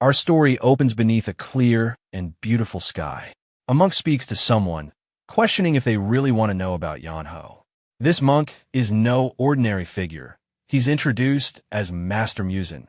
Our story opens beneath a clear and beautiful sky. A monk speaks to someone, questioning if they really want to know about Yeonho. This monk is no ordinary figure. He's introduced as Master Musin,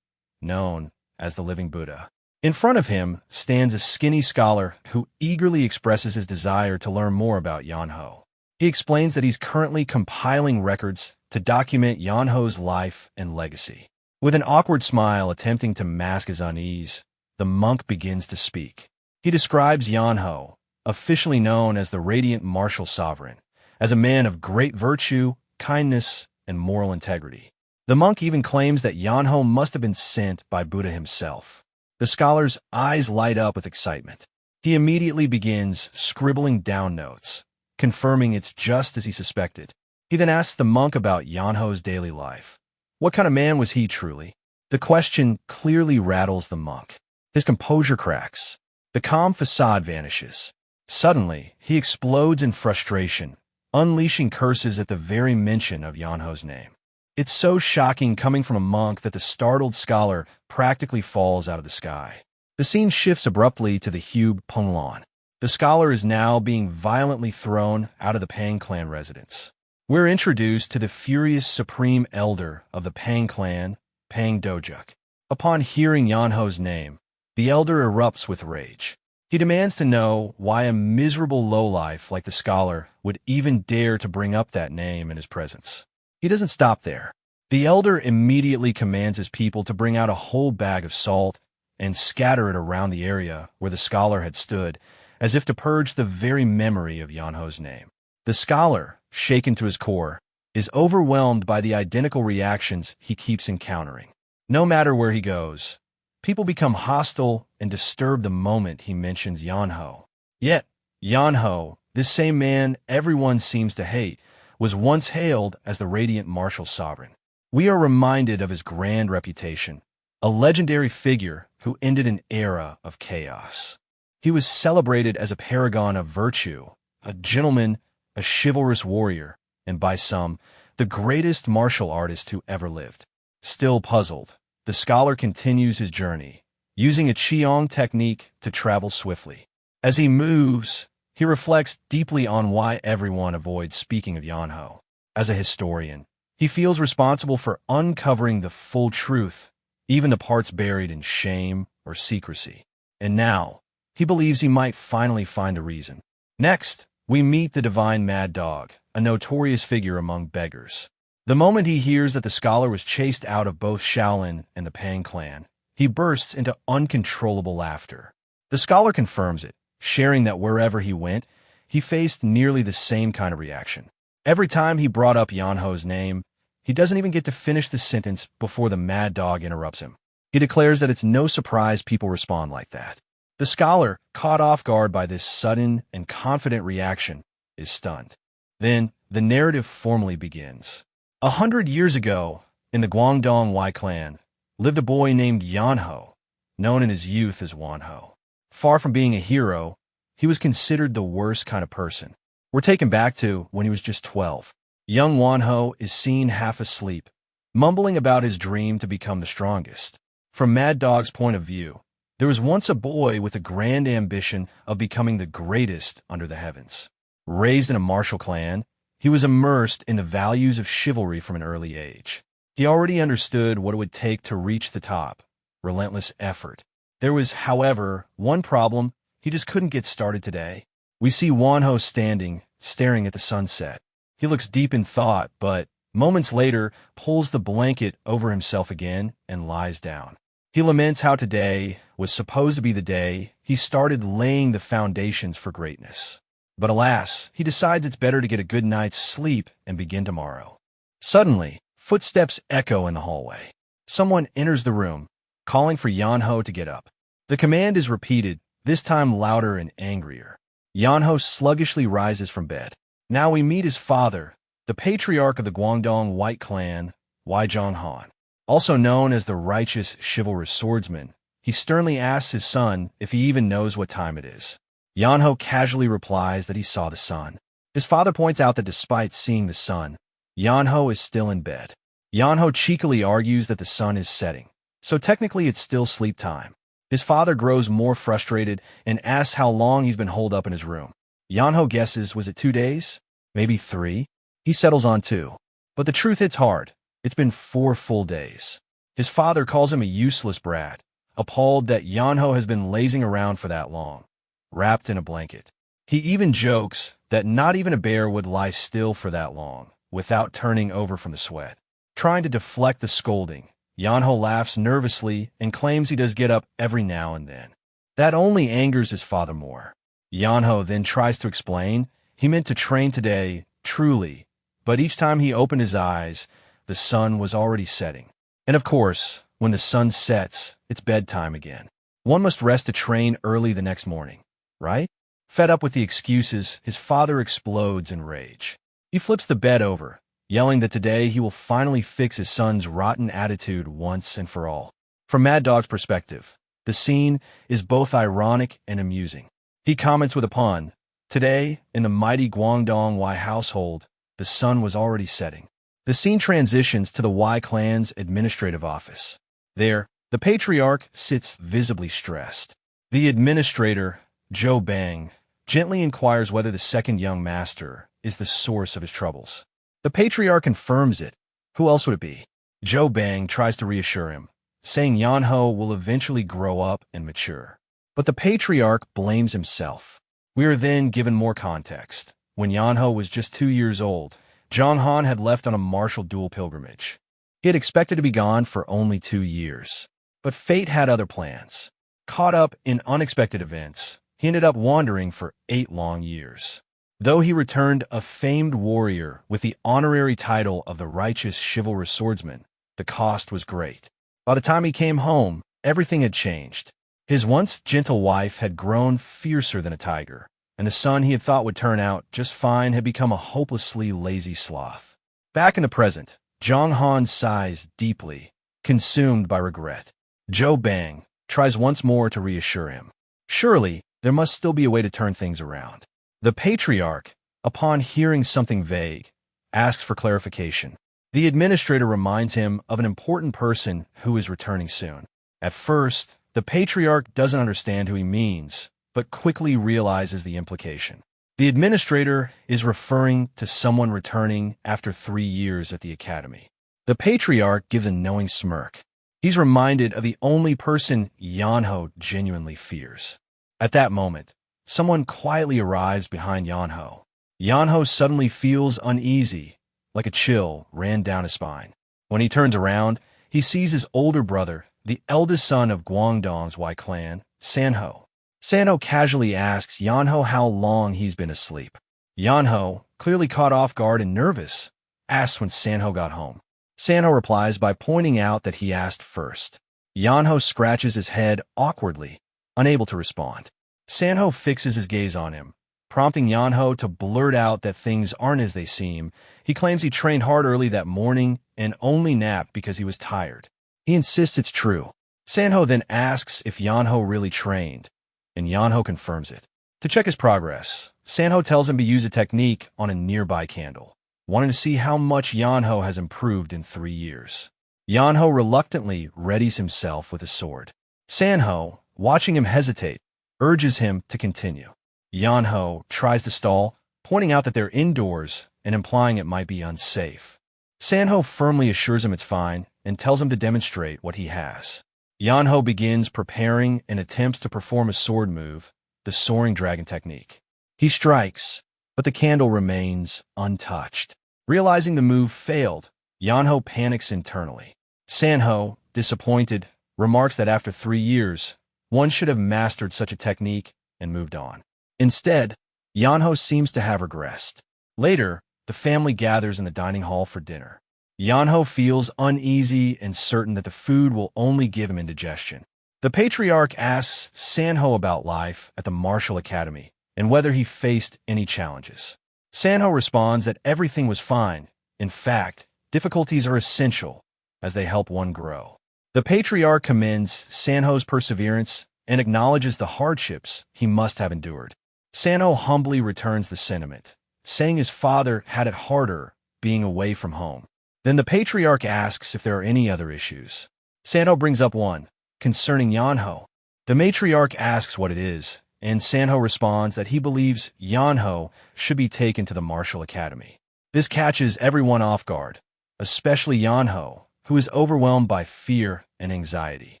known as the Living Buddha. In front of him stands a skinny scholar who eagerly expresses his desire to learn more about Yeonho. He explains that he's currently compiling records to document Yeonho's life and legacy. With an awkward smile attempting to mask his unease, the monk begins to speak. He describes Yeonho, officially known as the Radiant Martial Sovereign, as a man of great virtue, kindness, and moral integrity. The monk even claims that Yeonho must have been sent by Buddha himself. The scholar's eyes light up with excitement. He immediately begins scribbling down notes, confirming it's just as he suspected. He then asks the monk about Yeonho's daily life. What kind of man was he truly? The question clearly rattles the monk. His composure cracks. The calm facade vanishes. Suddenly, he explodes in frustration, unleashing curses at the very mention of Yeonho's name. It's so shocking coming from a monk that the startled scholar practically falls out of the sky. The scene shifts abruptly to the Hube Penglan. The scholar is now being violently thrown out of the Pang clan residence. We're introduced to the furious supreme elder of the Pang clan, Pang Dojuk. Upon hearing Yeonho's name, the elder erupts with rage. He demands to know why a miserable lowlife like the scholar would even dare to bring up that name in his presence. He doesn't stop there. The elder immediately commands his people to bring out a whole bag of salt and scatter it around the area where the scholar had stood, as if to purge the very memory of Yeonho's name. The scholar, shaken to his core, is overwhelmed by the identical reactions he keeps encountering. No matter where he goes, people become hostile and disturbed the moment he mentions Yeonho. Yet, Yeonho, this same man everyone seems to hate, was once hailed as the Radiant Martial Sovereign. We are reminded of his grand reputation, a legendary figure who ended an era of chaos. He was celebrated as a paragon of virtue, a gentleman, a chivalrous warrior, and by some, the greatest martial artist who ever lived. Still puzzled, the scholar continues his journey, using a Qigong technique to travel swiftly. As he moves, he reflects deeply on why everyone avoids speaking of Yeonho. As a historian, he feels responsible for uncovering the full truth, even the parts buried in shame or secrecy. And now, he believes he might finally find a reason. Next, we meet the divine Mad Dog, a notorious figure among beggars. The moment he hears that the scholar was chased out of both Shaolin and the Pang clan, he bursts into uncontrollable laughter. The scholar confirms it, sharing that wherever he went, he faced nearly the same kind of reaction. Every time he brought up Yeonho's name, he doesn't even get to finish the sentence before the Mad Dog interrupts him. He declares that it's no surprise people respond like that. The scholar, caught off guard by this sudden and confident reaction, is stunned. Then, the narrative formally begins. 100 years ago, in the Guangdong Wai clan, lived a boy named Yeonho, known in his youth as Wonho. Far from being a hero, he was considered the worst kind of person. We're taken back to when he was just 12. Young Wonho is seen half asleep, mumbling about his dream to become the strongest. From Mad Dog's point of view, there was once a boy with a grand ambition of becoming the greatest under the heavens. Raised in a martial clan, he was immersed in the values of chivalry from an early age. He already understood what it would take to reach the top, relentless effort. There was, however, one problem: he just couldn't get started today. We see Wonho standing, staring at the sunset. He looks deep in thought, but moments later pulls the blanket over himself again and lies down. He laments how today was supposed to be the day he started laying the foundations for greatness. But alas, he decides it's better to get a good night's sleep and begin tomorrow. Suddenly, footsteps echo in the hallway. Someone enters the room, calling for Yeonho to get up. The command is repeated, this time louder and angrier. Yeonho sluggishly rises from bed. Now we meet his father, the patriarch of the Guangdong White clan, Wi Yeonho. Also known as the righteous chivalrous swordsman, he sternly asks his son if he even knows what time it is. Yeonho casually replies that he saw the sun. His father points out that despite seeing the sun, Yeonho is still in bed. Yeonho cheekily argues that the sun is setting, so technically it's still sleep time. His father grows more frustrated and asks how long he's been holed up in his room. Yeonho guesses, was it 2 days? Maybe 3? He settles on 2. But the truth hits hard. It's been 4 full days. His father calls him a useless brat, appalled that Yeonho has been lazing around for that long, wrapped in a blanket. He even jokes that not even a bear would lie still for that long, without turning over from the sweat. Trying to deflect the scolding, Yeonho laughs nervously and claims he does get up every now and then. That only angers his father more. Yeonho then tries to explain he meant to train today, truly, but each time he opened his eyes, the sun was already setting. And of course, when the sun sets, it's bedtime again. One must rest to train early the next morning, right? Fed up with the excuses, his father explodes in rage. He flips the bed over, yelling that today he will finally fix his son's rotten attitude once and for all. From Mad Dog's perspective, the scene is both ironic and amusing. He comments with a pun, "Today, in the mighty Guangdong Wi household, the sun was already setting." The scene transitions to the Wi clan's administrative office. There, the patriarch sits visibly stressed. The administrator, Zhou Bang, gently inquires whether the second young master is the source of his troubles. The patriarch confirms it. Who else would it be? Zhou Bang tries to reassure him, saying Yeonho will eventually grow up and mature. But the patriarch blames himself. We are then given more context. When Yeonho was just 2 years old, Zhang Han had left on a martial dual pilgrimage. He had expected to be gone for only 2 years. But fate had other plans. Caught up in unexpected events, he ended up wandering for 8 long years. Though he returned a famed warrior with the honorary title of the righteous chivalrous swordsman, the cost was great. By the time he came home, everything had changed. His once gentle wife had grown fiercer than a tiger, and the son he had thought would turn out just fine had become a hopelessly lazy sloth. Back in the present, Zhang Han sighs deeply, consumed by regret. Zhou Bang tries once more to reassure him. Surely, there must still be a way to turn things around. The patriarch, upon hearing something vague, asks for clarification. The administrator reminds him of an important person who is returning soon. At first, the patriarch doesn't understand who he means, but quickly realizes the implication. The administrator is referring to someone returning after 3 years at the academy. The patriarch gives a knowing smirk. He's reminded of the only person Yeonho genuinely fears. At that moment, someone quietly arrives behind Yeonho. Yeonho suddenly feels uneasy, like a chill ran down his spine. When he turns around, he sees his older brother, the eldest son of Guangdong's Wi clan, Sanho. Sanho casually asks Yeonho how long he's been asleep. Yeonho, clearly caught off guard and nervous, asks when Sanho got home. Sanho replies by pointing out that he asked first. Yeonho scratches his head awkwardly, unable to respond. Sanho fixes his gaze on him, prompting Yeonho to blurt out that things aren't as they seem. He claims he trained hard early that morning and only napped because he was tired. He insists it's true. Sanho then asks if Yeonho really trained, and Yeonho confirms it. To check his progress, Sanho tells him to use a technique on a nearby candle, wanting to see how much Yeonho has improved in 3 years. Yeonho reluctantly readies himself with a sword. Sanho, watching him hesitate, urges him to continue. Yeonho tries to stall, pointing out that they're indoors and implying it might be unsafe. Sanho firmly assures him it's fine and tells him to demonstrate what he has. Yeonho begins preparing and attempts to perform a sword move, the soaring dragon technique. He strikes, but the candle remains untouched. Realizing the move failed, Yeonho panics internally. Sanho, disappointed, remarks that after 3 years, one should have mastered such a technique and moved on. Instead, Yeonho seems to have regressed. Later, the family gathers in the dining hall for dinner. Yeonho feels uneasy and certain that the food will only give him indigestion. The patriarch asks Sanho about life at the martial academy and whether he faced any challenges. Sanho responds that everything was fine. In fact, difficulties are essential as they help one grow. The patriarch commends Sanho's perseverance and acknowledges the hardships he must have endured. Sanho humbly returns the sentiment, saying his father had it harder being away from home. Then the patriarch asks if there are any other issues. Sanho brings up one, concerning Yeonho. The matriarch asks what it is, and Sanho responds that he believes Yeonho should be taken to the martial academy. This catches everyone off guard, especially Yeonho, who is overwhelmed by fear and anxiety.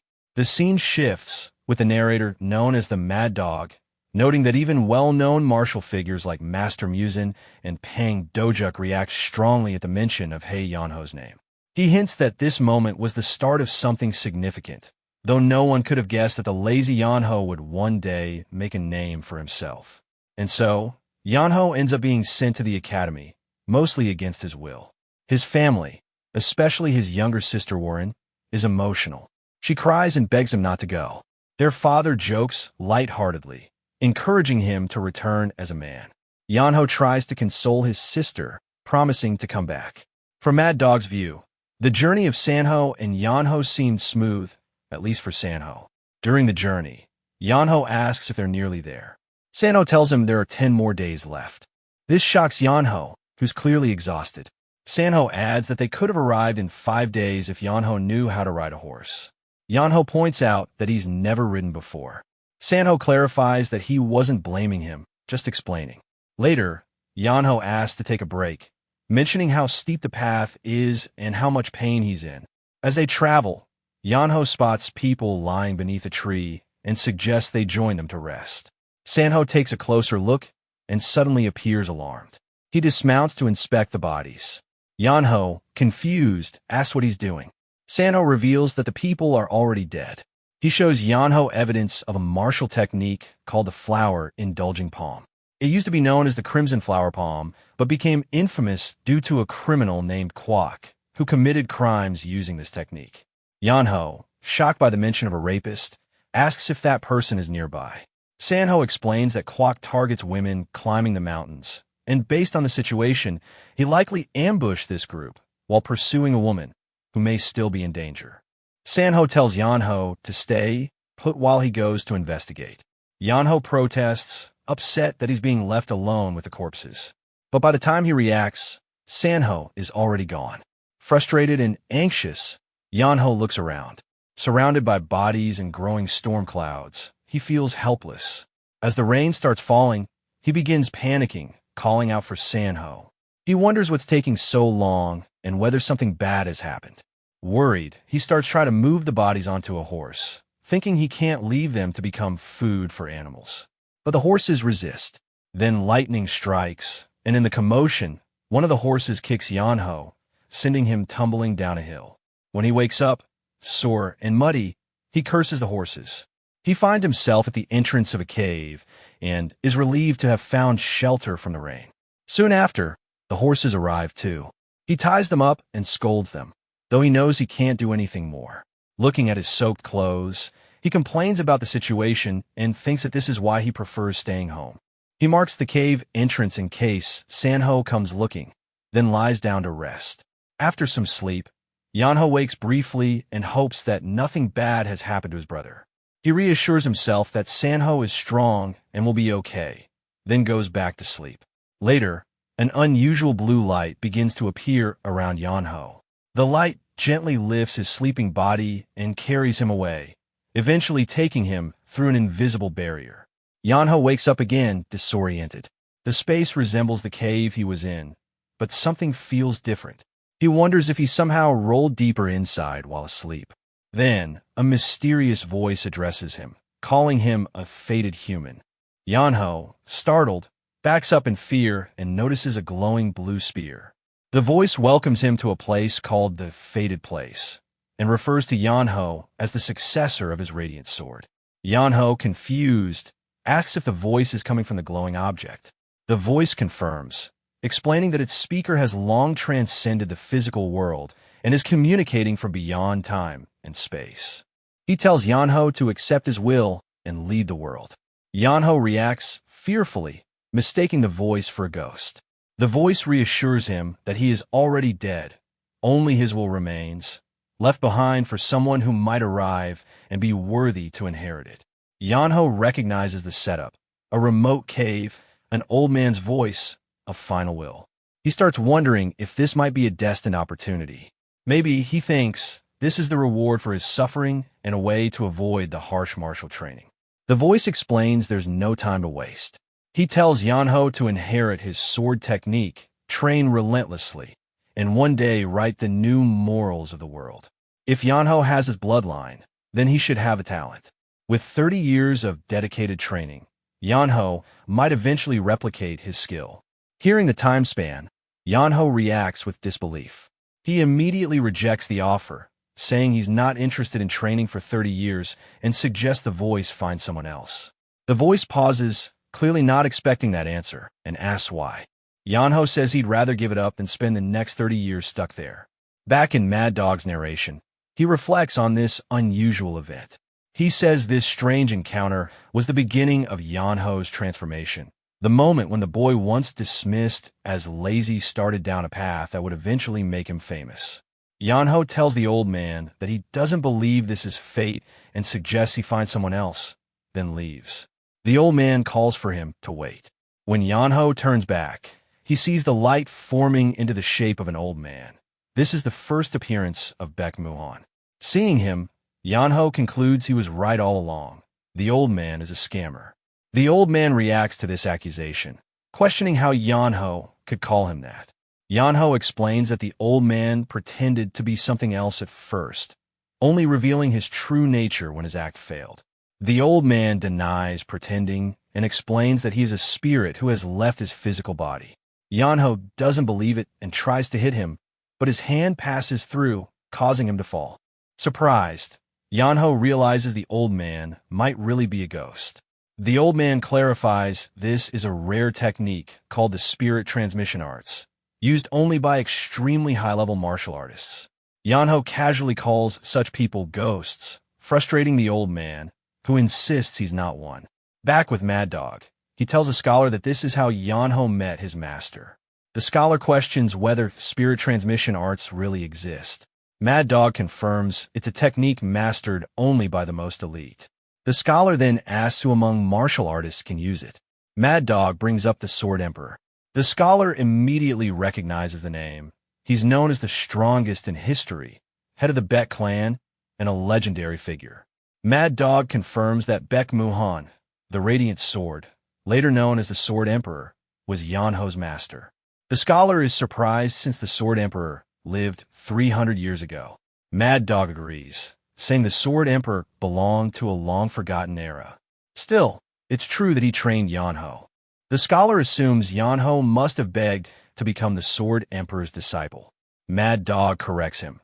The scene shifts, with the narrator known as the Mad Dog, noting that even well-known martial figures like Master Muzin and Pang Dojuk react strongly at the mention of Hae Yeonho's name. He hints that this moment was the start of something significant, though no one could have guessed that the lazy Yeonho would one day make a name for himself. And so, Yeonho ends up being sent to the academy, mostly against his will. His family, especially his younger sister Warren, is emotional. She cries and begs him not to go. Their father jokes lightheartedly, encouraging him to return as a man. Yeonho tries to console his sister, promising to come back. From Mad Dog's view, the journey of Sanho and Yeonho seemed smooth, at least for Sanho. During the journey, Yeonho asks if they're nearly there. Sanho tells him there are 10 more days left. This shocks Yeonho, who's clearly exhausted. Sanho adds that they could have arrived in 5 days if Yeonho knew how to ride a horse. Yeonho points out that he's never ridden before. Sanho clarifies that he wasn't blaming him, just explaining. Later, Yeonho asks to take a break, mentioning how steep the path is and how much pain he's in. As they travel, Yeonho spots people lying beneath a tree and suggests they join them to rest. Sanho takes a closer look and suddenly appears alarmed. He dismounts to inspect the bodies. Yeonho, confused, asks what he's doing. Sanho reveals that the people are already dead. He shows Yeonho evidence of a martial technique called the flower indulging palm. It used to be known as the crimson flower palm, but became infamous due to a criminal named Kwok, who committed crimes using this technique. Yeonho, shocked by the mention of a rapist, asks if that person is nearby. Sanho explains that Kwok targets women climbing the mountains, and based on the situation, he likely ambushed this group while pursuing a woman who may still be in danger. Sanho tells Yeonho to stay put while he goes to investigate. Yeonho protests, upset that he's being left alone with the corpses. But by the time he reacts, Sanho is already gone. Frustrated and anxious, Yeonho looks around. Surrounded by bodies and growing storm clouds, he feels helpless. As the rain starts falling, he begins panicking, calling out for Sanho. He wonders what's taking so long and whether something bad has happened. Worried, he starts trying to move the bodies onto a horse, thinking he can't leave them to become food for animals. But the horses resist. Then lightning strikes, and in the commotion, one of the horses kicks Yeonho, sending him tumbling down a hill. When he wakes up, sore and muddy, he curses the horses. He finds himself at the entrance of a cave and is relieved to have found shelter from the rain. Soon after, the horses arrive too. He ties them up and scolds them, though he knows he can't do anything more. Looking at his soaked clothes, he complains about the situation and thinks that this is why he prefers staying home. He marks the cave entrance in case Sanho comes looking, then lies down to rest. After some sleep, Yeonho wakes briefly and hopes that nothing bad has happened to his brother. He reassures himself that Sanho is strong and will be okay, then goes back to sleep. Later, an unusual blue light begins to appear around Yeonho. The light gently lifts his sleeping body and carries him away, eventually taking him through an invisible barrier. Yeonho wakes up again, disoriented. The space resembles the cave he was in, but something feels different. He wonders if he somehow rolled deeper inside while asleep. Then, a mysterious voice addresses him, calling him a fated human. Yeonho, startled, backs up in fear and notices a glowing blue spear. The voice welcomes him to a place called the Fated Place, and refers to Yeonho as the successor of his radiant sword. Yeonho, confused, asks if the voice is coming from the glowing object. The voice confirms, explaining that its speaker has long transcended the physical world and is communicating from beyond time and space. He tells Yeonho to accept his will and lead the world. Yeonho reacts fearfully, mistaking the voice for a ghost. The voice reassures him that he is already dead. Only his will remains, left behind for someone who might arrive and be worthy to inherit it. Yeonho recognizes the setup: a remote cave, an old man's voice, a final will. He starts wondering if this might be a destined opportunity. Maybe, he thinks, This is the reward for his suffering and a way to avoid the harsh martial training. The voice explains there's no time to waste. He tells Yeonho to inherit his sword technique, train relentlessly, and one day write the new morals of the world. If Yeonho has his bloodline, then he should have a talent. With 30 years of dedicated training, Yeonho might eventually replicate his skill. Hearing the time span, Yeonho reacts with disbelief. He immediately rejects the offer, saying he's not interested in training for 30 years and suggests the voice find someone else. The voice pauses, clearly not expecting that answer, and asks why. Yeonho says he'd rather give it up than spend the next 30 years stuck there. Back in Mad Dog's narration, he reflects on this unusual event. He says this strange encounter was the beginning of Yeonho's transformation, the moment when the boy once dismissed as lazy started down a path that would eventually make him famous. Yeonho tells the old man that he doesn't believe this is fate and suggests he find someone else, then leaves. The old man calls for him to wait. When Yeonho turns back, he sees the light forming into the shape of an old man. This is the first appearance of Baek Muhan. Seeing him, Yeonho concludes he was right all along. The old man is a scammer. The old man reacts to this accusation, questioning how Yeonho could call him that. Yeonho explains that the old man pretended to be something else at first, only revealing his true nature when his act failed. The old man denies pretending and explains that he is a spirit who has left his physical body. Yeonho doesn't believe it and tries to hit him, but his hand passes through, causing him to fall. Surprised, Yeonho realizes the old man might really be a ghost. The old man clarifies this is a rare technique called the spirit transmission arts, used only by extremely high-level martial artists. Yeonho casually calls such people ghosts, frustrating the old man, who insists he's not one. Back with Mad Dog, he tells a scholar that this is how Yeonho met his master. The scholar questions whether spirit transmission arts really exist. Mad Dog confirms it's a technique mastered only by the most elite. The scholar then asks who among martial artists can use it. Mad Dog brings up the Sword Emperor. The scholar immediately recognizes the name. He's known as the strongest in history, head of the Baek clan, and a legendary figure. Mad Dog confirms that Baek Muhan, the Radiant Sword, later known as the Sword Emperor, was Yeonho's master. The scholar is surprised since the Sword Emperor lived 300 years ago. Mad Dog agrees, saying the Sword Emperor belonged to a long-forgotten era. Still, it's true that he trained Yeonho. The scholar assumes Yeonho must have begged to become the Sword Emperor's disciple. Mad Dog corrects him.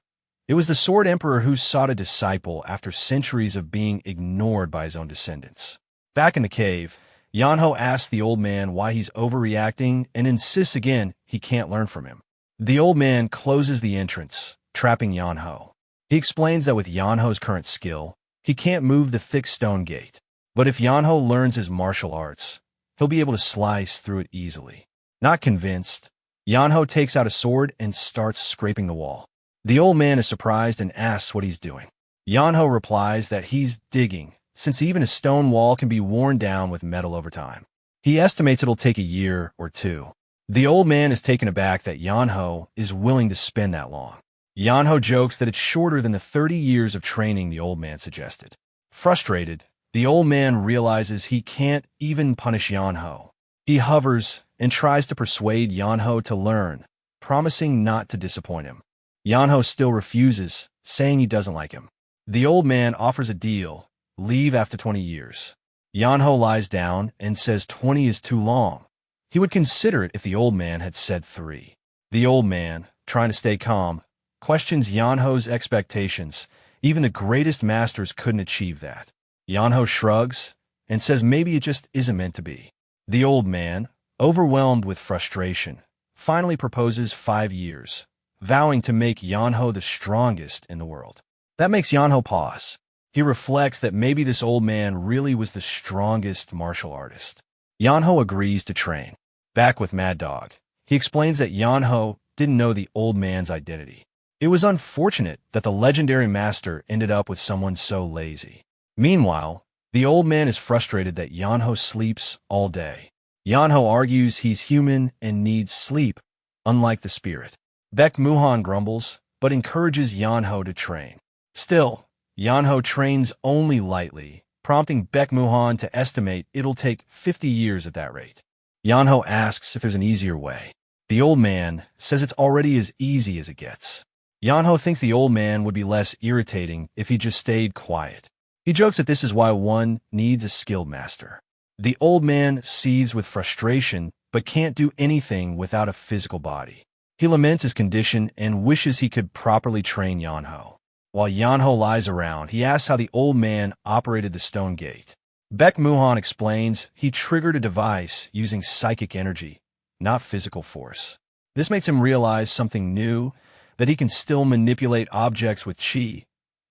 It was the Sword Emperor who sought a disciple after centuries of being ignored by his own descendants. Back in the cave, Yeonho asks the old man why he's overreacting and insists again he can't learn from him. The old man closes the entrance, trapping Yeonho. He explains that with Yeonho's current skill, he can't move the thick stone gate. But if Yeonho learns his martial arts, he'll be able to slice through it easily. Not convinced, Yeonho takes out a sword and starts scraping the wall. The old man is surprised and asks what he's doing. Yeonho replies that he's digging, since even a stone wall can be worn down with metal over time. He estimates it'll take a year or two. The old man is taken aback that Yeonho is willing to spend that long. Yeonho jokes that it's shorter than the 30 years of training the old man suggested. Frustrated, the old man realizes he can't even punish Yeonho. He hovers and tries to persuade Yeonho to learn, promising not to disappoint him. Yeonho still refuses, saying he doesn't like him. The old man offers a deal, leave after 20 years. Yeonho lies down and says 20 is too long. He would consider it if the old man had said 3. The old man, trying to stay calm, questions Yeonho's expectations. Even the greatest masters couldn't achieve that. Yeonho shrugs and says maybe it just isn't meant to be. The old man, overwhelmed with frustration, finally proposes 5 years, vowing to make Yeonho the strongest in the world. That makes Yeonho pause. He reflects that maybe this old man really was the strongest martial artist. Yeonho agrees to train. Back with Mad Dog, he explains that Yeonho didn't know the old man's identity. It was unfortunate that the legendary master ended up with someone so lazy. Meanwhile, the old man is frustrated that Yeonho sleeps all day. Yeonho argues he's human and needs sleep, unlike the spirit. Baek Muhan grumbles, but encourages Yeonho to train. Still, Yeonho trains only lightly, prompting Baek Muhan to estimate it'll take 50 years at that rate. Yeonho asks if there's an easier way. The old man says it's already as easy as it gets. Yeonho thinks the old man would be less irritating if he just stayed quiet. He jokes that this is why one needs a skilled master. The old man seethes with frustration, but can't do anything without a physical body. He laments his condition and wishes he could properly train Yeonho. While Yeonho lies around, he asks how the old man operated the stone gate. Baek Muhan explains he triggered a device using psychic energy, not physical force. This makes him realize something new, that he can still manipulate objects with chi.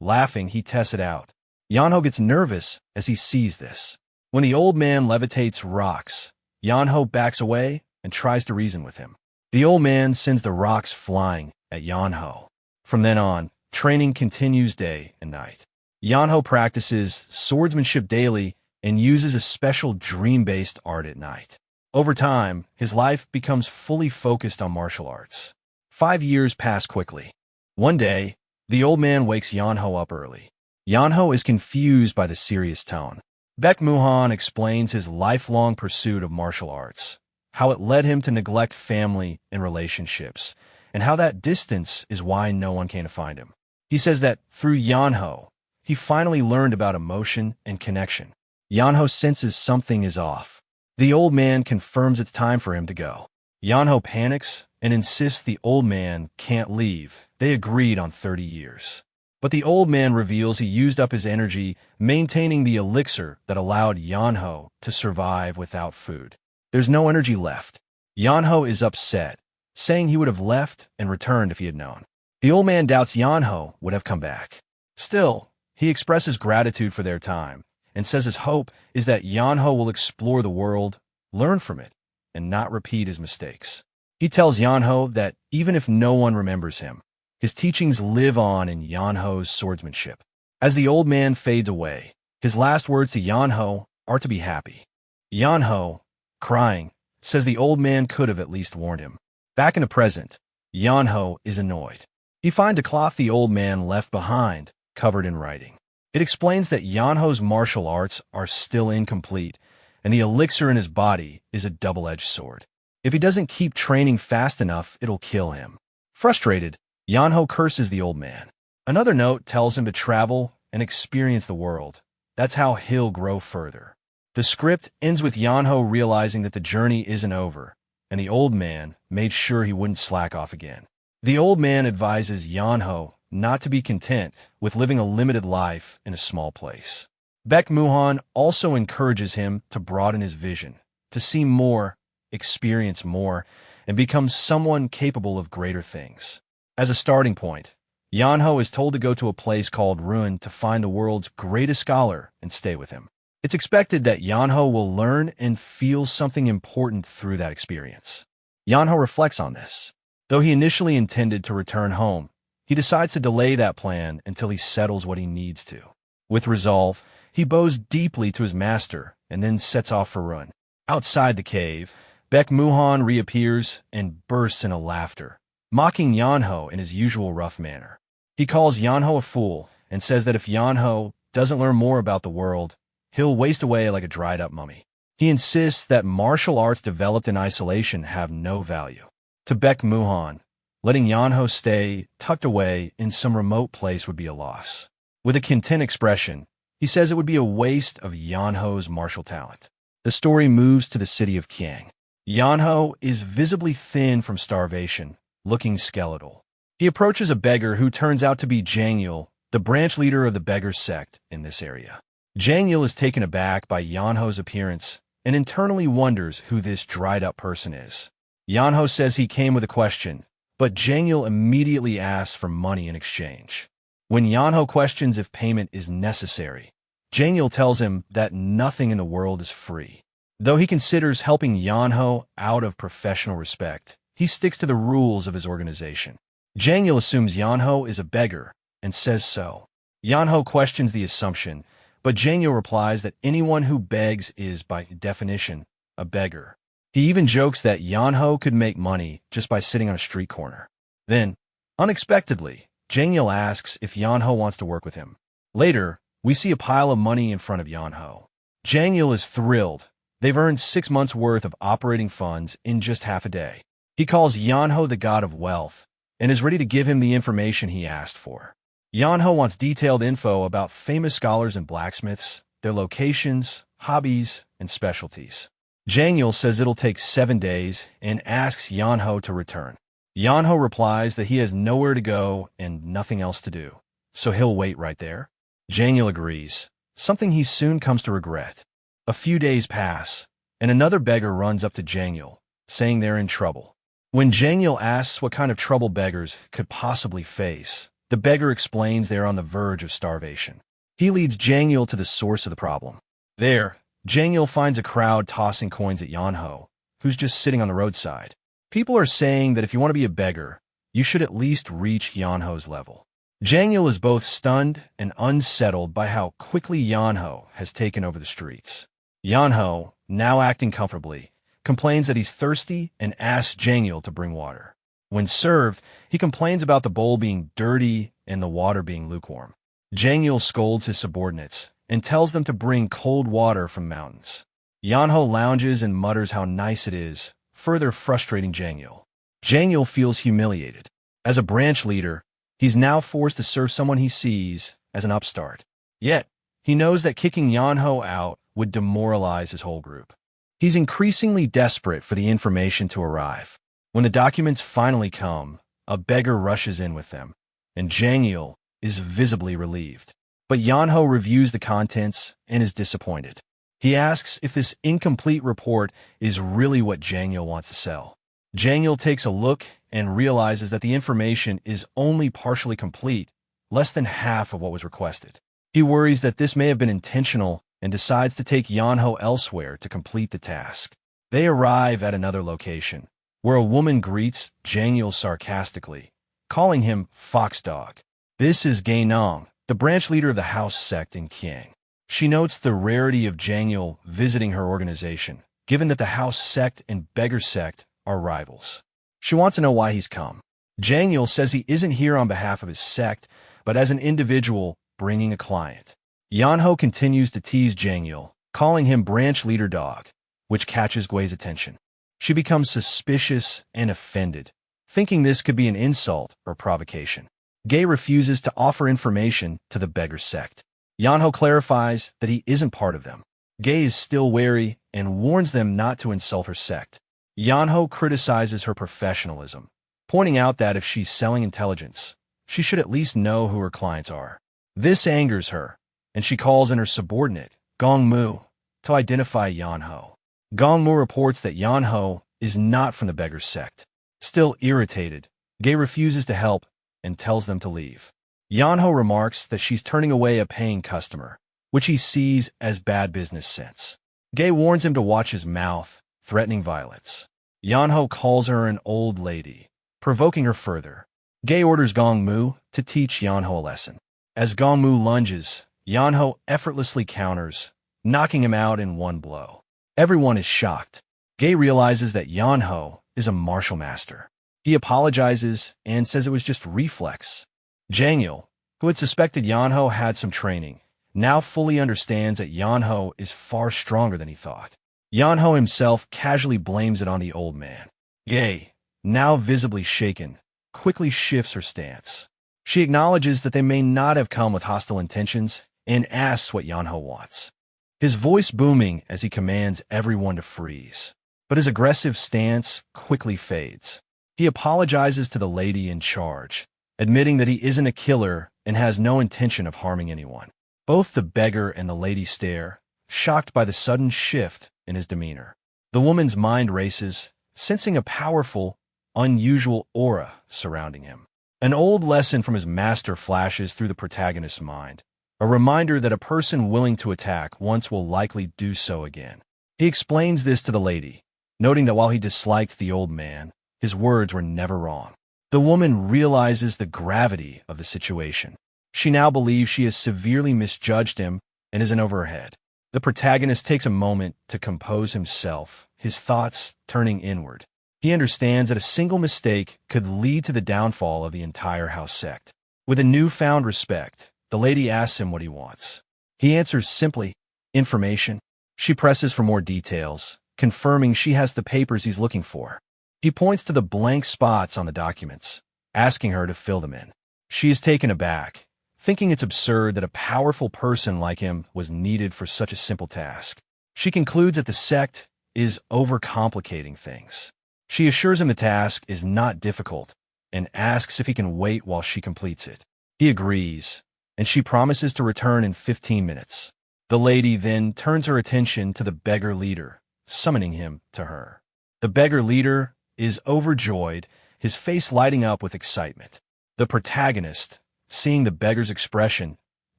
Laughing, he tests it out. Yeonho gets nervous as he sees this. When the old man levitates rocks, Yeonho backs away and tries to reason with him. The old man sends the rocks flying at Yeonho. From then on, training continues day and night. Yeonho practices swordsmanship daily and uses a special dream-based art at night. Over time, his life becomes fully focused on martial arts. 5 years pass quickly. One day, the old man wakes Yeonho up early. Yeonho is confused by the serious tone. Baek Muhan explains his lifelong pursuit of martial arts, how it led him to neglect family and relationships, and how that distance is why no one came to find him. He says that through Yeonho, he finally learned about emotion and connection. Yeonho senses something is off. The old man confirms it's time for him to go. Yeonho panics and insists the old man can't leave. They agreed on 30 years. But the old man reveals he used up his energy maintaining the elixir that allowed Yeonho to survive without food. There's no energy left. Yeonho is upset, saying he would have left and returned if he had known. The old man doubts Yeonho would have come back. Still, he expresses gratitude for their time and says his hope is that Yeonho will explore the world, learn from it, and not repeat his mistakes. He tells Yeonho that even if no one remembers him, his teachings live on in Yeonho's swordsmanship. As the old man fades away, his last words to Yeonho are to be happy. Yeonho, crying, says the old man could have at least warned him. Back in the present, Yeonho is annoyed. He finds a cloth the old man left behind, covered in writing. It explains that Yeonho's martial arts are still incomplete, and the elixir in his body is a double-edged sword. If he doesn't keep training fast enough, it'll kill him. Frustrated, Yeonho curses the old man. Another note tells him to travel and experience the world. That's how he'll grow further. The script ends with Yeonho realizing that the journey isn't over, and the old man made sure he wouldn't slack off again. The old man advises Yeonho not to be content with living a limited life in a small place. Baek Muhan also encourages him to broaden his vision, to see more, experience more, and become someone capable of greater things. As a starting point, Yeonho is told to go to a place called Ruin to find the world's greatest scholar and stay with him. It's expected that Yeonho will learn and feel something important through that experience. Yeonho reflects on this. Though he initially intended to return home, he decides to delay that plan until he settles what he needs to. With resolve, he bows deeply to his master and then sets off for Ruin. Outside the cave, Baek Muhan reappears and bursts into laughter, mocking Yeonho in his usual rough manner. He calls Yeonho a fool and says that if Yeonho doesn't learn more about the world, he'll waste away like a dried-up mummy. He insists that martial arts developed in isolation have no value. To Baek Muhan, letting Yeonho stay tucked away in some remote place would be a loss. With a content expression, he says it would be a waste of Yeonho's martial talent. The story moves to the city of Kiang. Yeonho is visibly thin from starvation, looking skeletal. He approaches a beggar who turns out to be Jangyul, the branch leader of the beggar sect in this area. Jangyul is taken aback by Yeonho's appearance and internally wonders who this dried-up person is. Yeonho says he came with a question, but Jangyul immediately asks for money in exchange. When Yeonho questions if payment is necessary, Jangyul tells him that nothing in the world is free. Though he considers helping Yeonho out of professional respect, he sticks to the rules of his organization. Jangyul assumes Yeonho is a beggar and says so. Yeonho questions the assumption, but Jangyul replies that anyone who begs is, by definition, a beggar. He even jokes that Yeonho could make money just by sitting on a street corner. Then, unexpectedly, Yeonho asks if Yeonho wants to work with him. Later, we see a pile of money in front of Yeonho. Yeonho is thrilled. They've earned 6 months' worth of operating funds in just half a day. He calls Yeonho the god of wealth and is ready to give him the information he asked for. Yeonho wants detailed info about famous scholars and blacksmiths, their locations, hobbies, and specialties. Yeonho says it'll take 7 days and asks Yeonho to return. Yeonho replies that he has nowhere to go and nothing else to do, so he'll wait right there. Yeonho agrees, something he soon comes to regret. A few days pass, and another beggar runs up to Yeonho, saying they're in trouble. When Yeonho asks what kind of trouble beggars could possibly face, the beggar explains they are on the verge of starvation. He leads Yeonho to the source of the problem. There, Yeonho finds a crowd tossing coins at Yeonho, who's just sitting on the roadside. People are saying that if you want to be a beggar, you should at least reach Yeonho's level. Yeonho is both stunned and unsettled by how quickly Yeonho has taken over the streets. Yeonho, now acting comfortably, complains that he's thirsty and asks Yeonho to bring water. When served, he complains about the bowl being dirty and the water being lukewarm. Yeonho scolds his subordinates and tells them to bring cold water from mountains. Yeonho lounges and mutters how nice it is, further frustrating Yeonho. Yeonho feels humiliated. As a branch leader, he's now forced to serve someone he sees as an upstart. Yet, he knows that kicking Yeonho out would demoralize his whole group. He's increasingly desperate for the information to arrive. When the documents finally come, a beggar rushes in with them, and Yeonho is visibly relieved. But Yeonho reviews the contents and is disappointed. He asks if this incomplete report is really what Yeonho wants to sell. Yeonho takes a look and realizes that the information is only partially complete, less than half of what was requested. He worries that this may have been intentional and decides to take Yeonho elsewhere to complete the task. They arrive at another location, where a woman greets Yeonho sarcastically, calling him Foxdog. This is Gaenong, the branch leader of the House Sect in Kiang. She notes the rarity of Yeonho visiting her organization, given that the House Sect and Beggar Sect are rivals. She wants to know why he's come. Yeonho says he isn't here on behalf of his sect, but as an individual bringing a client. Yeonho continues to tease Yeonho, calling him Branch Leader Dog, which catches Gui's attention. She becomes suspicious and offended, thinking this could be an insult or provocation. Gai refuses to offer information to the Beggar Sect. Yeonho clarifies that he isn't part of them. Gai is still wary and warns them not to insult her sect. Yeonho criticizes her professionalism, pointing out that if she's selling intelligence, she should at least know who her clients are. This angers her, and she calls in her subordinate, Gongmu, to identify Yeonho. Gongmu reports that Yeonho is not from the Beggar Sect. Still irritated, Gai refuses to help and tells them to leave. Yeonho remarks that she's turning away a paying customer, which he sees as bad business sense. Gai warns him to watch his mouth, threatening violence. Yeonho calls her an old lady, provoking her further. Gai orders Gongmu to teach Yeonho a lesson. As Gongmu lunges, Yeonho effortlessly counters, knocking him out in one blow. Everyone is shocked. Gai realizes that Yeonho is a martial master. He apologizes and says it was just reflex. Yeonho, who had suspected Yeonho had some training, now fully understands that Yeonho is far stronger than he thought. Yeonho himself casually blames it on the old man. Gai, now visibly shaken, quickly shifts her stance. She acknowledges that they may not have come with hostile intentions and asks what Yeonho wants. His voice booming as he commands everyone to freeze. But his aggressive stance quickly fades. He apologizes to the lady in charge, admitting that he isn't a killer and has no intention of harming anyone. Both the beggar and the lady stare, shocked by the sudden shift in his demeanor. The woman's mind races, sensing a powerful, unusual aura surrounding him. An old lesson from his master flashes through the protagonist's mind, a reminder that a person willing to attack once will likely do so again. He explains this to the lady, noting that while he disliked the old man, his words were never wrong. The woman realizes the gravity of the situation. She now believes she has severely misjudged him and is in over her head. The protagonist takes a moment to compose himself, his thoughts turning inward. He understands that a single mistake could lead to the downfall of the entire house sect. With a newfound respect, the lady asks him what he wants. He answers simply, information. She presses for more details, confirming she has the papers he's looking for. He points to the blank spots on the documents, asking her to fill them in. She is taken aback, thinking it's absurd that a powerful person like him was needed for such a simple task. She concludes that the sect is overcomplicating things. She assures him the task is not difficult and asks if he can wait while she completes it. He agrees, and she promises to return in 15 minutes. The lady then turns her attention to the beggar leader, summoning him to her. The beggar leader is overjoyed, his face lighting up with excitement. The protagonist, seeing the beggar's expression,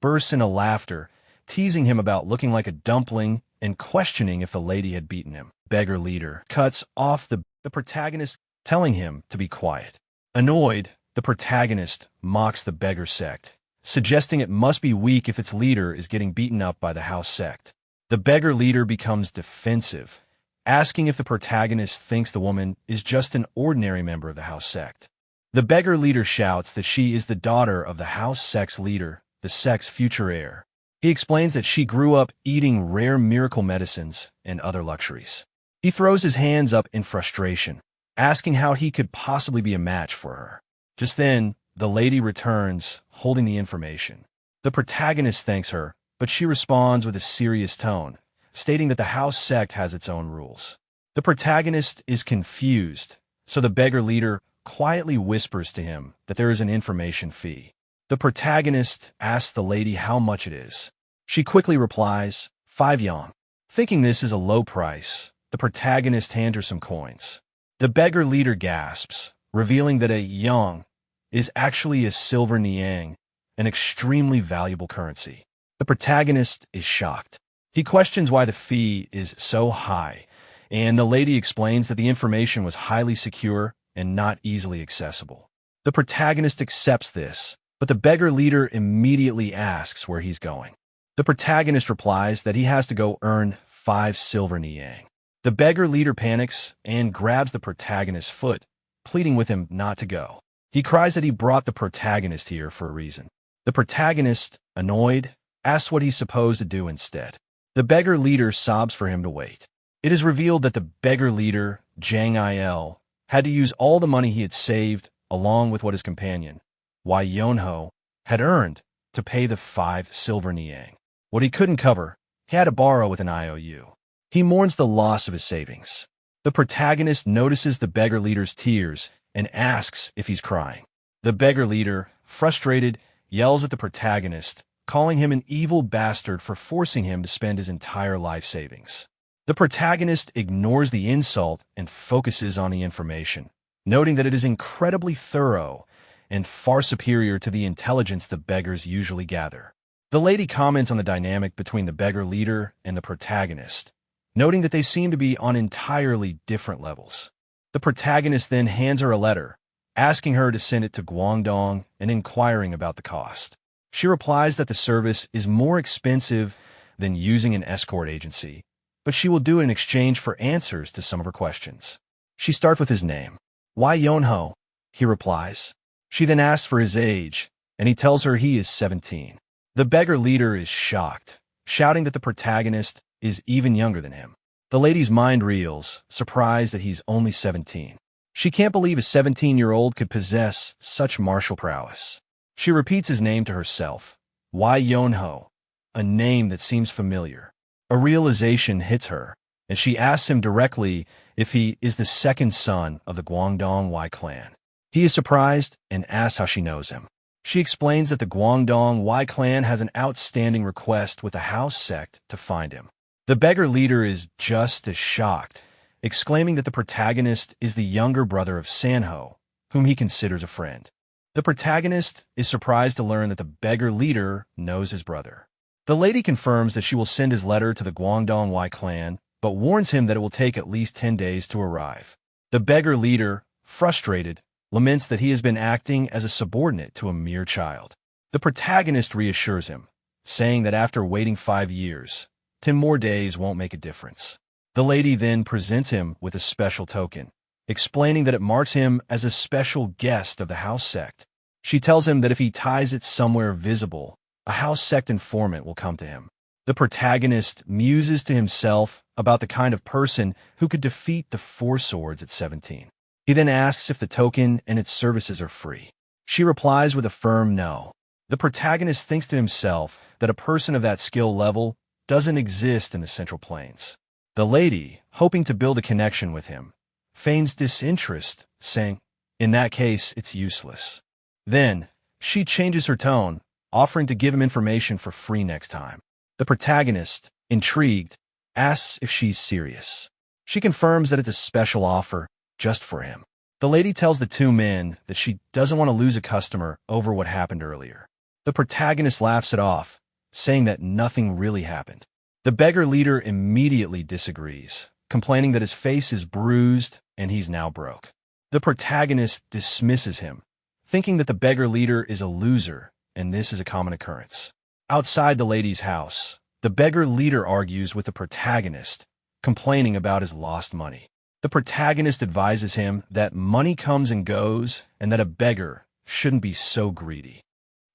bursts into laughter, teasing him about looking like a dumpling and questioning if the lady had beaten him. Beggar leader cuts off the protagonist, telling him to be quiet. Annoyed, the protagonist mocks the beggar sect, suggesting it must be weak if its leader is getting beaten up by the house sect. The beggar leader becomes defensive, asking if the protagonist thinks the woman is just an ordinary member of the house sect. The beggar leader shouts that she is the daughter of the house sect's leader, the sect's future heir. He explains that she grew up eating rare miracle medicines and other luxuries. He throws his hands up in frustration, asking how he could possibly be a match for her. Just then, the lady returns, holding the information. The protagonist thanks her, but she responds with a serious tone, stating that the house sect has its own rules. The protagonist is confused, so the beggar leader quietly whispers to him that there is an information fee. The protagonist asks the lady how much it is. She quickly replies, 5 yuan. Thinking this is a low price, the protagonist hands her some coins. The beggar leader gasps, revealing that a yuan is actually a silver niang, an extremely valuable currency. The protagonist is shocked. He questions why the fee is so high, and the lady explains that the information was highly secure and not easily accessible. The protagonist accepts this, but the beggar leader immediately asks where he's going. The protagonist replies that he has to go earn 5 silver niang. The beggar leader panics and grabs the protagonist's foot, pleading with him not to go. He cries that he brought the protagonist here for a reason. The protagonist, annoyed, asks what he's supposed to do instead. The beggar leader sobs for him to wait. It is revealed that the beggar leader, Jang Il, had to use all the money he had saved, along with what his companion, Wi Yeonho, had earned to pay the 5 silver niang. What he couldn't cover, he had to borrow with an IOU. He mourns the loss of his savings. The protagonist notices the beggar leader's tears and asks if he's crying. The beggar leader, frustrated, yells at the protagonist, calling him an evil bastard for forcing him to spend his entire life savings. The protagonist ignores the insult and focuses on the information, noting that it is incredibly thorough and far superior to the intelligence the beggars usually gather. The lady comments on the dynamic between the beggar leader and the protagonist, noting that they seem to be on entirely different levels. The protagonist then hands her a letter, asking her to send it to Guangdong and inquiring about the cost. She replies that the service is more expensive than using an escort agency, but she will do it in exchange for answers to some of her questions. She starts with his name. Wi Yeonho, he replies. She then asks for his age, and he tells her he is 17. The beggar leader is shocked, shouting that the protagonist is even younger than him. The lady's mind reels, surprised that he's only 17. She can't believe a 17-year-old could possess such martial prowess. She repeats his name to herself, Wi Yeonho, a name that seems familiar. A realization hits her, and she asks him directly if he is the second son of the Guangdong Wi clan. He is surprised and asks how she knows him. She explains that the Guangdong Wi clan has an outstanding request with the house sect to find him. The beggar leader is just as shocked, exclaiming that the protagonist is the younger brother of Sanho, whom he considers a friend. The protagonist is surprised to learn that the beggar leader knows his brother. The lady confirms that she will send his letter to the Guangdong Wi clan, but warns him that it will take at least 10 days to arrive. The beggar leader, frustrated, laments that he has been acting as a subordinate to a mere child. The protagonist reassures him, saying that after waiting 5 years, 10 more days won't make a difference. The lady then presents him with a special token, explaining that it marks him as a special guest of the house sect. She tells him that if he ties it somewhere visible, a house sect informant will come to him. The protagonist muses to himself about the kind of person who could defeat the Four Swords at 17. He then asks if the token and its services are free. She replies with a firm no. The protagonist thinks to himself that a person of that skill level doesn't exist in the Central Plains. The lady, hoping to build a connection with him, feigns disinterest, saying, "In that case, it's useless." Then, she changes her tone, offering to give him information for free next time. The protagonist, intrigued, asks if she's serious. She confirms that it's a special offer just for him. The lady tells the two men that she doesn't want to lose a customer over what happened earlier. The protagonist laughs it off, saying that nothing really happened. The beggar leader immediately disagrees, complaining that his face is bruised and he's now broke. The protagonist dismisses him, thinking that the beggar leader is a loser and this is a common occurrence. Outside the lady's house, the beggar leader argues with the protagonist, complaining about his lost money. The protagonist advises him that money comes and goes and that a beggar shouldn't be so greedy.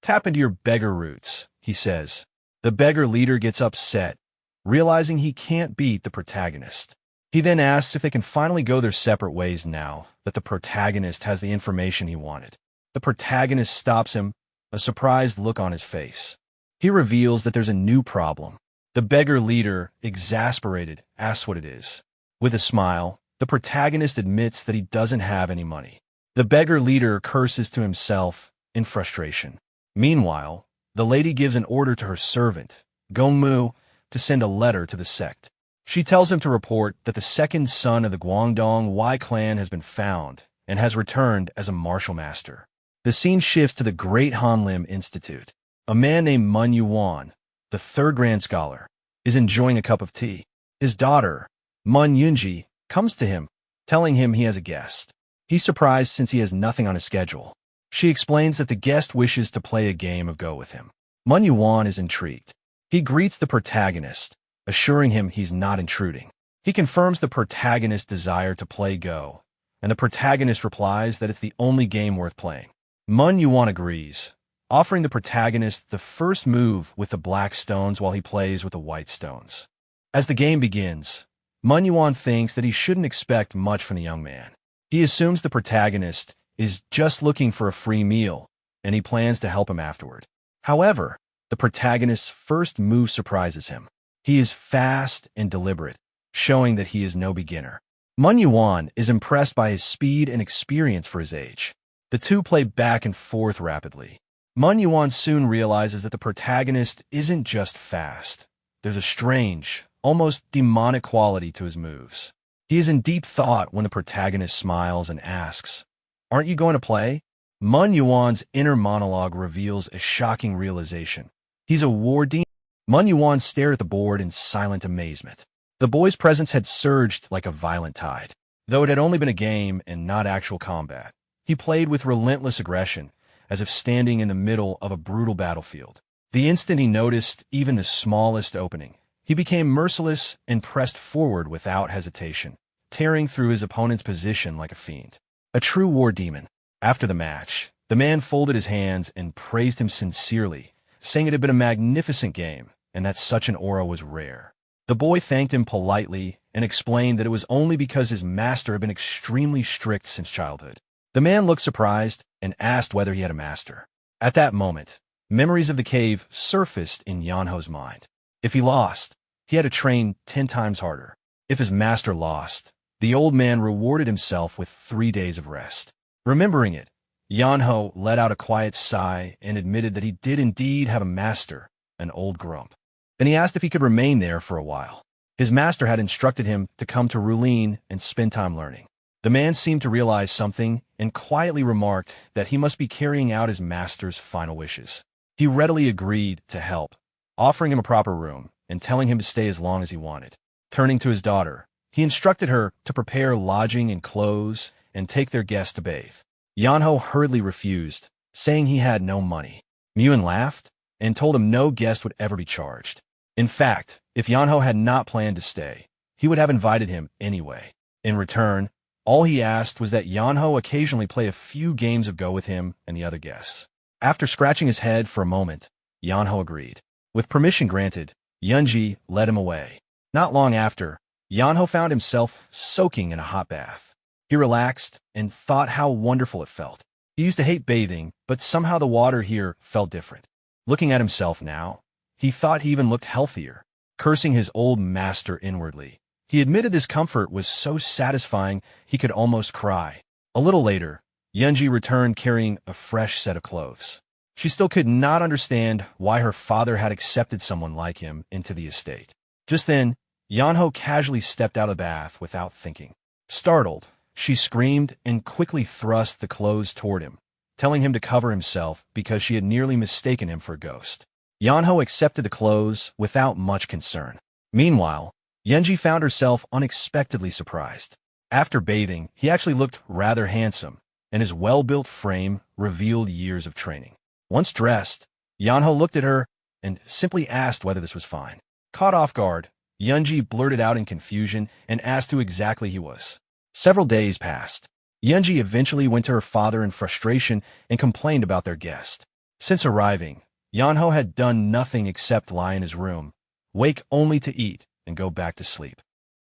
"Tap into your beggar roots," he says. The beggar leader gets upset, realizing he can't beat the protagonist. He then asks if they can finally go their separate ways now that the protagonist has the information he wanted. The protagonist stops him, a surprised look on his face. He reveals that there's a new problem. The beggar leader, exasperated, asks what it is. With a smile, the protagonist admits that he doesn't have any money. The beggar leader curses to himself in frustration. Meanwhile, the lady gives an order to her servant, Gongmu, to send a letter to the sect. She tells him to report that the second son of the Guangdong Wi clan has been found and has returned as a martial master. The scene shifts to the Great Hanlim Institute. A man named Manhwa, the third grand scholar, is enjoying a cup of tea. His daughter, Mun Yunji, comes to him, telling him he has a guest. He's surprised since he has nothing on his schedule. She explains that the guest wishes to play a game of Go with him. Manhwa is intrigued. He greets the protagonist, assuring him he's not intruding. He confirms the protagonist's desire to play Go, and the protagonist replies that it's the only game worth playing. Manhwa agrees, offering the protagonist the first move with the black stones while he plays with the white stones. As the game begins, Manhwa thinks that he shouldn't expect much from the young man. He assumes the protagonist is just looking for a free meal, and he plans to help him afterward. However, the protagonist's first move surprises him. He is fast and deliberate, showing that he is no beginner. Manhwa is impressed by his speed and experience for his age. The two play back and forth rapidly. Manhwa soon realizes that the protagonist isn't just fast. There's a strange, almost demonic quality to his moves. He is in deep thought when the protagonist smiles and asks, "Aren't you going to play?" Manhwa's inner monologue reveals a shocking realization. He's a war demon. Manhwa stared at the board in silent amazement. The boy's presence had surged like a violent tide. Though it had only been a game and not actual combat, he played with relentless aggression, as if standing in the middle of a brutal battlefield. The instant he noticed even the smallest opening, he became merciless and pressed forward without hesitation, tearing through his opponent's position like a fiend. A true war demon. After the match, the man folded his hands and praised him sincerely, saying it had been a magnificent game and that such an aura was rare. The boy thanked him politely and explained that it was only because his master had been extremely strict since childhood. The man looked surprised and asked whether he had a master. At that moment, memories of the cave surfaced in Yeonho's mind. If he lost, he had to train 10 times harder. If his master lost, the old man rewarded himself with 3 days of rest. Remembering it, Yeonho let out a quiet sigh and admitted that he did indeed have a master, an old grump. Then he asked if he could remain there for a while. His master had instructed him to come to Rulin and spend time learning. The man seemed to realize something and quietly remarked that he must be carrying out his master's final wishes. He readily agreed to help, offering him a proper room and telling him to stay as long as he wanted. Turning to his daughter, he instructed her to prepare lodging and clothes and take their guest to bathe. Yeonho hurriedly refused, saying he had no money. Muen laughed and told him no guest would ever be charged. In fact, if Yeonho had not planned to stay, he would have invited him anyway. In return, All he asked was that Yeonho occasionally play a few games of Go with him and the other guests. After scratching his head for a moment, Yeonho agreed. With permission granted, Yeonji led him away. Not long after, Yeonho found himself soaking in a hot bath. He relaxed and thought how wonderful it felt. He used to hate bathing, but somehow the water here felt different. Looking at himself now, he thought he even looked healthier. Cursing his old master inwardly, he admitted this comfort was so satisfying he could almost cry. A little later, Yeonji returned carrying a fresh set of clothes. She still could not understand why her father had accepted someone like him into the estate. Just then, Yeonho casually stepped out of the bath without thinking. Startled, she screamed and quickly thrust the clothes toward him, telling him to cover himself because she had nearly mistaken him for a ghost. Yeonho accepted the clothes without much concern. Meanwhile, Yeonji found herself unexpectedly surprised. After bathing, he actually looked rather handsome, and his well-built frame revealed years of training. Once dressed, Yeonho looked at her and simply asked whether this was fine. Caught off guard, Yeonji blurted out in confusion and asked who exactly he was. Several days passed. Yeonji eventually went to her father in frustration and complained about their guest. Since arriving, Yeonho had done nothing except lie in his room, wake only to eat, and go back to sleep.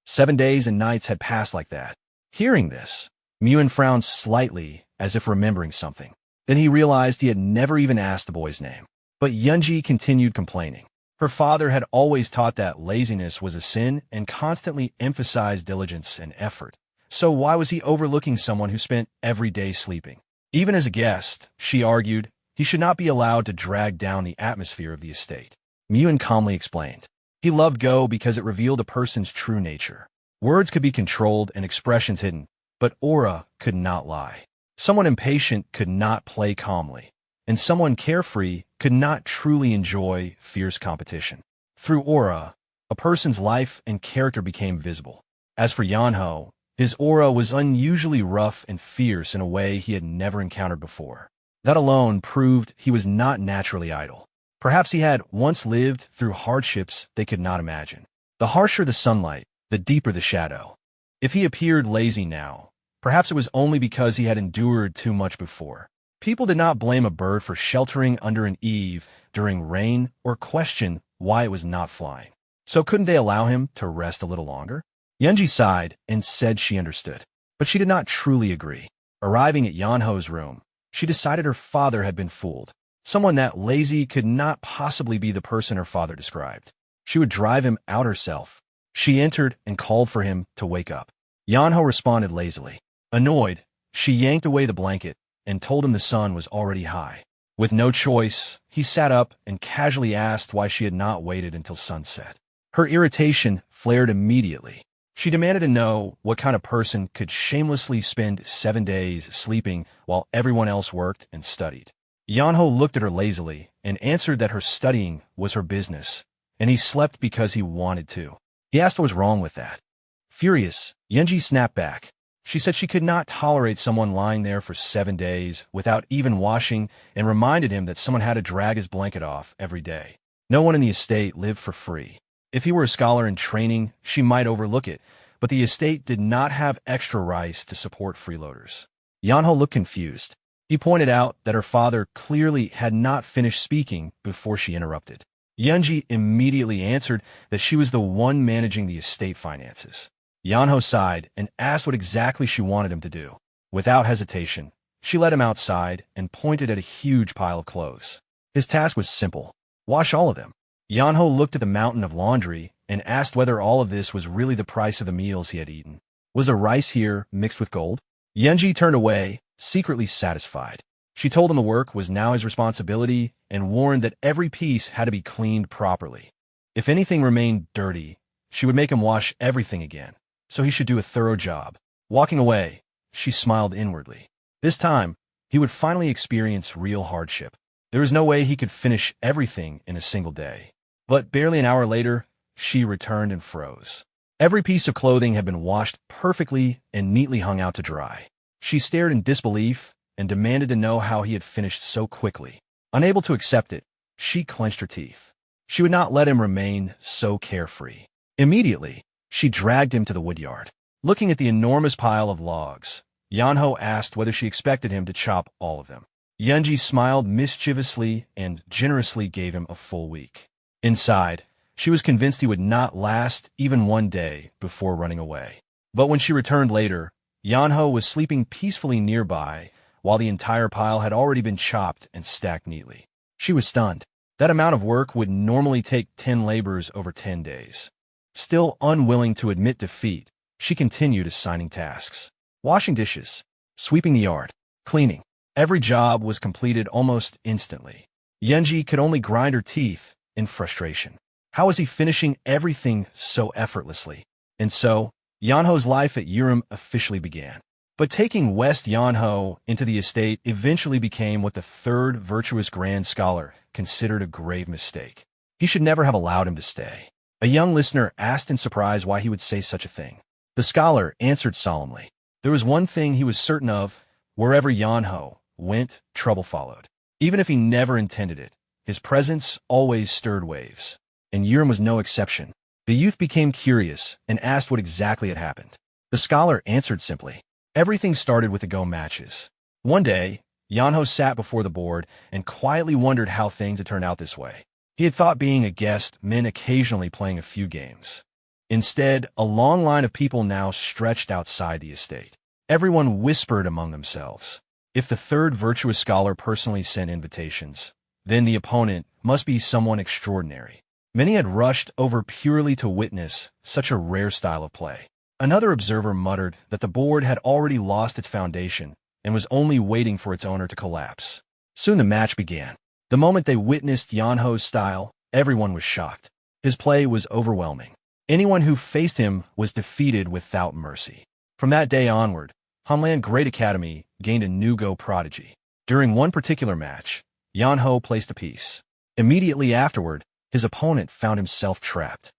7 days and nights had passed like that. Hearing this, Myun frowned slightly as if remembering something. Then he realized he had never even asked the boy's name. But Yeonji continued complaining. Her father had always taught that laziness was a sin and constantly emphasized diligence and effort. So why was he overlooking someone who spent every day sleeping? Even as a guest, she argued, he should not be allowed to drag down the atmosphere of the estate. Myun calmly explained. He loved Go because it revealed a person's true nature. Words could be controlled and expressions hidden, but aura could not lie. Someone impatient could not play calmly, and someone carefree could not truly enjoy fierce competition. Through aura, a person's life and character became visible. As for Yeonho, his aura was unusually rough and fierce in a way he had never encountered before. That alone proved he was not naturally idle. Perhaps he had once lived through hardships they could not imagine. The harsher the sunlight, the deeper the shadow. If he appeared lazy now, perhaps it was only because he had endured too much before. People did not blame a bird for sheltering under an eave during rain or question why it was not flying. So couldn't they allow him to rest a little longer? Yeonji sighed and said she understood, but she did not truly agree. Arriving at Yeonho's room, she decided her father had been fooled. Someone that lazy could not possibly be the person her father described. She would drive him out herself. She entered and called for him to wake up. Yeonho responded lazily. Annoyed, she yanked away the blanket and told him the sun was already high. With no choice, he sat up and casually asked why she had not waited until sunset. Her irritation flared immediately. She demanded to know what kind of person could shamelessly spend 7 days sleeping while everyone else worked and studied. Yeonho looked at her lazily and answered that her studying was her business, and he slept because he wanted to. He asked what was wrong with that. Furious, Yeonji snapped back. She said she could not tolerate someone lying there for 7 days without even washing and reminded him that someone had to drag his blanket off every day. No one in the estate lived for free. If he were a scholar in training, she might overlook it, but the estate did not have extra rice to support freeloaders. Yeonho looked confused. He pointed out that her father clearly had not finished speaking before she interrupted. Yeonji immediately answered that she was the one managing the estate finances. Yeonho sighed and asked what exactly she wanted him to do. Without hesitation, she led him outside and pointed at a huge pile of clothes. His task was simple. Wash all of them. Yeonho looked at the mountain of laundry and asked whether all of this was really the price of the meals he had eaten. Was the rice here mixed with gold? Yeonji turned away, secretly satisfied. She told him the work was now his responsibility and warned that every piece had to be cleaned properly. If anything remained dirty, she would make him wash everything again, so he should do a thorough job. Walking away, she smiled inwardly. This time, he would finally experience real hardship. There was no way he could finish everything in a single day. But barely an hour later, she returned and froze. Every piece of clothing had been washed perfectly and neatly hung out to dry. She stared in disbelief and demanded to know how he had finished so quickly. Unable to accept it, she clenched her teeth. She would not let him remain so carefree. Immediately, she dragged him to the woodyard. Looking at the enormous pile of logs, Yeonho asked whether she expected him to chop all of them. Yeonji smiled mischievously and generously gave him a full week. Inside, she was convinced he would not last even one day before running away. But when she returned later, Yeonho was sleeping peacefully nearby, while the entire pile had already been chopped and stacked neatly. She was stunned. That amount of work would normally take 10 labors over 10 days. Still unwilling to admit defeat, she continued assigning tasks. Washing dishes, sweeping the yard, cleaning. Every job was completed almost instantly. Yeonji could only grind her teeth in frustration. How was he finishing everything so effortlessly? And so, Yeonho's life at Urim officially began. But taking West Yeonho into the estate eventually became what the third virtuous grand scholar considered a grave mistake. He should never have allowed him to stay. A young listener asked in surprise why he would say such a thing. The scholar answered solemnly. There was one thing he was certain of: wherever Yeonho went, trouble followed. Even if he never intended it, his presence always stirred waves. And Urim was no exception. The youth became curious and asked what exactly had happened. The scholar answered simply. Everything started with the Go matches. One day, Yeonho sat before the board and quietly wondered how things had turned out this way. He had thought being a guest meant occasionally playing a few games. Instead, a long line of people now stretched outside the estate. Everyone whispered among themselves. If the third virtuous scholar personally sent invitations, then the opponent must be someone extraordinary. Many had rushed over purely to witness such a rare style of play. Another observer muttered that the board had already lost its foundation and was only waiting for its owner to collapse. Soon the match began. The moment they witnessed Yeonho's style, everyone was shocked. His play was overwhelming. Anyone who faced him was defeated without mercy. From that day onward, Hanlan Great Academy gained a new Go prodigy. During one particular match, Yeonho placed a piece. Immediately afterward, his opponent found himself trapped.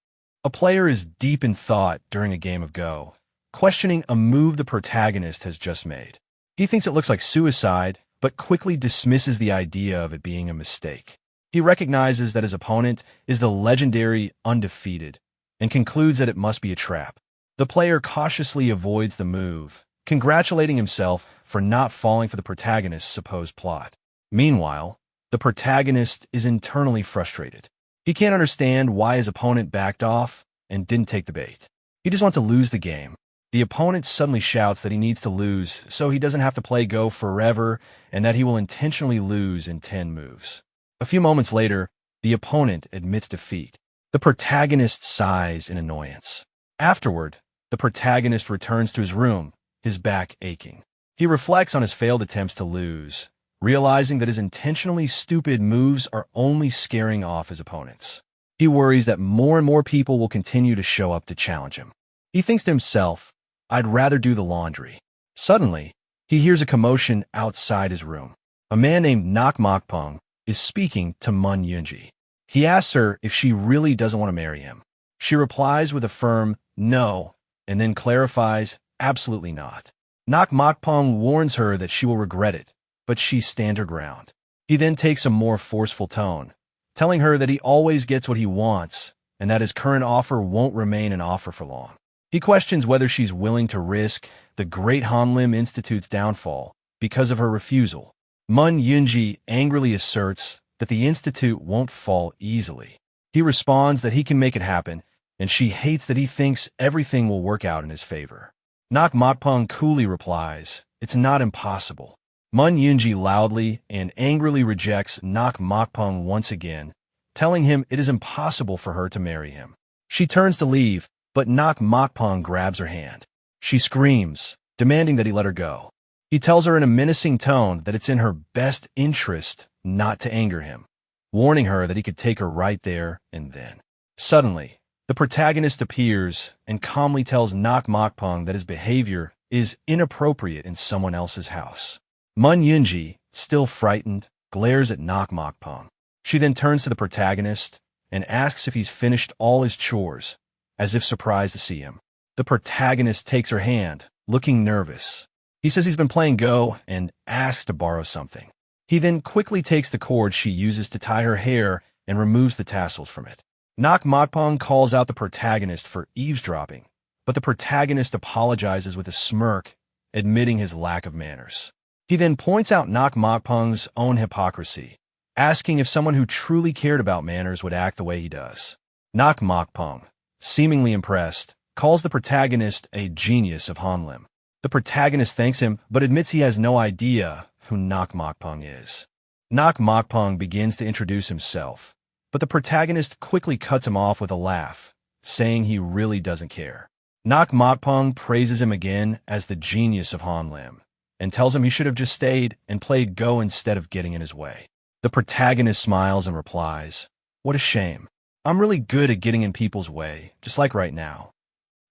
A player is deep in thought during a game of Go, questioning a move the protagonist has just made. He thinks it looks like suicide, but quickly dismisses the idea of it being a mistake. He recognizes that his opponent is the legendary Undefeated, and concludes that it must be a trap. The player cautiously avoids the move, congratulating himself for not falling for the protagonist's supposed plot. Meanwhile, the protagonist is internally frustrated. He can't understand why his opponent backed off and didn't take the bait. He just wants to lose the game. The opponent suddenly shouts that he needs to lose so he doesn't have to play Go forever and that he will intentionally lose in 10 moves. A few moments later, the opponent admits defeat. The protagonist sighs in annoyance. Afterward, the protagonist returns to his room, his back aching. He reflects on his failed attempts to lose, realizing that his intentionally stupid moves are only scaring off his opponents. He worries that more and more people will continue to show up to challenge him. He thinks to himself, I'd rather do the laundry. Suddenly, he hears a commotion outside his room. A man named Nak Mokpong is speaking to Mun Yunji. He asks her if she really doesn't want to marry him. She replies with a firm no, and then clarifies absolutely not. Nak Mokpong warns her that she will regret it, but she stands her ground. He then takes a more forceful tone, telling her that he always gets what he wants and that his current offer won't remain an offer for long. He questions whether she's willing to risk the Great Hanlim Institute's downfall because of her refusal. Mun Yunji angrily asserts that the institute won't fall easily. He responds that he can make it happen, and she hates that he thinks everything will work out in his favor. Nak Mokpong coolly replies, it's not impossible. Mun Yunji loudly and angrily rejects Nak Mokpong once again, telling him it is impossible for her to marry him. She turns to leave, but Nak Mokpong grabs her hand. She screams, demanding that he let her go. He tells her in a menacing tone that it's in her best interest not to anger him, warning her that he could take her right there and then. Suddenly, the protagonist appears and calmly tells Nak Mokpong that his behavior is inappropriate in someone else's house. Mun Yunji, still frightened, glares at Nak Mokpong. She then turns to the protagonist and asks if he's finished all his chores, as if surprised to see him. The protagonist takes her hand, looking nervous. He says he's been playing Go and asks to borrow something. He then quickly takes the cord she uses to tie her hair and removes the tassels from it. Nak Mokpong calls out the protagonist for eavesdropping, but the protagonist apologizes with a smirk, admitting his lack of manners. He then points out Mokpong's own hypocrisy, asking if someone who truly cared about manners would act the way he does. Mokpong, seemingly impressed, calls the protagonist a genius of Hanlim. The protagonist thanks him, but admits he has no idea who Mokpong is. Mokpong begins to introduce himself, but the protagonist quickly cuts him off with a laugh, saying he really doesn't care. Mokpong praises him again as the genius of Hanlim, and tells him he should have just stayed and played Go instead of getting in his way. The protagonist smiles and replies, "What a shame. I'm really good at getting in people's way, just like right now."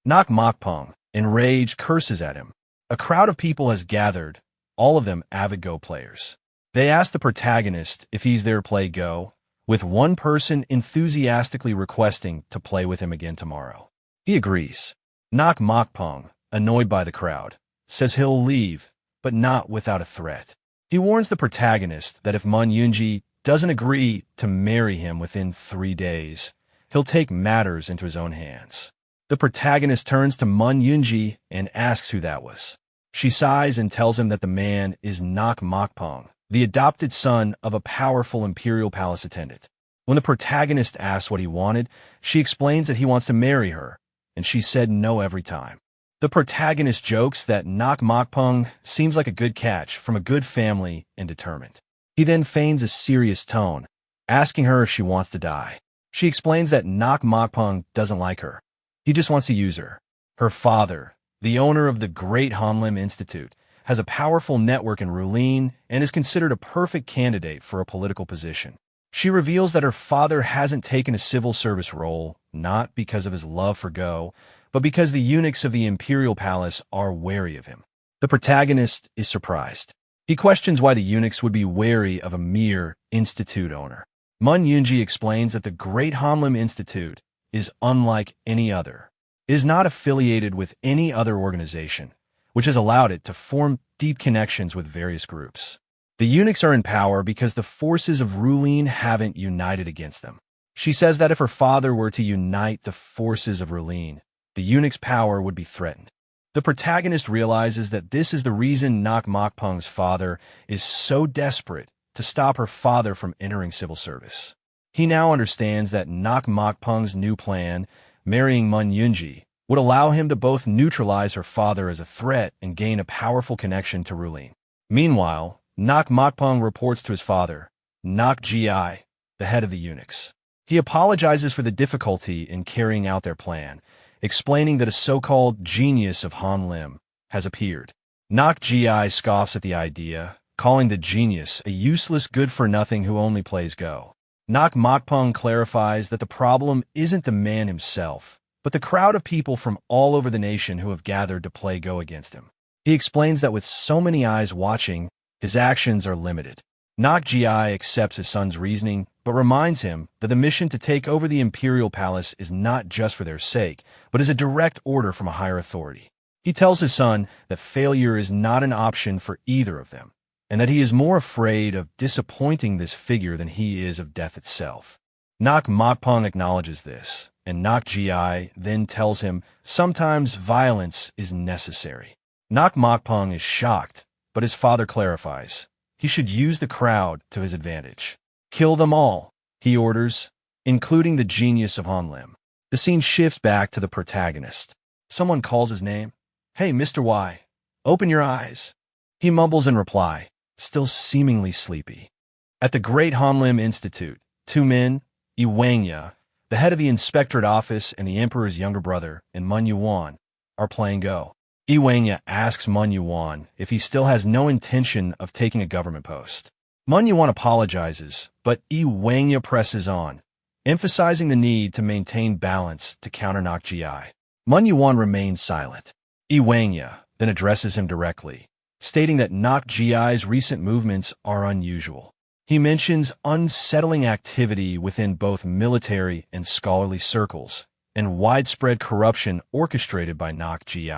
Mokpong, enraged, curses at him. A crowd of people has gathered, all of them avid Go players. They ask the protagonist if he's there to play Go, with one person enthusiastically requesting to play with him again tomorrow. He agrees. Mokpong, annoyed by the crowd, says he'll leave, but not without a threat. He warns the protagonist that if Yunji doesn't agree to marry him within 3 days, he'll take matters into his own hands. The protagonist turns to Yunji and asks who that was. She sighs and tells him that the man is Mokpong, the adopted son of a powerful imperial palace attendant. When the protagonist asks what he wanted, she explains that he wants to marry her, and she said no every time. The protagonist jokes that Mokpong seems like a good catch from a good family and determined. He then feigns a serious tone, asking her if she wants to die. She explains that Mokpong doesn't like her. He just wants to use her. Her father, the owner of the Great Hanlim Institute, has a powerful network in Rulin and is considered a perfect candidate for a political position. She reveals that her father hasn't taken a civil service role, not because of his love for Go, but because the eunuchs of the imperial palace are wary of him. The protagonist is surprised. He questions why the eunuchs would be wary of a mere institute owner. Yunji explains that the Great Hanlim Institute is unlike any other. It is not affiliated with any other organization, which has allowed it to form deep connections with various groups. The eunuchs are in power because the forces of Rulin haven't united against them. She says that if her father were to unite the forces of Rulin, the eunuch's power would be threatened. The protagonist realizes that this is the reason Mokpong's father is so desperate to stop her father from entering civil service. He now understands that Mokpong's new plan, marrying Yunji, would allow him to both neutralize her father as a threat and gain a powerful connection to Rulin. Meanwhile, Mokpong reports to his father, Ji, the head of the eunuchs. He apologizes for the difficulty in carrying out their plan, explaining that a so-called genius of Hanlim has appeared. Ji scoffs at the idea, calling the genius a useless good-for-nothing who only plays Go. Mokpong clarifies that the problem isn't the man himself, but the crowd of people from all over the nation who have gathered to play Go against him. He explains that with so many eyes watching, his actions are limited. Ji accepts his son's reasoning, but reminds him that the mission to take over the imperial palace is not just for their sake, but is a direct order from a higher authority. He tells his son that failure is not an option for either of them, and that he is more afraid of disappointing this figure than he is of death itself. Mokpong acknowledges this, and Ji then tells him sometimes violence is necessary. Mokpong is shocked, but his father clarifies. He should use the crowd to his advantage. Kill them all, he orders, including the genius of Hanlim. The scene shifts back to the protagonist. Someone calls his name. "Hey, Mr. Y, open your eyes." He mumbles in reply, still seemingly sleepy. At the Great Hanlim Institute, 2 men, Wi Yeonho, the head of the inspectorate office and the emperor's younger brother, and Manhwa, are playing Go. Wi Yeonho asks Manhwa if he still has no intention of taking a government post. Manhwa apologizes, but Wi Yeonho presses on, emphasizing the need to maintain balance to counter Ji. Manhwa remains silent. Wi Yeonho then addresses him directly, stating that Ji's recent movements are unusual. He mentions unsettling activity within both military and scholarly circles, and widespread corruption orchestrated by Ji.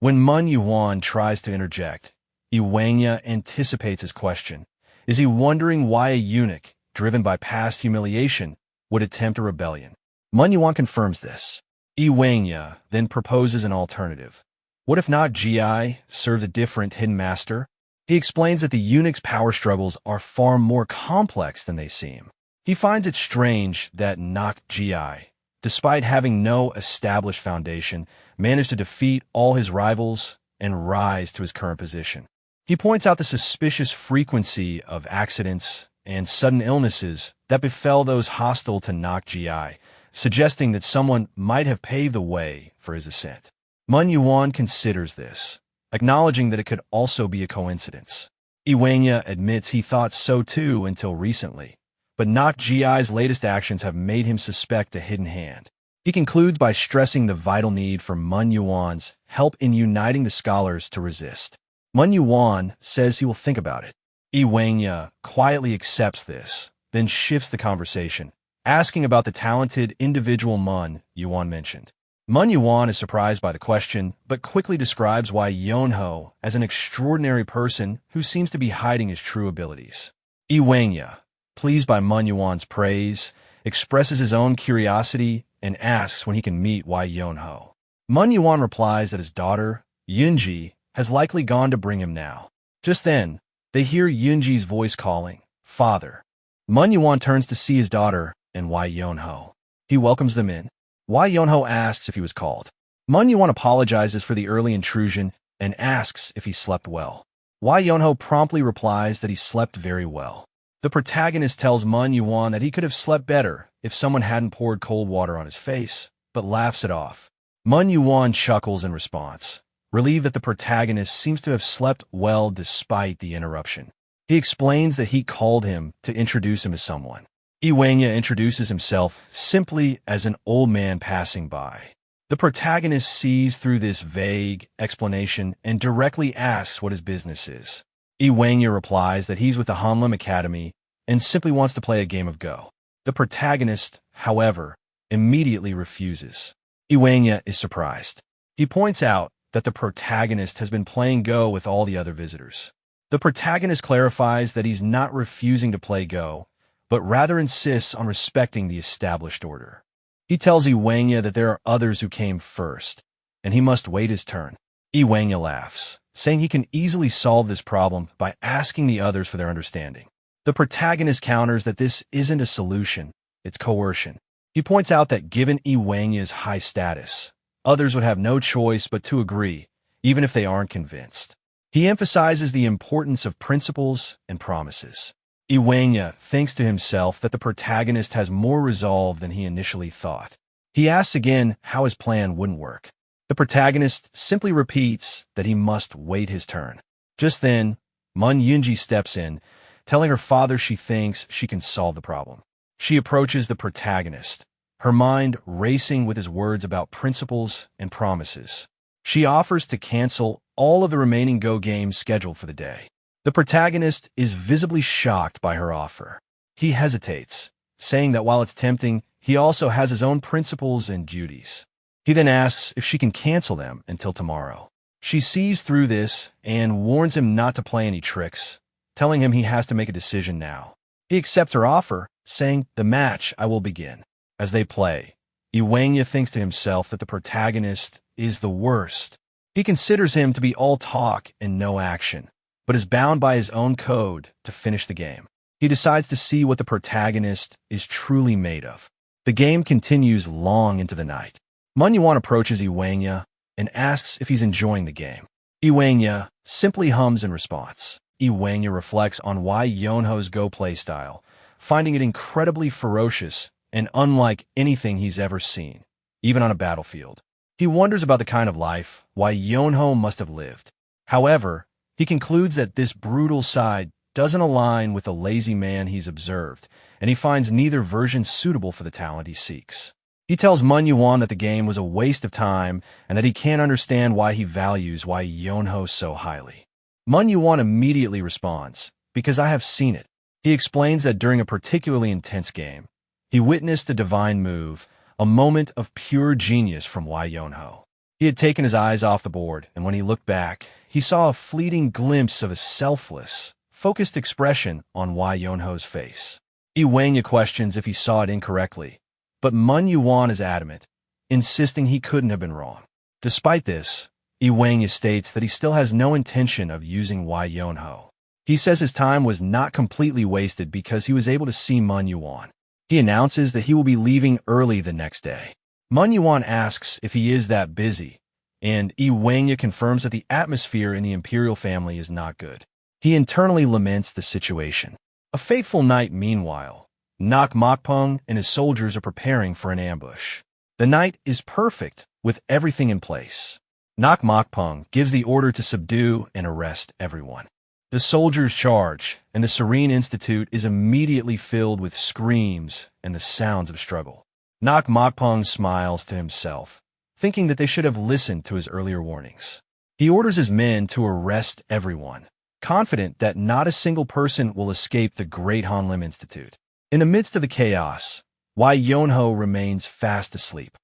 When Manhwa tries to interject, Wi Yeonho anticipates his question. Is he wondering why a eunuch, driven by past humiliation, would attempt a rebellion? Manhwa confirms this. Yeonho then proposes an alternative. What if not Gi serves a different hidden master? He explains that the eunuch's power struggles are far more complex than they seem. He finds it strange that Nok Gi, despite having no established foundation, managed to defeat all his rivals and rise to his current position. He points out the suspicious frequency of accidents and sudden illnesses that befell those hostile to Nok Gi, suggesting that someone might have paved the way for his ascent. Manhwa considers this, acknowledging that it could also be a coincidence. Yeonho admits he thought so too until recently, but Nok Gi's latest actions have made him suspect a hidden hand. He concludes by stressing the vital need for Manhwa's help in uniting the scholars to resist. Manhwa says he will think about it. Yeonho quietly accepts this, then shifts the conversation, asking about the talented individual Manhwa mentioned. Manhwa is surprised by the question, but quickly describes Wi Yeonho as an extraordinary person who seems to be hiding his true abilities. Yeonho, pleased by Manhwa's praise, expresses his own curiosity and asks when he can meet Wi Yeonho. Manhwa replies that his daughter, Yoonji, has likely gone to bring him now. Just then, they hear Yoonji's voice calling, "Father." Manhwa turns to see his daughter and Wi Yeonho. He welcomes them in. Wi Yeonho asks if he was called. Manhwa apologizes for the early intrusion and asks if he slept well. Wi Yeonho promptly replies that he slept very well. The protagonist tells Manhwa that he could have slept better if someone hadn't poured cold water on his face, but laughs it off. Manhwa chuckles in response, relieved that the protagonist seems to have slept well despite the interruption. He explains that he called him to introduce him as someone. Yeonho introduces himself simply as an old man passing by. The protagonist sees through this vague explanation and directly asks what his business is. Yeonho replies that he's with the Hanlim Academy and simply wants to play a game of Go. The protagonist, however, immediately refuses. Yeonho is surprised. He points out that the protagonist has been playing Go with all the other visitors. The protagonist clarifies that he's not refusing to play Go, but rather insists on respecting the established order. He tells Yeonho that there are others who came first, and he must wait his turn. Yeonho laughs, saying he can easily solve this problem by asking the others for their understanding. The protagonist counters that this isn't a solution, it's coercion. He points out that given Yeonho's high status, others would have no choice but to agree, even if they aren't convinced. He emphasizes the importance of principles and promises. Yeonho thinks to himself that the protagonist has more resolve than he initially thought. He asks again how his plan wouldn't work. The protagonist simply repeats that he must wait his turn. Just then, Yoonji steps in, telling her father she thinks she can solve the problem. She approaches the protagonist, her mind racing with his words about principles and promises. She offers to cancel all of the remaining Go games scheduled for the day. The protagonist is visibly shocked by her offer. He hesitates, saying that while it's tempting, he also has his own principles and duties. He then asks if she can cancel them until tomorrow. She sees through this and warns him not to play any tricks, telling him he has to make a decision now. He accepts her offer, saying, "The match I will begin." As they play, Yeonho thinks to himself that the protagonist is the worst. He considers him to be all talk and no action, but is bound by his own code to finish the game. He decides to see what the protagonist is truly made of. The game continues long into the night. Manhwa approaches Yeonho and asks if he's enjoying the game. Yeonho simply hums in response. Yeonho reflects on Wi Yeonho's Go playstyle, finding it incredibly ferocious and unlike anything he's ever seen, even on a battlefield. He wonders about the kind of life Wi Yeonho must have lived. However, he concludes that this brutal side doesn't align with the lazy man he's observed, and he finds neither version suitable for the talent he seeks. He tells Manhwa that the game was a waste of time and that he can't understand why he values Wi Yeonho so highly. Manhwa immediately responds, "Because I have seen it." He explains that during a particularly intense game, he witnessed a divine move, a moment of pure genius from Wi Yeonho. He had taken his eyes off the board, and when he looked back, he saw a fleeting glimpse of a selfless, focused expression on Wi Yeonho's face. Yeonho questions if he saw it incorrectly, but Manhwa is adamant, insisting he couldn't have been wrong. Despite this, Yeonho states that he still has no intention of using Wi Yeonho. He says his time was not completely wasted because he was able to see Manhwa. He announces that he will be leaving early the next day. Manhwa asks if he is that busy, and Yeonho confirms that the atmosphere in the imperial family is not good. He internally laments the situation. A fateful night, meanwhile, Manhwa and his soldiers are preparing for an ambush. The night is perfect, with everything in place. Manhwa gives the order to subdue and arrest everyone. The soldiers charge, and the Serene Institute is immediately filled with screams and the sounds of struggle. Manhwa smiles to himself, thinking that they should have listened to his earlier warnings. He orders his men to arrest everyone, confident that not a single person will escape the Great Hanlim Institute. In the midst of the chaos, Wi Yeonho remains fast asleep.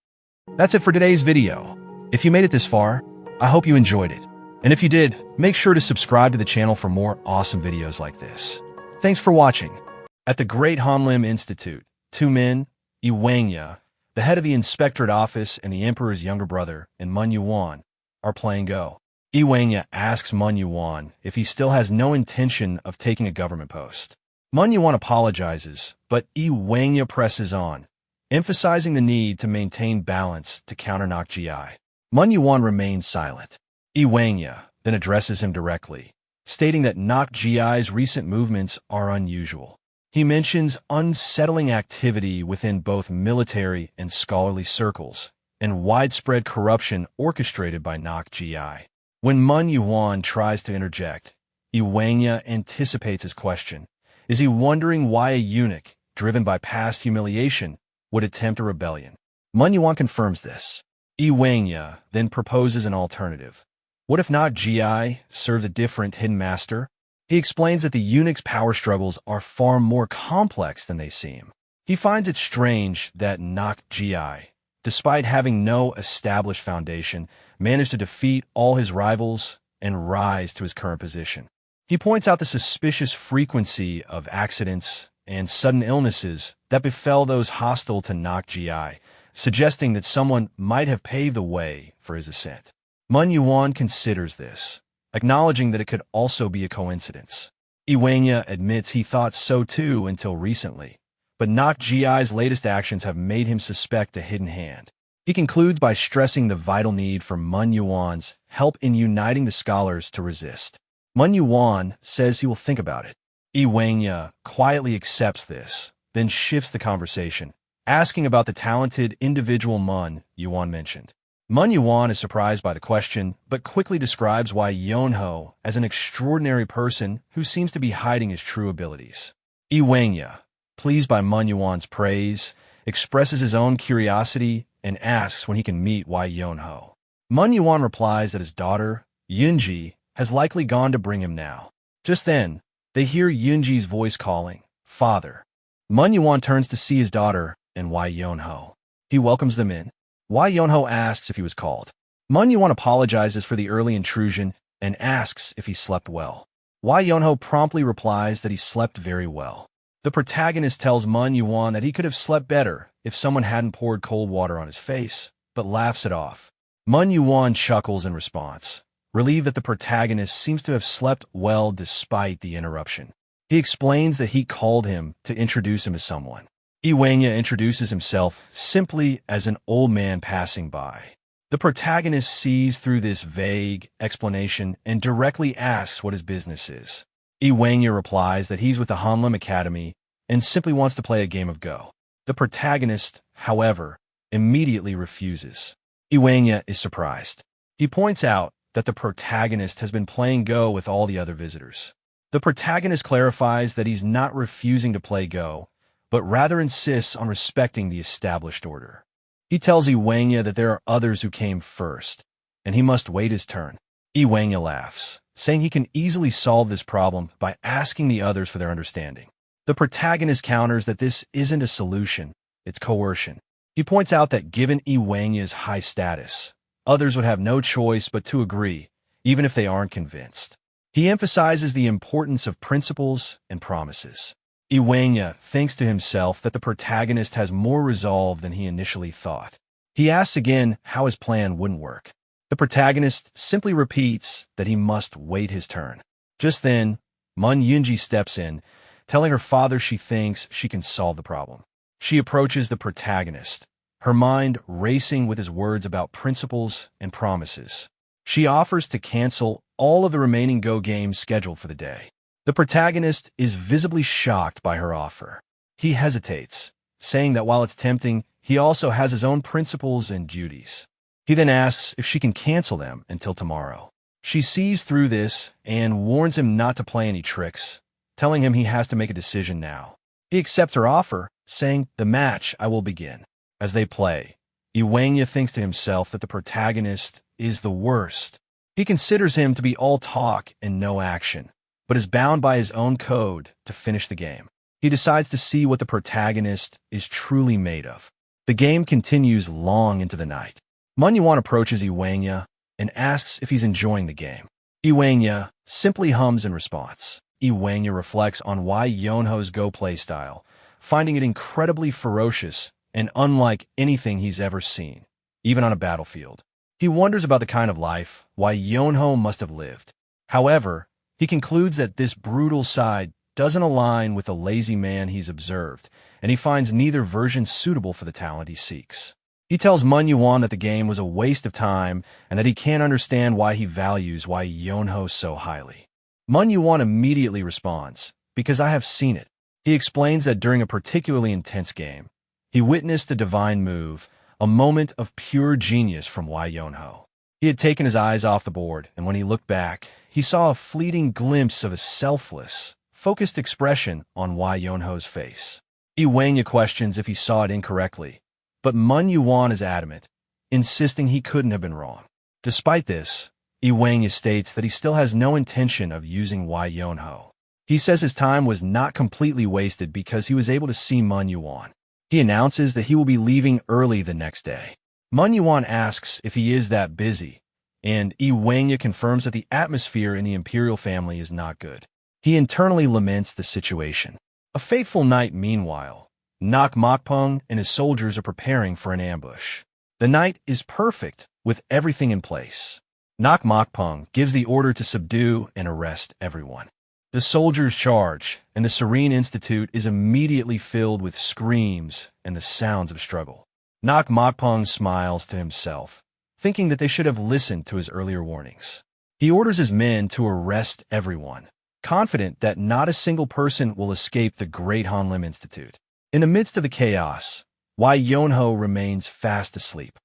That's it for today's video. If you made it this far, I hope you enjoyed it. And if you did, make sure to subscribe to the channel for more awesome videos like this. Thanks for watching. At the Great Hanlim Institute, two men, Yeonho, the head of the inspectorate office and the emperor's younger brother, and Manhwa, are playing Go. Yeonho asks Manhwa if he still has no intention of taking a government post. Manhwa apologizes, but Yeonho presses on, emphasizing the need to maintain balance to counter Nakji. Manhwa remains silent. Yeonho then addresses him directly, stating that Nakji's recent movements are unusual. He mentions unsettling activity within both military and scholarly circles, and widespread corruption orchestrated by Nakji. When Manhwa tries to interject, Yeonho anticipates his question. Is he wondering why a eunuch, driven by past humiliation, would attempt a rebellion? Manhwa confirms this. Yeonho then proposes an alternative. What if Nakji served a different hidden master? He explains that the eunuch's power struggles are far more complex than they seem. He finds it strange that Nakji, despite having no established foundation, managed to defeat all his rivals and rise to his current position. He points out the suspicious frequency of accidents and sudden illnesses that befell those hostile to Nakji, suggesting that someone might have paved the way for his ascent. Manhwa considers this, acknowledging that it could also be a coincidence. Yeonho admits he thought so too until recently, but Nakji's latest actions have made him suspect a hidden hand. He concludes by stressing the vital need for Manhwa's help in uniting the scholars to resist. Manhwa says he will think about it. Yeonho quietly accepts this, then shifts the conversation, asking about the talented individual Manhwa mentioned. Manhwa is surprised by the question, but quickly describes Wi Yeonho as an extraordinary person who seems to be hiding his true abilities. Yeonho, pleased by Manhwa's praise, expresses his own curiosity and asks when he can meet Wi Yeonho. Manhwa replies that his daughter, Yunji, has likely gone to bring him now. Just then, they hear Yunji's voice calling, "Father." Manhwa turns to see his daughter and Wi Yeonho. He welcomes them in. Wi Yeonho asks if he was called. Manhwa apologizes for the early intrusion and asks if he slept well. Wi Yeonho promptly replies that he slept very well. The protagonist tells Manhwa that he could have slept better if someone hadn't poured cold water on his face, but laughs it off. Manhwa chuckles in response, relieved that the protagonist seems to have slept well despite the interruption. He explains that he called him to introduce him to someone. Yeonho introduces himself simply as an old man passing by. The protagonist sees through this vague explanation and directly asks what his business is. Yeonho replies that he's with the Hanlim Academy and simply wants to play a game of Go. The protagonist, however, immediately refuses. Yeonho is surprised. He points out that the protagonist has been playing Go with all the other visitors. The protagonist clarifies that he's not refusing to play Go, but rather insists on respecting the established order. He tells Yeonho that there are others who came first, and he must wait his turn. Yeonho laughs, saying he can easily solve this problem by asking the others for their understanding. The protagonist counters that this isn't a solution, it's coercion. He points out that given Yeonho's high status, others would have no choice but to agree, even if they aren't convinced. He emphasizes the importance of principles and promises. Yeonho thinks to himself that the protagonist has more resolve than he initially thought. He asks again how his plan wouldn't work. The protagonist simply repeats that he must wait his turn. Just then, Mun Yunji steps in, telling her father she thinks she can solve the problem. She approaches the protagonist, her mind racing with his words about principles and promises. She offers to cancel all of the remaining Go games scheduled for the day. The protagonist is visibly shocked by her offer. He hesitates, saying that while it's tempting, he also has his own principles and duties. He then asks if she can cancel them until tomorrow. She sees through this and warns him not to play any tricks, telling him he has to make a decision now. He accepts her offer, saying, "The match I will begin." As they play, Wi Yeonho thinks to himself that the protagonist is the worst. He considers him to be all talk and no action, but is bound by his own code to finish the game. He decides to see what the protagonist is truly made of. The game continues long into the night. Manhwa approaches Wi Yeonho and asks if he's enjoying the game. Wi Yeonho simply hums in response. Wi Yeonho reflects on Wi Yeonho's Go play style, finding it incredibly ferocious and unlike anything he's ever seen, even on a battlefield. He wonders about the kind of life Wi Yeonho must have lived. However, he concludes that this brutal side doesn't align with the lazy man he's observed, and he finds neither version suitable for the talent he seeks. He tells Manhwa that the game was a waste of time and that he can't understand why he values Wi Yeonho so highly. Manhwa immediately responds, "Because I have seen it." He explains that during a particularly intense game, he witnessed a divine move, a moment of pure genius from Wi Yeonho. He had taken his eyes off the board, and when he looked back, he saw a fleeting glimpse of a selfless, focused expression on Wi Yeonho's face. Wi Yeonho questions if he saw it incorrectly, but Manhwa is adamant, insisting he couldn't have been wrong. Despite this, Wi Yeonho states that he still has no intention of using Wi Yeonho. He says his time was not completely wasted because he was able to see Manhwa. He announces that he will be leaving early the next day. Manhwa asks if he is that busy, and Wi Yeonho confirms that the atmosphere in the imperial family is not good. He internally laments the situation. A fateful night meanwhile, Mokpong and his soldiers are preparing for an ambush. The night is perfect, with everything in place. Mokpong gives the order to subdue and arrest everyone. The soldiers charge, and the Serene Institute is immediately filled with screams and the sounds of struggle. Mokpong smiles to himself, thinking that they should have listened to his earlier warnings. He orders his men to arrest everyone, confident that not a single person will escape the Great Hanlim Institute. In the midst of the chaos, Wi Yeonho remains fast asleep.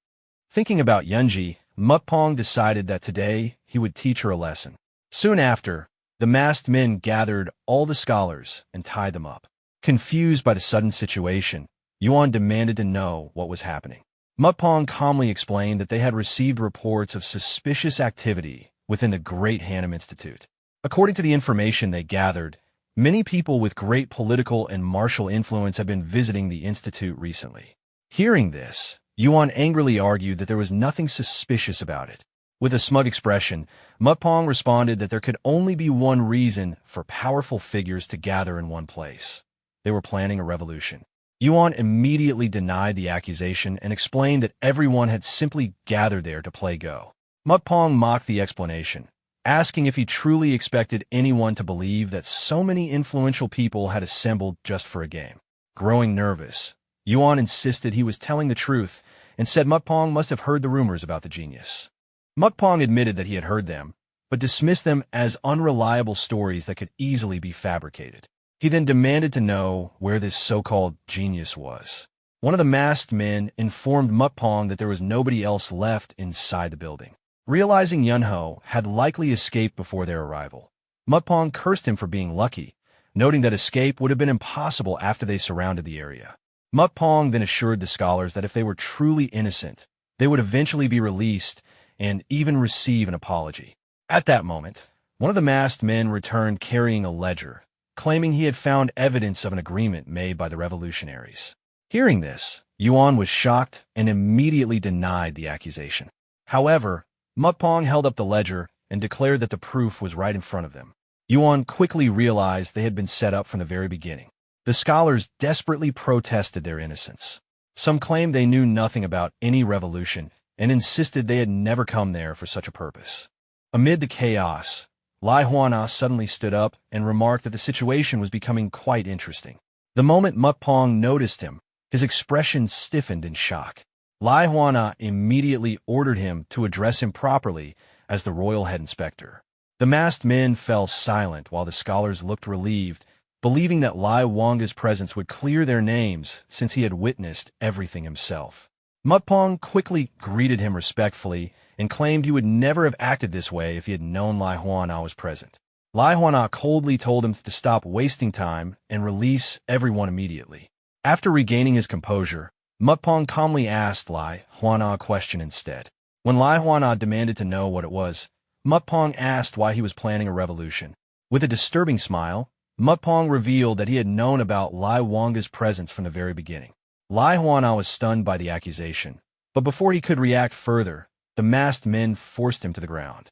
Thinking about Yunji, Mukpong decided that today he would teach her a lesson. Soon after, the masked men gathered all the scholars and tied them up. Confused by the sudden situation, Yuan demanded to know what was happening. Mukpong calmly explained that they had received reports of suspicious activity within the Great Hanlim Institute. According to the information they gathered, many people with great political and martial influence have been visiting the institute recently. Hearing this, Yuan angrily argued that there was nothing suspicious about it. With a smug expression, Mukpong responded that there could only be one reason for powerful figures to gather in one place. They were planning a revolution. Yuan immediately denied the accusation and explained that everyone had simply gathered there to play Go. Mukpong mocked the explanation, asking if he truly expected anyone to believe that so many influential people had assembled just for a game. Growing nervous, Yuan insisted he was telling the truth and said Mukpong must have heard the rumors about the genius. Mukpong admitted that he had heard them, but dismissed them as unreliable stories that could easily be fabricated. He then demanded to know where this so-called genius was. One of the masked men informed Mukpong that there was nobody else left inside the building. Realizing Yeonho had likely escaped before their arrival, Mukpong cursed him for being lucky, noting that escape would have been impossible after they surrounded the area. Mukpong then assured the scholars that if they were truly innocent, they would eventually be released and even receive an apology. At that moment, one of the masked men returned carrying a ledger, claiming he had found evidence of an agreement made by the revolutionaries. Hearing this, Yuan was shocked and immediately denied the accusation. However, Mukpong held up the ledger and declared that the proof was right in front of them. Yuan quickly realized they had been set up from the very beginning. The scholars desperately protested their innocence. Some claimed they knew nothing about any revolution and insisted they had never come there for such a purpose. Amid the chaos, Lai Huana suddenly stood up and remarked that the situation was becoming quite interesting. The moment Mukpong noticed him, his expression stiffened in shock. Lai Huana immediately ordered him to address him properly as the royal head inspector. The masked men fell silent while the scholars looked relieved, believing that Lai Wanga's presence would clear their names since he had witnessed everything himself. Mukpong quickly greeted him respectfully and claimed he would never have acted this way if he had known Lai Huana was present. Lai Huana coldly told him to stop wasting time and release everyone immediately. After regaining his composure, Mukpong calmly asked Lai Huana a question instead. When Lai Huana demanded to know what it was, Mukpong asked why he was planning a revolution. With a disturbing smile, Mukpong revealed that he had known about Lai Wanga's presence from the very beginning. Lai Huana was stunned by the accusation, but before he could react further, the masked men forced him to the ground.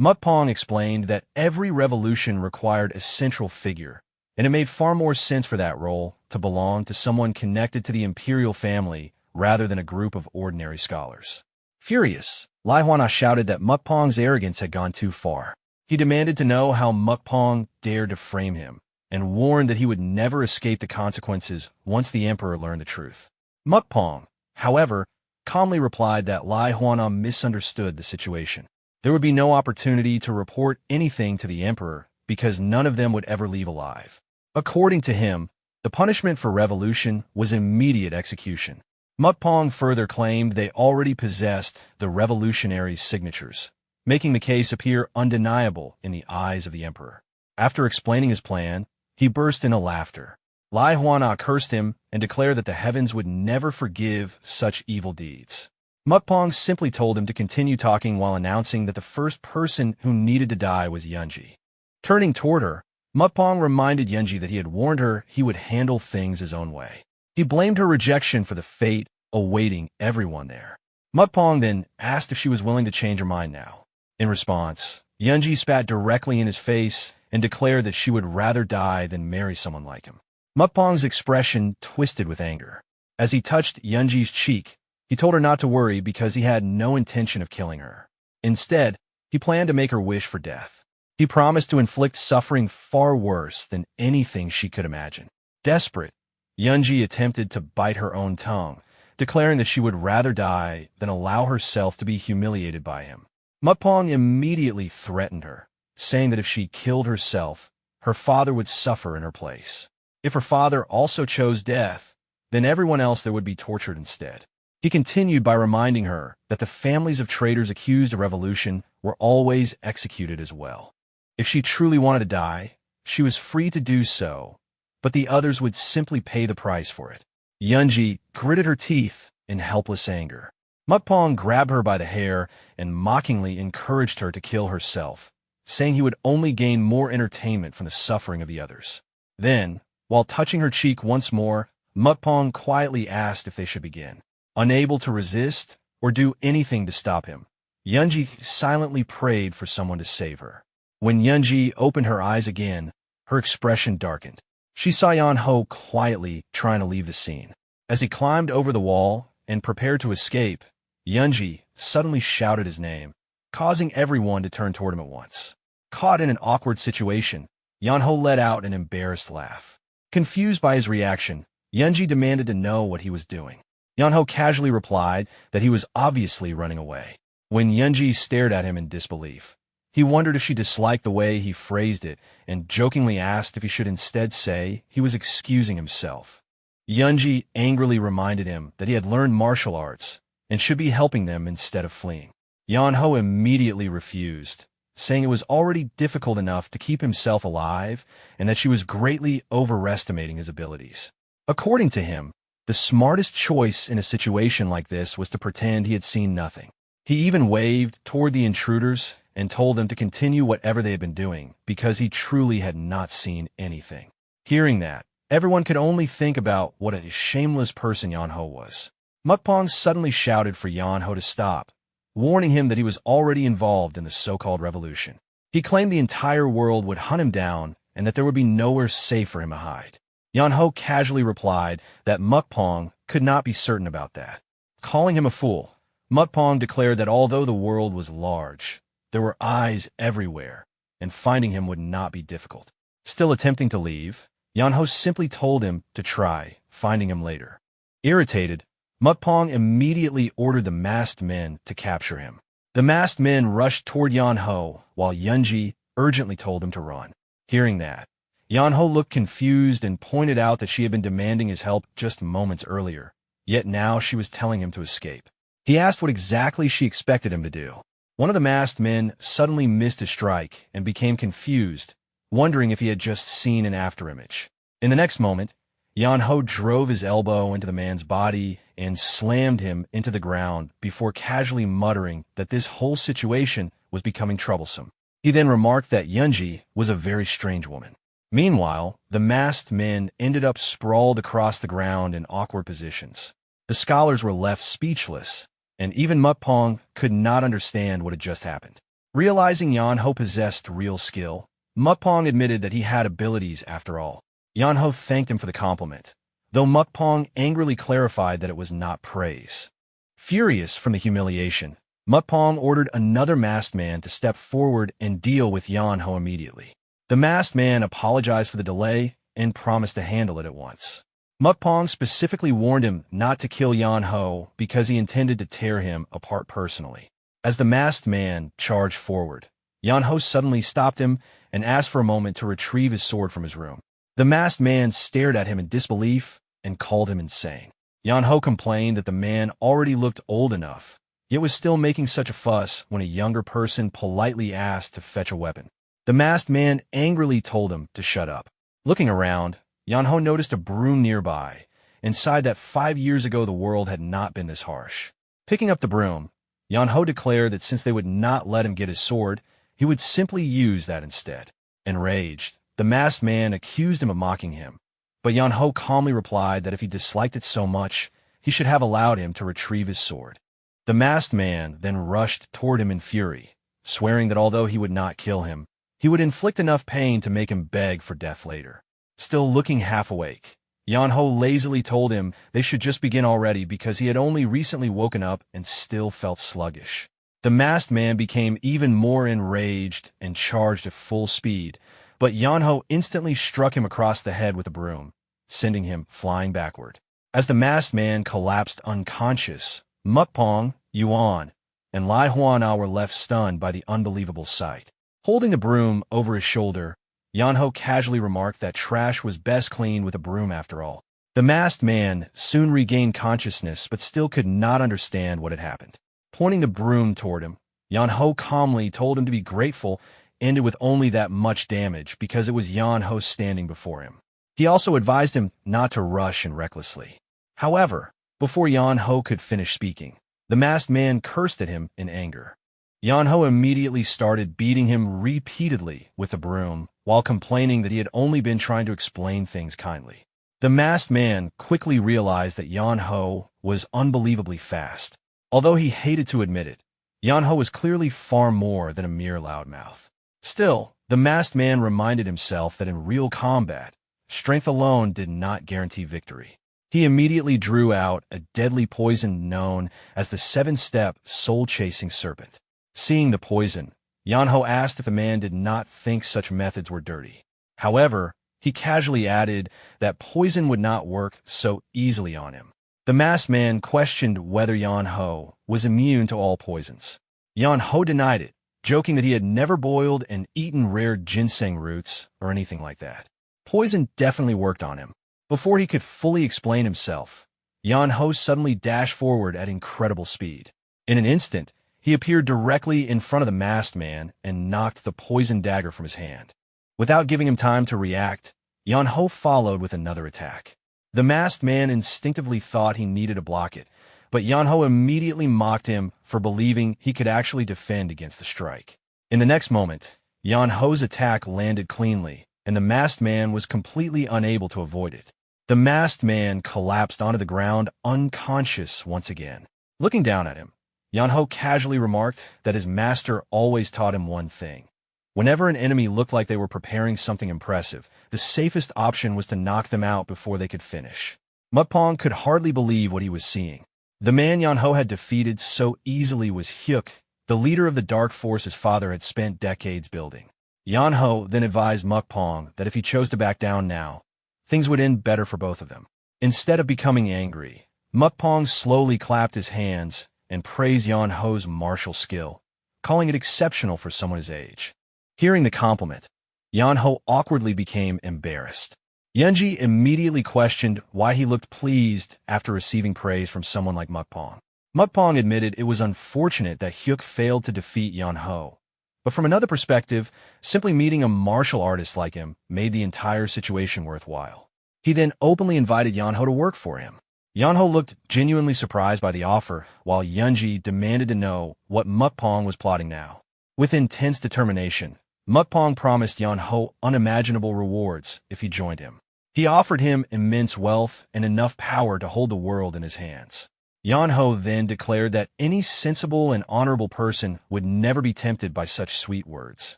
Mukpong explained that every revolution required a central figure, and it made far more sense for that role to belong to someone connected to the imperial family rather than a group of ordinary scholars. Furious, Lai Huana shouted that Mukpong's arrogance had gone too far. He demanded to know how Mukpong dared to frame him, and warned that he would never escape the consequences once the emperor learned the truth. Mukpong, however, calmly replied that Lai Huana misunderstood the situation. There would be no opportunity to report anything to the emperor because none of them would ever leave alive. According to him, the punishment for revolution was immediate execution. Mukpong further claimed they already possessed the revolutionaries' signatures, making the case appear undeniable in the eyes of the emperor. After explaining his plan, he burst into laughter. Lai Huana cursed him and declared that the heavens would never forgive such evil deeds. Mukpong simply told him to continue talking while announcing that the first person who needed to die was Yunji. Turning toward her, Mukpong reminded Yunji that he had warned her he would handle things his own way. He blamed her rejection for the fate awaiting everyone there. Mukpong then asked if she was willing to change her mind now. In response, Yunji spat directly in his face and declared that she would rather die than marry someone like him. Mukpong's expression twisted with anger. As he touched Yunji's cheek, he told her not to worry because he had no intention of killing her. Instead, he planned to make her wish for death. He promised to inflict suffering far worse than anything she could imagine. Desperate, Yunji attempted to bite her own tongue, declaring that she would rather die than allow herself to be humiliated by him. Mukpong immediately threatened her, saying that if she killed herself, her father would suffer in her place. If her father also chose death, then everyone else there would be tortured instead. He continued by reminding her that the families of traitors accused of revolution were always executed as well. If she truly wanted to die, she was free to do so, but the others would simply pay the price for it. Yunji gritted her teeth in helpless anger. Mukpong grabbed her by the hair and mockingly encouraged her to kill herself, saying he would only gain more entertainment from the suffering of the others. Then, while touching her cheek once more, Mukpong quietly asked if they should begin. Unable to resist or do anything to stop him, Yunji silently prayed for someone to save her. When Yunji opened her eyes again, her expression darkened. She saw Yeonho quietly trying to leave the scene. As he climbed over the wall and prepared to escape, Yunji suddenly shouted his name, causing everyone to turn toward him at once. Caught in an awkward situation, Yeonho let out an embarrassed laugh. Confused by his reaction, Yunji demanded to know what he was doing. Yeonho casually replied that he was obviously running away. When Yunji stared at him in disbelief, he wondered if she disliked the way he phrased it and jokingly asked if he should instead say he was excusing himself. Yunji angrily reminded him that he had learned martial arts and should be helping them instead of fleeing. Yeonho immediately refused, saying it was already difficult enough to keep himself alive and that she was greatly overestimating his abilities. According to him, the smartest choice in a situation like this was to pretend he had seen nothing. He even waved toward the intruders and told them to continue whatever they had been doing because he truly had not seen anything. Hearing that, everyone could only think about what a shameless person Yeonho was. Mukpong suddenly shouted for Yeonho to stop, warning him that he was already involved in the so-called revolution. He claimed the entire world would hunt him down and that there would be nowhere safe for him to hide. Yeonho casually replied that Mukpong could not be certain about that. Calling him a fool, Mukpong declared that although the world was large, there were eyes everywhere, and finding him would not be difficult. Still attempting to leave, Yeonho simply told him to try finding him later. Irritated, Mukpong immediately ordered the masked men to capture him. The masked men rushed toward Yeonho, while Yeonji urgently told him to run. Hearing that, Yeonho looked confused and pointed out that she had been demanding his help just moments earlier, yet now she was telling him to escape. He asked what exactly she expected him to do. One of the masked men suddenly missed his strike and became confused, wondering if he had just seen an afterimage. In the next moment, Yeonho drove his elbow into the man's body and slammed him into the ground before casually muttering that this whole situation was becoming troublesome. He then remarked that Yeonji was a very strange woman. Meanwhile, the masked men ended up sprawled across the ground in awkward positions. The scholars were left speechless, and even Mukpong could not understand what had just happened. Realizing Yeonho possessed real skill, Mukpong admitted that he had abilities after all. Yeonho thanked him for the compliment, though Mukpong angrily clarified that it was not praise. Furious from the humiliation, Mukpong ordered another masked man to step forward and deal with Yeonho immediately. The masked man apologized for the delay and promised to handle it at once. Mukpong specifically warned him not to kill Yeonho because he intended to tear him apart personally. As the masked man charged forward, Yeonho suddenly stopped him and asked for a moment to retrieve his sword from his room. The masked man stared at him in disbelief and called him insane. Yeonho complained that the man already looked old enough, yet was still making such a fuss when a younger person politely asked to fetch a weapon. The masked man angrily told him to shut up. Looking around, Yeonho noticed a broom nearby and sighed that 5 years ago the world had not been this harsh. Picking up the broom, Yeonho declared that since they would not let him get his sword, he would simply use that instead. Enraged, the masked man accused him of mocking him, but Yeonho calmly replied that if he disliked it so much, he should have allowed him to retrieve his sword. The masked man then rushed toward him in fury, swearing that although he would not kill him, he would inflict enough pain to make him beg for death later. Still looking half awake, Yeonho lazily told him they should just begin already because he had only recently woken up and still felt sluggish. The masked man became even more enraged and charged at full speed, but Yeonho instantly struck him across the head with a broom, sending him flying backward. As the masked man collapsed unconscious, Mukpong, Yuan, and Lai Huana were left stunned by the unbelievable sight. Holding the broom over his shoulder, Yeonho casually remarked that trash was best cleaned with a broom after all. The masked man soon regained consciousness but still could not understand what had happened. Pointing the broom toward him, Yeonho calmly told him to be grateful ended with only that much damage because it was Yeonho standing before him. He also advised him not to rush in recklessly. However, before Yeonho could finish speaking, the masked man cursed at him in anger. Yeonho immediately started beating him repeatedly with the broom, while complaining that he had only been trying to explain things kindly. The masked man quickly realized that Yeonho was unbelievably fast. Although he hated to admit it, Yeonho was clearly far more than a mere loudmouth. Still, the masked man reminded himself that in real combat, strength alone did not guarantee victory. He immediately drew out a deadly poison known as the 7-step soul-chasing serpent. Seeing the poison, Yeonho asked if the man did not think such methods were dirty. However, he casually added that poison would not work so easily on him. The masked man questioned whether Yeonho was immune to all poisons. Yeonho denied it, joking that he had never boiled and eaten rare ginseng roots or anything like that. Poison definitely worked on him. Before he could fully explain himself, Yeonho suddenly dashed forward at incredible speed. In an instant, he appeared directly in front of the masked man and knocked the poison dagger from his hand. Without giving him time to react, Yeonho followed with another attack. The masked man instinctively thought he needed to block it, but Yeonho immediately mocked him for believing he could actually defend against the strike. In the next moment, Yeonho's attack landed cleanly, and the masked man was completely unable to avoid it. The masked man collapsed onto the ground unconscious once again. Looking down at him, Yeonho casually remarked that his master always taught him one thing. Whenever an enemy looked like they were preparing something impressive, the safest option was to knock them out before they could finish. Mukpong could hardly believe what he was seeing. The man Yeonho had defeated so easily was Hyuk, the leader of the dark force his father had spent decades building. Yeonho then advised Mukpong that if he chose to back down now, things would end better for both of them. Instead of becoming angry, Mukpong slowly clapped his hands and praised Yeonho's martial skill, calling it exceptional for someone his age. Hearing the compliment, Yeonho awkwardly became embarrassed. Yeonji immediately questioned why he looked pleased after receiving praise from someone like Mukpong. Mukpong admitted it was unfortunate that Hyuk failed to defeat Yeonho, but from another perspective, simply meeting a martial artist like him made the entire situation worthwhile. He then openly invited Yeonho to work for him. Yeonho looked genuinely surprised by the offer, while Yeonji demanded to know what Mukpong was plotting now. With intense determination, Mukpong promised Yeonho unimaginable rewards if he joined him. He offered him immense wealth and enough power to hold the world in his hands. Yeonho then declared that any sensible and honorable person would never be tempted by such sweet words.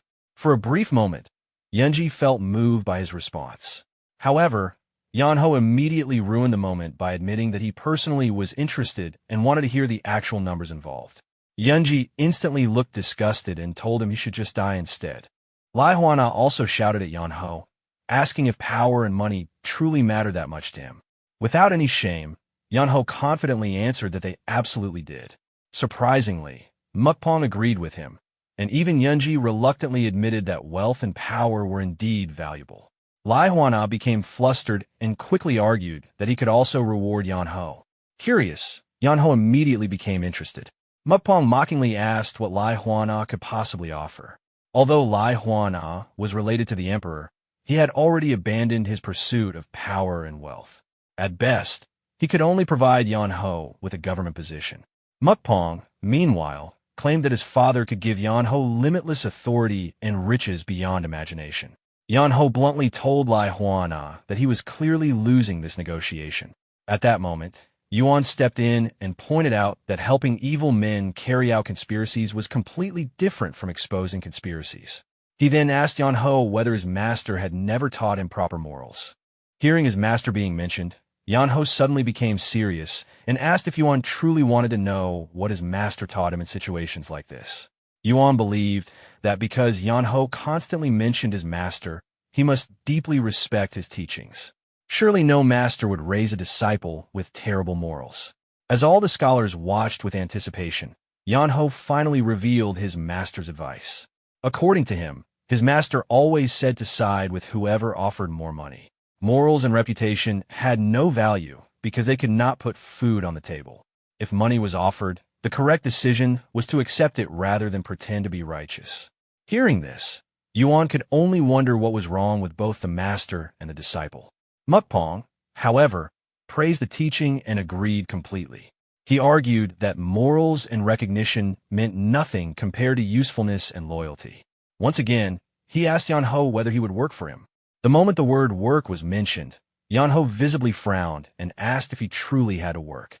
For a brief moment, Yeonji felt moved by his response. However, Yeonho immediately ruined the moment by admitting that he personally was interested and wanted to hear the actual numbers involved. Yeonji instantly looked disgusted and told him he should just die instead. Lai Hwana also shouted at Yeonho, asking if power and money truly mattered that much to him. Without any shame, Yeonho confidently answered that they absolutely did. Surprisingly, Mukpong agreed with him, and even Yeonji reluctantly admitted that wealth and power were indeed valuable. Lai Hwana became flustered and quickly argued that he could also reward Yeonho. Curious, Yeonho immediately became interested. Mukpong mockingly asked what Lai Hwana could possibly offer. Although Lai Hwana was related to the emperor, he had already abandoned his pursuit of power and wealth. At best, he could only provide Yeonho with a government position. Mukpong, meanwhile, claimed that his father could give Yeonho limitless authority and riches beyond imagination. Yeonho bluntly told Lai Hwana that he was clearly losing this negotiation. At that moment, Yuan stepped in and pointed out that helping evil men carry out conspiracies was completely different from exposing conspiracies. He then asked Yeonho whether his master had never taught him proper morals. Hearing his master being mentioned, Yeonho suddenly became serious and asked if Yuan truly wanted to know what his master taught him in situations like this. Yuan believed that because Yeonho constantly mentioned his master, he must deeply respect his teachings. Surely no master would raise a disciple with terrible morals. As all the scholars watched with anticipation, Yeonho finally revealed his master's advice. According to him, his master always said to side with whoever offered more money. Morals and reputation had no value because they could not put food on the table. If money was offered, the correct decision was to accept it rather than pretend to be righteous. Hearing this, Yuan could only wonder what was wrong with both the master and the disciple. Mukpong, however, praised the teaching and agreed completely. He argued that morals and recognition meant nothing compared to usefulness and loyalty. Once again, he asked Yeonho whether he would work for him. The moment the word work was mentioned, Yeonho visibly frowned and asked if he truly had to work.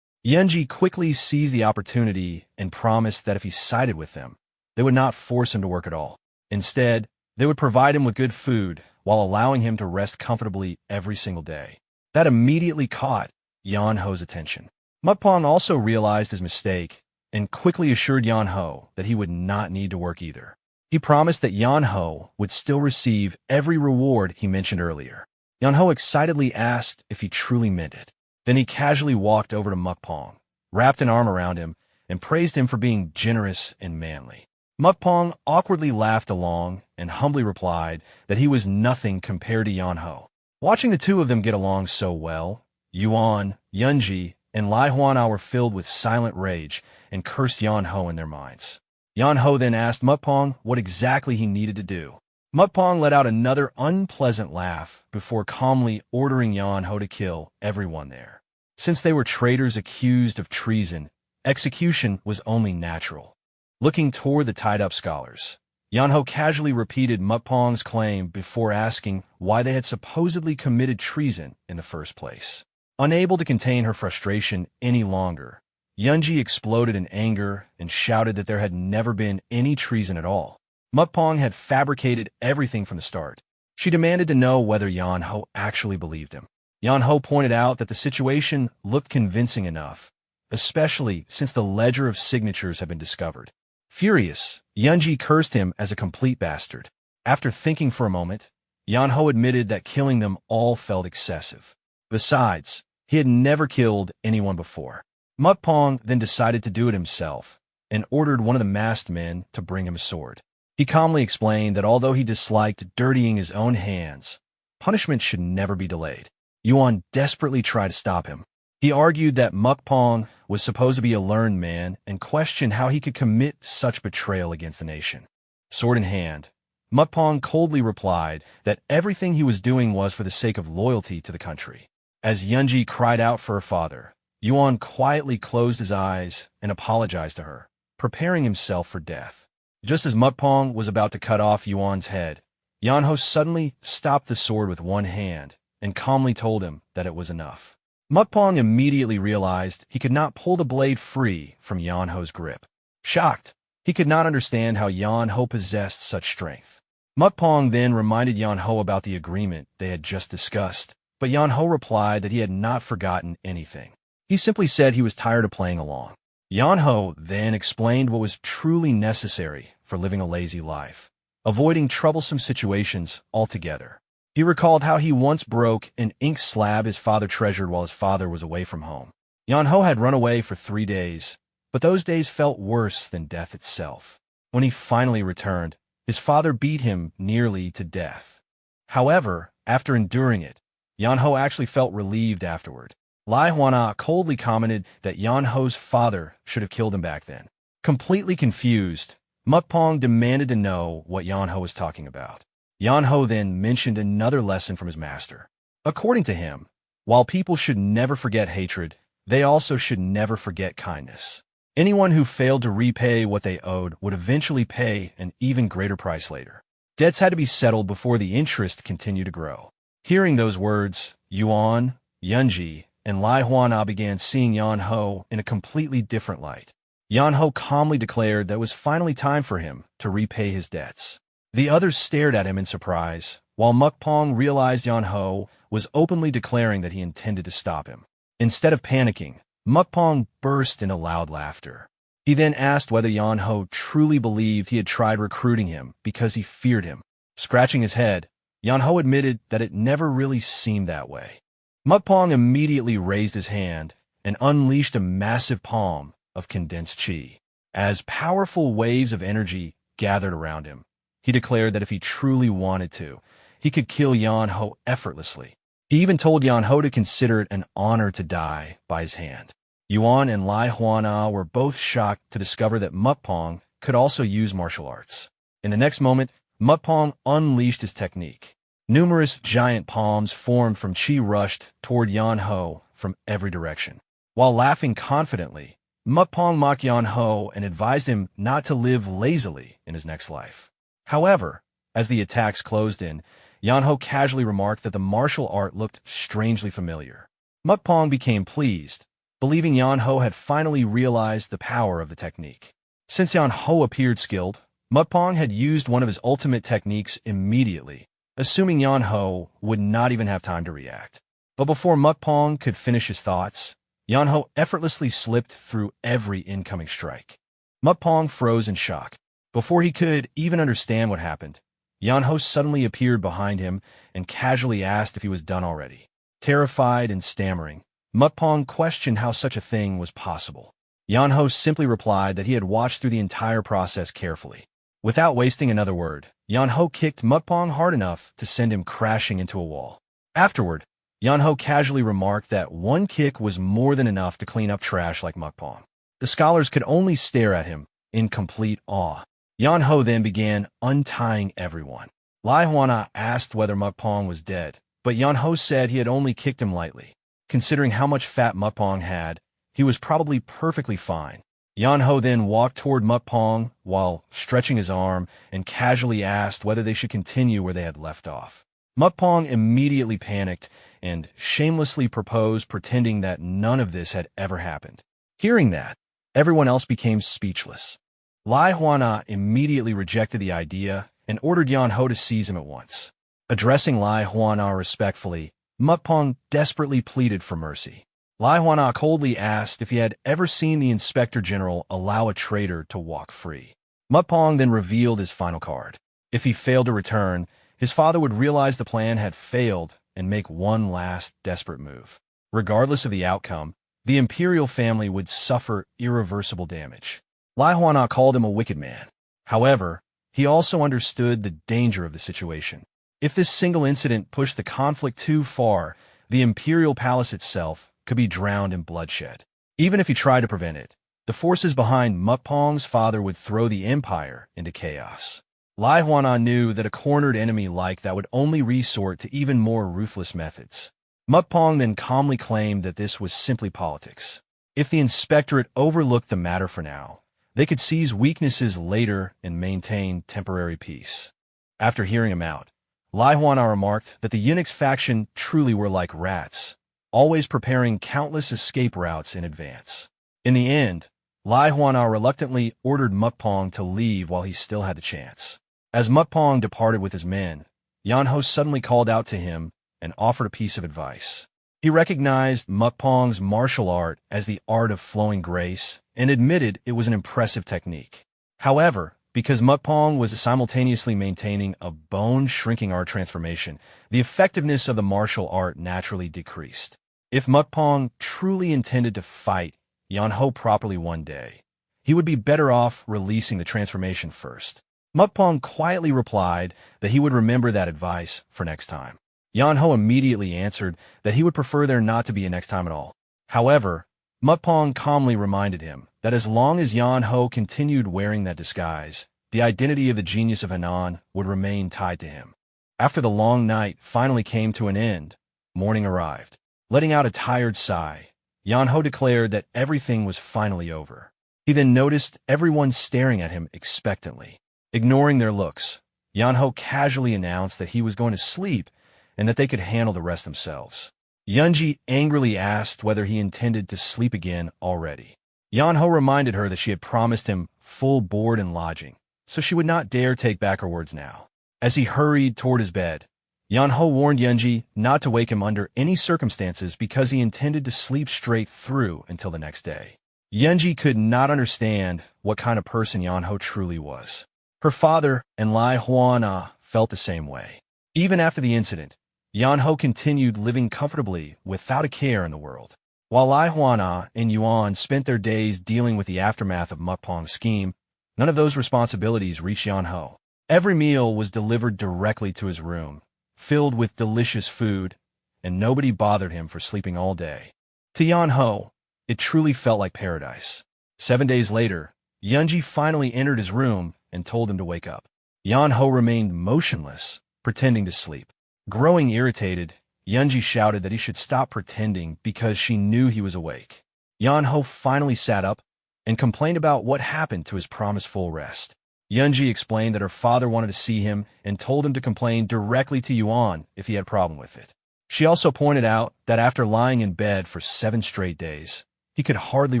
Yeonji quickly seized the opportunity and promised that if he sided with them, they would not force him to work at all. Instead, they would provide him with good food while allowing him to rest comfortably every single day. That immediately caught Yeonho's attention. Mukpong also realized his mistake and quickly assured Yeonho that he would not need to work either. He promised that Yeonho would still receive every reward he mentioned earlier. Yeonho excitedly asked if he truly meant it. Then he casually walked over to Mukpong, wrapped an arm around him, and praised him for being generous and manly. Mukpong awkwardly laughed along and humbly replied that he was nothing compared to Yeonho. Watching the two of them get along so well, Yuan, Yeonji, and Lai Hwana were filled with silent rage and cursed Yeonho in their minds. Yeonho then asked Mukpong what exactly he needed to do. Mukpong let out another unpleasant laugh before calmly ordering Yeonho to kill everyone there. Since they were traitors accused of treason, execution was only natural. Looking toward the tied-up scholars, Yeonho casually repeated Mukpong's claim before asking why they had supposedly committed treason in the first place. Unable to contain her frustration any longer, Yeonji exploded in anger and shouted that there had never been any treason at all. Mukpong had fabricated everything from the start. She demanded to know whether Yeonho actually believed him. Yeonho pointed out that the situation looked convincing enough, especially since the ledger of signatures had been discovered. Furious, Yeonji cursed him as a complete bastard. After thinking for a moment, Yeonho admitted that killing them all felt excessive. Besides, he had never killed anyone before. Mukpong then decided to do it himself and ordered one of the masked men to bring him a sword. He calmly explained that although he disliked dirtying his own hands, punishment should never be delayed. Yuan desperately tried to stop him. He argued that Mukpong was supposed to be a learned man and questioned how he could commit such betrayal against the nation. Sword in hand, Mukpong coldly replied that everything he was doing was for the sake of loyalty to the country. As Yeonji cried out for her father, Yuan quietly closed his eyes and apologized to her, preparing himself for death. Just as Mukpong was about to cut off Yuan's head, Yeonho suddenly stopped the sword with one hand and calmly told him that it was enough. Mukpong immediately realized he could not pull the blade free from Yeonho's grip. Shocked, he could not understand how Yeonho possessed such strength. Mukpong then reminded Yeonho about the agreement they had just discussed, but Yeonho replied that he had not forgotten anything. He simply said he was tired of playing along. Yeonho then explained what was truly necessary for living a lazy life, avoiding troublesome situations altogether. He recalled how he once broke an ink slab his father treasured while his father was away from home. Yeonho had run away for 3 days, but those days felt worse than death itself. When he finally returned, his father beat him nearly to death. However, after enduring it, Yeonho actually felt relieved afterward. Lai Hwana coldly commented that Yeonho's father should have killed him back then. Completely confused, Mukpong demanded to know what Yeonho was talking about. Yeonho then mentioned another lesson from his master. According to him, while people should never forget hatred, they also should never forget kindness. Anyone who failed to repay what they owed would eventually pay an even greater price later. Debts had to be settled before the interest continued to grow. Hearing those words, Yuan, Yeonji, and Lai Hwana began seeing Yeonho in a completely different light. Yeonho calmly declared that it was finally time for him to repay his debts. The others stared at him in surprise, while Mukpong realized Yeonho was openly declaring that he intended to stop him. Instead of panicking, Mukpong burst into loud laughter. He then asked whether Yeonho truly believed he had tried recruiting him because he feared him. Scratching his head, Yeonho admitted that it never really seemed that way. Mukpong immediately raised his hand and unleashed a massive palm of condensed chi. As powerful waves of energy gathered around him, he declared that if he truly wanted to, he could kill Yeonho effortlessly. He even told Yeonho to consider it an honor to die by his hand. Yuan and Lai Hwana were both shocked to discover that Mukpong could also use martial arts. In the next moment, Mukpong unleashed his technique. Numerous giant palms formed from chi rushed toward Yeonho from every direction. While laughing confidently, Mukpong mocked Yeonho and advised him not to live lazily in his next life. However, as the attacks closed in, Yeonho casually remarked that the martial art looked strangely familiar. Mukpong became pleased, believing Yeonho had finally realized the power of the technique. Since Yeonho appeared skilled, Mukpong had used one of his ultimate techniques immediately, assuming Yeonho would not even have time to react. But before Mukpong could finish his thoughts, Yeonho effortlessly slipped through every incoming strike. Mukpong froze in shock. Before he could even understand what happened, Yeonho suddenly appeared behind him and casually asked if he was done already. Terrified and stammering, Mukpong questioned how such a thing was possible. Yeonho simply replied that he had watched through the entire process carefully. Without wasting another word, Yeonho kicked Mukpong hard enough to send him crashing into a wall. Afterward, Yeonho casually remarked that one kick was more than enough to clean up trash like Mukpong. The scholars could only stare at him in complete awe. Yeonho then began untying everyone. Lai Hwana asked whether Mukpong was dead, but Yeonho said he had only kicked him lightly. Considering how much fat Mukpong had, he was probably perfectly fine. Yeonho then walked toward Mukpong while stretching his arm and casually asked whether they should continue where they had left off. Mukpong immediately panicked and shamelessly proposed, pretending that none of this had ever happened. Hearing that, everyone else became speechless. Lai Hwana immediately rejected the idea and ordered Yeonho to seize him at once. Addressing Lai Hwana respectfully, Mukpong desperately pleaded for mercy. Lai Huana coldly asked if he had ever seen the Inspector General allow a traitor to walk free. Mukpong then revealed his final card. If he failed to return, his father would realize the plan had failed and make one last desperate move. Regardless of the outcome, the imperial family would suffer irreversible damage. Lai Huana called him a wicked man. However, he also understood the danger of the situation. If this single incident pushed the conflict too far, the imperial palace itself could be drowned in bloodshed. Even if he tried to prevent it, the forces behind Mukpong's father would throw the empire into chaos. Lai Huana knew that a cornered enemy like that would only resort to even more ruthless methods. Mukpong then calmly claimed that this was simply politics. If the inspectorate overlooked the matter for now, they could seize weaknesses later and maintain temporary peace. After hearing him out, Lai Huana remarked that the eunuchs faction truly were like rats, always preparing countless escape routes in advance. In the end, Lai Huana reluctantly ordered Mukpong to leave while he still had the chance. As Mukpong departed with his men, Yeonho suddenly called out to him and offered a piece of advice. He recognized Mukpong's martial art as the art of flowing grace and admitted it was an impressive technique. However, because Mukpong was simultaneously maintaining a bone-shrinking art transformation, the effectiveness of the martial art naturally decreased. If Mukpong truly intended to fight Yeonho properly one day, he would be better off releasing the transformation first. Mukpong quietly replied that he would remember that advice for next time. Yeonho immediately answered that he would prefer there not to be a next time at all. However, Mukpong calmly reminded him that as long as Yeonho continued wearing that disguise, the identity of the genius of Hanan would remain tied to him. After the long night finally came to an end, morning arrived. Letting out a tired sigh, Yeonho declared that everything was finally over. He then noticed everyone staring at him expectantly. Ignoring their looks, Yeonho casually announced that he was going to sleep and that they could handle the rest themselves. Yeonji angrily asked whether he intended to sleep again already. Yeonho reminded her that she had promised him full board and lodging, so she would not dare take back her words now. As he hurried toward his bed, Yeonho warned Yeonji not to wake him under any circumstances because he intended to sleep straight through until the next day. Yeonji could not understand what kind of person Yeonho truly was. Her father and Lai Huana felt the same way. Even after the incident, Yeonho continued living comfortably without a care in the world. While Lai Huana and Yuan spent their days dealing with the aftermath of Mukpong's scheme, none of those responsibilities reached Yeonho. Every meal was delivered directly to his room, filled with delicious food, and nobody bothered him for sleeping all day. To Yeonho, it truly felt like paradise. 7 days later, Yeonji finally entered his room and told him to wake up. Yeonho remained motionless, pretending to sleep. Growing irritated, Yeonji shouted that he should stop pretending because she knew he was awake. Yeonho finally sat up and complained about what happened to his promised full rest. Yeonji explained that her father wanted to see him and told him to complain directly to Yuan if he had a problem with it. She also pointed out that after lying in bed for 7 straight days, he could hardly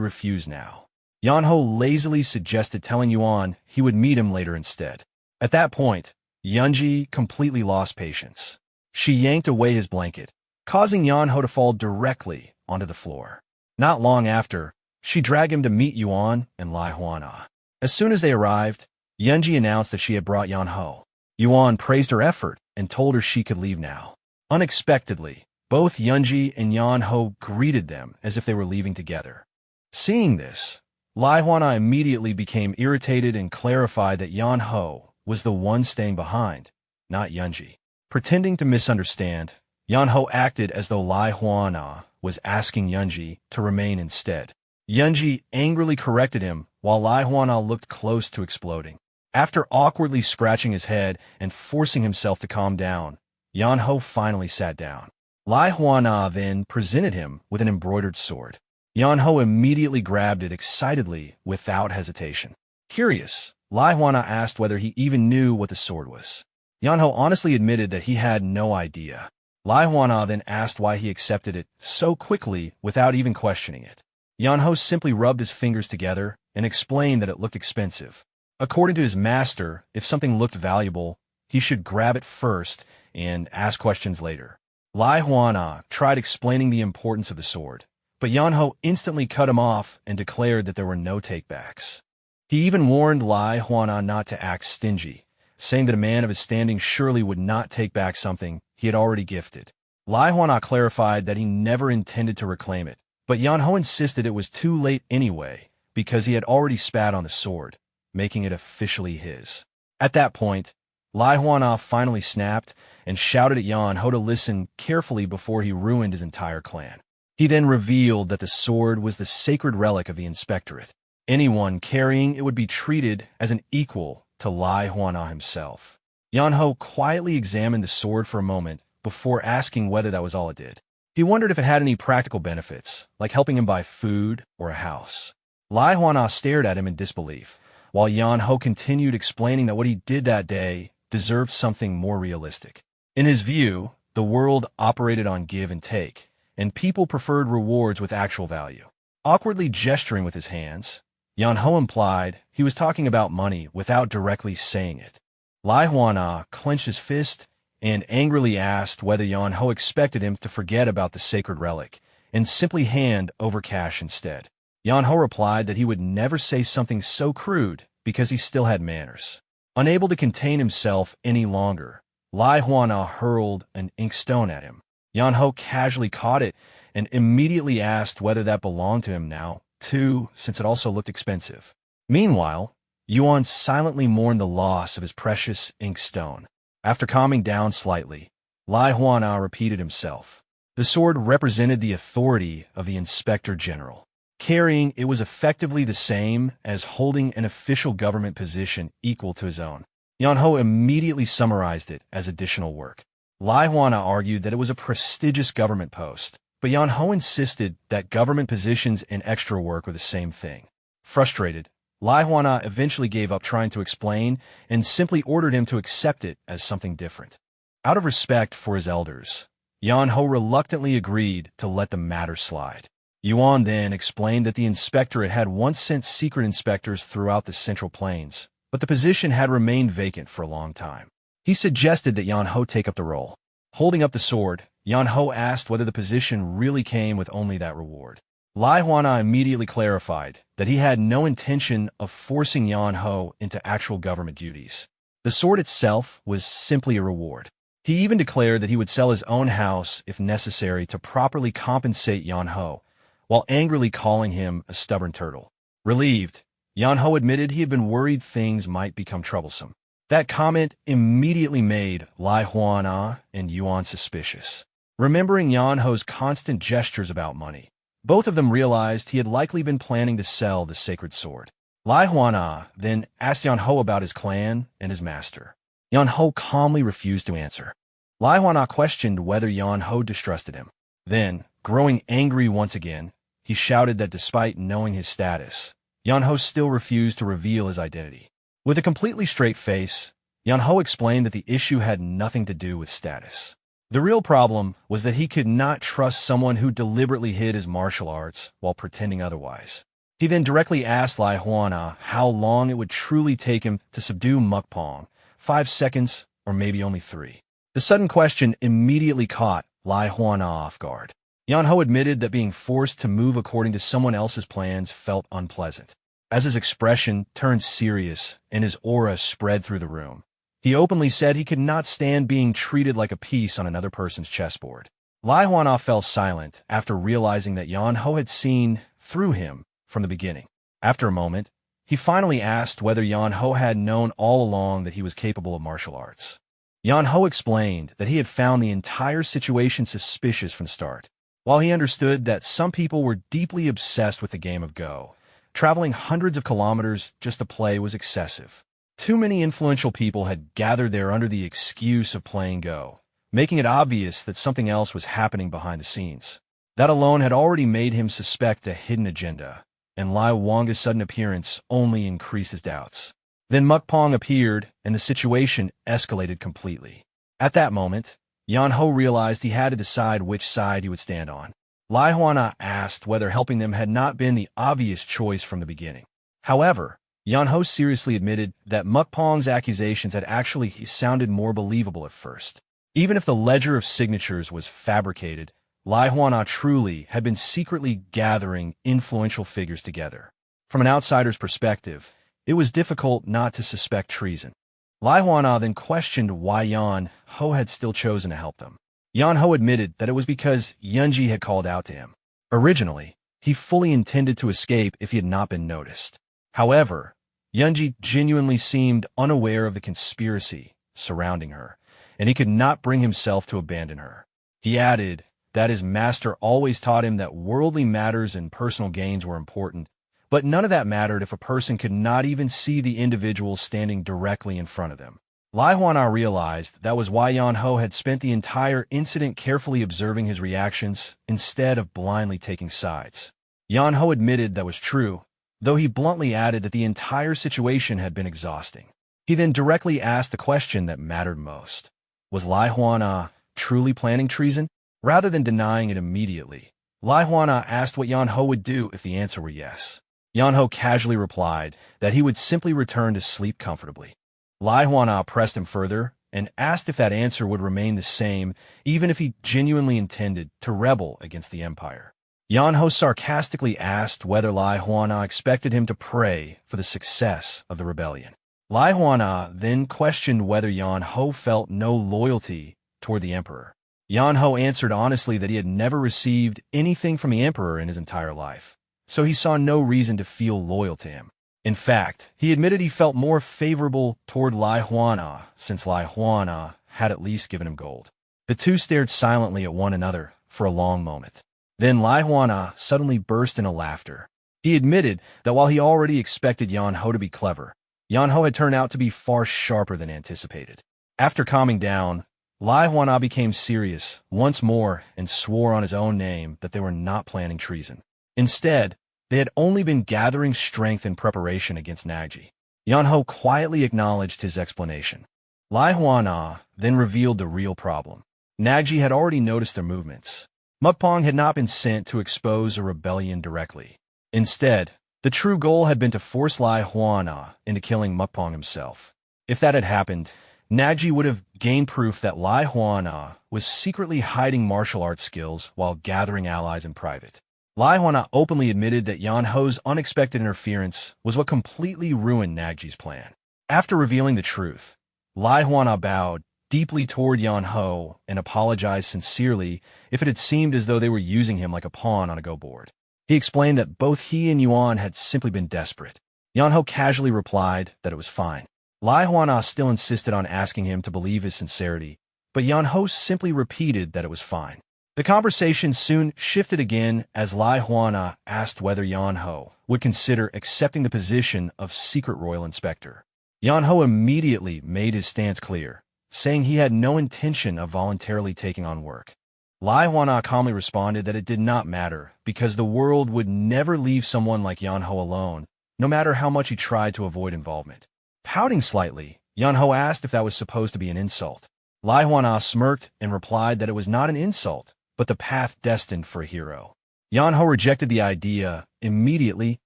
refuse now. Yeonho lazily suggested telling Yuan he would meet him later instead. At that point, Yeonji completely lost patience. She yanked away his blanket, causing Yeonho to fall directly onto the floor. Not long after, she dragged him to meet Yuan and Lai Huana. As soon as they arrived, Yeonji announced that she had brought Yeonho. Yuan praised her effort and told her she could leave now. Unexpectedly, both Yeonji and Yeonho greeted them as if they were leaving together. Seeing this, Lai Huana immediately became irritated and clarified that Yeonho was the one staying behind, not Yeonji. Pretending to misunderstand, Yeonho acted as though Lai Huana was asking Yeonji to remain instead. Yeonji angrily corrected him while Lai Huana looked close to exploding. After awkwardly scratching his head and forcing himself to calm down, Yeonho finally sat down. Lai Huana then presented him with an embroidered sword. Yeonho immediately grabbed it excitedly without hesitation. Curious, Lai Huana asked whether he even knew what the sword was. Yeonho honestly admitted that he had no idea. Lai Huana then asked why he accepted it so quickly without even questioning it. Yeonho simply rubbed his fingers together and explained that it looked expensive. According to his master, if something looked valuable, he should grab it first and ask questions later. Lai Huana tried explaining the importance of the sword, but Yeonho instantly cut him off and declared that there were no takebacks. He even warned Lai Huana not to act stingy, saying that a man of his standing surely would not take back something he had already gifted. Lai Huana clarified that he never intended to reclaim it, but Yeonho insisted it was too late anyway because he had already spat on the sword, making it officially his. At that point, Lai Huana finally snapped and shouted at Yeonho to listen carefully before he ruined his entire clan. He then revealed that the sword was the sacred relic of the inspectorate. Anyone carrying it would be treated as an equal to Lai Huana himself. Yeonho quietly examined the sword for a moment before asking whether that was all it did. He wondered if it had any practical benefits, like helping him buy food or a house. Lai Huana stared at him in disbelief, while Yeonho continued explaining that what he did that day deserved something more realistic. In his view, the world operated on give and take, and people preferred rewards with actual value. Awkwardly gesturing with his hands, Yeonho implied he was talking about money without directly saying it. Lai Huana clenched his fist and angrily asked whether Yeonho expected him to forget about the sacred relic and simply hand over cash instead. Yeonho replied that he would never say something so crude because he still had manners. Unable to contain himself any longer, Lai Huana hurled an inkstone at him. Yeonho casually caught it and immediately asked whether that belonged to him now, too, since it also looked expensive. Meanwhile, Yuan silently mourned the loss of his precious inkstone. After calming down slightly, Lai Huana repeated himself. The sword represented the authority of the Inspector General. Carrying it was effectively the same as holding an official government position equal to his own. Yeonho immediately summarized it as additional work. Lai Huana argued that it was a prestigious government post, but Yeonho insisted that government positions and extra work were the same thing. Frustrated, Lai Huana eventually gave up trying to explain and simply ordered him to accept it as something different. Out of respect for his elders, Yeonho reluctantly agreed to let the matter slide. Yuan then explained that the inspectorate had once sent secret inspectors throughout the Central Plains, but the position had remained vacant for a long time. He suggested that Yeonho take up the role. Holding up the sword, Yeonho asked whether the position really came with only that reward. Lai Huana immediately clarified that he had no intention of forcing Yeonho into actual government duties. The sword itself was simply a reward. He even declared that he would sell his own house if necessary to properly compensate Yeonho, while angrily calling him a stubborn turtle. Relieved, Yeonho admitted he had been worried things might become troublesome. That comment immediately made Lai Huana and Yuan suspicious. Remembering Yeonho's constant gestures about money, both of them realized he had likely been planning to sell the sacred sword. Lai Huana then asked Yeonho about his clan and his master. Yeonho calmly refused to answer. Lai Huana questioned whether Yeonho distrusted him. Then, growing angry once again, he shouted that despite knowing his status, Yeonho still refused to reveal his identity. With a completely straight face, Yeonho explained that the issue had nothing to do with status. The real problem was that he could not trust someone who deliberately hid his martial arts while pretending otherwise. He then directly asked Lai Huana how long it would truly take him to subdue Mukpong, 5 seconds or maybe only 3. The sudden question immediately caught Lai Huana off guard. Yeonho admitted that being forced to move according to someone else's plans felt unpleasant. As his expression turned serious and his aura spread through the room, he openly said he could not stand being treated like a piece on another person's chessboard. Lai Huana fell silent after realizing that Yeonho had seen through him from the beginning. After a moment, he finally asked whether Yeonho had known all along that he was capable of martial arts. Yeonho explained that he had found the entire situation suspicious from the start. While he understood that some people were deeply obsessed with the game of Go, traveling hundreds of kilometers just to play was excessive. Too many influential people had gathered there under the excuse of playing Go, making it obvious that something else was happening behind the scenes. That alone had already made him suspect a hidden agenda, and Lai Wanga's sudden appearance only increased his doubts. Then Mukpong appeared, and the situation escalated completely. At that moment, Yeonho realized he had to decide which side he would stand on. Lai Huana asked whether helping them had not been the obvious choice from the beginning. However, Yeonho seriously admitted that Mukpong's accusations had actually sounded more believable at first. Even if the ledger of signatures was fabricated, Lai Huana truly had been secretly gathering influential figures together. From an outsider's perspective, it was difficult not to suspect treason. Lai Huana then questioned why Yeonho had still chosen to help them. Yeonho admitted that it was because Yunji had called out to him. Originally, he fully intended to escape if he had not been noticed. However, Yunji genuinely seemed unaware of the conspiracy surrounding her, and he could not bring himself to abandon her. He added that his master always taught him that worldly matters and personal gains were important, but none of that mattered if a person could not even see the individual standing directly in front of them. Lai Huana realized that was why Yeonho had spent the entire incident carefully observing his reactions instead of blindly taking sides. Yeonho admitted that was true, though he bluntly added that the entire situation had been exhausting. He then directly asked the question that mattered most. Was Lai Huana truly planning treason? Rather than denying it immediately, Lai Huana asked what Yeonho would do if the answer were yes. Yeonho casually replied that he would simply return to sleep comfortably. Lai Huana pressed him further and asked if that answer would remain the same even if he genuinely intended to rebel against the empire. Yeonho sarcastically asked whether Lai Huana expected him to pray for the success of the rebellion. Lai Huana then questioned whether Yeonho felt no loyalty toward the emperor. Yeonho answered honestly that he had never received anything from the emperor in his entire life, so he saw no reason to feel loyal to him. In fact, he admitted he felt more favorable toward Lai Huana since Lai Huana had at least given him gold. The two stared silently at one another for a long moment. Then Lai Huana suddenly burst into laughter. He admitted that while he already expected Yeonho to be clever, Yeonho had turned out to be far sharper than anticipated. After calming down, Lai Huana became serious once more and swore on his own name that they were not planning treason. Instead, they had only been gathering strength in preparation against Nagji. Yeonho quietly acknowledged his explanation. Lai Huana then revealed the real problem. Nagji had already noticed their movements. Mukpong had not been sent to expose a rebellion directly. Instead, the true goal had been to force Lai Huana into killing Mukpong himself. If that had happened, Nagji would have gained proof that Lai Huana was secretly hiding martial arts skills while gathering allies in private. Lai Huana openly admitted that Yeonho's unexpected interference was what completely ruined Nagji's plan. After revealing the truth, Lai Huana bowed deeply toward Yeonho and apologized sincerely if it had seemed as though they were using him like a pawn on a go board. He explained that both he and Yuan had simply been desperate. Yeonho casually replied that it was fine. Lai Huana still insisted on asking him to believe his sincerity, but Yeonho simply repeated that it was fine. The conversation soon shifted again as Lai Huana asked whether Yeonho would consider accepting the position of secret royal inspector. Yeonho immediately made his stance clear, saying he had no intention of voluntarily taking on work. Lai Huana calmly responded that it did not matter because the world would never leave someone like Yeonho alone, no matter how much he tried to avoid involvement. Pouting slightly, Yeonho asked if that was supposed to be an insult. Lai Huana smirked and replied that it was not an insult, but the path destined for a hero. Yeonho rejected the idea immediately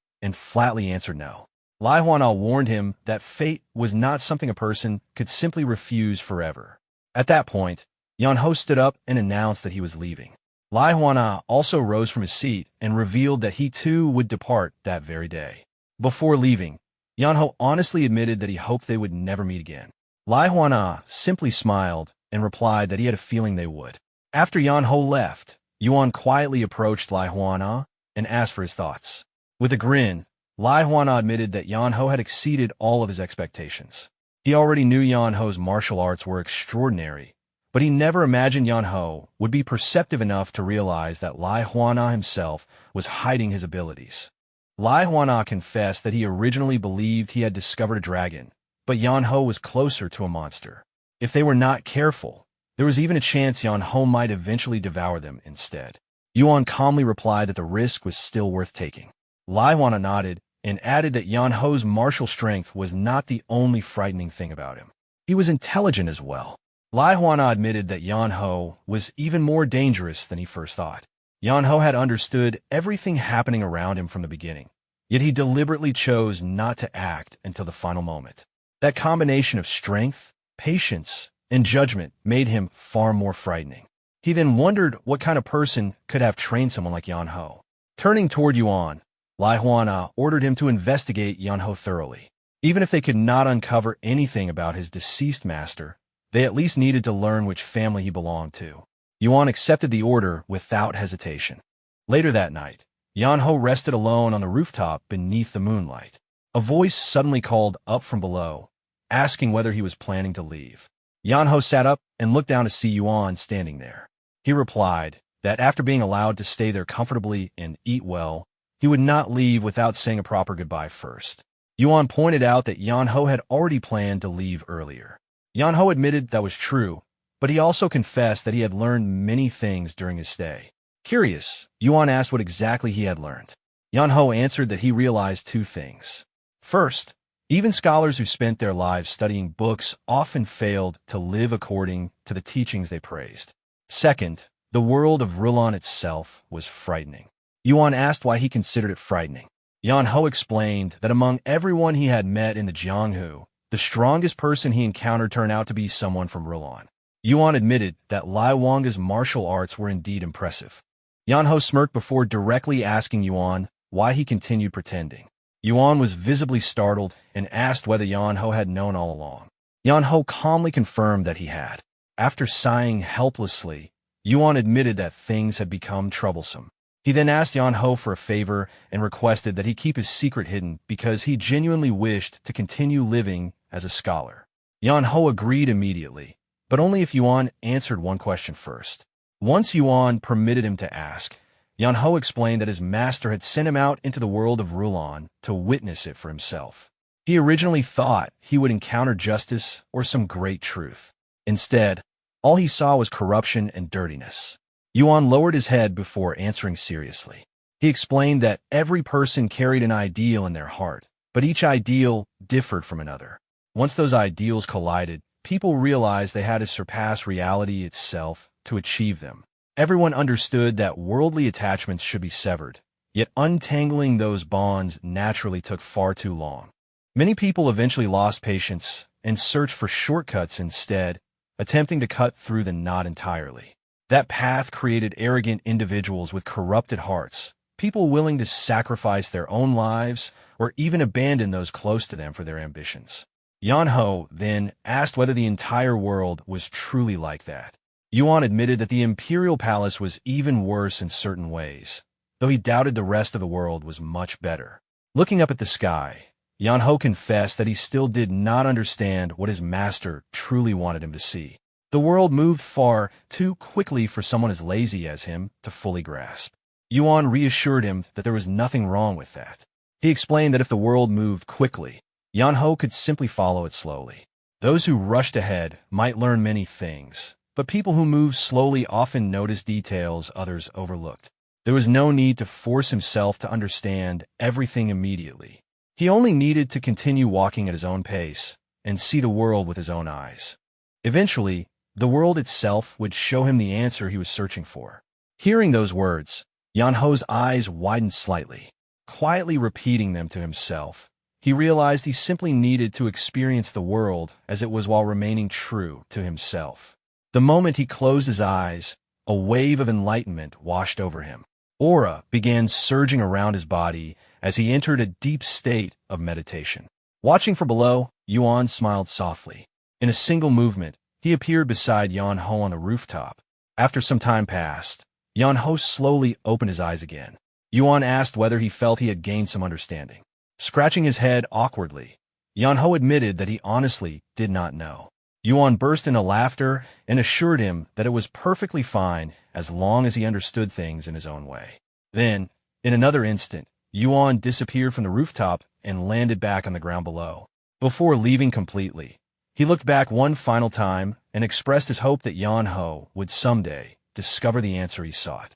and flatly answered no. Lai Huana warned him that fate was not something a person could simply refuse forever. At that point, Yeonho stood up and announced that he was leaving. Lai Huana also rose from his seat and revealed that he too would depart that very day. Before leaving, Yeonho honestly admitted that he hoped they would never meet again. Lai Huana simply smiled and replied that he had a feeling they would. After Yeonho left, Yuan quietly approached Lai Huana and asked for his thoughts. With a grin, Lai Huana admitted that Yeonho had exceeded all of his expectations. He already knew Yeonho's martial arts were extraordinary, but he never imagined Yeonho would be perceptive enough to realize that Lai Huana himself was hiding his abilities. Lai Huana confessed that he originally believed he had discovered a dragon, but Yeonho was closer to a monster. If they were not careful, there was even a chance Yeonho might eventually devour them instead. Yuan calmly replied that the risk was still worth taking. Lai Huana nodded and added that Yeonho's martial strength was not the only frightening thing about him. He was intelligent as well. Lai Huana admitted that Yeonho was even more dangerous than he first thought. Yeonho had understood everything happening around him from the beginning, yet he deliberately chose not to act until the final moment. That combination of strength, patience, and judgment made him far more frightening. He then wondered what kind of person could have trained someone like Yeonho. Turning toward Yuan, Lai Huana ordered him to investigate Yeonho thoroughly. Even if they could not uncover anything about his deceased master, they at least needed to learn which family he belonged to. Yuan accepted the order without hesitation. Later that night, Yeonho rested alone on the rooftop beneath the moonlight. A voice suddenly called up from below, asking whether he was planning to leave. Yeonho sat up and looked down to see Yuan standing there. He replied that after being allowed to stay there comfortably and eat well, he would not leave without saying a proper goodbye first. Yuan pointed out that Yeonho had already planned to leave earlier. Yeonho admitted that was true, but he also confessed that he had learned many things during his stay. Curious, Yuan asked what exactly he had learned. Yeonho answered that he realized two things. First, even scholars who spent their lives studying books often failed to live according to the teachings they praised. Second, the world of Rulon itself was frightening. Yuan asked why he considered it frightening. Yeonho explained that among everyone he had met in the Jianghu, the strongest person he encountered turned out to be someone from Rulon. Yuan admitted that Lai Wanga's martial arts were indeed impressive. Yeonho smirked before directly asking Yuan why he continued pretending. Yuan was visibly startled and asked whether Yeonho had known all along. Yeonho calmly confirmed that he had. After sighing helplessly, Yuan admitted that things had become troublesome. He then asked Yeonho for a favor and requested that he keep his secret hidden because he genuinely wished to continue living as a scholar. Yeonho agreed immediately, but only if Yuan answered one question first. Once Yuan permitted him to ask, Yeonho explained that his master had sent him out into the world of Rulon to witness it for himself. He originally thought he would encounter justice or some great truth. Instead, all he saw was corruption and dirtiness. Yuan lowered his head before answering seriously. He explained that every person carried an ideal in their heart, but each ideal differed from another. Once those ideals collided, people realized they had to surpass reality itself to achieve them. Everyone understood that worldly attachments should be severed, yet untangling those bonds naturally took far too long. Many people eventually lost patience and searched for shortcuts instead, attempting to cut through the knot entirely. That path created arrogant individuals with corrupted hearts, people willing to sacrifice their own lives or even abandon those close to them for their ambitions. Yeonho then asked whether the entire world was truly like that. Yuan admitted that the imperial palace was even worse in certain ways, though he doubted the rest of the world was much better. Looking up at the sky, Yeonho confessed that he still did not understand what his master truly wanted him to see. The world moved far too quickly for someone as lazy as him to fully grasp. Yuan reassured him that there was nothing wrong with that. He explained that if the world moved quickly, Yeonho could simply follow it slowly. Those who rushed ahead might learn many things, but people who moved slowly often noticed details others overlooked. There was no need to force himself to understand everything immediately. He only needed to continue walking at his own pace and see the world with his own eyes. Eventually, the world itself would show him the answer he was searching for. Hearing those words, Yeonho's eyes widened slightly. Quietly repeating them to himself, he realized he simply needed to experience the world as it was while remaining true to himself. The moment he closed his eyes, a wave of enlightenment washed over him. Aura began surging around his body as he entered a deep state of meditation. Watching from below, Yuan smiled softly. In a single movement, he appeared beside Yeonho on the rooftop. After some time passed, Yeonho slowly opened his eyes again. Yuan asked whether he felt he had gained some understanding. Scratching his head awkwardly, Yeonho admitted that he honestly did not know. Yuan burst into laughter and assured him that it was perfectly fine as long as he understood things in his own way. Then, in another instant, Yuan disappeared from the rooftop and landed back on the ground below. Before leaving completely, he looked back one final time and expressed his hope that Yeonho would someday discover the answer he sought.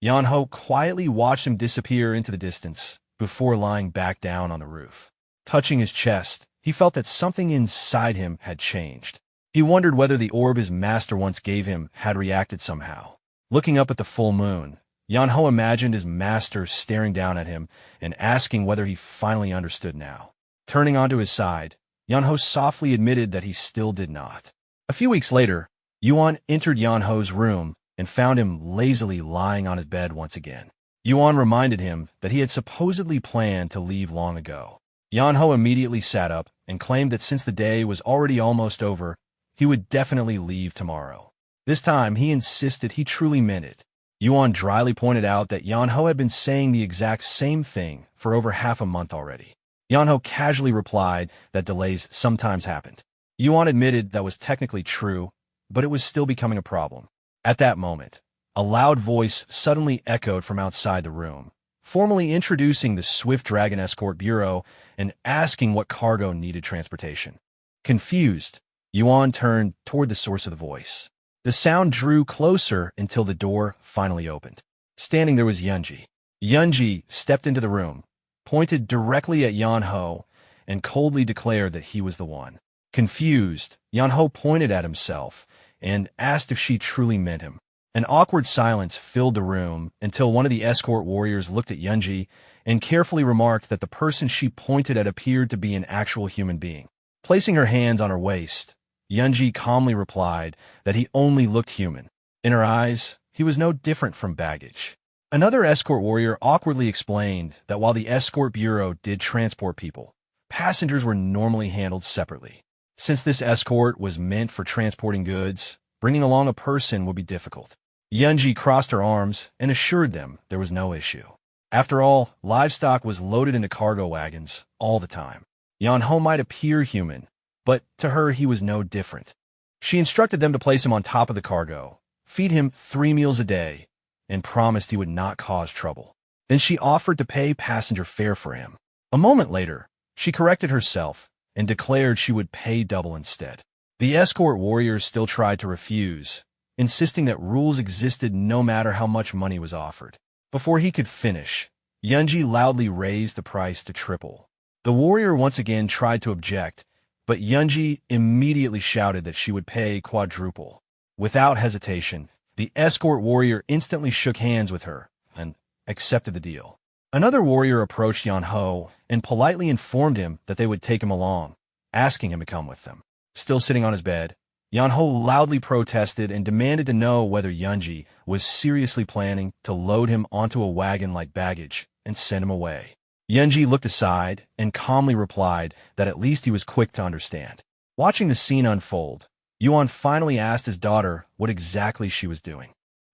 Yeonho quietly watched him disappear into the distance before lying back down on the roof. Touching his chest, he felt that something inside him had changed. He wondered whether the orb his master once gave him had reacted somehow. Looking up at the full moon, Yeonho imagined his master staring down at him and asking whether he finally understood now. Turning onto his side, Yeonho softly admitted that he still did not. A few weeks later, Yuan entered Yeonho's room and found him lazily lying on his bed once again. Yuan reminded him that he had supposedly planned to leave long ago. Yeonho immediately sat up and claimed that since the day was already almost over, he would definitely leave tomorrow. This time, he insisted he truly meant it. Yuan dryly pointed out that Yeonho had been saying the exact same thing for over half a month already. Yeonho casually replied that delays sometimes happened. Yuan admitted that was technically true, but it was still becoming a problem. At that moment, a loud voice suddenly echoed from outside the room, formally introducing the Swift Dragon Escort Bureau and asking what cargo needed transportation. Confused, Yuan turned toward the source of the voice. The sound drew closer until the door finally opened. Standing there was Yeonji. Yeonji stepped into the room, pointed directly at Yeonho, and coldly declared that he was the one. Confused, Yeonho pointed at himself and asked if she truly meant him. An awkward silence filled the room until one of the escort warriors looked at Yeonji and carefully remarked that the person she pointed at appeared to be an actual human being. Placing her hands on her waist, Yeonji calmly replied that he only looked human. In her eyes, he was no different from baggage. Another escort warrior awkwardly explained that while the escort bureau did transport people, passengers were normally handled separately. Since this escort was meant for transporting goods, bringing along a person would be difficult. Yeonji crossed her arms and assured them there was no issue. After all, livestock was loaded into cargo wagons all the time. Yeonho might appear human, but to her he was no different. She instructed them to place him on top of the cargo, feed him 3 meals a day, and promised he would not cause trouble. Then she offered to pay passenger fare for him. A moment later, she corrected herself and declared she would pay double instead. The escort warriors still tried to refuse, insisting that rules existed no matter how much money was offered. Before he could finish, Yeonji loudly raised the price to triple. The warrior once again tried to object, but Yeonji immediately shouted that she would pay quadruple. Without hesitation, the escort warrior instantly shook hands with her and accepted the deal. Another warrior approached Yeonho and politely informed him that they would take him along, asking him to come with them. Still sitting on his bed, Yeonho loudly protested and demanded to know whether Yeonji was seriously planning to load him onto a wagon like baggage and send him away. Yeonji looked aside and calmly replied that at least he was quick to understand. Watching the scene unfold, Yuan finally asked his daughter what exactly she was doing.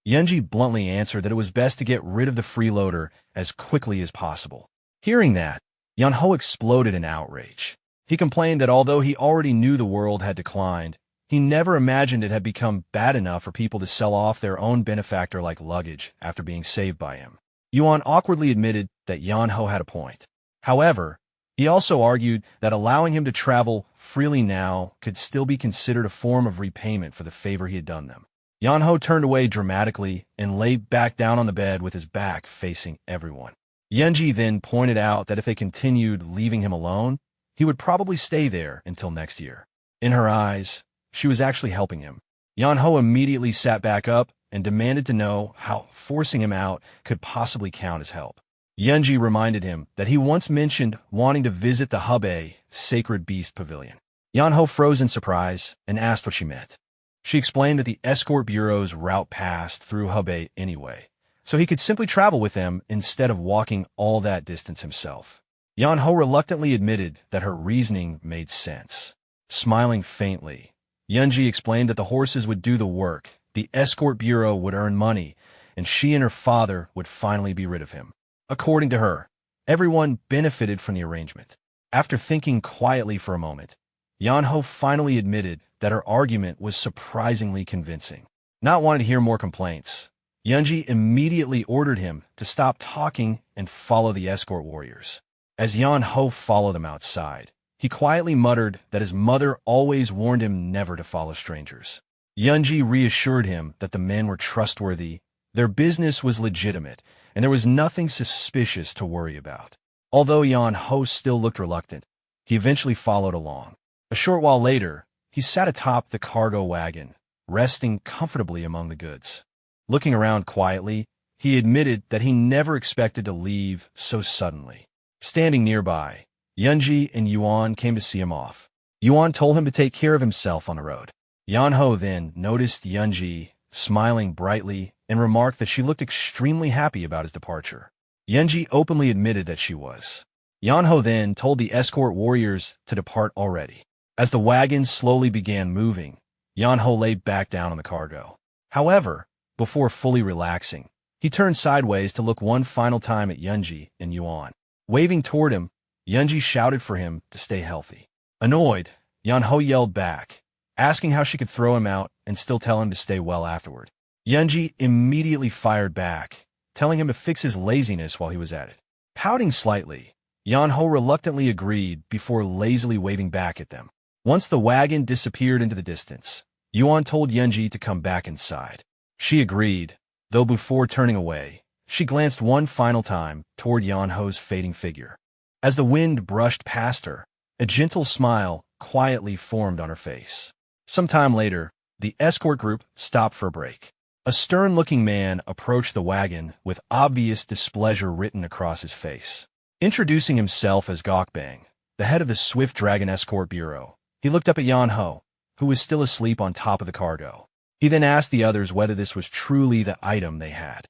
Yeonji bluntly answered that it was best to get rid of the freeloader as quickly as possible. Hearing that, Yeonho exploded in outrage. He complained that although he already knew the world had declined, he never imagined it had become bad enough for people to sell off their own benefactor like luggage after being saved by him. Yuan awkwardly admitted that Yeonho had a point. However, he also argued that allowing him to travel freely now could still be considered a form of repayment for the favor he had done them. Yeonho turned away dramatically and lay back down on the bed with his back facing everyone. Yeonji then pointed out that if they continued leaving him alone, he would probably stay there until next year. In her eyes, she was actually helping him. Yeonho immediately sat back up and demanded to know how forcing him out could possibly count as help. Yeonji reminded him that he once mentioned wanting to visit the Hubei Sacred Beast Pavilion. Yeonho froze in surprise and asked what she meant. She explained that the escort bureau's route passed through Hubei anyway, so he could simply travel with them instead of walking all that distance himself. Yeonho reluctantly admitted that her reasoning made sense. Smiling faintly, Yeonji explained that the horses would do the work, the escort bureau would earn money, and she and her father would finally be rid of him. According to her, everyone benefited from the arrangement. After thinking quietly for a moment, Yeonho finally admitted that her argument was surprisingly convincing. Not wanting to hear more complaints, Yeonji immediately ordered him to stop talking and follow the escort warriors. As Yeonho followed them outside, he quietly muttered that his mother always warned him never to follow strangers. Yeonji reassured him that the men were trustworthy, their business was legitimate, and there was nothing suspicious to worry about. Although Yeonho still looked reluctant, he eventually followed along. A short while later, he sat atop the cargo wagon, resting comfortably among the goods. Looking around quietly, he admitted that he never expected to leave so suddenly. Standing nearby, Yeonji and Yuan came to see him off. Yuan told him to take care of himself on the road. Yeonho then noticed Yeonji smiling brightly and remarked that she looked extremely happy about his departure. Yeonji openly admitted that she was. Yeonho then told the escort warriors to depart already. As the wagon slowly began moving, Yeonho lay back down on the cargo. However, before fully relaxing, he turned sideways to look one final time at Yeonji and Yuan. Waving toward him, Yeonji shouted for him to stay healthy. Annoyed, Yeonho yelled back, asking how she could throw him out and still tell him to stay well afterward. Yeonji immediately fired back, telling him to fix his laziness while he was at it. Pouting slightly, Yeonho reluctantly agreed before lazily waving back at them. Once the wagon disappeared into the distance, Yuan told Yeonji to come back inside. She agreed, though before turning away, she glanced one final time toward Yeonho's fading figure. As the wind brushed past her, a gentle smile quietly formed on her face. Some time later, the escort group stopped for a break. A stern-looking man approached the wagon with obvious displeasure written across his face. Introducing himself as Gokbang, the head of the Swift Dragon Escort Bureau, he looked up at Yeonho, who was still asleep on top of the cargo. He then asked the others whether this was truly the item they had.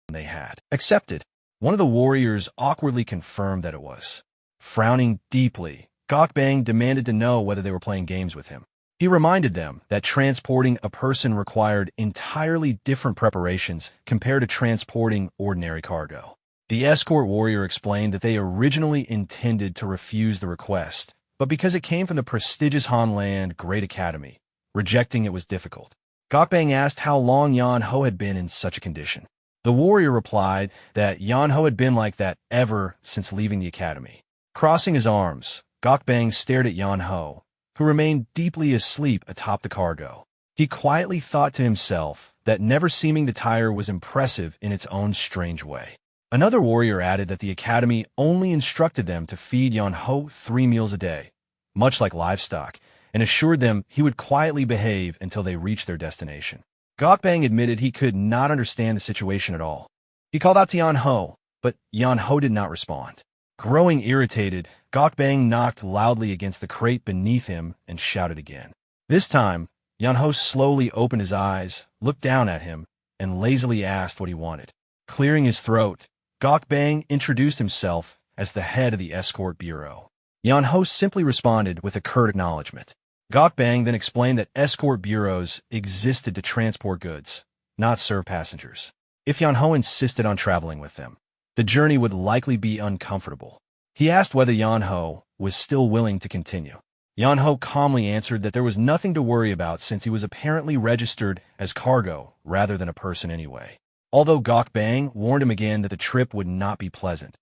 They had accepted. One of the warriors awkwardly confirmed that it was. Frowning deeply, Gokbang demanded to know whether they were playing games with him. He reminded them that transporting a person required entirely different preparations compared to transporting ordinary cargo. The escort warrior explained that they originally intended to refuse the request, but because it came from the prestigious Hanland Great Academy, rejecting it was difficult. Gokbang asked how long Yeonho had been in such a condition. The warrior replied that Yeonho had been like that ever since leaving the academy. Crossing his arms, Gokbang stared at Yeonho, who remained deeply asleep atop the cargo. He quietly thought to himself that never seeming to tire was impressive in its own strange way. Another warrior added that the academy only instructed them to feed Yeonho 3 meals a day, much like livestock, and assured them he would quietly behave until they reached their destination. Gokbang admitted he could not understand the situation at all. He called out to Yeonho, but Yeonho did not respond. Growing irritated, Gokbang knocked loudly against the crate beneath him and shouted again. This time, Yeonho slowly opened his eyes, looked down at him, and lazily asked what he wanted. Clearing his throat, Gokbang introduced himself as the head of the escort bureau. Yeonho simply responded with a curt acknowledgement. Gokbang then explained that escort bureaus existed to transport goods, not serve passengers. If Yeonho insisted on traveling with them, the journey would likely be uncomfortable. He asked whether Yeonho was still willing to continue. Yeonho calmly answered that there was nothing to worry about since he was apparently registered as cargo rather than a person anyway. Although Gokbang warned him again that the trip would not be pleasant,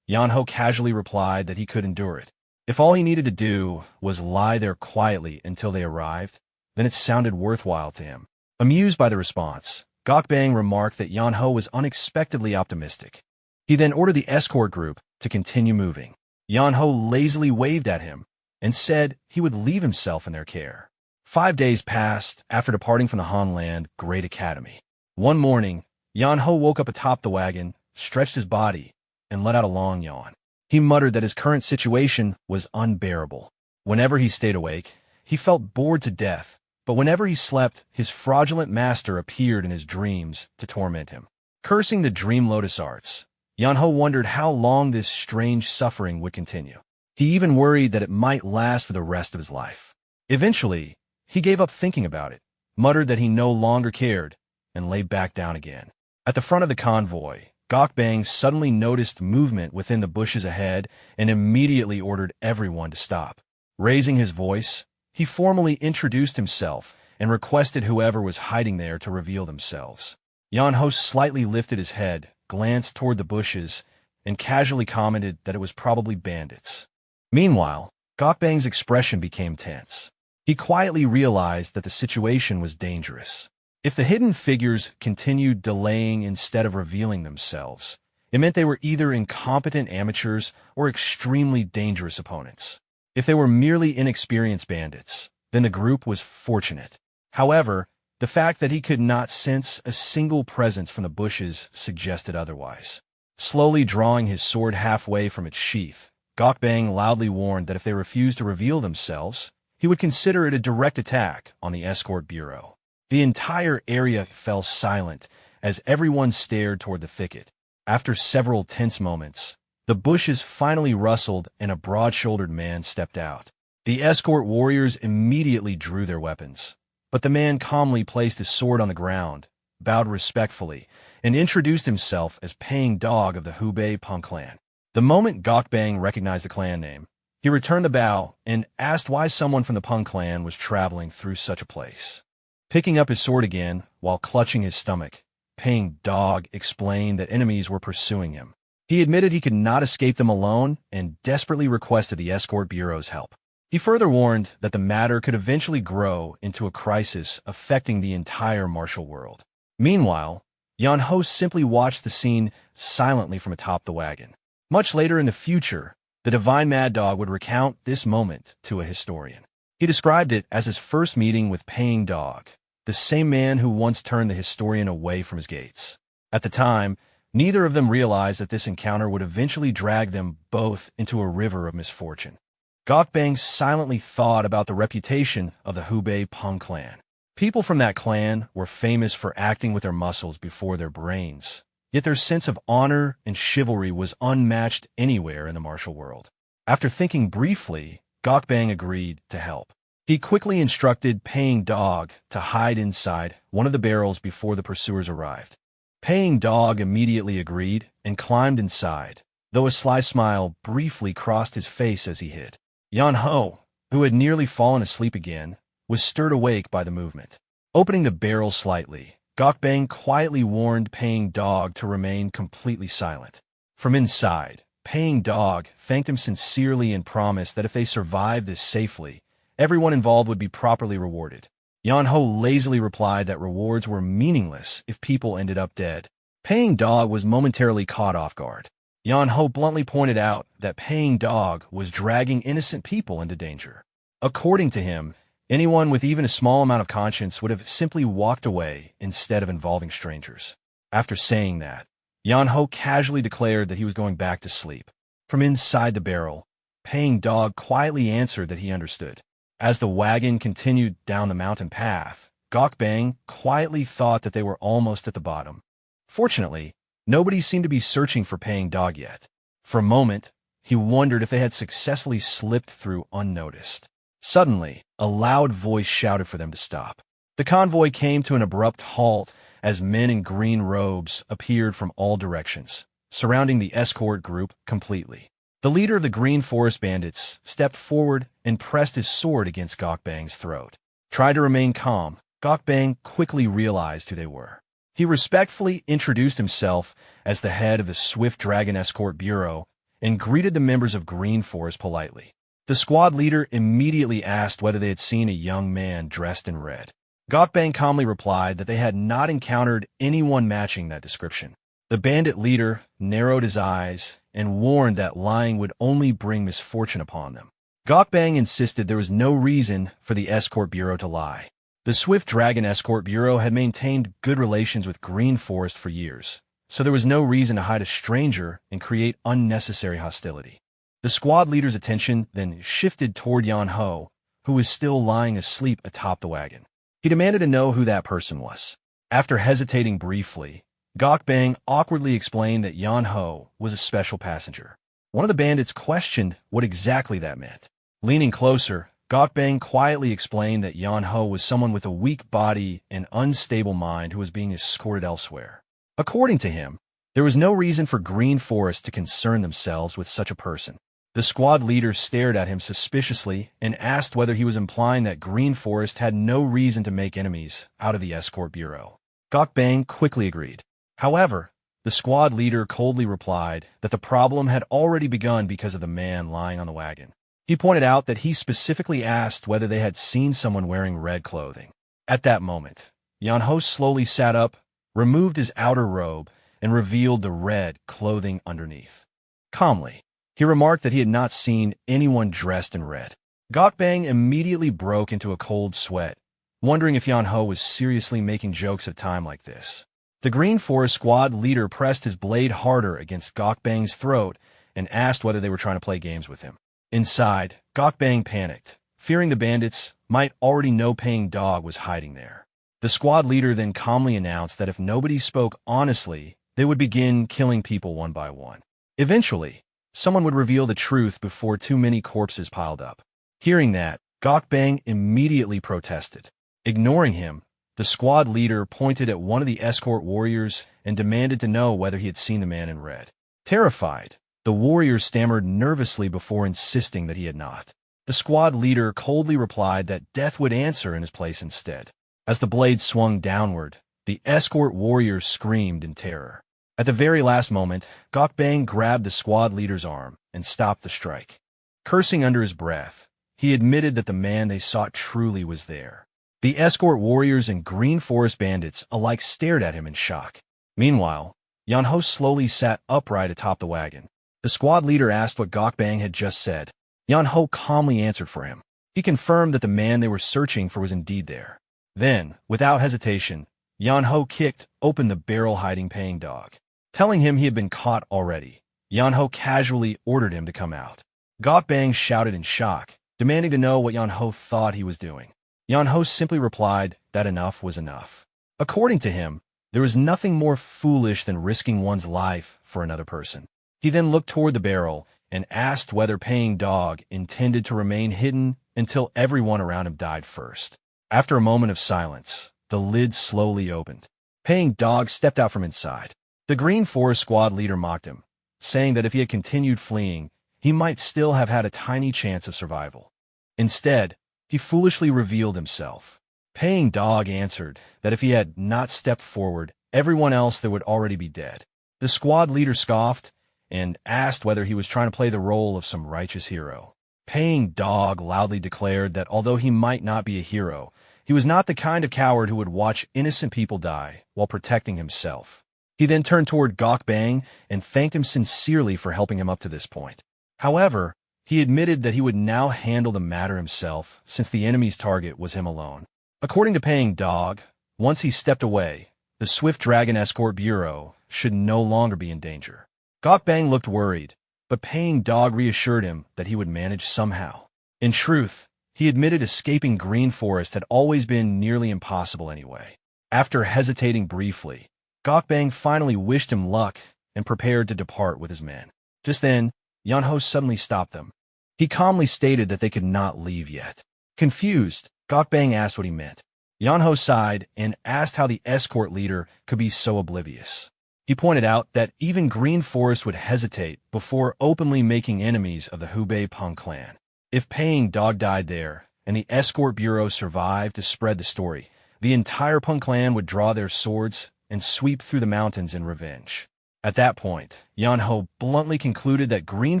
Yeonho casually replied that he could endure it. If all he needed to do was lie there quietly until they arrived, then it sounded worthwhile to him. Amused by the response, Gokbang remarked that Yeonho was unexpectedly optimistic. He then ordered the escort group to continue moving. Yeonho lazily waved at him and said he would leave himself in their care. 5 days passed after departing from the Hanland Great Academy. One morning, Yeonho woke up atop the wagon, stretched his body, and let out a long yawn. He muttered that his current situation was unbearable. Whenever he stayed awake, he felt bored to death, but whenever he slept, his fraudulent master appeared in his dreams to torment him. Cursing the dream lotus arts, Yeonho wondered how long this strange suffering would continue. He even worried that it might last for the rest of his life. Eventually, he gave up thinking about it, muttered that he no longer cared, and lay back down again. At the front of the convoy, Gokbang suddenly noticed movement within the bushes ahead and immediately ordered everyone to stop. Raising his voice, he formally introduced himself and requested whoever was hiding there to reveal themselves. Yeonho slightly lifted his head, glanced toward the bushes, and casually commented that it was probably bandits. Meanwhile, Gokbang's expression became tense. He quietly realized that the situation was dangerous. If the hidden figures continued delaying instead of revealing themselves, it meant they were either incompetent amateurs or extremely dangerous opponents. If they were merely inexperienced bandits, then the group was fortunate. However, the fact that he could not sense a single presence from the bushes suggested otherwise. Slowly drawing his sword halfway from its sheath, Gokbang loudly warned that if they refused to reveal themselves, he would consider it a direct attack on the escort bureau. The entire area fell silent as everyone stared toward the thicket. After several tense moments, the bushes finally rustled and a broad-shouldered man stepped out. The escort warriors immediately drew their weapons, but the man calmly placed his sword on the ground, bowed respectfully, and introduced himself as Paying Dog of the Hubei Punk clan. The moment Gokbang recognized the clan name, he returned the bow and asked why someone from the Punk clan was traveling through such a place. Picking up his sword again, while clutching his stomach, Paying Dog explained that enemies were pursuing him. He admitted he could not escape them alone and desperately requested the escort bureau's help. He further warned that the matter could eventually grow into a crisis affecting the entire martial world. Meanwhile, Yeonho simply watched the scene silently from atop the wagon. Much later in the future, the Divine Mad Dog would recount this moment to a historian. He described it as his first meeting with Paying Dog, the same man who once turned the historian away from his gates. At the time, neither of them realized that this encounter would eventually drag them both into a river of misfortune. Gokbang silently thought about the reputation of the Hubei Punk clan. People from that clan were famous for acting with their muscles before their brains, yet their sense of honor and chivalry was unmatched anywhere in the martial world. After thinking briefly, Gokbang agreed to help. He quickly instructed Paying Dog to hide inside one of the barrels before the pursuers arrived. Paying Dog immediately agreed and climbed inside, though a sly smile briefly crossed his face as he hid. Yeonho, who had nearly fallen asleep again, was stirred awake by the movement. Opening the barrel slightly, Gokbang quietly warned Paying Dog to remain completely silent. From inside, Paying Dog thanked him sincerely and promised that if they survived this safely, everyone involved would be properly rewarded. Yeonho lazily replied that rewards were meaningless if people ended up dead. Paying Dog was momentarily caught off guard. Yeonho bluntly pointed out that Paying Dog was dragging innocent people into danger. According to him, anyone with even a small amount of conscience would have simply walked away instead of involving strangers. After saying that, Yeonho casually declared that he was going back to sleep. From inside the barrel, Paying Dog quietly answered that he understood. As the wagon continued down the mountain path, Gokbang quietly thought that they were almost at the bottom. Fortunately, nobody seemed to be searching for Paying Dog yet. For a moment, he wondered if they had successfully slipped through unnoticed. Suddenly, a loud voice shouted for them to stop. The convoy came to an abrupt halt as men in green robes appeared from all directions, surrounding the escort group completely. The leader of the Green Forest Bandits stepped forward and pressed his sword against Gokbang's throat. Trying to remain calm, Gokbang quickly realized who they were. He respectfully introduced himself as the head of the Swift Dragon Escort Bureau and greeted the members of Green Forest politely. The squad leader immediately asked whether they had seen a young man dressed in red. Gokbang calmly replied that they had not encountered anyone matching that description. The bandit leader narrowed his eyes and warned that lying would only bring misfortune upon them. Gokbang insisted there was no reason for the Escort Bureau to lie. The Swift Dragon Escort Bureau had maintained good relations with Green Forest for years, so there was no reason to hide a stranger and create unnecessary hostility. The squad leader's attention then shifted toward Yeonho, who was still lying asleep atop the wagon. He demanded to know who that person was. After hesitating briefly, Gokbang awkwardly explained that Yeonho was a special passenger. One of the bandits questioned what exactly that meant. Leaning closer, Gokbang quietly explained that Yeonho was someone with a weak body and unstable mind who was being escorted elsewhere. According to him, there was no reason for Green Forest to concern themselves with such a person. The squad leader stared at him suspiciously and asked whether he was implying that Green Forest had no reason to make enemies out of the Escort Bureau. Gokbang quickly agreed. However, the squad leader coldly replied that the problem had already begun because of the man lying on the wagon. He pointed out that he specifically asked whether they had seen someone wearing red clothing. At that moment, Yeonho slowly sat up, removed his outer robe, and revealed the red clothing underneath. Calmly, he remarked that he had not seen anyone dressed in red. Gokbang immediately broke into a cold sweat, wondering if Yeonho was seriously making jokes at a time like this. The Green Forest squad leader pressed his blade harder against Gokbang's throat and asked whether they were trying to play games with him. Inside, Gokbang panicked, fearing the bandits might already know Paying Dog was hiding there. The squad leader then calmly announced that if nobody spoke honestly, they would begin killing people one by one. Eventually, someone would reveal the truth before too many corpses piled up. Hearing that, Gokbang immediately protested. Ignoring him, the squad leader pointed at one of the escort warriors and demanded to know whether he had seen the man in red. Terrified, the warrior stammered nervously before insisting that he had not. The squad leader coldly replied that death would answer in his place instead. As the blade swung downward, the escort warrior screamed in terror. At the very last moment, Gokbang grabbed the squad leader's arm and stopped the strike. Cursing under his breath, he admitted that the man they sought truly was there. The escort warriors and Green Forest bandits alike stared at him in shock. Meanwhile, Yeonho slowly sat upright atop the wagon. The squad leader asked what Gokbang had just said. Yeonho calmly answered for him. He confirmed that the man they were searching for was indeed there. Then, without hesitation, Yeonho kicked open the barrel hiding Paying Dog. Telling him he had been caught already, Yeonho casually ordered him to come out. Gokbang shouted in shock, demanding to know what Yeonho thought he was doing. Yeonho simply replied that enough was enough. According to him, there was nothing more foolish than risking one's life for another person. He then looked toward the barrel and asked whether Paying Dog intended to remain hidden until everyone around him died first. After a moment of silence, the lid slowly opened. Paying Dog stepped out from inside. The Green Forest squad leader mocked him, saying that if he had continued fleeing, he might still have had a tiny chance of survival. Instead, he foolishly revealed himself. Paying Dog answered that if he had not stepped forward, everyone else there would already be dead. The squad leader scoffed and asked whether he was trying to play the role of some righteous hero. Paying Dog loudly declared that although he might not be a hero, he was not the kind of coward who would watch innocent people die while protecting himself. He then turned toward Gokbang and thanked him sincerely for helping him up to this point. However, he admitted that he would now handle the matter himself since the enemy's target was him alone. According to Paying Dog, once he stepped away, the Swift Dragon Escort Bureau should no longer be in danger. Gokbang looked worried, but Paying Dog reassured him that he would manage somehow. In truth, he admitted escaping Green Forest had always been nearly impossible anyway. After hesitating briefly, Gokbang finally wished him luck and prepared to depart with his men. Just then, Yeonho suddenly stopped them. He calmly stated that they could not leave yet. Confused, Gokbang asked what he meant. Yeonho sighed and asked how the escort leader could be so oblivious. He pointed out that even Green Forest would hesitate before openly making enemies of the Hubei Peng clan. If Paying Dog died there, and the escort bureau survived to spread the story, the entire Peng clan would draw their swords and sweep through the mountains in revenge. At that point, Yeonho bluntly concluded that Green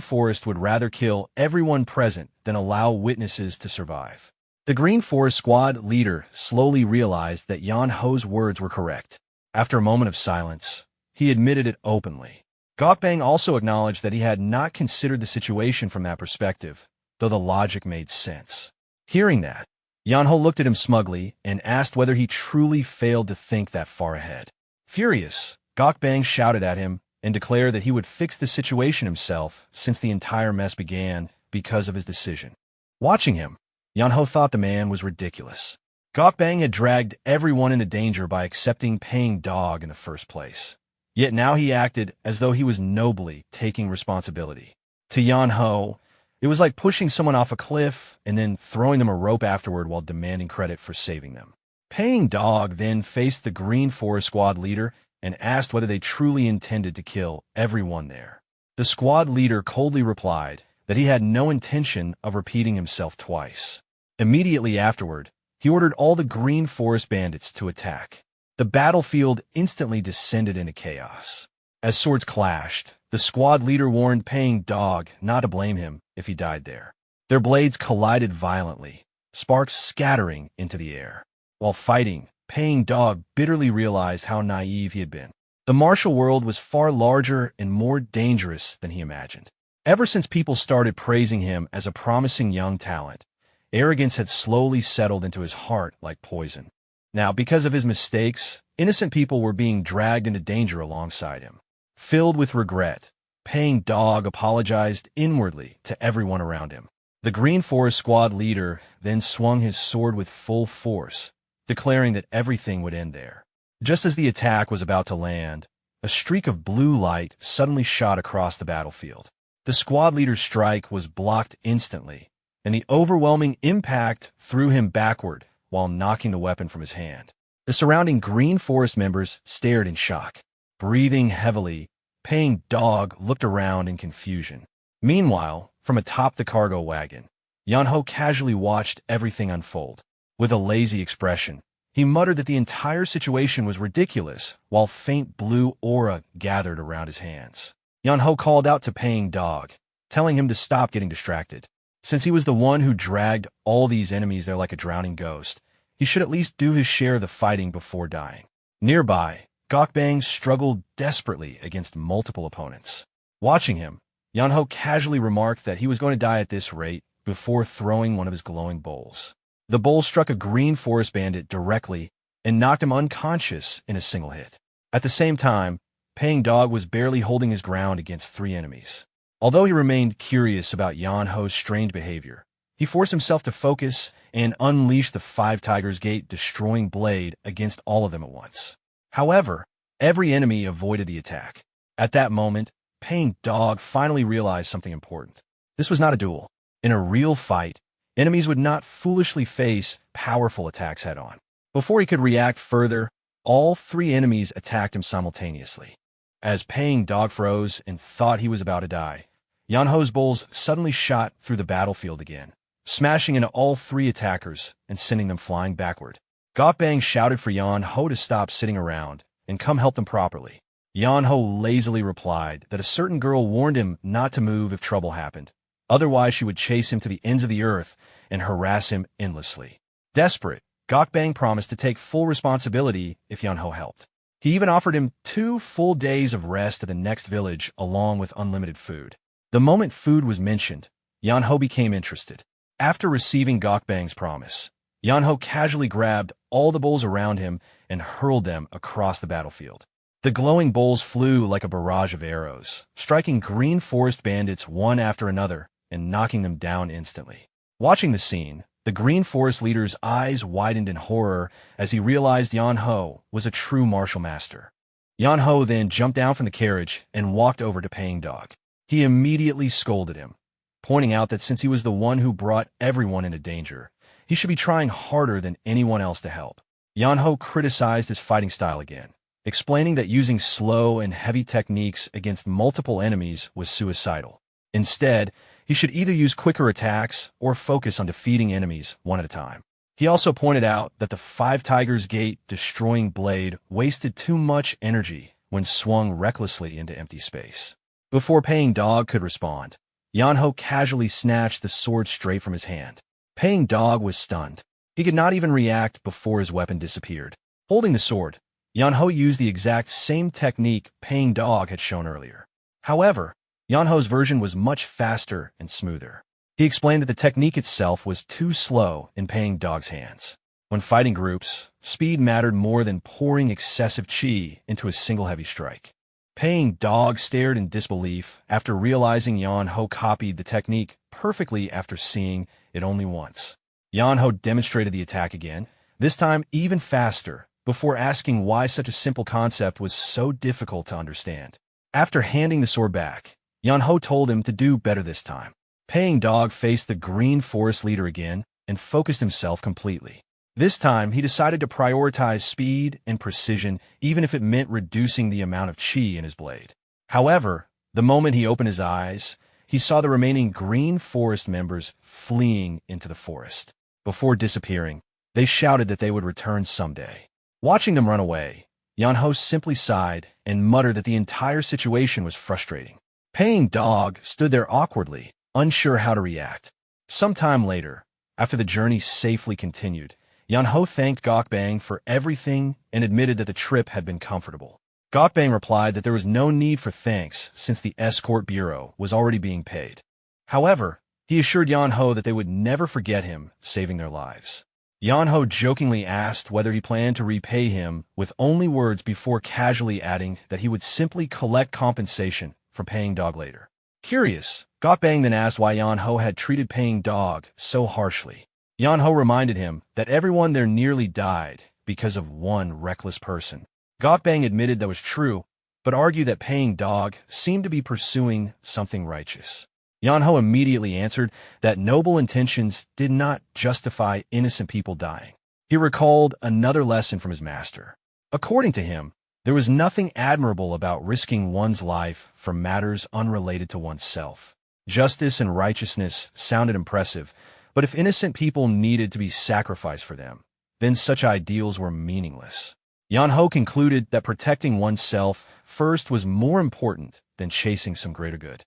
Forest would rather kill everyone present than allow witnesses to survive. The Green Forest squad leader slowly realized that Yeonho's words were correct. After a moment of silence, he admitted it openly. Gokbang also acknowledged that he had not considered the situation from that perspective, though the logic made sense. Hearing that, Yeonho looked at him smugly and asked whether he truly failed to think that far ahead. Furious, Gokbang shouted at him and declared that he would fix the situation himself since the entire mess began because of his decision. Watching him, Yeonho thought the man was ridiculous. Gokbang had dragged everyone into danger by accepting Paying Dog in the first place. Yet now he acted as though he was nobly taking responsibility. To Yeonho, it was like pushing someone off a cliff and then throwing them a rope afterward while demanding credit for saving them. Paying Dog then faced the Green Forest squad leader and asked whether they truly intended to kill everyone there. The squad leader coldly replied that he had no intention of repeating himself twice. Immediately afterward, he ordered all the Green Forest bandits to attack. The battlefield instantly descended into chaos. As swords clashed, the squad leader warned Paying Dog not to blame him if he died there. Their blades collided violently, sparks scattering into the air. While fighting, Paying Dog bitterly realized how naive he had been. The martial world was far larger and more dangerous than he imagined. Ever since people started praising him as a promising young talent, arrogance had slowly settled into his heart like poison. Now, because of his mistakes, innocent people were being dragged into danger alongside him. Filled with regret, Paying Dog apologized inwardly to everyone around him. The Green Forest Squad leader then swung his sword with full force, declaring that everything would end there. Just as the attack was about to land, a streak of blue light suddenly shot across the battlefield. The squad leader's strike was blocked instantly, and the overwhelming impact threw him backward while knocking the weapon from his hand. The surrounding Green Forest members stared in shock. Breathing heavily, Paying Dog looked around in confusion. Meanwhile, from atop the cargo wagon, Yeonho casually watched everything unfold. With a lazy expression, he muttered that the entire situation was ridiculous while faint blue aura gathered around his hands. Yeonho called out to Paying Dog, telling him to stop getting distracted. Since he was the one who dragged all these enemies there like a drowning ghost, he should at least do his share of the fighting before dying. Nearby, Gokbang struggled desperately against multiple opponents. Watching him, Yeonho casually remarked that he was going to die at this rate before throwing one of his glowing bowls. The bowl struck a Green Forest bandit directly and knocked him unconscious in a single hit. At the same time, Paying Dog was barely holding his ground against 3 enemies. Although he remained curious about Yeonho's strange behavior, he forced himself to focus and unleash the 5 Tigers Gate destroying blade against all of them at once. However, every enemy avoided the attack. At that moment, Paying Dog finally realized something important. This was not a duel. In a real fight, enemies would not foolishly face powerful attacks head-on. Before he could react further, all 3 enemies attacked him simultaneously. As Paying Dog froze and thought he was about to die, Yeonho's bowls suddenly shot through the battlefield again, smashing into all 3 attackers and sending them flying backward. Gokbang shouted for Yeonho to stop sitting around and come help them properly. Yeonho lazily replied that a certain girl warned him not to move if trouble happened. Otherwise, she would chase him to the ends of the earth and harass him endlessly. Desperate, Gokbang promised to take full responsibility if Yeonho helped. He even offered him 2 full days of rest at the next village along with unlimited food. The moment food was mentioned, Yeonho became interested. After receiving Gokbang's promise, Yeonho casually grabbed all the bowls around him and hurled them across the battlefield. The glowing bowls flew like a barrage of arrows, striking Green Forest bandits one after another and knocking them down instantly. Watching the scene, the Green Forest leader's eyes widened in horror as he realized Yeonho was a true martial master. Yeonho then jumped down from the carriage and walked over to Paying Dog. He immediately scolded him, pointing out that since he was the one who brought everyone into danger, he should be trying harder than anyone else to help. Yeonho criticized his fighting style again, explaining that using slow and heavy techniques against multiple enemies was suicidal. Instead, he should either use quicker attacks or focus on defeating enemies one at a time. He also pointed out that the 5 Tigers Gate destroying blade wasted too much energy when swung recklessly into empty space. Before Paying Dog could respond, Yeonho casually snatched the sword straight from his hand. Paying Dog was stunned. He could not even react before his weapon disappeared. Holding the sword, Yeonho used the exact same technique Paying Dog had shown earlier. However, Yeonho's version was much faster and smoother. He explained that the technique itself was too slow in Paying Dog's hands. When fighting groups, speed mattered more than pouring excessive chi into a single heavy strike. Paying Dog stared in disbelief after realizing Yeonho copied the technique perfectly after seeing it only once. Yeonho demonstrated the attack again, this time even faster, before asking why such a simple concept was so difficult to understand. After handing the sword back, Yeonho told him to do better this time. Paying Dog faced the Green Forest leader again and focused himself completely. This time, he decided to prioritize speed and precision, even if it meant reducing the amount of chi in his blade. However, the moment he opened his eyes, he saw the remaining Green Forest members fleeing into the forest. Before disappearing, they shouted that they would return someday. Watching them run away, Yeonho simply sighed and muttered that the entire situation was frustrating. Paying Dog stood there awkwardly, unsure how to react. Some time later, after the journey safely continued, Yeonho thanked Gokbang for everything and admitted that the trip had been comfortable. Gokbang replied that there was no need for thanks since the escort bureau was already being paid. However, he assured Yeonho that they would never forget him, saving their lives. Yeonho jokingly asked whether he planned to repay him with only words before casually adding that he would simply collect compensation from Paying Dog later. Curious, Bang then asked why Yeonho had treated paying dog so harshly. Yeonho reminded him that everyone there nearly died because of one reckless person. Bang admitted that was true, but argued that paying dog seemed to be pursuing something righteous. Yeonho immediately answered that noble intentions did not justify innocent people dying. He recalled another lesson from his master. According to him, there was nothing admirable about risking one's life for matters unrelated to oneself. Justice and righteousness sounded impressive, but if innocent people needed to be sacrificed for them, then such ideals were meaningless. Yeonho concluded that protecting oneself first was more important than chasing some greater good.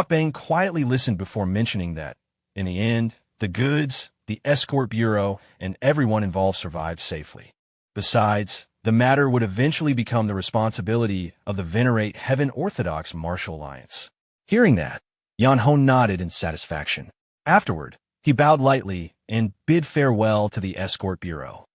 Bang quietly listened before mentioning that, in the end, the goods, the escort bureau, and everyone involved survived safely. Besides, the matter would eventually become the responsibility of the Venerate Heaven Orthodox Martial Alliance. Hearing that, Yeonho nodded in satisfaction. Afterward, he bowed lightly and bid farewell to the escort bureau.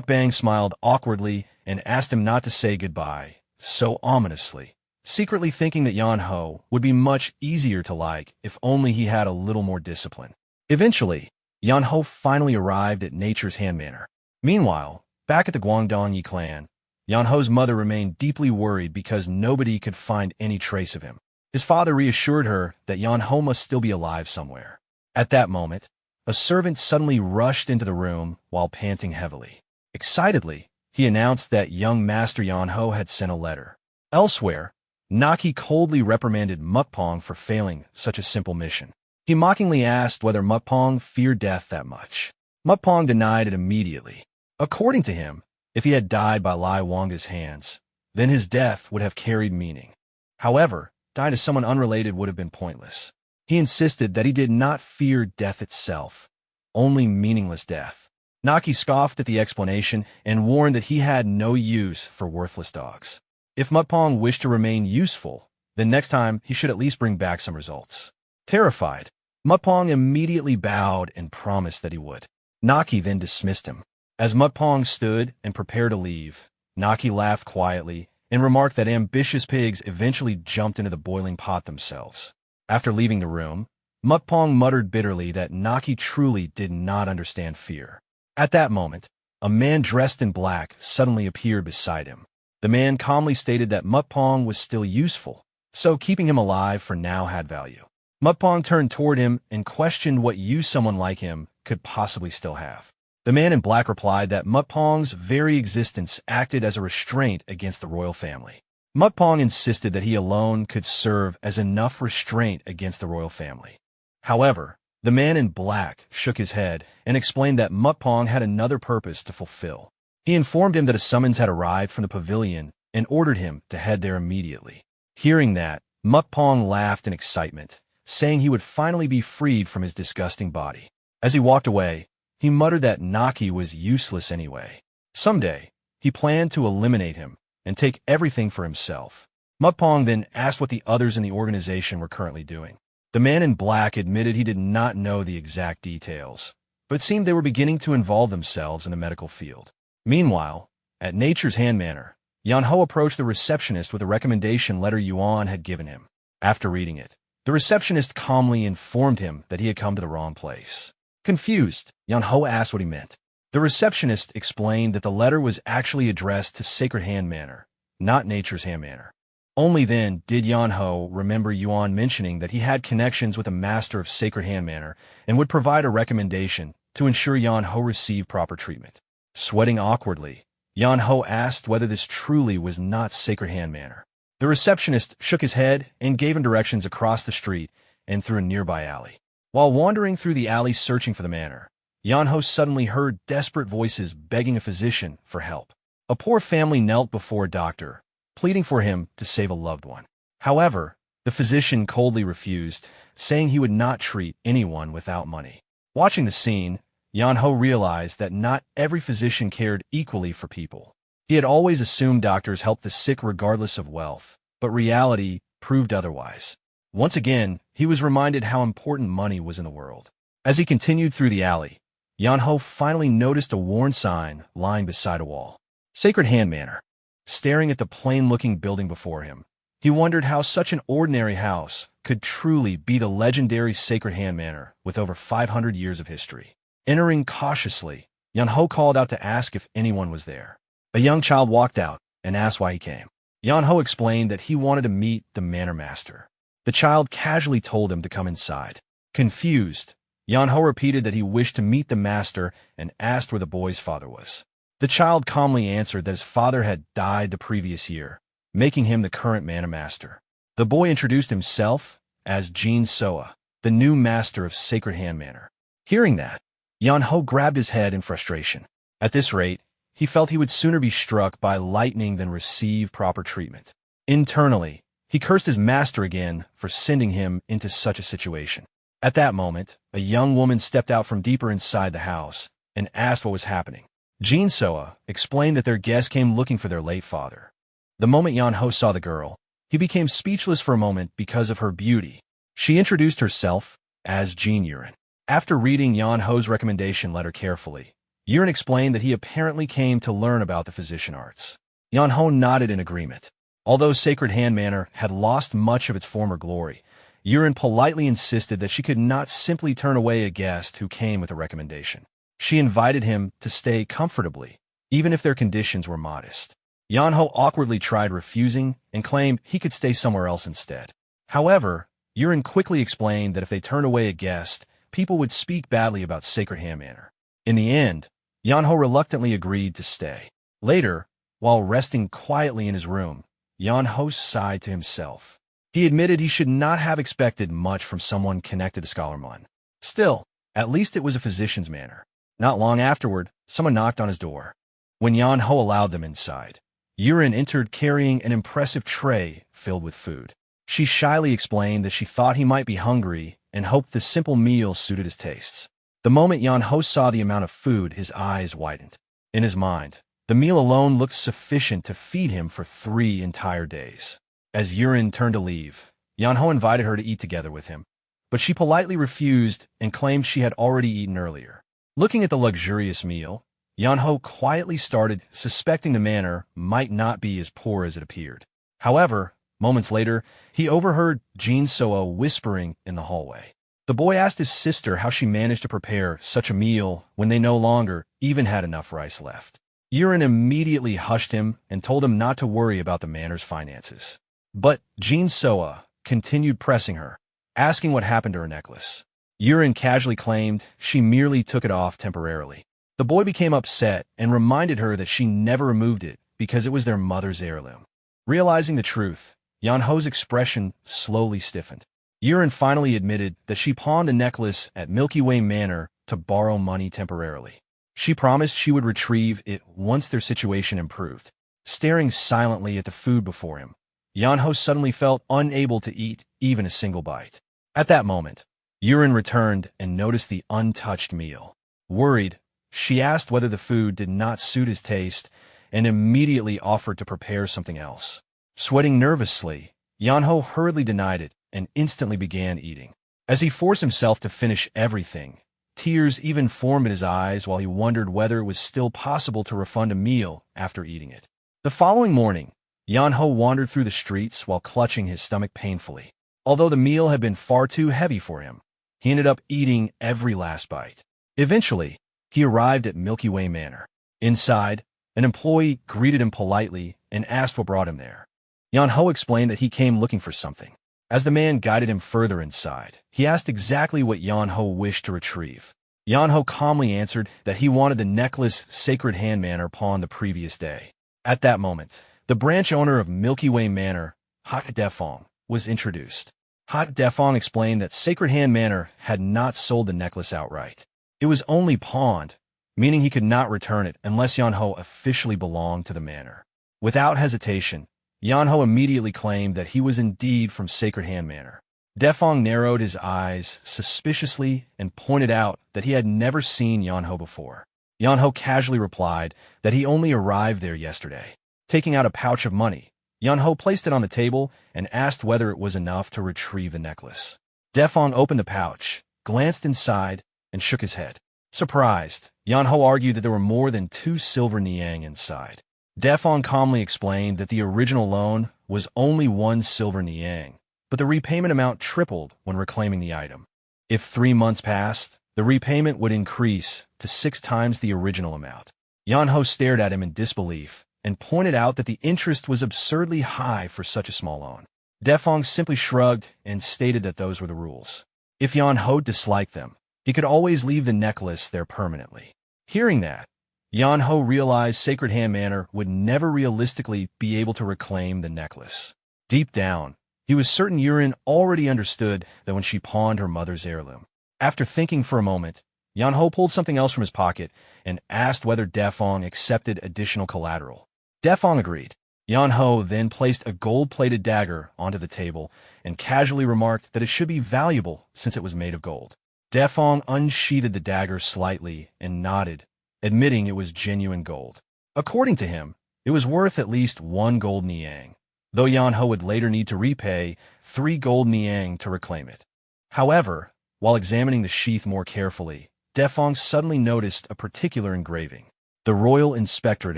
Bang smiled awkwardly and asked him not to say goodbye, so ominously, secretly thinking that Yeonho would be much easier to like if only he had a little more discipline. Eventually, Yeonho finally arrived at Nature's Hand Manor. Meanwhile, back at the Guangdongyi clan, Yeonho's mother remained deeply worried because nobody could find any trace of him. His father reassured her that Yeonho must still be alive somewhere. At that moment, a servant suddenly rushed into the room while panting heavily. Excitedly, he announced that young Master Yeonho had sent a letter. Elsewhere, Naki coldly reprimanded Mukpong for failing such a simple mission. He mockingly asked whether Mukpong feared death that much. Mukpong denied it immediately. According to him, if he had died by Lai Wanga's hands, then his death would have carried meaning. However, dying to someone unrelated would have been pointless. He insisted that he did not fear death itself, only meaningless death. Naki scoffed at the explanation and warned that he had no use for worthless dogs. If Mukpong wished to remain useful, then next time he should at least bring back some results. Terrified, Mukpong immediately bowed and promised that he would. Naki then dismissed him. As Mukpong stood and prepared to leave, Naki laughed quietly and remarked that ambitious pigs eventually jumped into the boiling pot themselves. After leaving the room, Mukpong muttered bitterly that Naki truly did not understand fear. At that moment, a man dressed in black suddenly appeared beside him. The man calmly stated that Mukpong was still useful, so keeping him alive for now had value. Mukpong turned toward him and questioned what use someone like him could possibly still have. The man in black replied that Mukpong's very existence acted as a restraint against the royal family. Mukpong insisted that he alone could serve as enough restraint against the royal family. However, the man in black shook his head and explained that Mukpong had another purpose to fulfill. He informed him that a summons had arrived from the pavilion and ordered him to head there immediately. Hearing that, Mukpong laughed in excitement, saying he would finally be freed from his disgusting body. As he walked away, he muttered that Naki was useless anyway. Someday, he planned to eliminate him and take everything for himself. Mukpong then asked what the others in the organization were currently doing. The man in black admitted he did not know the exact details, but it seemed they were beginning to involve themselves in the medical field. Meanwhile, at Nature's Hand Manor, Yeonho approached the receptionist with a recommendation letter Yuan had given him. After reading it, the receptionist calmly informed him that he had come to the wrong place. Confused, Yeonho asked what he meant. The receptionist explained that the letter was actually addressed to Sacred Hand Manor, not Nature's Hand Manor. Only then did Yeonho remember Yuan mentioning that he had connections with a master of Sacred Hand Manor and would provide a recommendation to ensure Yeonho receive proper treatment. Sweating awkwardly, Yeonho asked whether this truly was not Sacred Hand Manor. The receptionist shook his head and gave him directions across the street and through a nearby alley. While wandering through the alley searching for the manor, Yeonho suddenly heard desperate voices begging a physician for help. A poor family knelt before a doctor, pleading for him to save a loved one. However, the physician coldly refused, saying he would not treat anyone without money. Watching the scene, Yeonho realized that not every physician cared equally for people. He had always assumed doctors helped the sick regardless of wealth, but reality proved otherwise. Once again, he was reminded how important money was in the world. As he continued through the alley, Yeonho finally noticed a worn sign lying beside a wall. Sacred Hand Manor. Staring at the plain-looking building before him, He wondered how such an ordinary house could truly be the legendary Sacred Hand Manor with over 500 years of history. Entering cautiously, Yeonho called out to ask if anyone was there. A young child walked out and asked why he came. Yeonho explained that he wanted to meet the manor master. The child casually told him to come inside. Confused, Yeonho repeated that he wished to meet the master and asked where the boy's father was. The child calmly answered that his father had died the previous year, making him the current manor master. The boy introduced himself as Jin Soa, the new master of Sacred Hand Manor. Hearing that, Yeonho grabbed his head in frustration. At this rate, he felt he would sooner be struck by lightning than receive proper treatment. Internally, he cursed his master again for sending him into such a situation. At that moment, a young woman stepped out from deeper inside the house and asked what was happening. Jin Soa explained that their guest came looking for their late father. The moment Yeonho saw the girl, he became speechless for a moment because of her beauty. She introduced herself as Jin Yurin. After reading Yeonho's recommendation letter carefully, Yurin explained that he apparently came to learn about the physician arts. Yeonho nodded in agreement. Although Sacred Hand Manor had lost much of its former glory, Yurin politely insisted that she could not simply turn away a guest who came with a recommendation. She invited him to stay comfortably, even if their conditions were modest. Yeonho awkwardly tried refusing and claimed he could stay somewhere else instead. However, Yurin quickly explained that if they turned away a guest, people would speak badly about Sacred Hand Manor. In the end, Yeonho reluctantly agreed to stay. Later, while resting quietly in his room, Yeonho sighed to himself. He admitted he should not have expected much from someone connected to Scholar Mun. Still, at least it was a physician's manor. Not long afterward, someone knocked on his door. When Yeonho allowed them inside, Yurin entered carrying an impressive tray filled with food. She shyly explained that she thought he might be hungry and hoped the simple meal suited his tastes. The moment Yeonho saw the amount of food, his eyes widened. In his mind, the meal alone looked sufficient to feed him for 3 entire days. As Yurin turned to leave, Yeonho invited her to eat together with him, but she politely refused and claimed she had already eaten earlier. Looking at the luxurious meal, Yeonho quietly started suspecting the manor might not be as poor as it appeared. However, moments later, he overheard Jin Soa whispering in the hallway. The boy asked his sister how she managed to prepare such a meal when they no longer even had enough rice left. Yurin immediately hushed him and told him not to worry about the manor's finances. But Jin Soa continued pressing her, asking what happened to her necklace. Yurin casually claimed she merely took it off temporarily. The boy became upset and reminded her that she never removed it because it was their mother's heirloom. Realizing the truth, Yeonho's expression slowly stiffened. Yurin finally admitted that she pawned the necklace at Milky Way Manor to borrow money temporarily. She promised she would retrieve it once their situation improved. Staring silently at the food before him, Yeonho suddenly felt unable to eat even a single bite. At that moment, Yurin returned and noticed the untouched meal. Worried, she asked whether the food did not suit his taste and immediately offered to prepare something else. Sweating nervously, Yeonho hurriedly denied it and instantly began eating. As he forced himself to finish everything, tears even formed in his eyes while he wondered whether it was still possible to refund a meal after eating it. The following morning, Yeonho wandered through the streets while clutching his stomach painfully. Although the meal had been far too heavy for him, he ended up eating every last bite. Eventually, he arrived at Milky Way Manor. Inside, an employee greeted him politely and asked what brought him there. Yeonho explained that he came looking for something. As the man guided him further inside, he asked exactly what Yeonho wished to retrieve. Yeonho calmly answered that he wanted the necklace Sacred Hand Manor pawned the previous day. At that moment, the branch owner of Milky Way Manor, Hak Defong, was introduced. Hak Defong explained that Sacred Hand Manor had not sold the necklace outright. It was only pawned, meaning he could not return it unless Yeonho officially belonged to the manor. Without hesitation, Yeonho immediately claimed that he was indeed from Sacred Hand Manor. Defong narrowed his eyes suspiciously and pointed out that he had never seen Yeonho before. Yeonho casually replied that he only arrived there yesterday. Taking out a pouch of money, Yeonho placed it on the table and asked whether it was enough to retrieve the necklace. Defong opened the pouch, glanced inside, and shook his head. Surprised, Yeonho argued that there were more than 2 silver niang inside. Defong calmly explained that the original loan was only 1 silver niang, but the repayment amount tripled when reclaiming the item. If 3 months passed, the repayment would increase to 6 times the original amount. Yeonho stared at him in disbelief and pointed out that the interest was absurdly high for such a small loan. Defong simply shrugged and stated that those were the rules. If Yeonho disliked them, he could always leave the necklace there permanently. Hearing that, Yeonho realized Sacred Hand Manor would never realistically be able to reclaim the necklace. Deep down, he was certain Yurin already understood that when she pawned her mother's heirloom. After thinking for a moment, Yeonho pulled something else from his pocket and asked whether Defong accepted additional collateral. Defong agreed. Yeonho then placed a gold-plated dagger onto the table and casually remarked that it should be valuable since it was made of gold. Defong unsheathed the dagger slightly and nodded, admitting it was genuine gold. According to him, it was worth at least 1 gold niang, though Yeonho would later need to repay 3 gold niang to reclaim it. However, while examining the sheath more carefully, Defong suddenly noticed a particular engraving, the Royal Inspectorate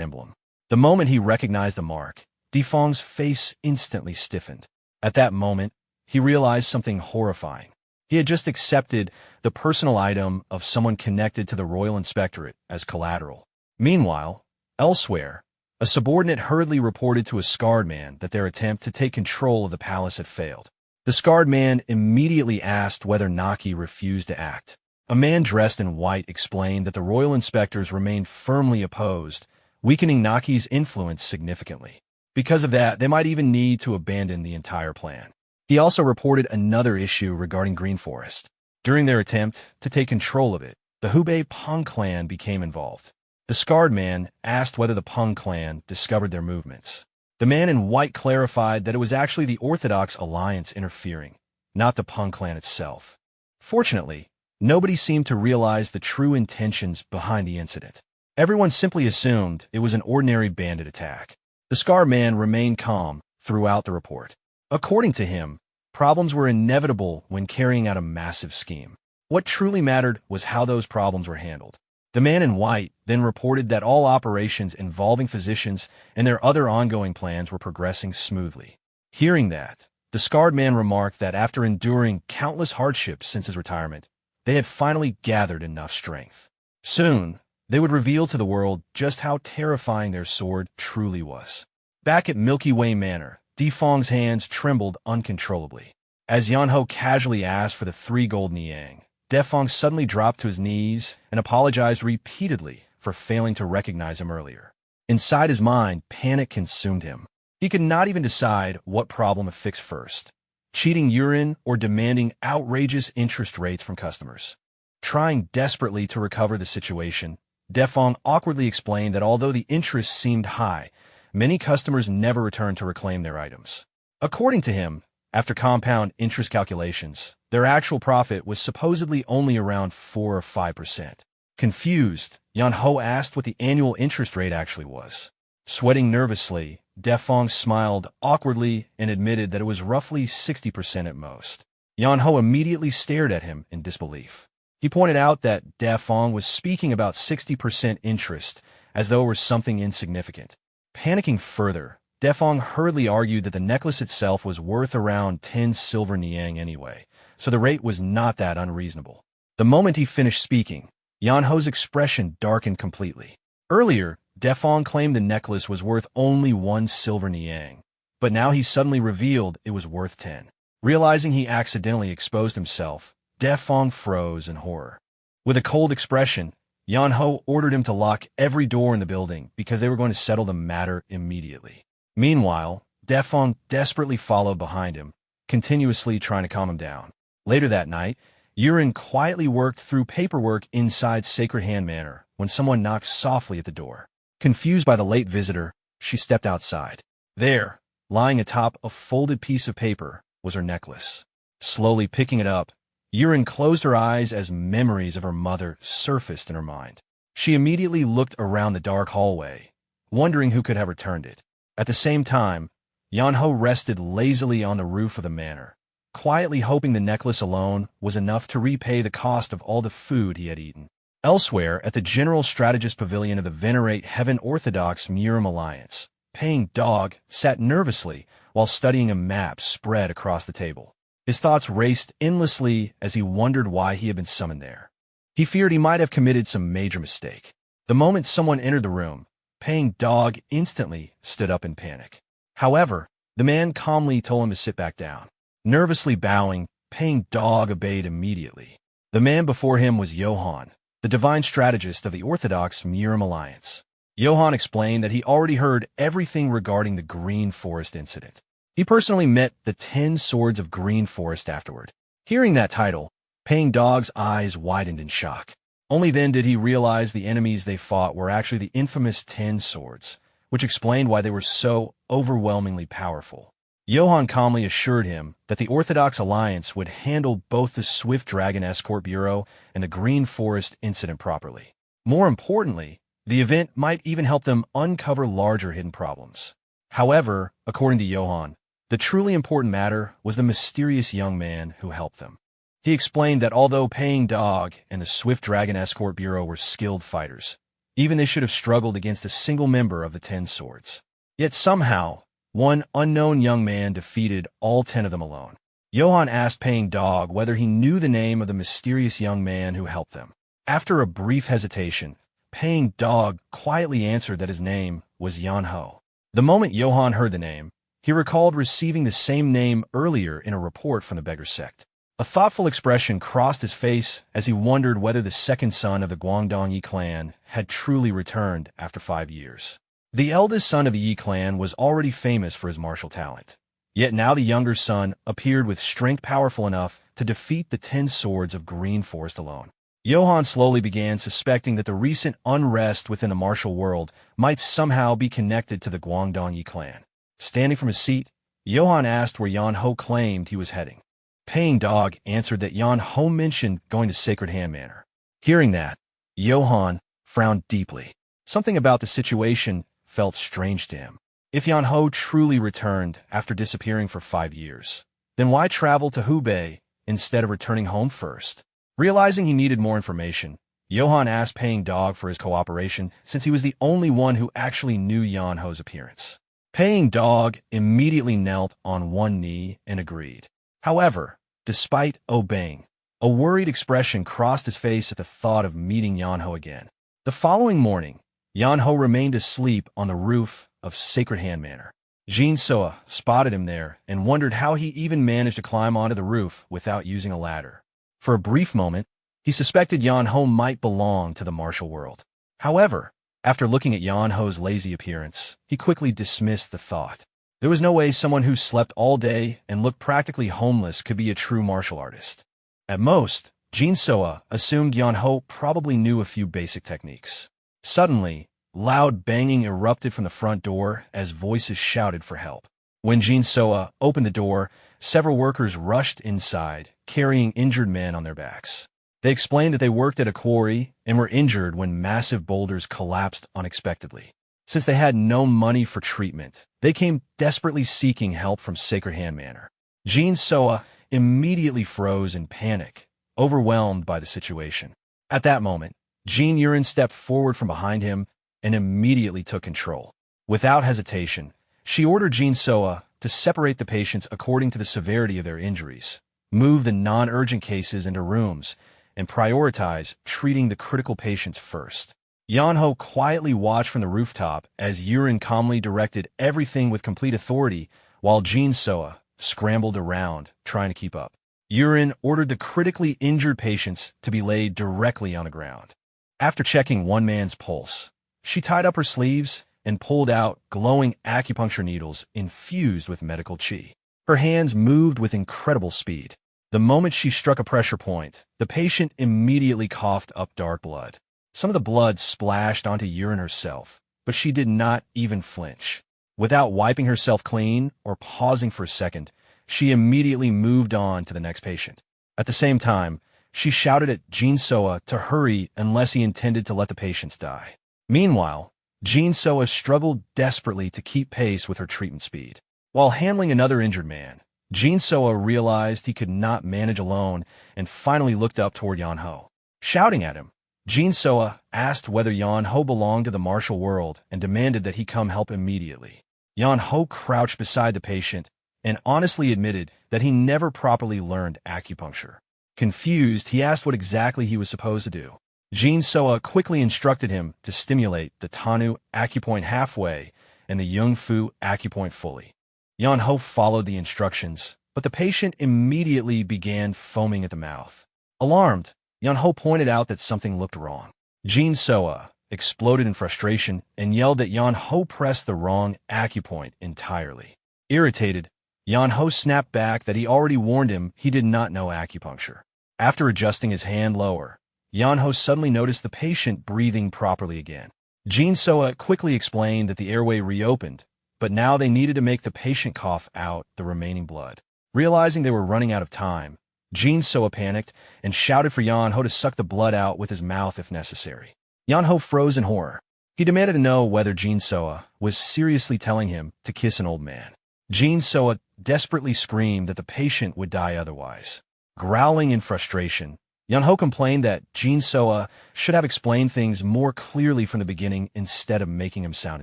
emblem. The moment he recognized the mark, Defong's face instantly stiffened. At that moment, he realized something horrifying. He had just accepted the personal item of someone connected to the Royal Inspectorate as collateral. Meanwhile, elsewhere, a subordinate hurriedly reported to a scarred man that their attempt to take control of the palace had failed. The scarred man immediately asked whether Naki refused to act. A man dressed in white explained that the royal inspectors remained firmly opposed, weakening Naki's influence significantly. Because of that, they might even need to abandon the entire plan. He also reported another issue regarding Green Forest. During their attempt to take control of it, the Hubei Peng clan became involved. The scarred man asked whether the Peng clan discovered their movements. The man in white clarified that it was actually the Orthodox Alliance interfering, not the Peng clan itself. Fortunately, nobody seemed to realize the true intentions behind the incident. Everyone simply assumed it was an ordinary bandit attack. The scarred man remained calm throughout the report. According to him, problems were inevitable when carrying out a massive scheme. What truly mattered was how those problems were handled. The man in white then reported that all operations involving physicians and their other ongoing plans were progressing smoothly. Hearing that, the scarred man remarked that after enduring countless hardships since his retirement, they had finally gathered enough strength. Soon, they would reveal to the world just how terrifying their sword truly was. Back at Milky Way Manor, Defong's hands trembled uncontrollably. As Yeonho casually asked for the 3 gold niang, Defong suddenly dropped to his knees and apologized repeatedly for failing to recognize him earlier. Inside his mind, panic consumed him. He could not even decide what problem to fix first: cheating Yurin or demanding outrageous interest rates from customers. Trying desperately to recover the situation, Defong awkwardly explained that although the interest seemed high, many customers never returned to reclaim their items. According to him, after compound interest calculations, their actual profit was supposedly only around 4 or 5%. Confused, Yeonho asked what the annual interest rate actually was. Sweating nervously, Defong smiled awkwardly and admitted that it was roughly 60% at most. Yeonho immediately stared at him in disbelief. He pointed out that Defong was speaking about 60% interest as though it were something insignificant. Panicking further, Defong hurriedly argued that the necklace itself was worth around 10 silver niang anyway, so the rate was not that unreasonable. The moment he finished speaking, Yeonho's expression darkened completely. Earlier, Defong claimed the necklace was worth only 1 silver niang, but now he suddenly revealed it was worth 10. Realizing he accidentally exposed himself, Defong froze in horror. With a cold expression, Yeonho ordered him to lock every door in the building because they were going to settle the matter immediately. Meanwhile, Defong desperately followed behind him, continuously trying to calm him down. Later that night, Yurin quietly worked through paperwork inside Sacred Hand Manor when someone knocked softly at the door. Confused by the late visitor, she stepped outside. There, lying atop a folded piece of paper, was her necklace. Slowly picking it up, Yurin closed her eyes as memories of her mother surfaced in her mind. She immediately looked around the dark hallway, wondering who could have returned it. At the same time, Yeonho rested lazily on the roof of the manor, quietly hoping the necklace alone was enough to repay the cost of all the food he had eaten. Elsewhere, at the General Strategist Pavilion of the Venerate Heaven Orthodox Murim Alliance, Paying Dog sat nervously while studying a map spread across the table. His thoughts raced endlessly as he wondered why he had been summoned there. He feared he might have committed some major mistake. The moment someone entered the room, Paying Dog instantly stood up in panic. However, the man calmly told him to sit back down. Nervously bowing, Paying Dog obeyed immediately. The man before him was Johann, the divine strategist of the Orthodox Murim Alliance. Johann explained that he already heard everything regarding the Green Forest incident. He personally met the 10 Swords of Green Forest afterward. Hearing that title, Paying Dog's eyes widened in shock. Only then did he realize the enemies they fought were actually the infamous 10 Swords, which explained why they were so overwhelmingly powerful. Johann calmly assured him that the Orthodox Alliance would handle both the Swift Dragon Escort Bureau and the Green Forest incident properly. More importantly, the event might even help them uncover larger hidden problems. However, according to Johann, the truly important matter was the mysterious young man who helped them. He explained that although Paying Dog and the Swift Dragon Escort Bureau were skilled fighters, even they should have struggled against a single member of the 10 Swords. Yet somehow, one unknown young man defeated all 10 of them alone. Johann asked Paying Dog whether he knew the name of the mysterious young man who helped them. After a brief hesitation, Paying Dog quietly answered that his name was Yeonho. The moment Johann heard the name, he recalled receiving the same name earlier in a report from the Beggar Sect. A thoughtful expression crossed his face as he wondered whether the second son of the Guangdong Yi clan had truly returned after 5 years. The eldest son of the Yi clan was already famous for his martial talent. Yet now the younger son appeared with strength powerful enough to defeat the 10 Swords of Green Forest alone. Johann slowly began suspecting that the recent unrest within the martial world might somehow be connected to the Guangdong Yi clan. Standing from his seat, Johann asked where Yeonho claimed he was heading. Paying Dog answered that Yeonho mentioned going to Sacred Hand Manor. Hearing that, Johann frowned deeply. Something about the situation felt strange to him. If Yeonho truly returned after disappearing for 5 years, then why travel to Hubei instead of returning home first? Realizing he needed more information, Johann asked Paying Dog for his cooperation since he was the only one who actually knew Yeonho's appearance. Paying Dog immediately knelt on one knee and agreed. However, despite obeying, a worried expression crossed his face at the thought of meeting Yeonho again. The following morning, Yeonho remained asleep on the roof of Sacred Hand Manor. Jin Soa spotted him there and wondered how he even managed to climb onto the roof without using a ladder. For a brief moment, he suspected Yeonho might belong to the martial world. However, after looking at Yeonho's lazy appearance, he quickly dismissed the thought. There was no way someone who slept all day and looked practically homeless could be a true martial artist. At most, Jin Soa assumed Yeonho probably knew a few basic techniques. Suddenly, loud banging erupted from the front door as voices shouted for help. When Jin Soa opened the door, several workers rushed inside, carrying injured men on their backs. They explained that they worked at a quarry and were injured when massive boulders collapsed unexpectedly. Since they had no money for treatment, they came desperately seeking help from Sacred Hand Manor. Jin Soa immediately froze in panic, overwhelmed by the situation. At that moment, Jin Yurin stepped forward from behind him and immediately took control. Without hesitation, she ordered Jin Soa to separate the patients according to the severity of their injuries, move the non-urgent cases into rooms, and prioritize treating the critical patients first. Yeonho quietly watched from the rooftop as Yurin calmly directed everything with complete authority while Jin Soa scrambled around, trying to keep up. Yurin ordered the critically injured patients to be laid directly on the ground. After checking one man's pulse, she tied up her sleeves and pulled out glowing acupuncture needles infused with medical qi. Her hands moved with incredible speed. The moment she struck a pressure point, the patient immediately coughed up dark blood. Some of the blood splashed onto Yurin herself, but she did not even flinch. Without wiping herself clean or pausing for a second, she immediately moved on to the next patient. At the same time, she shouted at Jin Soa to hurry unless he intended to let the patients die. Meanwhile, Jin Soa struggled desperately to keep pace with her treatment speed. While handling another injured man, Jin Soa realized he could not manage alone and finally looked up toward Yeonho. Shouting at him, Jin Soa asked whether Yeonho belonged to the martial world and demanded that he come help immediately. Yeonho crouched beside the patient and honestly admitted that he never properly learned acupuncture. Confused, he asked what exactly he was supposed to do. Jin Soa quickly instructed him to stimulate the Tanu acupoint halfway and the Yungfu acupoint fully. Yeonho followed the instructions, but the patient immediately began foaming at the mouth. Alarmed, Yeonho pointed out that something looked wrong. Jin Soa exploded in frustration and yelled that Yeonho pressed the wrong acupoint entirely. Irritated, Yeonho snapped back that he already warned him he did not know acupuncture. After adjusting his hand lower, Yeonho suddenly noticed the patient breathing properly again. Jin Soa quickly explained that the airway reopened, but now they needed to make the patient cough out the remaining blood. Realizing they were running out of time, Jin Soa panicked and shouted for Yeonho to suck the blood out with his mouth if necessary. Yeonho froze in horror. He demanded to know whether Jin Soa was seriously telling him to kiss an old man. Jin Soa desperately screamed that the patient would die otherwise. Growling in frustration, Yeonho complained that Jin Soa should have explained things more clearly from the beginning instead of making him sound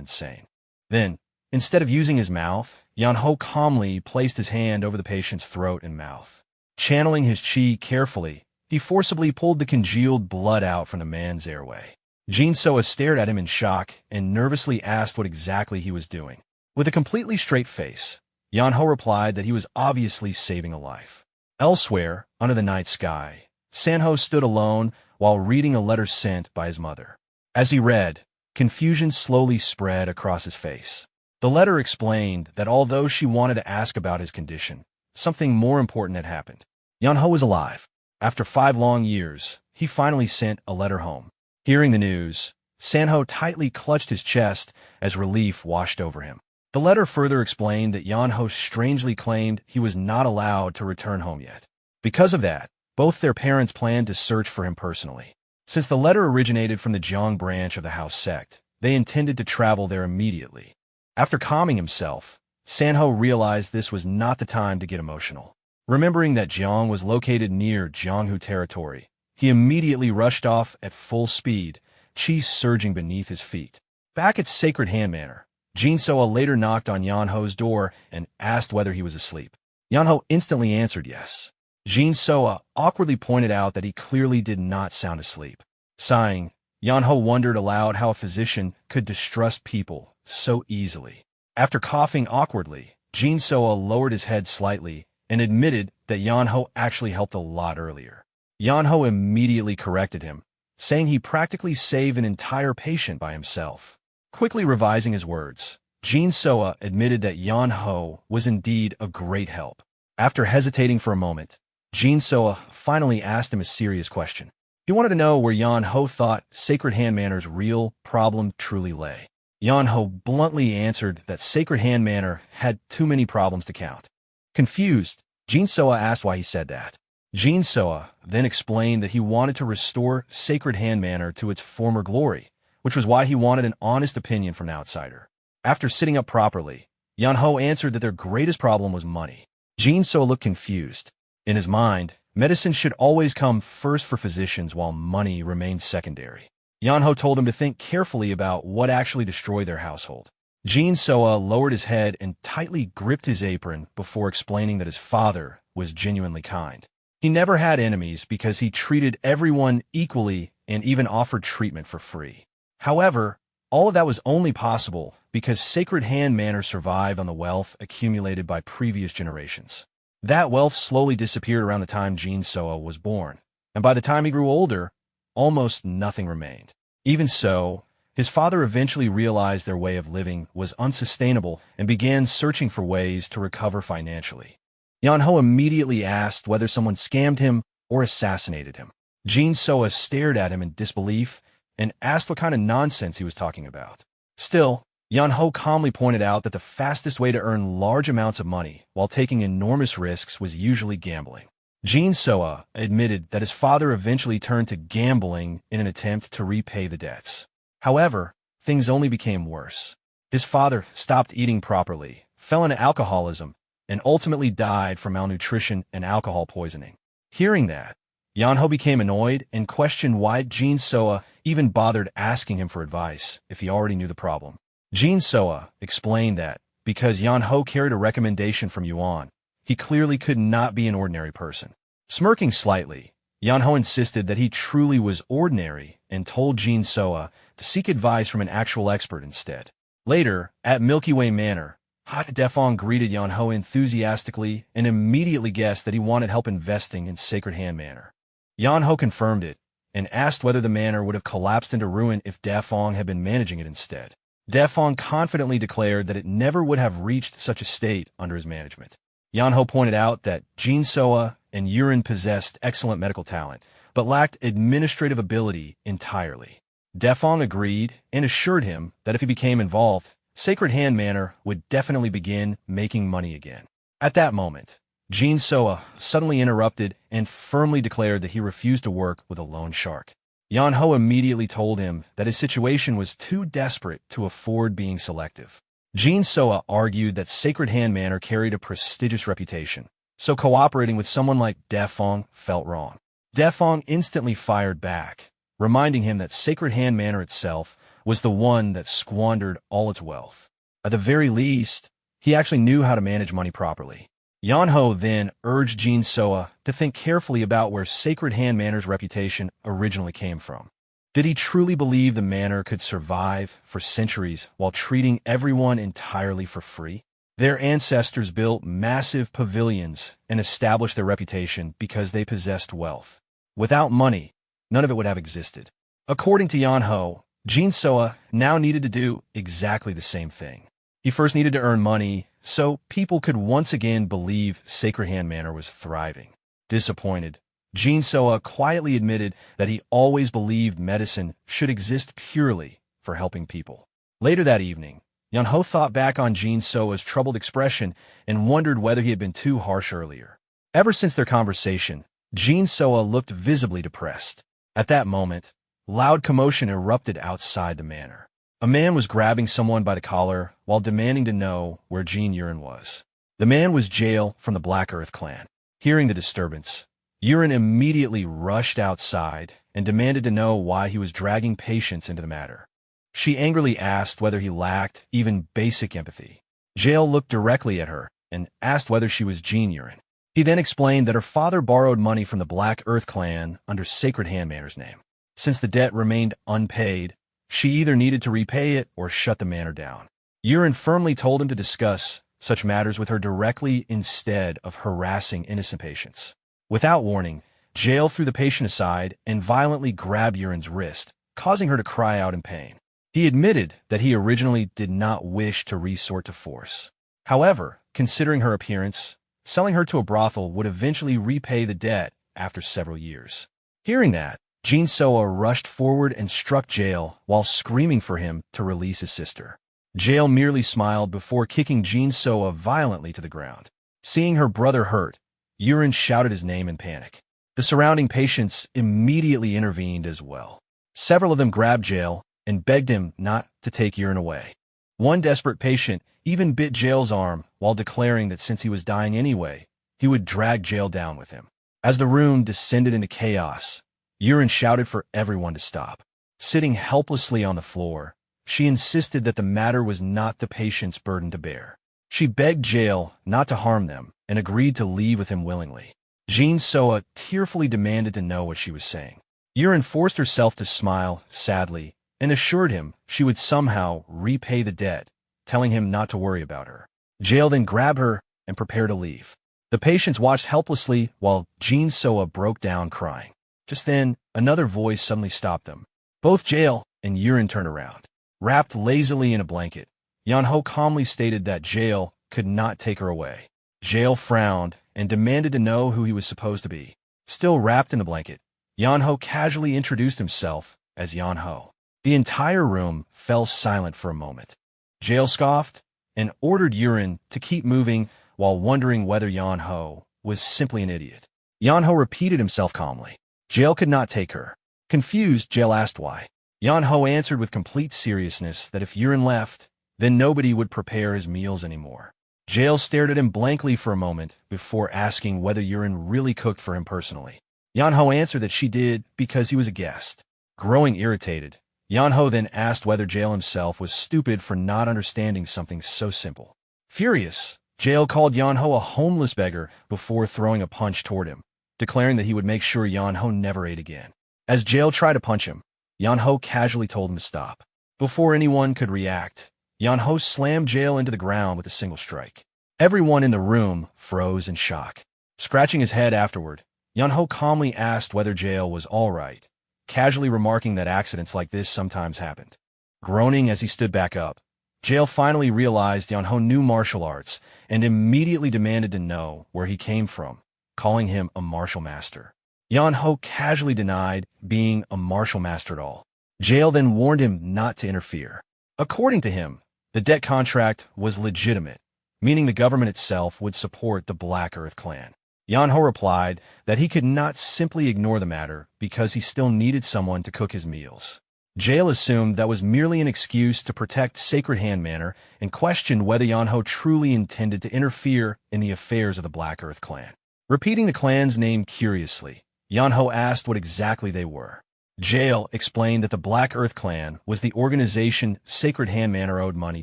insane. Then, instead of using his mouth, Yeonho calmly placed his hand over the patient's throat and mouth. Channeling his chi carefully, he forcibly pulled the congealed blood out from the man's airway. Jin Soa stared at him in shock and nervously asked what exactly he was doing. With a completely straight face, Yeonho replied that he was obviously saving a life. Elsewhere, under the night sky, Sanho stood alone while reading a letter sent by his mother. As he read, confusion slowly spread across his face. The letter explained that although she wanted to ask about his condition, something more important had happened. Yeonho was alive. After 5 long years, he finally sent a letter home. Hearing the news, Sanho tightly clutched his chest as relief washed over him. The letter further explained that Yeonho strangely claimed he was not allowed to return home yet. Because of that, both their parents planned to search for him personally. Since the letter originated from the Jeong branch of the Hua Sect, they intended to travel there immediately. After calming himself, Sanho realized this was not the time to get emotional. Remembering that Jeong was located near Jeonghu territory, he immediately rushed off at full speed, chi surging beneath his feet. Back at Sacred Hand Manor, Jin Soa later knocked on Yeonho's door and asked whether he was asleep. Yeonho instantly answered yes. Jin Soa awkwardly pointed out that he clearly did not sound asleep. Sighing, Yeonho wondered aloud how a physician could distrust people so easily. After coughing awkwardly, Jin Soa lowered his head slightly and admitted that Yeonho actually helped a lot earlier. Yeonho immediately corrected him, saying he practically saved an entire patient by himself. Quickly revising his words, Jin Soa admitted that Yeonho was indeed a great help. After hesitating for a moment, Jin Soa finally asked him a serious question. He wanted to know where Yeonho thought Sacred Hand Manor's real problem truly lay. Yeonho bluntly answered that Sacred Hand Manor had too many problems to count. Confused, Jin Soa asked why he said that. Jin Soa then explained that he wanted to restore Sacred Hand Manor to its former glory, which was why he wanted an honest opinion from an outsider. After sitting up properly, Yeonho answered that their greatest problem was money. Jin Soa looked confused. In his mind, medicine should always come first for physicians while money remained secondary. Yeonho told him to think carefully about what actually destroyed their household. Jin Soa lowered his head and tightly gripped his apron before explaining that his father was genuinely kind. He never had enemies because he treated everyone equally and even offered treatment for free. However, all of that was only possible because Sacred Hand Manor survived on the wealth accumulated by previous generations. That wealth slowly disappeared around the time Jin Soa was born, and by the time he grew older, almost nothing remained. Even so, his father eventually realized their way of living was unsustainable and began searching for ways to recover financially. Yeonho immediately asked whether someone scammed him or assassinated him. Jin Soa stared at him in disbelief and asked what kind of nonsense he was talking about. Still, Yeonho calmly pointed out that the fastest way to earn large amounts of money while taking enormous risks was usually gambling. Jin Soa admitted that his father eventually turned to gambling in an attempt to repay the debts. However, things only became worse. His father stopped eating properly, fell into alcoholism, and ultimately died from malnutrition and alcohol poisoning. Hearing that, Yeonho became annoyed and questioned why Jin Soa even bothered asking him for advice if he already knew the problem. Jin Soa explained that because Yeonho carried a recommendation from Yuan, he clearly could not be an ordinary person. Smirking slightly, Yeonho insisted that he truly was ordinary and told Jin Soa to seek advice from an actual expert instead. Later, at Milky Way Manor, Ha Defong greeted Yeonho enthusiastically and immediately guessed that he wanted help investing in Sacred Hand Manor. Yeonho confirmed it and asked whether the manor would have collapsed into ruin if Defong had been managing it instead. Defong confidently declared that it never would have reached such a state under his management. Yeonho pointed out that Jin Soa and Yurin possessed excellent medical talent, but lacked administrative ability entirely. Defong agreed and assured him that if he became involved, Sacred Hand Manor would definitely begin making money again. At that moment, Jin Soa suddenly interrupted and firmly declared that he refused to work with a loan shark. Yeonho immediately told him that his situation was too desperate to afford being selective. Jin Soa argued that Sacred Hand Manor carried a prestigious reputation, so cooperating with someone like Defong felt wrong. Defong instantly fired back, reminding him that Sacred Hand Manor itself was the one that squandered all its wealth. At the very least, he actually knew how to manage money properly. Yeonho then urged Jin Soa to think carefully about where Sacred Hand Manor's reputation originally came from. Did he truly believe the manor could survive for centuries while treating everyone entirely for free? Their ancestors built massive pavilions and established their reputation because they possessed wealth. Without money, none of it would have existed. According to Yeonho, Jin Soa now needed to do exactly the same thing. He first needed to earn money so people could once again believe Sacred Hand Manor was thriving. Disappointed, Jin Soa quietly admitted that he always believed medicine should exist purely for helping people. Later that evening, Yeonho thought back on Jin Soa's troubled expression and wondered whether he had been too harsh earlier. Ever since their conversation, Jin Soa looked visibly depressed. At that moment, loud commotion erupted outside the manor. A man was grabbing someone by the collar while demanding to know where Jin Yurin was. The man was Jael from the Black Earth clan. Hearing the disturbance, Yurin immediately rushed outside and demanded to know why he was dragging patients into the matter. She angrily asked whether he lacked even basic empathy. Jael looked directly at her and asked whether she was Jin Yurin. He then explained that her father borrowed money from the Black Earth clan under Sacred Hand Manor's name. Since the debt remained unpaid, she either needed to repay it or shut the manor down. Yurin firmly told him to discuss such matters with her directly instead of harassing innocent patients. Without warning, Jael threw the patient aside and violently grabbed Yurin's wrist, causing her to cry out in pain. He admitted that he originally did not wish to resort to force. However, considering her appearance, selling her to a brothel would eventually repay the debt after several years. Hearing that, Jin Soa rushed forward and struck Jael while screaming for him to release his sister. Jael merely smiled before kicking Jin Soa violently to the ground. Seeing her brother hurt, Yurin shouted his name in panic. The surrounding patients immediately intervened as well. Several of them grabbed Jael and begged him not to take Yurin away. One desperate patient even bit Jael's arm while declaring that since he was dying anyway, he would drag Jael down with him. As the room descended into chaos, Yurin shouted for everyone to stop. Sitting helplessly on the floor, she insisted that the matter was not the patient's burden to bear. She begged Jael not to harm them and agreed to leave with him willingly. Jin Soa tearfully demanded to know what she was saying. Yurin forced herself to smile sadly and assured him she would somehow repay the debt, telling him not to worry about her. Jael then grabbed her and prepared to leave. The patients watched helplessly while Jin Soa broke down crying. Just then, another voice suddenly stopped them. Both Jael and Yurin turned around. Wrapped lazily in a blanket, Yeonho calmly stated that Jael could not take her away. Jael frowned and demanded to know who he was supposed to be. Still wrapped in the blanket, Yeonho casually introduced himself as Yeonho. The entire room fell silent for a moment. Jael scoffed and ordered Yurin to keep moving while wondering whether Yeonho was simply an idiot. Yeonho repeated himself calmly. Jael could not take her. Confused, Jael asked why. Yeonho answered with complete seriousness that if Yurin left, then nobody would prepare his meals anymore. Jael stared at him blankly for a moment before asking whether Yurin really cooked for him personally. Yeonho answered that she did because he was a guest. Growing irritated, Yeonho then asked whether Jail himself was stupid for not understanding something so simple. Furious, Jail called Yeonho a homeless beggar before throwing a punch toward him, declaring that he would make sure Yeonho never ate again. As Jail tried to punch him, Yeonho casually told him to stop. Before anyone could react, Yeonho slammed Jail into the ground with a single strike. Everyone in the room froze in shock. Scratching his head afterward, Yeonho calmly asked whether Jail was all right, casually remarking that accidents like this sometimes happened. Groaning as he stood back up, Jail finally realized Yeonho knew martial arts and immediately demanded to know where he came from, calling him a martial master. Yeonho casually denied being a martial master at all. Jail then warned him not to interfere. According to him, the debt contract was legitimate, meaning the government itself would support the Black Earth clan. Yeonho replied that he could not simply ignore the matter because he still needed someone to cook his meals. Jail assumed that was merely an excuse to protect Sacred Hand Manor and questioned whether Yeonho truly intended to interfere in the affairs of the Black Earth clan. Repeating the clan's name curiously, Yeonho asked what exactly they were. Jail explained that the Black Earth clan was the organization Sacred Hand Manor owed money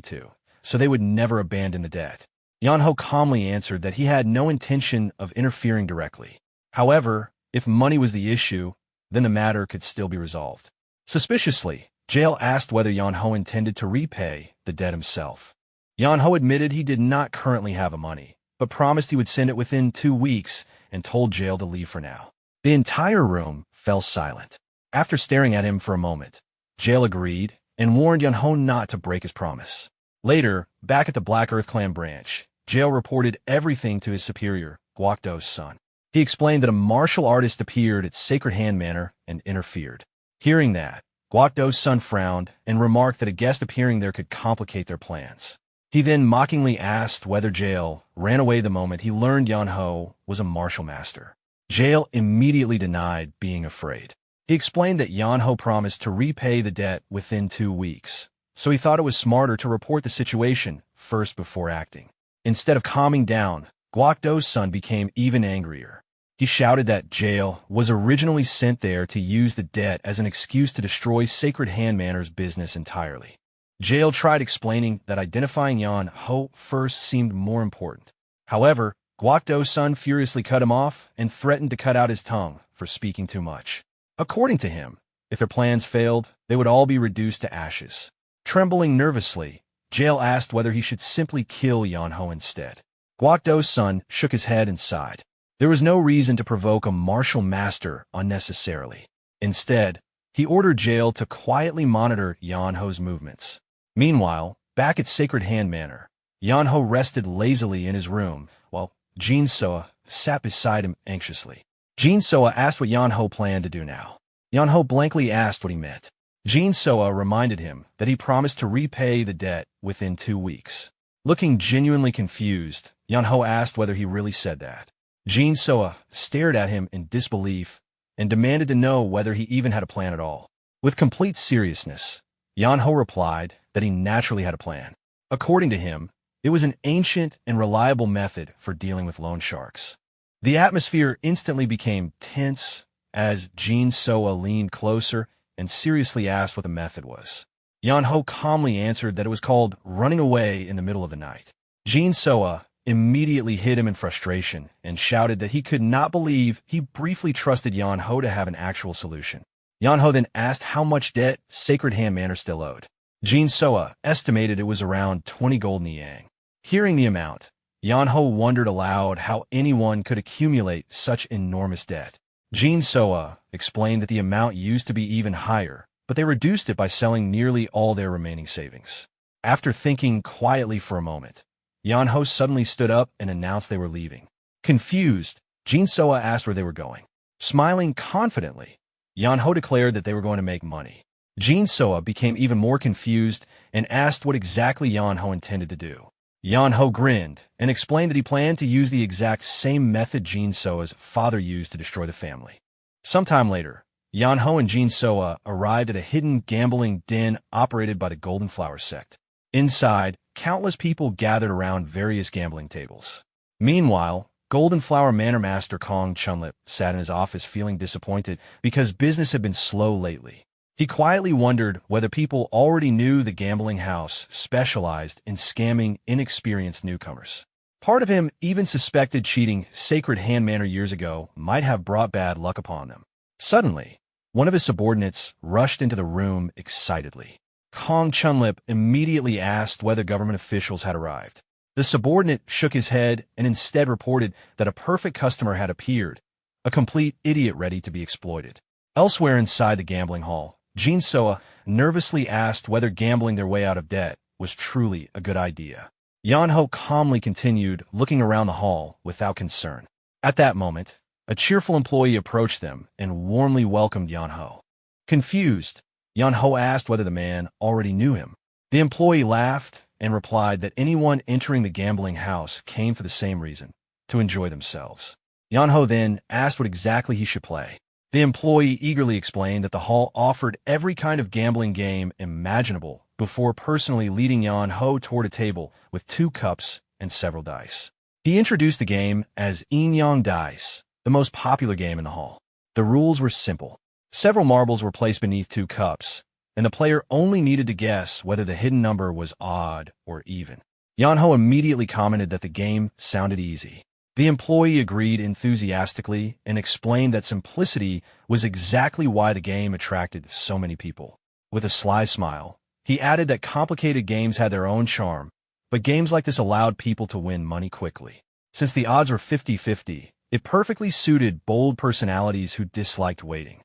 to, so they would never abandon the debt. Yeonho calmly answered that he had no intention of interfering directly. However, if money was the issue, then the matter could still be resolved. Suspiciously, Jail asked whether Yeonho intended to repay the debt himself. Yeonho admitted he did not currently have the money, but promised he would send it within 2 weeks and told Jail to leave for now. The entire room fell silent. After staring at him for a moment, Jail agreed and warned Yeonho not to break his promise. Later, back at the Black Earth Clan branch, Jail reported everything to his superior, Gwakdo's son. He explained that a martial artist appeared at Sacred Hand Manor and interfered. Hearing that, Gwakdo's son frowned and remarked that a guest appearing there could complicate their plans. He then mockingly asked whether Jail ran away the moment he learned Yeonho was a martial master. Jail immediately denied being afraid. He explained that Yeonho promised to repay the debt within 2 weeks, so he thought it was smarter to report the situation first before acting. Instead of calming down, Gwakdo's son became even angrier. He shouted that Jail was originally sent there to use the debt as an excuse to destroy Sacred Hand Manor's business entirely. Jail tried explaining that identifying Yeonho first seemed more important. However, Gwakdo's son furiously cut him off and threatened to cut out his tongue for speaking too much. According to him, if their plans failed, they would all be reduced to ashes. Trembling nervously, Jail asked whether he should simply kill Yeonho instead. Gwakdo's son shook his head and sighed. There was no reason to provoke a martial master unnecessarily. Instead, he ordered Jail to quietly monitor Yeonho's movements. Meanwhile, back at Sacred Hand Manor, Yeonho rested lazily in his room while Jin-soa sat beside him anxiously. Jin-soa asked what Yeonho planned to do now. Yeonho blankly asked what he meant. Jin-soa reminded him that he promised to repay the debt within 2 weeks. Looking genuinely confused, Yeonho asked whether he really said that. Jin-soa stared at him in disbelief and demanded to know whether he even had a plan at all. With complete seriousness, Yeonho replied that he naturally had a plan. According to him, it was an ancient and reliable method for dealing with loan sharks. The atmosphere instantly became tense as Jin-soa leaned closer and seriously asked what the method was. Yeonho calmly answered that it was called running away in the middle of the night. Jin-soa immediately hit him in frustration and shouted that he could not believe he briefly trusted Yeonho to have an actual solution. Yeonho then asked how much debt Sacred Hand Manor still owed. Jin-soa estimated it was around 20 golden yang. Hearing the amount, Yeonho wondered aloud how anyone could accumulate such enormous debt. Jin-soa explained that the amount used to be even higher, but they reduced it by selling nearly all their remaining savings. After thinking quietly for a moment, Yeonho suddenly stood up and announced they were leaving. Confused, Jin-soa asked where they were going. Smiling confidently, Yeonho declared that they were going to make money. Jin-soa became even more confused and asked what exactly Yeonho intended to do. Yeonho grinned and explained that he planned to use the exact same method Jin-soa's father used to destroy the family. Sometime later, Yeonho and Jin-soa arrived at a hidden gambling den operated by the Golden Flower Sect. Inside, countless people gathered around various gambling tables. Meanwhile, Golden Flower Manor Master Kong Chunlip sat in his office feeling disappointed because business had been slow lately. He quietly wondered whether people already knew the gambling house specialized in scamming inexperienced newcomers. Part of him even suspected cheating Sacred Hand Manor years ago might have brought bad luck upon them. Suddenly, one of his subordinates rushed into the room excitedly. Kong Chunlip immediately asked whether government officials had arrived. The subordinate shook his head and instead reported that a perfect customer had appeared, a complete idiot ready to be exploited. Elsewhere inside the gambling hall, Jin Soa nervously asked whether gambling their way out of debt was truly a good idea. Yeonho calmly continued looking around the hall without concern. At that moment, a cheerful employee approached them and warmly welcomed Yeonho. Confused, Yeonho asked whether the man already knew him. The employee laughed and replied that anyone entering the gambling house came for the same reason, to enjoy themselves. Yeonho then asked what exactly he should play. The employee eagerly explained that the hall offered every kind of gambling game imaginable before personally leading Yeonho toward a table with 2 cups and several dice. He introduced the game as Inyang Dice, the most popular game in the hall. The rules were simple. Several marbles were placed beneath 2 cups, and the player only needed to guess whether the hidden number was odd or even. Yeonho immediately commented that the game sounded easy. The employee agreed enthusiastically and explained that simplicity was exactly why the game attracted so many people. With a sly smile, he added that complicated games had their own charm, but games like this allowed people to win money quickly. Since the odds were 50-50, it perfectly suited bold personalities who disliked waiting.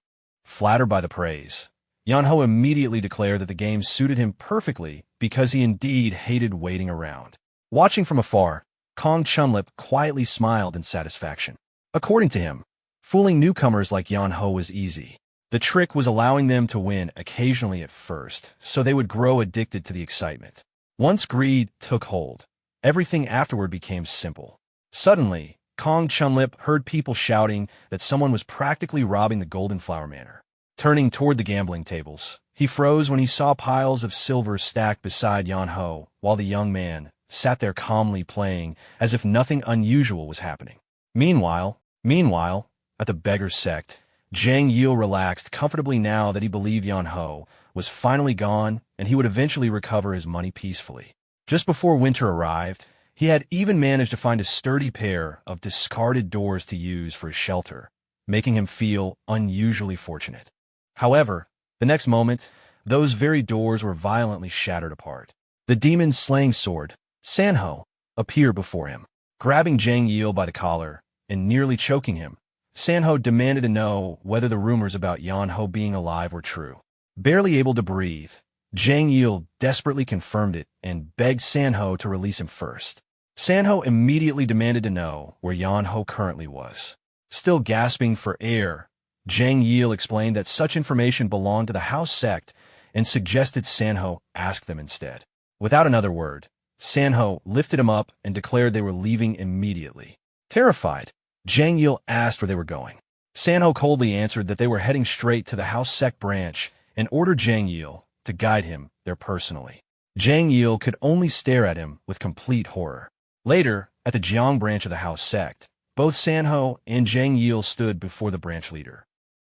Flattered by the praise, Yeonho immediately declared that the game suited him perfectly because he indeed hated waiting around. Watching from afar, Kong Chunlip quietly smiled in satisfaction. According to him, fooling newcomers like Yeonho was easy. The trick was allowing them to win occasionally at first, so they would grow addicted to the excitement. Once greed took hold, everything afterward became simple. Suddenly, Kong Chunlip heard people shouting that someone was practically robbing the Golden Flower Manor. Turning toward the gambling tables, he froze when he saw piles of silver stacked beside Yeonho, while the young man sat there calmly playing as if nothing unusual was happening. Meanwhile, at the Beggar's Sect, Jang Yil relaxed comfortably now that he believed Yeonho was finally gone and he would eventually recover his money peacefully. Just before winter arrived, he had even managed to find a sturdy pair of discarded doors to use for his shelter, making him feel unusually fortunate. However, the next moment, those very doors were violently shattered apart. The demon's slaying sword, Sanho, appeared before him. Grabbing Jang Yil by the collar and nearly choking him, Sanho demanded to know whether the rumors about Yeonho being alive were true. Barely able to breathe, Jang Yil desperately confirmed it and begged Sanho to release him first. Sanho immediately demanded to know where Yeonho currently was. Still gasping for air, Jang Yil explained that such information belonged to the Hua Sect and suggested Sanho ask them instead. Without another word, Sanho lifted him up and declared they were leaving immediately. Terrified, Jang Yil asked where they were going. Sanho coldly answered that they were heading straight to the Hua Sect branch and ordered Jang Yil to guide him there personally. Jang Yil could only stare at him with complete horror. Later, at the Jiang branch of the Hua Sect, both Sanho and Jang Yil stood before the branch leader.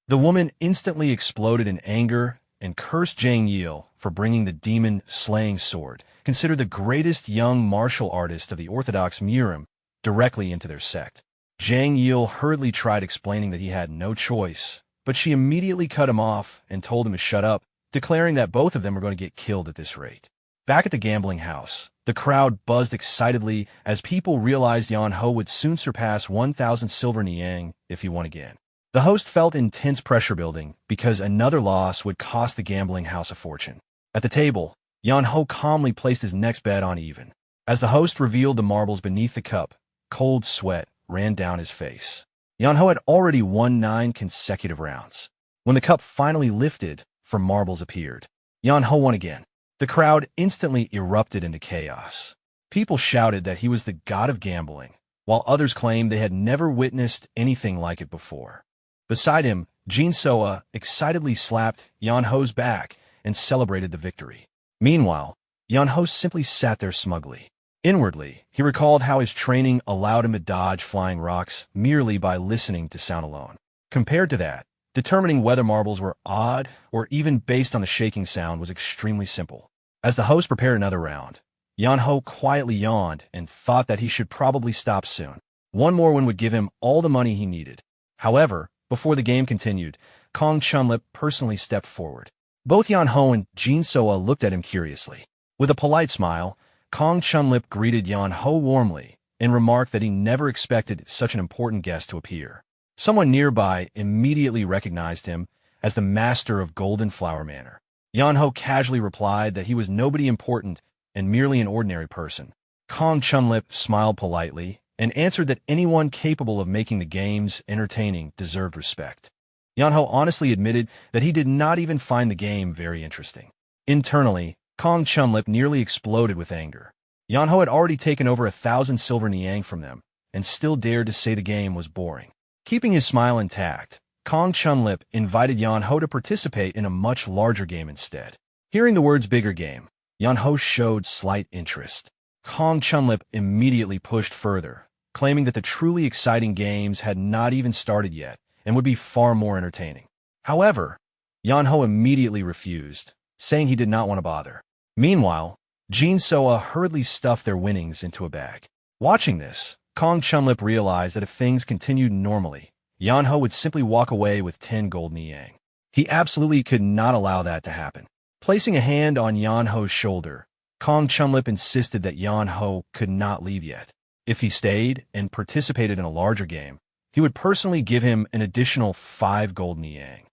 The woman instantly exploded in anger and cursed Jang Yil for bringing the demon-slaying sword, considered the greatest young martial artist of the Orthodox Murim, directly into their sect. Jang Yil hurriedly tried explaining that he had no choice, but she immediately cut him off and told him to shut up, declaring that both of them were going to get killed at this rate. Back at the gambling house, the crowd buzzed excitedly as people realized Yeonho would soon surpass 1,000 silver niang if he won again. The host felt intense pressure building because another loss would cost the gambling house a fortune. At the table, Yeonho calmly placed his next bet on even. As the host revealed the marbles beneath the cup, cold sweat ran down his face. Yeonho had already won 9 consecutive rounds. When the cup finally lifted, for marbles appeared. Yeonho won again. The crowd instantly erupted into chaos. People shouted that he was the god of gambling, while others claimed they had never witnessed anything like it before. Beside him, Jin Soa excitedly slapped Yeonho's back and celebrated the victory. Meanwhile, Yeonho simply sat there smugly. Inwardly, he recalled how his training allowed him to dodge flying rocks merely by listening to sound alone. Compared to that, determining whether marbles were odd or even based on the shaking sound was extremely simple. As the host prepared another round, Yeonho quietly yawned and thought that he should probably stop soon. One more win would give him all the money he needed. However, before the game continued, Kong Chunlip personally stepped forward. Both Yeonho and Jin Soa looked at him curiously. With a polite smile, Kong Chunlip greeted Yeonho warmly and remarked that he never expected such an important guest to appear. Someone nearby immediately recognized him as the master of Golden Flower Manor. Yeonho casually replied that he was nobody important and merely an ordinary person. Kong Chunlip smiled politely and answered that anyone capable of making the games entertaining deserved respect. Yeonho honestly admitted that he did not even find the game very interesting. Internally, Kong Chunlip nearly exploded with anger. Yeonho had already taken over 1,000 silver niang from them and still dared to say the game was boring. Keeping his smile intact, Kong Chunlip invited Yeonho to participate in a much larger game instead. Hearing the words bigger game, Yeonho showed slight interest. Kong Chunlip immediately pushed further, claiming that the truly exciting games had not even started yet and would be far more entertaining. However, Yeonho immediately refused, saying he did not want to bother. Meanwhile, Jin Soa hurriedly stuffed their winnings into a bag. Watching this, Kong Chunlip realized that if things continued normally, Yeonho would simply walk away with 10 gold niang. He absolutely could not allow that to happen. Placing a hand on Yeonho's shoulder, Kong Chunlip insisted that Yeonho could not leave yet. If he stayed and participated in a larger game, he would personally give him an additional 5 gold niang.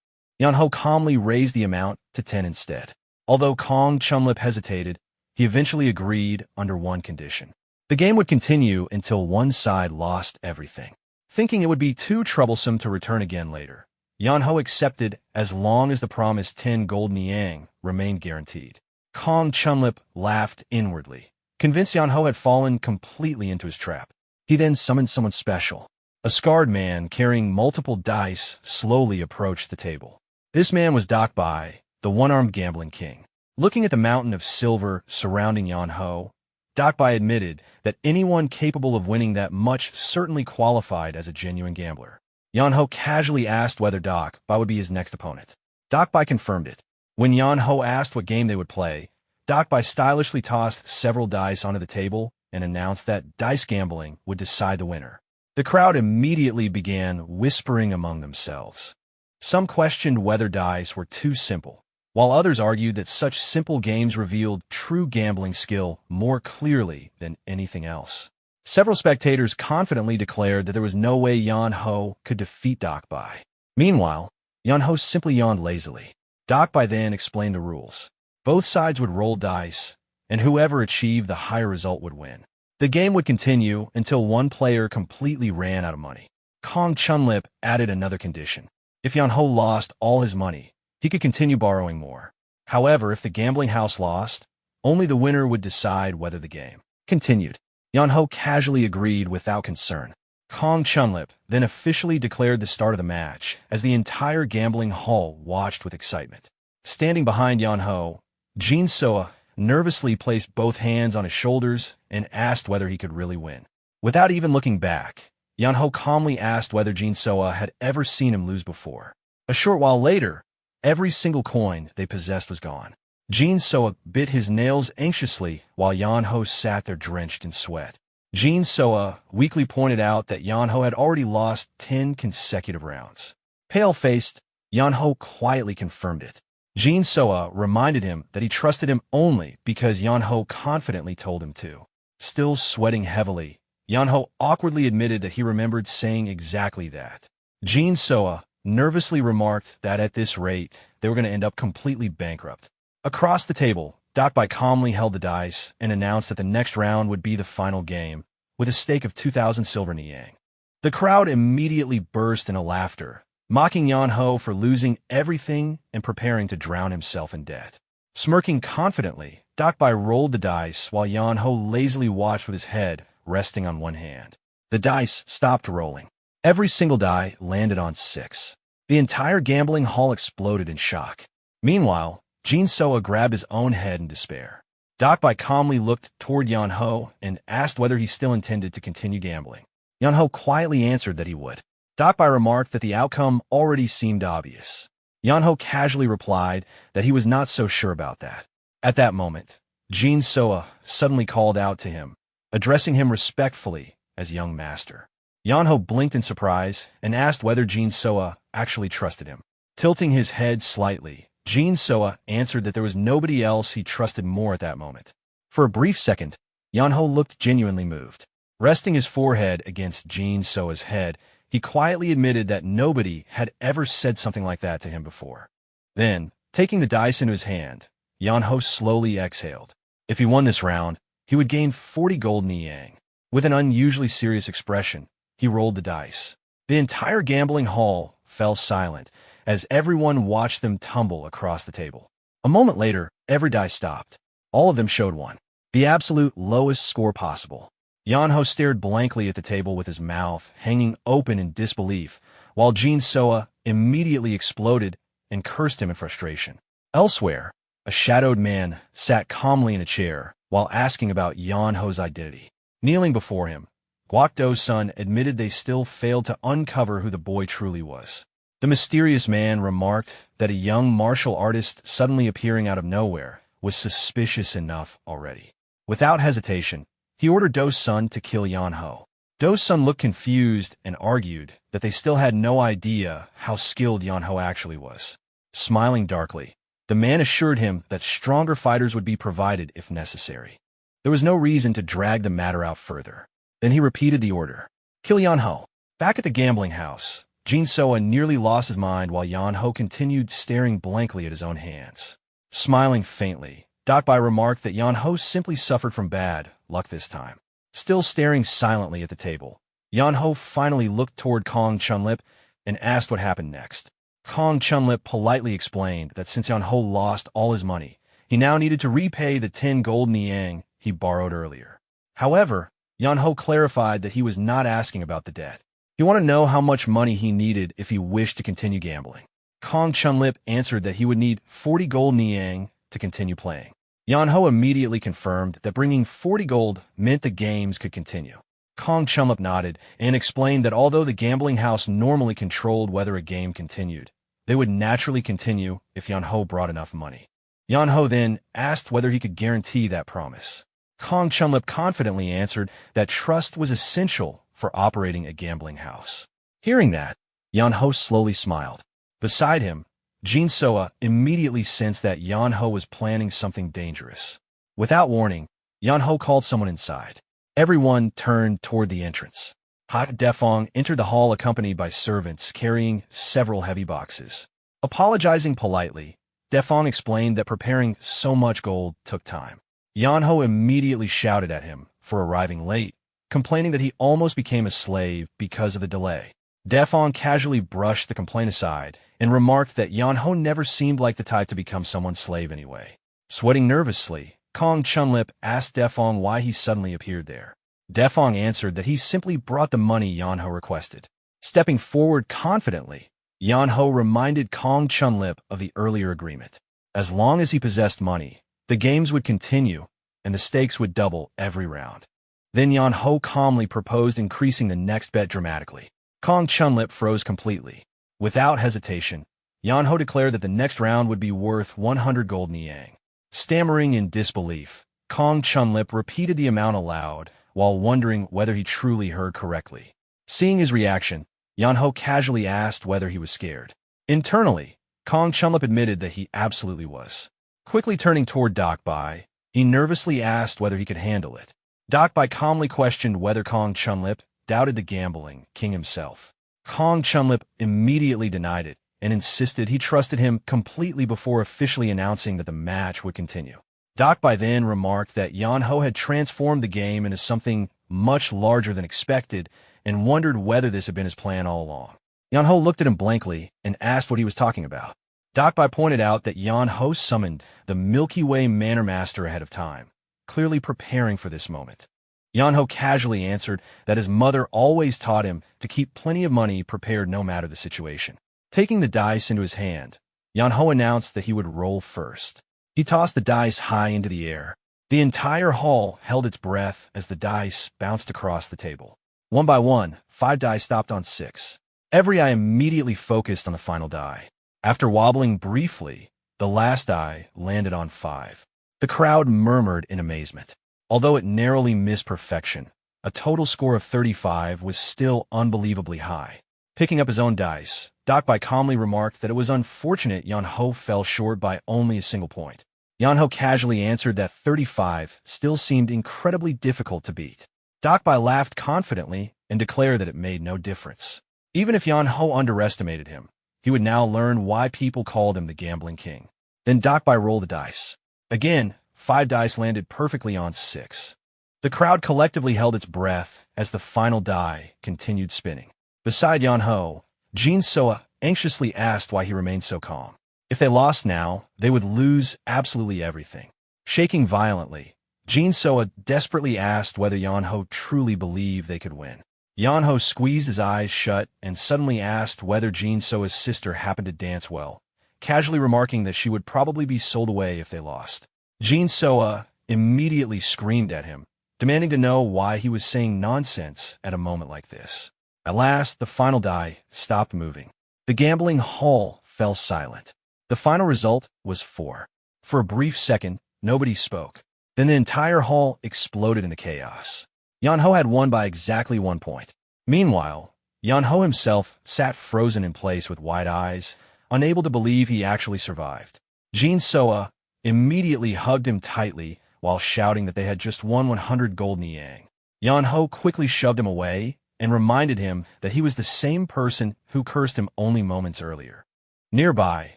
Yeonho calmly raised the amount to 10 instead. Although Kong Chunlip hesitated, he eventually agreed under one condition. The game would continue until one side lost everything. Thinking it would be too troublesome to return again later, Yeonho accepted as long as the promised 10 gold niang remained guaranteed. Kong Chunlip laughed inwardly, convinced Yeonho had fallen completely into his trap. He then summoned someone special. A scarred man carrying multiple dice slowly approached the table. This man was Dakbai, the one-armed gambling king. Looking at the mountain of silver surrounding Yeonho, Dakbai admitted that anyone capable of winning that much certainly qualified as a genuine gambler. Yeonho casually asked whether Dakbai would be his next opponent. Dakbai confirmed it. When Yeonho asked what game they would play, Dakbai stylishly tossed several dice onto the table and announced that dice gambling would decide the winner. The crowd immediately began whispering among themselves. Some questioned whether dice were too simple, while others argued that such simple games revealed true gambling skill more clearly than anything else. Several spectators confidently declared that there was no way Yeonho could defeat Dakbai. Meanwhile, Yeonho simply yawned lazily. Dakbai then explained the rules. Both sides would roll dice, and whoever achieved the higher result would win. The game would continue until one player completely ran out of money. Kong Chunlip added another condition. If Yeonho lost all his money, he could continue borrowing more. However, if the gambling house lost, only the winner would decide whether the game continued. Yeonho casually agreed without concern. Kong Chunlip then officially declared the start of the match as the entire gambling hall watched with excitement. Standing behind Yeonho, Jin Soa nervously placed both hands on his shoulders and asked whether he could really win. Without even looking back, Yeonho calmly asked whether Jin Soa had ever seen him lose before. A short while later, every single coin they possessed was gone. Jin Soa bit his nails anxiously while Yeonho sat there drenched in sweat. Jin Soa weakly pointed out that Yeonho had already lost 10 consecutive rounds. Pale-faced, Yeonho quietly confirmed it. Jin Soa reminded him that he trusted him only because Yeonho confidently told him to. Still sweating heavily, Yeonho awkwardly admitted that he remembered saying exactly that. Jin Soa nervously remarked that at this rate, they were going to end up completely bankrupt. Across the table, Dakbai calmly held the dice and announced that the next round would be the final game, with a stake of 2,000 silver niang. The crowd immediately burst into laughter, mocking Yeonho for losing everything and preparing to drown himself in debt. Smirking confidently, Dakbai rolled the dice while Yeonho lazily watched with his head resting on one hand. The dice stopped rolling. Every single die landed on 6. The entire gambling hall exploded in shock. Meanwhile, Jin Soa grabbed his own head in despair. Dakbai calmly looked toward Yeonho and asked whether he still intended to continue gambling. Yeonho quietly answered that he would. Dakbai remarked that the outcome already seemed obvious. Yeonho casually replied that he was not so sure about that. At that moment, Jin Soa suddenly called out to him, addressing him respectfully as young master. Yeonho blinked in surprise and asked whether Jin Soa actually trusted him. Tilting his head slightly, Jin Soa answered that there was nobody else he trusted more at that moment. For a brief second, Yeonho looked genuinely moved. Resting his forehead against Jin Soa's head, he quietly admitted that nobody had ever said something like that to him before. Then, taking the dice into his hand, Yeonho slowly exhaled. If he won this round, he would gain 40 gold Niang. With an unusually serious expression, he rolled the dice. The entire gambling hall fell silent as everyone watched them tumble across the table. A moment later, every die stopped. All of them showed 1. The absolute lowest score possible. Yeonho stared blankly at the table with his mouth hanging open in disbelief, while Jin Soa immediately exploded and cursed him in frustration. Elsewhere, a shadowed man sat calmly in a chair while asking about Yeonho's identity. Kneeling before him, Guokdo's son admitted they still failed to uncover who the boy truly was. The mysterious man remarked that a young martial artist suddenly appearing out of nowhere was suspicious enough already. Without hesitation, he ordered Do's son to kill Yeonho. Do's son looked confused and argued that they still had no idea how skilled Yeonho actually was. Smiling darkly, the man assured him that stronger fighters would be provided if necessary. There was no reason to drag the matter out further. Then he repeated the order. Kill Yeonho. Back at the gambling house, Jin Soa nearly lost his mind while Yeonho continued staring blankly at his own hands. Smiling faintly, Dakbai remarked that Yeonho simply suffered from bad luck this time. Still staring silently at the table, Yeonho finally looked toward Kong Chunlip and asked what happened next. Kong Chunlip politely explained that since Yeonho lost all his money, he now needed to repay the 10 gold Niang he borrowed earlier. However, Yeonho clarified that he was not asking about the debt. He wanted to know how much money he needed if he wished to continue gambling. Kong Chunlip answered that he would need 40 gold Niang to continue playing. Yeonho immediately confirmed that bringing 40 gold meant the games could continue. Kong Chunlip nodded and explained that although the gambling house normally controlled whether a game continued, they would naturally continue if Yeonho brought enough money. Yeonho then asked whether he could guarantee that promise. Kong Chunlip confidently answered that trust was essential for operating a gambling house. Hearing that, Yeonho slowly smiled. Beside him, Jin Soa immediately sensed that Yeonho was planning something dangerous. Without warning, Yeonho called someone inside. Everyone turned toward the entrance. Ha Defong entered the hall accompanied by servants carrying several heavy boxes. Apologizing politely, Defong explained that preparing so much gold took time. Yeonho immediately shouted at him for arriving late, complaining that he almost became a slave because of the delay. Defong casually brushed the complaint aside and remarked that Yeonho never seemed like the type to become someone's slave anyway. Sweating nervously, Kong Chunlip asked Defong why he suddenly appeared there. Defong answered that he simply brought the money Yeonho requested. Stepping forward confidently, Yeonho reminded Kong Chunlip of the earlier agreement. As long as he possessed money, the games would continue and the stakes would double every round. Then Yeonho calmly proposed increasing the next bet dramatically. Kong Chunlip froze completely. Without hesitation, Yeonho declared that the next round would be worth 100 gold Niang. Stammering in disbelief, Kong Chunlip repeated the amount aloud while wondering whether he truly heard correctly. Seeing his reaction, Yeonho casually asked whether he was scared. Internally, Kong Chunlip admitted that he absolutely was. Quickly turning toward Dakbai, he nervously asked whether he could handle it. Dakbai calmly questioned whether Kong Chunlip doubted the gambling king himself. Kong Chunlip immediately denied it and insisted he trusted him completely before officially announcing that the match would continue. Dakbai then remarked that Yeonho had transformed the game into something much larger than expected and wondered whether this had been his plan all along. Yeonho looked at him blankly and asked what he was talking about. Dakbai pointed out that Yeonho summoned the Milky Way Manor Master ahead of time, clearly preparing for this moment. Yeonho casually answered that his mother always taught him to keep plenty of money prepared no matter the situation. Taking the dice into his hand, Yeonho announced that he would roll first. He tossed the dice high into the air, The entire hall held its breath as the dice bounced across the table. One by one, 5 die stopped on 6. Every eye immediately focused on the final die. After wobbling briefly, the last die landed on 5. The crowd murmured in amazement. Although it narrowly missed perfection, a total score of 35 was still unbelievably high. Picking up his own dice, Bai calmly remarked that it was unfortunate Yeonho fell short by only a single point. Yeonho casually answered that 35 still seemed incredibly difficult to beat. Bai laughed confidently and declared that it made no difference. Even if Yeonho underestimated him, he would now learn why people called him the Gambling King. Then Bai rolled the dice. Again, 5 dice landed perfectly on 6. The crowd collectively held its breath as the final die continued spinning. Beside Yeonho, Jin Soa anxiously asked why he remained so calm. If they lost now, they would lose absolutely everything. Shaking violently, Jin Soa desperately asked whether Yeonho truly believed they could win. Yeonho squeezed his eyes shut and suddenly asked whether Jin Soa's sister happened to dance well, casually remarking that she would probably be sold away if they lost. Jin Soa immediately screamed at him, demanding to know why he was saying nonsense at a moment like this. At last, the final die stopped moving. The gambling hall fell silent. The final result was 4. For a brief second, nobody spoke. Then the entire hall exploded into chaos. Yeonho had won by exactly 1 point. Meanwhile, Yeonho himself sat frozen in place with wide eyes, unable to believe he actually survived. Jin Soa immediately hugged him tightly while shouting that they had just won 100 gold niang. Yeonho quickly shoved him away and reminded him that he was the same person who cursed him only moments earlier. Nearby,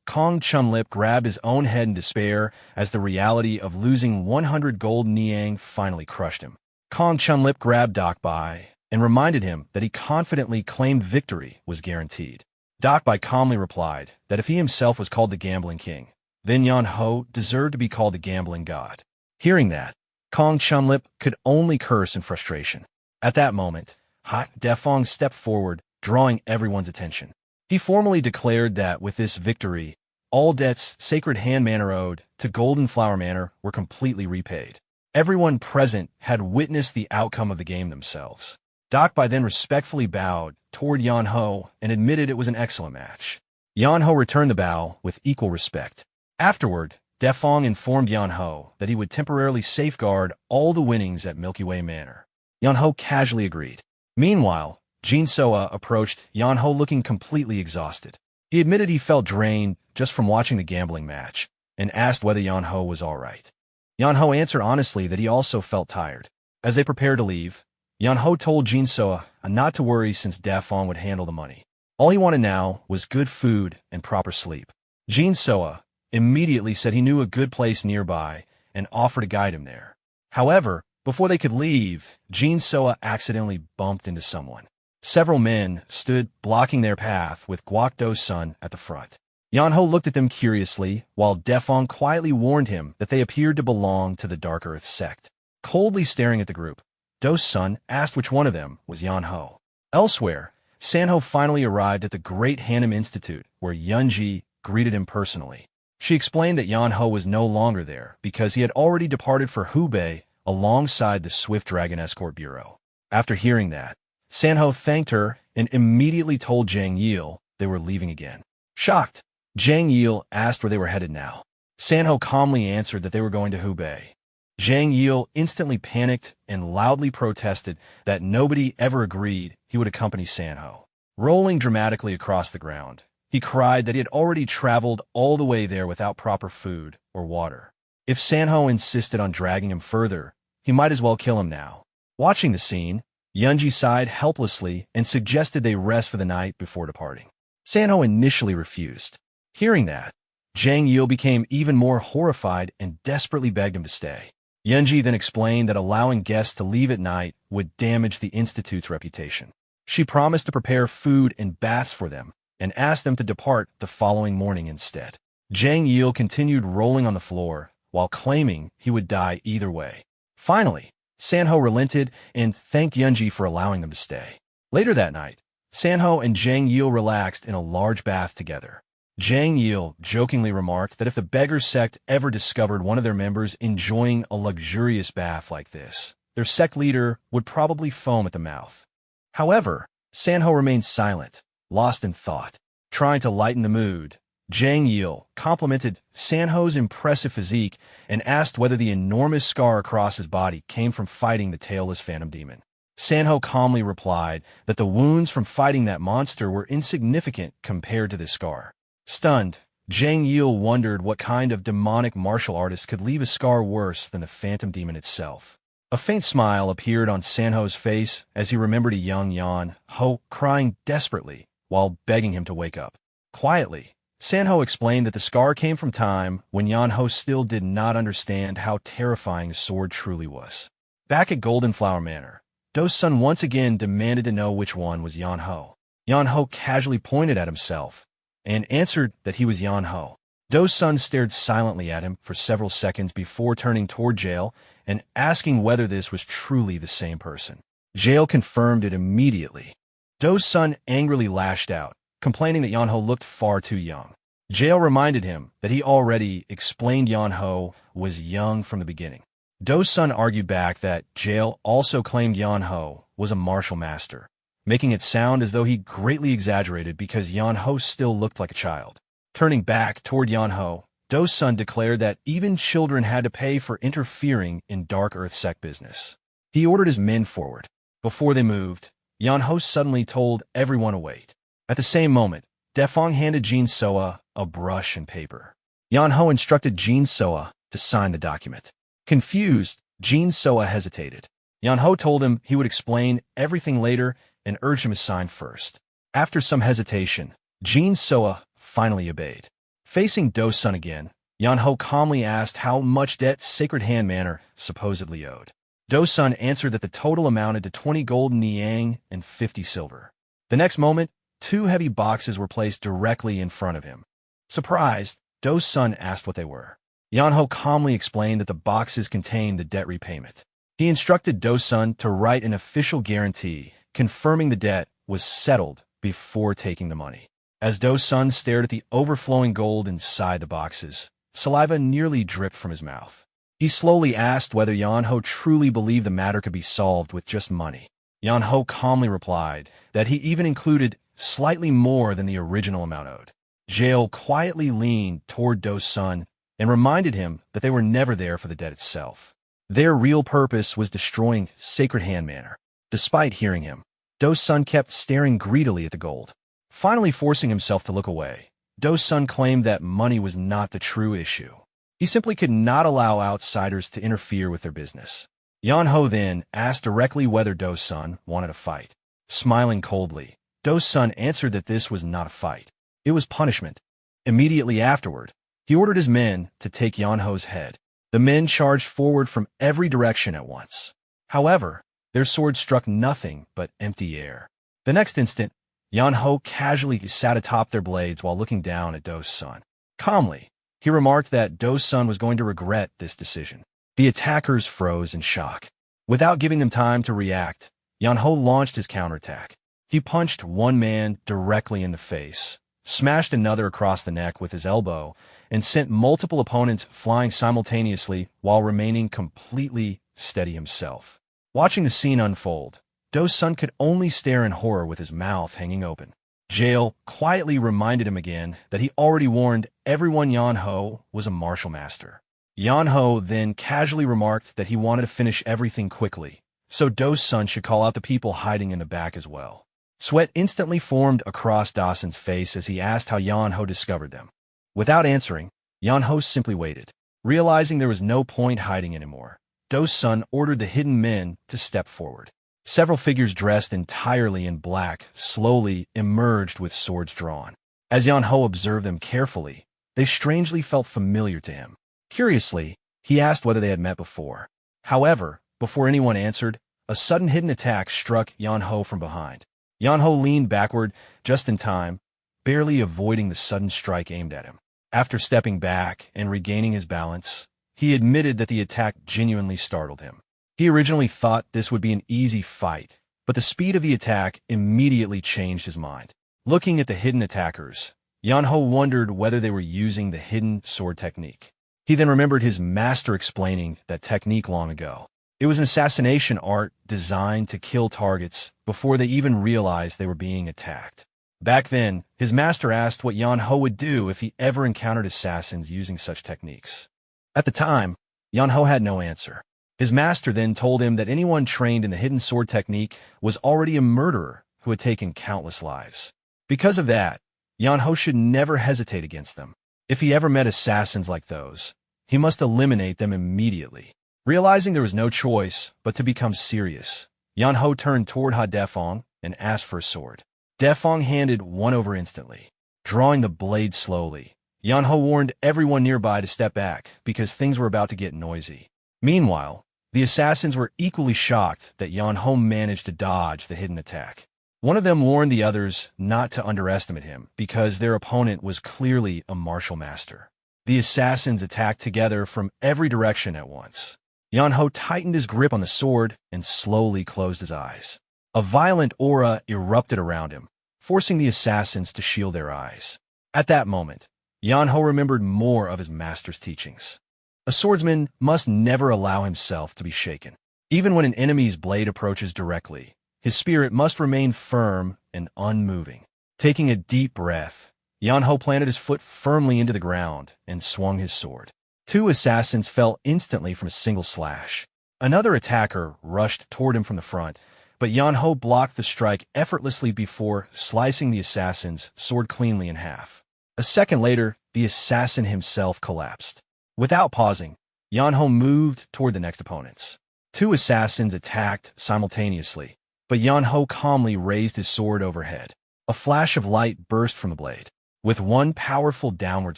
Kong Chunlip grabbed his own head in despair as the reality of losing 100 gold niang finally crushed him. Kong Chunlip grabbed Bai and reminded him that he confidently claimed victory was guaranteed. Bai calmly replied that if he himself was called the Gambling King, then Yeonho deserved to be called the Gambling God. Hearing that, Kong Chunlip could only curse in frustration. At that moment, Defong stepped forward, drawing everyone's attention. He formally declared that with this victory, all debts Sacred Hand Manor owed to Golden Flower Manor were completely repaid. Everyone present had witnessed the outcome of the game themselves. Bai then respectfully bowed toward Yeonho and admitted it was an excellent match. Yeonho returned the bow with equal respect. Afterward, Defong informed Yeonho that he would temporarily safeguard all the winnings at Milky Way Manor. Yeonho casually agreed. Meanwhile, Jin Soa approached Yeonho looking completely exhausted. He admitted he felt drained just from watching the gambling match and asked whether Yeonho was all right. Yeonho answered honestly that he also felt tired. As they prepared to leave, Yeonho told Jin Soa not to worry since Defong would handle the money. All he wanted now was good food and proper sleep. Jin Soa immediately said he knew a good place nearby and offered to guide him there. However, before they could leave, Jin Soa accidentally bumped into someone. Several men stood blocking their path with Guokdo's son at the front. Yeonho looked at them curiously, while Defong quietly warned him that they appeared to belong to the Dark Earth sect. Coldly staring at the group, Do's son asked which one of them was Yeonho. Elsewhere, Sanho finally arrived at the Great Hanam Institute, where Yunji greeted him personally. She explained that Yeonho was no longer there because he had already departed for Hubei alongside the Swift Dragon Escort Bureau. After hearing that, Sanho thanked her and immediately told Jang Yil they were leaving again. Shocked, Jang Yil asked where they were headed now. Sanho calmly answered that they were going to Hubei. Jang Yil instantly panicked and loudly protested that nobody ever agreed he would accompany Sanho. Rolling dramatically across the ground, he cried that he had already traveled all the way there without proper food or water. If Sanho insisted on dragging him further, he might as well kill him now. Watching the scene, Yunji sighed helplessly and suggested they rest for the night before departing. Sanho initially refused. Hearing that, Jang Yil became even more horrified and desperately begged him to stay. Yunji then explained that allowing guests to leave at night would damage the Institute's reputation. She promised to prepare food and baths for them and asked them to depart the following morning instead. Jang Yil continued rolling on the floor while claiming he would die either way. Finally, Sanho relented and thanked Yunji for allowing them to stay. Later that night, Sanho and Jang Yil relaxed in a large bath together. Zhang Yil jokingly remarked that if the beggar sect ever discovered one of their members enjoying a luxurious bath like this, their sect leader would probably foam at the mouth. However, Sanho remained silent, lost in thought. Trying to lighten the mood, Zhang Yil complimented Sanho's impressive physique and asked whether the enormous scar across his body came from fighting the tailless phantom demon. Sanho calmly replied that the wounds from fighting that monster were insignificant compared to this scar. Stunned, Zhang Yil wondered what kind of demonic martial artist could leave a scar worse than the phantom demon itself. A faint smile appeared on Sanho's face as he remembered a young Yeonho crying desperately while begging him to wake up. Quietly, Sanho explained that the scar came from time when Yeonho still did not understand how terrifying a sword truly was. Back at Golden Flower Manor, Do's son once again demanded to know which one was Yeonho. Yeonho casually pointed at himself and answered that he was Yeonho. Do's son stared silently at him for several seconds before turning toward Jail and asking whether this was truly the same person. Jail confirmed it immediately. Do's son angrily lashed out, complaining that Yeonho looked far too young. Jail reminded him that he already explained Yeonho was young from the beginning. Do's son argued back that Jail also claimed Yeonho was a martial master, making it sound as though he greatly exaggerated because Yeonho still looked like a child. Turning back toward Yeonho, Do's son declared that even children had to pay for interfering in Dark Earth Sect business. He ordered his men forward. Before they moved, Yeonho suddenly told everyone to wait. At the same moment, Defong handed Jin Soa a brush and paper. Yeonho instructed Jin Soa to sign the document. Confused, Jin Soa hesitated. Yeonho told him he would explain everything later and urged him to sign first. After some hesitation, Jin Soa finally obeyed. Facing Do's son again, Yeonho calmly asked how much debt Sacred Hand Manor supposedly owed. Do's son answered that the total amounted to 20 golden niang and 50 silver. The next moment, 2 heavy boxes were placed directly in front of him. Surprised, Do's son asked what they were. Yeonho calmly explained that the boxes contained the debt repayment. He instructed Do's son to write an official guarantee confirming the debt was settled before taking the money. As Do's son stared at the overflowing gold inside the boxes, saliva nearly dripped from his mouth. He slowly asked whether Yeonho truly believed the matter could be solved with just money. Yeonho calmly replied that he even included slightly more than the original amount owed. Jail quietly leaned toward Do's son and reminded him that they were never there for the debt itself. Their real purpose was destroying Sacred Hand Manor. Despite hearing him, Do's son kept staring greedily at the gold. Finally forcing himself to look away, Do's son claimed that money was not the true issue. He simply could not allow outsiders to interfere with their business. Yeonho then asked directly whether Do's son wanted a fight. Smiling coldly, Do's son answered that this was not a fight. It was punishment. Immediately afterward, he ordered his men to take Yeonho's head. The men charged forward from every direction at once. However, their swords struck nothing but empty air. The next instant, Yeonho casually sat atop their blades while looking down at Do's son. Calmly, he remarked that Do's son was going to regret this decision. The attackers froze in shock. Without giving them time to react, Yeonho launched his counterattack. He punched one man directly in the face, smashed another across the neck with his elbow, and sent multiple opponents flying simultaneously while remaining completely steady himself. Watching the scene unfold, Do's son could only stare in horror with his mouth hanging open. Jail quietly reminded him again that he already warned everyone Yeonho was a martial master. Yeonho then casually remarked that he wanted to finish everything quickly, so Do's son should call out the people hiding in the back as well. Sweat instantly formed across Dawson's face as he asked how Yeonho discovered them. Without answering, Yeonho simply waited. Realizing there was no point hiding anymore, Do's son ordered the hidden men to step forward. Several figures dressed entirely in black slowly emerged with swords drawn. As Yeonho observed them carefully, they strangely felt familiar to him. Curiously, he asked whether they had met before. However, before anyone answered, a sudden hidden attack struck Yeonho from behind. Yeonho leaned backward just in time, barely avoiding the sudden strike aimed at him. After stepping back and regaining his balance, he admitted that the attack genuinely startled him. He originally thought this would be an easy fight, but the speed of the attack immediately changed his mind. Looking at the hidden attackers, Yeonho wondered whether they were using the hidden sword technique. He then remembered his master explaining that technique long ago. It was an assassination art designed to kill targets before they even realized they were being attacked. Back then, his master asked what Yeonho would do if he ever encountered assassins using such techniques. At the time, Yeonho had no answer. His master then told him that anyone trained in the hidden sword technique was already a murderer who had taken countless lives. Because of that, Yeonho should never hesitate against them. If he ever met assassins like those, he must eliminate them immediately. Realizing there was no choice but to become serious, Yeonho turned toward Ha Defong and asked for a sword. Defong handed one over instantly. Drawing the blade slowly, Yeonho warned everyone nearby to step back because things were about to get noisy. Meanwhile, the assassins were equally shocked that Yeonho managed to dodge the hidden attack. One of them warned the others not to underestimate him because their opponent was clearly a martial master. The assassins attacked together from every direction at once. Yeonho tightened his grip on the sword and slowly closed his eyes. A violent aura erupted around him, forcing the assassins to shield their eyes. At that moment, Yeonho remembered more of his master's teachings. A swordsman must never allow himself to be shaken. Even when an enemy's blade approaches directly, his spirit must remain firm and unmoving. Taking a deep breath, Yeonho planted his foot firmly into the ground and swung his sword. 2 assassins fell instantly from a single slash. Another attacker rushed toward him from the front, but Yeonho blocked the strike effortlessly before slicing the assassin's sword cleanly in half. A second later, the assassin himself collapsed. Without pausing, Yeonho moved toward the next opponents. 2 assassins attacked simultaneously, but Yeonho calmly raised his sword overhead. A flash of light burst from the blade. With one powerful downward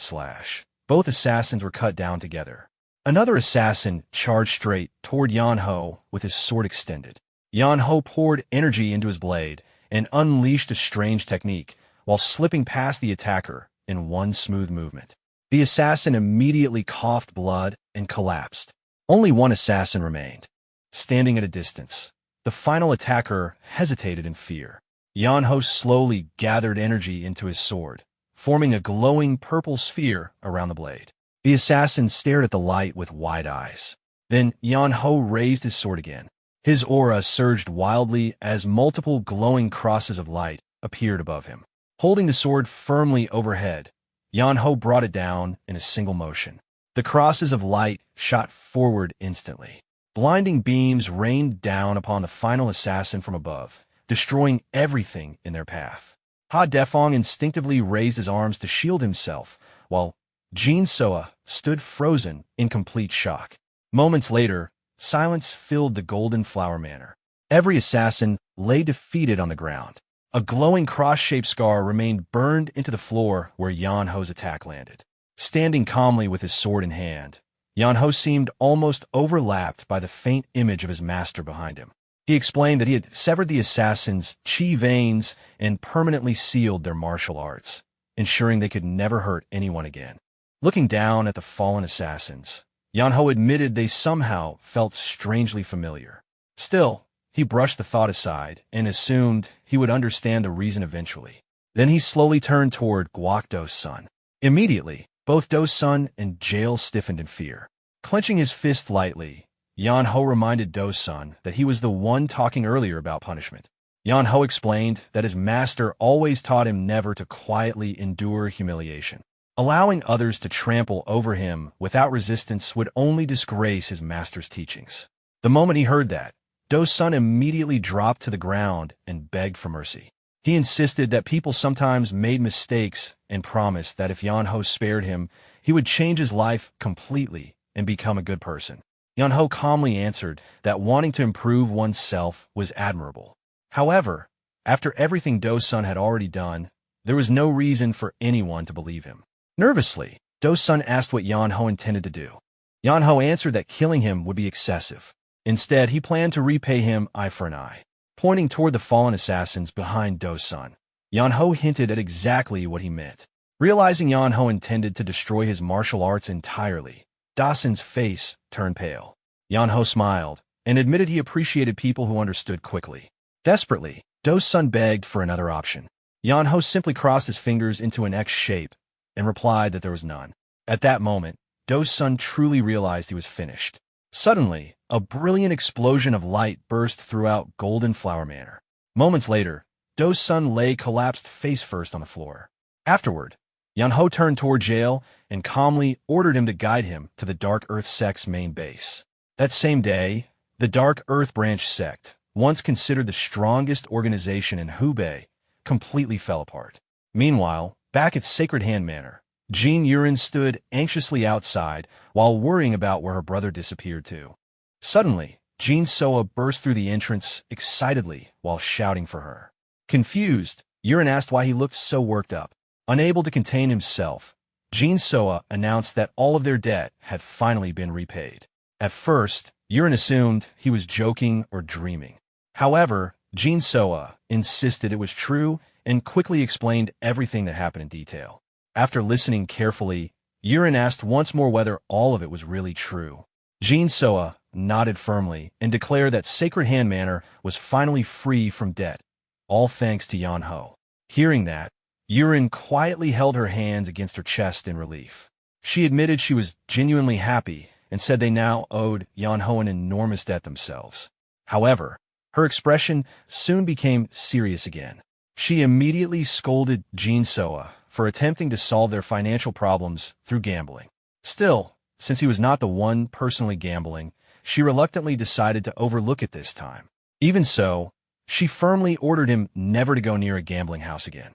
slash, both assassins were cut down together. Another assassin charged straight toward Yeonho with his sword extended. Yeonho poured energy into his blade and unleashed a strange technique while slipping past the attacker in one smooth movement. The assassin immediately coughed blood and collapsed. Only one assassin remained. Standing at a distance, the final attacker hesitated in fear. Yeonho slowly gathered energy into his sword, forming a glowing purple sphere around the blade. The assassin stared at the light with wide eyes. Then Yeonho raised his sword again. His aura surged wildly as multiple glowing crosses of light appeared above him. Holding the sword firmly overhead, Yeonho brought it down in a single motion. The crosses of light shot forward instantly. Blinding beams rained down upon the final assassin from above, destroying everything in their path. Ha Defong instinctively raised his arms to shield himself, while Jin Soa stood frozen in complete shock. Moments later, silence filled the Golden Flower Manor. Every assassin lay defeated on the ground. A glowing cross-shaped scar remained burned into the floor where Yeonho's attack landed. Standing calmly with his sword in hand, Yeonho seemed almost overlapped by the faint image of his master behind him. He explained that he had severed the assassins' chi veins and permanently sealed their martial arts, ensuring they could never hurt anyone again. Looking down at the fallen assassins, Yeonho admitted they somehow felt strangely familiar. Still, he brushed the thought aside and assumed he would understand the reason eventually. Then he slowly turned toward Guok Do's son. Immediately, both Do's son and Jail stiffened in fear. Clenching his fist lightly, Yeonho reminded Do's son that he was the one talking earlier about punishment. Yeonho explained that his master always taught him never to quietly endure humiliation. Allowing others to trample over him without resistance would only disgrace his master's teachings. The moment he heard that, Do's son immediately dropped to the ground and begged for mercy. He insisted that people sometimes made mistakes and promised that if Yeonho spared him, he would change his life completely and become a good person. Yeonho calmly answered that wanting to improve oneself was admirable. However, after everything Do's son had already done, there was no reason for anyone to believe him. Nervously, Do's son asked what Yeonho intended to do. Yeonho answered that killing him would be excessive. Instead, he planned to repay him eye for an eye. Pointing toward the fallen assassins behind Do's son, Yeonho hinted at exactly what he meant. Realizing Yeonho intended to destroy his martial arts entirely, Dawson's face turned pale. Yeonho smiled and admitted he appreciated people who understood quickly. Desperately, Do's son begged for another option. Yeonho simply crossed his fingers into an X shape and replied that there was none. At that moment, Do's son truly realized he was finished. Suddenly, a brilliant explosion of light burst throughout Golden Flower Manor. Moments later, Do's son lay collapsed face first on the floor. Afterward, Yeonho turned toward jail and calmly ordered him to guide him to the Dark Earth Sect's main base. That same day, the Dark Earth Branch Sect, once considered the strongest organization in Hubei, completely fell apart. Meanwhile, back at Sacred Hand Manor, Jean Yurin stood anxiously outside while worrying about where her brother disappeared to. Suddenly, Jean Soa burst through the entrance excitedly while shouting for her. Confused, Yurin asked why he looked so worked up. Unable to contain himself, Jean Soa announced that all of their debt had finally been repaid. At first, Yurin assumed he was joking or dreaming. However, Jean Soa insisted it was true and quickly explained everything that happened in detail. After listening carefully, Yurin asked once more whether all of it was really true. Jean Soa nodded firmly and declared that Sacred Hand Manor was finally free from debt, all thanks to Yeonho. Hearing that, Yurin quietly held her hands against her chest in relief. She admitted she was genuinely happy and said they now owed Yeonho an enormous debt themselves. However, her expression soon became serious again. She immediately scolded Jean Soa for attempting to solve their financial problems through gambling. Still, since he was not the one personally gambling, she reluctantly decided to overlook it this time. Even so, she firmly ordered him never to go near a gambling house again.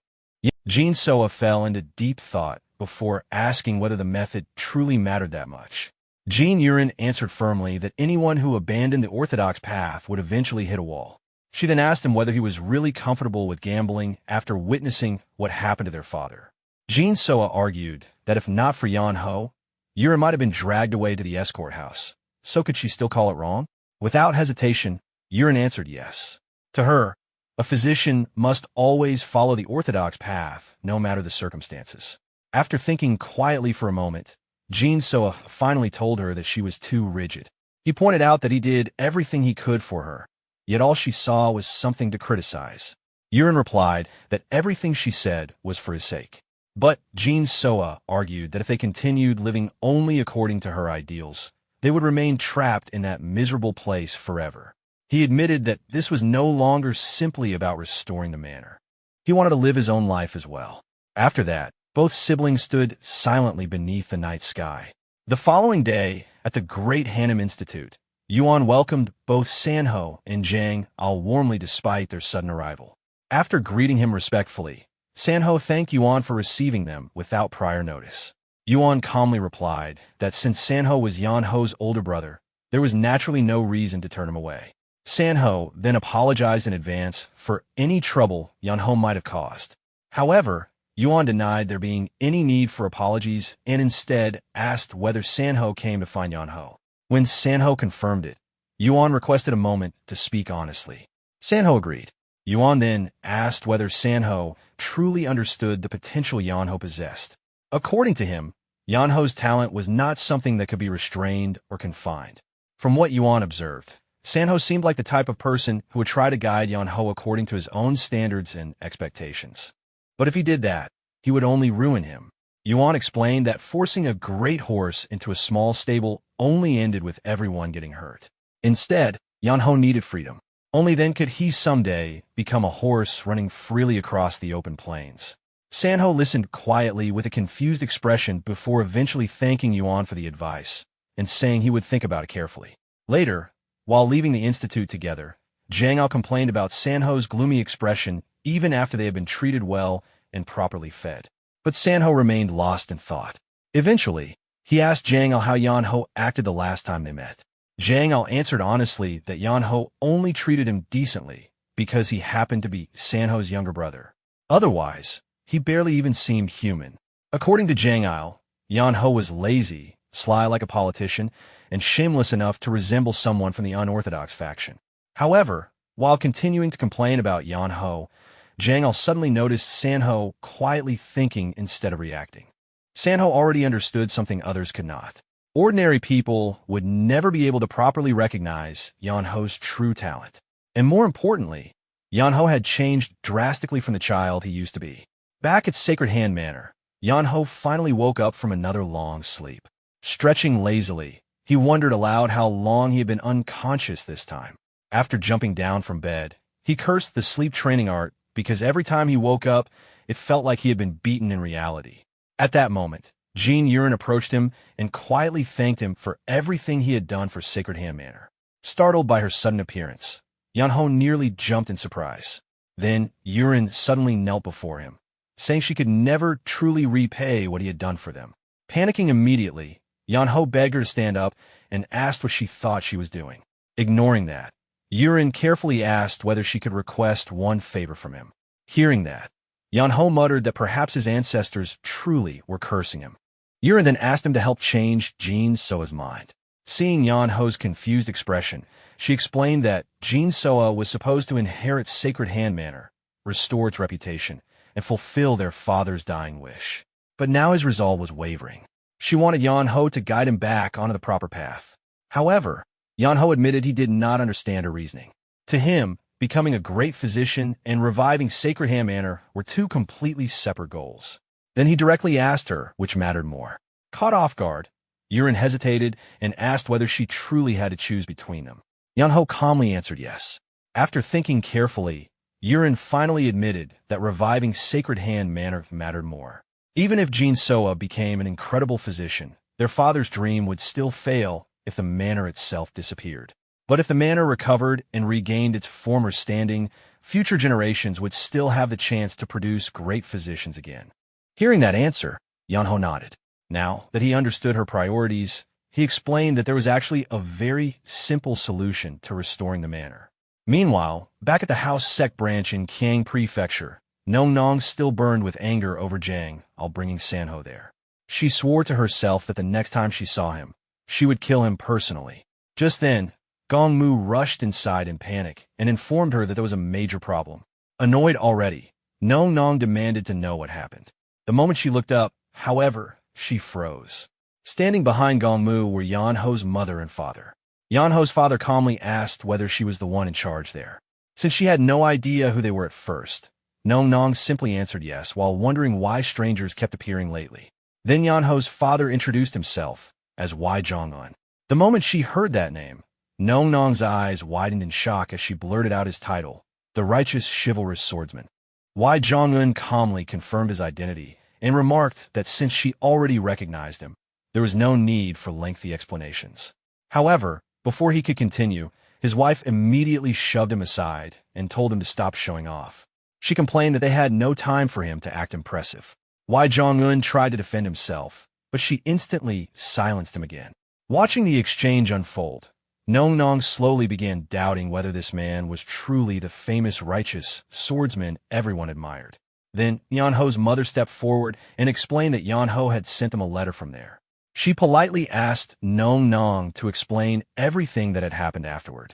Jean Soa fell into deep thought before asking whether the method truly mattered that much. Jean Yurin answered firmly that anyone who abandoned the orthodox path would eventually hit a wall. She then asked him whether he was really comfortable with gambling after witnessing what happened to their father. Jean Soa argued that if not for Yeonho, Yurin might have been dragged away to the escort house. So could she still call it wrong? Without hesitation, Yurin answered yes. To her, a physician must always follow the orthodox path, no matter the circumstances. After thinking quietly for a moment, Jean Soa finally told her that she was too rigid. He pointed out that he did everything he could for her, yet all she saw was something to criticize. Yurin replied that everything she said was for his sake. But Jean Soa argued that if they continued living only according to her ideals, they would remain trapped in that miserable place forever. He admitted that this was no longer simply about restoring the manor. He wanted to live his own life as well. After that, both siblings stood silently beneath the night sky. The following day, at the Great Hanem Institute, Yuan welcomed both Sanho and Jang Al warmly despite their sudden arrival. After greeting him respectfully, Sanho thanked Yuan for receiving them without prior notice. Yuan calmly replied that since Sanho was Yeonho's older brother, there was naturally no reason to turn him away. Sanho then apologized in advance for any trouble Yeonho might have caused. However, Yuan denied there being any need for apologies and instead asked whether Sanho came to find Yeonho. When Sanho confirmed it, Yuan requested a moment to speak honestly. Sanho agreed. Yuan then asked whether Sanho truly understood the potential Yeonho possessed. According to him, Yeonho's talent was not something that could be restrained or confined. From what Yuan observed, Sanho seemed like the type of person who would try to guide Yeonho according to his own standards and expectations. But if he did that, he would only ruin him. Yuan explained that forcing a great horse into a small stable only ended with everyone getting hurt. Instead, Yeonho needed freedom. Only then could he someday become a horse running freely across the open plains. Sanho listened quietly with a confused expression before eventually thanking Yuan for the advice and saying he would think about it carefully. Later, while leaving the institute together, Jang Al complained about Sanho's gloomy expression even after they had been treated well and properly fed. But Sanho remained lost in thought. Eventually, he asked Jang Al how Yeonho acted the last time they met. Jang Al answered honestly that Yeonho only treated him decently because he happened to be Sanho's younger brother. Otherwise, he barely even seemed human. According to Jang Al, Yeonho was lazy, sly like a politician, and shameless enough to resemble someone from the unorthodox faction. However, while continuing to complain about Yeonho, Jang Al suddenly noticed Sanho quietly thinking instead of reacting. Sanho already understood something others could not. Ordinary people would never be able to properly recognize Yeonho's true talent. And more importantly, Yeonho had changed drastically from the child he used to be. Back at Sacred Hand Manor, Yeonho finally woke up from another long sleep. Stretching lazily, he wondered aloud how long he had been unconscious this time. After jumping down from bed, he cursed the sleep training art because every time he woke up, it felt like he had been beaten in reality. At that moment, Jean Yurin approached him and quietly thanked him for everything he had done for Sacred Hand Manor. Startled by her sudden appearance, Yeonho nearly jumped in surprise. Then Yurin suddenly knelt before him, saying she could never truly repay what he had done for them. Panicking immediately, Yeonho begged her to stand up and asked what she thought she was doing. Ignoring that, Yurin carefully asked whether she could request one favor from him. Hearing that, Yeonho muttered that perhaps his ancestors truly were cursing him. Yurin then asked him to help change Jin Soa's mind. Seeing Yeonho's confused expression, she explained that Jin Soa was supposed to inherit Sacred Hand Manor, restore its reputation, and fulfill their father's dying wish. But now his resolve was wavering. She wanted Yeonho to guide him back onto the proper path. However, Yeonho admitted he did not understand her reasoning. To him, becoming a great physician and reviving Sacred Hand Manor were two completely separate goals. Then he directly asked her which mattered more. Caught off guard, Yurin hesitated and asked whether she truly had to choose between them. Yeonho calmly answered yes. After thinking carefully, Yurin finally admitted that reviving Sacred Hand Manor mattered more. Even if Jin Soa became an incredible physician, their father's dream would still fail if the manor itself disappeared. But if the manor recovered and regained its former standing, future generations would still have the chance to produce great physicians again. Hearing that answer, Yeonho nodded. Now that he understood her priorities, he explained that there was actually a very simple solution to restoring the manor. Meanwhile, back at the Hua Sect branch in Kiang Prefecture, Nong still burned with anger over Jang while bringing Sanho there. She swore to herself that the next time she saw him, she would kill him personally. Just then, Gongmu rushed inside in panic and informed her that there was a major problem. Annoyed already, Nong demanded to know what happened. The moment she looked up, however, she froze. Standing behind Gongmu were Yeonho's mother and father. Yeonho's father calmly asked whether she was the one in charge there. Since she had no idea who they were at first, Nong simply answered yes while wondering why strangers kept appearing lately. Then Yeonho's father introduced himself as Wi Yeonho. The moment she heard that name, Nong's eyes widened in shock as she blurted out his title, the righteous chivalrous swordsman. Wi Yeonho calmly confirmed his identity and remarked that since she already recognized him, there was no need for lengthy explanations. However, before he could continue, his wife immediately shoved him aside and told him to stop showing off. She complained that they had no time for him to act impressive. Wi Yeonho tried to defend himself, but she instantly silenced him again. Watching the exchange unfold, Nong slowly began doubting whether this man was truly the famous righteous swordsman everyone admired. Then Yeonho's mother stepped forward and explained that Yeonho had sent him a letter from there. She politely asked Nong to explain everything that had happened afterward.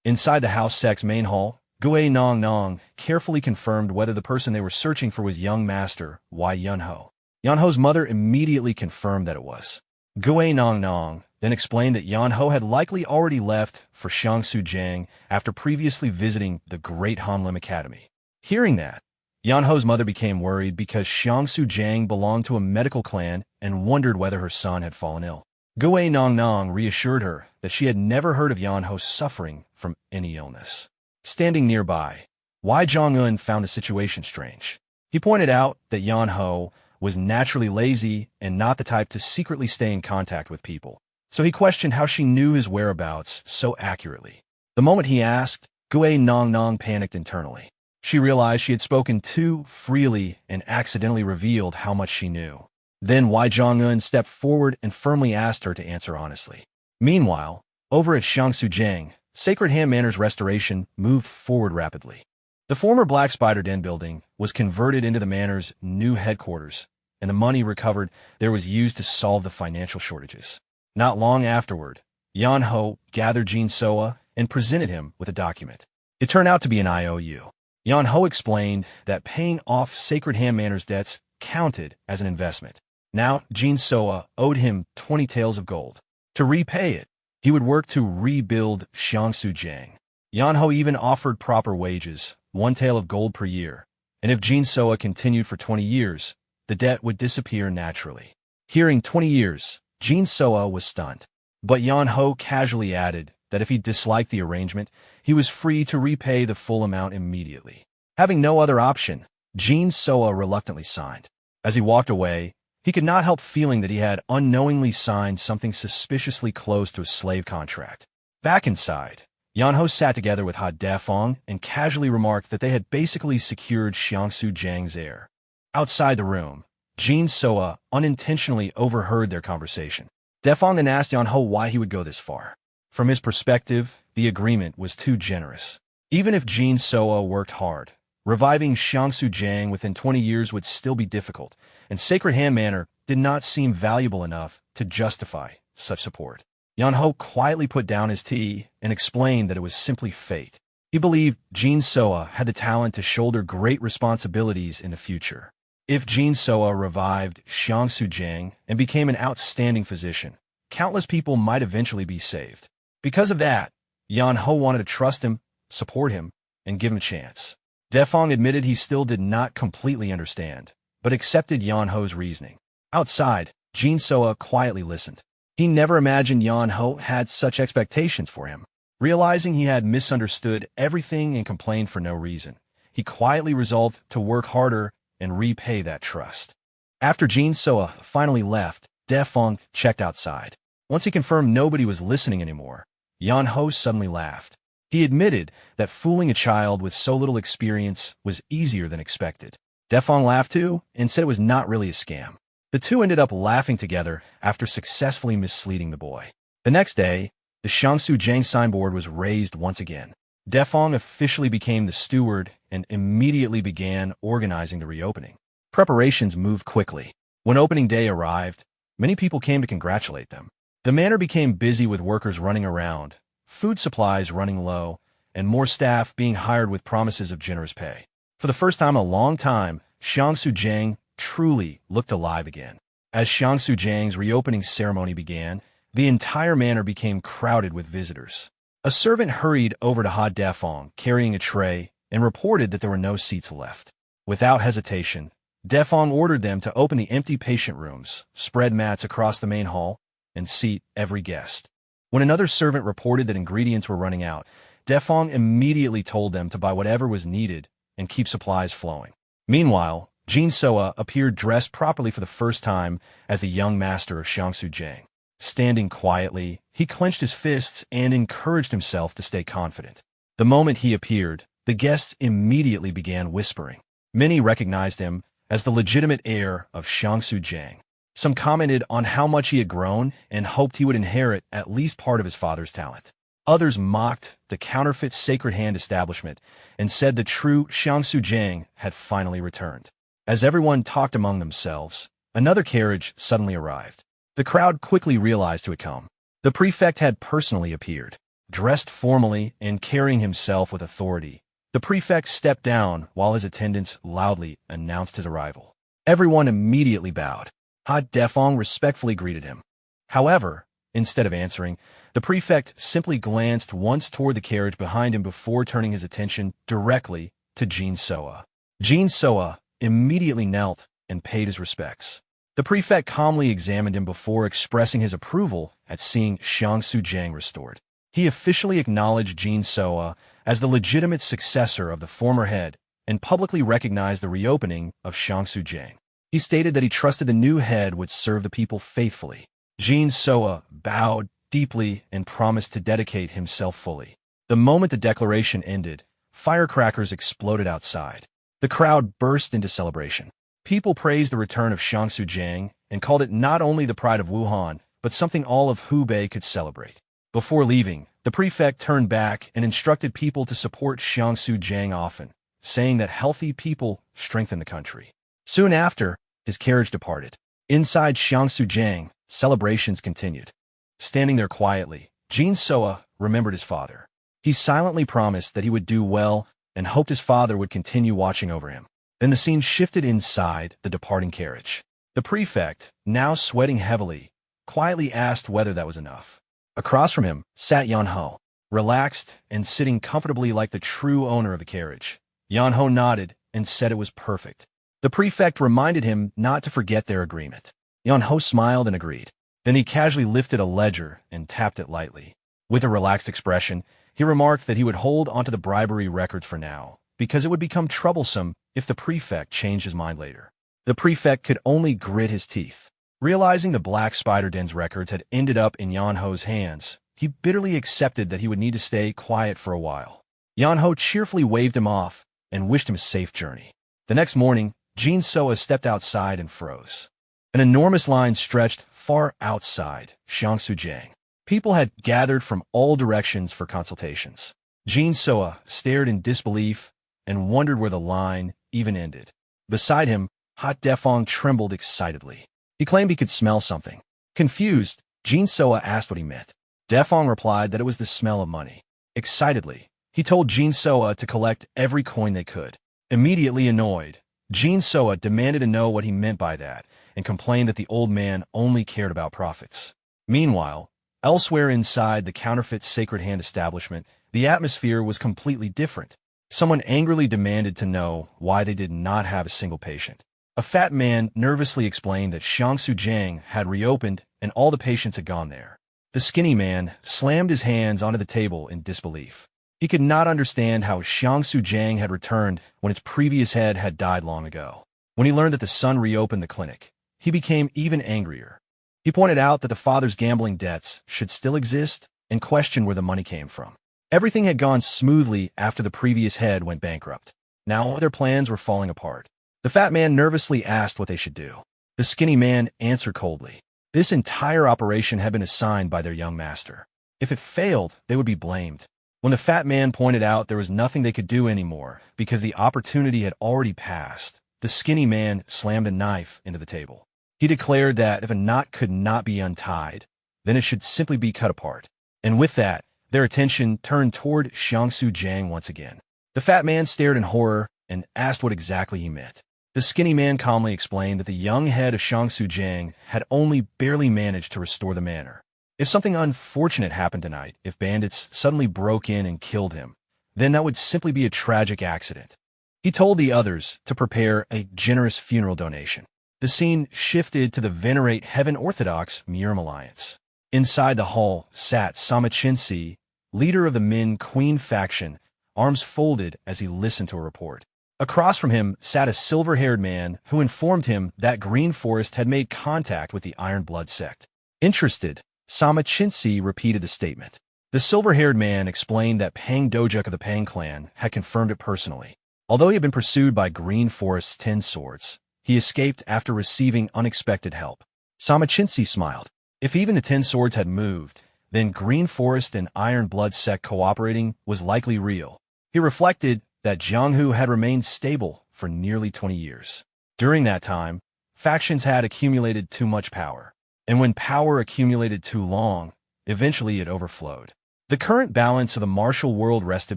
Inside the Hua Sect's main hall, Gue Nong carefully confirmed whether the person they were searching for was young master Wi Yeonho. Yeonho's mother immediately confirmed that it was. Gue Nong then explained that Yeonho had likely already left for Xiangsu Jiang after previously visiting the Great Hanlim Academy. Hearing that, Yeonho's mother became worried because Xiangsu Jiang belonged to a medical clan and wondered whether her son had fallen ill. Gue Nong reassured her that she had never heard of Yeonho suffering from any illness. Standing nearby, Wi Yeonho found the situation strange. He pointed out that Yeonho was naturally lazy and not the type to secretly stay in contact with people, so he questioned how she knew his whereabouts so accurately. The moment he asked, Gue Nong panicked internally. She realized she had spoken too freely and accidentally revealed how much she knew. Then Wi Yeonho stepped forward and firmly asked her to answer honestly. Meanwhile, over at Xiangsu Jiang, Sacred Hand Manor's restoration moved forward rapidly. The former Black Spider Den building was converted into the manor's new headquarters, and the money recovered there was used to solve the financial shortages. Not long afterward, Yeonho gathered Jin Soa and presented him with a document. It turned out to be an IOU. Yeonho explained that paying off Sacred Hand Manor's debts counted as an investment. Now, Jin Soa owed him 20 taels of gold. To repay it, he would work to rebuild Xiangsu Jiang. Yeonho even offered proper wages, one tael of gold per year, and if Jin Soa continued for 20 years, the debt would disappear naturally. Hearing 20 years, Jin Soa was stunned. But Yeonho casually added that if he disliked the arrangement, he was free to repay the full amount immediately. Having no other option, Jin Soa reluctantly signed. As he walked away, he could not help feeling that he had unknowingly signed something suspiciously close to a slave contract. Back inside, Yeonho sat together with Ha Defong and casually remarked that they had basically secured Xiangsu Jiang's heir. Outside the room, Jin Soa unintentionally overheard their conversation. Defong then asked Yeonho why he would go this far. From his perspective, the agreement was too generous. Even if Jin Soa worked hard, reviving Xiangsu Jiang within 20 years would still be difficult, and Sacred Hand Manor did not seem valuable enough to justify such support. Yeonho quietly put down his tea and explained that it was simply fate. He believed Jin Soa had the talent to shoulder great responsibilities in the future. If Jin Soa revived Xiangsu Jiang and became an outstanding physician, countless people might eventually be saved. Because of that, Yeonho wanted to trust him, support him, and give him a chance. Defong admitted he still did not completely understand, but accepted Yeonho's reasoning. Outside, Jin Soa quietly listened. He never imagined Yeonho had such expectations for him. Realizing he had misunderstood everything and complained for no reason, he quietly resolved to work harder and repay that trust. After Jin Soa finally left, Defong checked outside. Once he confirmed nobody was listening anymore, Yeonho suddenly laughed. He admitted that fooling a child with so little experience was easier than expected. Defong laughed too and said it was not really a scam. The two ended up laughing together after successfully misleading the boy. The next day, the Xiangsu Jiang signboard was raised once again. Defong officially became the steward and immediately began organizing the reopening. Preparations moved quickly. When opening day arrived, many people came to congratulate them. The manor became busy with workers running around, food supplies running low, and more staff being hired with promises of generous pay. For the first time in a long time, Xiangsu Jiang truly looked alive again. As Xiangsu Jiang's reopening ceremony began, the entire manor became crowded with visitors. A servant hurried over to Ha Defong carrying a tray and reported that there were no seats left. Without hesitation, Defong ordered them to open the empty patient rooms, spread mats across the main hall, and seat every guest. When another servant reported that ingredients were running out, Defong immediately told them to buy whatever was needed and keep supplies flowing. Meanwhile, Jin Soa appeared dressed properly for the first time as the young master of Xiangsu Jiang. Standing quietly, he clenched his fists and encouraged himself to stay confident. The moment he appeared, the guests immediately began whispering. Many recognized him as the legitimate heir of Xiangsu Jiang. Some commented on how much he had grown and hoped he would inherit at least part of his father's talent. Others mocked the counterfeit Sacred Hand establishment and said the true Xiangsu Jiang had finally returned. As everyone talked among themselves, another carriage suddenly arrived. The crowd quickly realized who had come. The prefect had personally appeared. Dressed formally and carrying himself with authority, the prefect stepped down while his attendants loudly announced his arrival. Everyone immediately bowed. Ha Defong respectfully greeted him. However, instead of answering, the prefect simply glanced once toward the carriage behind him before turning his attention directly to Jin Soa. Jin Soa immediately knelt and paid his respects. The prefect calmly examined him before expressing his approval at seeing Xiangsu Jiang restored. He officially acknowledged Jin Soa as the legitimate successor of the former head and publicly recognized the reopening of Xiangsu Jiang. He stated that he trusted the new head would serve the people faithfully. Jin Soa bowed deeply and promised to dedicate himself fully. The moment the declaration ended, firecrackers exploded outside. The crowd burst into celebration. People praised the return of Xiangsu Jiang and called it not only the pride of Wuhan, but something all of Hubei could celebrate. Before leaving, the prefect turned back and instructed people to support Xiangsu Jiang often, saying that healthy people strengthen the country. Soon after, his carriage departed. Inside Xiangsu Jiang, celebrations continued. Standing there quietly, Jin Soa remembered his father. He silently promised that he would do well and hoped his father would continue watching over him. Then the scene shifted inside the departing carriage. The prefect, now sweating heavily, quietly asked whether that was enough. Across from him sat Yeonho, relaxed and sitting comfortably like the true owner of the carriage. Yeonho nodded and said it was perfect. The prefect reminded him not to forget their agreement. Yeonho smiled and agreed. Then he casually lifted a ledger and tapped it lightly. With a relaxed expression, he remarked that he would hold onto the bribery records for now, because it would become troublesome if the prefect changed his mind later. The prefect could only grit his teeth. Realizing the Black Spider Den's records had ended up in Yeonho's hands, he bitterly accepted that he would need to stay quiet for a while. Yeonho cheerfully waved him off and wished him a safe journey. The next morning, Jin Soa stepped outside and froze. An enormous line stretched far outside Xiangsujang. People had gathered from all directions for consultations. Jin Soa stared in disbelief and wondered where the line even ended. Beside him, Hot Defong trembled excitedly. He claimed he could smell something. Confused, Jin Soa asked what he meant. Defong replied that it was the smell of money. Excitedly, he told Jin Soa to collect every coin they could. Immediately annoyed, Jin Soa demanded to know what he meant by that and complained that the old man only cared about profits. Meanwhile, elsewhere inside the counterfeit Sacred Hand establishment, the atmosphere was completely different. Someone angrily demanded to know why they did not have a single patient. A fat man nervously explained that Xiangsujang had reopened and all the patients had gone there. The skinny man slammed his hands onto the table in disbelief. He could not understand how Xiangsujang had returned when its previous head had died long ago. When he learned that the son reopened the clinic, he became even angrier. He pointed out that the father's gambling debts should still exist and questioned where the money came from. Everything had gone smoothly after the previous head went bankrupt. Now all their plans were falling apart. The fat man nervously asked what they should do. The skinny man answered coldly. This entire operation had been assigned by their young master. If it failed, they would be blamed. When the fat man pointed out there was nothing they could do anymore because the opportunity had already passed, the skinny man slammed a knife into the table. He declared that if a knot could not be untied, then it should simply be cut apart. And with that, their attention turned toward Xiangsujang once again. The fat man stared in horror and asked what exactly he meant. The skinny man calmly explained that the young head of Xiangsujang had only barely managed to restore the manor. If something unfortunate happened tonight, if bandits suddenly broke in and killed him, then that would simply be a tragic accident. He told the others to prepare a generous funeral donation. The scene shifted to the Venerate Heaven Orthodox Murim Alliance. Inside the hall sat Samachinsi, leader of the Min Queen faction, arms folded as he listened to a report. Across from him sat a silver-haired man who informed him that Green Forest had made contact with the Iron Blood sect. Interested, Samachinsi repeated the statement. The silver-haired man explained that Pang Dojuk of the Pang clan had confirmed it personally. Although he had been pursued by Green Forest's 10 swords, he escaped after receiving unexpected help. Samachinsi smiled. If even the 10 swords had moved, then Green Forest and Iron Blood sect cooperating was likely real. He reflected that Jianghu had remained stable for nearly 20 years. During that time, factions had accumulated too much power. And when power accumulated too long, eventually it overflowed. The current balance of the martial world rested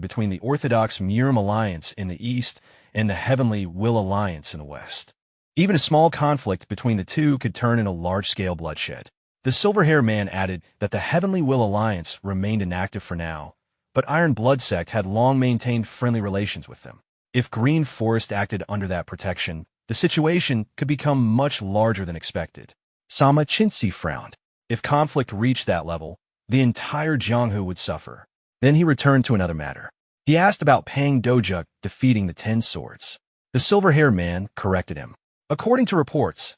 between the Orthodox Murim Alliance in the east and the Heavenly Will Alliance in the west. Even a small conflict between the two could turn into large-scale bloodshed. The silver-haired man added that the Heavenly Will Alliance remained inactive for now, but Iron Blood sect had long maintained friendly relations with them. If Green Forest acted under that protection, the situation could become much larger than expected. Samachinsi frowned. If conflict reached that level, the entire Jianghu would suffer. Then he returned to another matter. He asked about Pang Dojuk defeating the 10 swords. The silver-haired man corrected him. According to reports,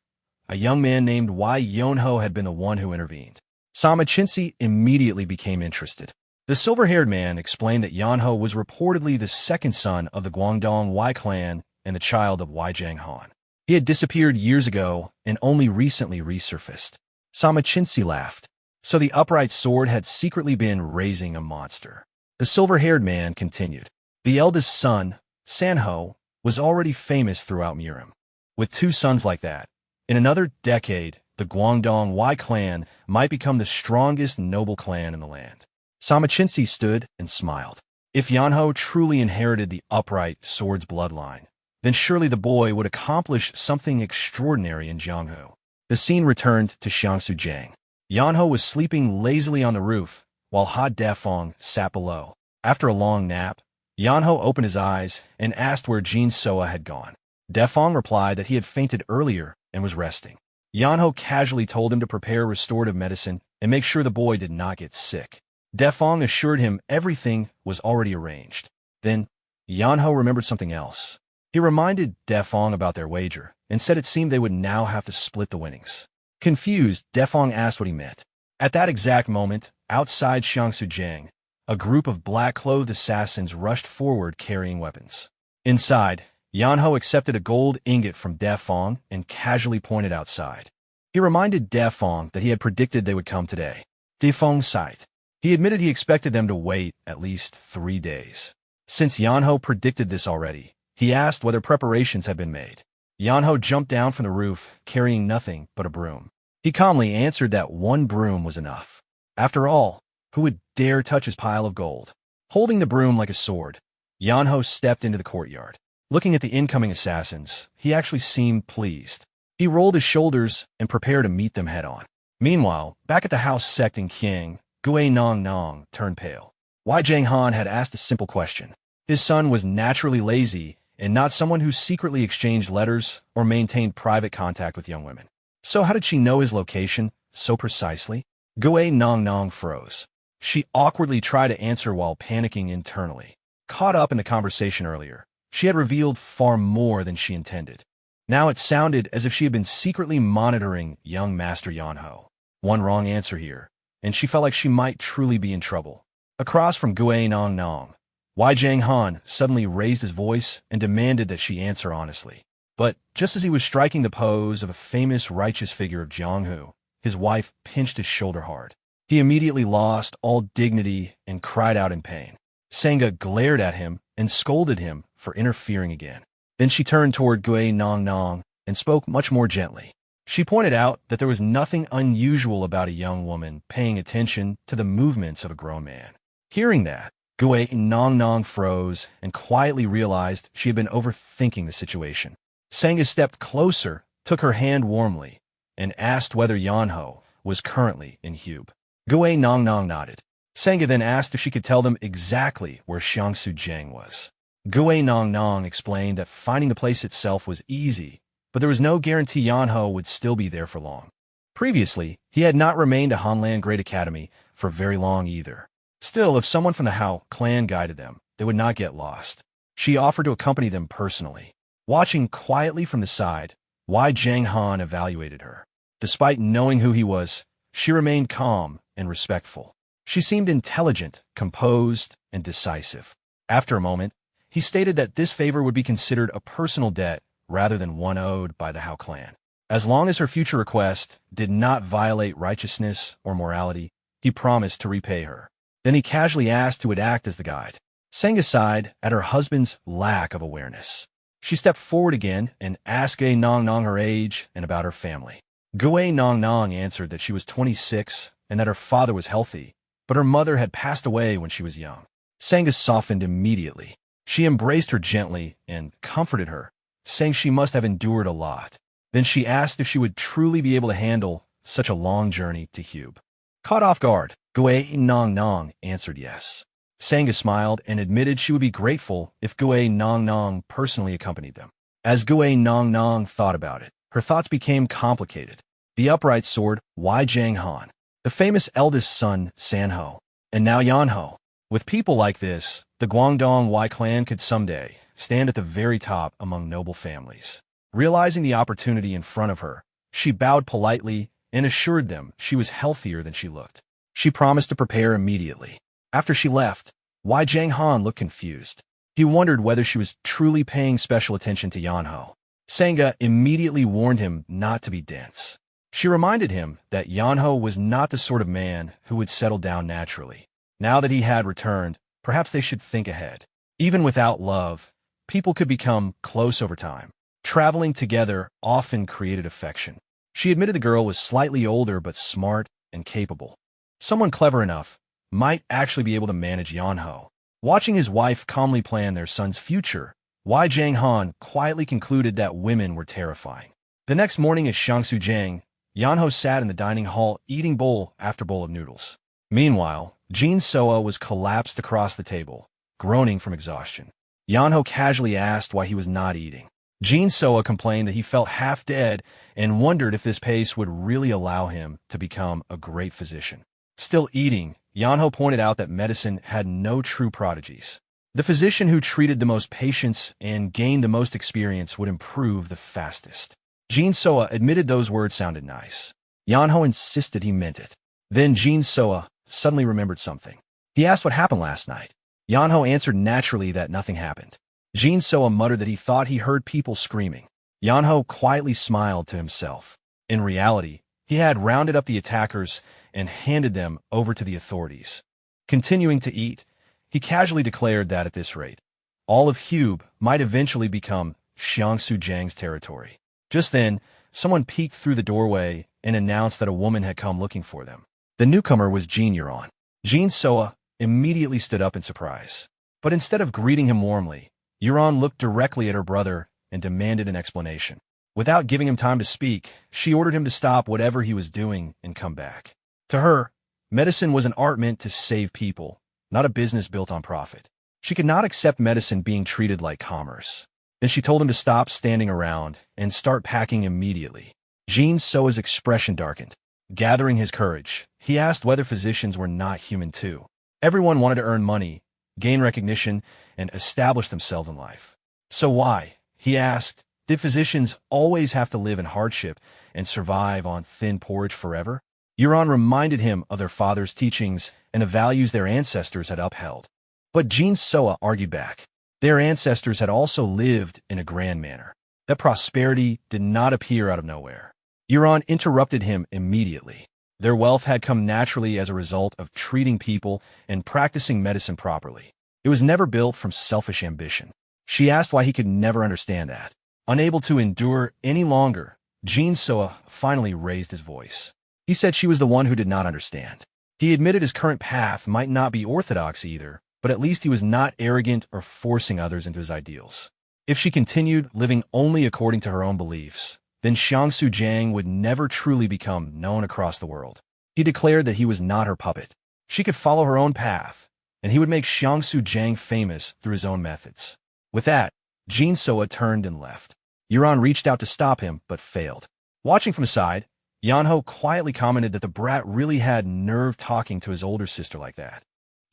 a young man named Wi Yeonho had been the one who intervened. Samachinsi immediately became interested. The silver-haired man explained that Yeonho was reportedly the second son of the Guangdong Wi clan and the child of Wi Jianghan. He had disappeared years ago and only recently resurfaced. Samachinsi laughed. So the upright sword had secretly been raising a monster. The silver-haired man continued. The eldest son, Sanho, was already famous throughout Murim. With 2 sons like that, in another decade, the Guangdong Wi clan might become the strongest noble clan in the land. Samachinsi stood and smiled. If Yeonho truly inherited the upright sword's bloodline, then surely the boy would accomplish something extraordinary in Jianghu. The scene returned to Xiangsujang. Yeonho was sleeping lazily on the roof, while Ha Defong sat below. After a long nap, Yeonho opened his eyes and asked where Jin Soa had gone. Defong replied that he had fainted earlier and was resting. Yeonho casually told him to prepare restorative medicine and make sure the boy did not get sick. Defong assured him everything was already arranged. Then, Yeonho remembered something else. He reminded Defong about their wager and said it seemed they would now have to split the winnings. Confused, Defong asked what he meant. At that exact moment, outside Xiangsujang, a group of black-clothed assassins rushed forward carrying weapons. Inside, Yeonho accepted a gold ingot from Defong and casually pointed outside. He reminded Defong that he had predicted they would come today. Defong sighed. He admitted he expected them to wait at least 3 days. Since Yeonho predicted this already, he asked whether preparations had been made. Yeonho jumped down from the roof, carrying nothing but a broom. He calmly answered that one broom was enough. After all, who would dare touch his pile of gold? Holding the broom like a sword, Yeonho stepped into the courtyard. Looking at the incoming assassins, he actually seemed pleased. He rolled his shoulders and prepared to meet them head-on. Meanwhile, back at the Hua Sect in Qiang, Wi Yeonho turned pale. Wi Yeonho had asked a simple question. His son was naturally lazy and not someone who secretly exchanged letters or maintained private contact with young women. So how did she know his location so precisely? Wi Yeonho froze. She awkwardly tried to answer while panicking internally. Caught up in the conversation earlier, she had revealed far more than she intended. Now it sounded as if she had been secretly monitoring young Master Yeonho. One wrong answer here, and she felt like she might truly be in trouble. Across from Wi Yeonho, Wi Yeonho suddenly raised his voice and demanded that she answer honestly. But just as he was striking the pose of a famous righteous figure of Jeonghu, his wife pinched his shoulder hard. He immediately lost all dignity and cried out in pain. Sanga glared at him and scolded him for interfering again. Then she turned toward Wi Yeonho and spoke much more gently. She pointed out that there was nothing unusual about a young woman paying attention to the movements of a grown man. Hearing that, Wi Yeonho froze and quietly realized she had been overthinking the situation. Sanga stepped closer, took her hand warmly, and asked whether Yeonho was currently in Hube. Wi Yeonho nodded. Sanga then asked if she could tell them exactly where Xiangsujang was. Wi Yeonho explained that finding the place itself was easy, but there was no guarantee Yeonho would still be there for long. Previously, he had not remained at Hanlan Great Academy for very long either. Still, if someone from the Hao clan guided them, they would not get lost. She offered to accompany them personally. Watching quietly from the side, Wi Yeonho evaluated her. Despite knowing who he was, she remained calm and respectful. She seemed intelligent, composed, and decisive. After a moment, he stated that this favor would be considered a personal debt rather than one owed by the Hao clan. As long as her future request did not violate righteousness or morality, he promised to repay her. Then he casually asked who would act as the guide. Sanga sighed at her husband's lack of awareness. She stepped forward again and asked Wi Yeonho her age and about her family. Wi Yeonho answered that she was 26 and that her father was healthy, but her mother had passed away when she was young. Sanga softened immediately. She embraced her gently and comforted her, saying she must have endured a lot. Then she asked if she would truly be able to handle such a long journey to Hube. Caught off guard, Wi Yeonho answered yes. Sanga smiled and admitted she would be grateful if Wi Yeonho personally accompanied them. As Wi Yeonho thought about it, her thoughts became complicated. The upright sword, Wi Yeonho, the famous eldest son, Sanho, and now Yeonho. With people like this, the Guangdong Wi clan could someday stand at the very top among noble families. Realizing the opportunity in front of her, she bowed politely and assured them she was healthier than she looked. She promised to prepare immediately. After she left, Wi Yeonho looked confused. He wondered whether she was truly paying special attention to Yeonho. Sanga immediately warned him not to be dense. She reminded him that Yeonho was not the sort of man who would settle down naturally. Now that he had returned, perhaps they should think ahead. Even without love, people could become close over time. Traveling together often created affection. She admitted the girl was slightly older but smart and capable. Someone clever enough might actually be able to manage Yeonho. Watching his wife calmly plan their son's future, Wi Yeonho quietly concluded that women were terrifying. The next morning at Xiangsujang, Yeonho sat in the dining hall eating bowl after bowl of noodles. Meanwhile, Jin Soa was collapsed across the table, groaning from exhaustion. Yeonho casually asked why he was not eating. Jin Soa complained that he felt half dead and wondered if this pace would really allow him to become a great physician. Still eating, Yeonho pointed out that medicine had no true prodigies. The physician who treated the most patients and gained the most experience would improve the fastest. Jin Soa admitted those words sounded nice. Yeonho insisted he meant it. Then Jin Soa suddenly remembered something. He asked what happened last night. Yeonho answered naturally that nothing happened. Jin Soa muttered that he thought he heard people screaming. Yeonho quietly smiled to himself. In reality, he had rounded up the attackers and handed them over to the authorities. Continuing to eat, he casually declared that at this rate, all of Hube might eventually become Xiangsu Jiang's territory. Just then, someone peeked through the doorway and announced that a woman had come looking for them. The newcomer was Jin Yeonho. Jin Soa immediately stood up in surprise. But instead of greeting him warmly, Yeonho looked directly at her brother and demanded an explanation. Without giving him time to speak, she ordered him to stop whatever he was doing and come back. To her, medicine was an art meant to save people, not a business built on profit. She could not accept medicine being treated like commerce. Then she told him to stop standing around and start packing immediately. Jin Soa's expression darkened. Gathering his courage, he asked whether physicians were not human too. Everyone wanted to earn money, gain recognition, and establish themselves in life. So why, he asked, did physicians always have to live in hardship and survive on thin porridge forever? Yeonho reminded him of their father's teachings and the values their ancestors had upheld. But Jin Soa argued back. Their ancestors had also lived in a grand manner. That prosperity did not appear out of nowhere. Yeonho interrupted him immediately. Their wealth had come naturally as a result of treating people and practicing medicine properly. It was never built from selfish ambition. She asked why he could never understand that. Unable to endure any longer, Jin Soa finally raised his voice. He said she was the one who did not understand. He admitted his current path might not be orthodox either, but at least he was not arrogant or forcing others into his ideals. If she continued living only according to her own beliefs, then Xiangsu Jiang would never truly become known across the world. He declared that he was not her puppet. She could follow her own path, and he would make Xiangsu Jiang famous through his own methods. With that, Jin Soa turned and left. Yeonho reached out to stop him, but failed. Watching from the side, Yeonho quietly commented that the brat really had nerve talking to his older sister like that.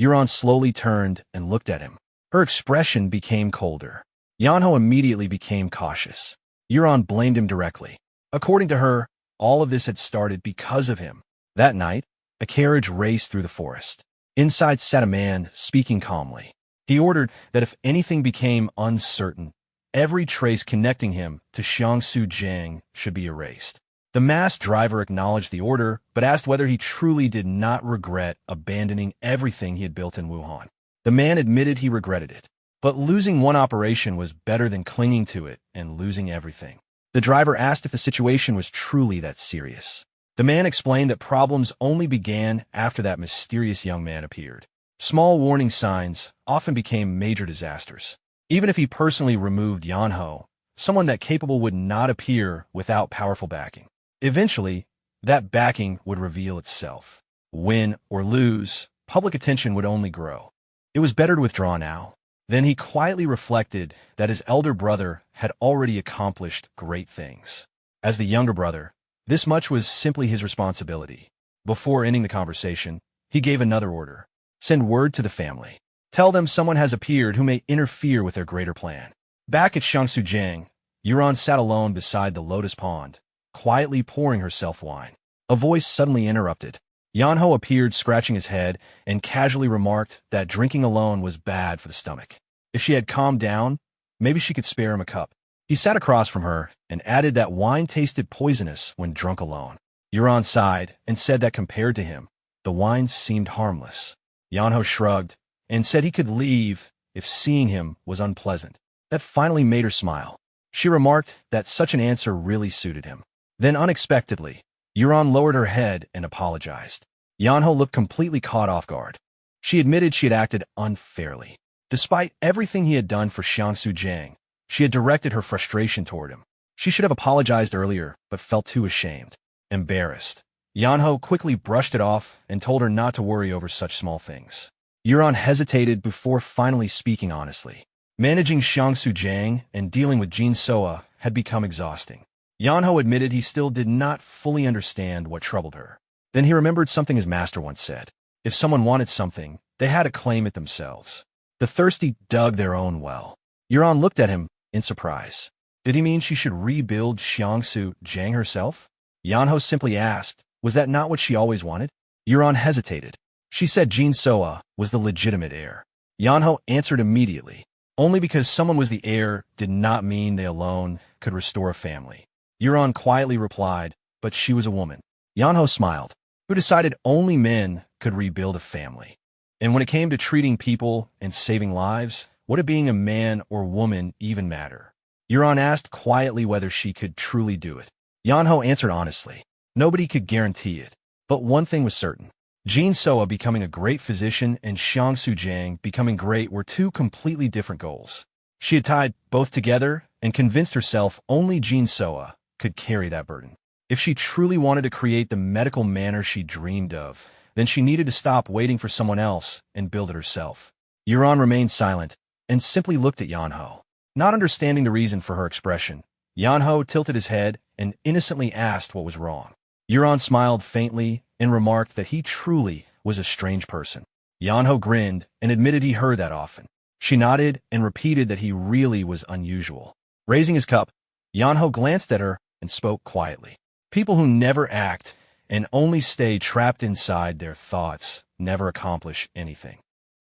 Yeonho slowly turned and looked at him. Her expression became colder. Yeonho immediately became cautious. Yeonho blamed him directly. According to her, all of this had started because of him. That night, a carriage raced through the forest. Inside sat a man, speaking calmly. He ordered that if anything became uncertain, every trace connecting him to Xiangsu Jiang should be erased. The masked driver acknowledged the order, but asked whether he truly did not regret abandoning everything he had built in Wuhan. The man admitted he regretted it, but losing one operation was better than clinging to it and losing everything. The driver asked if the situation was truly that serious. The man explained that problems only began after that mysterious young man appeared. Small warning signs often became major disasters. Even if he personally removed Yeonho, someone that capable would not appear without powerful backing. Eventually, that backing would reveal itself. Win or lose, public attention would only grow. It was better to withdraw now. Then he quietly reflected that his elder brother had already accomplished great things. As the younger brother, this much was simply his responsibility. Before ending the conversation, he gave another order. Send word to the family. Tell them someone has appeared who may interfere with their greater plan. Back at Xiangsu Jiang, Yeonho sat alone beside the lotus pond, quietly pouring herself wine. A voice suddenly interrupted. Yeonho appeared scratching his head and casually remarked that drinking alone was bad for the stomach. If she had calmed down, maybe she could spare him a cup. He sat across from her and added that wine tasted poisonous when drunk alone. Yeonho sighed and said that compared to him, the wine seemed harmless. Yeonho shrugged and said he could leave if seeing him was unpleasant. That finally made her smile. She remarked that such an answer really suited him. Then unexpectedly, Yeonho lowered her head and apologized. Yeonho looked completely caught off guard. She admitted she had acted unfairly. Despite everything he had done for Xiangsu Jiang, she had directed her frustration toward him. She should have apologized earlier, but felt too ashamed. Embarrassed, Yeonho quickly brushed it off and told her not to worry over such small things. Yuron hesitated before finally speaking honestly. Managing Xiangsu Jiang and dealing with Jin Soa had become exhausting. Yeonho admitted he still did not fully understand what troubled her. Then he remembered something his master once said. If someone wanted something, they had to claim it themselves. The thirsty dug their own well. Yuron looked at him in surprise. Did he mean she should rebuild Xiangsu Jiang herself? Yeonho simply asked, was that not what she always wanted? Yuron hesitated. She said Jin Soa was the legitimate heir. Yeonho answered immediately. Only because someone was the heir did not mean they alone could restore a family. Yuron quietly replied, but she was a woman. Yeonho smiled. Who decided only men could rebuild a family? And when it came to treating people and saving lives, what did being a man or woman even matter? Yuron asked quietly whether she could truly do it. Yeonho answered honestly. Nobody could guarantee it. But one thing was certain. Jin Soa becoming a great physician and Xiangsu Jiang becoming great were two completely different goals. She had tied both together and convinced herself only Jin Soa could carry that burden. If she truly wanted to create the medical manor she dreamed of, then she needed to stop waiting for someone else and build it herself. Yuron remained silent and simply looked at Yeonho. Not understanding the reason for her expression, Yeonho tilted his head and innocently asked what was wrong. Yuron smiled faintly and remarked that he truly was a strange person. Yeonho grinned and admitted he heard that often. She nodded and repeated that he really was unusual. Raising his cup, Yeonho glanced at her and spoke quietly. People who never act and only stay trapped inside their thoughts never accomplish anything.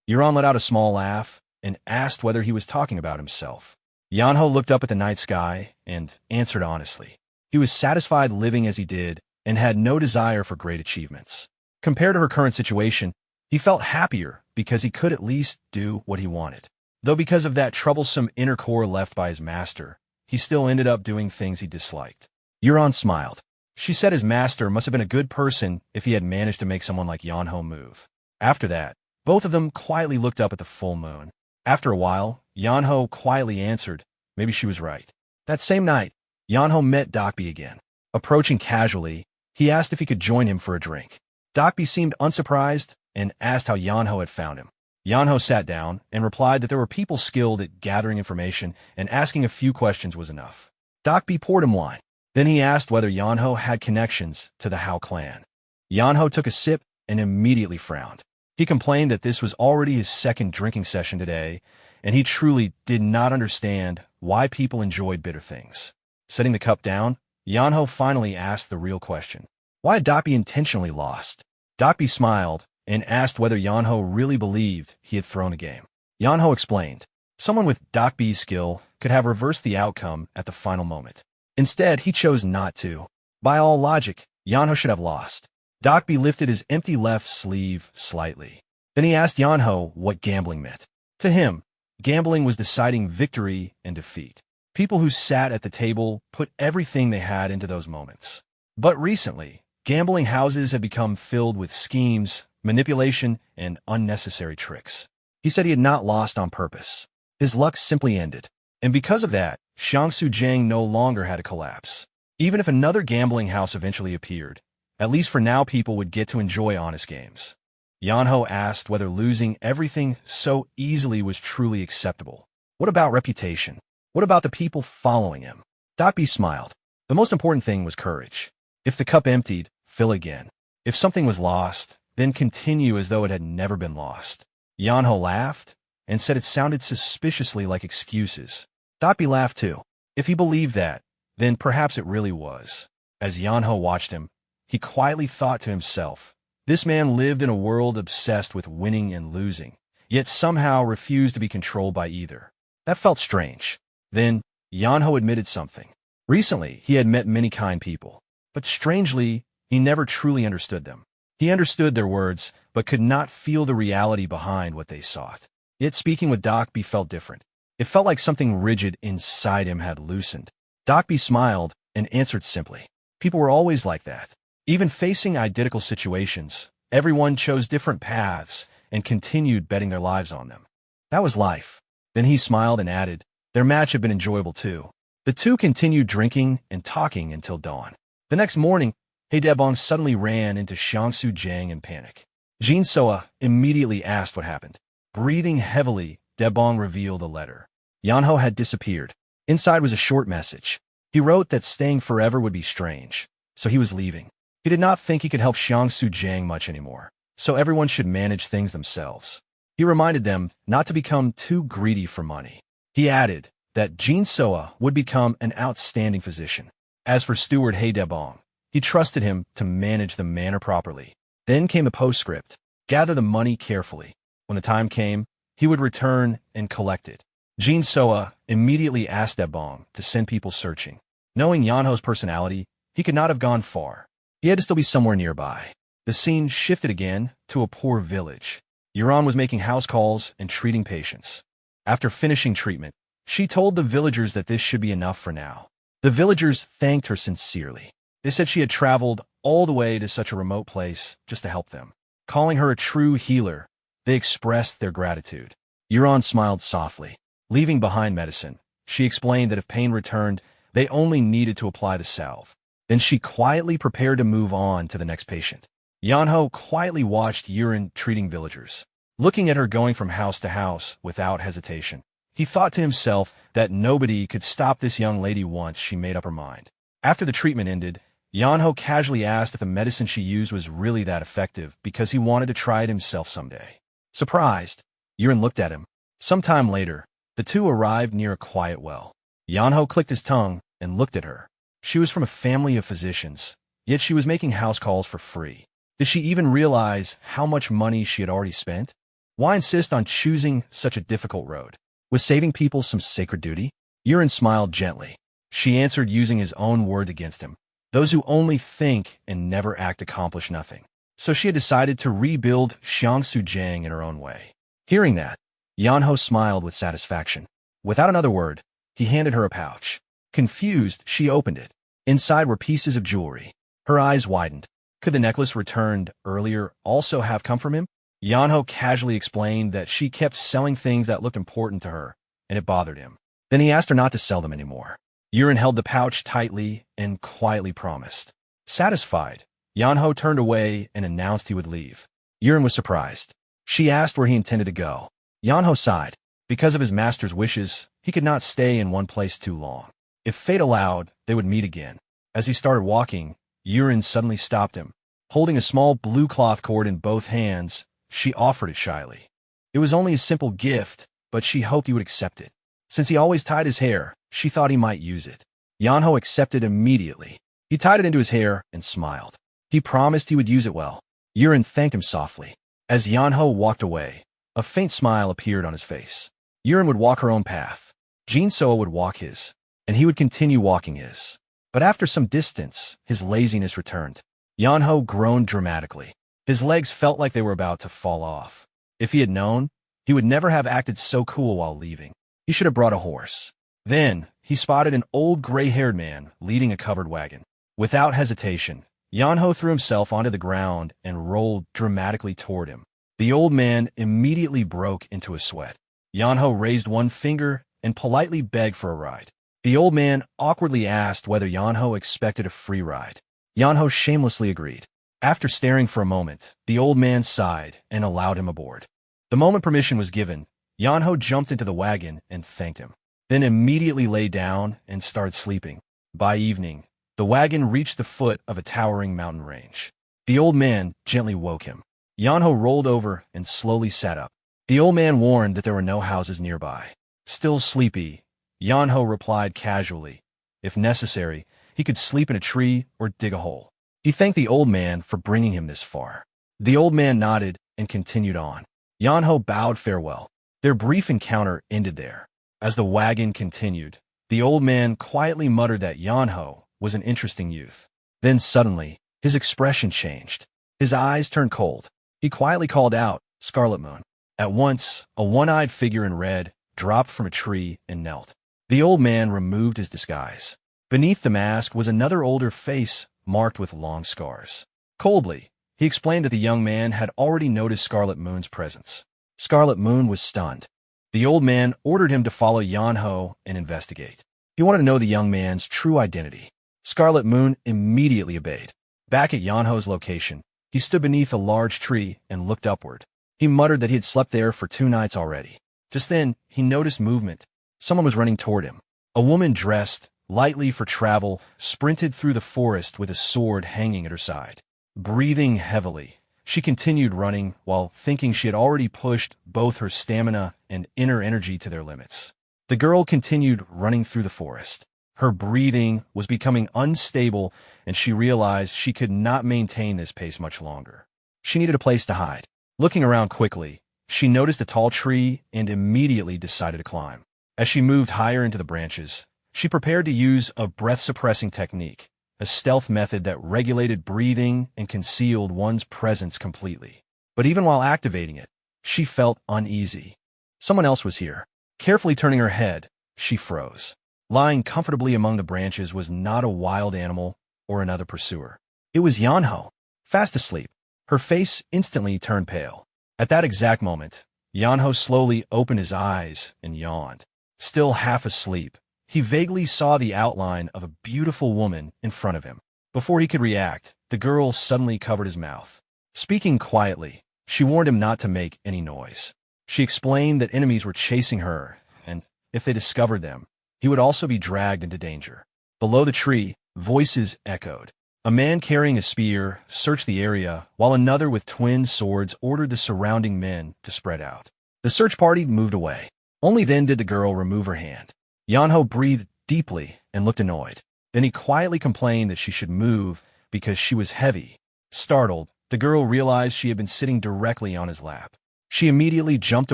Yuron let out a small laugh and asked whether he was talking about himself. Yeonho looked up at the night sky and answered honestly. He was satisfied living as he did and had no desire for great achievements. Compared to her current situation, he felt happier because he could at least do what he wanted. Though because of that troublesome inner core left by his master, he still ended up doing things he disliked. Yuron smiled. She said his master must have been a good person if he had managed to make someone like Yeonho move. After that, both of them quietly looked up at the full moon. After a while, Yeonho quietly answered, maybe she was right. That same night, Yeonho met Dokbi again. Approaching casually, he asked if he could join him for a drink. Dokbi seemed unsurprised and asked how Yeonho had found him. Yeonho sat down and replied that there were people skilled at gathering information and asking a few questions was enough. Dokbi poured him wine. Then he asked whether Yeonho had connections to the Hao clan. Yeonho took a sip and immediately frowned. He complained that this was already his second drinking session today, and he truly did not understand why people enjoyed bitter things. Setting the cup down, Yeonho finally asked the real question. Why had Dokbi intentionally lost? Dokbi smiled and asked whether Yeonho really believed he had thrown a game. Yeonho explained. Someone with Dokbi's skill could have reversed the outcome at the final moment. Instead, he chose not to. By all logic, Yeonho should have lost. Dokbi lifted his empty left sleeve slightly. Then he asked Yeonho what gambling meant. To him, gambling was deciding victory and defeat. People who sat at the table put everything they had into those moments. But recently, gambling houses had become filled with schemes, manipulation, and unnecessary tricks. He said he had not lost on purpose. His luck simply ended. And because of that, Xiangsu Jiang no longer had a collapse. Even if another gambling house eventually appeared, at least for now people would get to enjoy honest games. Yeonho asked whether losing everything so easily was truly acceptable. What about reputation? What about the people following him? Dokbi smiled. The most important thing was courage. If the cup emptied, fill again. If something was lost, then continue as though it had never been lost. Yeonho laughed and said it sounded suspiciously like excuses. Dokbi laughed too. If he believed that, then perhaps it really was. As Yeonho watched him, he quietly thought to himself, this man lived in a world obsessed with winning and losing, yet somehow refused to be controlled by either. That felt strange. Then, Yeonho admitted something. Recently, he had met many kind people, but strangely, he never truly understood them. He understood their words, but could not feel the reality behind what they sought. Yet speaking with Dokbi felt different. It felt like something rigid inside him had loosened. Dokbi smiled and answered simply. People were always like that. Even facing identical situations, everyone chose different paths and continued betting their lives on them. That was life. Then he smiled and added, their match had been enjoyable too. The two continued drinking and talking until dawn. The next morning, Haedebong suddenly ran into Xiangsu Jiang in panic. Jin Soa immediately asked what happened. Breathing heavily, Debong revealed a letter. Yeonho had disappeared. Inside was a short message. He wrote that staying forever would be strange, so he was leaving. He did not think he could help Xiangsu Jiang much anymore, so everyone should manage things themselves. He reminded them not to become too greedy for money. He added that Jin Soa would become an outstanding physician. As for Steward He Debong, he trusted him to manage the manor properly. Then came a postscript. Gather the money carefully. When the time came, he would return and collect it. Jin Soa immediately asked Debong to send people searching. Knowing Yeonho's personality, he could not have gone far. He had to still be somewhere nearby. The scene shifted again to a poor village. Yuran was making house calls and treating patients. After finishing treatment, she told the villagers that this should be enough for now. The villagers thanked her sincerely. They said she had traveled all the way to such a remote place just to help them. Calling her a true healer, they expressed their gratitude. Yuran smiled softly. Leaving behind medicine, she explained that if pain returned, they only needed to apply the salve. Then she quietly prepared to move on to the next patient. Yeonho quietly watched Yuran treating villagers. Looking at her going from house to house without hesitation, he thought to himself that nobody could stop this young lady once she made up her mind. After the treatment ended, Yeonho casually asked if the medicine she used was really that effective because he wanted to try it himself someday. Surprised, Yuran looked at him. Sometime later, the two arrived near a quiet well. Yeonho clicked his tongue and looked at her. She was from a family of physicians, yet she was making house calls for free. Did she even realize how much money she had already spent? Why insist on choosing such a difficult road? Was saving people some sacred duty? Yuran smiled gently. She answered using his own words against him. Those who only think and never act accomplish nothing. So she had decided to rebuild Xiangsu Jiang in her own way. Hearing that, Yeonho smiled with satisfaction. Without another word, he handed her a pouch. Confused, she opened it. Inside were pieces of jewelry. Her eyes widened. Could the necklace returned earlier also have come from him? Yeonho casually explained that she kept selling things that looked important to her, and it bothered him. Then he asked her not to sell them anymore. Yuran held the pouch tightly and quietly promised. Satisfied, Yeonho turned away and announced he would leave. Yuran was surprised. She asked where he intended to go. Yeonho sighed. Because of his master's wishes, he could not stay in one place too long. If fate allowed, they would meet again. As he started walking, Yuran suddenly stopped him. Holding a small blue cloth cord in both hands, she offered it shyly. It was only a simple gift, but she hoped he would accept it. Since he always tied his hair, she thought he might use it. Yeonho accepted immediately. He tied it into his hair and smiled. He promised he would use it well. Yuran thanked him softly. As Yeonho walked away, a faint smile appeared on his face. Yuran would walk her own path. Jin Soa would walk his, and he would continue walking his. But after some distance, his laziness returned. Yeonho groaned dramatically. His legs felt like they were about to fall off. If he had known, he would never have acted so cool while leaving. He should have brought a horse. Then, he spotted an old gray-haired man leading a covered wagon. Without hesitation, Yeonho threw himself onto the ground and rolled dramatically toward him. The old man immediately broke into a sweat. Yeonho raised one finger and politely begged for a ride. The old man awkwardly asked whether Yeonho expected a free ride. Yeonho shamelessly agreed. After staring for a moment, the old man sighed and allowed him aboard. The moment permission was given, Yeonho jumped into the wagon and thanked him, then immediately lay down and started sleeping. By evening, the wagon reached the foot of a towering mountain range. The old man gently woke him. Yeonho rolled over and slowly sat up. The old man warned that there were no houses nearby. Still sleepy, Yeonho replied casually. If necessary, he could sleep in a tree or dig a hole. He thanked the old man for bringing him this far. The old man nodded and continued on. Yeonho bowed farewell. Their brief encounter ended there. As the wagon continued, the old man quietly muttered that Yeonho was an interesting youth. Then suddenly, his expression changed. His eyes turned cold. He quietly called out, "Scarlet Moon." At once, a one-eyed figure in red dropped from a tree and knelt. The old man removed his disguise. Beneath the mask was another older face marked with long scars. Coldly, he explained that the young man had already noticed Scarlet Moon's presence. Scarlet Moon was stunned. The old man ordered him to follow Yeonho and investigate. He wanted to know the young man's true identity. Scarlet Moon immediately obeyed. Back at Yeonho's location, He stood beneath a large tree and looked upward. He muttered that he had slept there for 2 nights already. Just then, he noticed movement. Someone was running toward him. A woman dressed lightly for travel sprinted through the forest with a sword hanging at her side. Breathing heavily, she continued running while thinking she had already pushed both her stamina and inner energy to their limits. The girl continued running through the forest. Her breathing was becoming unstable, and she realized she could not maintain this pace much longer. She needed a place to hide. Looking around quickly, she noticed a tall tree and immediately decided to climb. As she moved higher into the branches, she prepared to use a breath-suppressing technique, a stealth method that regulated breathing and concealed one's presence completely. But even while activating it, she felt uneasy. Someone else was here. Carefully turning her head, she froze. Lying comfortably among the branches was not a wild animal or another pursuer. It was Yeonho, fast asleep. Her face instantly turned pale. At that exact moment, Yeonho slowly opened his eyes and yawned. Still half asleep, he vaguely saw the outline of a beautiful woman in front of him. Before he could react, the girl suddenly covered his mouth. Speaking quietly, she warned him not to make any noise. She explained that enemies were chasing her, and if they discovered them, he would also be dragged into danger. Below the tree, voices echoed. A man carrying a spear searched the area, while another with twin swords ordered the surrounding men to spread out. The search party moved away. Only then did the girl remove her hand. Yeonho breathed deeply and looked annoyed. Then he quietly complained that she should move because she was heavy. Startled, the girl realized she had been sitting directly on his lap. She immediately jumped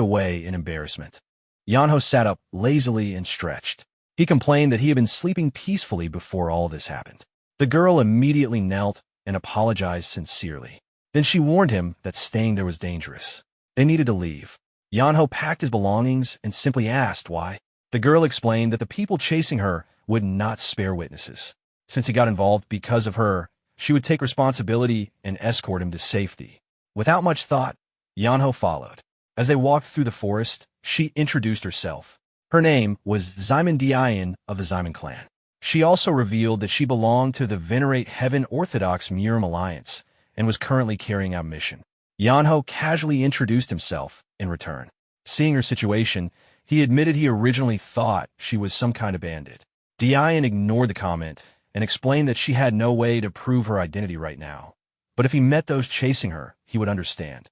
away in embarrassment. Yeonho sat up lazily and stretched. He complained that he had been sleeping peacefully before all this happened. The girl immediately knelt and apologized sincerely. Then she warned him that staying there was dangerous. They needed to leave. Yeonho packed his belongings and simply asked why. The girl explained that the people chasing her would not spare witnesses. Since he got involved because of her, she would take responsibility and escort him to safety. Without much thought, Yeonho followed. As they walked through the forest, she introduced herself. Her name was Zyman Dian of the Zyman clan. She also revealed that she belonged to the Venerate Heaven Orthodox Murim Alliance and was currently carrying out a mission. Yeonho casually introduced himself in return. Seeing her situation, he admitted he originally thought she was some kind of bandit. Dian ignored the comment and explained that she had no way to prove her identity right now. But if he met those chasing her, he would understand.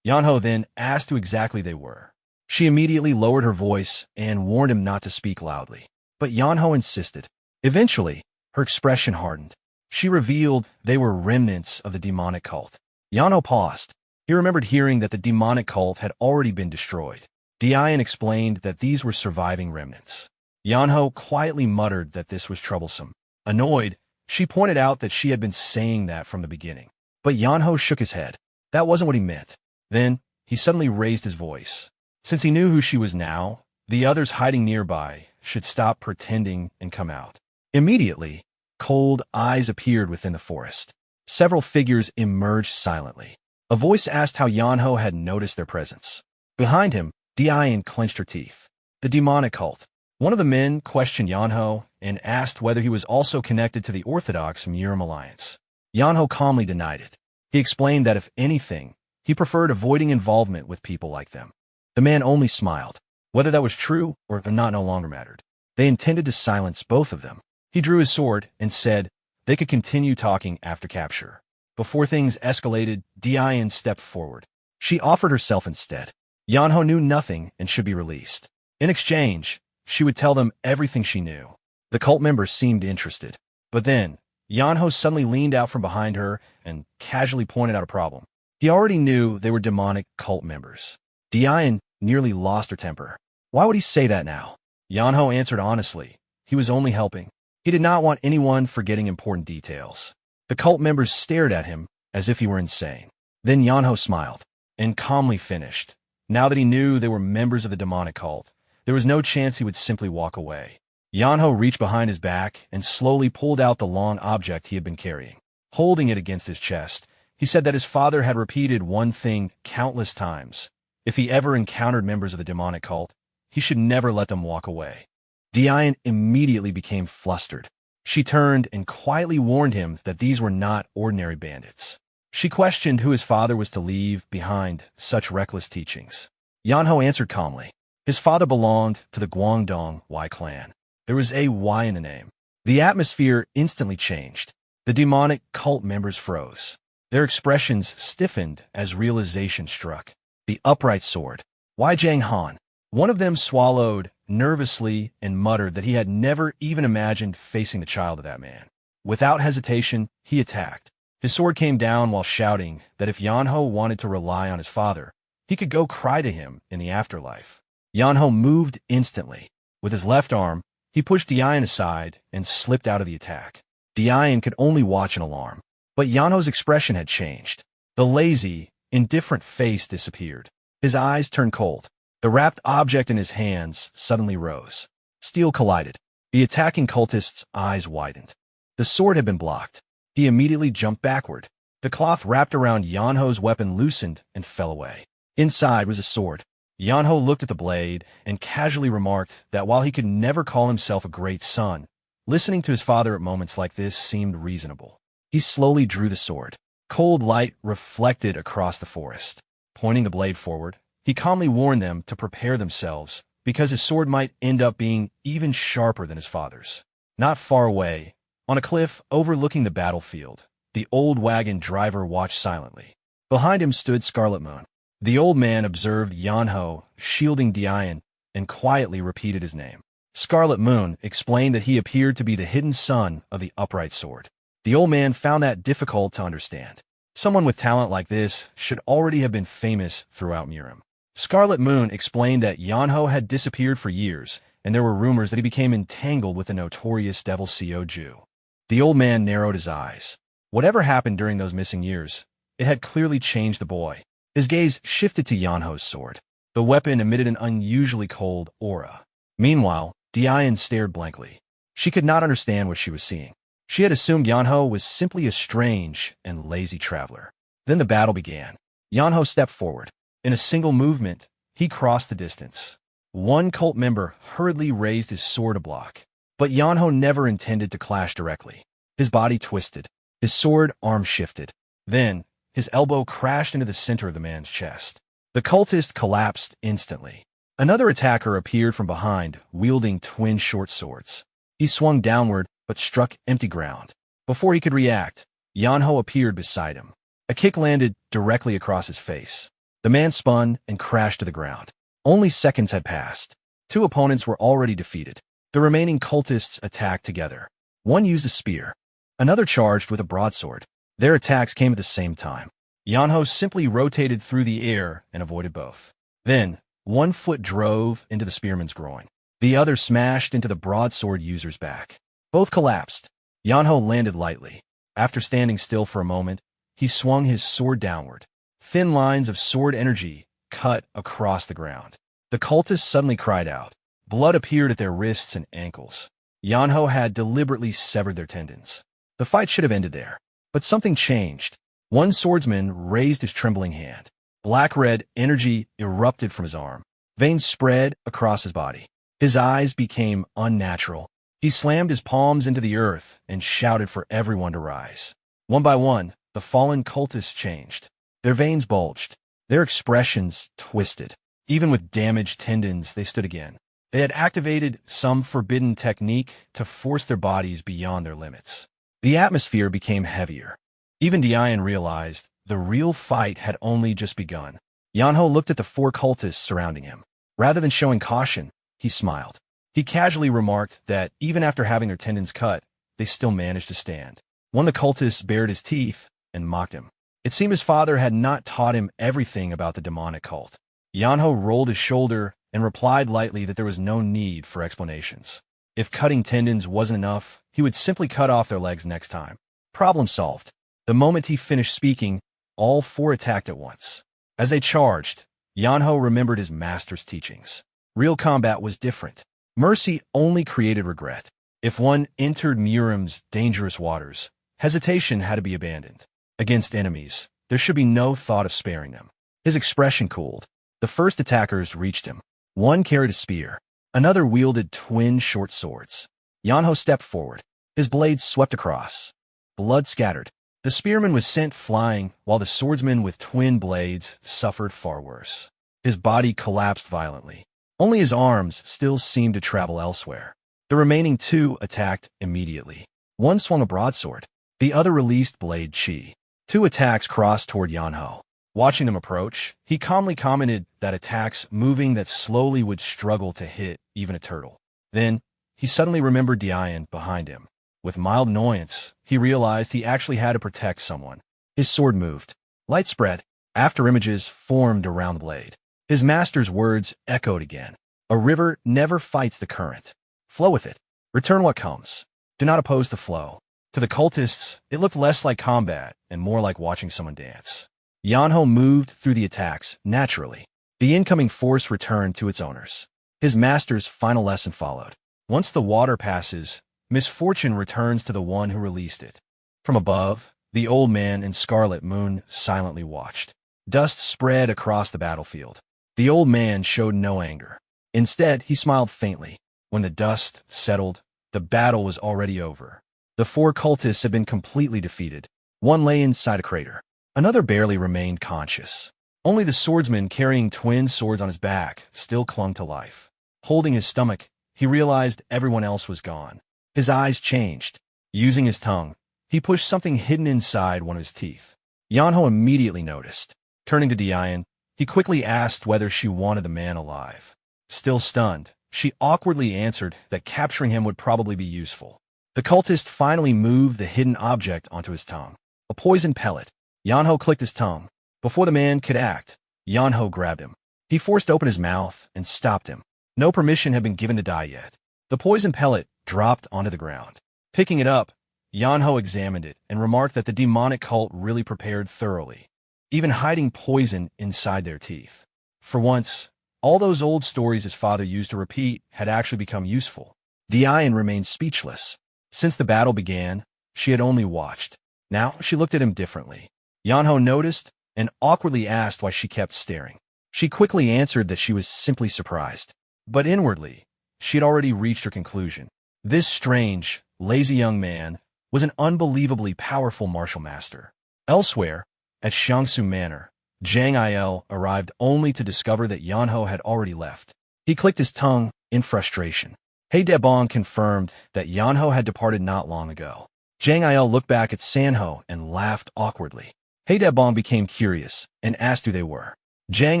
Yeonho then asked who exactly they were. She immediately lowered her voice and warned him not to speak loudly. But Yeonho insisted. Eventually, her expression hardened. She revealed they were remnants of the demonic cult. Yeonho paused. He remembered hearing that the demonic cult had already been destroyed. Dian explained that these were surviving remnants. Yeonho quietly muttered that this was troublesome. Annoyed, she pointed out that she had been saying that from the beginning. But Yeonho shook his head. That wasn't what he meant. Then, he suddenly raised his voice. Since he knew who she was now, the others hiding nearby should stop pretending and come out. Immediately, cold eyes appeared within the forest. Several figures emerged silently. A voice asked how Yeonho had noticed their presence. Behind him, Dian clenched her teeth. The demonic cult. One of the men questioned Yeonho and asked whether he was also connected to the Orthodox Murim Alliance. Yeonho calmly denied it. He explained that if anything, he preferred avoiding involvement with people like them. The man only smiled. Whether that was true or not no longer mattered. They intended to silence both of them. He drew his sword and said they could continue talking after capture. Before things escalated, Dian stepped forward. She offered herself instead. Yeonho knew nothing and should be released. In exchange, she would tell them everything she knew. The cult members seemed interested. But then, Yeonho suddenly leaned out from behind her and casually pointed out a problem. He already knew they were demonic cult members. Dian nearly lost her temper. Why would he say that now? Yeonho answered honestly. He was only helping. He did not want anyone forgetting important details. The cult members stared at him as if he were insane. Then Yeonho smiled and calmly finished. Now that he knew they were members of the demonic cult, there was no chance he would simply walk away. Yeonho reached behind his back and slowly pulled out the long object he had been carrying. Holding it against his chest, he said that his father had repeated one thing countless times. If he ever encountered members of the demonic cult, he should never let them walk away. Dian immediately became flustered. She turned and quietly warned him that these were not ordinary bandits. She questioned who his father was to leave behind such reckless teachings. Yeonho answered calmly. His father belonged to the Guangdong Wi clan. There was a Y in the name. The atmosphere instantly changed. The demonic cult members froze. Their expressions stiffened as realization struck. The upright sword. Wi Yeonho. One of them swallowed nervously and muttered that he had never even imagined facing the child of that man. Without hesitation, he attacked. His sword came down while shouting that if Yeonho wanted to rely on his father, he could go cry to him in the afterlife. Yeonho moved instantly. With his left arm, he pushed Dian aside and slipped out of the attack. Dian could only watch in alarm. But Yeonho's expression had changed. The lazy, indifferent face disappeared. His eyes turned cold. The wrapped object in his hands suddenly rose. Steel collided. The attacking cultist's eyes widened. The sword had been blocked. He immediately jumped backward. The cloth wrapped around Yeonho's weapon loosened and fell away. Inside was a sword. Yeonho looked at the blade and casually remarked that while he could never call himself a great son, listening to his father at moments like this seemed reasonable. He slowly drew the sword. Cold light reflected across the forest. Pointing the blade forward, he calmly warned them to prepare themselves because his sword might end up being even sharper than his father's. Not far away, on a cliff overlooking the battlefield, the old wagon driver watched silently. Behind him stood Scarlet Moon. The old man observed Yeonho shielding Dian and quietly repeated his name. Scarlet Moon explained that he appeared to be the hidden son of the upright sword. The old man found that difficult to understand. Someone with talent like this should already have been famous throughout Murim. Scarlet Moon explained that Yeonho had disappeared for years, and there were rumors that he became entangled with the notorious Devil Seo Ju. The old man narrowed his eyes. Whatever happened during those missing years, it had clearly changed the boy. His gaze shifted to Yeonho's sword. The weapon emitted an unusually cold aura. Meanwhile, Dian stared blankly. She could not understand what she was seeing. She had assumed Yeonho was simply a strange and lazy traveler. Then the battle began. Yeonho stepped forward. In a single movement, he crossed the distance. One cult member hurriedly raised his sword to block. But Yeonho never intended to clash directly. His body twisted. His sword arm shifted. Then, his elbow crashed into the center of the man's chest. The cultist collapsed instantly. Another attacker appeared from behind, wielding twin short swords. He swung downward, but struck empty ground. Before he could react, Yeonho appeared beside him. A kick landed directly across his face. The man spun and crashed to the ground. Only seconds had passed. Two opponents were already defeated. The remaining cultists attacked together. One used a spear. Another charged with a broadsword. Their attacks came at the same time. Yeonho simply rotated through the air and avoided both. Then, one foot drove into the spearman's groin. The other smashed into the broadsword user's back. Both collapsed. Yeonho landed lightly. After standing still for a moment, he swung his sword downward. Thin lines of sword energy cut across the ground. The cultists suddenly cried out. Blood appeared at their wrists and ankles. Yeonho had deliberately severed their tendons. The fight should have ended there. But something changed. One swordsman raised his trembling hand. Black-red energy erupted from his arm. Veins spread across his body. His eyes became unnatural. He slammed his palms into the earth and shouted for everyone to rise. One by one, the fallen cultists changed. Their veins bulged. Their expressions twisted. Even with damaged tendons, they stood again. They had activated some forbidden technique to force their bodies beyond their limits. The atmosphere became heavier. Even Dian realized the real fight had only just begun. Yeonho looked at the four cultists surrounding him. Rather than showing caution, he smiled. He casually remarked that even after having their tendons cut, they still managed to stand. One of the cultists bared his teeth and mocked him. It seemed his father had not taught him everything about the demonic cult. Yeonho rolled his shoulder and replied lightly that there was no need for explanations. If cutting tendons wasn't enough, he would simply cut off their legs next time. Problem solved. The moment he finished speaking, all four attacked at once. As they charged, Yeonho remembered his master's teachings. Real combat was different. Mercy only created regret. If one entered Murim's dangerous waters, hesitation had to be abandoned. Against enemies, there should be no thought of sparing them. His expression cooled. The first attackers reached him. One carried a spear. Another wielded twin short swords. Yeonho stepped forward. His blades swept across. Blood scattered. The spearman was sent flying, while the swordsman with twin blades suffered far worse. His body collapsed violently. Only his arms still seemed to travel elsewhere. The remaining two attacked immediately. One swung a broadsword. The other released blade chi. Two attacks crossed toward Yeonho. Watching them approach, he calmly commented that attacks moving that slowly would struggle to hit even a turtle. Then, he suddenly remembered Dian behind him. With mild annoyance, he realized he actually had to protect someone. His sword moved. Light spread. After images formed around the blade. His master's words echoed again. A river never fights the current. Flow with it. Return what comes. Do not oppose the flow. To the cultists, it looked less like combat and more like watching someone dance. Yeonho moved through the attacks naturally. The incoming force returned to its owners. His master's final lesson followed. Once the water passes, misfortune returns to the one who released it. From above, the old man in Scarlet Moon silently watched. Dust spread across the battlefield. The old man showed no anger. Instead, he smiled faintly. When the dust settled, the battle was already over. The four cultists had been completely defeated. One lay inside a crater. Another barely remained conscious. Only the swordsman carrying twin swords on his back still clung to life. Holding his stomach, he realized everyone else was gone. His eyes changed. Using his tongue, he pushed something hidden inside one of his teeth. Yeonho immediately noticed. Turning to Dian, he quickly asked whether she wanted the man alive. Still stunned, she awkwardly answered that capturing him would probably be useful. The cultist finally moved the hidden object onto his tongue. A poison pellet. Yeonho clicked his tongue. Before the man could act, Yeonho grabbed him. He forced open his mouth and stopped him. No permission had been given to die yet. The poison pellet dropped onto the ground. Picking it up, Yeonho examined it and remarked that the demonic cult really prepared thoroughly, even hiding poison inside their teeth. For once, all those old stories his father used to repeat had actually become useful. Dian remained speechless. Since the battle began, she had only watched. Now she looked at him differently. Yeonho noticed and awkwardly asked why she kept staring. She quickly answered that she was simply surprised. But inwardly, she had already reached her conclusion. This strange, lazy young man was an unbelievably powerful martial master. Elsewhere, at Xiangsu Manor, Jang Il arrived only to discover that Yeonho had already left. He clicked his tongue in frustration. He Debong confirmed that Yeonho had departed not long ago. Jang Il looked back at Sanho and laughed awkwardly. He Debong became curious and asked who they were. Jang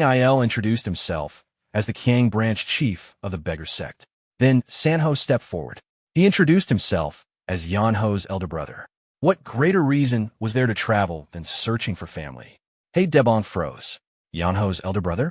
Il introduced himself as the Kiang branch chief of the Beggar Sect. Then Sanho stepped forward. He introduced himself as Yeonho's elder brother. What greater reason was there to travel than searching for family? He Debong froze. Yeonho's elder brother?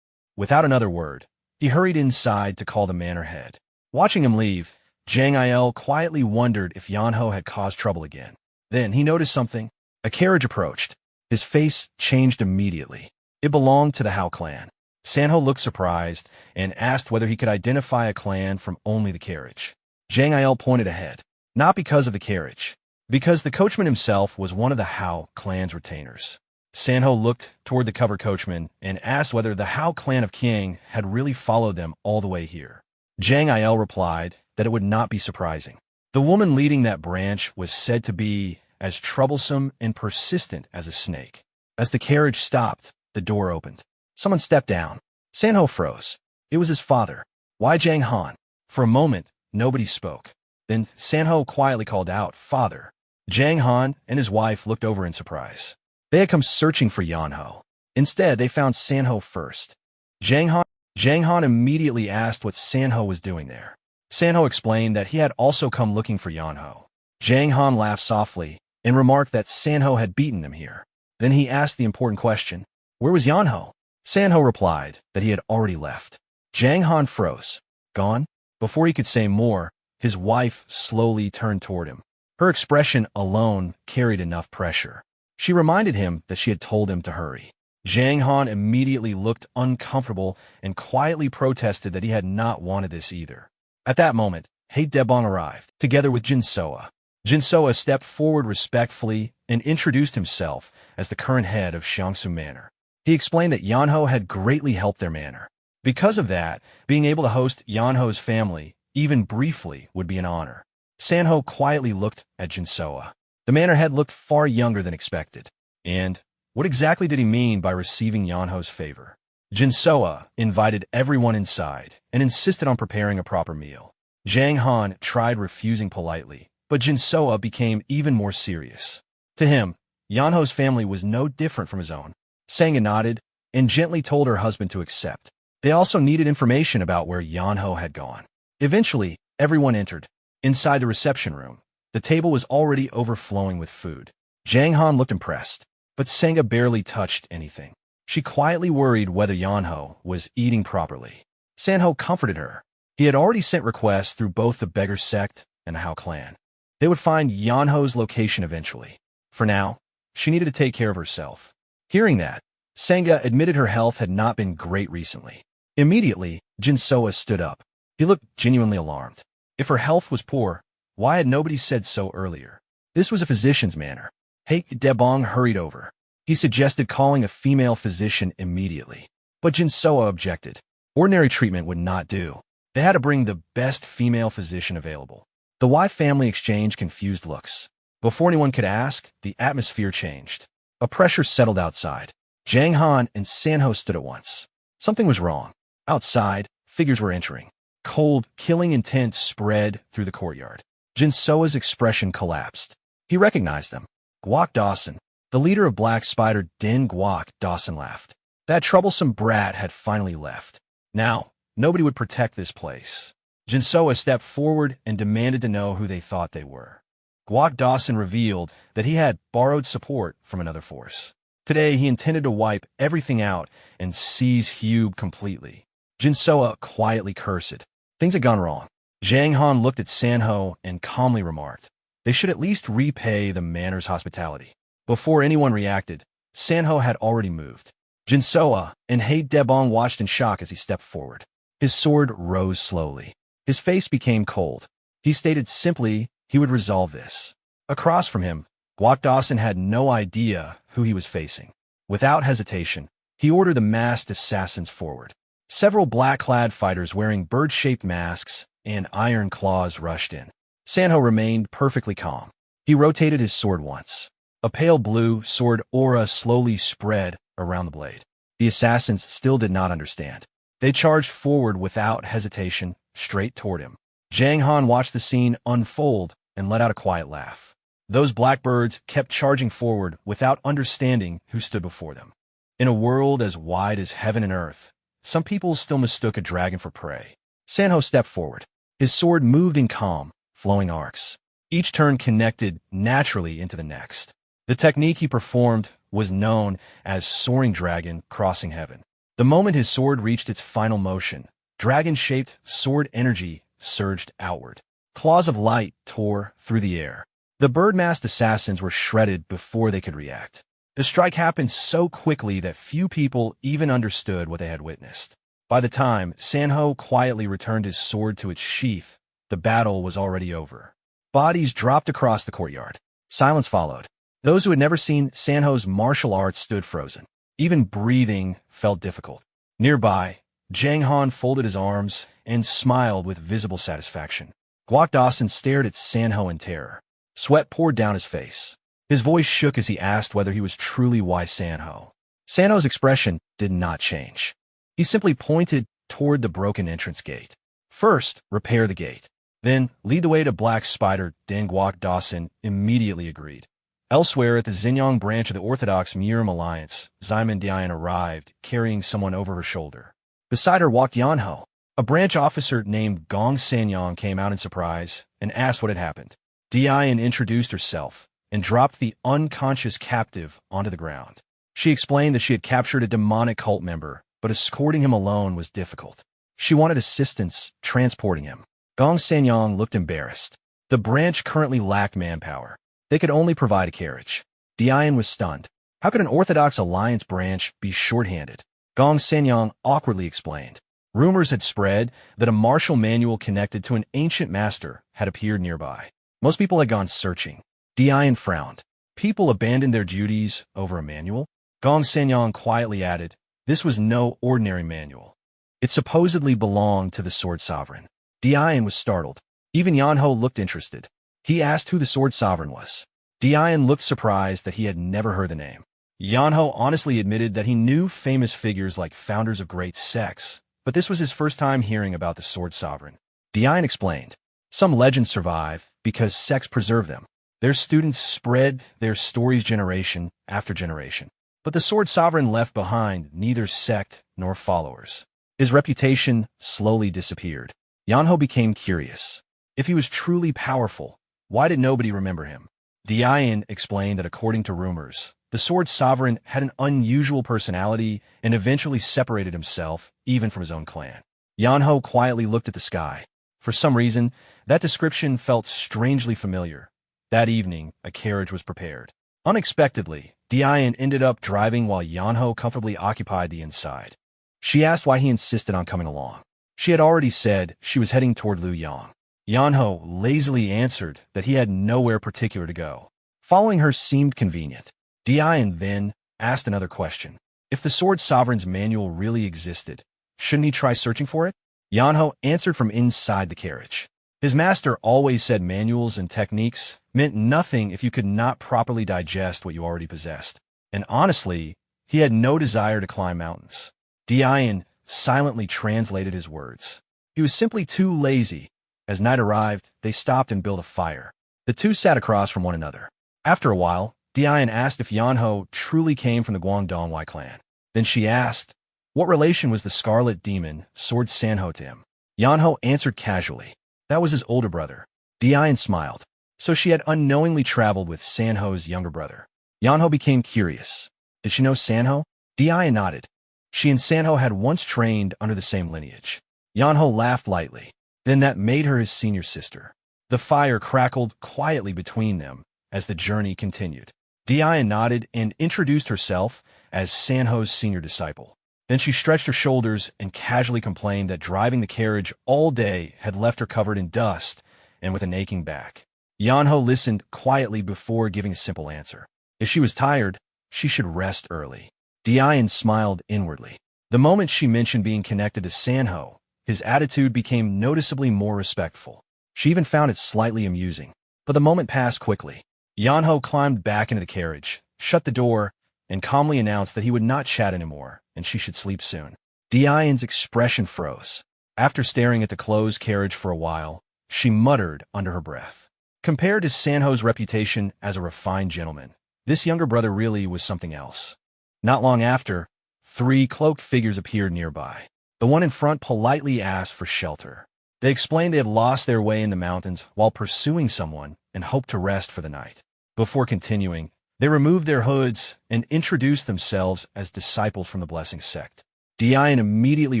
Without another word, he hurried inside to call the manor head. Watching him leave, Jang Il quietly wondered if Yeonho had caused trouble again. Then he noticed something. A carriage approached. His face changed immediately. It belonged to the Hao clan. Sanho looked surprised and asked whether he could identify a clan from only the carriage. Jang Il pointed ahead. Not because of the carriage, because the coachman himself was one of the Hao clan's retainers. Sanho looked toward the cover coachman and asked whether the Hao clan of Kiang had really followed them all the way here. Jang Il replied that it would not be surprising. The woman leading that branch was said to be as troublesome and persistent as a snake. As the carriage stopped, the door opened. Someone stepped down. Sanho froze. It was his father, Wai Jang Han. For a moment, nobody spoke. Then Sanho quietly called out, "Father." Jang Han and his wife looked over in surprise. They had come searching for Yeonho. Instead, they found Sanho first. Jang Han immediately asked what Sanho was doing there. Sanho explained that he had also come looking for Yeonho. Jang Han laughed softly and remarked that Sanho had beaten him here. Then he asked the important question, where was Yeonho? Sanho replied that he had already left. Jang Han froze. Gone? Before he could say more, his wife slowly turned toward him. Her expression alone carried enough pressure. She reminded him that she had told him to hurry. Jang Han immediately looked uncomfortable and quietly protested that he had not wanted this either. At that moment, He Debong arrived, together with Jinsoa. Jinsoa stepped forward respectfully and introduced himself as the current head of Xiangsu Manor. He explained that Yeonho had greatly helped their manor. Because of that, being able to host Yeonho's family, even briefly, would be an honor. Sanho quietly looked at Jinsoa. The manor head looked far younger than expected. And what exactly did he mean by receiving Yeonho's favor? Jinsoa invited everyone inside and insisted on preparing a proper meal. Jang Han tried refusing politely, but Jinsoa became even more serious. To him, Yeonho's family was no different from his own. Sanga nodded and gently told her husband to accept. They also needed information about where Yeonho had gone. Eventually, everyone entered. Inside the reception room, the table was already overflowing with food. Jang Han looked impressed, but Sanga barely touched anything. She quietly worried whether Yeonho was eating properly. Sanho comforted her. He had already sent requests through both the Beggar Sect and the Hao clan. They would find Yeonho's location eventually. For now, she needed to take care of herself. Hearing that, Sanga admitted her health had not been great recently. Immediately, Jinsoa stood up. He looked genuinely alarmed. If her health was poor, why had nobody said so earlier? This was a physician's manor. Haek Debong hurried over. He suggested calling a female physician immediately. But Jinsoa objected. Ordinary treatment would not do. They had to bring the best female physician available. The Wi family exchanged confused looks. Before anyone could ask, the atmosphere changed. A pressure settled outside. Jang Han and Sanho stood at once. Something was wrong. Outside, figures were entering. Cold, killing intent spread through the courtyard. Jinsoa's expression collapsed. He recognized them. Guok Dawson. The leader of Black Spider Den Guok Dawson laughed. That troublesome brat had finally left. Now, nobody would protect this place. Jinsoa stepped forward and demanded to know who they thought they were. Guok Dawson revealed that he had borrowed support from another force. Today, he intended to wipe everything out and seize Hube completely. Jinsoa quietly cursed. Things had gone wrong. Jang Han looked at Sanho and calmly remarked, they should at least repay the manor's hospitality. Before anyone reacted, Sanho had already moved. Jinsoa and Haek Debong watched in shock as he stepped forward. His sword rose slowly. His face became cold. He stated simply he would resolve this. Across from him, Guok Dawson had no idea who he was facing. Without hesitation, he ordered the masked assassins forward. Several black-clad fighters wearing bird-shaped masks and iron claws rushed in. Sanho remained perfectly calm. He rotated his sword once. A pale blue sword aura slowly spread around the blade. The assassins still did not understand. They charged forward without hesitation, straight toward him. Jang Han watched the scene unfold and let out a quiet laugh. Those blackbirds kept charging forward without understanding who stood before them. In a world as wide as heaven and earth, some people still mistook a dragon for prey. Sanho stepped forward. His sword moved in calm, flowing arcs. Each turn connected naturally into the next. The technique he performed was known as Soaring Dragon Crossing Heaven. The moment his sword reached its final motion, dragon-shaped sword energy surged outward. Claws of light tore through the air. The bird-masked assassins were shredded before they could react. The strike happened so quickly that few people even understood what they had witnessed. By the time Sanho quietly returned his sword to its sheath, the battle was already over. Bodies dropped across the courtyard. Silence followed. Those who had never seen Sanho's martial arts stood frozen. Even breathing felt difficult. Nearby, Jang Han folded his arms and smiled with visible satisfaction. Guok Dawson stared at Sanho in terror. Sweat poured down his face. His voice shook as he asked whether he was truly Wi Yeonho. Sanho's expression did not change. He simply pointed toward the broken entrance gate. First, repair the gate. Then, lead the way to Black Spider. Den Guok Dawson immediately agreed. Elsewhere at the Xinjiang branch of the Orthodox Murim Alliance, Ximen Dian arrived, carrying someone over her shoulder. Beside her walked Yeonho. A branch officer named Gong Sanyang came out in surprise and asked what had happened. Dian introduced herself and dropped the unconscious captive onto the ground. She explained that she had captured a demonic cult member, but escorting him alone was difficult. She wanted assistance transporting him. Gong Sanyang looked embarrassed. The branch currently lacked manpower. They could only provide a carriage. Dian was stunned. How could an Orthodox Alliance branch be short-handed? Gong Sanyang awkwardly explained. Rumors had spread that a martial manual connected to an ancient master had appeared nearby. Most people had gone searching. Dian frowned. People abandoned their duties over a manual? Gong Sanyang quietly added, this was no ordinary manual. It supposedly belonged to the Sword Sovereign. Dian was startled. Even Yeonho looked interested. He asked who the Sword Sovereign was. Dian looked surprised that he had never heard the name. Yeonho honestly admitted that he knew famous figures like founders of great sects, but this was his first time hearing about the Sword Sovereign. Dian explained, "Some legends survive because sects preserve them. Their students spread their stories generation after generation. But the Sword Sovereign left behind neither sect nor followers. His reputation slowly disappeared." Yeonho became curious. If he was truly powerful, why did nobody remember him? Dian explained that according to rumors, the Sword Sovereign had an unusual personality and eventually separated himself even from his own clan. Yeonho quietly looked at the sky. For some reason, that description felt strangely familiar. That evening, a carriage was prepared. Unexpectedly, Dian ended up driving while Yeonho comfortably occupied the inside. She asked why he insisted on coming along. She had already said she was heading toward Luoyang. Yeonho lazily answered that he had nowhere particular to go. Following her seemed convenient. Dian then asked another question. If the Sword Sovereign's manual really existed, shouldn't he try searching for it? Yeonho answered from inside the carriage. His master always said manuals and techniques meant nothing if you could not properly digest what you already possessed. And honestly, he had no desire to climb mountains. Dian silently translated his words. He was simply too lazy. As night arrived, they stopped and built a fire. The two sat across from one another. After a while, Dian asked if Yeonho truly came from the Guangdongwei clan. Then she asked, what relation was the Scarlet Demon, Sword Sanho, to him? Yeonho answered casually. That was his older brother. Dian smiled. So she had unknowingly traveled with Sanho's younger brother. Yeonho became curious. Did she know Sanho? Dian nodded. She and Sanho had once trained under the same lineage. Yeonho laughed lightly. Then that made her his senior sister. The fire crackled quietly between them as the journey continued. Dian nodded and introduced herself as Sanho's senior disciple. Then she stretched her shoulders and casually complained that driving the carriage all day had left her covered in dust and with an aching back. Yeonho listened quietly before giving a simple answer. If she was tired, she should rest early. Dian smiled inwardly. The moment she mentioned being connected to Sanho, his attitude became noticeably more respectful. She even found it slightly amusing. But the moment passed quickly. Yeonho climbed back into the carriage, shut the door, and calmly announced that he would not chat anymore, and she should sleep soon. Dian's expression froze. After staring at the closed carriage for a while, she muttered under her breath. Compared to Sanho's reputation as a refined gentleman, this younger brother really was something else. Not long after, 3 cloaked figures appeared nearby. The one in front politely asked for shelter. They explained they had lost their way in the mountains while pursuing someone and hoped to rest for the night. Before continuing, they removed their hoods and introduced themselves as disciples from the Blessing Sect. Dian immediately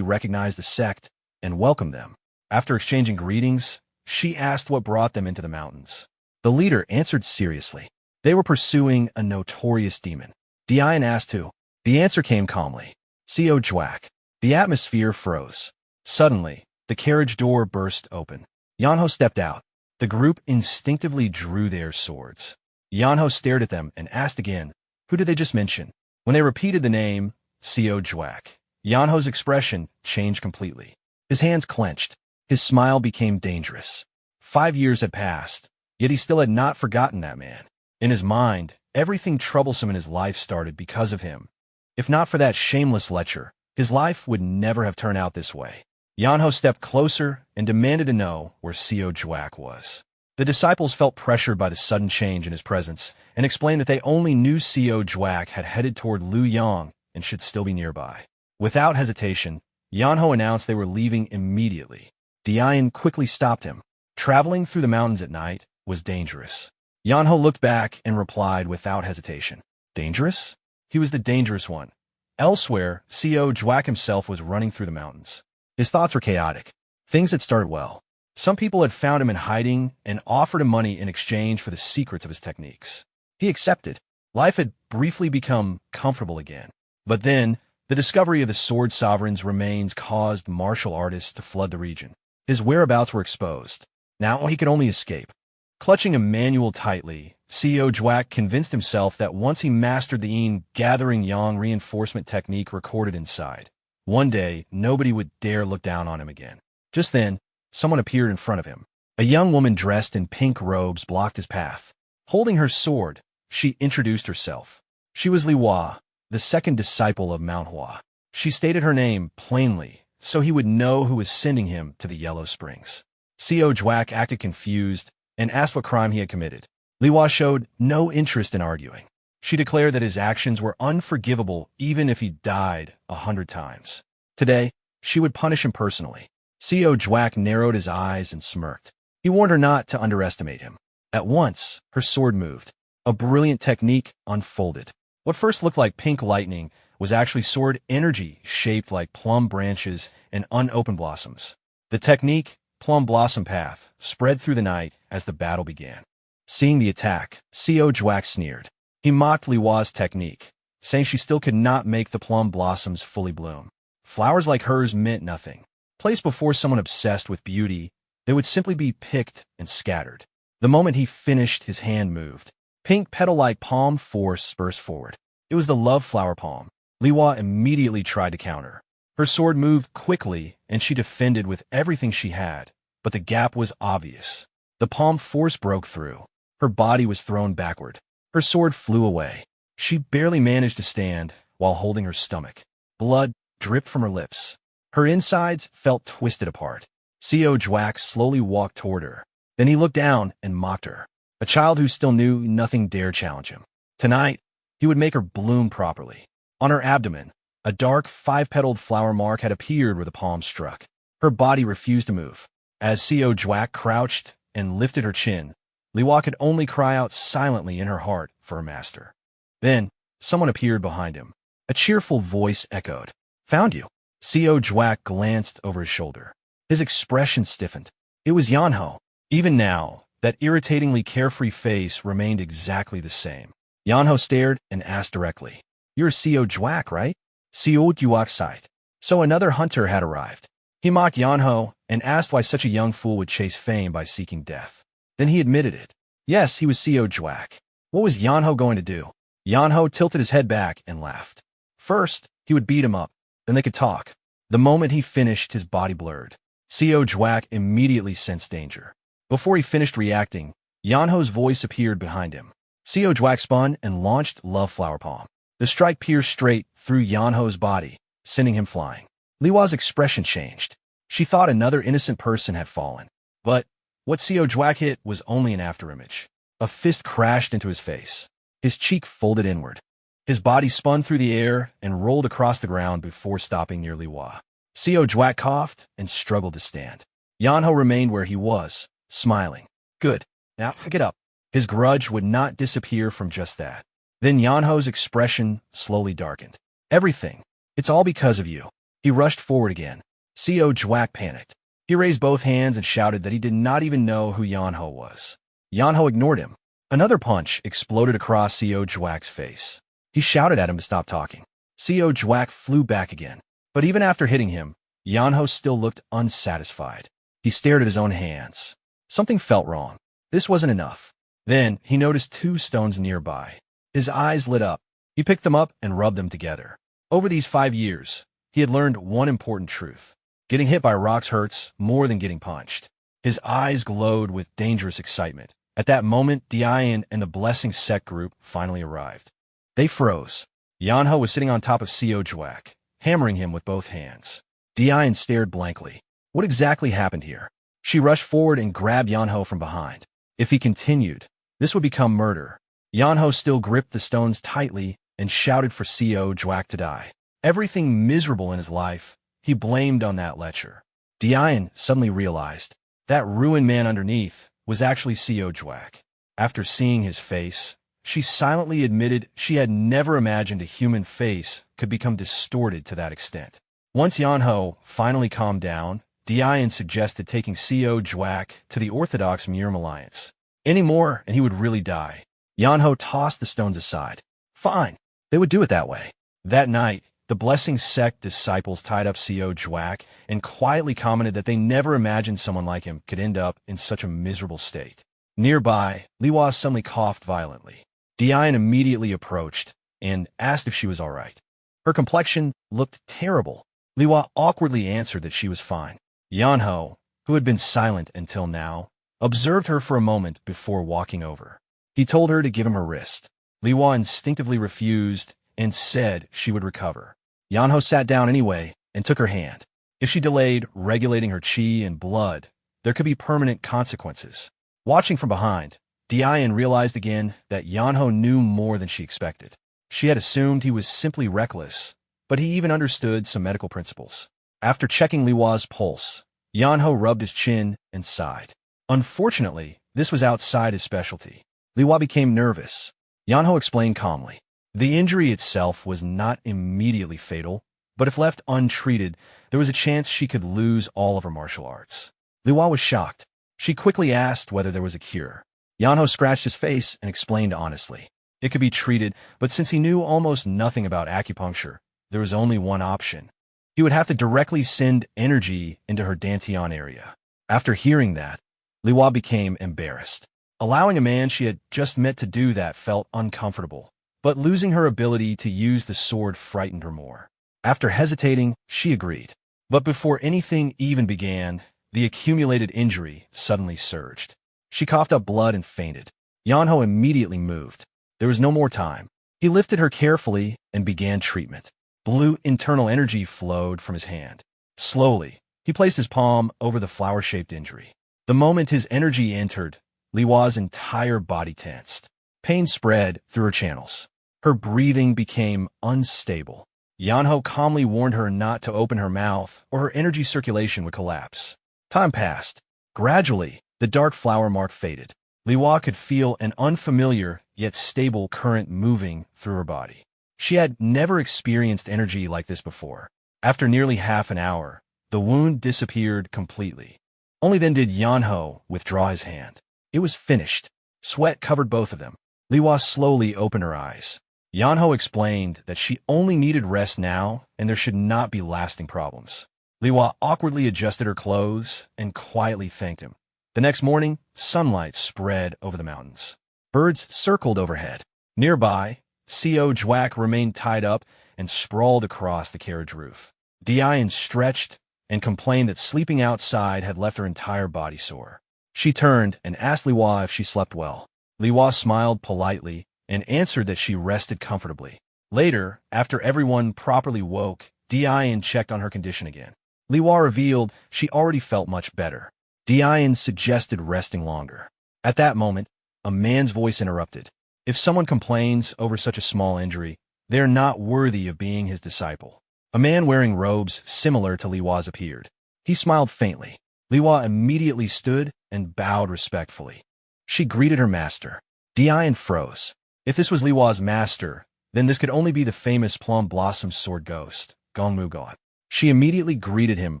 recognized the sect and welcomed them. After exchanging greetings, she asked what brought them into the mountains. The leader answered seriously. They were pursuing a notorious demon. Dian asked who. The answer came calmly. Co Jwack. The atmosphere froze. Suddenly, the carriage door burst open. Yeonho stepped out. The group instinctively drew their swords. Yeonho stared at them and asked again, who did they just mention? When they repeated the name, Co Jwack, Yeonho's expression changed completely. His hands clenched. His smile became dangerous. 5 years had passed, yet he still had not forgotten that man. In his mind, everything troublesome in his life started because of him. If not for that shameless lecher, his life would never have turned out this way. Yeonho stepped closer and demanded to know where Co Jwack was. The disciples felt pressured by the sudden change in his presence and explained that they only knew Co Jwack had headed toward Luoyang and should still be nearby. Without hesitation, Yeonho announced they were leaving immediately. Dian quickly stopped him. Traveling through the mountains at night was dangerous. Yeonho looked back and replied without hesitation. Dangerous? He was the dangerous one. Elsewhere, Co Jwack himself was running through the mountains. His thoughts were chaotic. Things had started well. Some people had found him in hiding and offered him money in exchange for the secrets of his techniques. He accepted. Life had briefly become comfortable again. But then, the discovery of the Sword Sovereign's remains caused martial artists to flood the region. His whereabouts were exposed. Now he could only escape. Clutching a manual tightly, Co Jwack convinced himself that once he mastered the gathering yang reinforcement technique recorded inside, one day nobody would dare look down on him again. Just then, someone appeared in front of him. A young woman dressed in pink robes blocked his path. Holding her sword, she introduced herself. She was Li Hua, the second disciple of Mount Hua. She stated her name plainly, so he would know who was sending him to the Yellow Springs. Co Jwack acted confused and asked what crime he had committed. Li Hua showed no interest in arguing. She declared that his actions were unforgivable even if he died 100 times. Today, she would punish him personally. Co Jwack narrowed his eyes and smirked. He warned her not to underestimate him. At once, her sword moved. A brilliant technique unfolded. What first looked like pink lightning was actually sword energy shaped like plum branches and unopened blossoms. The technique, Plum Blossom Path, spread through the night as the battle began. Seeing the attack, Co Jwack sneered. He mocked Li Hua's technique, saying she still could not make the plum blossoms fully bloom. Flowers like hers meant nothing. Placed before someone obsessed with beauty, they would simply be picked and scattered. The moment he finished, his hand moved. Pink petal-like palm force burst forward. It was the love flower palm. Li Hua immediately tried to counter. Her sword moved quickly, and she defended with everything she had, but the gap was obvious. The palm force broke through. Her body was thrown backward. Her sword flew away. She barely managed to stand while holding her stomach. Blood dripped from her lips. Her insides felt twisted apart. Co Jwack slowly walked toward her. Then he looked down and mocked her. A child who still knew nothing dared challenge him. Tonight, he would make her bloom properly. On her abdomen, a dark, 5-petaled flower mark had appeared where the palm struck. Her body refused to move. As Co Jwack crouched and lifted her chin, Li Hua could only cry out silently in her heart for her master. Then, someone appeared behind him. A cheerful voice echoed. "Found you." Co Jwack glanced over his shoulder. His expression stiffened. It was Yeonho. Even now, that irritatingly carefree face remained exactly the same. Yeonho stared and asked directly, "You're Co Jwack, right?" Co Jwack sighed. So another hunter had arrived. He mocked Yeonho and asked why such a young fool would chase fame by seeking death. Then he admitted it. Yes, he was Co Jwack. What was Yeonho going to do? Yeonho tilted his head back and laughed. First, he would beat him up. Then they could talk. The moment he finished, his body blurred. Co Jwack immediately sensed danger. Before he finished reacting, Yeonho's voice appeared behind him. Co Jwack spun and launched Love Flower Palm. The strike pierced straight through Yeonho's body, sending him flying. Li Hua's expression changed. She thought another innocent person had fallen. But what Co Jwack hit was only an afterimage. A fist crashed into his face. His cheek folded inward. His body spun through the air and rolled across the ground before stopping near Li Hua. Co Jwack coughed and struggled to stand. Yeonho remained where he was, smiling. Good. Now get up. His grudge would not disappear from just that. Then Yeonho's expression slowly darkened. Everything. It's all because of you. He rushed forward again. Co Jwack panicked. He raised both hands and shouted that he did not even know who Yeonho was. Yeonho ignored him. Another punch exploded across Co Jwack's face. He shouted at him to stop talking. Co Jwack flew back again. But even after hitting him, Yeonho still looked unsatisfied. He stared at his own hands. Something felt wrong. This wasn't enough. Then he noticed 2 stones nearby. His eyes lit up. He picked them up and rubbed them together. Over these 5 years, he had learned one important truth. Getting hit by rocks hurts more than getting punched. His eyes glowed with dangerous excitement. At that moment, Dian and the Blessing Sect group finally arrived. They froze. Yeonho was sitting on top of Co Jwack, hammering him with both hands. Dian stared blankly. What exactly happened here? She rushed forward and grabbed Yeonho from behind. If he continued, this would become murder. Yeonho still gripped the stones tightly and shouted for Co Jwack to die. Everything miserable in his life, he blamed on that lecher. Dian suddenly realized that ruined man underneath was actually Co Jwack. After seeing his face, she silently admitted she had never imagined a human face could become distorted to that extent. Once Yeonho finally calmed down, Dian suggested taking Co Jwack to the Orthodox Murim Alliance. Any more, and he would really die. Yeonho tossed the stones aside. Fine, they would do it that way. That night, the Blessing Sect disciples tied up Co Jwack and quietly commented that they never imagined someone like him could end up in such a miserable state. Nearby, Li Hua suddenly coughed violently. Dian immediately approached and asked if she was all right. Her complexion looked terrible. Li Hua awkwardly answered that she was fine. Yeonho, who had been silent until now, observed her for a moment before walking over. He told her to give him her wrist. Li Hua instinctively refused and said she would recover. Yeonho sat down anyway and took her hand. If she delayed regulating her chi and blood, there could be permanent consequences. Watching from behind, Dian realized again that Yeonho knew more than she expected. She had assumed he was simply reckless, but he even understood some medical principles. After checking Li Hua's pulse, Yeonho rubbed his chin and sighed. Unfortunately, this was outside his specialty. Li Hua became nervous. Yeonho explained calmly. The injury itself was not immediately fatal, but if left untreated, there was a chance she could lose all of her martial arts. Li Hua was shocked. She quickly asked whether there was a cure. Yeonho scratched his face and explained honestly. It could be treated, but since he knew almost nothing about acupuncture, there was only one option. He would have to directly send energy into her dantian area. After hearing that, Li Hua became embarrassed. Allowing a man she had just met to do that felt uncomfortable, but losing her ability to use the sword frightened her more. After hesitating, she agreed. But before anything even began, the accumulated injury suddenly surged. She coughed up blood and fainted. Yeonho immediately moved. There was no more time. He lifted her carefully and began treatment. Blue internal energy flowed from his hand. Slowly, he placed his palm over the flower-shaped injury. The moment his energy entered, Li Hua's entire body tensed. Pain spread through her channels. Her breathing became unstable. Yeonho calmly warned her not to open her mouth or her energy circulation would collapse. Time passed. Gradually, the dark flower mark faded. Li Hua could feel an unfamiliar yet stable current moving through her body. She had never experienced energy like this before. After nearly half an hour, the wound disappeared completely. Only then did Yeonho withdraw his hand. It was finished. Sweat covered both of them. Li Hua slowly opened her eyes. Yeonho explained that she only needed rest now and there should not be lasting problems. Li Hua awkwardly adjusted her clothes and quietly thanked him. The next morning, sunlight spread over the mountains. Birds circled overhead. Nearby, Co Jwack remained tied up and sprawled across the carriage roof. Dian stretched and complained that sleeping outside had left her entire body sore. She turned and asked Li Hua if she slept well. Li Hua smiled politely and answered that she rested comfortably. Later, after everyone properly woke, Dian checked on her condition again. Li Hua revealed she already felt much better. Dian suggested resting longer. At that moment, a man's voice interrupted. If someone complains over such a small injury, they are not worthy of being his disciple. A man wearing robes similar to Li Hua's appeared. He smiled faintly. Li Hua immediately stood and bowed respectfully. She greeted her master. Dian froze. If this was Li Hua's master, then this could only be the famous Plum Blossom Sword Ghost, Gong Mugon. She immediately greeted him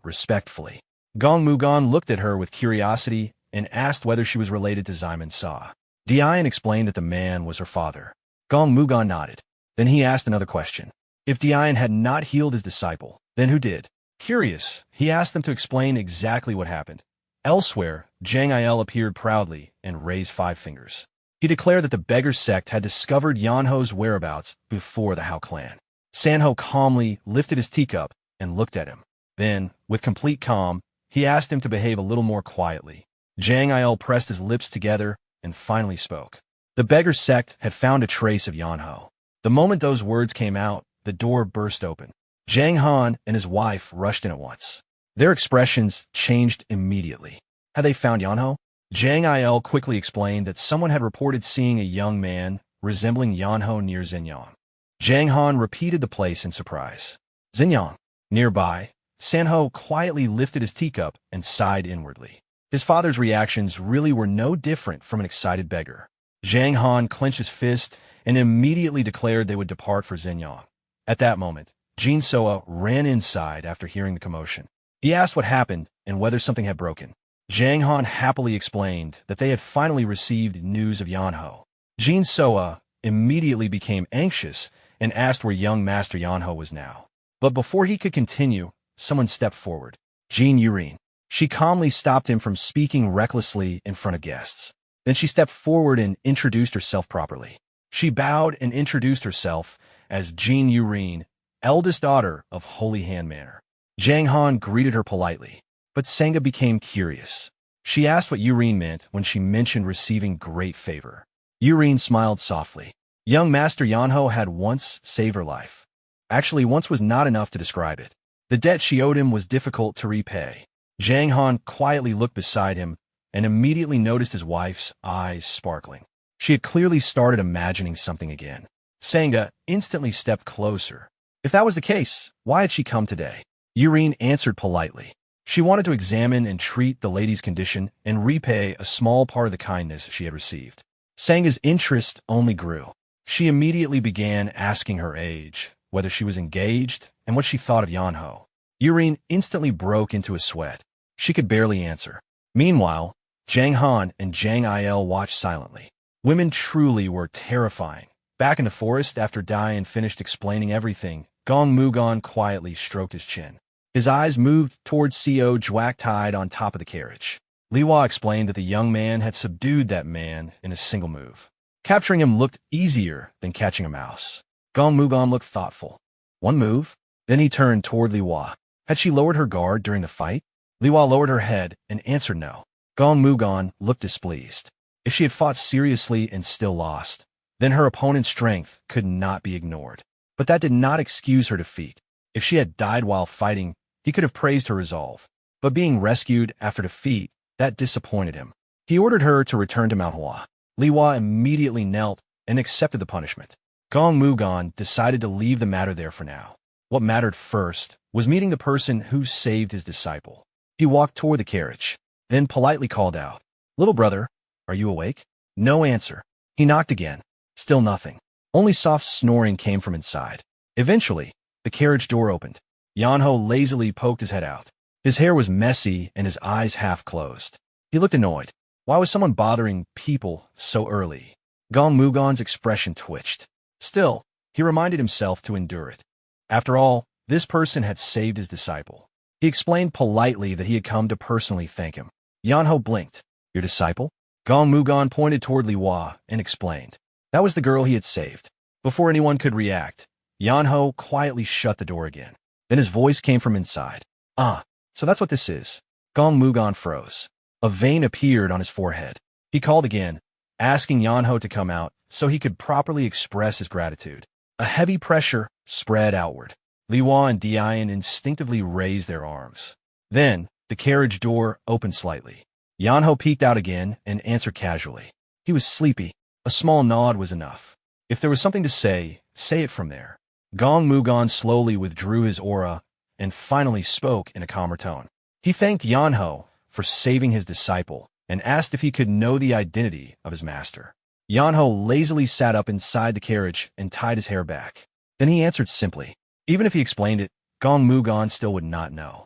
respectfully. Gong Mugon looked at her with curiosity and asked whether she was related to Xaimen Sa. Dian explained that the man was her father. Gong Mugon nodded. Then he asked another question. If Dian had not healed his disciple, then who did? Curious, he asked them to explain exactly what happened. Elsewhere, Jang Il appeared proudly and raised 5 fingers. He declared that the beggar sect had discovered Yeonho's whereabouts before the Hao clan. Sanho calmly lifted his teacup and looked at him. Then, with complete calm, he asked him to behave a little more quietly. Jang Il pressed his lips together and finally spoke. The beggar sect had found a trace of Yeonho. The moment those words came out, the door burst open. Jang Han and his wife rushed in at once. Their expressions changed immediately. Had they found Yeonho? Jang Il quickly explained that someone had reported seeing a young man resembling Yeonho near Xinjiang. Jang Han repeated the place in surprise. Xinjiang. Nearby, Sanho quietly lifted his teacup and sighed inwardly. His father's reactions really were no different from an excited beggar. Jang Han clenched his fist and immediately declared they would depart for Xinjiang. At that moment, Jin Soa ran inside after hearing the commotion. He asked what happened and whether something had broken. Jang Han happily explained that they had finally received news of Yeonho. Jin Soa immediately became anxious and asked where young Master Yeonho was now. But before he could continue, someone stepped forward. Jin Yurin. She calmly stopped him from speaking recklessly in front of guests. Then she stepped forward and introduced herself properly. She bowed and introduced herself as Jin Yurin, eldest daughter of Holy Hand Manor. Jang Han greeted her politely, but Senga became curious. She asked what Yurin meant when she mentioned receiving great favor. Yurine smiled softly. Young Master Yeonho had once saved her life. Actually, once was not enough to describe it. The debt she owed him was difficult to repay. Jang Han quietly looked beside him and immediately noticed his wife's eyes sparkling. She had clearly started imagining something again. Sangha instantly stepped closer. If that was the case, why had she come today? Yurine answered politely. She wanted to examine and treat the lady's condition and repay a small part of the kindness she had received. Sangha's interest only grew. She immediately began asking her age, whether she was engaged, and what she thought of Yeonho. Yurine instantly broke into a sweat. She could barely answer. Meanwhile, Jang Han and Jang Il watched silently. Women truly were terrifying. Back in the forest after Diane finished explaining everything, Gong Mugon quietly stroked his chin. His eyes moved towards Co Jwak tied on top of the carriage. Li Hua explained that the young man had subdued that man in a single move. Capturing him looked easier than catching a mouse. Gong Mugon looked thoughtful. One move? Then he turned toward Li Hua. Had she lowered her guard during the fight? Li Hua lowered her head and answered no. Gong Mugon looked displeased. If she had fought seriously and still lost, then her opponent's strength could not be ignored. But that did not excuse her defeat. If she had died while fighting, he could have praised her resolve. But being rescued after defeat, that disappointed him. He ordered her to return to Mount Hua. Li Hua immediately knelt and accepted the punishment. Gong Mugon decided to leave the matter there for now. What mattered first was meeting the person who saved his disciple. He walked toward the carriage, then politely called out, "Little brother, are you awake?" No answer. He knocked again. Still nothing. Only soft snoring came from inside. Eventually, the carriage door opened. Yeonho lazily poked his head out. His hair was messy and his eyes half closed. He looked annoyed. Why was someone bothering people so early? Gong Mugon's expression twitched. Still, he reminded himself to endure it. After all, this person had saved his disciple. He explained politely that he had come to personally thank him. Yeonho blinked. Your disciple? Gong Mugon pointed toward Li Hua and explained. That was the girl he had saved. Before anyone could react, Yeonho quietly shut the door again. Then his voice came from inside. Ah, so that's what this is. Gong Mugon froze. A vein appeared on his forehead. He called again, asking Yeonho to come out so he could properly express his gratitude. A heavy pressure spread outward. Li Hua and Diane instinctively raised their arms. Then, the carriage door opened slightly. Yeonho peeked out again and answered casually. He was sleepy. A small nod was enough. If there was something to say it from there. Gong Mugon slowly withdrew his aura and finally spoke in a calmer tone. He thanked Yeonho for saving his disciple and asked if he could know the identity of his master. Yeonho lazily sat up inside the carriage and tied his hair back. Then he answered simply. Even if he explained it, Gong Mugon still would not know.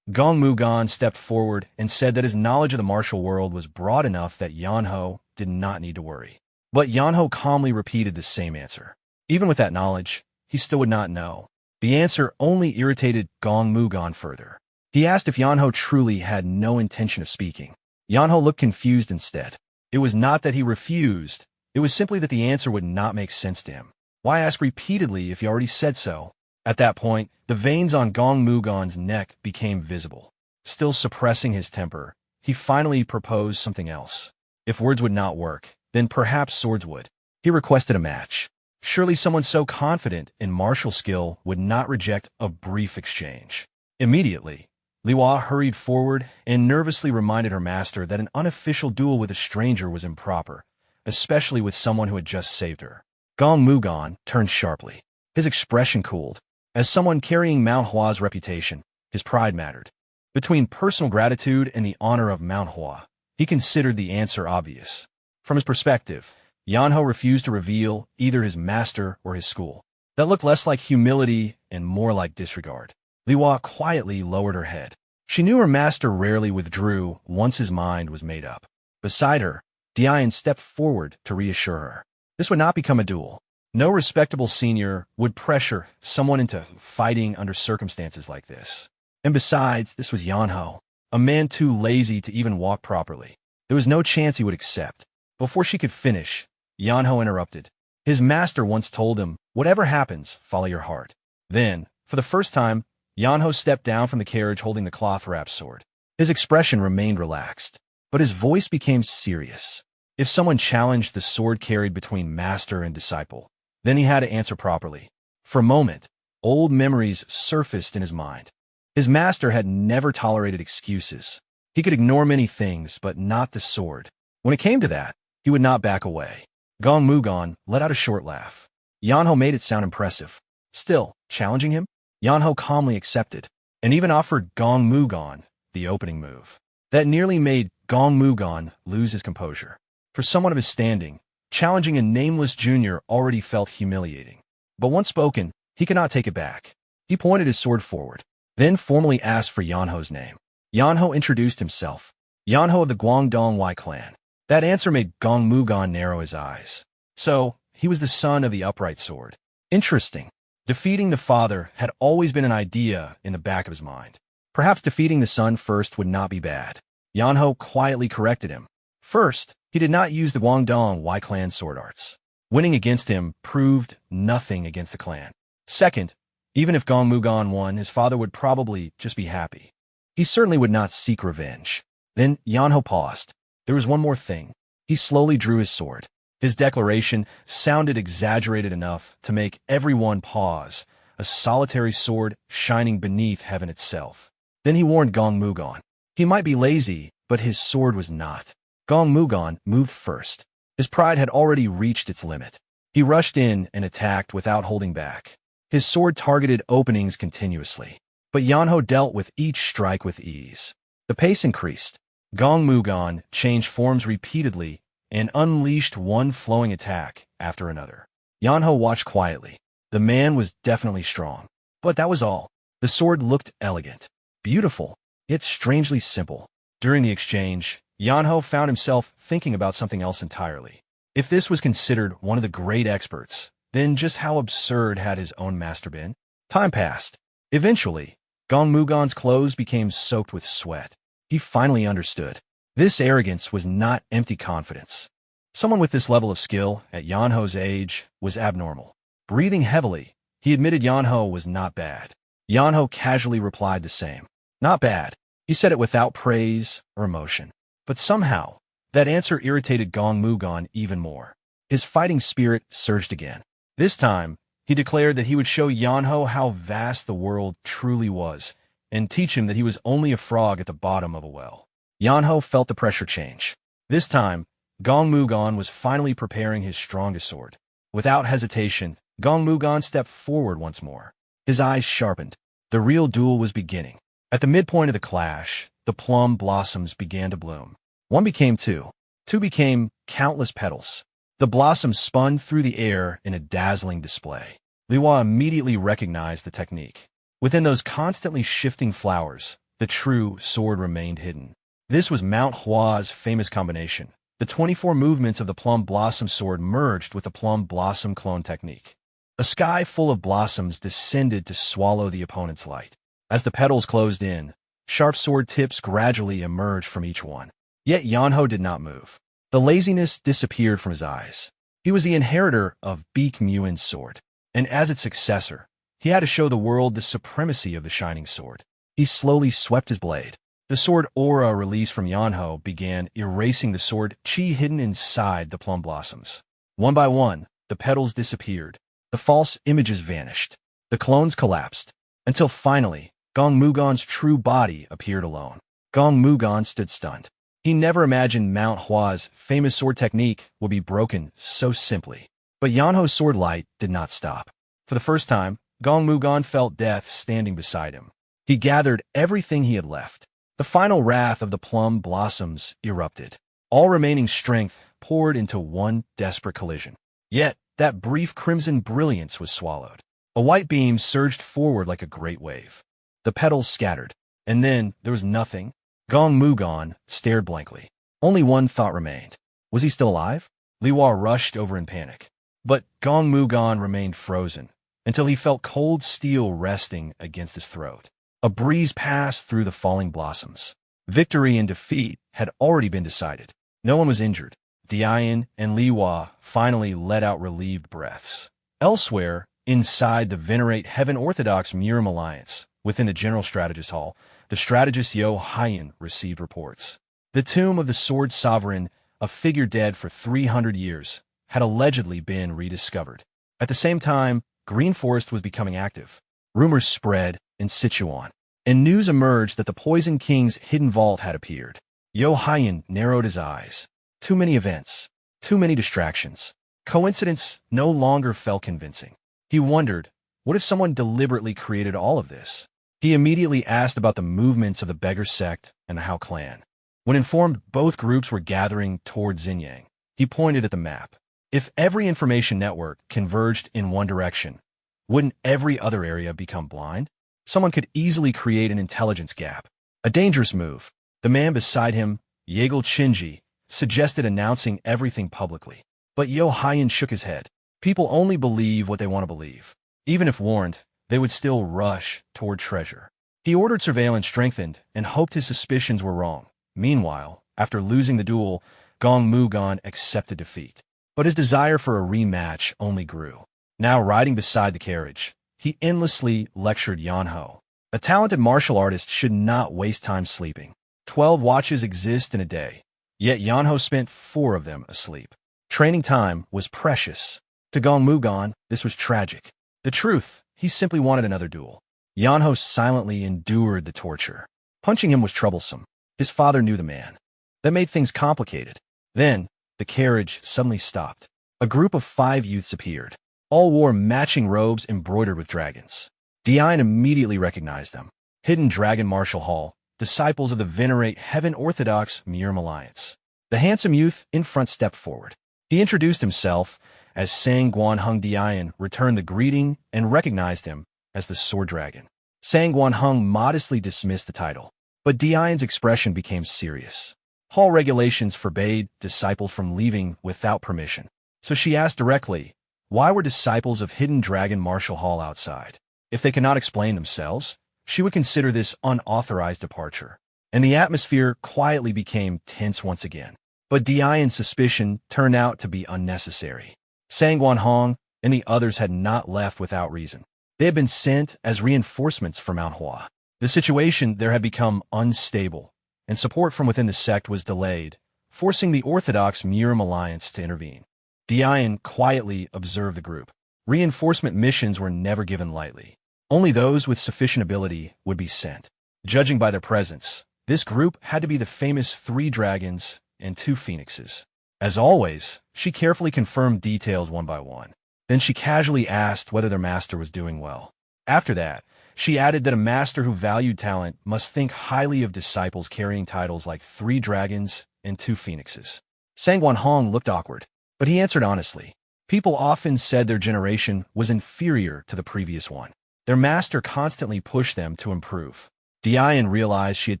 Gong Mugon stepped forward and said that his knowledge of the martial world was broad enough that Yeonho did not need to worry. But Yeonho calmly repeated the same answer. Even with that knowledge, he still would not know. The answer only irritated Gong Mugon further. He asked if Yeonho truly had no intention of speaking. Yeonho looked confused instead. It was not that he refused. It was simply that the answer would not make sense to him. Why ask repeatedly if he already said so? At that point, the veins on Gong Mugon's neck became visible. Still suppressing his temper, he finally proposed something else. If words would not work, then perhaps swords would. He requested a match. Surely someone so confident in martial skill would not reject a brief exchange. Immediately, Li Hua hurried forward and nervously reminded her master that an unofficial duel with a stranger was improper, especially with someone who had just saved her. Gong Mugon turned sharply. His expression cooled. As someone carrying Mount Hua's reputation, his pride mattered. Between personal gratitude and the honor of Mount Hua, he considered the answer obvious. From his perspective, Yeonho refused to reveal either his master or his school. That looked less like humility and more like disregard. Li Hua quietly lowered her head. She knew her master rarely withdrew once his mind was made up. Beside her, Diane stepped forward to reassure her. This would not become a duel. No respectable senior would pressure someone into fighting under circumstances like this. And besides, this was Yeonho, a man too lazy to even walk properly. There was no chance he would accept. Before she could finish, Yeonho interrupted. His master once told him, whatever happens, follow your heart. Then, for the first time, Yeonho stepped down from the carriage holding the cloth-wrapped sword. His expression remained relaxed, but his voice became serious. If someone challenged the sword carried between master and disciple, then he had to answer properly. For a moment, old memories surfaced in his mind. His master had never tolerated excuses. He could ignore many things, but not the sword. When it came to that, he would not back away. Gong Mugon let out a short laugh. Yeonho made it sound impressive. Still, challenging him? Yeonho calmly accepted, and even offered Gong Mugon the opening move. That nearly made Gong Mugon lose his composure. For someone of his standing, challenging a nameless junior already felt humiliating. But once spoken, he could not take it back. He pointed his sword forward, then formally asked for Yeonho's name. Yeonho introduced himself. Yeonho of the Guangdong Wai clan. That answer made Gong Mugon narrow his eyes. So, he was the son of the upright sword. Interesting. Defeating the father had always been an idea in the back of his mind. Perhaps defeating the son first would not be bad. Yeonho quietly corrected him. First, he did not use the Guangdong Wai clan sword arts. Winning against him proved nothing against the clan. Second, even if Gong Mugon won, his father would probably just be happy. He certainly would not seek revenge. Then Yeonho paused. There was one more thing. He slowly drew his sword. His declaration sounded exaggerated enough to make everyone pause, a solitary sword shining beneath heaven itself. Then he warned Gong Mugon. He might be lazy, but his sword was not. Gong Mugon moved first. His pride had already reached its limit. He rushed in and attacked without holding back. His sword targeted openings continuously, but Yeonho dealt with each strike with ease. The pace increased. Gong Mugon changed forms repeatedly and unleashed one flowing attack after another. Yeonho watched quietly. The man was definitely strong. But that was all. The sword looked elegant, beautiful, yet strangely simple. During the exchange, Yeonho found himself thinking about something else entirely. If this was considered one of the great experts, then just how absurd had his own master been? Time passed. Eventually, Gong Mugon's clothes became soaked with sweat. He finally understood. This arrogance was not empty confidence. Someone with this level of skill, at Yeonho's age, was abnormal. Breathing heavily, he admitted Yeonho was not bad. Yeonho casually replied the same. Not bad. He said it without praise or emotion. But somehow, that answer irritated Gong Mugon even more. His fighting spirit surged again. This time, he declared that he would show Yeonho how vast the world truly was, and teach him that he was only a frog at the bottom of a well. Yeonho felt the pressure change. This time, Gong Mugon was finally preparing his strongest sword. Without hesitation, Gong Mugon stepped forward once more. His eyes sharpened. The real duel was beginning. At the midpoint of the clash, the plum blossoms began to bloom. One became two. Two became countless petals. The blossoms spun through the air in a dazzling display. Liwa immediately recognized the technique. Within those constantly shifting flowers, the true sword remained hidden. This was Mount Hua's famous combination. The 24 movements of the plum blossom sword merged with the plum blossom clone technique. A sky full of blossoms descended to swallow the opponent's light. As the petals closed in, sharp sword tips gradually emerged from each one. Yet Yeonho did not move. The laziness disappeared from his eyes. He was the inheritor of Baek Muin's sword, and as its successor, he had to show the world the supremacy of the shining sword. He slowly swept his blade. The sword aura released from Yeonho began erasing the sword chi hidden inside the plum blossoms. One by one, the petals disappeared. The false images vanished. The clones collapsed, until finally, Gong Mugon's true body appeared alone. Gong Mugon stood stunned. He never imagined Mount Hua's famous sword technique would be broken so simply. But Yeonho's sword light did not stop. For the first time, Gong Mugon felt death standing beside him. He gathered everything he had left. The final wrath of the plum blossoms erupted. All remaining strength poured into one desperate collision. Yet, that brief crimson brilliance was swallowed. A white beam surged forward like a great wave. The petals scattered, and then there was nothing. Gong Mugon stared blankly. Only one thought remained. Was he still alive? Liwa rushed over in panic. But Gong Mugon remained frozen, until he felt cold steel resting against his throat. A breeze passed through the falling blossoms. Victory and defeat had already been decided. No one was injured. Dian and Liwa finally let out relieved breaths. Elsewhere, inside the Venerate Heaven Orthodox Murim Alliance, within the General Strategist Hall, the strategist Yo Hyen received reports. The tomb of the Sword Sovereign, a figure dead for 300 years, had allegedly been rediscovered. At the same time, Green Forest was becoming active. Rumors spread in Sichuan, and news emerged that the Poison King's hidden vault had appeared. Yo Haiyan narrowed his eyes. Too many events. Too many distractions. Coincidence no longer felt convincing. He wondered, what if someone deliberately created all of this? He immediately asked about the movements of the Beggar Sect and the Hao clan. When informed both groups were gathering toward Xinyang, he pointed at the map. If every information network converged in one direction, wouldn't every other area become blind? Someone could easily create an intelligence gap. A dangerous move. The man beside him, Yeagle Chinji, suggested announcing everything publicly. But Yo Haiyan shook his head. People only believe what they want to believe. Even if warned, they would still rush toward treasure. He ordered surveillance strengthened and hoped his suspicions were wrong. Meanwhile, after losing the duel, Gong Mugan accepted defeat. But his desire for a rematch only grew. Now riding beside the carriage, he endlessly lectured Yeonho. A talented martial artist should not waste time sleeping. 12 watches exist in a day, yet Yeonho spent 4 of them asleep. Training time was precious. To Gong Mugan, this was tragic. The truth, he simply wanted another duel. Yeonho silently endured the torture. Punching him was troublesome. His father knew the man. That made things complicated. Then, the carriage suddenly stopped. A group of 5 youths appeared. All wore matching robes embroidered with dragons. Dian immediately recognized them. Hidden Dragon Martial Hall, disciples of the venerate Heaven Orthodox Murim Alliance. The handsome youth in front stepped forward. He introduced himself as Sang Guanhung. Dian returned the greeting and recognized him as the Sword Dragon. Sang Guanhung modestly dismissed the title, but Dian's expression became serious. Hall regulations forbade disciples from leaving without permission, so she asked directly, why were disciples of Hidden Dragon Martial Hall outside? If they could not explain themselves, she would consider this unauthorized departure. And the atmosphere quietly became tense once again. But Dian's suspicion turned out to be unnecessary. Sang Guanhong and the others had not left without reason. They had been sent as reinforcements for Mount Hua. The situation there had become unstable, and support from within the sect was delayed, forcing the Orthodox Murim Alliance to intervene. Dian quietly observed the group. Reinforcement missions were never given lightly. Only those with sufficient ability would be sent. Judging by their presence, this group had to be the famous 3 dragons and 2 phoenixes. As always, she carefully confirmed details one by one. Then she casually asked whether their master was doing well. After that, she added that a master who valued talent must think highly of disciples carrying titles like 3 dragons and 2 phoenixes. Sang Guanhong looked awkward, but he answered honestly. People often said their generation was inferior to the previous one. Their master constantly pushed them to improve. Dian realized she had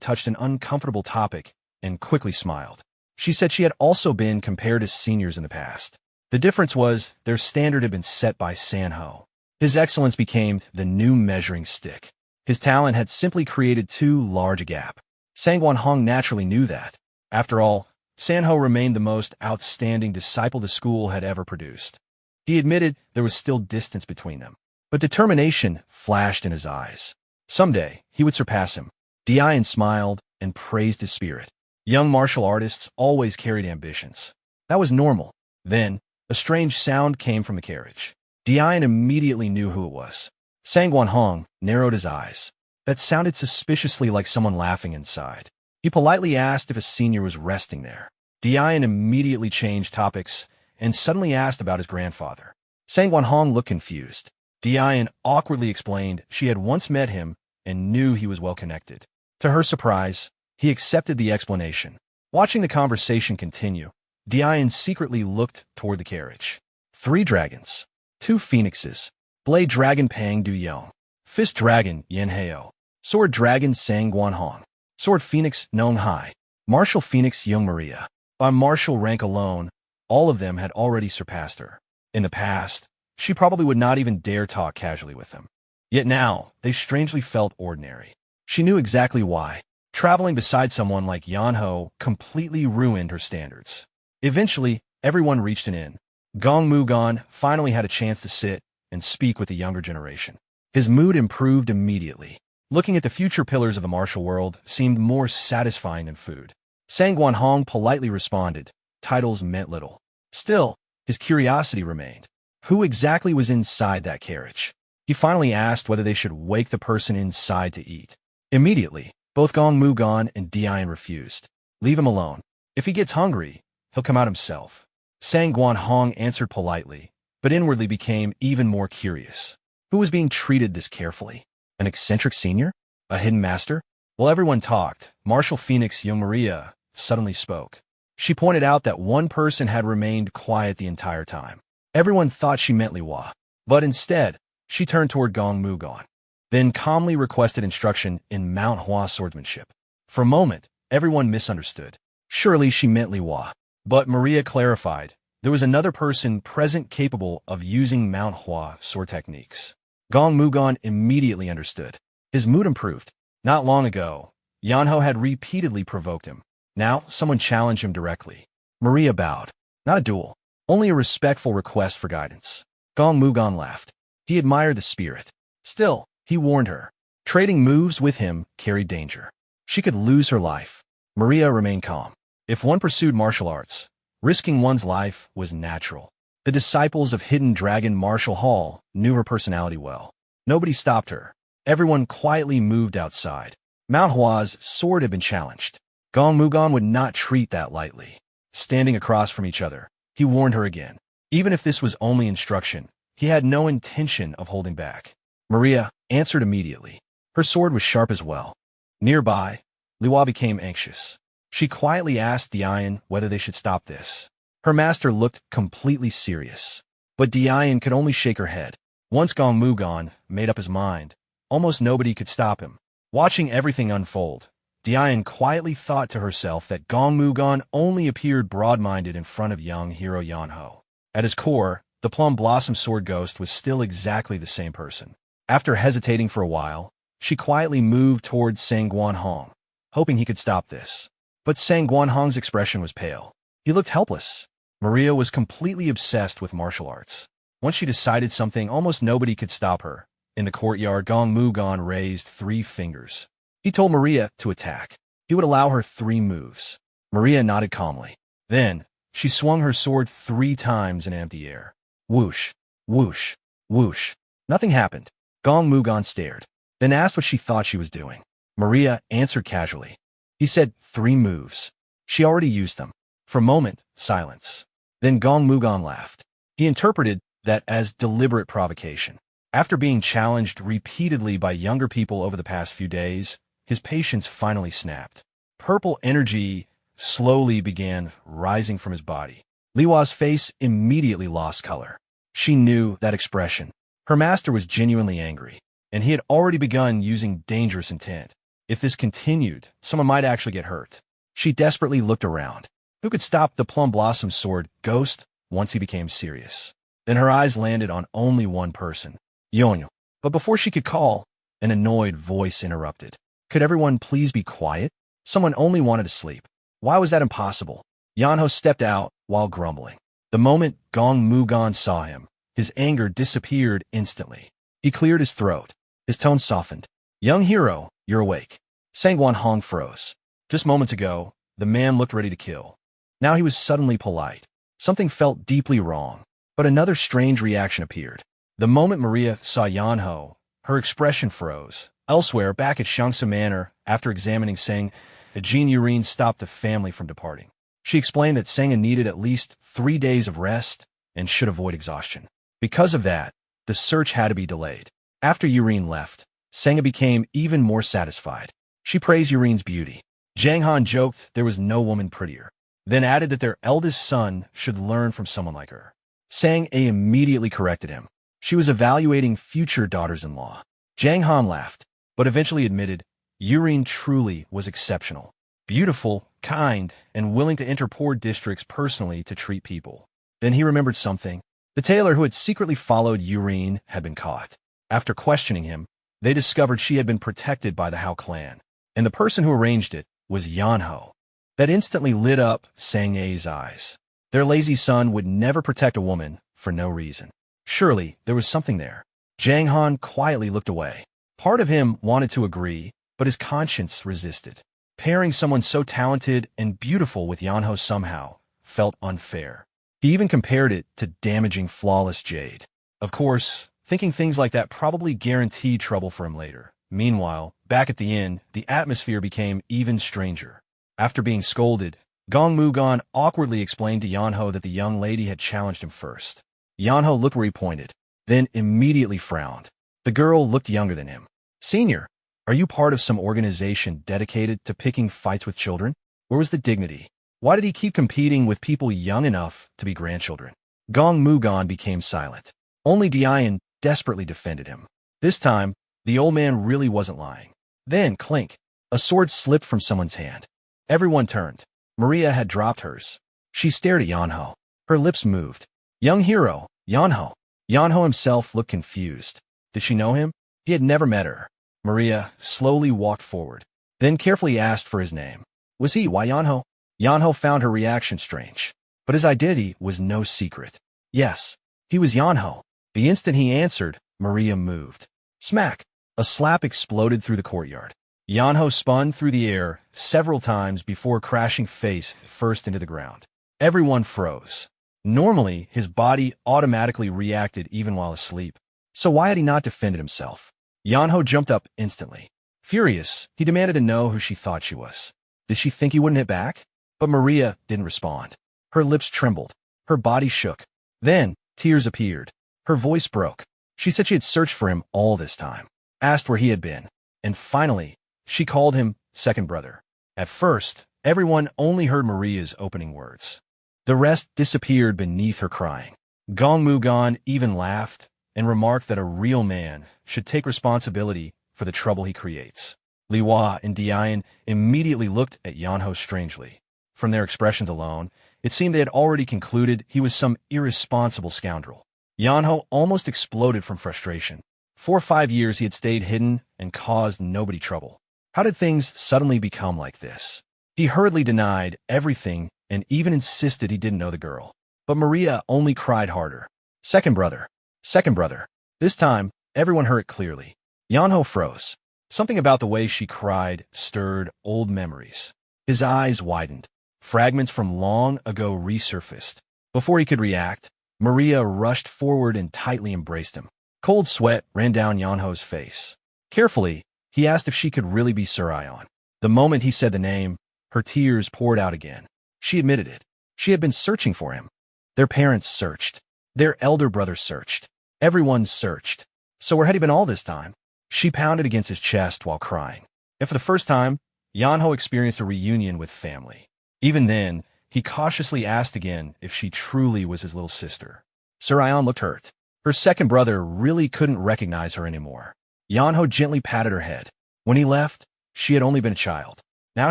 touched an uncomfortable topic and quickly smiled. She said she had also been compared to seniors in the past. The difference was their standard had been set by Sanho. His excellence became the new measuring stick. His talent had simply created too large a gap. Sang Guanhong naturally knew that. After all, Sanho remained the most outstanding disciple the school had ever produced. He admitted there was still distance between them, but determination flashed in his eyes. Someday, he would surpass him. Dian smiled and praised his spirit. Young martial artists always carried ambitions. That was normal. Then, a strange sound came from the carriage. Dian immediately knew who it was. Sang Guanhong narrowed his eyes. That sounded suspiciously like someone laughing inside. He politely asked if a senior was resting there. Dian immediately changed topics and suddenly asked about his grandfather. Sang Guanhong looked confused. Dian awkwardly explained she had once met him and knew he was well connected. To her surprise, he accepted the explanation. Watching the conversation continue, Dian secretly looked toward the carriage. 3 dragons, 2 phoenixes, Blade Dragon Pang Du Yong, Fist Dragon Yen Heo, Sword Dragon Sang Guanhong, Sword Phoenix Nong Hai, Martial Phoenix Young Maria. By martial rank alone, all of them had already surpassed her. In the past, she probably would not even dare talk casually with them. Yet now, they strangely felt ordinary. She knew exactly why. Traveling beside someone like Yeonho completely ruined her standards. Eventually, everyone reached an inn. Gong Mugan finally had a chance to sit and speak with the younger generation. His mood improved immediately. Looking at the future pillars of the martial world seemed more satisfying than food. Sang Guanhong politely responded, titles meant little. Still, his curiosity remained. Who exactly was inside that carriage? He finally asked whether they should wake the person inside to eat. Immediately, both Gong Mugon and Dian refused. Leave him alone. If he gets hungry, he'll come out himself. Sang Guanhong answered politely, but inwardly became even more curious. Who was being treated this carefully? An eccentric senior? A hidden master? While everyone talked, Martial Phoenix Young Maria suddenly spoke. She pointed out that one person had remained quiet the entire time. Everyone thought she meant Liwa, but instead, she turned toward Gong Mugon, then calmly requested instruction in Mount Hua swordsmanship. For a moment, everyone misunderstood. Surely she meant Liwa, but Maria clarified there was another person present capable of using Mount Hua sword techniques. Gong Mugon immediately understood. His mood improved. Not long ago, Yeonho had repeatedly provoked him. Now, someone challenged him directly. Maria bowed. Not a duel, only a respectful request for guidance. Gong Mugon laughed. He admired the spirit. Still, he warned her. Trading moves with him carried danger. She could lose her life. Maria remained calm. If one pursued martial arts, risking one's life was natural. The disciples of Hidden Dragon Martial Hall knew her personality well. Nobody stopped her. Everyone quietly moved outside. Mount Hua's sword had been challenged. Gong Mugon would not treat that lightly. Standing across from each other, he warned her again. Even if this was only instruction, he had no intention of holding back. Maria answered immediately. Her sword was sharp as well. Nearby, Liwa became anxious. She quietly asked Dian whether they should stop this. Her master looked completely serious. But Dian could only shake her head. Once Gong Mugon made up his mind, almost nobody could stop him. Watching everything unfold, Dian quietly thought to herself that Gong Mugon only appeared broad-minded in front of young hero Yeonho. At his core, the Plum Blossom Sword Ghost was still exactly the same person. After hesitating for a while, she quietly moved towards Sang Guanhong, hoping he could stop this. But Sang Guanhong's expression was pale. He looked helpless. Maria was completely obsessed with martial arts. Once she decided something, almost nobody could stop her. In the courtyard, Gong Mugon raised 3 fingers. He told Maria to attack. He would allow her 3 moves. Maria nodded calmly. Then, she swung her sword 3 times in empty air. Whoosh, whoosh, whoosh. Nothing happened. Gong Mugon stared, then asked what she thought she was doing. Maria answered casually. He said 3 moves. She already used them. For a moment, silence. Then Gong Mugon laughed. He interpreted that as deliberate provocation. After being challenged repeatedly by younger people over the past few days, his patience finally snapped. Purple energy slowly began rising from his body. Liwa's face immediately lost color. She knew that expression. Her master was genuinely angry, and he had already begun using dangerous intent. If this continued, someone might actually get hurt. She desperately looked around. Who could stop the Plum Blossom Sword Ghost once he became serious? Then her eyes landed on only one person, Yeonho. But before she could call, an annoyed voice interrupted. Could everyone please be quiet? Someone only wanted to sleep. Why was that impossible? Yeonho stepped out while grumbling. The moment Gong Mugon saw him, his anger disappeared instantly. He cleared his throat. His tone softened. Young hero, you're awake. Sang Guanhong froze. Just moments ago, the man looked ready to kill. Now he was suddenly polite. Something felt deeply wrong. But another strange reaction appeared. The moment Maria saw Yeonho, her expression froze. Elsewhere, back at Shangsa Manor, after examining Sang, Jean Yurine stopped the family from departing. She explained that Senga needed at least 3 days of rest and should avoid exhaustion. Because of that, the search had to be delayed. After Yurine left, Senga became even more satisfied. She praised Yurine's beauty. Jang Han joked there was no woman prettier, then added that their eldest son should learn from someone like her. Sang A immediately corrected him. She was evaluating future daughters-in-law. Jang Han laughed, but eventually admitted Yurine truly was exceptional. Beautiful, kind, and willing to enter poor districts personally to treat people. Then he remembered something. The tailor who had secretly followed Yurine had been caught. After questioning him, they discovered she had been protected by the Hao clan, and the person who arranged it was Yeonho. That instantly lit up Sang A's eyes. Their lazy son would never protect a woman for no reason. Surely, there was something there. Jang Han quietly looked away. Part of him wanted to agree, but his conscience resisted. Pairing someone so talented and beautiful with Yeonho somehow felt unfair. He even compared it to damaging flawless jade. Of course, thinking things like that probably guaranteed trouble for him later. Meanwhile, back at the inn, the atmosphere became even stranger. After being scolded, Gong Mugon awkwardly explained to Yeonho that the young lady had challenged him first. Yeonho looked where he pointed, then immediately frowned. The girl looked younger than him. "Senior, are you part of some organization dedicated to picking fights with children? Where was the dignity? Why did he keep competing with people young enough to be grandchildren?" Gong Mugon became silent. Only Dian desperately defended him. This time, the old man really wasn't lying. Then, clink, a sword slipped from someone's hand. Everyone turned. Maria had dropped hers. She stared at Yeonho. Her lips moved. "Young hero, Yeonho." Yeonho himself looked confused. Did she know him? He had never met her. Maria slowly walked forward, then carefully asked for his name. Was he Wi Yeonho? Yeonho found her reaction strange, but his identity was no secret. Yes, he was Yeonho. The instant he answered, Maria moved. Smack! A slap exploded through the courtyard. Yeonho spun through the air several times before crashing face first into the ground. Everyone froze. Normally, his body automatically reacted even while asleep. So why had he not defended himself? Yeonho jumped up instantly. Furious, he demanded to know who she thought she was. Did she think he wouldn't hit back? But Maria didn't respond. Her lips trembled. Her body shook. Then, tears appeared. Her voice broke. She said she had searched for him all this time, asked where he had been, and finally, she called him second brother. At first, everyone only heard Maria's opening words. The rest disappeared beneath her crying. Gong Mugon even laughed and remarked that a real man should take responsibility for the trouble he creates. Li Hua and Dian immediately looked at Yeonho strangely. From their expressions alone, it seemed they had already concluded he was some irresponsible scoundrel. Yeonho almost exploded from frustration. For 5 years he had stayed hidden and caused nobody trouble. How did things suddenly become like this? He hurriedly denied everything and even insisted he didn't know the girl. But Maria only cried harder. Second brother. Second brother. This time, everyone heard it clearly. Yeonho froze. Something about the way she cried stirred old memories. His eyes widened. Fragments from long ago resurfaced. Before he could react, Maria rushed forward and tightly embraced him. Cold sweat ran down Yeonho's face. Carefully, he asked if she could really be Surion. The moment he said the name, her tears poured out again. She admitted it. She had been searching for him. Their parents searched. Their elder brother searched. Everyone searched. So where had he been all this time? She pounded against his chest while crying. And for the first time, Yeonho experienced a reunion with family. Even then, he cautiously asked again if she truly was his little sister. Surion looked hurt. Her second brother really couldn't recognize her anymore. Yeonho gently patted her head. When he left, she had only been a child. Now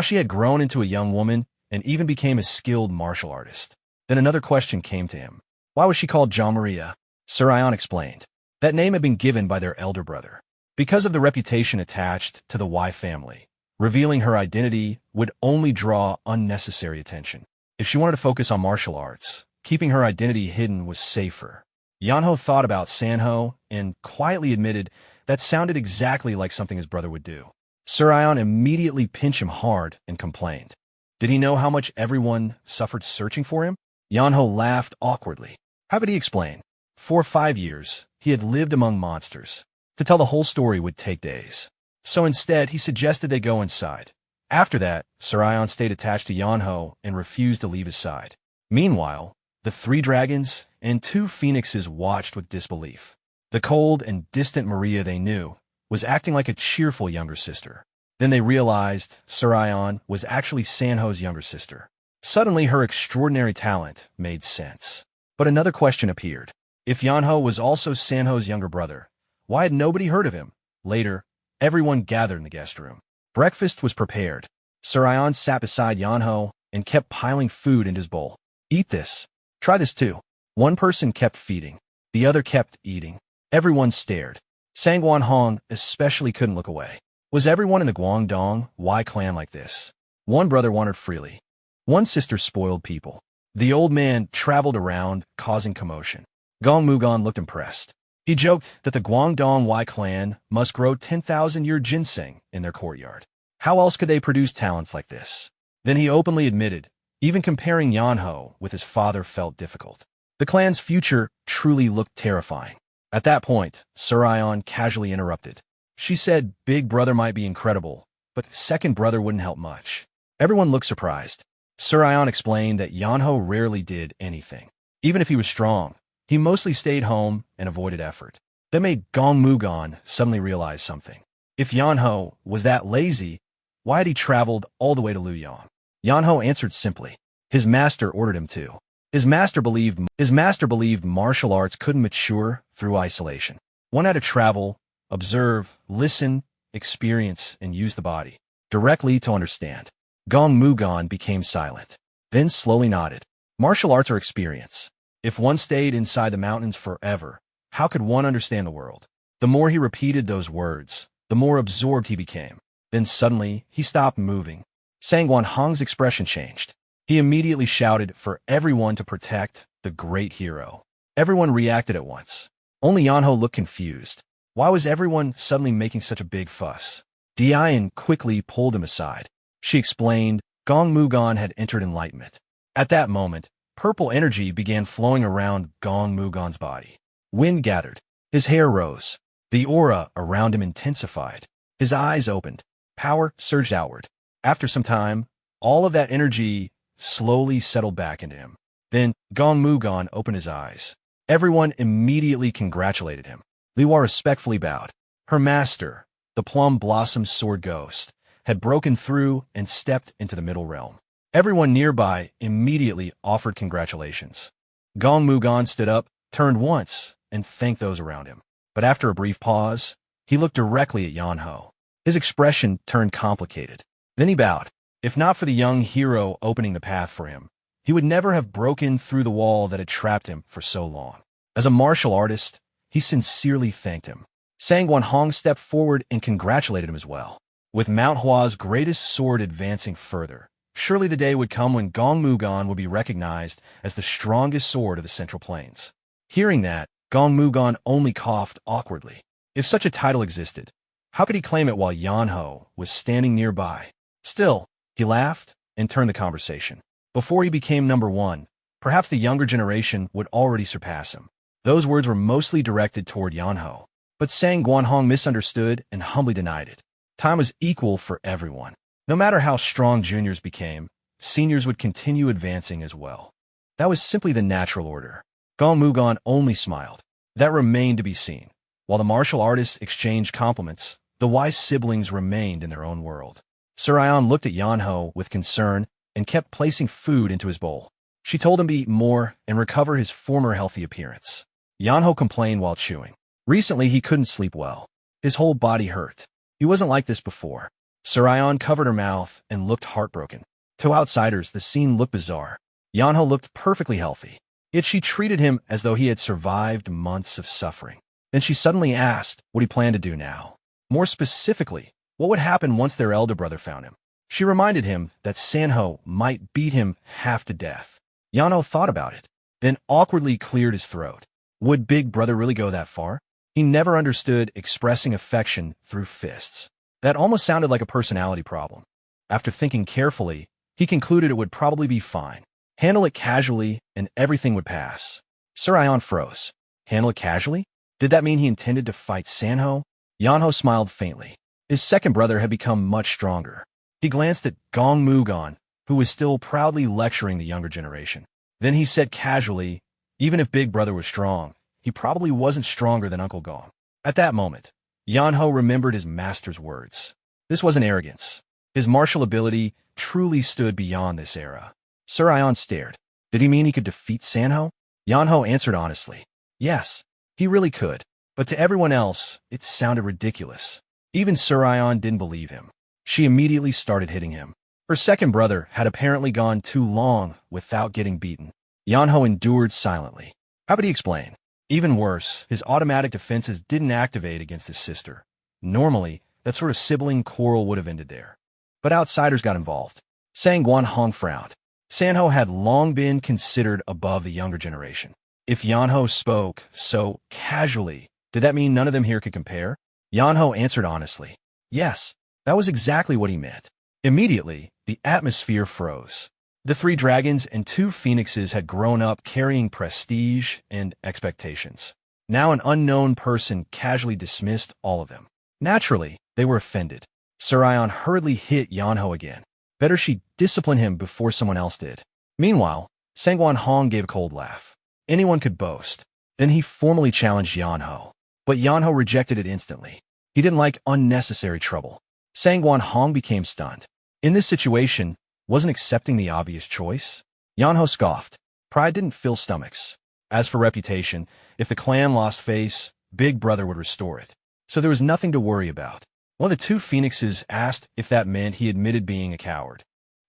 she had grown into a young woman and even became a skilled martial artist. Then another question came to him. Why was she called Jean Maria? Surion explained. That name had been given by their elder brother. Because of the reputation attached to the Wi family, revealing her identity would only draw unnecessary attention. If she wanted to focus on martial arts, keeping her identity hidden was safer. Yeonho thought about Sanho and quietly admitted that sounded exactly like something his brother would do. Surion immediately pinched him hard and complained. Did he know how much everyone suffered searching for him? Yeonho laughed awkwardly. How could he explain? For 5 years, he had lived among monsters. To tell the whole story would take days. So instead, he suggested they go inside. After that, Surion stayed attached to Yeonho and refused to leave his side. Meanwhile, the 3 dragons and 2 phoenixes watched with disbelief. The cold and distant Maria they knew was acting like a cheerful younger sister. Then they realized Surion was actually Sanho's younger sister. Suddenly, her extraordinary talent made sense. But another question appeared. If Yeonho was also Sanho's younger brother, why had nobody heard of him? Later, everyone gathered in the guest room. Breakfast was prepared. Surion sat beside Yeonho and kept piling food into his bowl. Eat this. Try this too. One person kept feeding. The other kept eating. Everyone stared. Sangwon Hong especially couldn't look away. Was everyone in the Guangdong Wi clan like this? One brother wandered freely. One sister spoiled people. The old man traveled around, causing commotion. Gong Mugon looked impressed. He joked that the Guangdong Wi clan must grow 10,000-year ginseng in their courtyard. How else could they produce talents like this? Then he openly admitted Even comparing Yeonho with his father felt difficult. The clan's future truly looked terrifying. At that point, Surion casually interrupted. She said big brother might be incredible, but second brother wouldn't help much. Everyone looked surprised. Surion explained that Yeonho rarely did anything. Even if he was strong, he mostly stayed home and avoided effort. That made Gong Mugon suddenly realize something. If Yeonho was that lazy, why had he traveled all the way to Luoyang? Yeonho answered simply. His master ordered him to. His master believed martial arts couldn't mature through isolation. One had to travel, observe, listen, experience, and use the body directly to understand. Gong Mugon became silent, then slowly nodded. Martial arts are experience. If one stayed inside the mountains forever, how could one understand the world? The more he repeated those words, the more absorbed he became. Then suddenly, he stopped moving. Sangwon Hong's expression changed. He immediately shouted for everyone to protect the great hero. Everyone reacted at once. Only Yeonho looked confused. Why was everyone suddenly making such a big fuss? Dian quickly pulled him aside. She explained Gong Mugon had entered enlightenment. At that moment, purple energy began flowing around Gong Mugon's body. Wind gathered. His hair rose. The aura around him intensified. His eyes opened. Power surged outward. After some time, all of that energy slowly settled back into him. Then Gong Mugon opened his eyes. Everyone immediately congratulated him. Liwa respectfully bowed. Her master, the plum blossom sword ghost, had broken through and stepped into the middle realm. Everyone nearby immediately offered congratulations. Gong Mugon stood up, turned once, and thanked those around him. But after a brief pause, he looked directly at Yeonho. His expression turned complicated. Then he bowed. If not for the young hero opening the path for him, he would never have broken through the wall that had trapped him for so long. As a martial artist, he sincerely thanked him. Sangwon Hong stepped forward and congratulated him as well. With Mount Hua's greatest sword advancing further, surely the day would come when Gong Mugon would be recognized as the strongest sword of the Central Plains. Hearing that, Gong Mugon only coughed awkwardly. If such a title existed, how could he claim it while Yeonho was standing nearby? Still, he laughed and turned the conversation. Before he became number one, perhaps the younger generation would already surpass him. Those words were mostly directed toward Yeonho, but Sang Guanhong misunderstood and humbly denied it. Time was equal for everyone. No matter how strong juniors became, seniors would continue advancing as well. That was simply the natural order. Gong Mugon only smiled. That remained to be seen. While the martial artists exchanged compliments, the wise siblings remained in their own world. Surion looked at Yeonho with concern and kept placing food into his bowl. She told him to eat more and recover his former healthy appearance. Yeonho complained while chewing. Recently, he couldn't sleep well. His whole body hurt. He wasn't like this before. Surion covered her mouth and looked heartbroken. To outsiders, the scene looked bizarre. Yeonho looked perfectly healthy, yet she treated him as though he had survived months of suffering. Then she suddenly asked what he planned to do now. More specifically, what would happen once their elder brother found him? She reminded him that Sanho might beat him half to death. Yeonho thought about it, then awkwardly cleared his throat. Would Big Brother really go that far? He never understood expressing affection through fists. That almost sounded like a personality problem. After thinking carefully, he concluded it would probably be fine. Handle it casually, and everything would pass. Surion froze. Handle it casually? Did that mean he intended to fight Sanho? Yeonho smiled faintly. His second brother had become much stronger. He glanced at Gong Mugon, who was still proudly lecturing the younger generation. Then he said casually, even if Big Brother was strong, he probably wasn't stronger than Uncle Gong. At that moment, Yeonho remembered his master's words. This wasn't arrogance. His martial ability truly stood beyond this era. Surion stared. Did he mean he could defeat Sanho? Yeonho answered honestly. Yes, he really could. But to everyone else, it sounded ridiculous. Even Surion didn't believe him. She immediately started hitting him. Her second brother had apparently gone too long without getting beaten. Yeonho endured silently. How could he explain? Even worse, his automatic defenses didn't activate against his sister. Normally, that sort of sibling quarrel would have ended there. But outsiders got involved. Sang Guanhong frowned. Sanho had long been considered above the younger generation. If Yeonho spoke so casually, did that mean none of them here could compare? Yeonho answered honestly. Yes, that was exactly what he meant. Immediately, the atmosphere froze. The three dragons and two phoenixes had grown up carrying prestige and expectations. Now an unknown person casually dismissed all of them. Naturally, they were offended. Surion hurriedly hit Yeonho again. Better she discipline him before someone else did. Meanwhile, Sangwon Hong gave a cold laugh. Anyone could boast. Then he formally challenged Yeonho. But Yeonho rejected it instantly. He didn't like unnecessary trouble. Sangwon Hong became stunned. In this situation, wasn't accepting the obvious choice? Yeonho scoffed. Pride didn't fill stomachs. As for reputation, if the clan lost face, Big Brother would restore it. So there was nothing to worry about. One of the two phoenixes asked if that meant he admitted being a coward.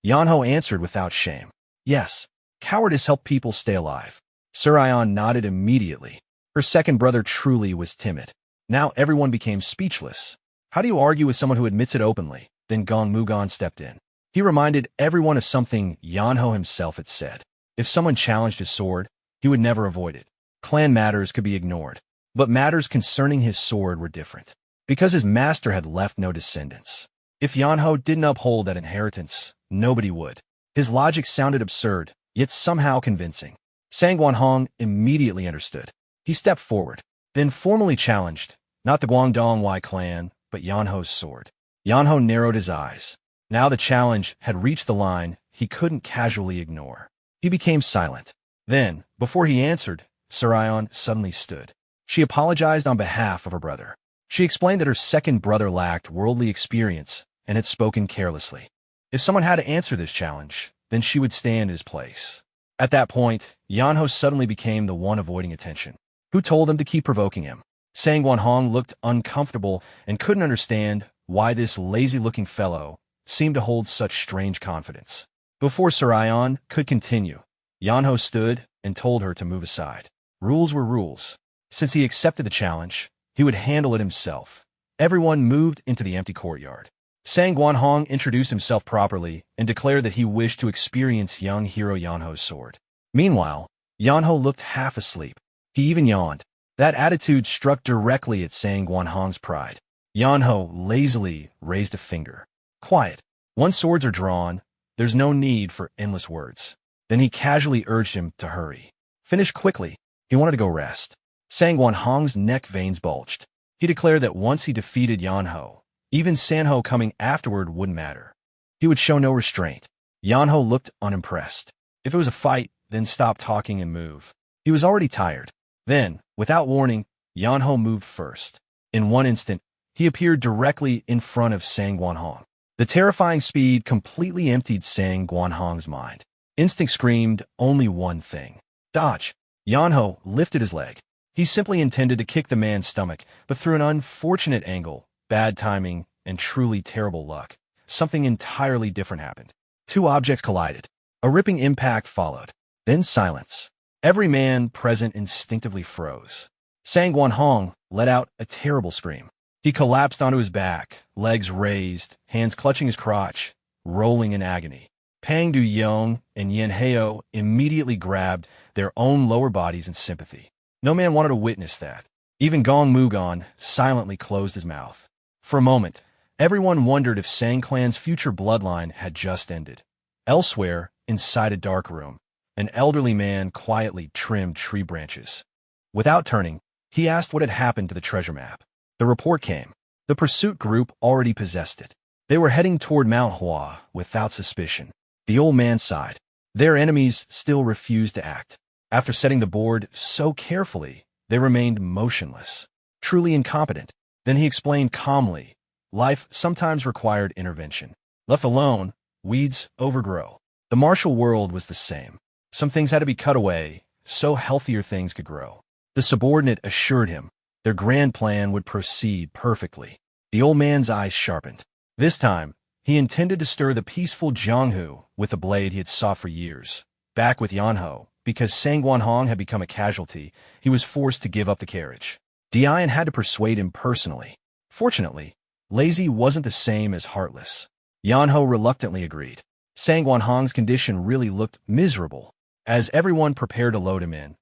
Yeonho answered without shame. Yes, cowardice helped people stay alive. Surion nodded immediately. Her second brother truly was timid. Now everyone became speechless. How do you argue with someone who admits it openly? Then Gong Mugon stepped in. He reminded everyone of something Yeonho himself had said. If someone challenged his sword, he would never avoid it. Clan matters could be ignored. But matters concerning his sword were different. Because his master had left no descendants. If Yeonho didn't uphold that inheritance, nobody would. His logic sounded absurd, yet somehow convincing. Sangwon Hong immediately understood. He stepped forward, then formally challenged, not the Guangdong Wei clan, but Yeonho's sword. Yeonho narrowed his eyes. Now the challenge had reached the line he couldn't casually ignore. He became silent. Then, before he answered, Surion suddenly stood. She apologized on behalf of her brother. She explained that her second brother lacked worldly experience and had spoken carelessly. If someone had to answer this challenge, then she would stand in his place. At that point, Yeonho suddenly became the one avoiding attention. Who told them to keep provoking him? Sangwon Hong looked uncomfortable and couldn't understand why this lazy-looking fellow seemed to hold such strange confidence. Before Surion could continue, Yeonho stood and told her to move aside. Rules were rules. Since he accepted the challenge, he would handle it himself. Everyone moved into the empty courtyard. Sangwon Hong introduced himself properly and declared that he wished to experience young hero Yeonho's sword. Meanwhile, Yeonho looked half asleep. He even yawned. That attitude struck directly at Sangwon Hong's pride. Yeonho lazily raised a finger. Quiet. Once swords are drawn, there's no need for endless words. Then he casually urged him to hurry. Finish quickly. He wanted to go rest. Sangwon Hong's neck veins bulged. He declared that once he defeated Yeonho, even Sanho coming afterward wouldn't matter. He would show no restraint. Yeonho looked unimpressed. If it was a fight, then stop talking and move. He was already tired. Then, without warning, Yeonho moved first. In one instant, he appeared directly in front of Sangwon Hong. The terrifying speed completely emptied Sangwon Hong's mind. Instinct screamed only one thing. Dodge. Yeonho lifted his leg. He simply intended to kick the man's stomach, but through an unfortunate angle, bad timing, and truly terrible luck, something entirely different happened. Two objects collided. A ripping impact followed. Then silence. Every man present instinctively froze. Sangwon Hong let out a terrible scream. He collapsed onto his back, legs raised, hands clutching his crotch, rolling in agony. Pang Du-yeong and Yeonho immediately grabbed their own lower bodies in sympathy. No man wanted to witness that. Even Gong Mugon silently closed his mouth. For a moment, everyone wondered if Sang clan's future bloodline had just ended. Elsewhere, inside a dark room, an elderly man quietly trimmed tree branches. Without turning, he asked what had happened to the treasure map. The report came. The pursuit group already possessed it. They were heading toward Mount Hua without suspicion. The old man sighed. Their enemies still refused to act. After setting the board so carefully, they remained motionless, truly incompetent. Then he explained calmly, life sometimes required intervention. Left alone, weeds overgrow. The martial world was the same. Some things had to be cut away, so healthier things could grow. The subordinate assured him their grand plan would proceed perfectly. The old man's eyes sharpened. This time, he intended to stir the peaceful Jianghu with a blade he had sought for years. Back with Yeonho, because Sangwon Hong had become a casualty, he was forced to give up the carriage. Dian had to persuade him personally. Fortunately, lazy wasn't the same as heartless. Yeonho reluctantly agreed. Sangwon Hong's condition really looked miserable. As everyone prepared to load him in,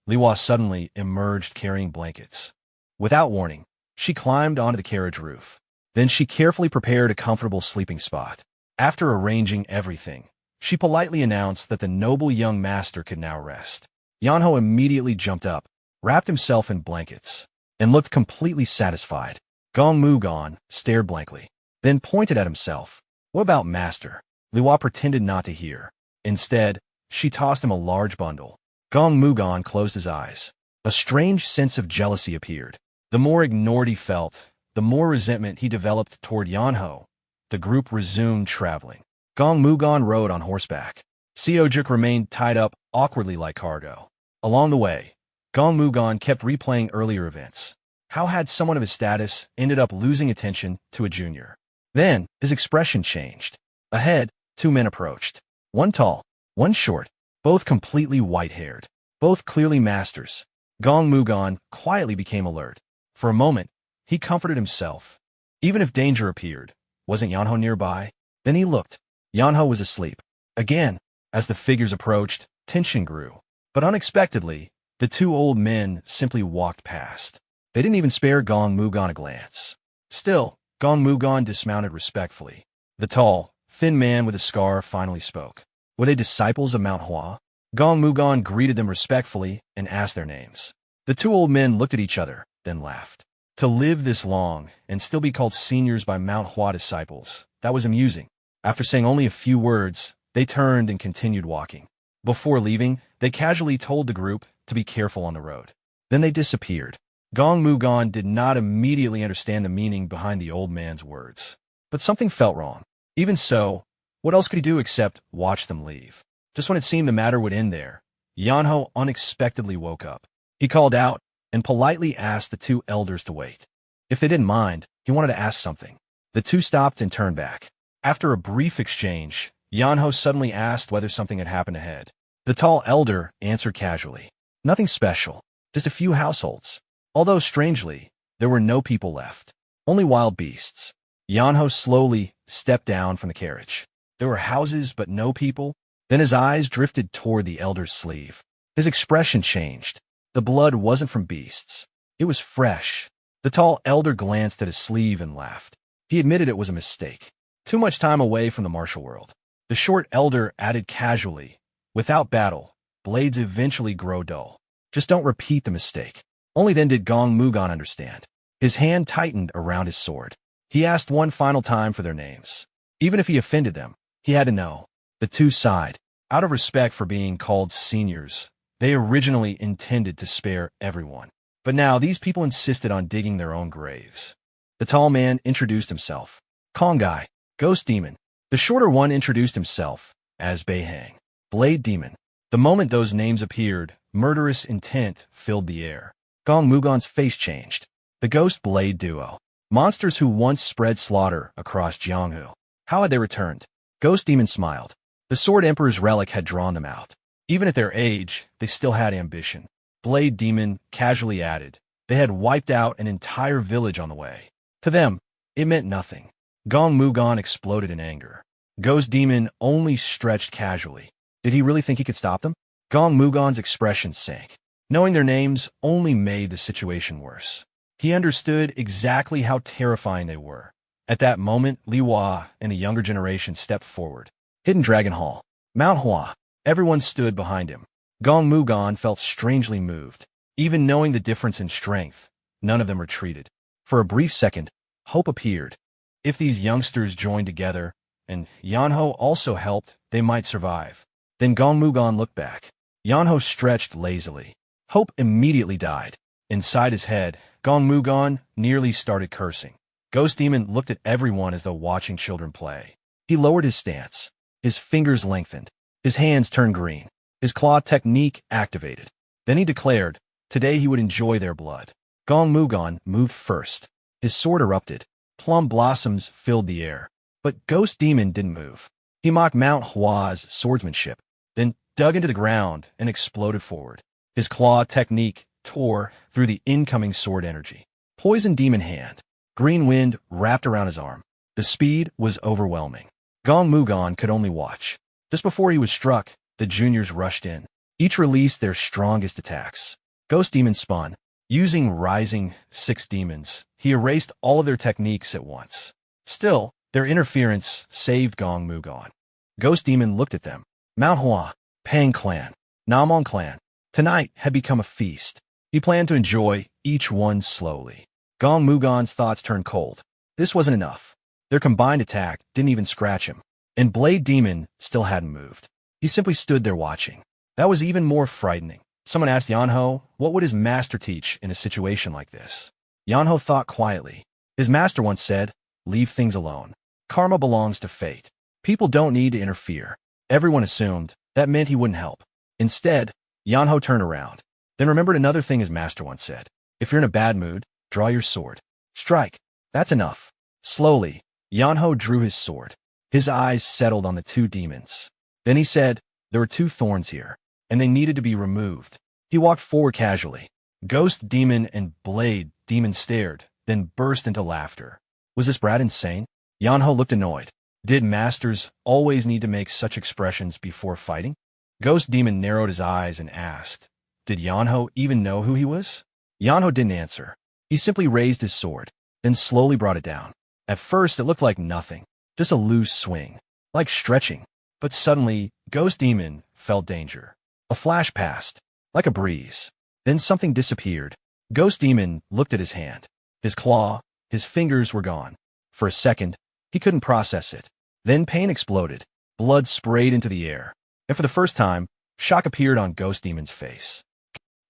Liwa suddenly emerged carrying blankets. Without warning, she climbed onto the carriage roof. Then she carefully prepared a comfortable sleeping spot. After arranging everything, She politely announced that the noble young master could now rest. Yeonho immediately jumped up, wrapped himself in blankets, and looked completely satisfied. Gong Mugon stared blankly, then pointed at himself. What about master? Liwa pretended not to hear. Instead, she tossed him a large bundle. Gong Mugon closed his eyes. A strange sense of jealousy appeared. The more ignored he felt, the more resentment he developed toward Yeonho. The group resumed traveling. Gong Mugon rode on horseback. Seojuk remained tied up awkwardly like cargo. Along the way, Gong Mugon kept replaying earlier events. How had someone of his status ended up losing attention to a junior? Then, his expression changed. Ahead, two men approached. One tall, one short, both completely white-haired, both clearly masters. Gong Mugon quietly became alert. For a moment, he comforted himself. Even if danger appeared, wasn't Yeonho nearby? Then he looked. Yeonho was asleep. Again, as the figures approached, tension grew. But unexpectedly, the two old men simply walked past. They didn't even spare Gong Mugon a glance. Still, Gong Mugon dismounted respectfully. The tall, thin man with a scar finally spoke. Were they disciples of Mount Hua? Gong Mugon greeted them respectfully and asked their names. The two old men looked at each other, then laughed. To live this long and still be called seniors by Mount Hua disciples, that was amusing. After saying only a few words, they turned and continued walking. Before leaving, they casually told the group to be careful on the road. Then they disappeared. Gong Mugon did not immediately understand the meaning behind the old man's words. But something felt wrong. Even so, what else could he do except watch them leave? Just when it seemed the matter would end there, Yeonho unexpectedly woke up. He called out and politely asked the two elders to wait. If they didn't mind, he wanted to ask something. The two stopped and turned back. After a brief exchange, Yeonho suddenly asked whether something had happened ahead. The tall elder answered casually. Nothing special, just a few households. Although, strangely, there were no people left. Only wild beasts. Yeonho slowly stepped down from the carriage. There were houses but no people. Then his eyes drifted toward the elder's sleeve. His expression changed. The blood wasn't from beasts. It was fresh. The tall elder glanced at his sleeve and laughed. He admitted it was a mistake. Too much time away from the martial world. The short elder added casually, without battle, blades eventually grow dull. Just don't repeat the mistake. Only then did Gong Mugon understand. His hand tightened around his sword. He asked one final time for their names. Even if he offended them, he had to know. The two sighed. Out of respect for being called seniors, they originally intended to spare everyone. But now these people insisted on digging their own graves. The tall man introduced himself. Kongai, Ghost Demon. The shorter one introduced himself as Beihang, Blade Demon. The moment those names appeared, murderous intent filled the air. Gong Mugon's face changed. The Ghost Blade duo. Monsters who once spread slaughter across Gyeongju. How had they returned? Ghost Demon smiled. The Sword Emperor's relic had drawn them out. Even at their age, they still had ambition. Blade Demon casually added. They had wiped out an entire village on the way. To them, it meant nothing. Gong Mugon exploded in anger. Ghost Demon only stretched casually. Did he really think he could stop them? Gong Mugon's expression sank. Knowing their names only made the situation worse. He understood exactly how terrifying they were. At that moment, Li Hua and the younger generation stepped forward. Hidden Dragon Hall. Mount Hua. Everyone stood behind him. Gong Mugon felt strangely moved. Even knowing the difference in strength, none of them retreated. For a brief second, hope appeared. If these youngsters joined together, and Yeonho also helped, they might survive. Then Gong Mugon looked back. Yeonho stretched lazily. Hope immediately died. Inside his head, Gong Mugon nearly started cursing. Ghost Demon looked at everyone as though watching children play. He lowered his stance. His fingers lengthened. His hands turned green. His claw technique activated. Then he declared, today he would enjoy their blood. Gong Mugon moved first. His sword erupted. Plum blossoms filled the air. But Ghost Demon didn't move. He mocked Mount Hua's swordsmanship, then dug into the ground and exploded forward. His claw technique tore through the incoming sword energy. Poison Demon Hand. Green wind wrapped around his arm. The speed was overwhelming. Gong Mugon could only watch. Just before he was struck, the juniors rushed in. Each released their strongest attacks. Ghost Demon spun. Using Rising 6 demons, he erased all of their techniques at once. Still, their interference saved Gong Mugon. Ghost Demon looked at them. Mount Hua, Pang Clan, Namon Clan. Tonight had become a feast. He planned to enjoy each one slowly. Gong Mugon's thoughts turned cold. This wasn't enough. Their combined attack didn't even scratch him. And Blade Demon still hadn't moved. He simply stood there watching. That was even more frightening. Someone asked Yeonho, what would his master teach in a situation like this? Yeonho thought quietly. His master once said, leave things alone. Karma belongs to fate. People don't need to interfere. Everyone assumed that meant he wouldn't help. Instead, Yeonho turned around. Then remembered another thing his master once said. If you're in a bad mood, draw your sword. Strike. That's enough. Slowly, Yeonho drew his sword. His eyes settled on the two demons. Then he said, there were two thorns here, and they needed to be removed. He walked forward casually. Ghost Demon and Blade Demon stared, then burst into laughter. Was this brat insane? Yeonho looked annoyed. Did masters always need to make such expressions before fighting? Ghost Demon narrowed his eyes and asked, did Yeonho even know who he was? Yeonho didn't answer. He simply raised his sword, then slowly brought it down. At first, it looked like nothing, just a loose swing, like stretching. But suddenly, Ghost Demon felt danger. A flash passed, like a breeze. Then something disappeared. Ghost Demon looked at his hand. His claw, his fingers were gone. For a second, he couldn't process it. Then pain exploded. Blood sprayed into the air. And for the first time, shock appeared on Ghost Demon's face.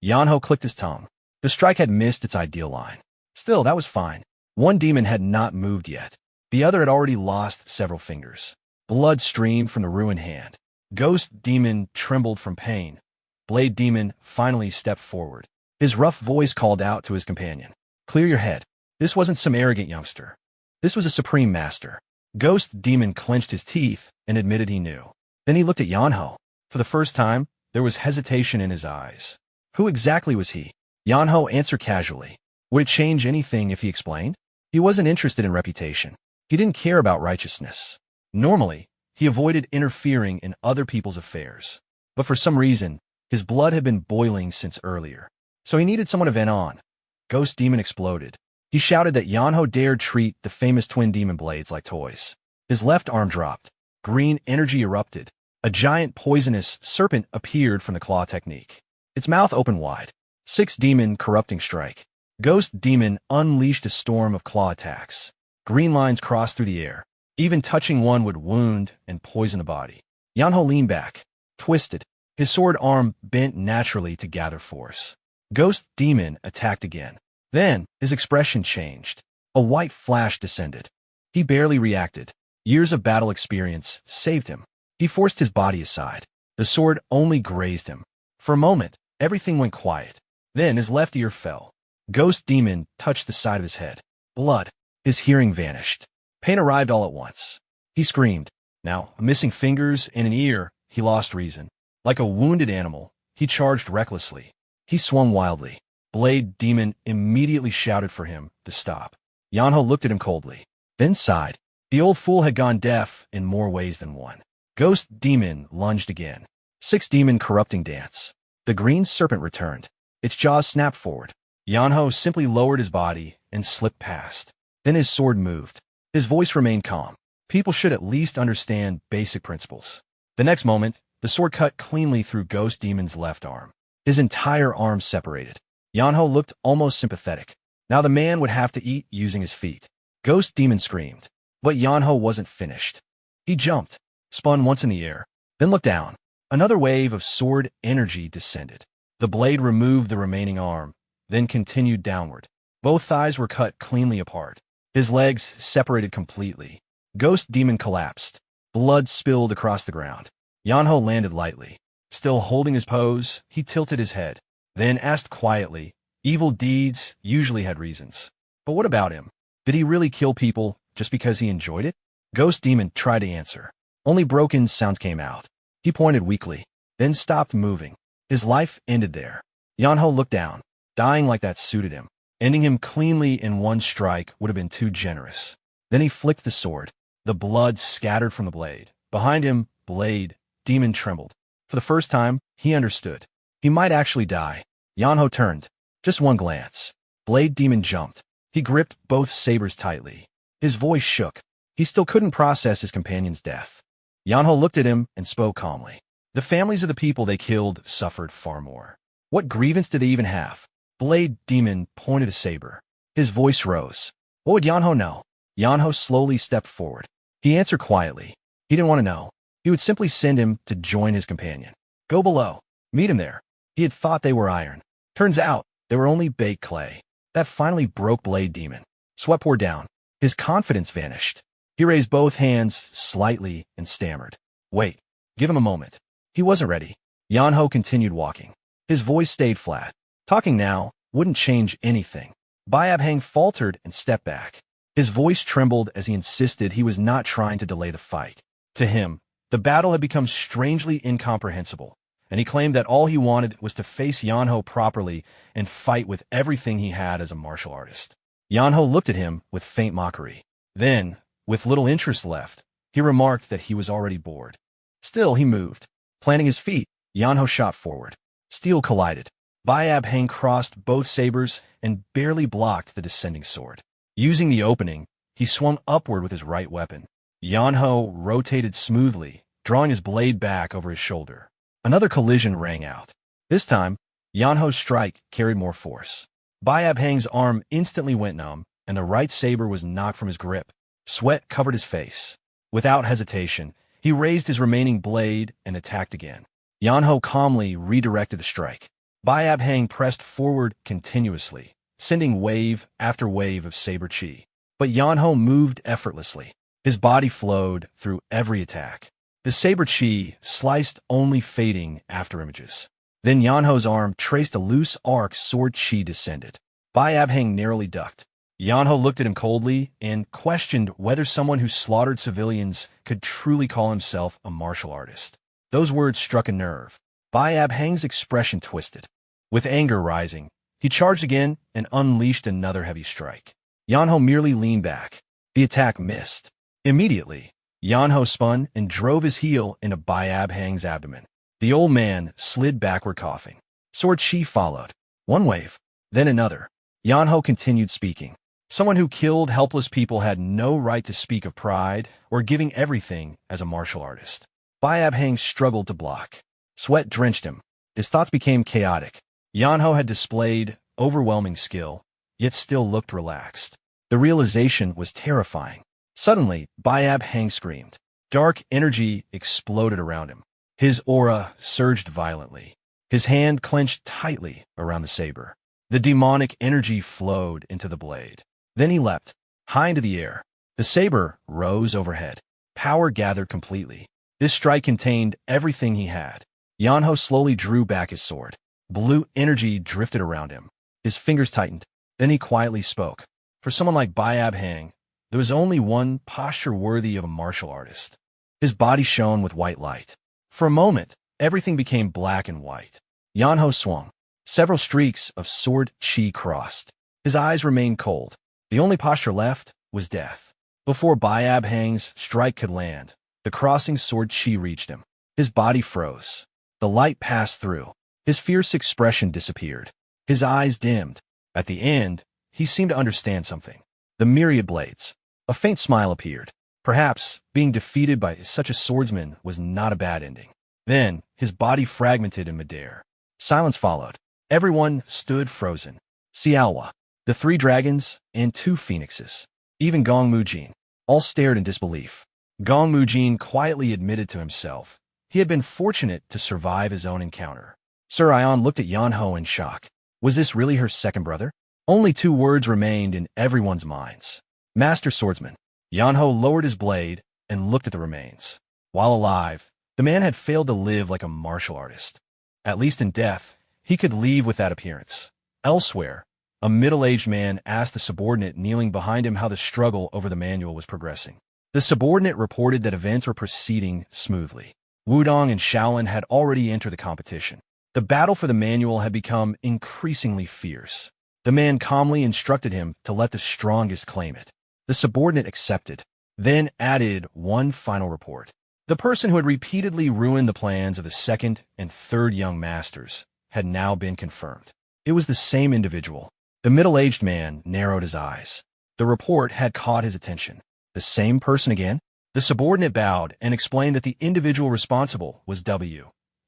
Yeonho clicked his tongue. The strike had missed its ideal line. Still, that was fine. One demon had not moved yet. The other had already lost several fingers. Blood streamed from the ruined hand. Ghost Demon trembled from pain. Blade Demon finally stepped forward. His rough voice called out to his companion. Clear your head. This wasn't some arrogant youngster. This was a supreme master. Ghost Demon clenched his teeth and admitted he knew. Then he looked at Yeonho. For the first time, there was hesitation in his eyes. Who exactly was he? Yeonho answered casually. Would it change anything if he explained? He wasn't interested in reputation. He didn't care about righteousness. Normally, he avoided interfering in other people's affairs. But for some reason, his blood had been boiling since earlier. So he needed someone to vent on. Ghost Demon exploded. He shouted that Yeonho dared treat the famous twin demon blades like toys. His left arm dropped. Green energy erupted. A giant poisonous serpent appeared from the claw technique. Its mouth opened wide. 6 demon corrupting strike. Ghost Demon unleashed a storm of claw attacks. Green lines crossed through the air. Even touching one would wound and poison the body. Yeonho leaned back, twisted. His sword arm bent naturally to gather force. Ghost Demon attacked again. Then, his expression changed. A white flash descended. He barely reacted. Years of battle experience saved him. He forced his body aside. The sword only grazed him. For a moment, everything went quiet. Then his left ear fell. Ghost Demon touched the side of his head. Blood. His hearing vanished. Pain arrived all at once. He screamed. Now, missing fingers and an ear, he lost reason. Like a wounded animal, he charged recklessly. He swung wildly. Blade Demon immediately shouted for him to stop. Yeonho looked at him coldly, then sighed. The old fool had gone deaf in more ways than one. Ghost Demon lunged again. 6 demon corrupting dance. The green serpent returned. Its jaws snapped forward. Yeonho simply lowered his body and slipped past. Then his sword moved. His voice remained calm. People should at least understand basic principles. The next moment, the sword cut cleanly through Ghost Demon's left arm. His entire arm separated. Yeonho looked almost sympathetic. Now the man would have to eat using his feet. Ghost Demon screamed. But Yeonho wasn't finished. He jumped, spun once in the air, then looked down. Another wave of sword energy descended. The blade removed the remaining arm, then continued downward. Both thighs were cut cleanly apart. His legs separated completely. Ghost Demon collapsed. Blood spilled across the ground. Yeonho landed lightly. Still holding his pose, he tilted his head, then asked quietly, evil deeds usually had reasons. But what about him? Did he really kill people just because he enjoyed it? Ghost Demon tried to answer. Only broken sounds came out. He pointed weakly, then stopped moving. His life ended there. Yeonho looked down. Dying like that suited him. Ending him cleanly in one strike would have been too generous. Then he flicked the sword. The blood scattered from the blade. Behind him, Blade Demon trembled. For the first time, he understood. He might actually die. Yeonho turned. Just one glance. Blade Demon jumped. He gripped both sabers tightly. His voice shook. He still couldn't process his companion's death. Yeonho looked at him and spoke calmly. The families of the people they killed suffered far more. What grievance did they even have? Blade Demon pointed a saber. His voice rose. What would Yeonho know? Yeonho slowly stepped forward. He answered quietly. He didn't want to know. He would simply send him to join his companion. Go below. Meet him there. He had thought they were iron. Turns out, they were only baked clay. That finally broke Blade Demon. Sweat poured down. His confidence vanished. He raised both hands slightly and stammered. Wait. Give him a moment. He wasn't ready. Yeonho continued walking. His voice stayed flat. Talking now wouldn't change anything. Bayabhang faltered and stepped back. His voice trembled as he insisted he was not trying to delay the fight. To him, the battle had become strangely incomprehensible, and he claimed that all he wanted was to face Yeonho properly and fight with everything he had as a martial artist. Yeonho looked at him with faint mockery. Then, with little interest left, he remarked that he was already bored. Still, he moved. Planting his feet, Yeonho shot forward. Steel collided. Bayabhang crossed both sabers and barely blocked the descending sword. Using the opening, he swung upward with his right weapon. Yeonho rotated smoothly, drawing his blade back over his shoulder. Another collision rang out. This time, Yeonho's strike carried more force. Bayabhang's arm instantly went numb, and the right saber was knocked from his grip. Sweat covered his face. Without hesitation, he raised his remaining blade and attacked again. Yeonho calmly redirected the strike. Bayabhang pressed forward continuously, sending wave after wave of saber chi. But Yeonho moved effortlessly. His body flowed through every attack. The saber chi sliced only fading afterimages. Then Yeonho's arm traced a loose arc sword chi descended. Bayabhang narrowly ducked. Yeonho looked at him coldly and questioned whether someone who slaughtered civilians could truly call himself a martial artist. Those words struck a nerve. Bayabhang's expression twisted. With anger rising, he charged again and unleashed another heavy strike. Yeonho merely leaned back. The attack missed. Immediately, Yeonho spun and drove his heel into Bayabhang's abdomen. The old man slid backward coughing. Sword chi followed. One wave, then another. Yeonho continued speaking. Someone who killed helpless people had no right to speak of pride or giving everything as a martial artist. Bayabhang struggled to block. Sweat drenched him. His thoughts became chaotic. Yeonho had displayed overwhelming skill, yet still looked relaxed. The realization was terrifying. Suddenly, Bayabhang screamed. Dark energy exploded around him. His aura surged violently. His hand clenched tightly around the saber. The demonic energy flowed into the blade. Then he leapt, high into the air. The saber rose overhead. Power gathered completely. This strike contained everything he had. Yeonho slowly drew back his sword. Blue energy drifted around him. His fingers tightened. Then he quietly spoke. For someone like Bayabhang, there was only one posture worthy of a martial artist. His body shone with white light. For a moment, everything became black and white. Yeonho swung. Several streaks of sword chi crossed. His eyes remained cold. The only posture left was death. Before Bayabhang's strike could land, the crossing sword chi reached him. His body froze. The light passed through. His fierce expression disappeared. His eyes dimmed. At the end, he seemed to understand something. The myriad blades. A faint smile appeared. Perhaps being defeated by such a swordsman was not a bad ending. Then, his body fragmented in midair. Silence followed. Everyone stood frozen. Xiaohua, the 3 dragons, and 2 phoenixes. Even Gong Mujin. All stared in disbelief. Gong Mujin quietly admitted to himself he had been fortunate to survive his own encounter. Sir Ion looked at Yeonho in shock. Was this really her second brother? Only 2 words remained in everyone's minds. Master Swordsman. Yeonho lowered his blade and looked at the remains. While alive, the man had failed to live like a martial artist. At least in death, he could leave with that appearance. Elsewhere, a middle-aged man asked the subordinate kneeling behind him how the struggle over the manual was progressing. The subordinate reported that events were proceeding smoothly. Wudong and Shaolin had already entered the competition. The battle for the manual had become increasingly fierce. The man calmly instructed him to let the strongest claim it. The subordinate accepted, then added one final report. The person who had repeatedly ruined the plans of the second and third young masters had now been confirmed. It was the same individual. The middle-aged man narrowed his eyes. The report had caught his attention. The same person again? The The subordinate bowed and explained that the individual responsible was Wi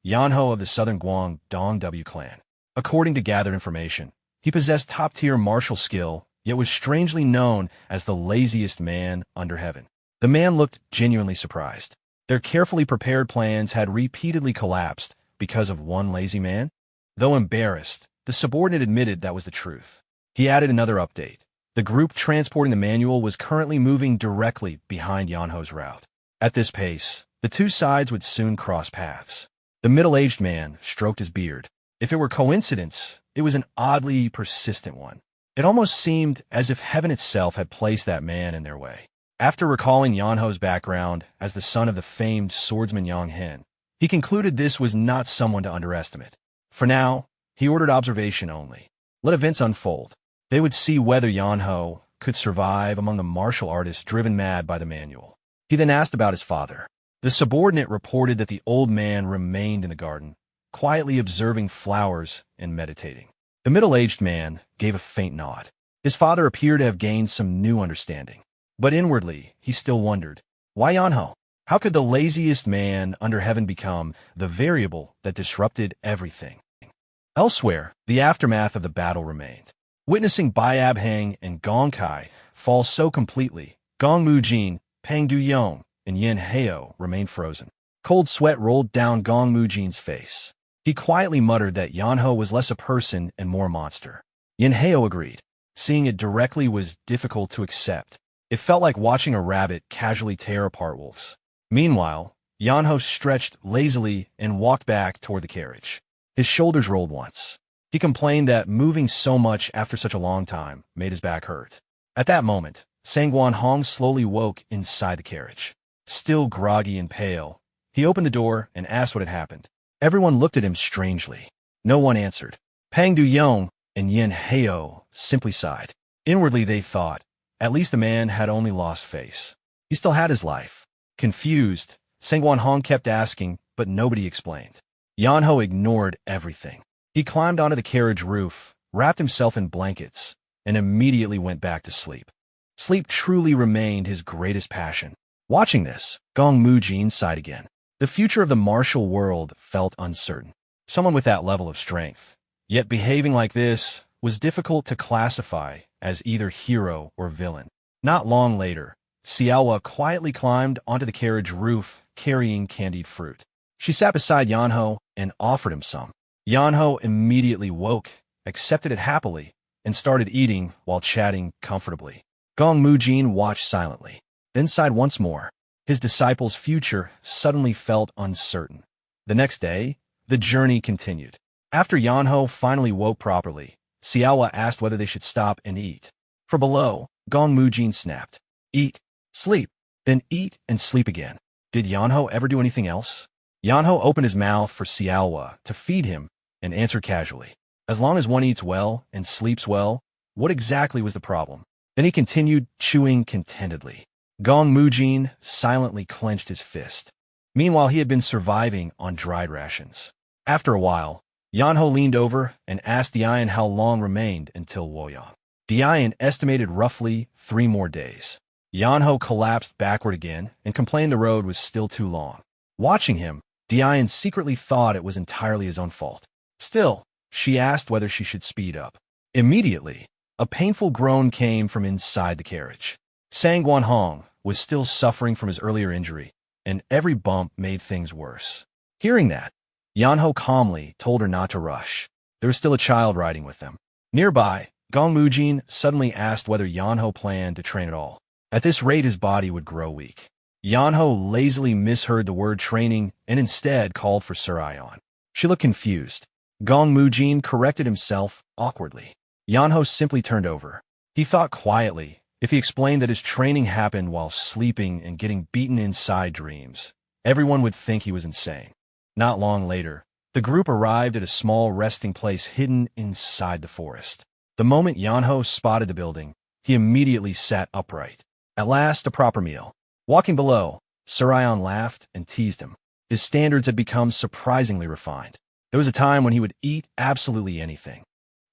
Yeonho of the Southern Guangdong W clan. According to gathered information, he possessed top-tier martial skill, yet was strangely known as the laziest man under heaven. The man looked genuinely surprised. Their carefully prepared plans had repeatedly collapsed because of one lazy man. Though embarrassed, the subordinate admitted that was the truth. He added another update. The group transporting the manual was currently moving directly behind Yeonho's route. At this pace, the two sides would soon cross paths. The middle-aged man stroked his beard. If it were coincidence, it was an oddly persistent one. It almost seemed as if heaven itself had placed that man in their way. After recalling Yeonho's background as the son of the famed swordsman Yonghin, he concluded this was not someone to underestimate. For now, he ordered observation only. Let events unfold. They would see whether Yeonho could survive among the martial artists driven mad by the manual. He then asked about his father. The subordinate reported that the old man remained in the garden, quietly observing flowers and meditating. The middle-aged man gave a faint nod. His father appeared to have gained some new understanding. But inwardly, he still wondered, why Yeonho? How could the laziest man under heaven become the variable that disrupted everything? Elsewhere, the aftermath of the battle remained. Witnessing Biab Heng and Gong Kai fall so completely, Gong Mujin, Pang Du-yong, and Yin Heo remained frozen. Cold sweat rolled down Gong Mujin's face. He quietly muttered that Yeonho was less a person and more a monster. Yin Heo agreed. Seeing it directly was difficult to accept. It felt like watching a rabbit casually tear apart wolves. Meanwhile, Yeonho stretched lazily and walked back toward the carriage. His shoulders rolled once. He complained that moving so much after such a long time made his back hurt. At that moment, Sangwon Hong slowly woke inside the carriage. Still groggy and pale, he opened the door and asked what had happened. Everyone looked at him strangely. No one answered. Pang Du-yong and Yin Heo simply sighed. Inwardly they thought, at least the man had only lost face. He still had his life. Confused, Sangwon Hong kept asking, but nobody explained. Yeonho ignored everything. He climbed onto the carriage roof, wrapped himself in blankets, and immediately went back to sleep. Sleep truly remained his greatest passion. Watching this, Gong Mujin sighed again. The future of the martial world felt uncertain. Someone with that level of strength, yet behaving like this, was difficult to classify as either hero or villain. Not long later, Xiaowa quietly climbed onto the carriage roof, carrying candied fruit. She sat beside Yeonho and offered him some. Yeonho immediately woke, accepted it happily, and started eating while chatting comfortably. Gong Mujin watched silently, then sighed once more. His disciple's future suddenly felt uncertain. The next day, the journey continued. After Yeonho finally woke properly, Xiaowa asked whether they should stop and eat. For below, Gong Mujin snapped. Eat, sleep, then eat and sleep again. Did Yeonho ever do anything else? Yeonho opened his mouth for Xiaowa to feed him and answered casually. As long as one eats well and sleeps well, what exactly was the problem? Then he continued chewing contentedly. Gong Mujin silently clenched his fist. Meanwhile, he had been surviving on dried rations. After a while, Yeonho leaned over and asked Dian how long remained until Woyang. Dian estimated roughly 3 more days. Yeonho collapsed backward again and complained the road was still too long. Watching him, Dian secretly thought it was entirely his own fault. Still, she asked whether she should speed up. Immediately, a painful groan came from inside the carriage. Sangwon Hong was still suffering from his earlier injury, and every bump made things worse. Hearing that, Yeonho calmly told her not to rush. There was still a child riding with them. Nearby, Gong Mujin suddenly asked whether Yeonho planned to train at all. At this rate, his body would grow weak. Yeonho lazily misheard the word training and instead called for Surion. She looked confused. Gong Mujin corrected himself awkwardly. Yeonho simply turned over. He thought quietly, if he explained that his training happened while sleeping and getting beaten inside dreams, everyone would think he was insane. Not long later, the group arrived at a small resting place hidden inside the forest. The moment Yeonho spotted the building, he immediately sat upright. At last, a proper meal. Walking below, Surion laughed and teased him. His standards had become surprisingly refined. There was a time when he would eat absolutely anything.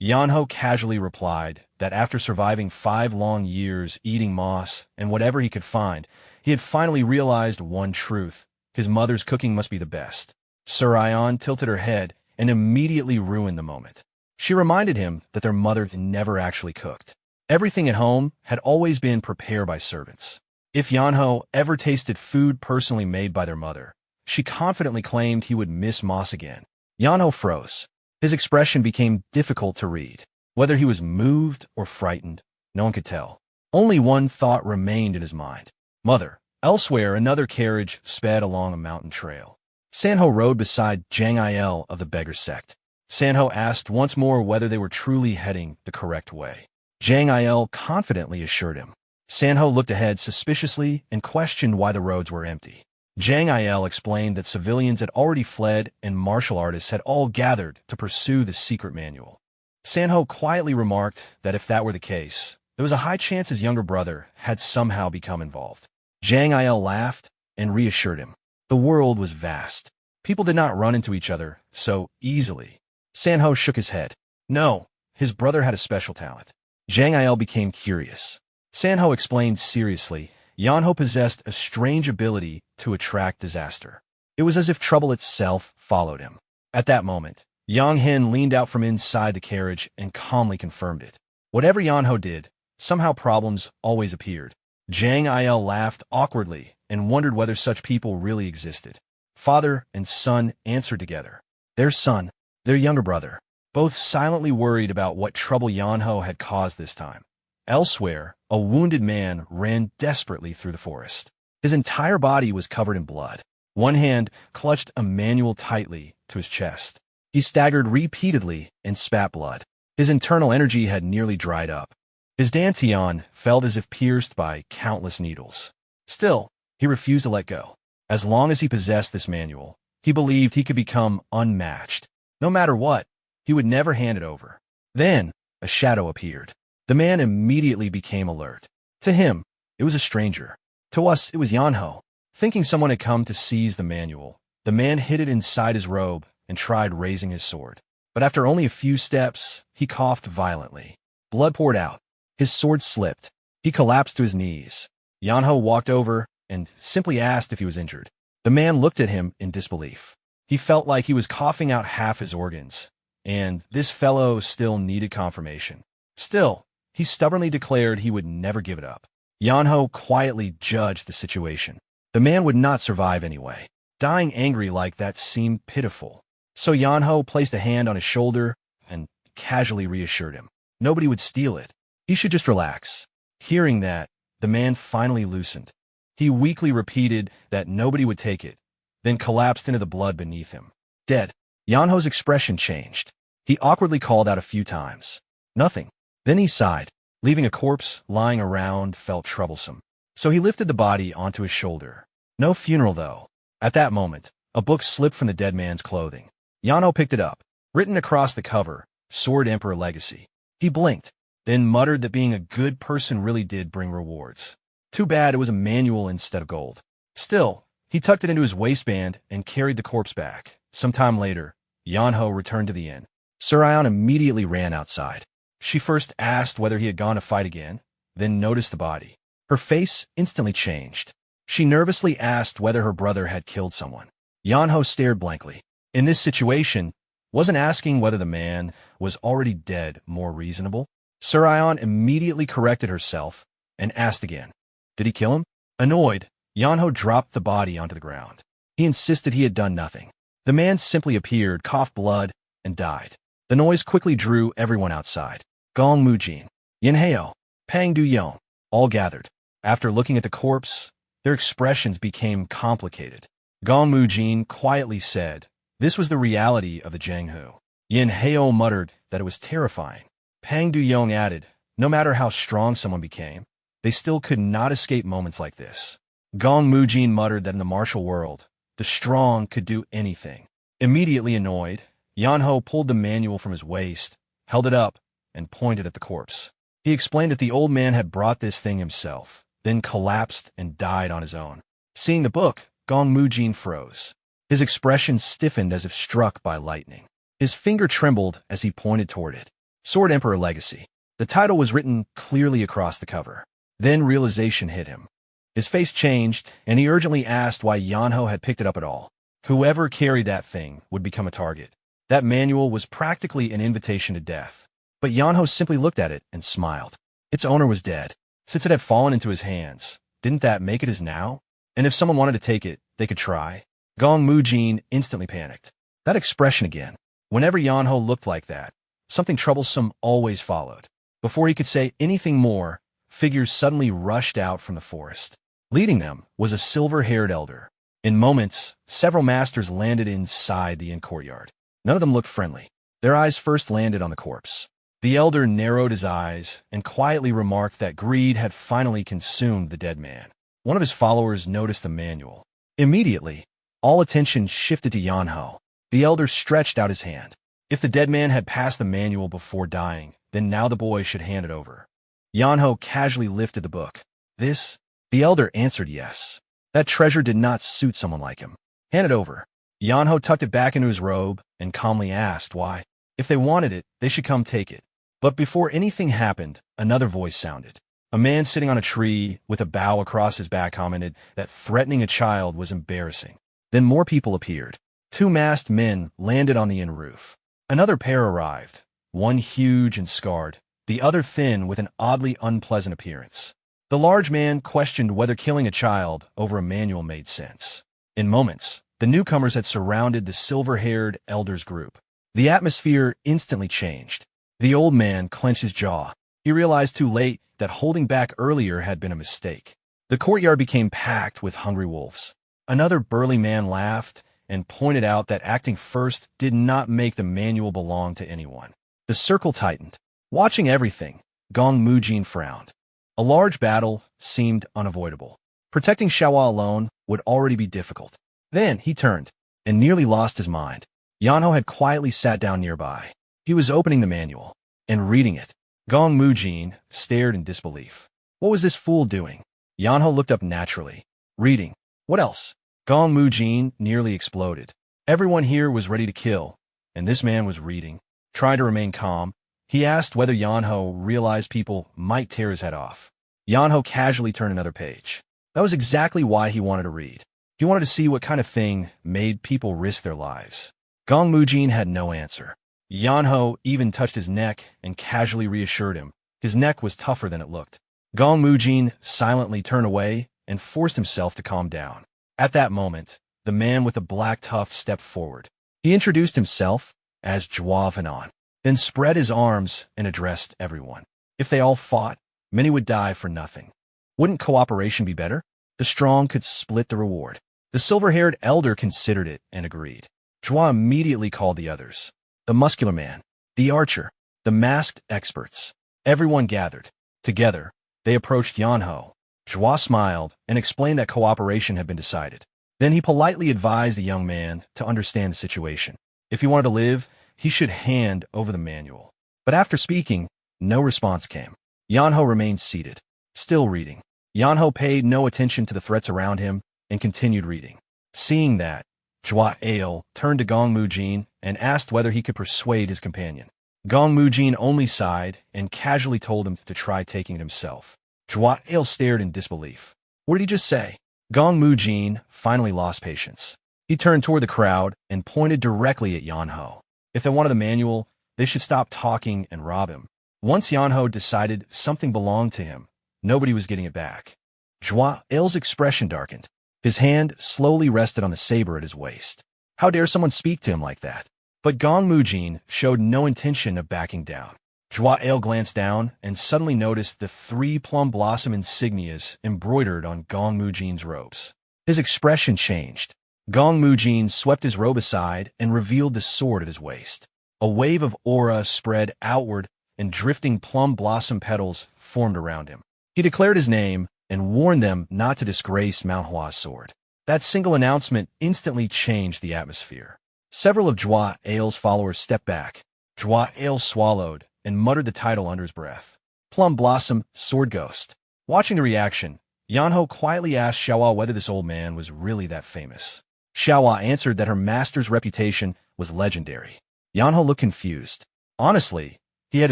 Yeonho casually replied that after surviving 5 long years eating moss and whatever he could find, he had finally realized one truth: his mother's cooking must be the best. Surion tilted her head and immediately ruined the moment. She reminded him that their mother never actually cooked. Everything at home had always been prepared by servants. If Yeonho ever tasted food personally made by their mother, she confidently claimed he would miss moss again. Yeonho froze. His expression became difficult to read. Whether he was moved or frightened, no one could tell. Only one thought remained in his mind: mother. Elsewhere, another carriage sped along a mountain trail. Sanho rode beside Jang Il of the Beggar Sect. Sanho asked once more whether they were truly heading the correct way. Jang Il confidently assured him. Sanho looked ahead suspiciously and questioned why the roads were empty. Jang Il explained that civilians had already fled and martial artists had all gathered to pursue the secret manual. Sanho quietly remarked that if that were the case, there was a high chance his younger brother had somehow become involved. Jang Il laughed and reassured him. The world was vast. People did not run into each other so easily. Sanho shook his head. No, his brother had a special talent. Jang Il became curious. Sanho explained seriously. Yeonho possessed a strange ability to attract disaster. It was as if trouble itself followed him. At that moment, Yang Hin leaned out from inside the carriage and calmly confirmed it. Whatever Yeonho did, somehow problems always appeared. Jang Il laughed awkwardly and wondered whether such people really existed. Father and son answered together. Their son, their younger brother, both silently worried about what trouble Yeonho had caused this time. Elsewhere, a wounded man ran desperately through the forest. His entire body was covered in blood. One hand clutched a manual tightly to his chest. He staggered repeatedly and spat blood. His internal energy had nearly dried up. His dantian felt as if pierced by countless needles. Still, he refused to let go. As long as he possessed this manual, he believed he could become unmatched. No matter what, he would never hand it over. Then, a shadow appeared. The man immediately became alert. To him, it was a stranger. To us, it was Yeonho. Thinking someone had come to seize the manual, the man hid it inside his robe and tried raising his sword. But after only a few steps, he coughed violently. Blood poured out. His sword slipped. He collapsed to his knees. Yeonho walked over and simply asked if he was injured. The man looked at him in disbelief. He felt like he was coughing out half his organs, and this fellow still needed confirmation. Still, he stubbornly declared he would never give it up. Yeonho quietly judged the situation. The man would not survive anyway. Dying angry like that seemed pitiful. So Yeonho placed a hand on his shoulder and casually reassured him. Nobody would steal it. He should just relax. Hearing that, the man finally loosened. He weakly repeated that nobody would take it, then collapsed into the blood beneath him. Dead. Yeonho's expression changed. He awkwardly called out a few times. Nothing. Then he sighed. Leaving a corpse lying around felt troublesome. So he lifted the body onto his shoulder. No funeral, though. At that moment, a book slipped from the dead man's clothing. Yeonho picked it up. Written across the cover, Sword Emperor Legacy. He blinked, then muttered that being a good person really did bring rewards. Too bad it was a manual instead of gold. Still, he tucked it into his waistband and carried the corpse back. Sometime later, Yeonho returned to the inn. Surion immediately ran outside. She first asked whether he had gone to fight again, then noticed the body. Her face instantly changed. She nervously asked whether her brother had killed someone. Yeonho stared blankly. In this situation, wasn't asking whether the man was already dead more reasonable? Surion immediately corrected herself and asked again, did he kill him? Annoyed, Yeonho dropped the body onto the ground. He insisted he had done nothing. The man simply appeared, coughed blood, and died. The noise quickly drew everyone outside. Gong Mujin, Yeonho, Pang Du-yeon, all gathered. After looking at the corpse, their expressions became complicated. Gong Mujin quietly said, this was the reality of the Janghu. Yeonho muttered that it was terrifying. Pang Du-yeon added, no matter how strong someone became, they still could not escape moments like this. Gong Mujin muttered that in the martial world, the strong could do anything. Immediately annoyed, Yeonho pulled the manual from his waist, held it up, and pointed at the corpse. He explained that the old man had brought this thing himself, then collapsed and died on his own. Seeing the book, Gong Mujin froze. His expression stiffened as if struck by lightning. His finger trembled as he pointed toward it. Sword Emperor Legacy. The title was written clearly across the cover. Then realization hit him. His face changed, and he urgently asked why Yeonho had picked it up at all. Whoever carried that thing would become a target. That manual was practically an invitation to death. But Yeonho simply looked at it and smiled. Its owner was dead. Since it had fallen into his hands, didn't that make it his now? And if someone wanted to take it, they could try. Gong Mujin instantly panicked. That expression again. Whenever Yeonho looked like that, something troublesome always followed. Before he could say anything more, figures suddenly rushed out from the forest. Leading them was a silver-haired elder. In moments, several masters landed inside the inn courtyard. None of them looked friendly. Their eyes first landed on the corpse. The elder narrowed his eyes and quietly remarked that greed had finally consumed the dead man. One of his followers noticed the manual. Immediately, all attention shifted to Yeonho. The elder stretched out his hand. If the dead man had passed the manual before dying, then now the boy should hand it over. Yeonho casually lifted the book. This? The elder answered yes. That treasure did not suit someone like him. Hand it over. Yeonho tucked it back into his robe and calmly asked why. If they wanted it, they should come take it. But before anything happened, another voice sounded. A man sitting on a tree with a bough across his back commented that threatening a child was embarrassing. Then more people appeared. 2 masked men landed on the inn roof. Another pair arrived, one huge and scarred, the other thin with an oddly unpleasant appearance. The large man questioned whether killing a child over a manual made sense. In moments, the newcomers had surrounded the silver-haired elder's group. The atmosphere instantly changed. The old man clenched his jaw. He realized too late that holding back earlier had been a mistake. The courtyard became packed with hungry wolves. Another burly man laughed and pointed out that acting first did not make the manual belong to anyone. The circle tightened. Watching everything, Gong Mujin frowned. A large battle seemed unavoidable. Protecting Xiaohua alone would already be difficult. Then he turned and nearly lost his mind. Yeonho had quietly sat down nearby. He was opening the manual and reading it. Gong Mujin stared in disbelief. What was this fool doing? Yeonho looked up naturally. Reading. What else? Gong Mujin nearly exploded. Everyone here was ready to kill, and this man was reading. Trying to remain calm, he asked whether Yeonho realized people might tear his head off. Yeonho casually turned another page. That was exactly why he wanted to read. He wanted to see what kind of thing made people risk their lives. Gong Mujin had no answer. Yeonho even touched his neck and casually reassured him. His neck was tougher than it looked. Gong Mujin silently turned away and forced himself to calm down. At that moment, the man with the black tuft stepped forward. He introduced himself as Jua Venon, then spread his arms and addressed everyone. If they all fought, many would die for nothing. Wouldn't cooperation be better? The strong could split the reward. The silver-haired elder considered it and agreed. Jua immediately called the others. The muscular man, the archer, the masked experts. Everyone gathered. Together, they approached Yeonho. Jua smiled and explained that cooperation had been decided. Then he politely advised the young man to understand the situation. If he wanted to live, he should hand over the manual. But after speaking, no response came. Yeonho remained seated, still reading. Yeonho paid no attention to the threats around him and continued reading. Seeing that, Jua Ale turned to Gong Mujin and asked whether he could persuade his companion. Gong Mujin only sighed and casually told him to try taking it himself. Jua Ale stared in disbelief. What did he just say? Gong Mujin finally lost patience. He turned toward the crowd and pointed directly at Yeonho. If they wanted the manual, they should stop talking and rob him. Once Yeonho decided something belonged to him, nobody was getting it back. Jua Ale's expression darkened. His hand slowly rested on the saber at his waist. How dare someone speak to him like that? But Gong Mujin showed no intention of backing down. Jua Ale glanced down and suddenly noticed the 3 plum blossom insignias embroidered on Gong Mujin's robes. His expression changed. Gong Mujin swept his robe aside and revealed the sword at his waist. A wave of aura spread outward and drifting plum blossom petals formed around him. He declared his name and warned them not to disgrace Mount Hua's sword. That single announcement instantly changed the atmosphere. Several of Jua Ale's followers stepped back. Jua Ale swallowed and muttered the title under his breath. Plum Blossom, Sword Ghost. Watching the reaction, Yeonho quietly asked Xiaohua whether this old man was really that famous. Xiaohua answered that her master's reputation was legendary. Yeonho looked confused. Honestly, He had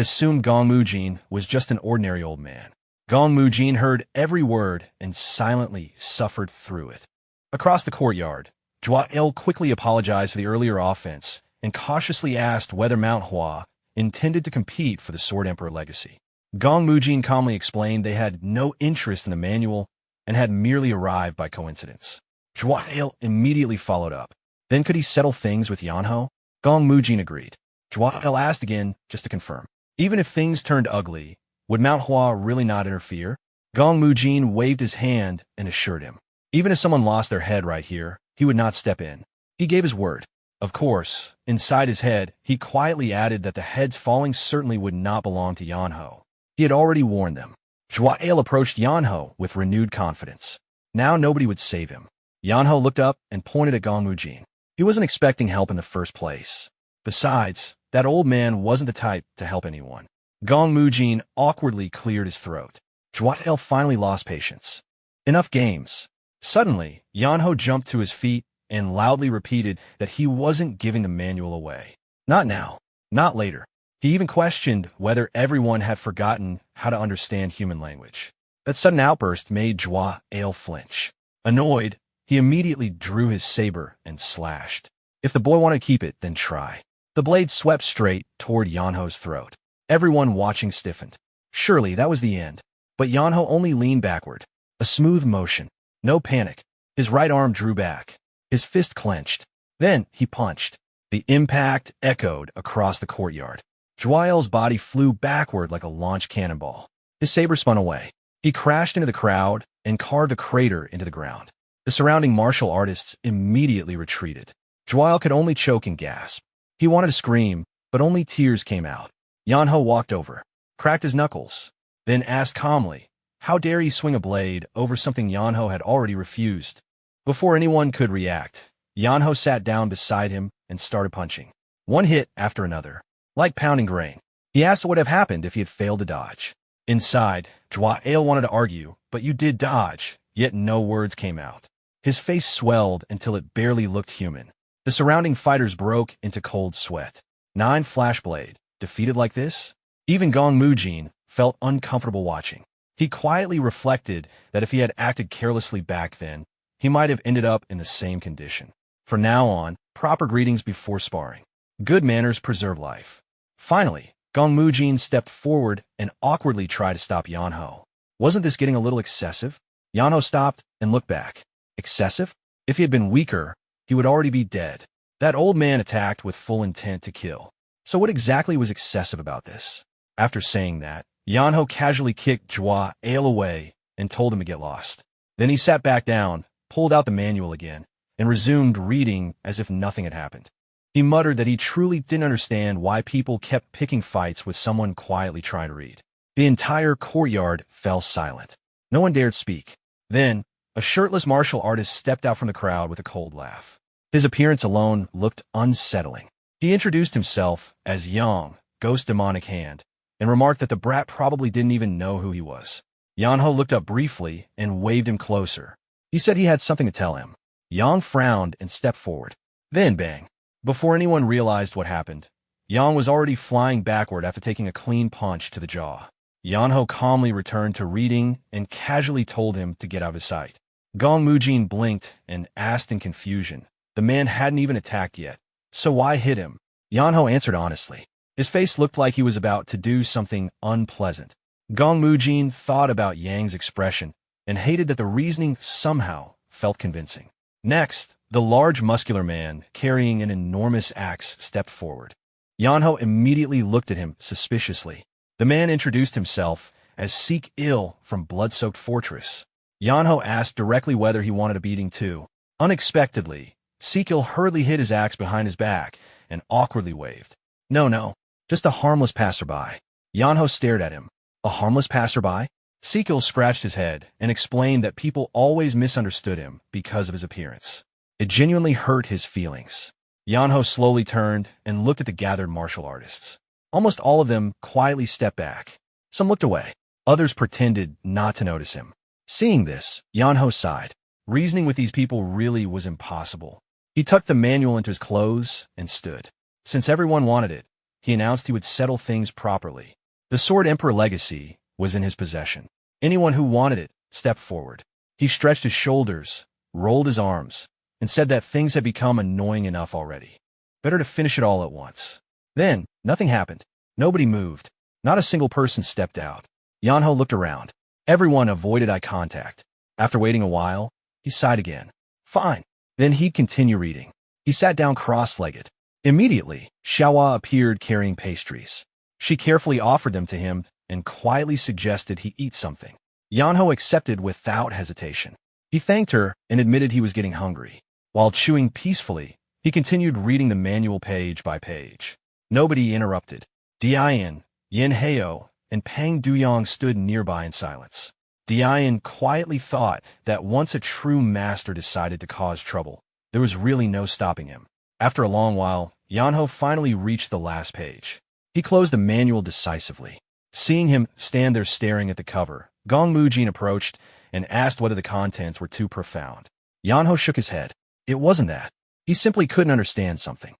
assumed Gong Mujin was just an ordinary old man. Gong Mujin heard every word and silently suffered through it. Across the courtyard, Zhuo quickly apologized for the earlier offense and cautiously asked whether Mount Hua intended to compete for the Sword Emperor legacy. Gong Mujin calmly explained they had no interest in the manual and had merely arrived by coincidence. Zhuo immediately followed up. Then could he settle things with Yeonho? Gong Mujin agreed. Zhuo asked again, just to confirm. Even if things turned ugly, would Mount Hua really not interfere? Gong Mujin waved his hand and assured him. Even if someone lost their head right here, he would not step in. He gave his word. Of course, inside his head, he quietly added that the heads falling certainly would not belong to Yeonho. He had already warned them. Zhuo approached Yeonho with renewed confidence. Now nobody would save him. Yeonho looked up and pointed at Gong Mujin. He wasn't expecting help in the first place. Besides, that old man wasn't the type to help anyone. Gong Mujin awkwardly cleared his throat. Zhuo finally lost patience. Enough games. Suddenly, Yeonho jumped to his feet and loudly repeated that he wasn't giving the manual away. Not now. Not later. He even questioned whether everyone had forgotten how to understand human language. That sudden outburst made Zhuo flinch. Annoyed, he immediately drew his saber and slashed. If the boy wanted to keep it, then try. The blade swept straight toward Yeonho's throat. Everyone watching stiffened. Surely that was the end. But Yeonho only leaned backward. A smooth motion. No panic. His right arm drew back. His fist clenched. Then he punched. The impact echoed across the courtyard. Zhuo's body flew backward like a launched cannonball. His saber spun away. He crashed into the crowd and carved a crater into the ground. The surrounding martial artists immediately retreated. Zhuo could only choke and gasp. He wanted to scream, but only tears came out. Yeonho walked over, cracked his knuckles, then asked calmly, how dare he swing a blade over something Yeonho had already refused? Before anyone could react, Yeonho sat down beside him and started punching. One hit after another, like pounding grain. He asked what would have happened if he had failed to dodge. Inside, Zhuo wanted to argue, but you did dodge, yet no words came out. His face swelled until it barely looked human. The surrounding fighters broke into cold sweat. 9 Flashblade, defeated like this? Even Gong Mujin felt uncomfortable watching. He quietly reflected that if he had acted carelessly back then, he might have ended up in the same condition. From now on, proper greetings before sparring. Good manners preserve life. Finally, Gong Mujin stepped forward and awkwardly tried to stop Yeonho. Wasn't this getting a little excessive? Yeonho stopped and looked back. Excessive? If he had been weaker, he would already be dead. That old man attacked with full intent to kill. So what exactly was excessive about this? After saying that, Yeonho casually kicked Zhuo away and told him to get lost. Then he sat back down, pulled out the manual again, and resumed reading as if nothing had happened. He muttered that he truly didn't understand why people kept picking fights with someone quietly trying to read. The entire courtyard fell silent. No one dared speak. Then, a shirtless martial artist stepped out from the crowd with a cold laugh. His appearance alone looked unsettling. He introduced himself as Yang, Ghost Demonic Hand, and remarked that the brat probably didn't even know who he was. Yeonho looked up briefly and waved him closer. He said he had something to tell him. Yang frowned and stepped forward. Then bang. Before anyone realized what happened, Yang was already flying backward after taking a clean punch to the jaw. Yeonho calmly returned to reading and casually told him to get out of his sight. Gong Mujin blinked and asked in confusion. The man hadn't even attacked yet, so why hit him? Yeonho answered honestly. His face looked like he was about to do something unpleasant. Gong Mujin thought about Yang's expression and hated that the reasoning somehow felt convincing. Next, the large muscular man carrying an enormous axe stepped forward. Yeonho immediately looked at him suspiciously. The man introduced himself as Seek Ill from Blood-Soaked Fortress. Yeonho asked directly whether he wanted a beating too. Unexpectedly, Seek Ill hurriedly hid his axe behind his back and awkwardly waved. No, just a harmless passerby. Yeonho stared at him. A harmless passerby? Seek Ill scratched his head and explained that people always misunderstood him because of his appearance. It genuinely hurt his feelings. Yeonho slowly turned and looked at the gathered martial artists. Almost all of them quietly stepped back. Some looked away. Others pretended not to notice him. Seeing this, Yeonho sighed. Reasoning with these people really was impossible. He tucked the manual into his clothes and stood. Since everyone wanted it, he announced he would settle things properly. The Sword Emperor legacy was in his possession. Anyone who wanted it stepped forward. He stretched his shoulders, rolled his arms, and said that things had become annoying enough already. Better to finish it all at once. Then, nothing happened. Nobody moved. Not a single person stepped out. Yeonho looked around. Everyone avoided eye contact. After waiting a while, he sighed again. Fine. Then he'd continue reading. He sat down cross-legged. Immediately, Xiaohua appeared carrying pastries. She carefully offered them to him and quietly suggested he eat something. Yeonho accepted without hesitation. He thanked her and admitted he was getting hungry. While chewing peacefully, he continued reading the manual page by page. Nobody interrupted. Dian, Yeonho, and Pang Duyong stood nearby in silence. Dian quietly thought that once a true master decided to cause trouble, there was really no stopping him. After a long while, Yeonho finally reached the last page. He closed the manual decisively. Seeing him stand there staring at the cover, Gong Mujin approached and asked whether the contents were too profound. Yeonho shook his head. It wasn't that. He simply couldn't understand something.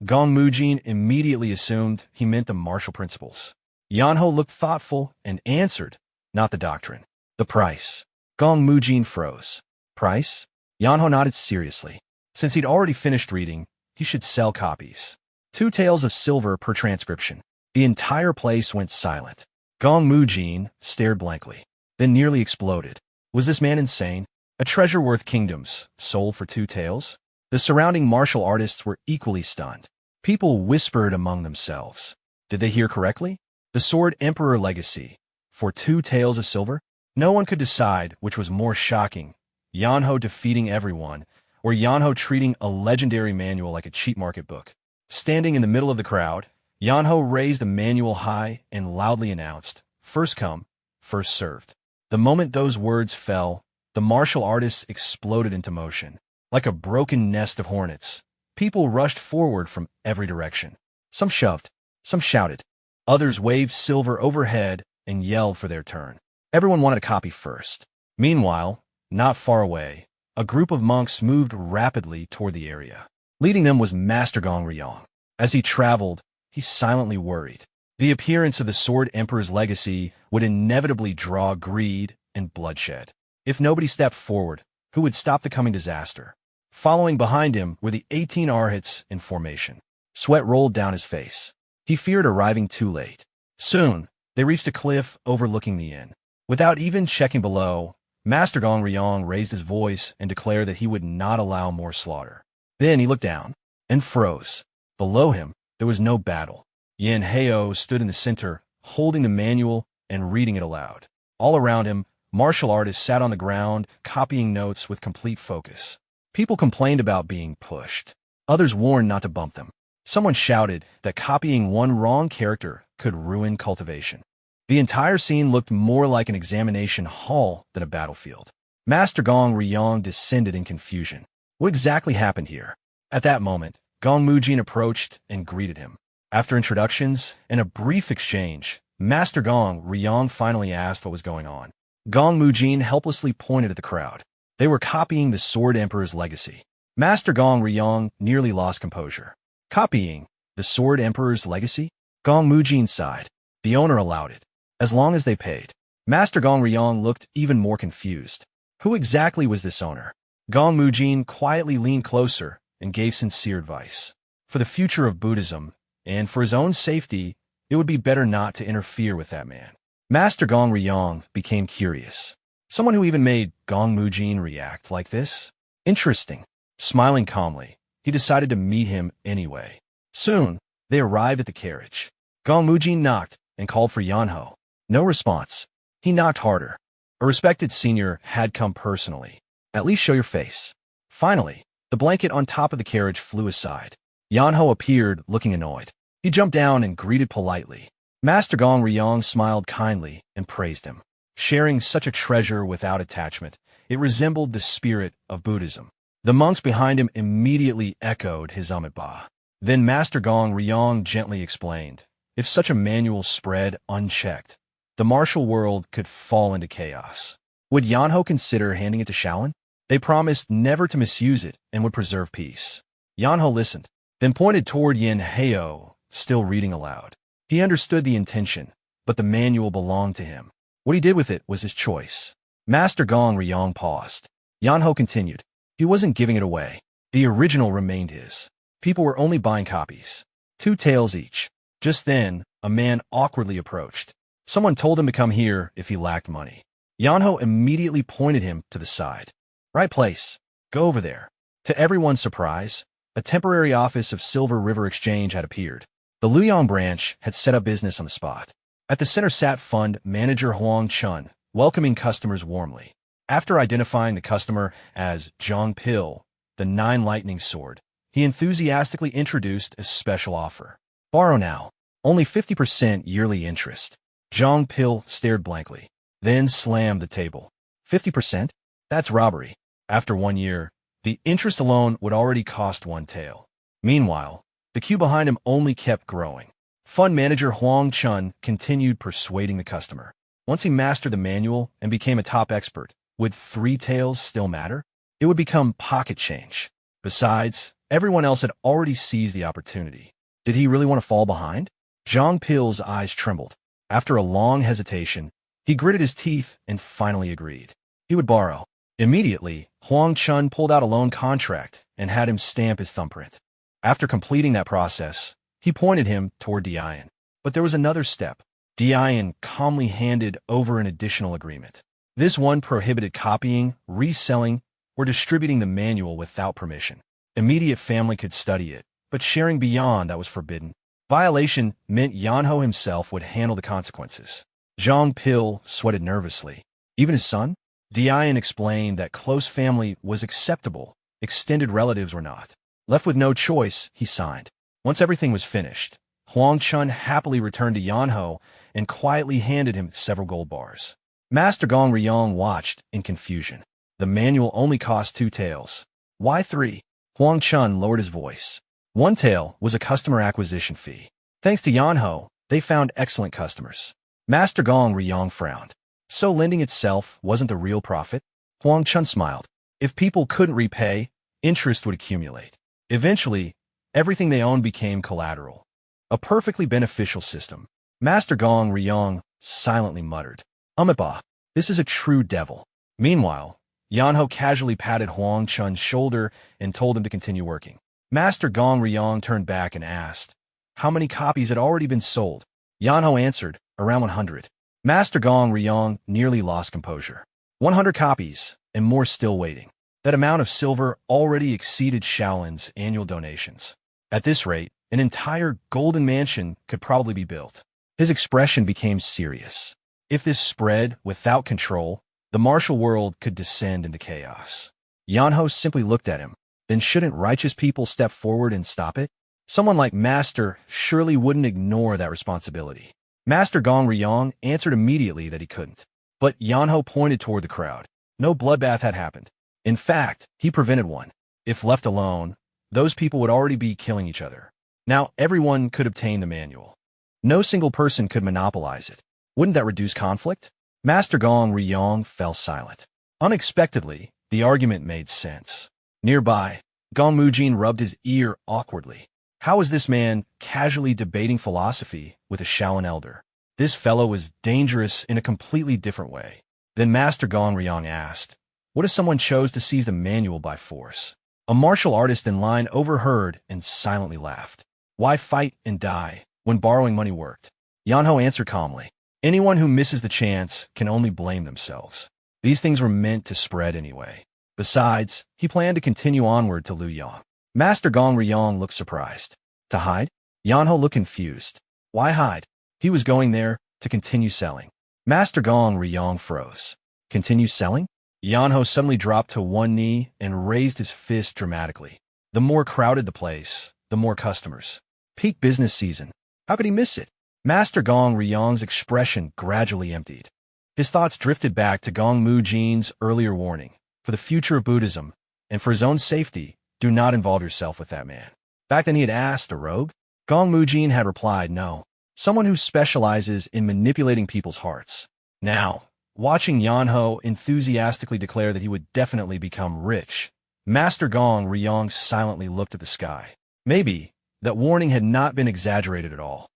Gong Mujin immediately assumed he meant the martial principles. Yeonho looked thoughtful and answered, not the doctrine. The price. Gong Mujin froze. Price? Yeonho nodded seriously. Since he'd already finished reading, he should sell copies. 2 taels of silver per transcription. The entire place went silent. Gong Mujin stared blankly, then nearly exploded. Was this man insane? A treasure worth kingdoms, sold for 2 taels? The surrounding martial artists were equally stunned. People whispered among themselves. Did they hear correctly? The Sword Emperor legacy. For 2 taels of silver? No one could decide which was more shocking, Yeonho defeating everyone, or Yeonho treating a legendary manual like a cheap market book. Standing in the middle of the crowd, Yeonho raised the manual high and loudly announced, first come, first served. The moment those words fell, the martial artists exploded into motion. Like a broken nest of hornets, people rushed forward from every direction. Some shoved, some shouted. Others waved silver overhead and yelled for their turn. Everyone wanted a copy first. Meanwhile, not far away, a group of monks moved rapidly toward the area. Leading them was Master Gong Ryong. As he traveled, he silently worried. The appearance of the Sword Emperor's legacy would inevitably draw greed and bloodshed. If nobody stepped forward, who would stop the coming disaster? Following behind him were the 18 Arhats in formation. Sweat rolled down his face. He feared arriving too late. Soon, they reached a cliff overlooking the inn. Without even checking below, Master Gong Ryong raised his voice and declared that he would not allow more slaughter. Then he looked down and froze. Below him, there was no battle. Yeonho stood in the center, holding the manual and reading it aloud. All around him, martial artists sat on the ground, copying notes with complete focus. People complained about being pushed. Others warned not to bump them. Someone shouted that copying one wrong character could ruin cultivation. The entire scene looked more like an examination hall than a battlefield. Master Gong Ryong descended in confusion. What exactly happened here? At that moment, Gong Mujin approached and greeted him. After introductions and a brief exchange, Master Gong Ryong finally asked what was going on. Gong Mujin helplessly pointed at the crowd. They were copying the Sword Emperor's legacy. Master Gong Ryong nearly lost composure. Copying the Sword Emperor's legacy? Gong Mujin sighed. The owner allowed it, as long as they paid. Master Gong Ryong looked even more confused. Who exactly was this owner? Gong Mujin quietly leaned closer and gave sincere advice. For the future of Buddhism, and for his own safety, it would be better not to interfere with that man. Master Gong Ryong became curious. Someone who even made Gong Mujin react like this? Interesting. Smiling calmly, he decided to meet him anyway. Soon, they arrived at the carriage. Gong Mujin knocked and called for Yeonho. No response. He knocked harder. A respected senior had come personally. At least show your face. Finally, the blanket on top of the carriage flew aside. Yeonho appeared, looking annoyed. He jumped down and greeted politely. Master Gong Ryong smiled kindly and praised him. Sharing such a treasure without attachment, it resembled the spirit of Buddhism. The monks behind him immediately echoed his Amitabha. Then Master Gong Ryong gently explained, if such a manual spread unchecked, the martial world could fall into chaos. Would Yeonho consider handing it to Shaolin? They promised never to misuse it and would preserve peace. Yeonho listened, then pointed toward Yeonho, still reading aloud. He understood the intention, but the manual belonged to him. What he did with it was his choice. Master Gong Ryong paused. Yeonho continued. He wasn't giving it away. The original remained his. People were only buying copies. 2 taels each. Just then, a man awkwardly approached. Someone told him to come here if he lacked money. Yeonho immediately pointed him to the side. Right place. Go over there. To everyone's surprise, a temporary office of Silver River Exchange had appeared. The Luoyang branch had set up business on the spot. At the center sat fund manager Huang Chun, welcoming customers warmly. After identifying the customer as Zhang Pil, the 9 lightning sword, he enthusiastically introduced a special offer. Borrow now. Only 50% yearly interest. Zhang Pil stared blankly, then slammed the table. 50%? That's robbery. After 1 year, the interest alone would already cost 1 tael. Meanwhile, the queue behind him only kept growing. Fund manager Huang Chun continued persuading the customer. Once he mastered the manual and became a top expert, would 3 taels still matter? It would become pocket change. Besides, everyone else had already seized the opportunity. Did he really want to fall behind? Zhang Pil's eyes trembled. After a long hesitation, he gritted his teeth and finally agreed. He would borrow. Immediately, Huang Chun pulled out a loan contract and had him stamp his thumbprint. After completing that process, he pointed him toward Dian. But there was another step. Dian calmly handed over an additional agreement. This one prohibited copying, reselling, or distributing the manual without permission. Immediate family could study it, but sharing beyond that was forbidden. Violation meant Yeonho himself would handle the consequences. Zhang Pil sweated nervously. Even his son? Dian explained that close family was acceptable, extended relatives were not. Left with no choice, he signed. Once everything was finished, Huang Chun happily returned to Yeonho and quietly handed him several gold bars. Master Gong Ryong watched in confusion. The manual only cost 2 taels. Why 3? Huang Chun lowered his voice. 1 tael was a customer acquisition fee. Thanks to Yeonho, they found excellent customers. Master Gong Ryong frowned. So lending itself wasn't the real profit? Huang Chun smiled. If people couldn't repay, interest would accumulate. Eventually, everything they owned became collateral. A perfectly beneficial system. Master Gong Ryong silently muttered. Bah, this is a true devil. Meanwhile, Yeonho casually patted Huang Chun's shoulder and told him to continue working. Master Gong Ryong turned back and asked, how many copies had already been sold? Yeonho answered, around 100. Master Gong Ryong nearly lost composure. 100 copies, and more still waiting. That amount of silver already exceeded Shaolin's annual donations. At this rate, an entire golden mansion could probably be built. His expression became serious. If this spread without control, the martial world could descend into chaos. Yeonho simply looked at him. Then shouldn't righteous people step forward and stop it? Someone like Master surely wouldn't ignore that responsibility. Master Gong Ryong answered immediately that he couldn't. But Yeonho pointed toward the crowd. No bloodbath had happened. In fact, he prevented one. If left alone, those people would already be killing each other. Now everyone could obtain the manual. No single person could monopolize it. Wouldn't that reduce conflict? Master Gong Ryong fell silent. Unexpectedly, the argument made sense. Nearby, Gong Mujin rubbed his ear awkwardly. How was this man casually debating philosophy with a Shaolin elder? This fellow was dangerous in a completely different way. Then Master Gong Ryong asked, what if someone chose to seize the manual by force? A martial artist in line overheard and silently laughed. Why fight and die when borrowing money worked? Yeonho answered calmly. Anyone who misses the chance can only blame themselves. These things were meant to spread anyway. Besides, he planned to continue onward to Luoyang. Master Gong Ryong looked surprised. To hide? Yeonho looked confused. Why hide? He was going there to continue selling. Master Gong Ryong froze. Continue selling? Yeonho suddenly dropped to one knee and raised his fist dramatically. The more crowded the place, the more customers. Peak business season. How could he miss it? Master Gong Ryong's expression gradually emptied. His thoughts drifted back to Gong Mujin's earlier warning. For the future of Buddhism, and for his own safety, do not involve yourself with that man. Back then he had asked a rogue. Gong Mujin had replied no. Someone who specializes in manipulating people's hearts. Now, watching Yeonho enthusiastically declare that he would definitely become rich, Master Gong Ryong silently looked at the sky. Maybe That warning had not been exaggerated at all.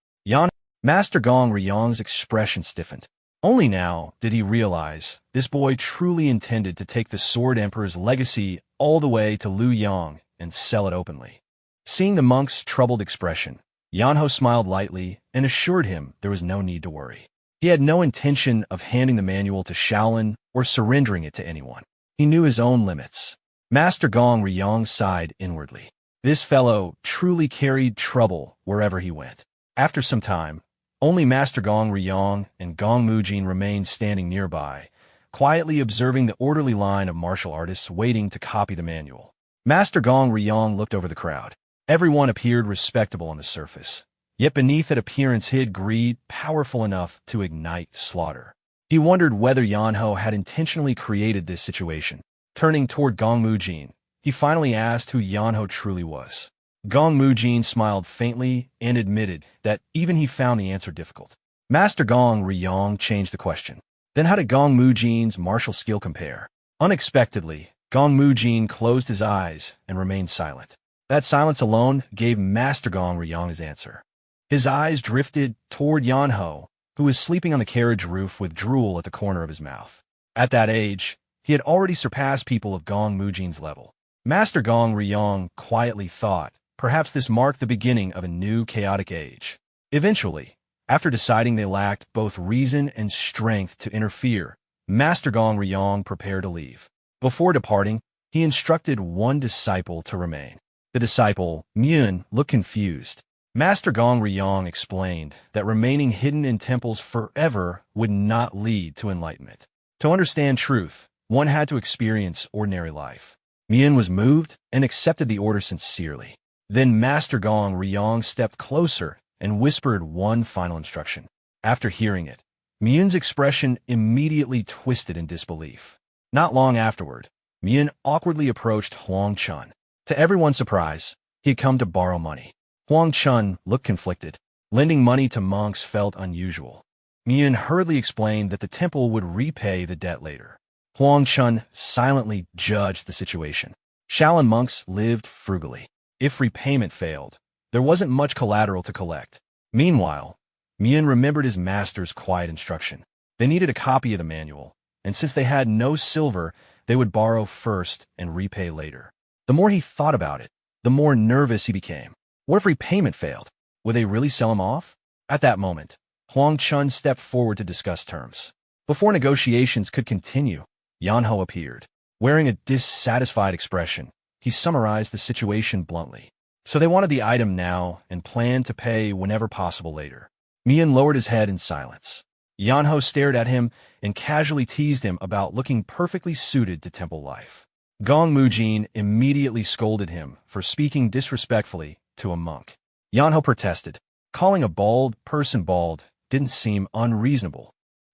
Master Gong Ryong's expression stiffened. Only now did he realize this boy truly intended to take the Sword Emperor's legacy all the way to Luoyang and sell it openly. Seeing the monk's troubled expression, Yeonho smiled lightly and assured him there was no need to worry. He had no intention of handing the manual to Shaolin or surrendering it to anyone. He knew his own limits. Master Gong Ryong sighed inwardly. This fellow truly carried trouble wherever he went. After some time, only Master Gong Ryong and Gong Mujin remained standing nearby, quietly observing the orderly line of martial artists waiting to copy the manual. Master Gong Ryong looked over the crowd. Everyone appeared respectable on the surface, yet beneath that appearance hid greed powerful enough to ignite slaughter. He wondered whether Yeonho had intentionally created this situation. Turning toward Gong Mujin, he finally asked who Yeonho truly was. Gong Mujin smiled faintly and admitted that even he found the answer difficult. Master Gong Ryong changed the question. Then how did Gong Mujin's martial skill compare? Unexpectedly, Gong Mujin closed his eyes and remained silent. That silence alone gave Master Gong Ryong his answer. His eyes drifted toward Yeonho, who was sleeping on the carriage roof with drool at the corner of his mouth. At that age, he had already surpassed people of Gong Mujin's level. Master Gong Ryong quietly thought, perhaps this marked the beginning of a new chaotic age. Eventually, after deciding they lacked both reason and strength to interfere, Master Gong Ryong prepared to leave. Before departing, he instructed one disciple to remain. The disciple, Myun, looked confused. Master Gong Ryong explained that remaining hidden in temples forever would not lead to enlightenment. To understand truth, one had to experience ordinary life. Myun was moved and accepted the order sincerely. Then Master Gong Ryong stepped closer and whispered one final instruction. After hearing it, Myun's expression immediately twisted in disbelief. Not long afterward, Myun awkwardly approached Huang Chun. To everyone's surprise, he had come to borrow money. Huang Chun looked conflicted. Lending money to monks felt unusual. Myun hurriedly explained that the temple would repay the debt later. Huang Chun silently judged the situation. Shaolin monks lived frugally. If repayment failed, there wasn't much collateral to collect. Meanwhile, Myun remembered his master's quiet instruction. They needed a copy of the manual, and since they had no silver, they would borrow first and repay later. The more he thought about it, the more nervous he became. What if repayment failed? Would they really sell him off? At that moment, Huang Chun stepped forward to discuss terms. Before negotiations could continue, Yeonho appeared. Wearing a dissatisfied expression, he summarized the situation bluntly. So they wanted the item now and planned to pay whenever possible later. Myun lowered his head in silence. Yeonho stared at him and casually teased him about looking perfectly suited to temple life. Gong Mujin immediately scolded him for speaking disrespectfully to a monk. Yeonho protested. Calling a bald person bald didn't seem unreasonable.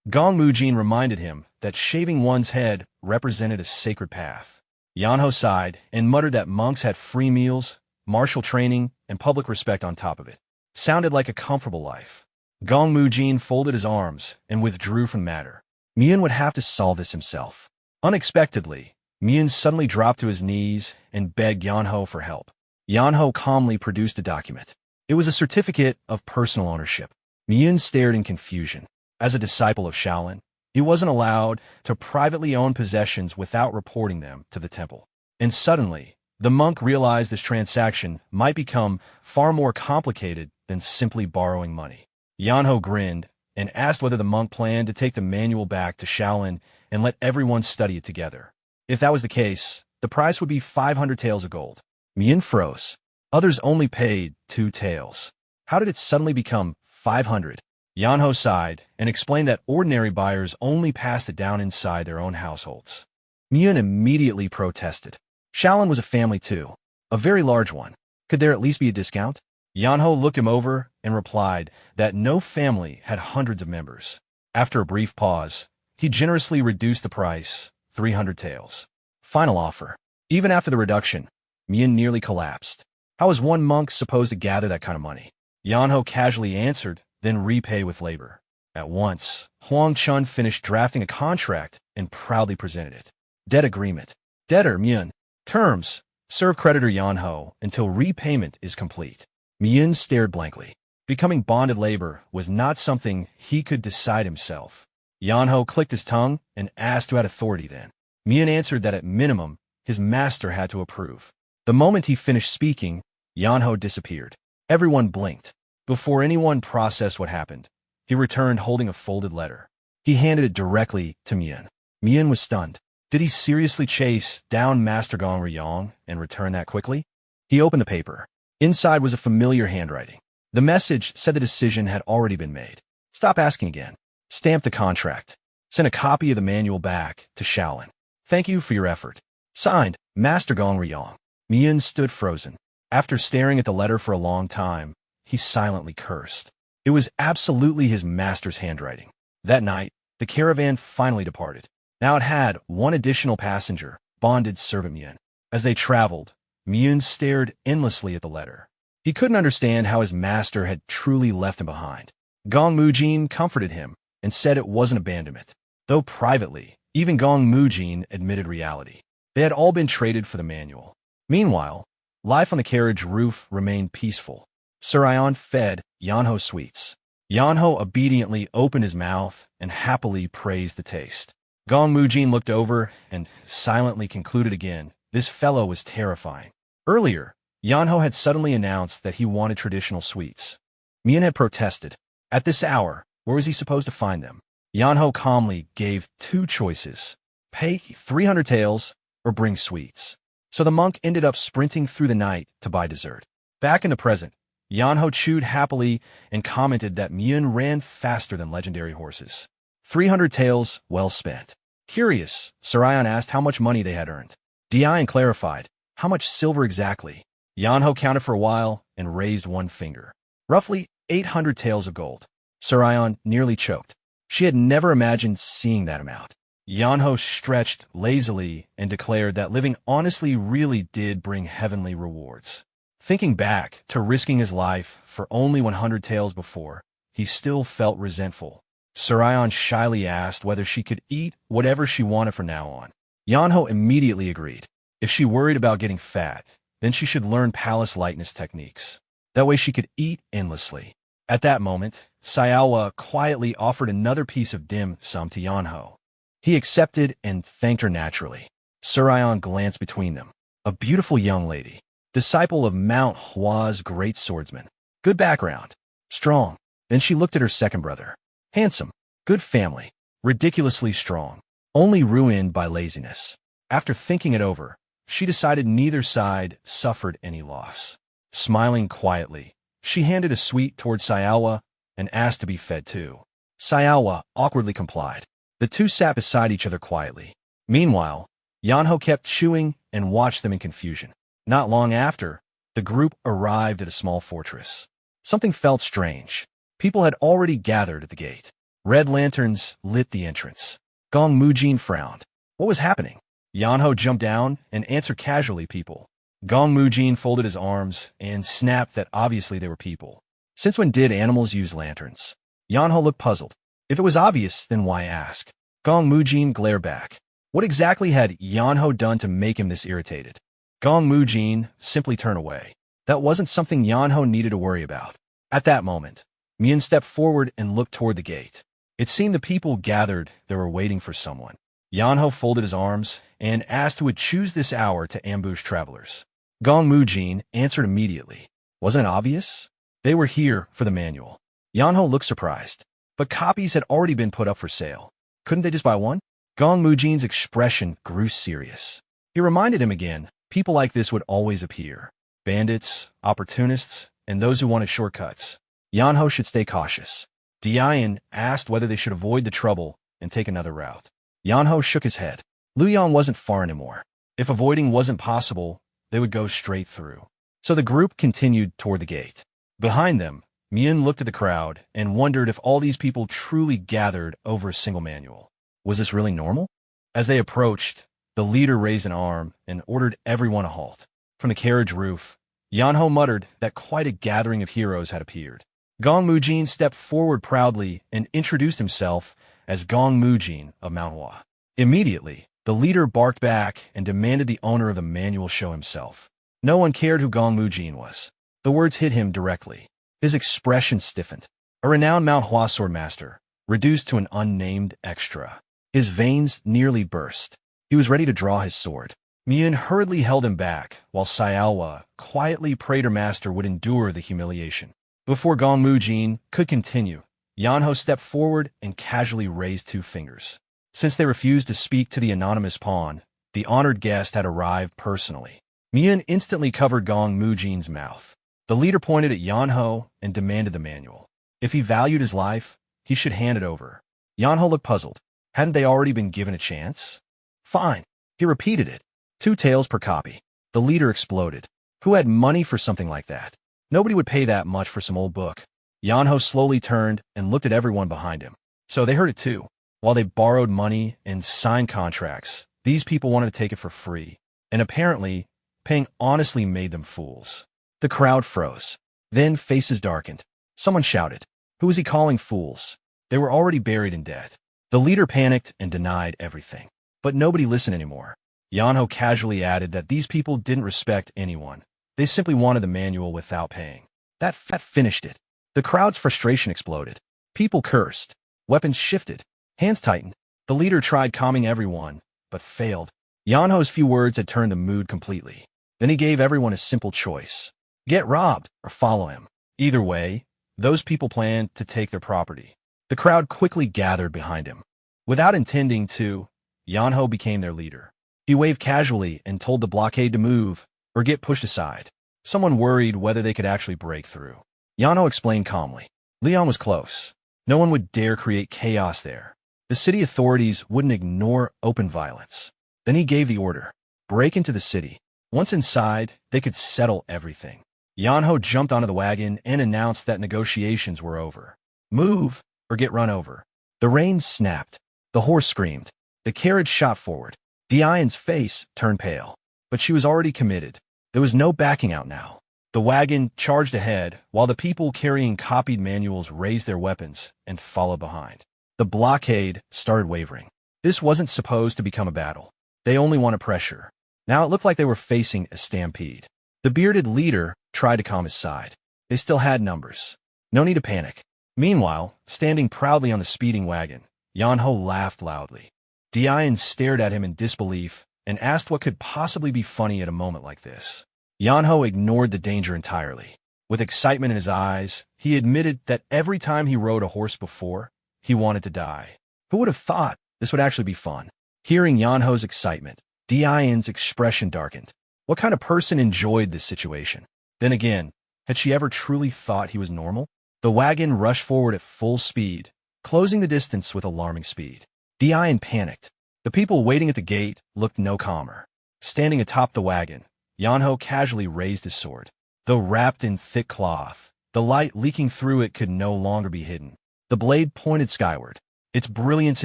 Gong Mujin reminded him that shaving one's head represented a sacred path. Yeonho sighed and muttered that monks had free meals, martial training, and public respect on top of it. Sounded like a comfortable life. Gong Mujin folded his arms and withdrew from the matter. Myun would have to solve this himself. Unexpectedly, Myun suddenly dropped to his knees and begged Yeonho for help. Yeonho calmly produced a document. It was a certificate of personal ownership. Myun stared in confusion. As a disciple of Shaolin, he wasn't allowed to privately own possessions without reporting them to the temple. And suddenly, the monk realized this transaction might become far more complicated than simply borrowing money. Yeonho grinned and asked whether the monk planned to take the manual back to Shaolin and let everyone study it together. If that was the case, the price would be 500 taels of gold. Myun froze. Others only paid 2 taels. How did it suddenly become 500? Yeonho sighed and explained that ordinary buyers only passed it down inside their own households. Myun immediately protested. Shaolin was a family too, a very large one. Could there at least be a discount? Yeonho looked him over and replied that no family had hundreds of members. After a brief pause, he generously reduced the price, 300 taels. Final offer. Even after the reduction, Myun nearly collapsed. How was one monk supposed to gather that kind of money? Yeonho casually answered, then repay with labor. At once, Huang Chun finished drafting a contract and proudly presented it. Debt agreement. Debtor Myun. Terms. Serve creditor Yeonho until repayment is complete. Miyun stared blankly. Becoming bonded labor was not something he could decide himself. Yeonho clicked his tongue and asked who had authority then. Miyun answered that at minimum, his master had to approve. The moment he finished speaking, Yeonho disappeared. Everyone blinked. Before anyone processed what happened, he returned holding a folded letter. He handed it directly to Miyun. Miyun was stunned. Did he seriously chase down Master Gong Ryong and return that quickly? He opened the paper. Inside was a familiar handwriting. The message said the decision had already been made. Stop asking again. Stamp the contract. Send a copy of the manual back to Shaolin. Thank you for your effort. Signed, Master Gong Ryong. Miyun stood frozen. After staring at the letter for a long time, he silently cursed. It was absolutely his master's handwriting. That night, the caravan finally departed. Now it had one additional passenger, bonded servant Miyun. As they traveled, Miyun stared endlessly at the letter. He couldn't understand how his master had truly left him behind. Gong Mujin comforted him and said it wasn't abandonment. Though privately, even Gong Mujin admitted reality. They had all been traded for the manual. Meanwhile, life on the carriage roof remained peaceful. Surion fed Yeonho sweets. Yeonho obediently opened his mouth and happily praised the taste. Gong Mujin looked over and silently concluded again, this fellow was terrifying. Earlier, Yeonho had suddenly announced that he wanted traditional sweets. Miyun had protested. At this hour, where was he supposed to find them? Yeonho calmly gave two choices. Pay 300 taels or bring sweets. So the monk ended up sprinting through the night to buy dessert. Back in the present, Yeonho chewed happily and commented that Miyun ran faster than legendary horses. 300 taels well spent. Curious, Surion asked how much money they had earned. Dian clarified, how much silver exactly? Yeonho counted for a while and raised one finger. Roughly 800 taels of gold. Surion nearly choked. She had never imagined seeing that amount. Yeonho stretched lazily and declared that living honestly really did bring heavenly rewards. Thinking back to risking his life for only 100 taels before, he still felt resentful. Surion shyly asked whether she could eat whatever she wanted from now on. Yeonho immediately agreed. If she worried about getting fat, then she should learn palace lightness techniques. That way she could eat endlessly. At that moment, Sayawa quietly offered another piece of dim sum to Yeonho. He accepted and thanked her naturally. Surion glanced between them. A beautiful young lady, disciple of Mount Hua's great swordsman. Good background. Strong. Then she looked at her second brother. Handsome. Good family. Ridiculously strong. Only ruined by laziness. After thinking it over, she decided neither side suffered any loss. Smiling quietly, she handed a sweet toward Sayawa and asked to be fed too. Sayawa awkwardly complied. The two sat beside each other quietly. Meanwhile, Yeonho kept chewing and watched them in confusion. Not long after, the group arrived at a small fortress. Something felt strange. People had already gathered at the gate. Red lanterns lit the entrance. Gong Mujin frowned. What was happening? Yeonho jumped down and answered casually, people. Gong Mujin folded his arms and snapped that obviously they were people. Since when did animals use lanterns? Yeonho looked puzzled. If it was obvious, then why ask? Gong Mujin glared back. What exactly had Yeonho done to make him this irritated? Gong Mujin simply turned away. That wasn't something Yeonho needed to worry about. At that moment, Miyun stepped forward and looked toward the gate. It seemed the people gathered there were waiting for someone. Yeonho folded his arms and asked who would choose this hour to ambush travelers. Gong Mujin answered immediately. Wasn't it obvious? They were here for the manual. Yeonho looked surprised, but copies had already been put up for sale. Couldn't they just buy one? Gong Mujin's expression grew serious. He reminded him again, people like this would always appear. Bandits, opportunists, and those who wanted shortcuts. Yeonho should stay cautious. Dian asked whether they should avoid the trouble and take another route. Yeonho shook his head. Luoyang wasn't far anymore. If avoiding wasn't possible, they would go straight through. So the group continued toward the gate. Behind them, Miyun looked at the crowd and wondered if all these people truly gathered over a single manual. Was this really normal? As they approached, the leader raised an arm and ordered everyone to halt. From the carriage roof, Yeonho muttered that quite a gathering of heroes had appeared. Gong Mujin stepped forward proudly and introduced himself as Gong Mujin of Mount Hua. Immediately, the leader barked back and demanded the owner of the manual show himself. No one cared who Gong Mujin was. The words hit him directly. His expression stiffened. A renowned Mount Hua sword master, reduced to an unnamed extra. His veins nearly burst. He was ready to draw his sword. Mian hurriedly held him back, while Xiaohua quietly prayed her master would endure the humiliation. Before Gong Mujin could continue, Yeonho stepped forward and casually raised 2 fingers. Since they refused to speak to the anonymous pawn, the honored guest had arrived personally. Mian instantly covered Gong Mujin's mouth. The leader pointed at Yeonho and demanded the manual. If he valued his life, he should hand it over. Yeonho looked puzzled. Hadn't they already been given a chance? Fine. He repeated it. 2 taels per copy. The leader exploded. Who had money for something like that? Nobody would pay that much for some old book. Yeonho slowly turned and looked at everyone behind him. So they heard it too. While they borrowed money and signed contracts, these people wanted to take it for free. And apparently, paying honestly made them fools. The crowd froze. Then faces darkened. Someone shouted. Who was he calling fools? They were already buried in debt. The leader panicked and denied everything. But nobody listened anymore. Yeonho casually added that these people didn't respect anyone. They simply wanted the manual without paying. That finished it. The crowd's frustration exploded. People cursed. Weapons shifted. Hands tightened. The leader tried calming everyone, but failed. Yeonho's few words had turned the mood completely. Then he gave everyone a simple choice. Get robbed or follow him. Either way, those people planned to take their property. The crowd quickly gathered behind him. Without intending to, Yeonho became their leader. He waved casually and told the blockade to move or get pushed aside. Someone worried whether they could actually break through. Yeonho explained calmly. Leon was close. No one would dare create chaos there. The city authorities wouldn't ignore open violence. Then he gave the order. Break into the city. Once inside, they could settle everything. Yeonho jumped onto the wagon and announced that negotiations were over. Move or get run over. The reins snapped. The horse screamed. The carriage shot forward. Dian's face turned pale, but she was already committed. There was no backing out now. The wagon charged ahead, while the people carrying copied manuals raised their weapons and followed behind. The blockade started wavering. This wasn't supposed to become a battle. They only wanted pressure. Now it looked like they were facing a stampede. The bearded leader tried to calm his side. They still had numbers. No need to panic. Meanwhile, standing proudly on the speeding wagon, Yeonho laughed loudly. Dian stared at him in disbelief and asked what could possibly be funny at a moment like this. Yeonho ignored the danger entirely. With excitement in his eyes, he admitted that every time he rode a horse before, he wanted to die. Who would have thought this would actually be fun? Hearing Yeonho's excitement, Dian's expression darkened. What kind of person enjoyed this situation? Then again, had she ever truly thought he was normal? The wagon rushed forward at full speed, closing the distance with alarming speed. Dian panicked. The people waiting at the gate looked no calmer. Standing atop the wagon, Yeonho casually raised his sword. Though wrapped in thick cloth, the light leaking through it could no longer be hidden. The blade pointed skyward. Its brilliance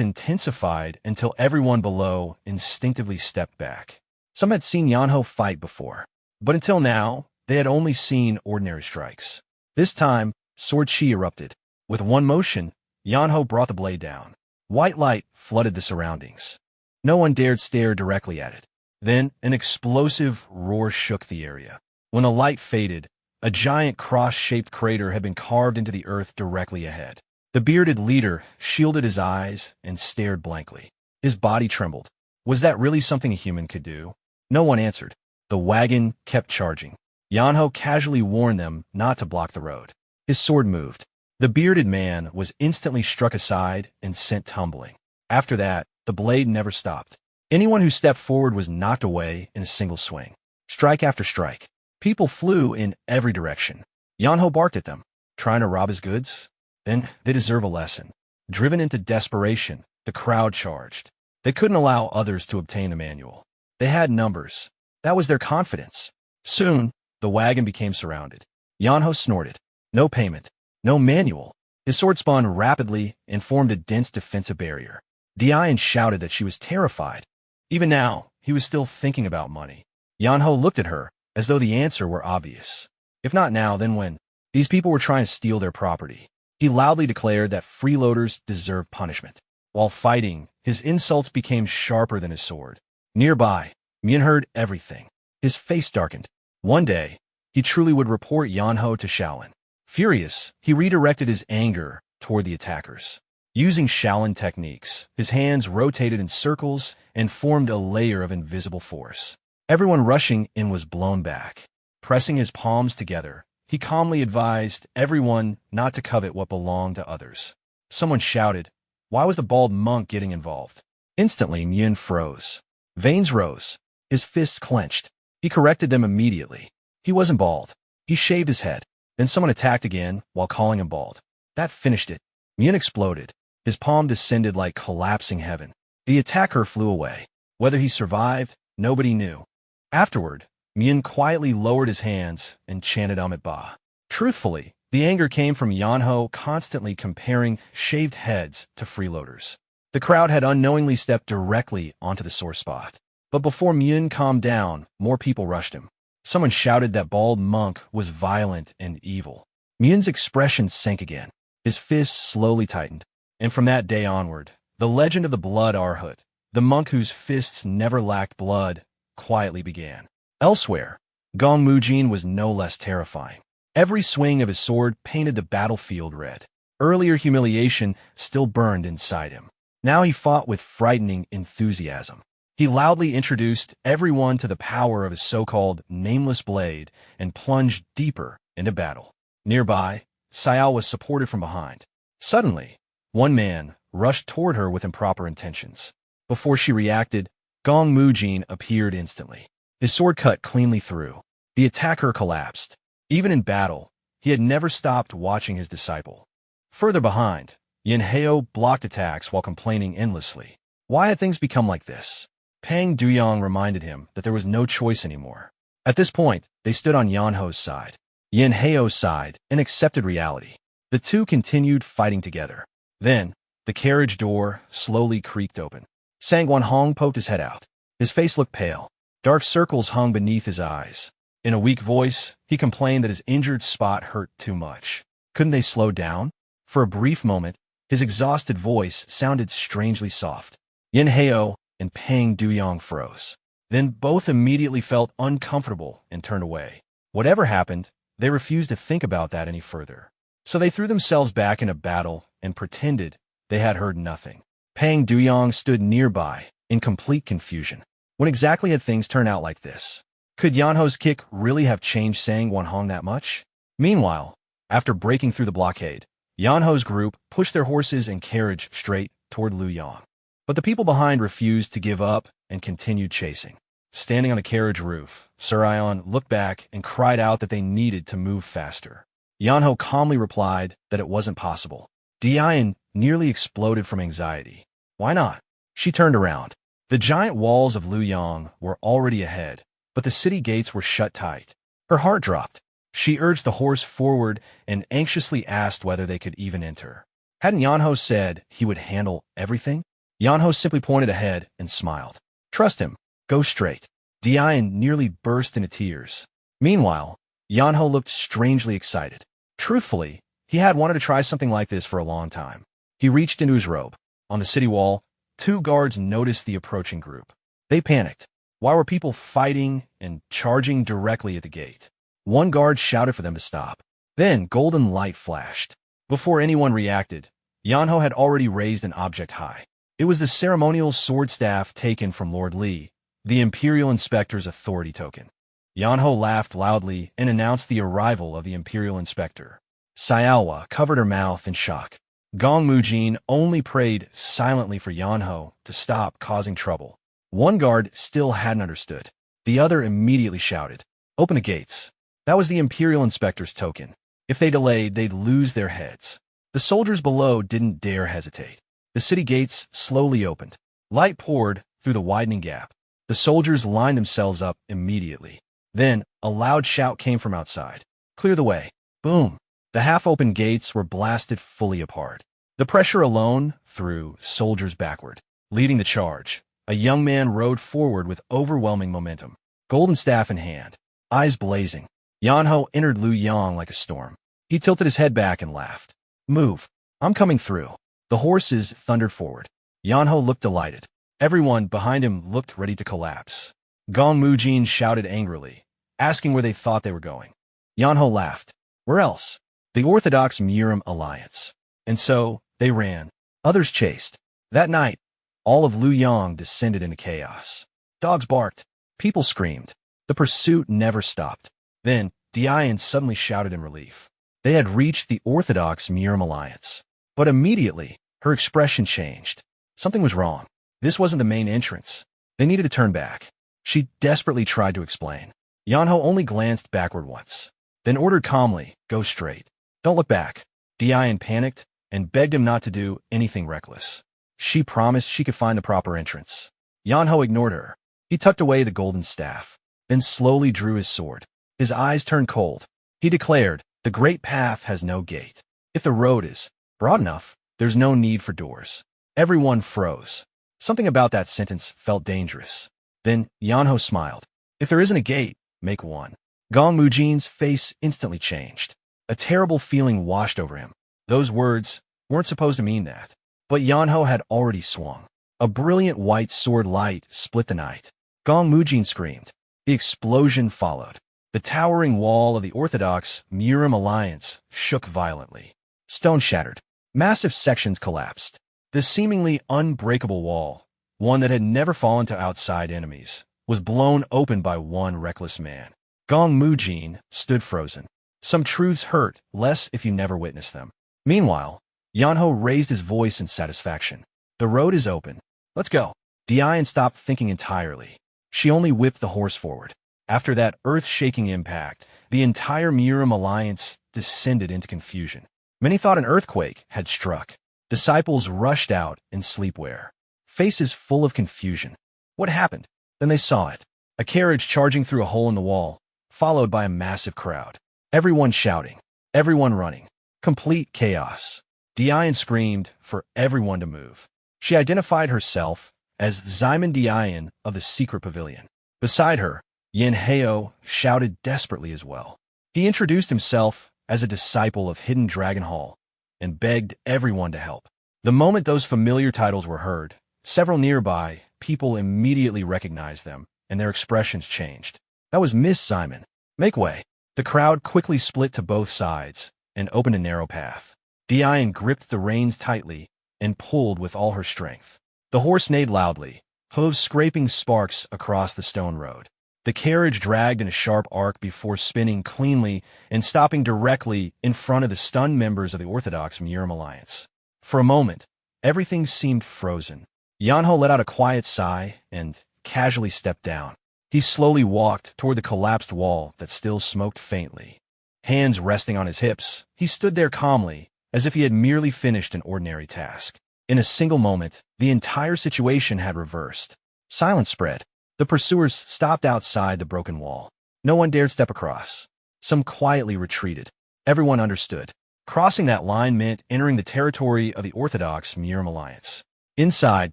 intensified until everyone below instinctively stepped back. Some had seen Yeonho fight before, but until now, they had only seen ordinary strikes. This time, sword chi erupted. With one motion, Yeonho brought the blade down. White light flooded the surroundings. No one dared stare directly at it. Then, an explosive roar shook the area. When the light faded, a giant cross-shaped crater had been carved into the earth directly ahead. The bearded leader shielded his eyes and stared blankly. His body trembled. Was that really something a human could do? No one answered. The wagon kept charging. Yeonho casually warned them not to block the road. His sword moved. The bearded man was instantly struck aside and sent tumbling. After that, the blade never stopped. Anyone who stepped forward was knocked away in a single swing. Strike after strike. People flew in every direction. Yeonho barked at them. Trying to rob his goods? Then they deserve a lesson. Driven into desperation, the crowd charged. They couldn't allow others to obtain the manual. They had numbers. That was their confidence. Soon, the wagon became surrounded. Yeonho snorted. No payment. No manual. His sword spun rapidly and formed a dense defensive barrier. Dian shouted that she was terrified. Even now, he was still thinking about money. Yeonho looked at her as though the answer were obvious. If not now, then when? These people were trying to steal their property. He loudly declared that freeloaders deserve punishment. While fighting, his insults became sharper than his sword. Nearby, Mian heard everything. His face darkened. One day, he truly would report Yeonho to Shaolin. Furious, he redirected his anger toward the attackers. Using Shaolin techniques, his hands rotated in circles and formed a layer of invisible force. Everyone rushing in was blown back. Pressing his palms together, he calmly advised everyone not to covet what belonged to others. Someone shouted, "Why was the bald monk getting involved?" Instantly, Myun froze. Veins rose. His fists clenched. He corrected them immediately. He wasn't bald. He shaved his head. Then someone attacked again while calling him bald. That finished it. Myun exploded. His palm descended like collapsing heaven. The attacker flew away. Whether he survived, nobody knew. Afterward, Myun quietly lowered his hands and chanted Amit Ba. Truthfully, the anger came from Yeonho constantly comparing shaved heads to freeloaders. The crowd had unknowingly stepped directly onto the sore spot. But before Myun calmed down, more people rushed him. Someone shouted that bald monk was violent and evil. Myun's expression sank again. His fists slowly tightened. And from that day onward, the legend of the Blood Arhut, the monk whose fists never lacked blood, quietly began. Elsewhere, Gong Mujin was no less terrifying. Every swing of his sword painted the battlefield red. Earlier humiliation still burned inside him. Now he fought with frightening enthusiasm. He loudly introduced everyone to the power of his so-called nameless blade and plunged deeper into battle. Nearby, Sayao was supported from behind. Suddenly, one man rushed toward her with improper intentions. Before she reacted, Gong Mujin appeared instantly. His sword cut cleanly through. The attacker collapsed. Even in battle, he had never stopped watching his disciple. Further behind, Yeonho blocked attacks while complaining endlessly. Why had things become like this? Pang Duyong reminded him that there was no choice anymore. At this point, they stood on Yeonho's side. Yeonho's side and accepted reality. The two continued fighting together. Then, the carriage door slowly creaked open. Sang Wanhong poked his head out. His face looked pale. Dark circles hung beneath his eyes. In a weak voice, he complained that his injured spot hurt too much. Couldn't they slow down? For a brief moment, his exhausted voice sounded strangely soft. Yeonho and Pang Duyong froze. Then both immediately felt uncomfortable and turned away. Whatever happened, they refused to think about that any further. So they threw themselves back into battle and pretended they had heard nothing. Pang Duyong stood nearby, in complete confusion. When exactly had things turned out like this? Could Yeonho's kick really have changed Sang Wanhong that much? Meanwhile, after breaking through the blockade, Yeonho's group pushed their horses and carriage straight toward Luyang. But the people behind refused to give up and continued chasing. Standing on the carriage roof, Surion looked back and cried out that they needed to move faster. Yeonho calmly replied that it wasn't possible. Dian nearly exploded from anxiety. Why not? She turned around. The giant walls of Luyang were already ahead, but the city gates were shut tight. Her heart dropped. She urged the horse forward and anxiously asked whether they could even enter. Hadn't Yeonho said he would handle everything? Yeonho simply pointed ahead and smiled. Trust him. Go straight. Dian nearly burst into tears. Meanwhile, Yeonho looked strangely excited. Truthfully, he had wanted to try something like this for a long time. He reached into his robe. On the city wall, two guards noticed the approaching group. They panicked. Why were people fighting and charging directly at the gate? One guard shouted for them to stop. Then golden light flashed. Before anyone reacted, Yeonho had already raised an object high. It was the ceremonial sword staff taken from Lord Li, the Imperial Inspector's authority token. Yeonho laughed loudly and announced the arrival of the Imperial Inspector. Sayawa covered her mouth in shock. Gong Mujin only prayed silently for Yeonho to stop causing trouble. One guard still hadn't understood. The other immediately shouted, "Open the gates." That was the Imperial Inspector's token. If they delayed, they'd lose their heads. The soldiers below didn't dare hesitate. The city gates slowly opened. Light poured through the widening gap. The soldiers lined themselves up immediately. Then, a loud shout came from outside. "Clear the way." Boom! The half-open gates were blasted fully apart. The pressure alone threw soldiers backward. Leading the charge, a young man rode forward with overwhelming momentum, golden staff in hand, eyes blazing. Yeonho entered Luyang like a storm. He tilted his head back and laughed. "Move. I'm coming through." The horses thundered forward. Yeonho looked delighted. Everyone behind him looked ready to collapse. Gong Mujin shouted angrily, asking where they thought they were going. Yeonho laughed. Where else? The Orthodox Murim Alliance. And so, they ran. Others chased. That night, all of Luoyang descended into chaos. Dogs barked. People screamed. The pursuit never stopped. Then, Dian suddenly shouted in relief. They had reached the Orthodox Murim Alliance. But immediately, her expression changed. Something was wrong. This wasn't the main entrance. They needed to turn back. She desperately tried to explain. Yeonho only glanced backward once, then ordered calmly, go straight. Don't look back. Dian panicked and begged him not to do anything reckless. She promised she could find the proper entrance. Yeonho ignored her. He tucked away the golden staff, then slowly drew his sword. His eyes turned cold. He declared, the great path has no gate. If the road is broad enough, there's no need for doors. Everyone froze. Something about that sentence felt dangerous. Then Yeonho smiled. If there isn't a gate, make one. Gong Mujin's face instantly changed. A terrible feeling washed over him. Those words weren't supposed to mean that. But Yeonho had already swung. A brilliant white sword light split the night. Gong Mujin screamed. The explosion followed. The towering wall of the Orthodox Murim Alliance shook violently. Stone shattered. Massive sections collapsed. The seemingly unbreakable wall, one that had never fallen to outside enemies, was blown open by one reckless man. Gong Mujin stood frozen. Some truths hurt less if you never witnessed them. Meanwhile, Yeonho raised his voice in satisfaction. The road is open. Let's go. Dian stopped thinking entirely. She only whipped the horse forward. After that earth-shaking impact, the entire Murim Alliance descended into confusion. Many thought an earthquake had struck. Disciples rushed out in sleepwear, faces full of confusion. What happened? Then they saw it. A carriage charging through a hole in the wall, followed by a massive crowd. Everyone shouting, everyone running. Complete chaos. Dian screamed for everyone to move. She identified herself as Ximon Dian of the secret pavilion. Beside her, Yin Heo shouted desperately as well. He introduced himself as a disciple of Hidden Dragon Hall and begged everyone to help. The moment those familiar titles were heard, several nearby people immediately recognized them, and their expressions changed. That was Miss Simon. Make way. The crowd quickly split to both sides and opened a narrow path. Dian gripped the reins tightly and pulled with all her strength. The horse neighed loudly, hooves scraping sparks across the stone road. The carriage dragged in a sharp arc before spinning cleanly and stopping directly in front of the stunned members of the Orthodox Murim Alliance. For a moment, everything seemed frozen. Yeonho let out a quiet sigh and casually stepped down. He slowly walked toward the collapsed wall that still smoked faintly. Hands resting on his hips, he stood there calmly, as if he had merely finished an ordinary task. In a single moment, the entire situation had reversed. Silence spread. The pursuers stopped outside the broken wall. No one dared step across. Some quietly retreated. Everyone understood. Crossing that line meant entering the territory of the Orthodox Murim Alliance. Inside,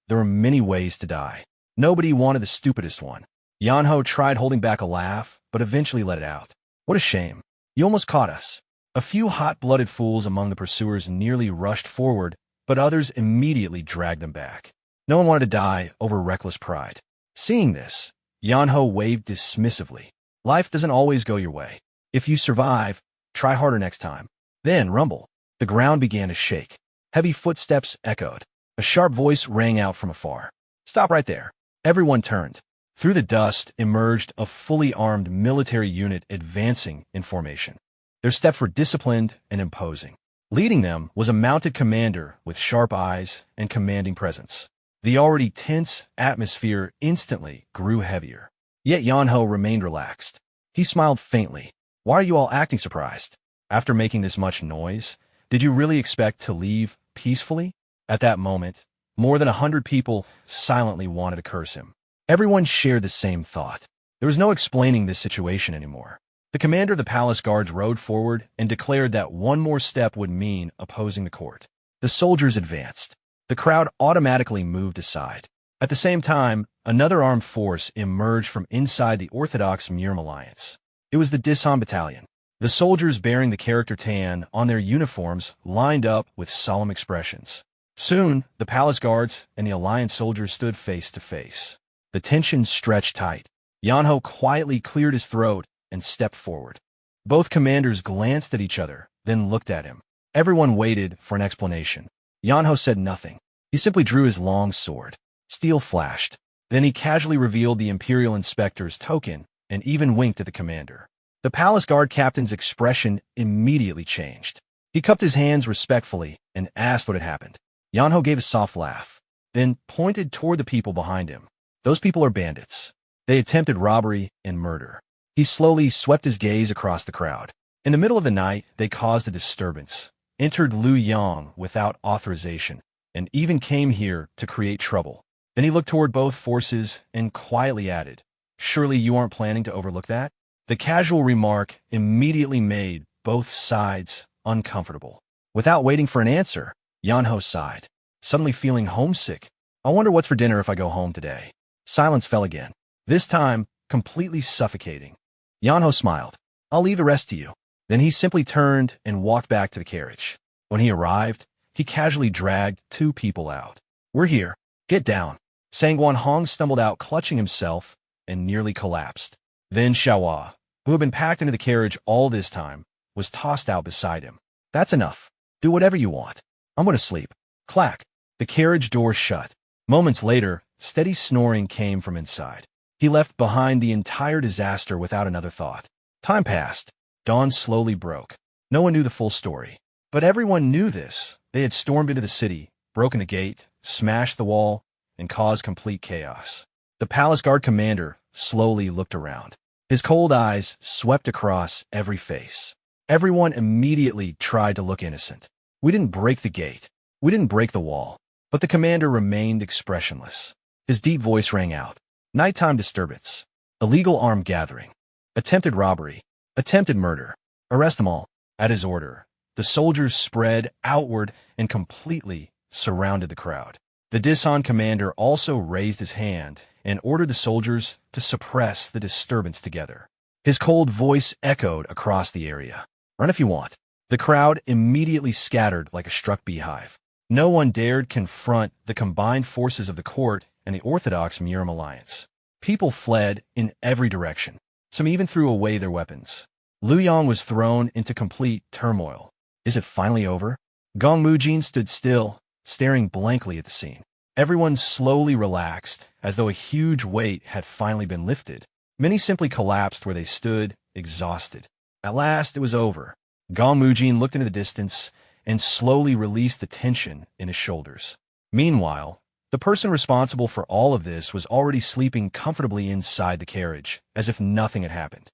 there were many ways to die. Nobody wanted the stupidest one. Yeonho tried holding back a laugh, but eventually let it out. What a shame. You almost caught us. A few hot-blooded fools among the pursuers nearly rushed forward, but others immediately dragged them back. No one wanted to die over reckless pride. Seeing this, Yeonho waved dismissively. Life doesn't always go your way. If you survive, try harder next time. Then, rumble. The ground began to shake. Heavy footsteps echoed. A sharp voice rang out from afar. Stop right there. Everyone turned. Through the dust emerged a fully armed military unit advancing in formation. Their steps were disciplined and imposing. Leading them was a mounted commander with sharp eyes and commanding presence. The already tense atmosphere instantly grew heavier. Yet Yeonho remained relaxed. He smiled faintly. Why are you all acting surprised? After making this much noise, did you really expect to leave peacefully? At that moment, more than 100 people silently wanted to curse him. Everyone shared the same thought. There was no explaining this situation anymore. The commander of the palace guards rode forward and declared that one more step would mean opposing the court. The soldiers advanced. The crowd automatically moved aside. At the same time, another armed force emerged from inside the Orthodox Murim Alliance. It was the Dishon Battalion. The soldiers bearing the character Tan on their uniforms lined up with solemn expressions. Soon, the palace guards and the Alliance soldiers stood face to face. The tension stretched tight. Yeonho quietly cleared his throat and stepped forward. Both commanders glanced at each other, then looked at him. Everyone waited for an explanation. Yeonho said nothing. He simply drew his long sword. Steel flashed. Then he casually revealed the Imperial Inspector's token and even winked at the commander. The palace guard captain's expression immediately changed. He cupped his hands respectfully and asked what had happened. Yeonho gave a soft laugh, then pointed toward the people behind him. Those people are bandits. They attempted robbery and murder. He slowly swept his gaze across the crowd. In the middle of the night, they caused a disturbance, entered Luoyang without authorization, and even came here to create trouble. Then he looked toward both forces and quietly added, "Surely you aren't planning to overlook that?" The casual remark immediately made both sides uncomfortable. Without waiting for an answer, Yeonho sighed, suddenly feeling homesick. "I wonder what's for dinner if I go home today." Silence fell again, this time completely suffocating. Yeonho smiled. "I'll leave the rest to you." Then he simply turned and walked back to the carriage. When he arrived, he casually dragged two people out. "We're here. Get down." Sangwon Hong stumbled out, clutching himself, and nearly collapsed. Then Xiaohua, who had been packed into the carriage all this time, was tossed out beside him. "That's enough. Do whatever you want. I'm going to sleep." Clack. The carriage door shut. Moments later, steady snoring came from inside. He left behind the entire disaster without another thought. Time passed. Dawn slowly broke. No one knew the full story. But everyone knew this. They had stormed into the city, broken the gate, smashed the wall, and caused complete chaos. The palace guard commander slowly looked around. His cold eyes swept across every face. Everyone immediately tried to look innocent. "We didn't break the gate. We didn't break the wall." But the commander remained expressionless. His deep voice rang out. "Nighttime disturbance. Illegal armed gathering. Attempted robbery. Attempted murder. Arrest them all." At his order, the soldiers spread outward and completely surrounded the crowd. The Disan commander also raised his hand and ordered the soldiers to suppress the disturbance together. His cold voice echoed across the area. "Run if you want." The crowd immediately scattered like a struck beehive. No one dared confront the combined forces of the court and the Orthodox Murim alliance. People fled in every direction. Some even threw away their weapons. Luoyang was thrown into complete turmoil. Is it finally over? Gong Mujin stood still, staring blankly at the scene. Everyone slowly relaxed, as though a huge weight had finally been lifted. Many simply collapsed where they stood, exhausted. At last, it was over. Gong Mujin looked into the distance and slowly released the tension in his shoulders. Meanwhile, the person responsible for all of this was already sleeping comfortably inside the carriage, as if nothing had happened.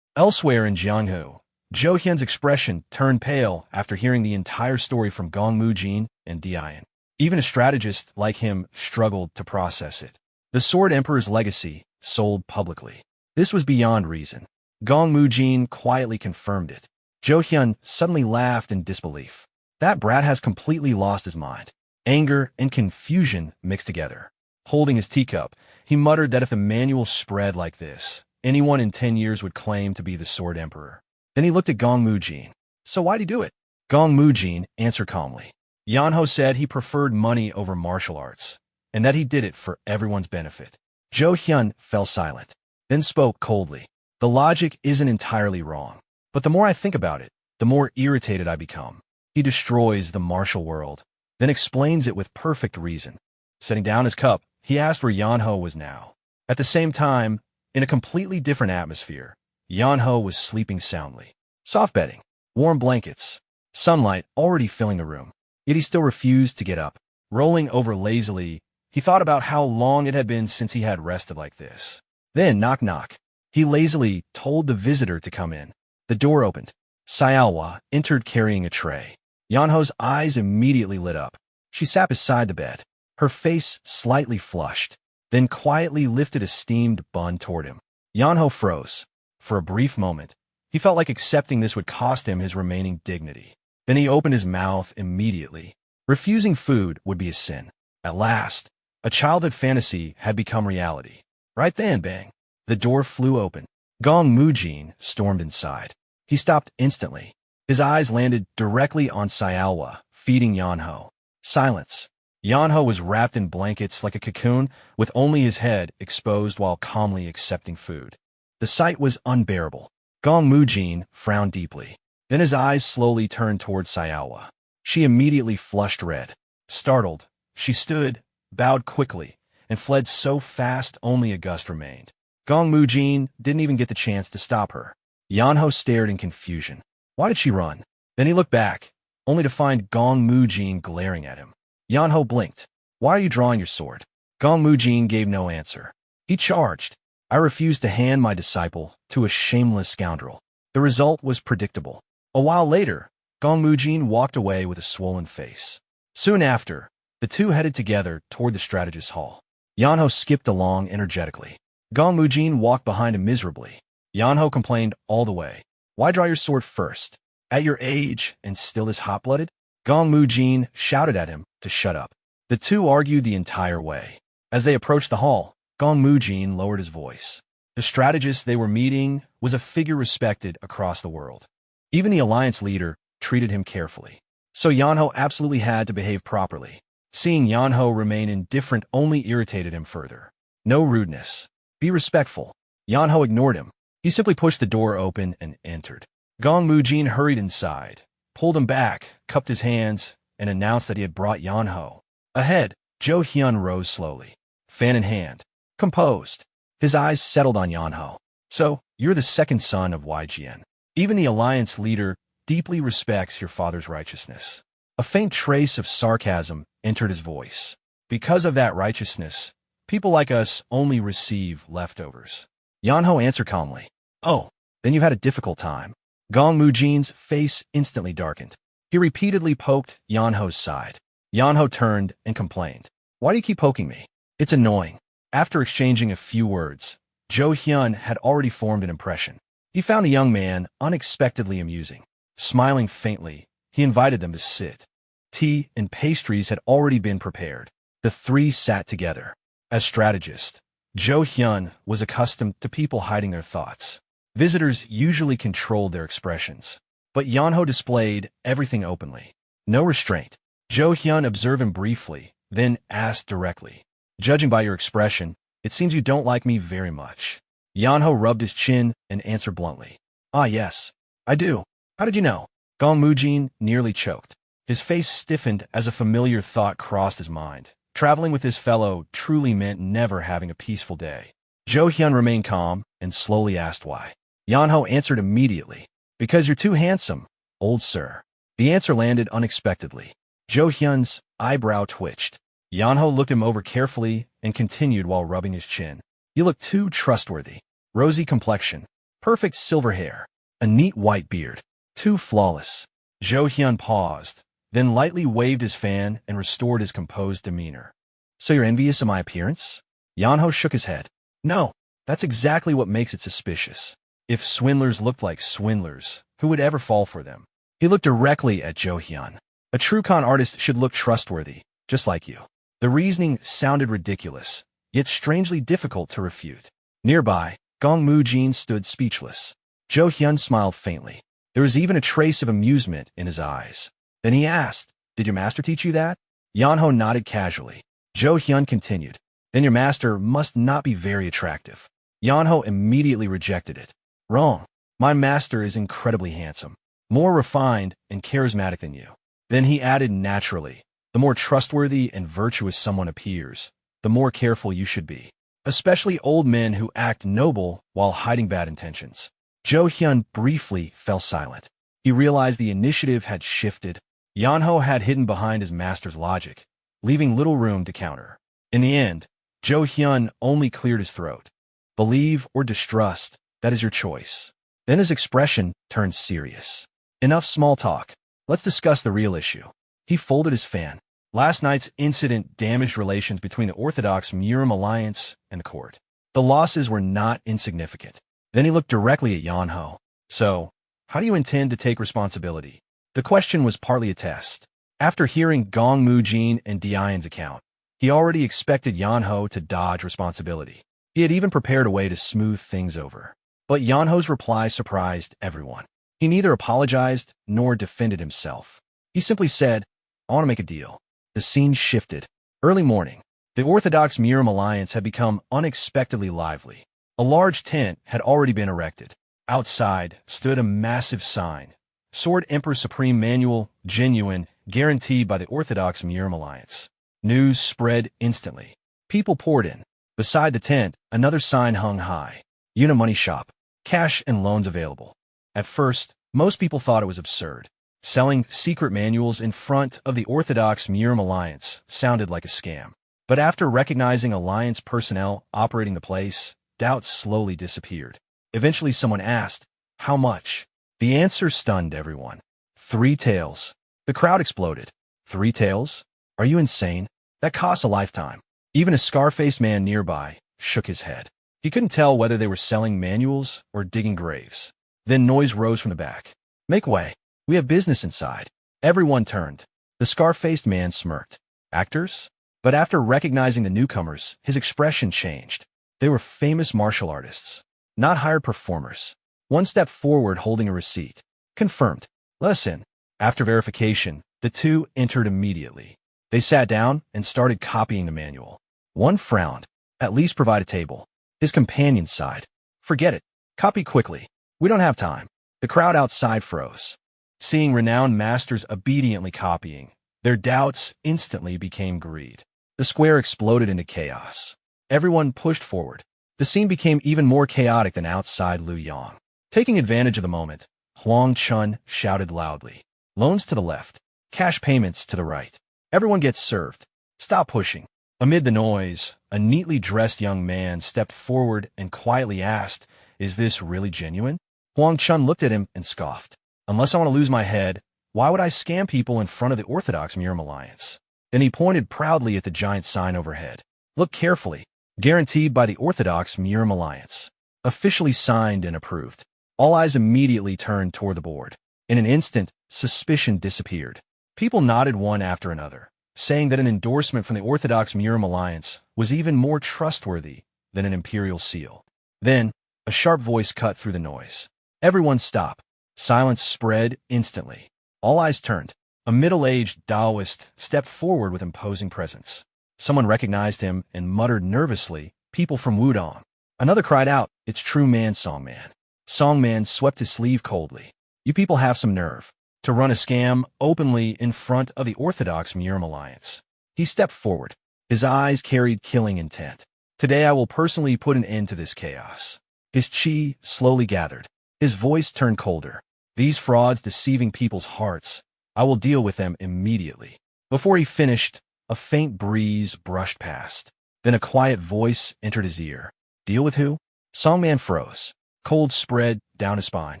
Elsewhere in Jianghu, Zhou Hyun's expression turned pale after hearing the entire story from Gong Mujin and Dian. Even a strategist like him struggled to process it. The Sword Emperor's legacy sold publicly. This was beyond reason. Gong Mujin quietly confirmed it. Zhou Hyun suddenly laughed in disbelief. That brat has completely lost his mind. Anger and confusion mixed together. Holding his teacup, he muttered that if the manual spread like this, anyone in 10 years would claim to be the Sword Emperor. Then he looked at Gong Mujin. "So why'd he do it?" Gong Mujin answered calmly. Yeonho said he preferred money over martial arts, and that he did it for everyone's benefit. Zhou Hyun fell silent, then spoke coldly. "The logic isn't entirely wrong, but the more I think about it, the more irritated I become. He destroys the martial world, then explains it with perfect reason." Setting down his cup, he asked where Yeonho was now. At the same time, in a completely different atmosphere, Yeonho was sleeping soundly. Soft bedding, warm blankets, sunlight already filling the room. Yet he still refused to get up. Rolling over lazily, he thought about how long it had been since he had rested like this. Then, knock knock. He lazily told the visitor to come in. The door opened. Xiaohua entered carrying a tray. Yeonho's eyes immediately lit up. She sat beside the bed, her face slightly flushed, then quietly lifted a steamed bun toward him. Yeonho froze. For a brief moment, he felt like accepting this would cost him his remaining dignity. Then he opened his mouth immediately. Refusing food would be a sin. At last, a childhood fantasy had become reality. Right then, bang. The door flew open. Gong Mujin stormed inside. He stopped instantly. His eyes landed directly on Xiaohua, feeding Yeonho. Silence. Yeonho was wrapped in blankets like a cocoon, with only his head exposed while calmly accepting food. The sight was unbearable. Gong Mujin frowned deeply. Then his eyes slowly turned toward Sayawa. She immediately flushed red. Startled, she stood, bowed quickly, and fled so fast only a gust remained. Gong Mujin didn't even get the chance to stop her. Yeonho stared in confusion. Why did she run? Then he looked back, only to find Gong Mujin glaring at him. Yeonho blinked. Why are you drawing your sword? Gong Mujin gave no answer. He charged. I refused to hand my disciple to a shameless scoundrel. The result was predictable. A while later, Gong Mujin walked away with a swollen face. Soon after, the two headed together toward the strategist's hall. Yeonho skipped along energetically. Gong Mujin walked behind him miserably. Yeonho complained all the way. Why draw your sword first? At your age, and still this hot-blooded? Gong Mujin shouted at him to shut up. The two argued the entire way. As they approached the hall, Gong Mujin lowered his voice. The strategist they were meeting was a figure respected across the world. Even the alliance leader treated him carefully. So Yeonho absolutely had to behave properly. Seeing Yeonho remain indifferent only irritated him further. No rudeness. Be respectful. Yeonho ignored him. He simply pushed the door open and entered. Gong Mujin hurried inside, pulled him back, cupped his hands, and announced that he had brought Yeonho. Ahead, Jo Hyun rose slowly, fan in hand, composed. His eyes settled on Yeonho. So, you're the second son of YGN. Even the alliance leader deeply respects your father's righteousness. A faint trace of sarcasm entered his voice. Because of that righteousness, people like us only receive leftovers. Yeonho answered calmly. Oh, then you've had a difficult time. Gong Mujin's face instantly darkened. He repeatedly poked Yeonho's side. Yeonho turned and complained. Why do you keep poking me? It's annoying. After exchanging a few words, Jo Hyun had already formed an impression. He found the young man unexpectedly amusing. Smiling faintly, he invited them to sit. Tea and pastries had already been prepared. The three sat together. As strategist, Jo Hyun was accustomed to people hiding their thoughts. Visitors usually controlled their expressions, but Yeonho displayed everything openly. No restraint. Jo Hyun observed him briefly, then asked directly. Judging by your expression, it seems you don't like me very much. Yeonho rubbed his chin and answered bluntly. Ah yes, I do. How did you know? Gong Mujin nearly choked. His face stiffened as a familiar thought crossed his mind. Traveling with his fellow truly meant never having a peaceful day. Jo Hyun remained calm and slowly asked why. Yeonho answered immediately. Because you're too handsome, old sir. The answer landed unexpectedly. Jo Hyun's eyebrow twitched. Yeonho looked him over carefully and continued while rubbing his chin. You look too trustworthy. Rosy complexion, perfect silver hair, a neat white beard. Too flawless. Jo Hyun paused, then lightly waved his fan and restored his composed demeanor. So you're envious of my appearance? Yeonho shook his head. No, that's exactly what makes it suspicious. If swindlers looked like swindlers, who would ever fall for them? He looked directly at Jo Hyun. A true con artist should look trustworthy, just like you. The reasoning sounded ridiculous, yet strangely difficult to refute. Nearby, Gong Mujin stood speechless. Jo Hyun smiled faintly. There was even a trace of amusement in his eyes. Then he asked, Did your master teach you that? Yeonho nodded casually. Jo Hyun continued. Then your master must not be very attractive. Yeonho immediately rejected it. Wrong. My master is incredibly handsome, more refined and charismatic than you. Then he added naturally, the more trustworthy and virtuous someone appears, the more careful you should be. Especially old men who act noble while hiding bad intentions. Jo Hyun briefly fell silent. He realized the initiative had shifted. Yeonho had hidden behind his master's logic, leaving little room to counter. In the end, Jo Hyun only cleared his throat. Believe or distrust, that is your choice. Then his expression turned serious. Enough small talk. Let's discuss the real issue. He folded his fan. Last night's incident damaged relations between the Orthodox Murim alliance and the court. The losses were not insignificant. Then he looked directly at Yeonho. So, how do you intend to take responsibility? The question was partly a test. After hearing Gong Mujin and Dian's account, he already expected Yeonho to dodge responsibility. He had even prepared a way to smooth things over. But Yeonho's reply surprised everyone. He neither apologized nor defended himself. He simply said, I want to make a deal. The scene shifted. Early morning. The Orthodox Murim alliance had become unexpectedly lively. A large tent had already been erected. Outside stood a massive sign. Sword Emperor Supreme Manual, genuine, guaranteed by the Orthodox Murim Alliance. News spread instantly. People poured in. Beside the tent, another sign hung high. Money Shop. Cash and loans available. At first, most people thought it was absurd. Selling secret manuals in front of the Orthodox Murim Alliance sounded like a scam. But after recognizing Alliance personnel operating the place, doubts slowly disappeared. Eventually someone asked, "How much?" The answer stunned everyone. 3 taels. The crowd exploded. 3 taels? Are you insane? That costs a lifetime. Even a scar-faced man nearby shook his head. He couldn't tell whether they were selling manuals or digging graves. Then noise rose from the back. "Make way. We have business inside." Everyone turned. The scar-faced man smirked. Actors? But after recognizing the newcomers, his expression changed. They were famous martial artists, not hired performers. One stepped forward holding a receipt. Confirmed. Let us in. After verification, the two entered immediately. They sat down and started copying the manual. One frowned. "At least provide a table." His companion sighed. "Forget it. Copy quickly. We don't have time." The crowd outside froze. Seeing renowned masters obediently copying, their doubts instantly became greed. The square exploded into chaos. Everyone pushed forward. The scene became even more chaotic than outside Luoyang. Taking advantage of the moment, Huang Chun shouted loudly. "Loans to the left. Cash payments to the right. Everyone gets served. Stop pushing." Amid the noise, a neatly dressed young man stepped forward and quietly asked, "Is this really genuine?" Huang Chun looked at him and scoffed. "Unless I want to lose my head, why would I scam people in front of the Orthodox Murim Alliance?" Then he pointed proudly at the giant sign overhead. "Look carefully. Guaranteed by the Orthodox Murim Alliance. Officially signed and approved." All eyes immediately turned toward the board. In an instant, suspicion disappeared. People nodded one after another, saying that an endorsement from the Orthodox Murim Alliance was even more trustworthy than an imperial seal. Then, a sharp voice cut through the noise. "Everyone stop." Silence spread instantly. All eyes turned. A middle-aged Taoist stepped forward with imposing presence. Someone recognized him and muttered nervously, "People from Wudong." Another cried out, "It's true man, Songman." Songman swept his sleeve coldly. "You people have some nerve to run a scam openly in front of the Orthodox Murim Alliance." He stepped forward. His eyes carried killing intent. "Today I will personally put an end to this chaos." His chi slowly gathered. His voice turned colder. "These frauds deceiving people's hearts, I will deal with them immediately." Before he finished, a faint breeze brushed past. Then a quiet voice entered his ear. "Deal with who?" Songman froze. Cold spread down his spine.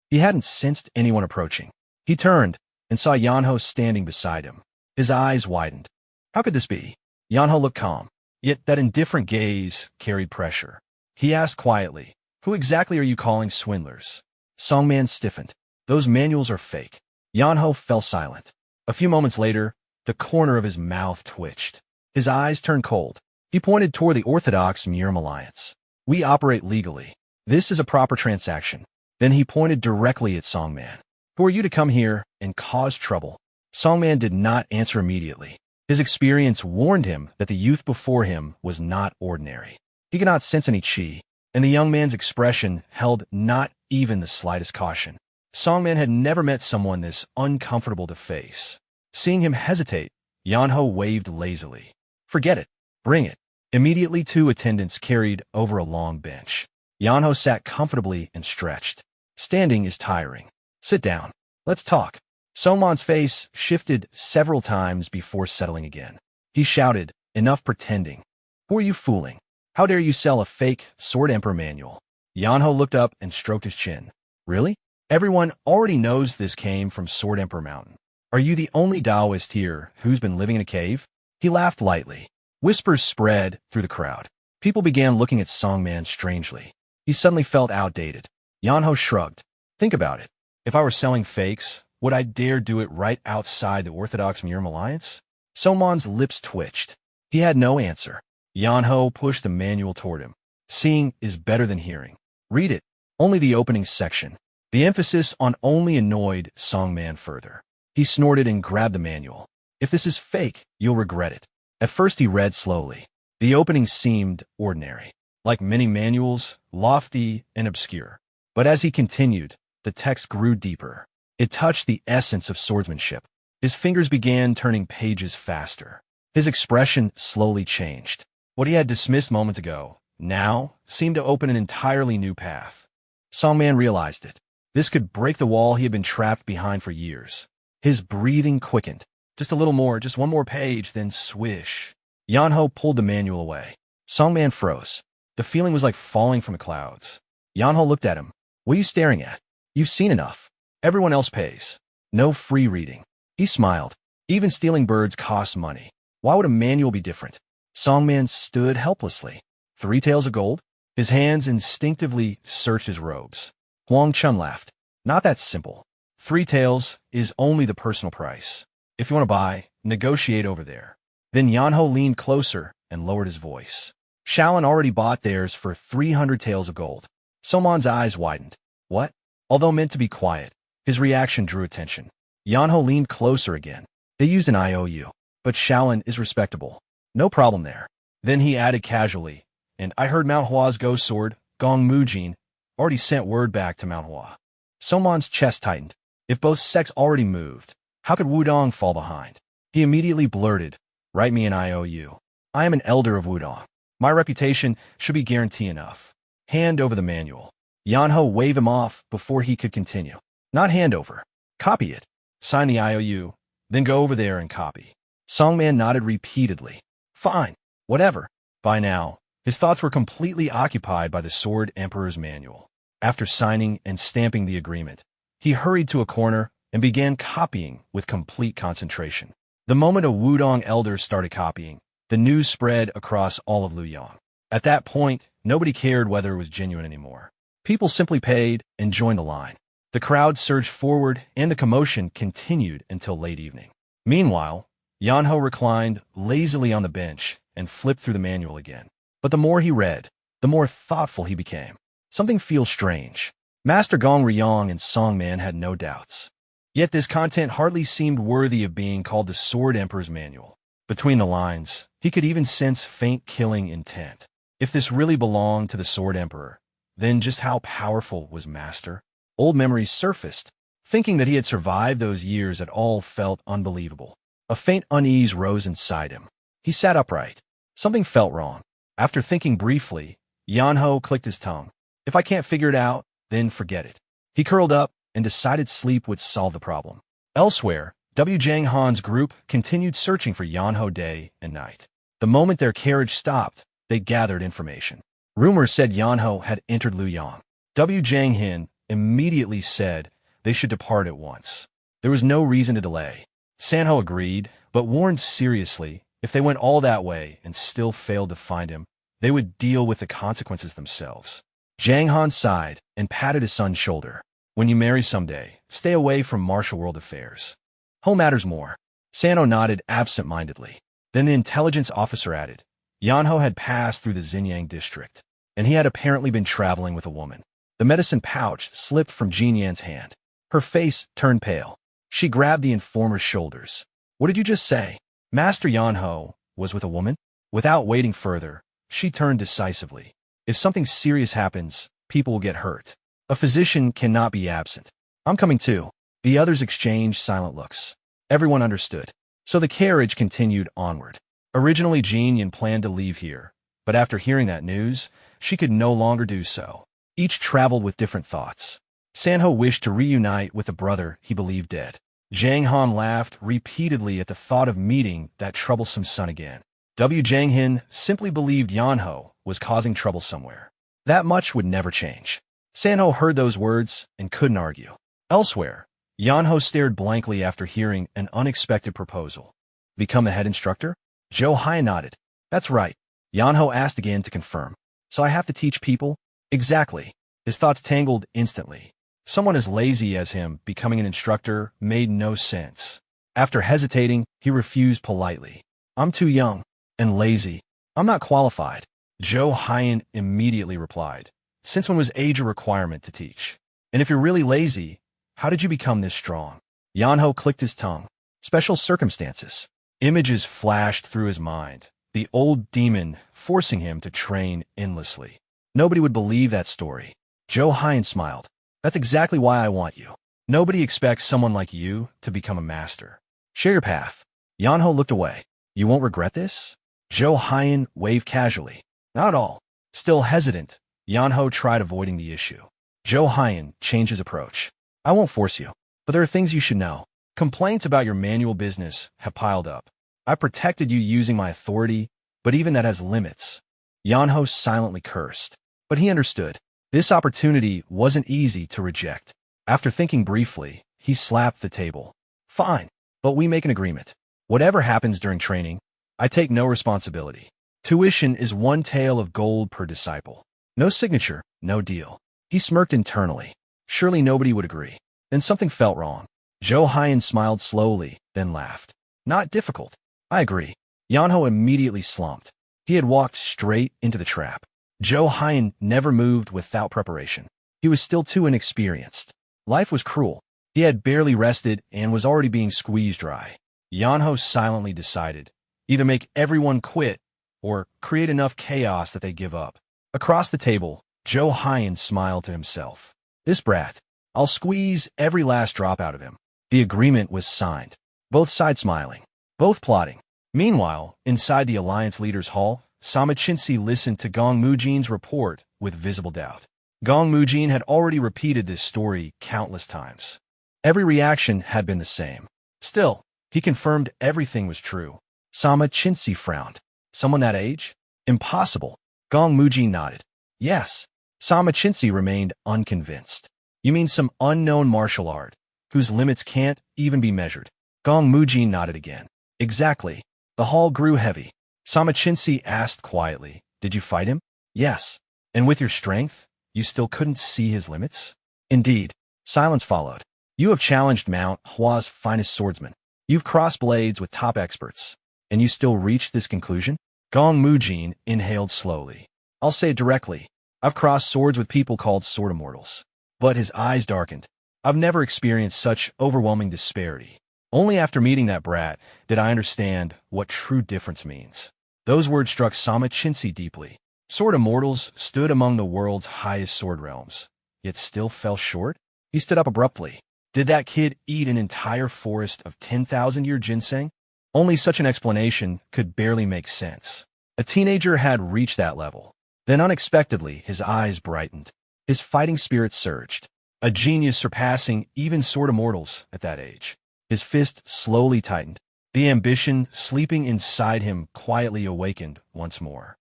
He hadn't sensed anyone approaching. He turned and saw Yeonho standing beside him. His eyes widened. How could this be? Yeonho looked calm, yet that indifferent gaze carried pressure. He asked quietly, "Who exactly are you calling swindlers?" Songman stiffened. "Those manuals are fake." Yeonho fell silent. A few moments later, the corner of his mouth twitched. His eyes turned cold. He pointed toward the Orthodox Murim Alliance. "We operate legally. This is a proper transaction." Then he pointed directly at Songman. "Who are you to come here and cause trouble?" Songman did not answer immediately. His experience warned him that the youth before him was not ordinary. He could not sense any chi, and the young man's expression held not even the slightest caution. Songman had never met someone this uncomfortable to face. Seeing him hesitate, Yeonho waved lazily. "Forget it. Bring it." Immediately 2 attendants carried over a long bench. Yeonho sat comfortably and stretched. "Standing is tiring. Sit down. Let's talk." Songman's face shifted several times before settling again. He shouted, "Enough pretending. Who are you fooling? How dare you sell a fake Sword Emperor manual?" Yeonho looked up and stroked his chin. "Really? Everyone already knows this came from Sword Emperor Mountain. Are you the only Taoist here who's been living in a cave?" He laughed lightly. Whispers spread through the crowd. People began looking at Songman strangely. He suddenly felt outdated. Yeonho shrugged. "Think about it. If I were selling fakes, would I dare do it right outside the Orthodox Murim Alliance?" Songman's lips twitched. He had no answer. Yeonho pushed the manual toward him. "Seeing is better than hearing. Read it." Only the opening section. The emphasis on only annoyed Songman further. He snorted and grabbed the manual. "If this is fake, you'll regret it." At first he read slowly. The opening seemed ordinary. Like many manuals, lofty and obscure. But as he continued, the text grew deeper. It touched the essence of swordsmanship. His fingers began turning pages faster. His expression slowly changed. What he had dismissed moments ago now seemed to open an entirely new path. Songman realized it. This could break the wall he had been trapped behind for years. His breathing quickened. Just a little more, just one more page, then swish. Yeonho pulled the manual away. Songman froze. The feeling was like falling from the clouds. Yeonho looked at him. What are you staring at? You've seen enough. Everyone else pays. No free reading. He smiled. Even stealing birds costs money. Why would a manual be different? Songman stood helplessly. 3 taels of gold? His hands instinctively searched his robes. Huang Chun laughed. Not that simple. 3 taels is only the personal price. If you want to buy, negotiate over there. Then Yeonho leaned closer and lowered his voice. Shaolin already bought theirs for 300 taels of gold. Somon's eyes widened. What? Although meant to be quiet, his reaction drew attention. Yeonho leaned closer again. They used an IOU, but Shaolin is respectable. No problem there. Then he added casually, and I heard Mount Hua's ghost sword, Gong Mujin, already sent word back to Mount Hua. Somon's chest tightened. If both sects already moved, how could Wudong fall behind? He immediately blurted, write me an IOU. I am an elder of Wudong. My reputation should be guarantee enough. Hand over the manual. Yeonho waved him off before he could continue. Not hand over. Copy it. Sign the IOU, then go over there and copy. Songman nodded repeatedly. Fine. Whatever. By now, his thoughts were completely occupied by the Sword Emperor's manual. After signing and stamping the agreement, he hurried to a corner and began copying with complete concentration. The moment a Wudong elder started copying, the news spread across all of Luoyang. At that point, nobody cared whether it was genuine anymore. People simply paid and joined the line. The crowd surged forward, and the commotion continued until late evening. Meanwhile, Yeonho reclined lazily on the bench and flipped through the manual again. But the more he read, the more thoughtful he became. Something feels strange. Master Gong Ryong and Songman had no doubts. Yet this content hardly seemed worthy of being called the Sword Emperor's Manual. Between the lines, he could even sense faint killing intent. If this really belonged to the Sword Emperor, then just how powerful was Master? Old memories surfaced. Thinking that he had survived those years at all felt unbelievable. A faint unease rose inside him. He sat upright. Something felt wrong. After thinking briefly, Yeonho clicked his tongue. If I can't figure it out, then forget it. He curled up and decided sleep would solve the problem. Elsewhere, W. Jang Han's group continued searching for Yeonho day and night. The moment their carriage stopped, they gathered information. Rumors said Yeonho had entered Luoyang. W. Jang Hin immediately said they should depart at once. There was no reason to delay. Sanho agreed, but warned seriously if they went all that way and still failed to find him, they would deal with the consequences themselves. Jang Han sighed and patted his son's shoulder. When you marry someday, stay away from martial world affairs. Home matters more. Sanho nodded absent-mindedly. Then the intelligence officer added, Yeonho had passed through the Xinyang district, and he had apparently been traveling with a woman. The medicine pouch slipped from Jin Yan's hand. Her face turned pale. She grabbed the informer's shoulders. What did you just say? Master Yeonho was with a woman? Without waiting further, she turned decisively. If something serious happens, people will get hurt. A physician cannot be absent. I'm coming too. The others exchanged silent looks. Everyone understood. So the carriage continued onward. Originally, Jin Yan planned to leave here, but after hearing that news, she could no longer do so. Each traveled with different thoughts. Sanho wished to reunite with a brother he believed dead. Jang Han laughed repeatedly at the thought of meeting that troublesome son again. W. Jang Hin simply believed Yeonho was causing trouble somewhere. That much would never change. Sanho heard those words and couldn't argue. Elsewhere, Yeonho stared blankly after hearing an unexpected proposal. Become a head instructor? Zhou Hai nodded. That's right. Yeonho asked again to confirm. So I have to teach people? Exactly. His thoughts tangled instantly. Someone as lazy as him becoming an instructor made no sense. After hesitating, he refused politely. I'm too young and lazy. I'm not qualified. Zhou Haiyan immediately replied. Since when was age a requirement to teach? And if you're really lazy, how did you become this strong? Yeonho clicked his tongue. Special circumstances. Images flashed through his mind. The old demon forcing him to train endlessly. Nobody would believe that story. Zhou Haiyan smiled. That's exactly why I want you. Nobody expects someone like you to become a master. Share your path. Yeonho looked away. You won't regret this? Zhou Haiyan waved casually. Not at all. Still hesitant, Yeonho tried avoiding the issue. Zhou Haiyan changed his approach. I won't force you, but there are things you should know. Complaints about your manual business have piled up. I protected you using my authority, but even that has limits. Yeonho silently cursed. But he understood. This opportunity wasn't easy to reject. After thinking briefly, he slapped the table. Fine, but we make an agreement. Whatever happens during training, I take no responsibility. Tuition is 1 tael of gold per disciple. No signature, no deal. He smirked internally. Surely nobody would agree. Then something felt wrong. Zhou Haiyan smiled slowly, then laughed. Not difficult. I agree. Yeonho immediately slumped. He had walked straight into the trap. Zhou Haiyan never moved without preparation. He was still too inexperienced. Life was cruel. He had barely rested and was already being squeezed dry. Yeonho silently decided, either make everyone quit or create enough chaos that they give up. Across the table, Zhou Haiyan smiled to himself. This brat. I'll squeeze every last drop out of him. The agreement was signed. Both sides smiling. Both plotting. Meanwhile, inside the Alliance Leaders' Hall, Sama Chinsi listened to Gong Mujin's report with visible doubt. Gong Mujin had already repeated this story countless times. Every reaction had been the same. Still, he confirmed everything was true. Sama Chinsi frowned. Someone that age? Impossible. Gong Mujin nodded. Yes. Sama Chinsi remained unconvinced. You mean some unknown martial art, whose limits can't even be measured? Gong Mujin nodded again. Exactly. The hall grew heavy. Sama Chinsi asked quietly, did you fight him? Yes. And with your strength, you still couldn't see his limits? Indeed. Silence followed. You have challenged Mount Hua's finest swordsman. You've crossed blades with top experts. And you still reached this conclusion? Gong Mujin inhaled slowly. I'll say it directly. I've crossed swords with people called sword immortals. But his eyes darkened. I've never experienced such overwhelming disparity. Only after meeting that brat did I understand what true difference means. Those words struck Sama Chinsi deeply. Sword immortals stood among the world's highest sword realms, yet still fell short? He stood up abruptly. Did that kid eat an entire forest of 10,000-year ginseng? Only such an explanation could barely make sense. A teenager had reached that level. Then unexpectedly, his eyes brightened. His fighting spirit surged. A genius surpassing even sword immortals at that age. His fist slowly tightened. The ambition sleeping inside him quietly awakened once more.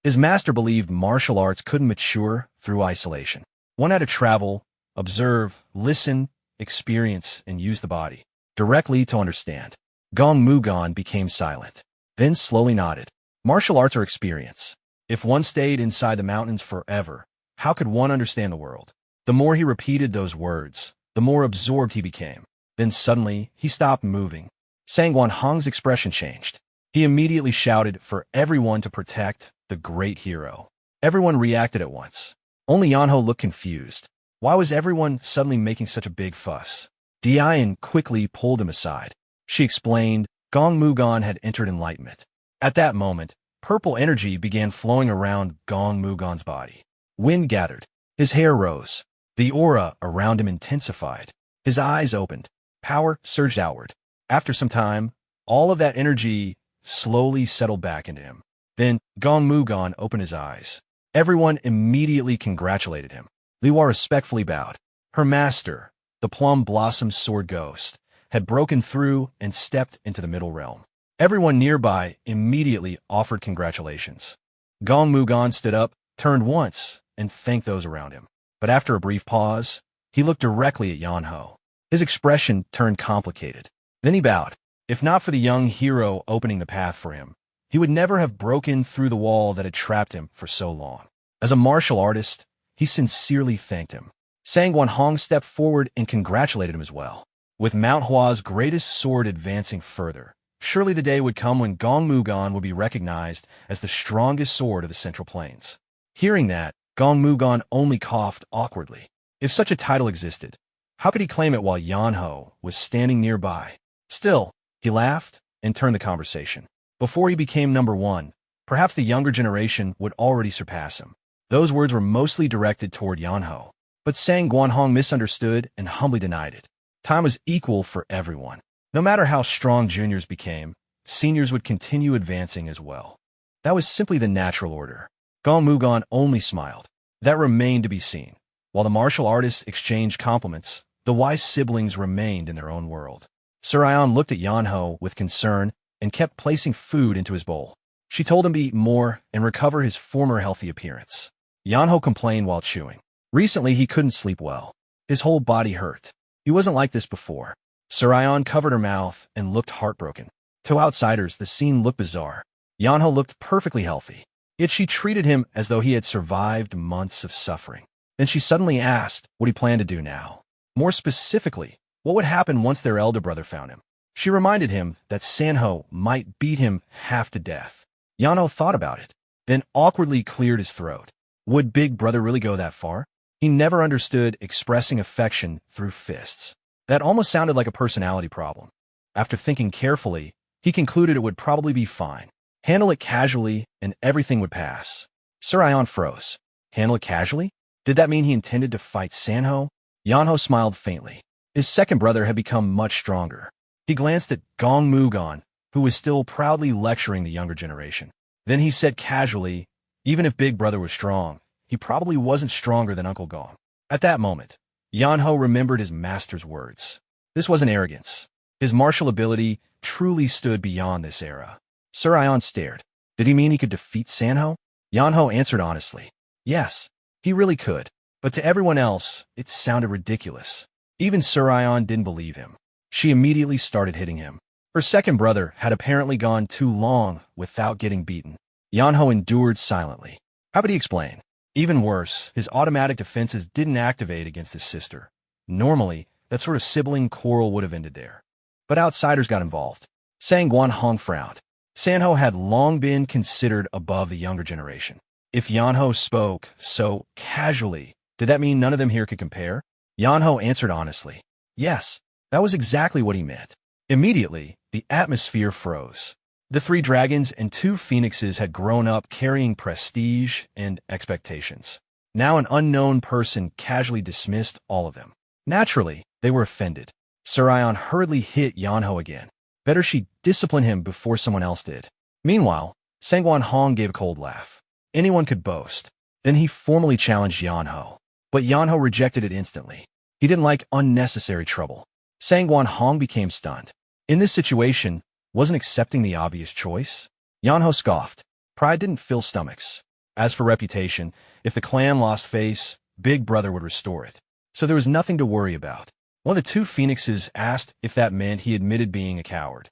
His master believed martial arts couldn't mature through isolation. One had to travel, observe, listen, experience, and use the body directly to understand. Gong Mugan became silent, then slowly nodded. Martial arts are experience. If one stayed inside the mountains forever, how could one understand the world? The more he repeated those words, the more absorbed he became. Then suddenly, he stopped moving. Sangwon Hong's expression changed. He immediately shouted for everyone to protect the great hero. Everyone reacted at once. Only Yeonho looked confused. Why was everyone suddenly making such a big fuss? Dian quickly pulled him aside. She explained, Gong Mugan had entered enlightenment. At that moment, purple energy began flowing around Gong Mugan's body. Wind gathered. His hair rose. The aura around him intensified. His eyes opened. Power surged outward. After some time, all of that energy slowly settled back into him. Then Gong Mugan opened his eyes. Everyone immediately congratulated him. Liwa respectfully bowed. Her master, the plum blossom sword ghost, had broken through and stepped into the middle realm. Everyone nearby immediately offered congratulations. Gong Mugan stood up, turned once, and thanked those around him. But after a brief pause, he looked directly at Yeonho. His expression turned complicated. Then he bowed. If not for the young hero opening the path for him, he would never have broken through the wall that had trapped him for so long. As a martial artist, he sincerely thanked him. Sangwon Hong stepped forward and congratulated him as well. With Mount Hua's greatest sword advancing further, surely the day would come when Gong Mugan would be recognized as the strongest sword of the Central Plains. Hearing that, Gong Mugan only coughed awkwardly. If such a title existed, how could he claim it while Yeonho was standing nearby? Still, he laughed and turned the conversation. Before he became number one, perhaps the younger generation would already surpass him. Those words were mostly directed toward Yeonho, but Sang Guanhong misunderstood and humbly denied it. Time was equal for everyone. No matter how strong juniors became, seniors would continue advancing as well. That was simply the natural order. Gong Mugon only smiled. That remained to be seen. While the martial artists exchanged compliments, the wise siblings remained in their own world. Surion looked at Yeonho with concern and kept placing food into his bowl. She told him to eat more and recover his former healthy appearance. Yeonho complained while chewing. Recently, he couldn't sleep well. His whole body hurt. He wasn't like this before. Surion covered her mouth and looked heartbroken. To outsiders, the scene looked bizarre. Yeonho looked perfectly healthy, yet she treated him as though he had survived months of suffering. Then she suddenly asked what he planned to do now. More specifically, what would happen once their elder brother found him? She reminded him that Sanho might beat him half to death. Yeonho thought about it, then awkwardly cleared his throat. Would Big Brother really go that far? He never understood expressing affection through fists. That almost sounded like a personality problem. After thinking carefully, he concluded it would probably be fine. Handle it casually, and everything would pass. Surion froze. Handle it casually? Did that mean he intended to fight Sanho? Yeonho smiled faintly. His second brother had become much stronger. He glanced at Gong Mugon, who was still proudly lecturing the younger generation. Then he said casually, even if Big Brother was strong, he probably wasn't stronger than Uncle Gong. At that moment, Yeonho remembered his master's words. This wasn't arrogance. His martial ability truly stood beyond this era. Surion stared. Did he mean he could defeat Sanho? Yeonho answered honestly. Yes, he really could. But to everyone else, it sounded ridiculous. Even Surion didn't believe him. She immediately started hitting him. Her second brother had apparently gone too long without getting beaten. Yeonho endured silently. How would he explain? Even worse, his automatic defenses didn't activate against his sister. Normally, that sort of sibling quarrel would have ended there. But outsiders got involved. Sang Guanhong frowned. Sanho had long been considered above the younger generation. If Yeonho spoke so casually, did that mean none of them here could compare? Yeonho answered honestly. Yes, that was exactly what he meant. Immediately, the atmosphere froze. The three dragons and two phoenixes had grown up carrying prestige and expectations. Now an unknown person casually dismissed all of them. Naturally, they were offended. Surion hurriedly hit Yeonho again. Better she discipline him before someone else did. Meanwhile, Sang Guanhong gave a cold laugh. Anyone could boast. Then he formally challenged Yeonho. But Yeonho rejected it instantly. He didn't like unnecessary trouble. Sang Guanhong became stunned. In this situation, wasn't accepting the obvious choice? Yeonho scoffed. Pride didn't fill stomachs. As for reputation, if the clan lost face, Big Brother would restore it. So there was nothing to worry about. One of the two phoenixes asked if that meant he admitted being a coward.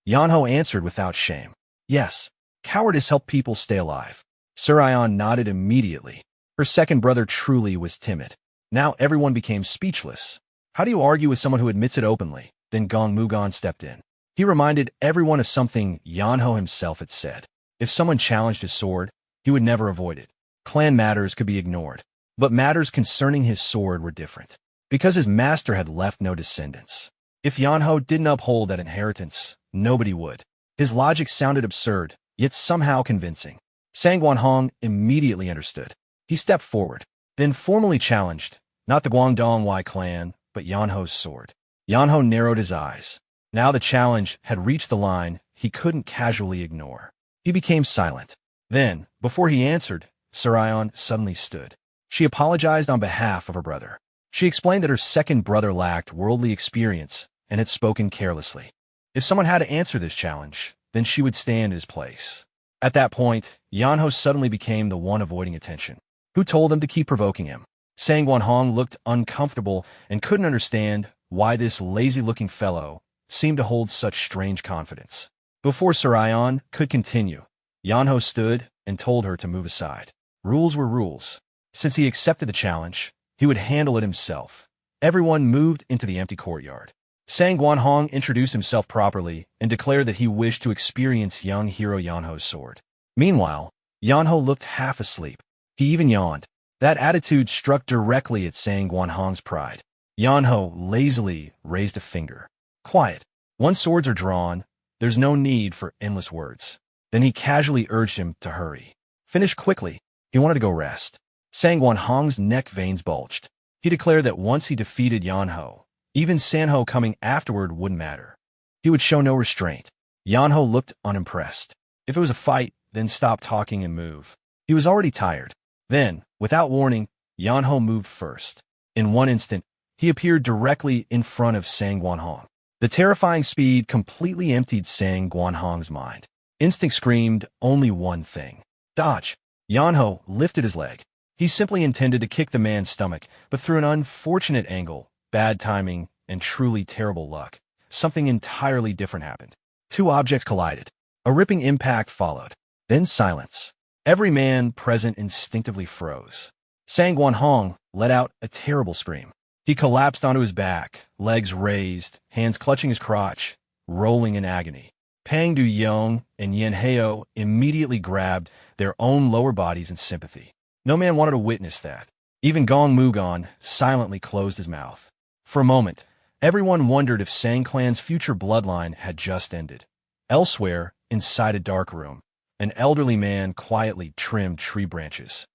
Yeonho answered without shame. Yes, cowardice helped people stay alive. Surion nodded immediately. Her second brother truly was timid. Now everyone became speechless. How do you argue with someone who admits it openly? Then Gong Mugon stepped in. He reminded everyone of something Yeonho himself had said. If someone challenged his sword, he would never avoid it. Clan matters could be ignored, but matters concerning his sword were different, because his master had left no descendants. If Yeonho didn't uphold that inheritance, nobody would. His logic sounded absurd, yet somehow convincing. Sang Guanhong immediately understood. He stepped forward, then formally challenged, not the Guangdong Wei clan, but Yeonho's sword. Yeonho narrowed his eyes. Now the challenge had reached the line he couldn't casually ignore. He became silent. Then, before he answered, Surion suddenly stood. She apologized on behalf of her brother. She explained that her second brother lacked worldly experience and had spoken carelessly. If someone had to answer this challenge, then she would stand in his place. At that point, Yeonho suddenly became the one avoiding attention. Who told them to keep provoking him? Sang Guanhong looked uncomfortable and couldn't understand why this lazy-looking fellow seemed to hold such strange confidence. Before Surion could continue, Yeonho stood and told her to move aside. Rules were rules. Since he accepted the challenge, he would handle it himself. Everyone moved into the empty courtyard. Sang Guanhong introduced himself properly and declared that he wished to experience young hero Yeonho's sword. Meanwhile, Yeonho looked half asleep. He even yawned. That attitude struck directly at Sang Guanhong's pride. Yeonho lazily raised a finger. Quiet. Once swords are drawn, there's no need for endless words. Then he casually urged him to hurry. Finish quickly. He wanted to go rest. Sang Hong's neck veins bulged. He declared that once he defeated Yeonho, even Sanho coming afterward wouldn't matter. He would show no restraint. Yeonho looked unimpressed. If it was a fight, then stop talking and move. He was already tired. Then, without warning, Yeonho moved first. In one instant, he appeared directly in front of Sang Hong. The terrifying speed completely emptied Sang Hong's mind. Instinct screamed only one thing. Dodge. Yeonho lifted his leg. He simply intended to kick the man's stomach, but through an unfortunate angle, bad timing, and truly terrible luck, something entirely different happened. Two objects collided. A ripping impact followed. Then silence. Every man present instinctively froze. Sang Hong let out a terrible scream. He collapsed onto his back, legs raised, hands clutching his crotch, rolling in agony. Pang Du Yong and Yen Heo immediately grabbed their own lower bodies in sympathy. No man wanted to witness that. Even Gong Mugon silently closed his mouth. For a moment, everyone wondered if Sang clan's future bloodline had just ended. Elsewhere, inside a dark room, an elderly man quietly trimmed tree branches.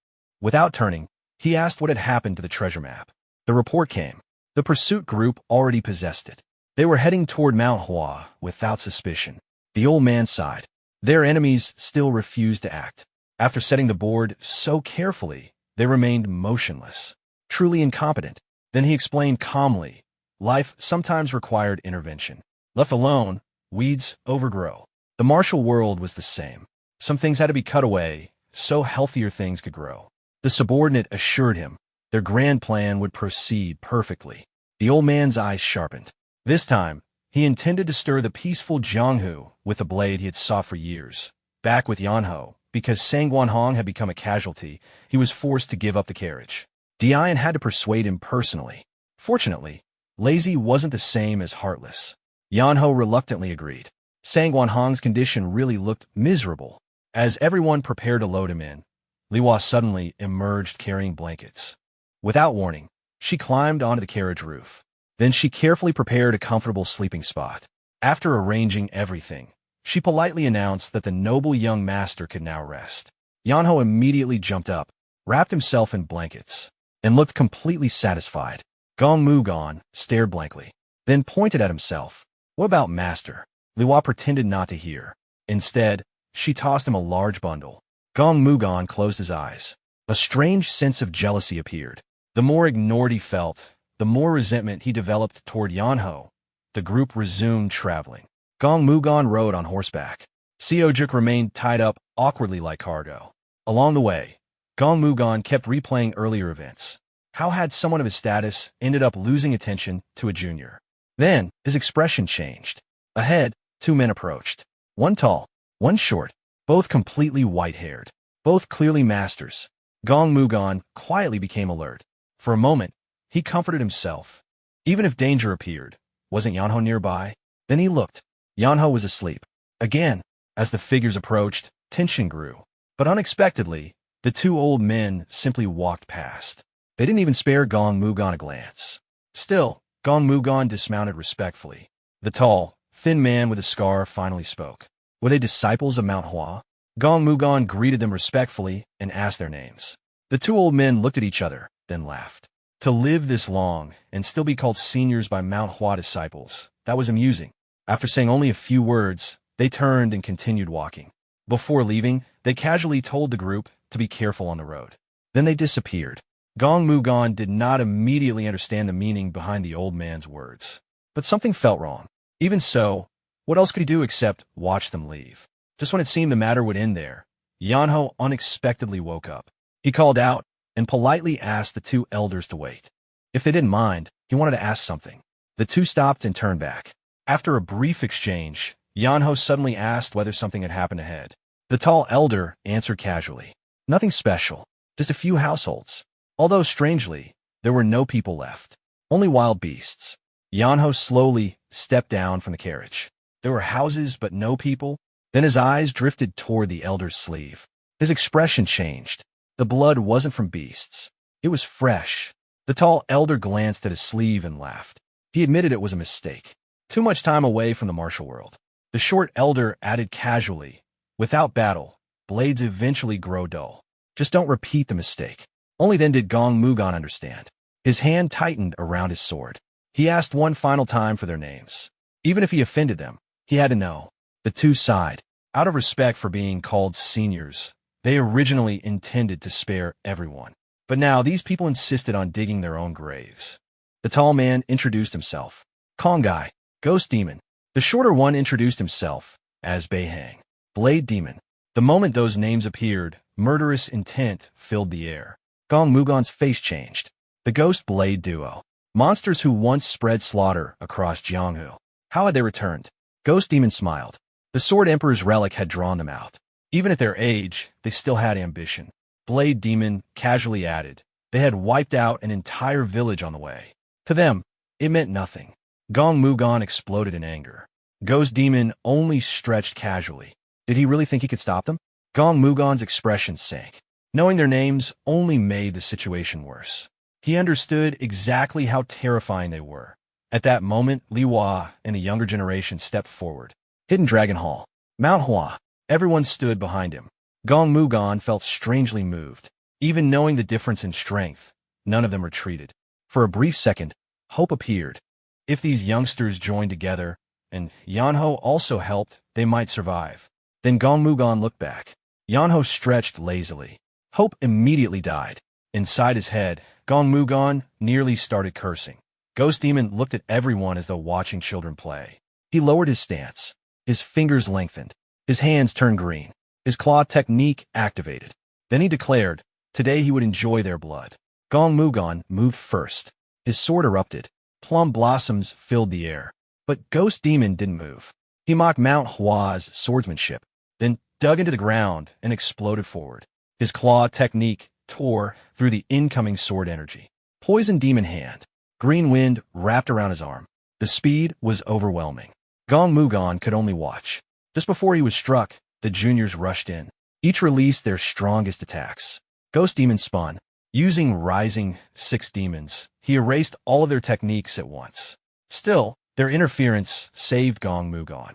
Without turning, he asked what had happened to the treasure map. The report came. The pursuit group already possessed it. They were heading toward Mount Hua without suspicion. The old man sighed. Their enemies still refused to act. After setting the board so carefully, they remained motionless, truly incompetent. Then he explained calmly, life sometimes required intervention. Left alone, weeds overgrow. The martial world was the same. Some things had to be cut away, so healthier things could grow. The subordinate assured him their grand plan would proceed perfectly. The old man's eyes sharpened. This time, he intended to stir the peaceful Jianghu with a blade he had sought for years. Back with Yeonho, because Sang Hong had become a casualty, he was forced to give up the carriage. Dian had to persuade him personally. Fortunately, lazy wasn't the same as heartless. Yeonho reluctantly agreed. Sang Hong's condition really looked miserable. As everyone prepared to load him in, Liwa suddenly emerged carrying blankets. Without warning, she climbed onto the carriage roof. Then she carefully prepared a comfortable sleeping spot. After arranging everything, she politely announced that the noble young master could now rest. Yeonho immediately jumped up, wrapped himself in blankets, and looked completely satisfied. Gong Mugon stared blankly, then pointed at himself. What about master? Liwa pretended not to hear. Instead, she tossed him a large bundle. Gong Mugon closed his eyes. A strange sense of jealousy appeared. The more ignored he felt, the more resentment he developed toward Yeonho. The group resumed traveling. Gong Mugon rode on horseback. Seojuk remained tied up awkwardly like cargo. Along the way, Gong Mugon kept replaying earlier events. How had someone of his status ended up losing attention to a junior? Then, his expression changed. Ahead, two men approached. One tall, one short, both completely white-haired, both clearly masters. Gong Mugon quietly became alert. For a moment, he comforted himself. Even if danger appeared, wasn't Yeonho nearby? Then he looked. Yeonho was asleep. Again, as the figures approached, tension grew. But unexpectedly, the two old men simply walked past. They didn't even spare Gong Mugon a glance. Still, Gong Mugon dismounted respectfully. The tall, thin man with a scar finally spoke. Were they disciples of Mount Hua? Gong Mugon greeted them respectfully and asked their names. The two old men looked at each other, then laughed. To live this long and still be called seniors by Mount Hua disciples, that was amusing. After saying only a few words, they turned and continued walking. Before leaving, they casually told the group to be careful on the road. Then they disappeared. Gong Mugon did not immediately understand the meaning behind the old man's words. But something felt wrong. Even so, what else could he do except watch them leave? Just when it seemed the matter would end there, Yeonho unexpectedly woke up. He called out and politely asked the two elders to wait. If they didn't mind, he wanted to ask something. The two stopped and turned back. After a brief exchange, Yeonho suddenly asked whether something had happened ahead. The tall elder answered casually. Nothing special, just a few households. Although strangely, there were no people left. Only wild beasts. Yeonho slowly stepped down from the carriage. There were houses but no people. Then his eyes drifted toward the elder's sleeve. His expression changed. The blood wasn't from beasts. It was fresh. The tall elder glanced at his sleeve and laughed. He admitted it was a mistake. Too much time away from the martial world. The short elder added casually, without battle, blades eventually grow dull. Just don't repeat the mistake. Only then did Gong Mugon understand. His hand tightened around his sword. He asked one final time for their names. Even if he offended them, he had to know. The two sighed. Out of respect for being called seniors, they originally intended to spare everyone. But now these people insisted on digging their own graves. The tall man introduced himself. Kongai, Ghost Demon. The shorter one introduced himself as Beihang, Blade Demon. The moment those names appeared, murderous intent filled the air. Gong Mugon's face changed. The Ghost Blade duo. Monsters who once spread slaughter across Jianghu. How had they returned? Ghost Demon smiled. The Sword Emperor's relic had drawn them out. Even at their age, they still had ambition. Blade Demon casually added, they had wiped out an entire village on the way. To them, it meant nothing. Gong Mugon exploded in anger. Ghost Demon only stretched casually. Did he really think he could stop them? Gong Mugon's expression sank. Knowing their names only made the situation worse. He understood exactly how terrifying they were. At that moment, Li Hua and the younger generation stepped forward. Hidden Dragon Hall. Mount Hua. Everyone stood behind him. Gong Mugon felt strangely moved. Even knowing the difference in strength, none of them retreated. For a brief second, hope appeared. If these youngsters joined together, and Yeonho also helped, they might survive. Then Gong Mugon looked back. Yeonho stretched lazily. Hope immediately died. Inside his head, Gong Mugon nearly started cursing. Ghost Demon looked at everyone as though watching children play. He lowered his stance. His fingers lengthened. His hands turned green. His claw technique activated. Then he declared, today he would enjoy their blood. Gong Mugon moved first. His sword erupted. Plum blossoms filled the air. But Ghost Demon didn't move. He mocked Mount Hua's swordsmanship, then dug into the ground and exploded forward. His claw technique tore through the incoming sword energy. Poison Demon Hand. Green wind wrapped around his arm. The speed was overwhelming. Gong Mugon could only watch. Just before he was struck, the juniors rushed in. Each released their strongest attacks. Ghost Demon spun. Using Rising 6 demons, he erased all of their techniques at once. Still, their interference saved Gong Mugon.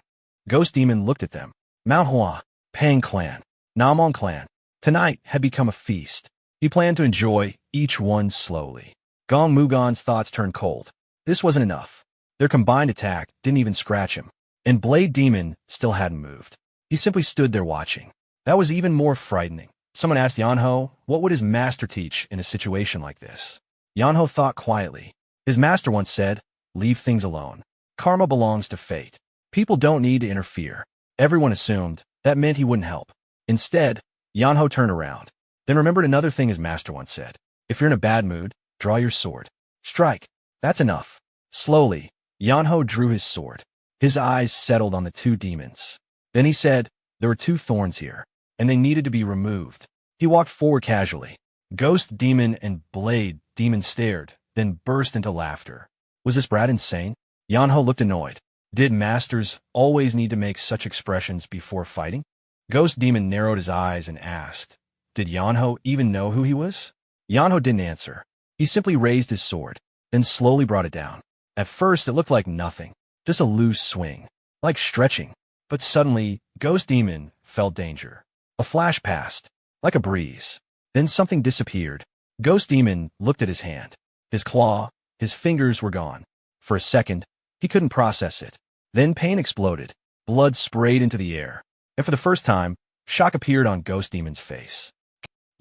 Ghost Demon looked at them. Mount Hua, Pang Clan, Namong Clan. Tonight had become a feast. He planned to enjoy each one slowly. Gong Mugon's thoughts turned cold. This wasn't enough. Their combined attack didn't even scratch him. And Blade Demon still hadn't moved. He simply stood there watching. That was even more frightening. Someone asked Yeonho, what would his master teach in a situation like this? Yeonho thought quietly. His master once said, leave things alone. Karma belongs to fate. People don't need to interfere. Everyone assumed that meant he wouldn't help. Instead, Yeonho turned around. Then remembered another thing his master once said. If you're in a bad mood, draw your sword. Strike. That's enough. Slowly, Yeonho drew his sword. His eyes settled on the two demons. Then he said, there were two thorns here, and they needed to be removed. He walked forward casually. Ghost Demon and Blade Demon stared, then burst into laughter. Was this brat insane? Yeonho looked annoyed. Did masters always need to make such expressions before fighting? Ghost Demon narrowed his eyes and asked, did Yeonho even know who he was? Yeonho didn't answer. He simply raised his sword, then slowly brought it down. At first, it looked like nothing, just a loose swing, like stretching. But suddenly, Ghost Demon felt danger. A flash passed, like a breeze. Then something disappeared. Ghost Demon looked at his hand. His claw, his fingers were gone. For a second, he couldn't process it. Then pain exploded. Blood sprayed into the air. And for the first time, shock appeared on Ghost Demon's face.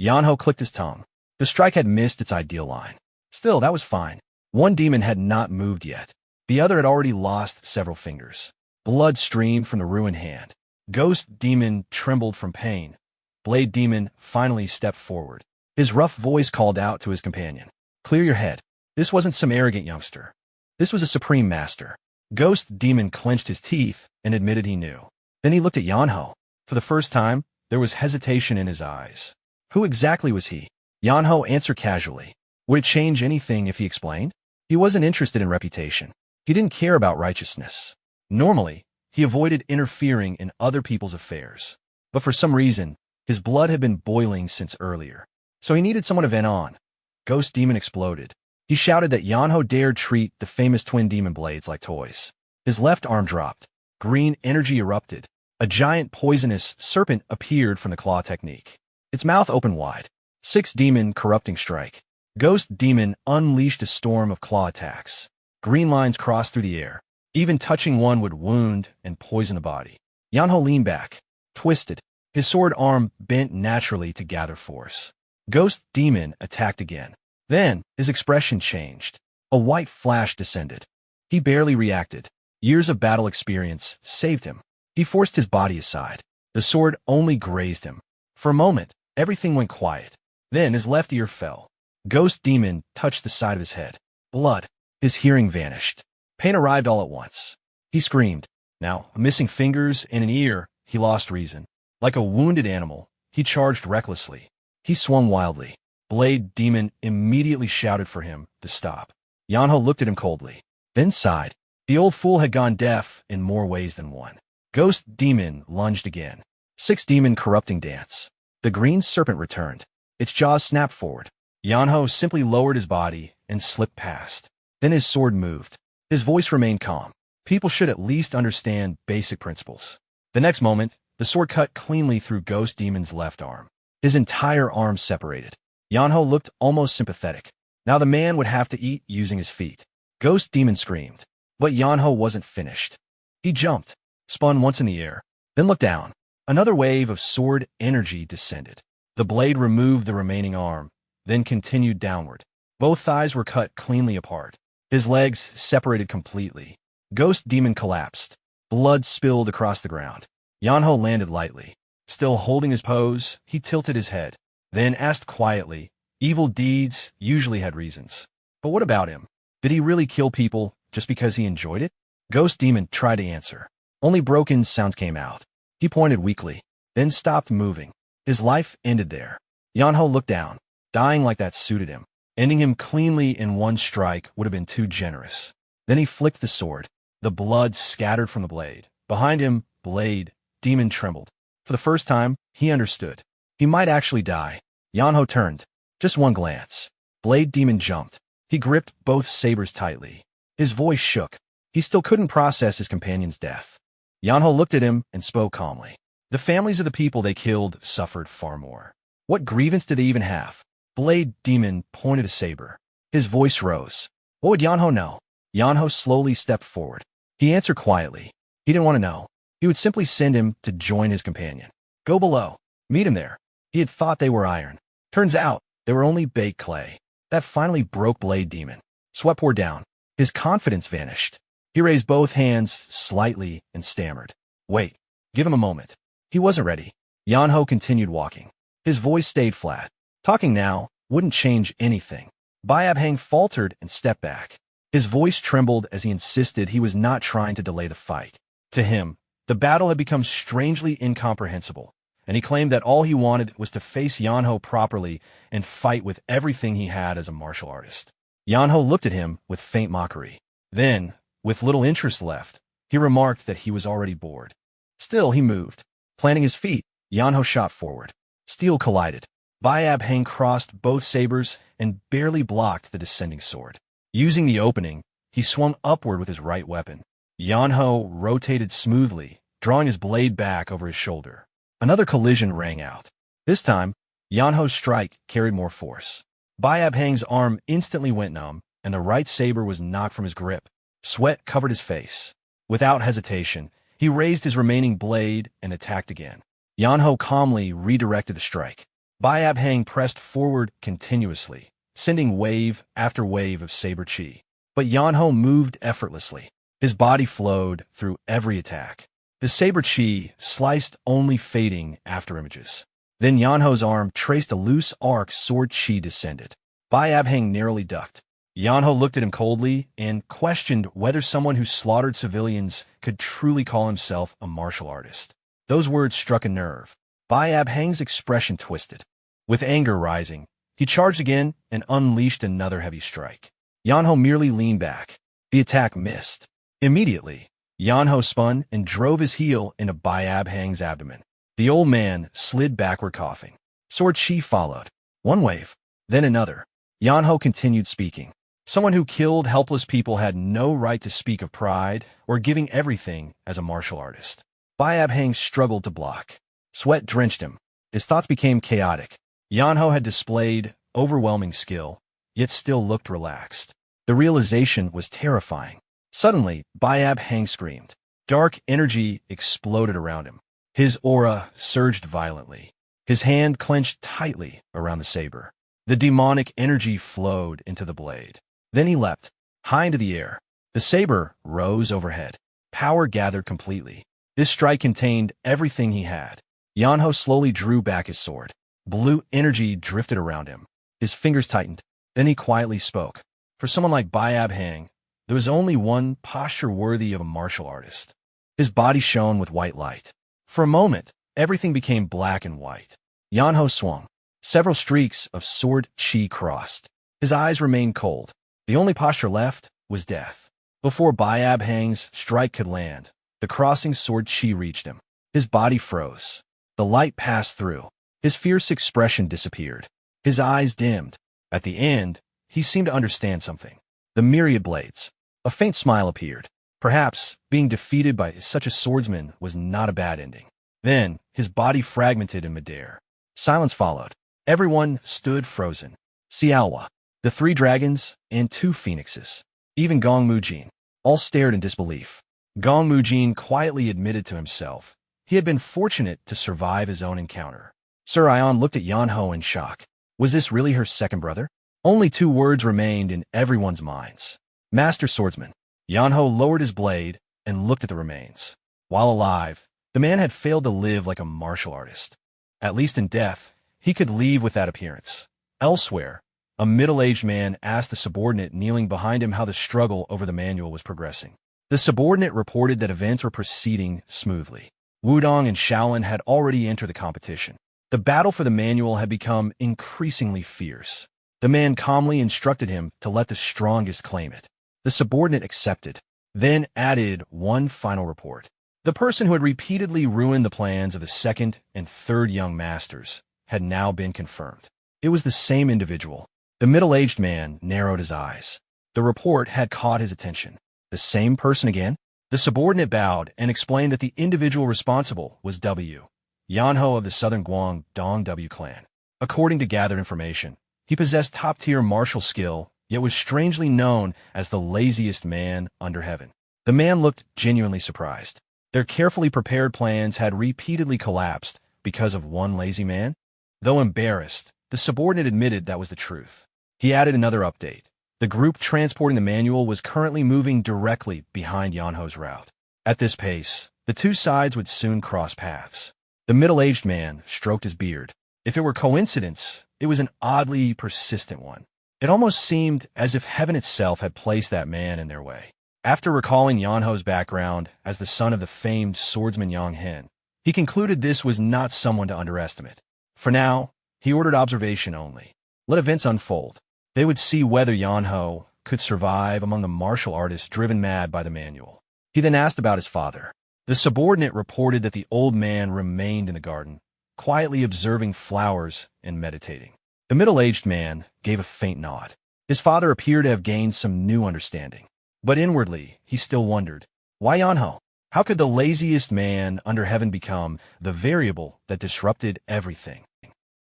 Yeonho clicked his tongue. The strike had missed its ideal line. Still, that was fine. One demon had not moved yet. The other had already lost several fingers. Blood streamed from the ruined hand. Ghost Demon trembled from pain. Blade Demon finally stepped forward. His rough voice called out to his companion. Clear your head. This wasn't some arrogant youngster. This was a supreme master. Ghost Demon clenched his teeth and admitted he knew. Then he looked at Yeonho. For the first time, there was hesitation in his eyes. Who exactly was he? Yeonho answered casually. Would it change anything if he explained? He wasn't interested in reputation. He didn't care about righteousness. Normally, he avoided interfering in other people's affairs. But for some reason, his blood had been boiling since earlier. So he needed someone to vent on. Ghost Demon exploded. He shouted that Yeonho dared treat the famous twin demon blades like toys. His left arm dropped. Green energy erupted. A giant poisonous serpent appeared from the claw technique. Its mouth opened wide. 6 Demon Corrupting Strike. Ghost Demon unleashed a storm of claw attacks. Green lines crossed through the air. Even touching one would wound and poison a body. Yeonho leaned back, twisted. His sword arm bent naturally to gather force. Ghost Demon attacked again. Then, his expression changed. A white flash descended. He barely reacted. Years of battle experience saved him. He forced his body aside. The sword only grazed him. For a moment, everything went quiet. Then his left ear fell. Ghost Demon touched the side of his head. Blood. His hearing vanished. Pain arrived all at once. He screamed. Now, missing fingers and an ear, he lost reason. Like a wounded animal, he charged recklessly. He swung wildly. Blade Demon immediately shouted for him to stop. Yeonho looked at him coldly, then sighed. The old fool had gone deaf in more ways than one. Ghost Demon lunged again. 6 Demon Corrupting Dance. The green serpent returned. Its jaws snapped forward. Yeonho simply lowered his body and slipped past. Then his sword moved. His voice remained calm. People should at least understand basic principles. The next moment, the sword cut cleanly through Ghost Demon's left arm. His entire arm separated. Yeonho looked almost sympathetic. Now the man would have to eat using his feet. Ghost Demon screamed. But Yeonho wasn't finished. He jumped, spun once in the air, then looked down. Another wave of sword energy descended. The blade removed the remaining arm, then continued downward. Both thighs were cut cleanly apart. His legs separated completely. Ghost Demon collapsed. Blood spilled across the ground. Yeonho landed lightly. Still holding his pose, he tilted his head, then asked quietly, evil deeds usually had reasons. But what about him? Did he really kill people just because he enjoyed it? Ghost Demon tried to answer. Only broken sounds came out. He pointed weakly, then stopped moving. His life ended there. Yeonho looked down. Dying like that suited him. Ending him cleanly in one strike would have been too generous. Then he flicked the sword. The blood scattered from the blade. Behind him, Blade Demon trembled. For the first time, he understood. He might actually die. Yeonho turned. Just one glance. Blade Demon jumped. He gripped both sabers tightly. His voice shook. He still couldn't process his companion's death. Yeonho looked at him and spoke calmly. The families of the people they killed suffered far more. What grievance did they even have? Blade Demon pointed a saber. His voice rose. What would Yeonho know? Yeonho slowly stepped forward. He answered quietly. He didn't want to know. He would simply send him to join his companion. Go below. Meet him there. He had thought they were iron. Turns out, they were only baked clay. That finally broke Blade Demon. Sweat poured down. His confidence vanished. He raised both hands slightly and stammered. Wait. Give him a moment. He wasn't ready. Yeonho continued walking. His voice stayed flat. Talking now wouldn't change anything. Bayabhang faltered and stepped back. His voice trembled as he insisted he was not trying to delay the fight. To him, the battle had become strangely incomprehensible, and he claimed that all he wanted was to face Yeonho properly and fight with everything he had as a martial artist. Yeonho looked at him with faint mockery. Then, with little interest left, he remarked that he was already bored. Still, he moved. Planting his feet, Yeonho shot forward. Steel collided. Bayabhang crossed both sabers and barely blocked the descending sword. Using the opening, he swung upward with his right weapon. Yeonho rotated smoothly, drawing his blade back over his shoulder. Another collision rang out. This time, Yeonho's strike carried more force. Bayabhang's arm instantly went numb, and the right saber was knocked from his grip. Sweat covered his face. Without hesitation, he raised his remaining blade and attacked again. Yeonho calmly redirected the strike. Bayabhang pressed forward continuously, sending wave after wave of saber chi. But Yeonho moved effortlessly. His body flowed through every attack. The saber chi sliced only fading after images. Then Yeonho's arm traced a loose arc sword chi descended. Bayabhang narrowly ducked. Yeonho looked at him coldly and questioned whether someone who slaughtered civilians could truly call himself a martial artist. Those words struck a nerve. Bayabhang's expression twisted. With anger rising, he charged again and unleashed another heavy strike. Yeonho merely leaned back. The attack missed. Immediately, Yeonho spun and drove his heel into Bayabhang's abdomen. The old man slid backward coughing. Sword chi followed. One wave, then another. Yeonho continued speaking. Someone who killed helpless people had no right to speak of pride or giving everything as a martial artist. Bayabhang struggled to block. Sweat drenched him. His thoughts became chaotic. Yeonho had displayed overwhelming skill, yet still looked relaxed. The realization was terrifying. Suddenly, Bayab Hang screamed. Dark energy exploded around him. His aura surged violently. His hand clenched tightly around the saber. The demonic energy flowed into the blade. Then he leapt, high into the air. The saber rose overhead. Power gathered completely. This strike contained everything he had. Yeonho slowly drew back his sword. Blue energy drifted around him. His fingers tightened. Then he quietly spoke. For someone like Bayab Hang, there was only one posture worthy of a martial artist. His body shone with white light. For a moment, everything became black and white. Yeonho swung. Several streaks of sword chi crossed. His eyes remained cold. The only posture left was death. Before Bayab Hang's strike could land, the crossing sword chi reached him. His body froze. The light passed through. His fierce expression disappeared. His eyes dimmed. At the end, he seemed to understand something. The myriad blades. A faint smile appeared. Perhaps being defeated by such a swordsman was not a bad ending. Then, his body fragmented in midair. Silence followed. Everyone stood frozen. Xiaohua, the 3 dragons, and 2 phoenixes. Even Gong Mujin. All stared in disbelief. Gong Mujin quietly admitted to himself he had been fortunate to survive his own encounter. Sir Ion looked at Yeonho in shock. Was this really her second brother? Only 2 words remained in everyone's minds. Master Swordsman. Yeonho lowered his blade and looked at the remains. While alive, the man had failed to live like a martial artist. At least in death, he could leave with that appearance. Elsewhere, a middle-aged man asked the subordinate kneeling behind him how the struggle over the manual was progressing. The subordinate reported that events were proceeding smoothly. Wudong and Shaolin had already entered the competition. The battle for the manual had become increasingly fierce. The man calmly instructed him to let the strongest claim it. The subordinate accepted, then added one final report. The person who had repeatedly ruined the plans of the second and third young masters had now been confirmed. It was the same individual. The middle-aged man narrowed his eyes. The report had caught his attention. The same person again? The subordinate bowed and explained that the individual responsible was W. Yeonho of the Southern Guangdong W clan. According to gathered information, he possessed top-tier martial skill, yet was strangely known as the laziest man under heaven. The man looked genuinely surprised. Their carefully prepared plans had repeatedly collapsed because of one lazy man. Though embarrassed, the subordinate admitted that was the truth. He added another update. The group transporting the manual was currently moving directly behind Yeonho's route. At this pace, the 2 sides would soon cross paths. The middle-aged man stroked his beard. If it were coincidence, it was an oddly persistent one. It almost seemed as if heaven itself had placed that man in their way. After recalling Yeonho's background as the son of the famed swordsman Yang Hen, he concluded this was not someone to underestimate. For now, he ordered observation only. Let events unfold. They would see whether Yeonho could survive among the martial artists driven mad by the manual. He then asked about his father. The subordinate reported that the old man remained in the garden, quietly observing flowers and meditating. The middle-aged man gave a faint nod. His father appeared to have gained some new understanding. But inwardly, he still wondered, why Yeonho? How could the laziest man under heaven become the variable that disrupted everything?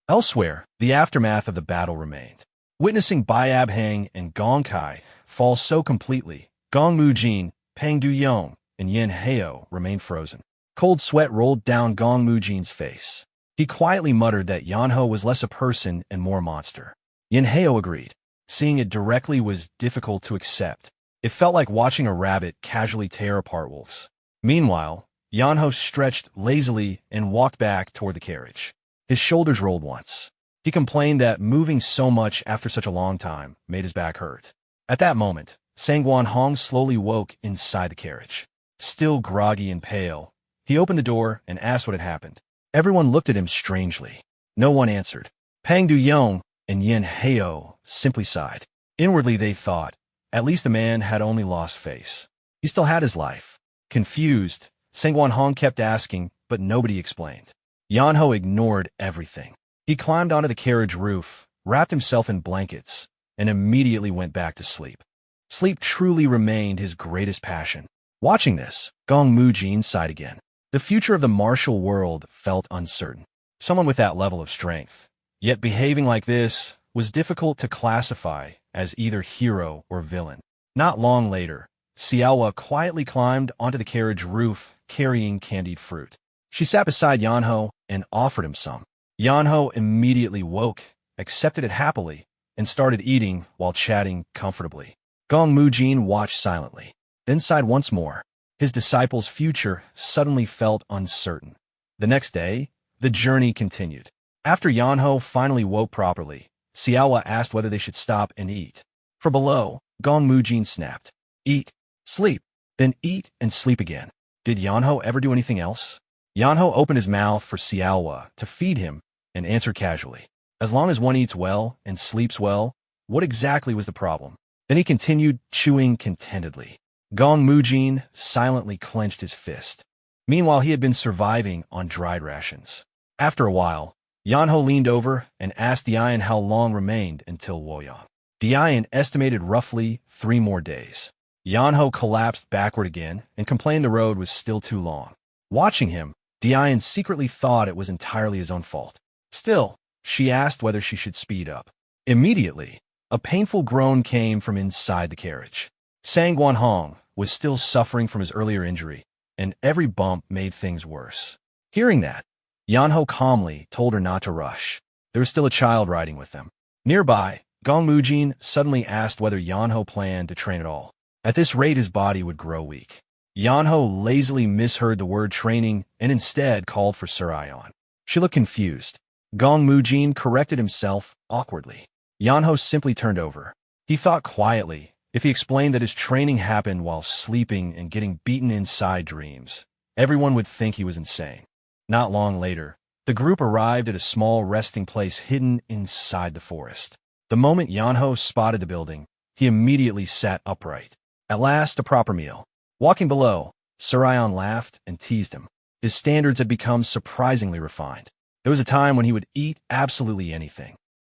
Elsewhere, the aftermath of the battle remained. Witnessing Bayab Hang and Gong Kai fall so completely, Gong Mujin, Pang Du-yong, and Yin Heo remained frozen. Cold sweat rolled down Gong Mujin's face. He quietly muttered that Yeonho was less a person and more a monster. Yin Heo agreed. Seeing it directly was difficult to accept. It felt like watching a rabbit casually tear apart wolves. Meanwhile, Yeonho stretched lazily and walked back toward the carriage. His shoulders rolled once. He complained that moving so much after such a long time made his back hurt. At that moment, Sangwon Hong slowly woke inside the carriage. Still groggy and pale, he opened the door and asked what had happened. Everyone looked at him strangely. No one answered. Pang Du-yong and Yin Heo simply sighed. Inwardly they thought, at least the man had only lost face. He still had his life. Confused, Sangwon Hong kept asking, but nobody explained. Yeonho ignored everything. He climbed onto the carriage roof, wrapped himself in blankets, and immediately went back to sleep. Sleep truly remained his greatest passion. Watching this, Gong Mujin sighed again. The future of the martial world felt uncertain. Someone with that level of strength, Yet behaving like this was difficult to classify as either hero or villain. Not long later, Xiaowa quietly climbed onto the carriage roof carrying candied fruit. She sat beside Yeonho and offered him some. Yeonho immediately woke, accepted it happily, and started eating while chatting comfortably. Gong Mujin watched silently, then sighed once more. His disciple's future suddenly felt uncertain. The next day, the journey continued. After Yeonho finally woke properly, Xiaowa asked whether they should stop and eat. For below, Gong Mujin snapped. Eat, sleep, then eat and sleep again. Did Yeonho ever do anything else? Yeonho opened his mouth for Xiaowa to feed him and answered casually. As long as one eats well and sleeps well, what exactly was the problem? Then he continued chewing contentedly. Gong Mujin silently clenched his fist. Meanwhile, he had been surviving on dried rations. After a while, Yeonho leaned over and asked Dian how long remained until Woyang. Dian estimated roughly 3 more days. Yeonho collapsed backward again and complained the road was still too long. Watching him, Dian secretly thought it was entirely his own fault. Still, she asked whether she should speed up. Immediately, a painful groan came from inside the carriage. Sang Guanhong was still suffering from his earlier injury, and every bump made things worse. Hearing that, Yeonho calmly told her not to rush. There was still a child riding with them. Nearby, Gong Mujin suddenly asked whether Yeonho planned to train at all. At this rate, his body would grow weak. Yeonho lazily misheard the word training and instead called for Surayon. She looked confused. Gong Mujin corrected himself awkwardly. Yeonho simply turned over. He thought quietly. If he explained that his training happened while sleeping and getting beaten inside dreams, everyone would think he was insane. Not long later, the group arrived at a small resting place hidden inside the forest. The moment Yeonho spotted the building, he immediately sat upright. At last, a proper meal. Walking below, Surayon laughed and teased him. His standards had become surprisingly refined. There was a time when he would eat absolutely anything.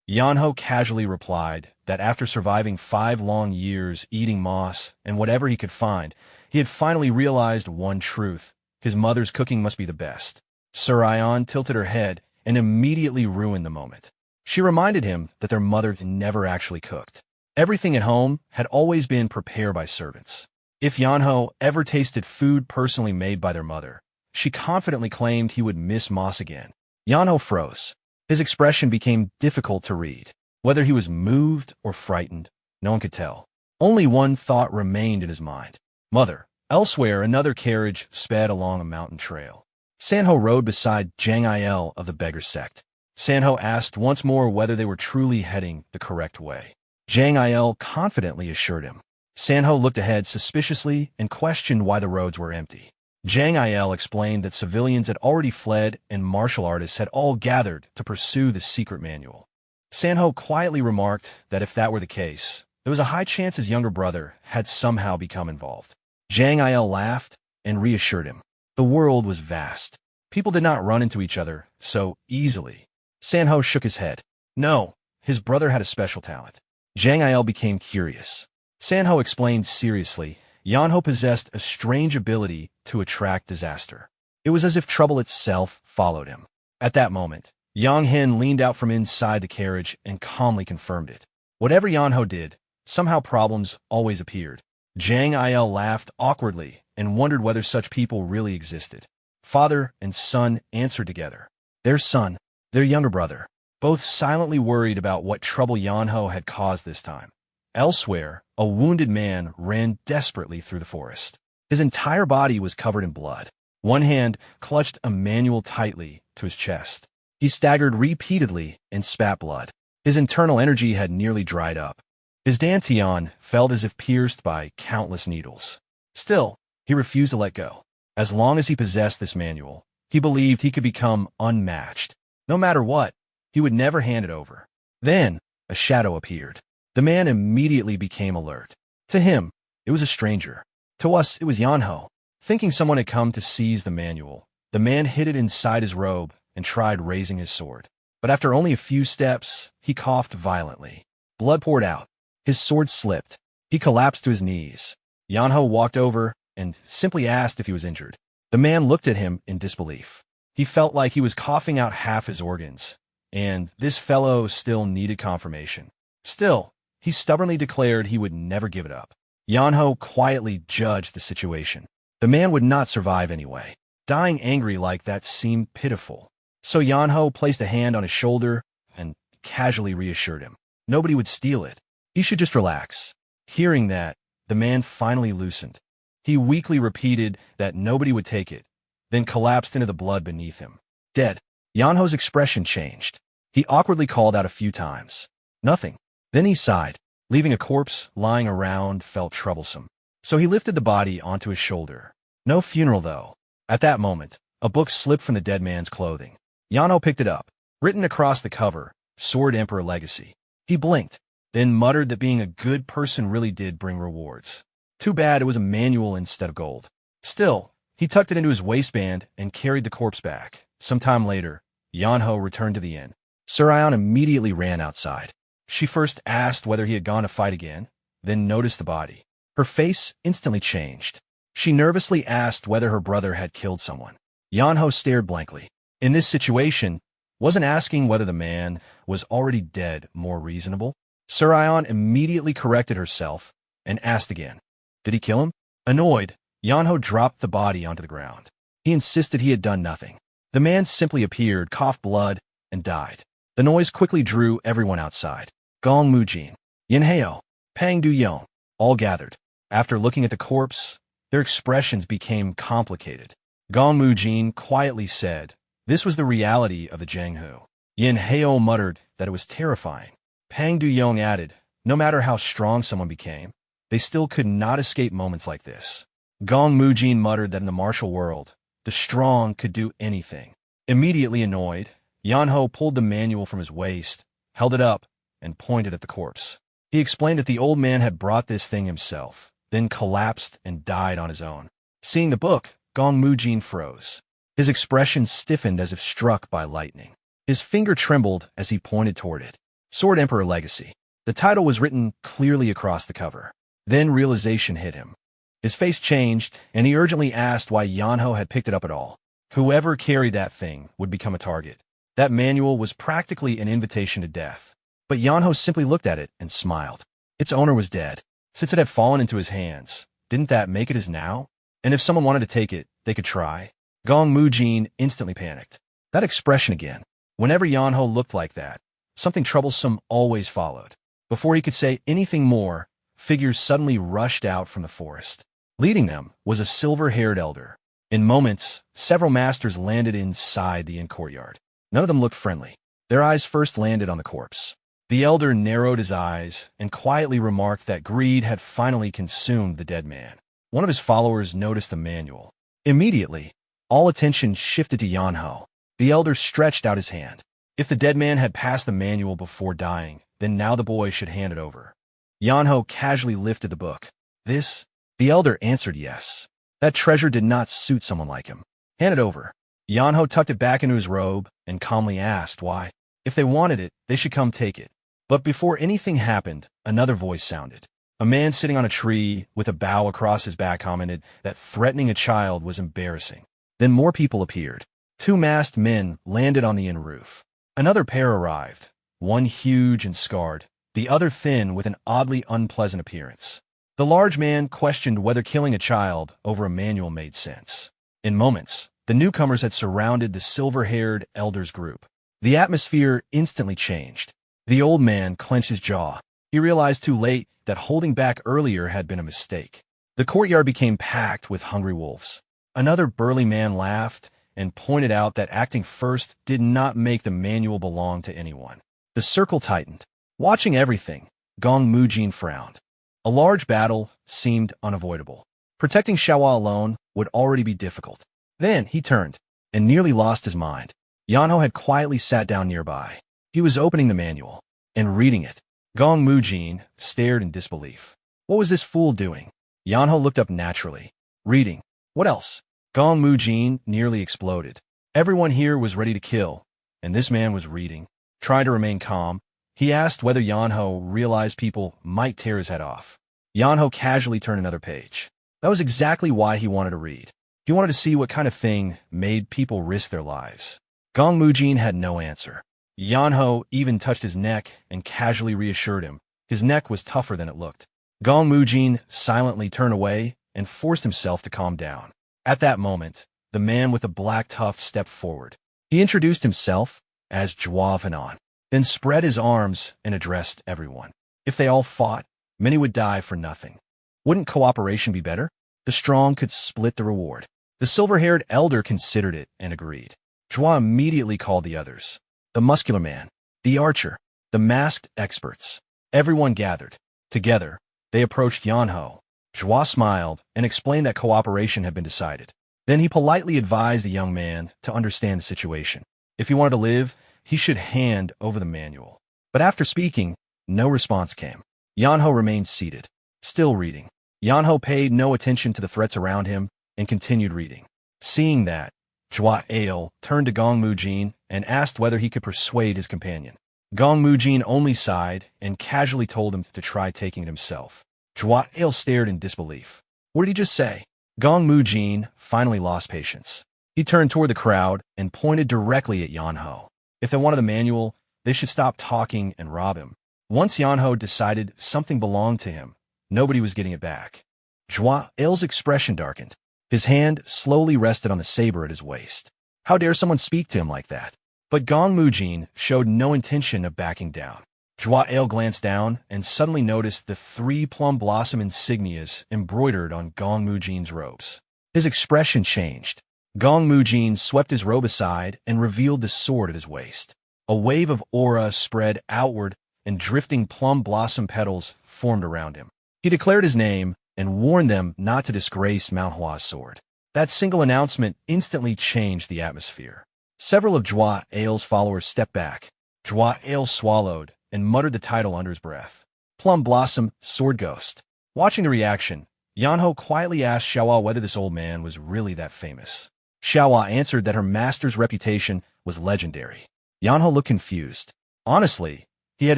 Yeonho casually replied that after surviving 5 long years eating moss and whatever he could find, he had finally realized one truth. His mother's cooking must be the best. Surayon tilted her head and immediately ruined the moment. She reminded him that their mother never actually cooked. Everything at home had always been prepared by servants. If Yeonho ever tasted food personally made by their mother, she confidently claimed he would miss moss again. Yeonho froze. His expression became difficult to read. Whether he was moved or frightened, no one could tell. Only one thought remained in his mind. Mother. Elsewhere, another carriage sped along a mountain trail. Sanho rode beside Jang Il of the Beggar Sect. Sanho asked once more whether they were truly heading the correct way. Jang Il confidently assured him. Sanho looked ahead suspiciously and questioned why the roads were empty. Jang Il explained that civilians had already fled and martial artists had all gathered to pursue the secret manual. Sanho quietly remarked that if that were the case, there was a high chance his younger brother had somehow become involved. Jang Il laughed and reassured him. The world was vast. People did not run into each other so easily. Sanho shook his head. No, his brother had a special talent. Jang Il became curious. Sanho explained seriously. Yeonho possessed a strange ability to attract disaster. It was as if trouble itself followed him. At that moment, Yang Hin leaned out from inside the carriage and calmly confirmed it. Whatever Yeonho did, somehow problems always appeared. Jang Il laughed awkwardly and wondered whether such people really existed. Father and son answered together. Their son, their younger brother, both silently worried about what trouble Yeonho had caused this time. Elsewhere, a wounded man ran desperately through the forest. His entire body was covered in blood. One hand clutched a manual tightly to his chest. He staggered repeatedly and spat blood. His internal energy had nearly dried up. His dantian felt as if pierced by countless needles. Still, he refused to let go. As long as he possessed this manual, he believed he could become unmatched. No matter what, he would never hand it over. Then, a shadow appeared. The man immediately became alert. To him, it was a stranger. To us, it was Yeonho. Thinking someone had come to seize the manual, the man hid it inside his robe and tried raising his sword. But after only a few steps, he coughed violently. Blood poured out. His sword slipped. He collapsed to his knees. Yeonho walked over and simply asked if he was injured. The man looked at him in disbelief. He felt like he was coughing out half his organs. and this fellow still needed confirmation. Still, he stubbornly declared he would never give it up. Yeonho quietly judged the situation. The man would not survive anyway. Dying angry like that seemed pitiful. So Yeonho placed a hand on his shoulder and casually reassured him. Nobody would steal it. He should just relax. Hearing that, the man finally loosened. He weakly repeated that nobody would take it, then collapsed into the blood beneath him. Dead. Yeonho's expression changed. He awkwardly called out a few times. Nothing. Then he sighed. Leaving a corpse lying around felt troublesome. So he lifted the body onto his shoulder. No funeral, though. At that moment, a book slipped from the dead man's clothing. Yeonho picked it up. Written across the cover, Sword Emperor Legacy. He blinked, then muttered that being a good person really did bring rewards. Too bad it was a manual instead of gold. Still, he tucked it into his waistband and carried the corpse back. Some time later, Yeonho returned to the inn. Surion immediately ran outside. She first asked whether he had gone to fight again, then noticed the body. Her face instantly changed. She nervously asked whether her brother had killed someone. Yeonho stared blankly. In this situation, wasn't asking whether the man was already dead more reasonable? Surion immediately corrected herself and asked again, "Did he kill him?" Annoyed, Yeonho dropped the body onto the ground. He insisted he had done nothing. The man simply appeared, coughed blood, and died. The noise quickly drew everyone outside. Gong Mujin, Yeonho, Pang Du-yeon, all gathered. After looking at the corpse, their expressions became complicated. Gong Mujin quietly said, this was the reality of the Janghu. Yeonho muttered that it was terrifying. Pang Du-yeon added, no matter how strong someone became, they still could not escape moments like this. Gong Mujin muttered that in the martial world, the strong could do anything. Immediately annoyed, Yeonho pulled the manual from his waist, held it up, and pointed at the corpse. He explained that the old man had brought this thing himself, then collapsed and died on his own. Seeing the book, Gong Mujin froze. His expression stiffened as if struck by lightning. His finger trembled as he pointed toward it. Sword Emperor Legacy. The title was written clearly across the cover. Then realization hit him. His face changed, and he urgently asked why Yeonho had picked it up at all. Whoever carried that thing would become a target. That manual was practically an invitation to death. But Yeonho simply looked at it and smiled. Its owner was dead. Since it had fallen into his hands, didn't that make it his now? And if someone wanted to take it, they could try. Gong Mujin instantly panicked. That expression again. Whenever Yeonho looked like that, something troublesome always followed. Before he could say anything more, figures suddenly rushed out from the forest. Leading them was a silver-haired elder. In moments, several masters landed inside the inn courtyard. None of them looked friendly. Their eyes first landed on the corpse. The elder narrowed his eyes and quietly remarked that greed had finally consumed the dead man. One of his followers noticed the manual. Immediately, all attention shifted to Yeonho. The elder stretched out his hand. If the dead man had passed the manual before dying, then now the boy should hand it over. Yeonho casually lifted the book. This? The elder answered yes. That treasure did not suit someone like him. Hand it over. Yeonho tucked it back into his robe and calmly asked why. If they wanted it, they should come take it. But before anything happened, another voice sounded. A man sitting on a tree with a bough across his back commented that threatening a child was embarrassing. Then more people appeared. 2 masked men landed on the inn roof. Another pair arrived, one huge and scarred, the other thin with an oddly unpleasant appearance. The large man questioned whether killing a child over a manual made sense. In moments, the newcomers had surrounded the silver-haired elder's group. The atmosphere instantly changed. The old man clenched his jaw. He realized too late that holding back earlier had been a mistake. The courtyard became packed with hungry wolves. Another burly man laughed and pointed out that acting first did not make the manual belong to anyone. The circle tightened. Watching everything, Gong Mujin frowned. A large battle seemed unavoidable. Protecting Shawa alone would already be difficult. Then he turned and nearly lost his mind. Yeonho had quietly sat down nearby. He was opening the manual and reading it. Gong Mujin stared in disbelief. What was this fool doing? Yeonho looked up naturally. Reading. What else? Gong Mujin nearly exploded. Everyone here was ready to kill, and this man was reading. Trying to remain calm, he asked whether Yeonho realized people might tear his head off. Yeonho casually turned another page. That was exactly why he wanted to read. He wanted to see what kind of thing made people risk their lives. Gong Mujin had no answer. Yeonho even touched his neck and casually reassured him. His neck was tougher than it looked. Gong Mujin silently turned away and forced himself to calm down. At that moment, the man with the black tuft stepped forward. He introduced himself as Jua Vanon, then spread his arms and addressed everyone. If they all fought, many would die for nothing. Wouldn't cooperation be better? The strong could split the reward. The silver-haired elder considered it and agreed. Jua immediately called the others. The muscular man, the archer, the masked experts. Everyone gathered. Together, they approached Yeonho. Jua smiled and explained that cooperation had been decided. Then he politely advised the young man to understand the situation. If he wanted to live, he should hand over the manual. But after speaking, no response came. Yeonho remained seated, still reading. Yeonho paid no attention to the threats around him and continued reading. Seeing that, Jua Ale turned to Gong Mujin and asked whether he could persuade his companion. Gong Mujin only sighed and casually told him to try taking it himself. Jua Ale stared in disbelief. What did he just say? Gong Mujin finally lost patience. He turned toward the crowd and pointed directly at Yeonho. If they wanted the manual, they should stop talking and rob him. Once Yeonho decided something belonged to him, nobody was getting it back. Jua Ale's expression darkened. His hand slowly rested on the saber at his waist. How dare someone speak to him like that? But Gong Mujin showed no intention of backing down. Jua Ale glanced down and suddenly noticed the 3 plum blossom insignias embroidered on Gong Mujin's robes. His expression changed. Gong Mujin swept his robe aside and revealed the sword at his waist. A wave of aura spread outward and drifting plum blossom petals formed around him. He declared his name and warned them not to disgrace Mount Hua's sword. That single announcement instantly changed the atmosphere. Several of Jua Ale's followers stepped back. Jua Ale swallowed and muttered the title under his breath. Plum Blossom, Sword Ghost. Watching the reaction, Yeonho quietly asked Xiaohua whether this old man was really that famous. Xiaohua answered that her master's reputation was legendary. Yeonho looked confused. Honestly, he had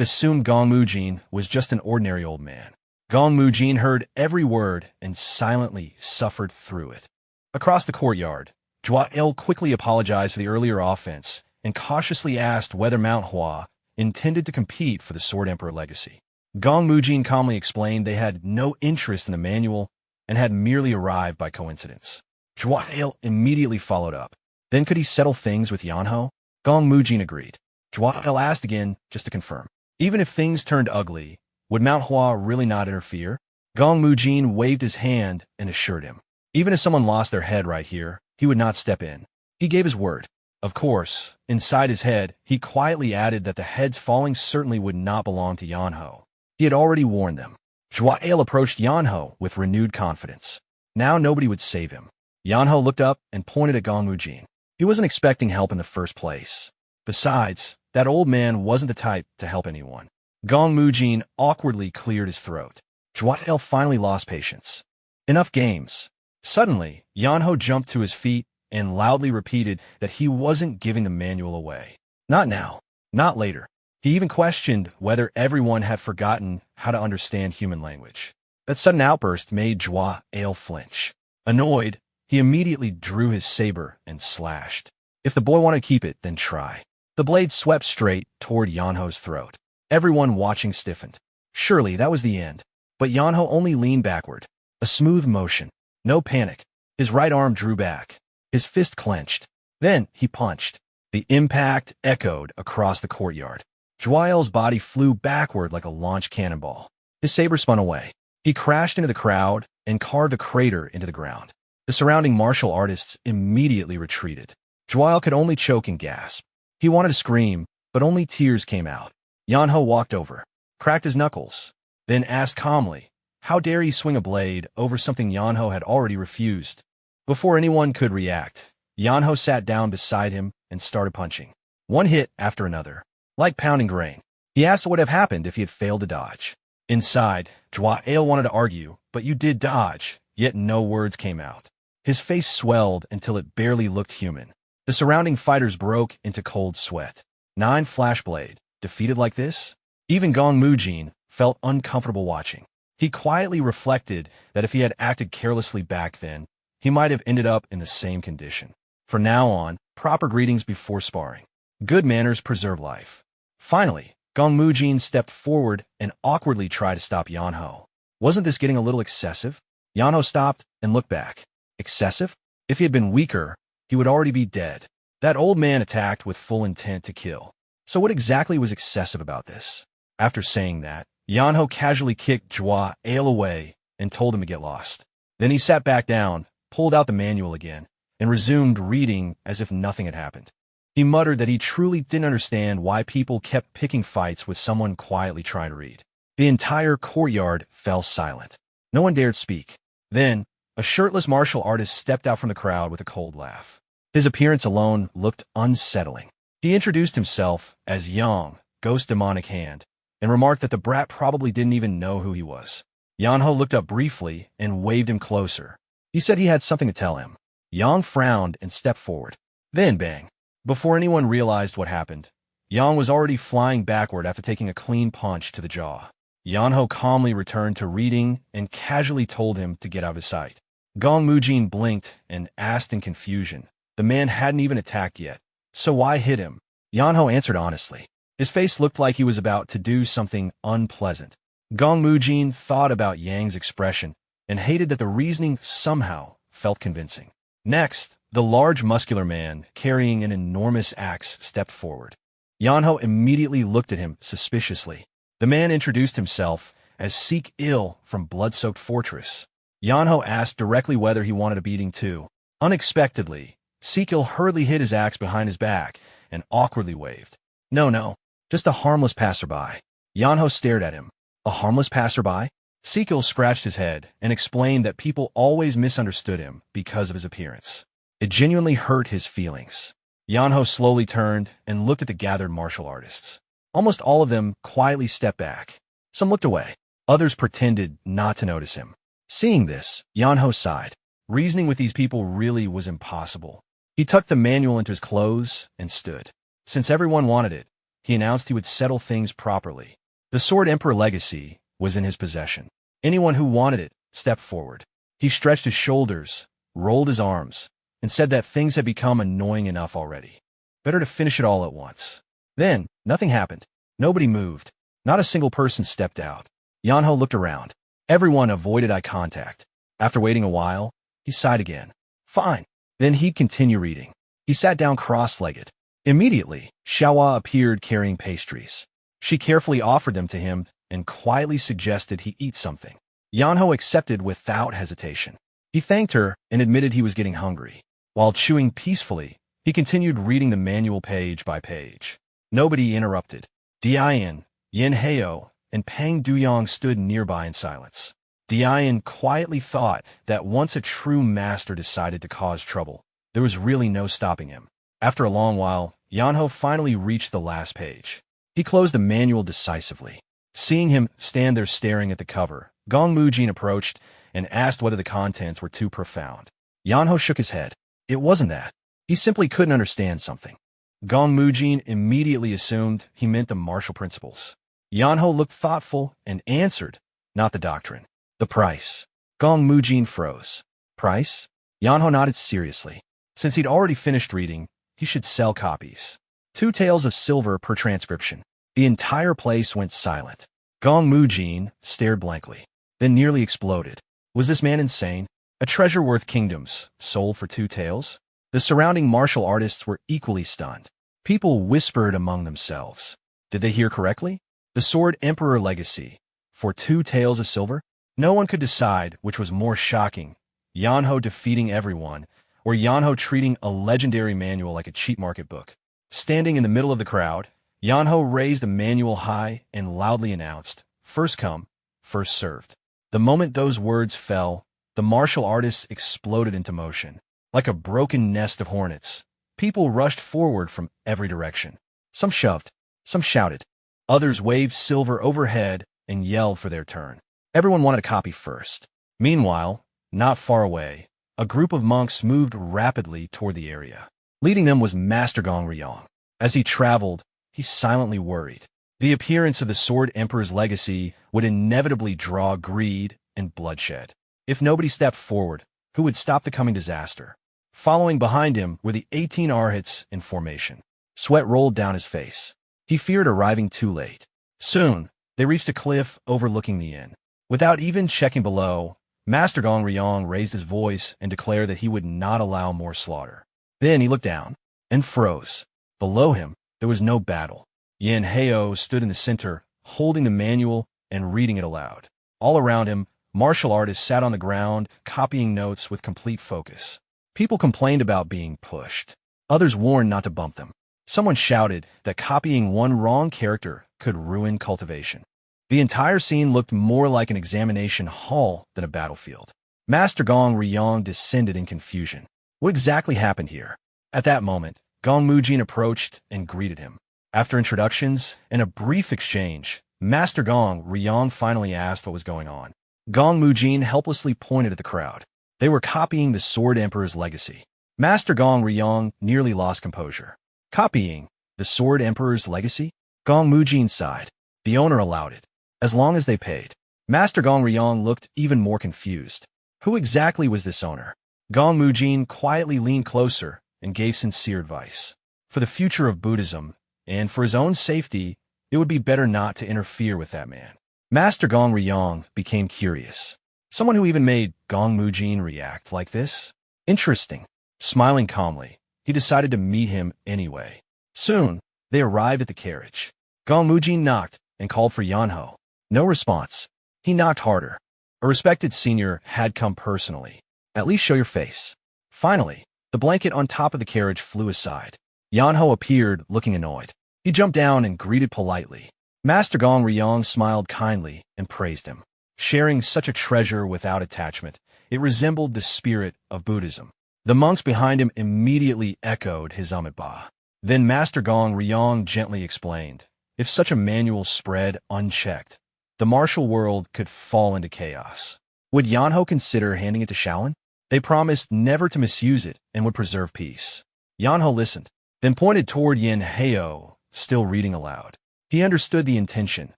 assumed Gong Mujin was just an ordinary old man. Gong Mujin heard every word and silently suffered through it. Across the courtyard, Jua Ale quickly apologized for the earlier offense and cautiously asked whether Mount Hua intended to compete for the Sword Emperor legacy. Gong Mujin calmly explained they had no interest in the manual and had merely arrived by coincidence. Jua Ale immediately followed up. Then could he settle things with Yeonho? Gong Mujin agreed. Jua Ale asked again just to confirm. Even if things turned ugly, would Mount Hua really not interfere? Gong Mujin waved his hand and assured him. Even if someone lost their head right here, he would not step in. He gave his word. Of course, inside his head, he quietly added that the heads falling certainly would not belong to Yeonho. He had already warned them. Jua Ale approached Yeonho with renewed confidence. Now nobody would save him. Yeonho looked up and pointed at Gong Mujin. He wasn't expecting help in the first place. Besides, that old man wasn't the type to help anyone. Gong Mujin awkwardly cleared his throat. Jua Ale finally lost patience. Enough games. Suddenly, Yeonho jumped to his feet and loudly repeated that he wasn't giving the manual away. Not now. Not later. He even questioned whether everyone had forgotten how to understand human language. That sudden outburst made Jua Ale flinch. Annoyed, he immediately drew his saber and slashed. If the boy wanted to keep it, then try. The blade swept straight toward Yeonho's throat. Everyone watching stiffened. Surely that was the end. But Yeonho only leaned backward. A smooth motion. No panic. His right arm drew back. His fist clenched. Then he punched. The impact echoed across the courtyard. Jua Ale's body flew backward like a launched cannonball. His saber spun away. He crashed into the crowd and carved a crater into the ground. The surrounding martial artists immediately retreated. Jua Ale could only choke and gasp. He wanted to scream, but only tears came out. Yeonho walked over, cracked his knuckles, then asked calmly, how dare he swing a blade over something Yeonho had already refused? Before anyone could react, Yeonho sat down beside him and started punching. One hit after another, like pounding grain. He asked what would have happened if he had failed to dodge. Inside, Jua Ale wanted to argue, but you did dodge, yet no words came out. His face swelled until it barely looked human. The surrounding fighters broke into cold sweat. 9 Flashblade. Defeated like this? Even Gong Mujin felt uncomfortable watching. He quietly reflected that if he had acted carelessly back then, he might have ended up in the same condition. From now on, proper greetings before sparring. Good manners preserve life. Finally, Gong Mujin stepped forward and awkwardly tried to stop Yeonho. Wasn't this getting a little excessive? Yeonho stopped and looked back. Excessive? If he had been weaker, he would already be dead. That old man attacked with full intent to kill. So what exactly was excessive about this? After saying that, Yeonho casually kicked Jua Ale away and told him to get lost. Then he sat back down, pulled out the manual again, and resumed reading as if nothing had happened. He muttered that he truly didn't understand why people kept picking fights with someone quietly trying to read. The entire courtyard fell silent. No one dared speak. Then, a shirtless martial artist stepped out from the crowd with a cold laugh. His appearance alone looked unsettling. He introduced himself as Yang, Ghost Demonic Hand, and remarked that the brat probably didn't even know who he was. Yeonho looked up briefly and waved him closer. He said he had something to tell him. Yang frowned and stepped forward. Then bang. Before anyone realized what happened, Yang was already flying backward after taking a clean punch to the jaw. Yeonho calmly returned to reading and casually told him to get out of his sight. Gong Mujin blinked and asked in confusion. The man hadn't even attacked yet, so why hit him? Yeonho answered honestly. His face looked like he was about to do something unpleasant. Gong Mujin thought about Yang's expression and hated that the reasoning somehow felt convincing. Next, the large muscular man carrying an enormous axe stepped forward. Yeonho immediately looked at him suspiciously. The man introduced himself as Seek Il from Blood-Soaked Fortress. Yeonho asked directly whether he wanted a beating too. Unexpectedly, Seek Il hurriedly hid his axe behind his back and awkwardly waved. No, just a harmless passerby. Yeonho stared at him. A harmless passerby? Seek Il scratched his head and explained that people always misunderstood him because of his appearance. It genuinely hurt his feelings. Yeonho slowly turned and looked at the gathered martial artists. Almost all of them quietly stepped back. Some looked away. Others pretended not to notice him. Seeing this, Yeonho sighed. Reasoning with these people really was impossible. He tucked the manual into his clothes and stood. Since everyone wanted it, he announced he would settle things properly. The Sword Emperor legacy was in his possession. Anyone who wanted it stepped forward. He stretched his shoulders, rolled his arms, and said that things had become annoying enough already. Better to finish it all at once. Then, nothing happened. Nobody moved. Not a single person stepped out. Yeonho looked around. Everyone avoided eye contact. After waiting a while, he sighed again. Fine. Then he'd continue reading. He sat down cross-legged. Immediately, Xiaohua appeared carrying pastries. She carefully offered them to him and quietly suggested he eat something. Yeonho accepted without hesitation. He thanked her and admitted he was getting hungry. While chewing peacefully, he continued reading the manual page by page. Nobody interrupted. Dian, Yin Heo, and Pang Duyong stood nearby in silence. Dian quietly thought that once a true master decided to cause trouble, there was really no stopping him. After a long while, Yeonho finally reached the last page. He closed the manual decisively. Seeing him stand there staring at the cover, Gong Mujin approached and asked whether the contents were too profound. Yeonho shook his head. It wasn't that. He simply couldn't understand something. Gong Mujin immediately assumed he meant the martial principles. Yeonho looked thoughtful and answered, not the doctrine. The price. Gong Mujin froze. Price? Yeonho nodded seriously. Since he'd already finished reading, he should sell copies. 2 taels of silver per transcription. The entire place went silent. Gong Mujin stared blankly, then nearly exploded. Was this man insane? A treasure worth kingdoms, sold for 2 taels? The surrounding martial artists were equally stunned. People whispered among themselves. Did they hear correctly? The Sword Emperor legacy. For 2 taels of silver? No one could decide which was more shocking, Yeonho defeating everyone, or Yeonho treating a legendary manual like a cheap market book. Standing in the middle of the crowd, Yeonho raised the manual high and loudly announced, "First come, first served." The moment those words fell, the martial artists exploded into motion. Like a broken nest of hornets, people rushed forward from every direction. Some shoved, some shouted. Others waved silver overhead and yelled for their turn. Everyone wanted a copy first. Meanwhile, not far away, a group of monks moved rapidly toward the area. Leading them was Master Gong Ryong. As he traveled, he silently worried. The appearance of the Sword Emperor's legacy would inevitably draw greed and bloodshed. If nobody stepped forward, who would stop the coming disaster? Following behind him were the 18 Arhats in formation. Sweat rolled down his face. He feared arriving too late. Soon, they reached a cliff overlooking the inn. Without even checking below, Master Gong Ryong raised his voice and declared that he would not allow more slaughter. Then he looked down and froze. Below him, there was no battle. Yeonho stood in the center, holding the manual and reading it aloud. All around him, martial artists sat on the ground, copying notes with complete focus. People complained about being pushed. Others warned not to bump them. Someone shouted that copying one wrong character could ruin cultivation. The entire scene looked more like an examination hall than a battlefield. Master Gong Ryong descended in confusion. What exactly happened here? At that moment, Gong Mujin approached and greeted him. After introductions and a brief exchange, Master Gong Ryong finally asked what was going on. Gong Mujin helplessly pointed at the crowd. They were copying the Sword Emperor's legacy. Master Gong Ryong nearly lost composure. Copying the Sword Emperor's legacy? Gong Mujin sighed. The owner allowed it, as long as they paid. Master Gong Ryong looked even more confused. Who exactly was this owner? Gong Mujin quietly leaned closer and gave sincere advice. For the future of Buddhism, and for his own safety, it would be better not to interfere with that man. Master Gong Ryong became curious. Someone who even made Gong Mujin react like this? Interesting. Smiling calmly, he decided to meet him anyway. Soon, they arrived at the carriage. Gong Mujin knocked and called for Yeonho. No response. He knocked harder. A respected senior had come personally. At least show your face. Finally, the blanket on top of the carriage flew aside. Yeonho appeared, looking annoyed. He jumped down and greeted politely. Master Gong Ryong smiled kindly and praised him. Sharing such a treasure without attachment, it resembled the spirit of Buddhism. The monks behind him immediately echoed his amitabha. Then Master Gong Ryong gently explained, if such a manual spread unchecked, the martial world could fall into chaos. Would Yeonho consider handing it to Shaolin? They promised never to misuse it and would preserve peace. Yeonho listened, then pointed toward Yeonho, still reading aloud. He understood the intention,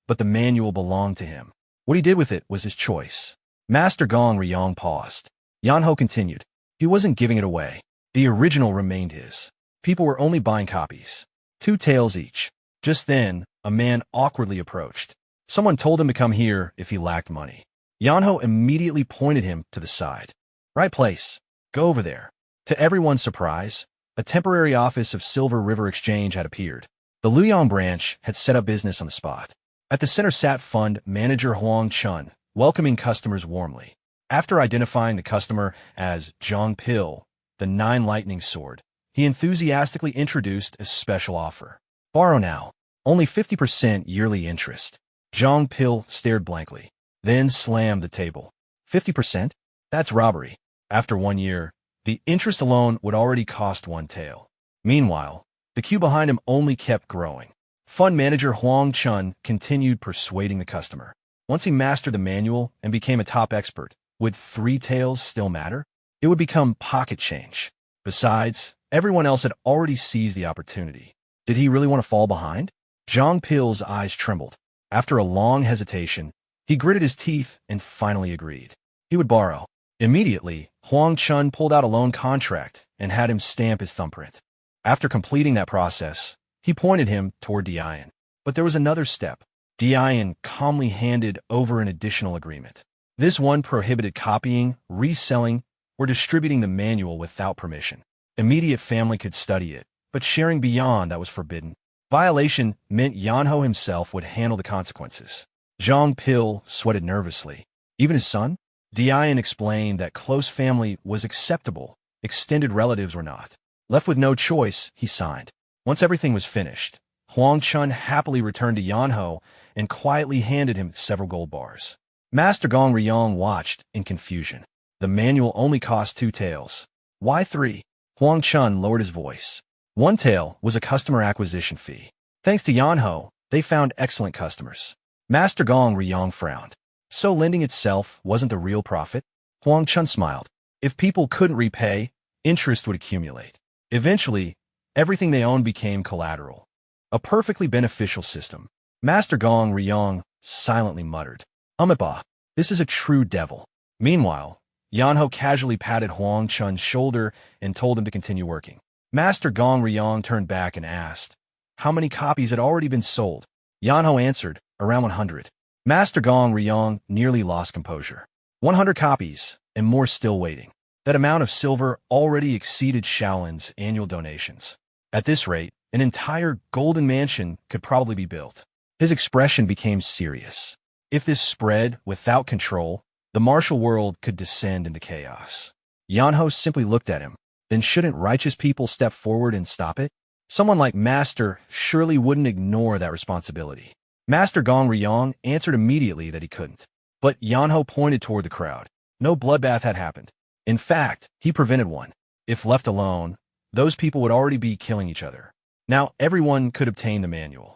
but the manual belonged to him. What he did with it was his choice. Master Gong Ryong paused. Yeonho continued. He wasn't giving it away. The original remained his. People were only buying copies. 2 taels each. Just then, a man awkwardly approached. Someone told him to come here if he lacked money. Yeonho immediately pointed him to the side. Right place. Go over there. To everyone's surprise, a temporary office of Silver River Exchange had appeared. The Luoyang branch had set up business on the spot. At the center sat fund manager Huang Chun, welcoming customers warmly. After identifying the customer as Zhang Pil, the 9 lightning sword, he enthusiastically introduced a special offer. Borrow now. Only 50% yearly interest. Zhang Pil stared blankly, then slammed the table. 50%? That's robbery. After 1 year, the interest alone would already cost 1 tael. Meanwhile, the queue behind him only kept growing. Fund manager Huang Chun continued persuading the customer. Once he mastered the manual and became a top expert, would 3 taels still matter? It would become pocket change. Besides, everyone else had already seized the opportunity. Did he really want to fall behind? Zhang Pil's eyes trembled. After a long hesitation, he gritted his teeth and finally agreed. He would borrow. Immediately, Huang Chun pulled out a loan contract and had him stamp his thumbprint. After completing that process, he pointed him toward Dian. But there was another step. Dian calmly handed over an additional agreement. This one prohibited copying, reselling, or distributing the manual without permission. Immediate family could study it, but sharing beyond that was forbidden. Violation meant Yeonho himself would handle the consequences. Zhang Pil sweated nervously. Even his son? Dian explained that close family was acceptable, extended relatives were not. Left with no choice, he signed. Once everything was finished, Huang Chun happily returned to Yeonho and quietly handed him several gold bars. Master Gong Ryong watched in confusion. The manual only cost 2 taels. Why 3? Huang Chun lowered his voice. 1 tael was a customer acquisition fee. Thanks to Yeonho, they found excellent customers. Master Gong Ryong frowned. So lending itself wasn't the real profit? Huang Chun smiled. If people couldn't repay, interest would accumulate. Eventually, everything they owned became collateral. A perfectly beneficial system. Master Gong Ryong silently muttered. Amitabha, this is a true devil. Meanwhile, Yeonho casually patted Huang Chun's shoulder and told him to continue working. Master Gong Ryong turned back and asked, how many copies had already been sold? Yeonho answered, around 100. Master Gong Ryong nearly lost composure. 100 copies, and more still waiting. That amount of silver already exceeded Shaolin's annual donations. At this rate, an entire golden mansion could probably be built. His expression became serious. If this spread without control, the martial world could descend into chaos. Yeonho simply looked at him. Then shouldn't righteous people step forward and stop it? Someone like Master surely wouldn't ignore that responsibility. Master Gong Ryong answered immediately that he couldn't. But Yeonho pointed toward the crowd. No bloodbath had happened. In fact, he prevented one. If left alone, those people would already be killing each other. Now everyone could obtain the manual.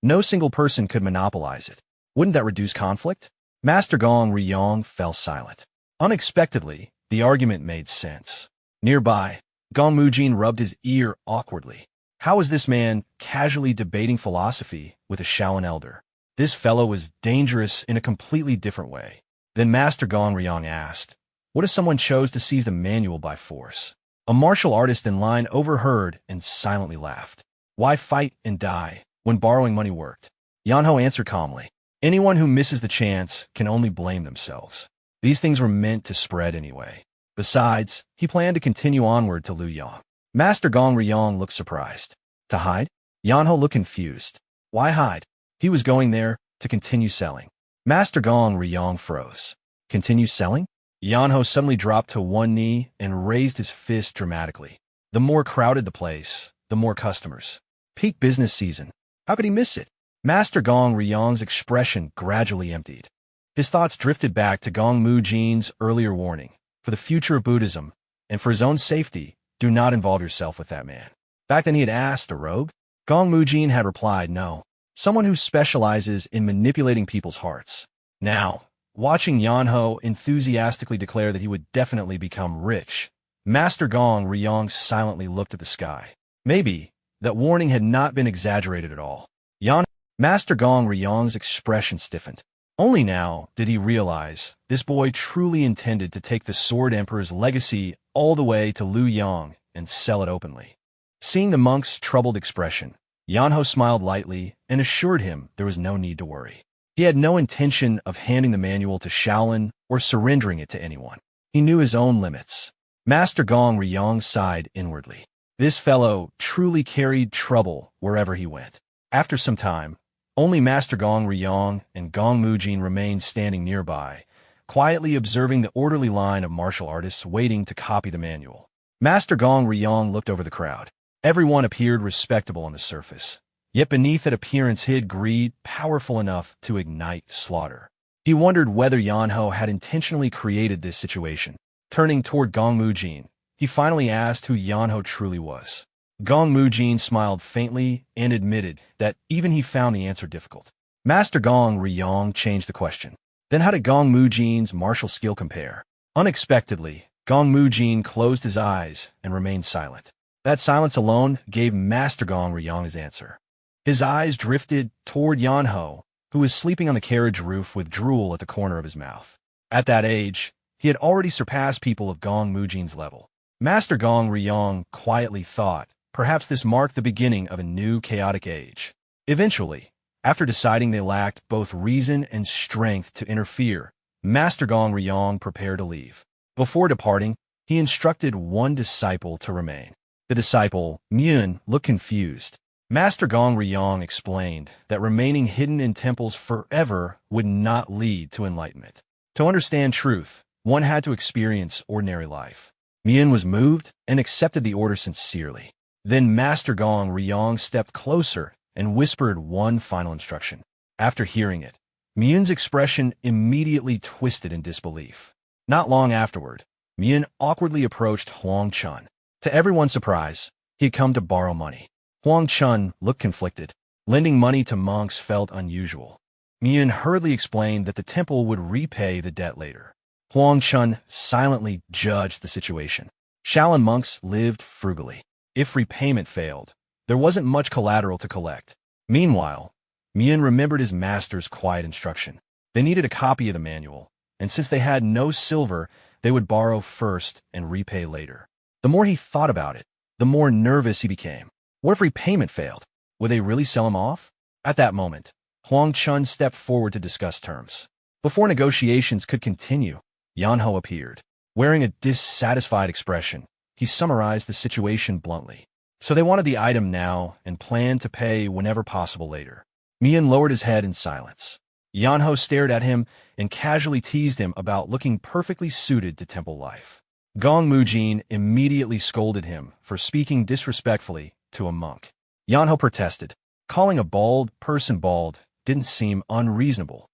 No single person could monopolize it. Wouldn't that reduce conflict? Master Gong Ryong fell silent. Unexpectedly, the argument made sense. Nearby, Gong Mujin rubbed his ear awkwardly. How was this man casually debating philosophy with a Shaolin elder? This fellow was dangerous in a completely different way. Then Master Gong Ryong asked, what if someone chose to seize the manual by force? A martial artist in line overheard and silently laughed. Why fight and die when borrowing money worked? Yeonho answered calmly, anyone who misses the chance can only blame themselves. These things were meant to spread anyway. Besides, he planned to continue onward to Luoyang. Master Gong Ryong looked surprised. To hide? Yeonho looked confused. Why hide? He was going there to continue selling. Master Gong Ryong froze. Continue selling? Yeonho suddenly dropped to one knee and raised his fist dramatically. The more crowded the place, the more customers. Peak business season. How could he miss it? Master Gong Ryong's expression gradually emptied. His thoughts drifted back to Gong Mujin's earlier warning. For the future of Buddhism, and for his own safety, do not involve yourself with that man. Back then he had asked, a rogue? Gong Mujin had replied, no. Someone who specializes in manipulating people's hearts. Now, watching Yeonho enthusiastically declare that he would definitely become rich, Master Gong Ryong silently looked at the sky. Maybe that warning had not been exaggerated at all. Master Gong Ryong's expression stiffened. Only now did he realize this boy truly intended to take the Sword Emperor's legacy all the way to Luoyang and sell it openly. Seeing the monk's troubled expression, Yeonho smiled lightly and assured him there was no need to worry. He had no intention of handing the manual to Shaolin or surrendering it to anyone. He knew his own limits. Master Gong Ryong sighed inwardly. This fellow truly carried trouble wherever he went. After some time, only Master Gong Ryong and Gong Mujin remained standing nearby, quietly observing the orderly line of martial artists waiting to copy the manual. Master Gong Ryong looked over the crowd. Everyone appeared respectable on the surface, yet beneath that appearance hid greed powerful enough to ignite slaughter. He wondered whether Yeonho had intentionally created this situation. Turning toward Gong Mujin, he finally asked who Yeonho truly was. Gong Mujin smiled faintly and admitted that even he found the answer difficult. Master Gong Ryong changed the question. Then how did Gong Mujin's martial skill compare? Unexpectedly, Gong Mujin closed his eyes and remained silent. That silence alone gave Master Gong Ryong his answer. His eyes drifted toward Yeonho, who was sleeping on the carriage roof with drool at the corner of his mouth. At that age, he had already surpassed people of Gong Mujin's level. Master Gong Ryong quietly thought, perhaps this marked the beginning of a new chaotic age. Eventually, after deciding they lacked both reason and strength to interfere, Master Gong Ryong prepared to leave. Before departing, he instructed one disciple to remain. The disciple, Myun, looked confused. Master Gong Ryong explained that remaining hidden in temples forever would not lead to enlightenment. To understand truth, one had to experience ordinary life. Myun was moved and accepted the order sincerely. Then Master Gong Ryong stepped closer and whispered one final instruction. After hearing it, Myun's expression immediately twisted in disbelief. Not long afterward, Myun awkwardly approached Huang Chun. To everyone's surprise, he had come to borrow money. Huang Chun looked conflicted. Lending money to monks felt unusual. Myun hurriedly explained that the temple would repay the debt later. Huang Chun silently judged the situation. Shaolin monks lived frugally. If repayment failed, there wasn't much collateral to collect. Meanwhile, Myun remembered his master's quiet instruction. They needed a copy of the manual, and since they had no silver, they would borrow first and repay later. The more he thought about it, the the more nervous he became. What if repayment failed? Would they really sell him off? At that moment, Huang Chun stepped forward to discuss terms. Before negotiations could continue, Yeonho appeared. Wearing a dissatisfied expression, he summarized the situation bluntly. So they wanted the item now and planned to pay whenever possible later. Mian lowered his head in silence. Yeonho stared at him and casually teased him about looking perfectly suited to temple life. Gong Mujin immediately scolded him for speaking disrespectfully to a monk. Yeonho protested. Calling a bald person bald didn't seem unreasonable.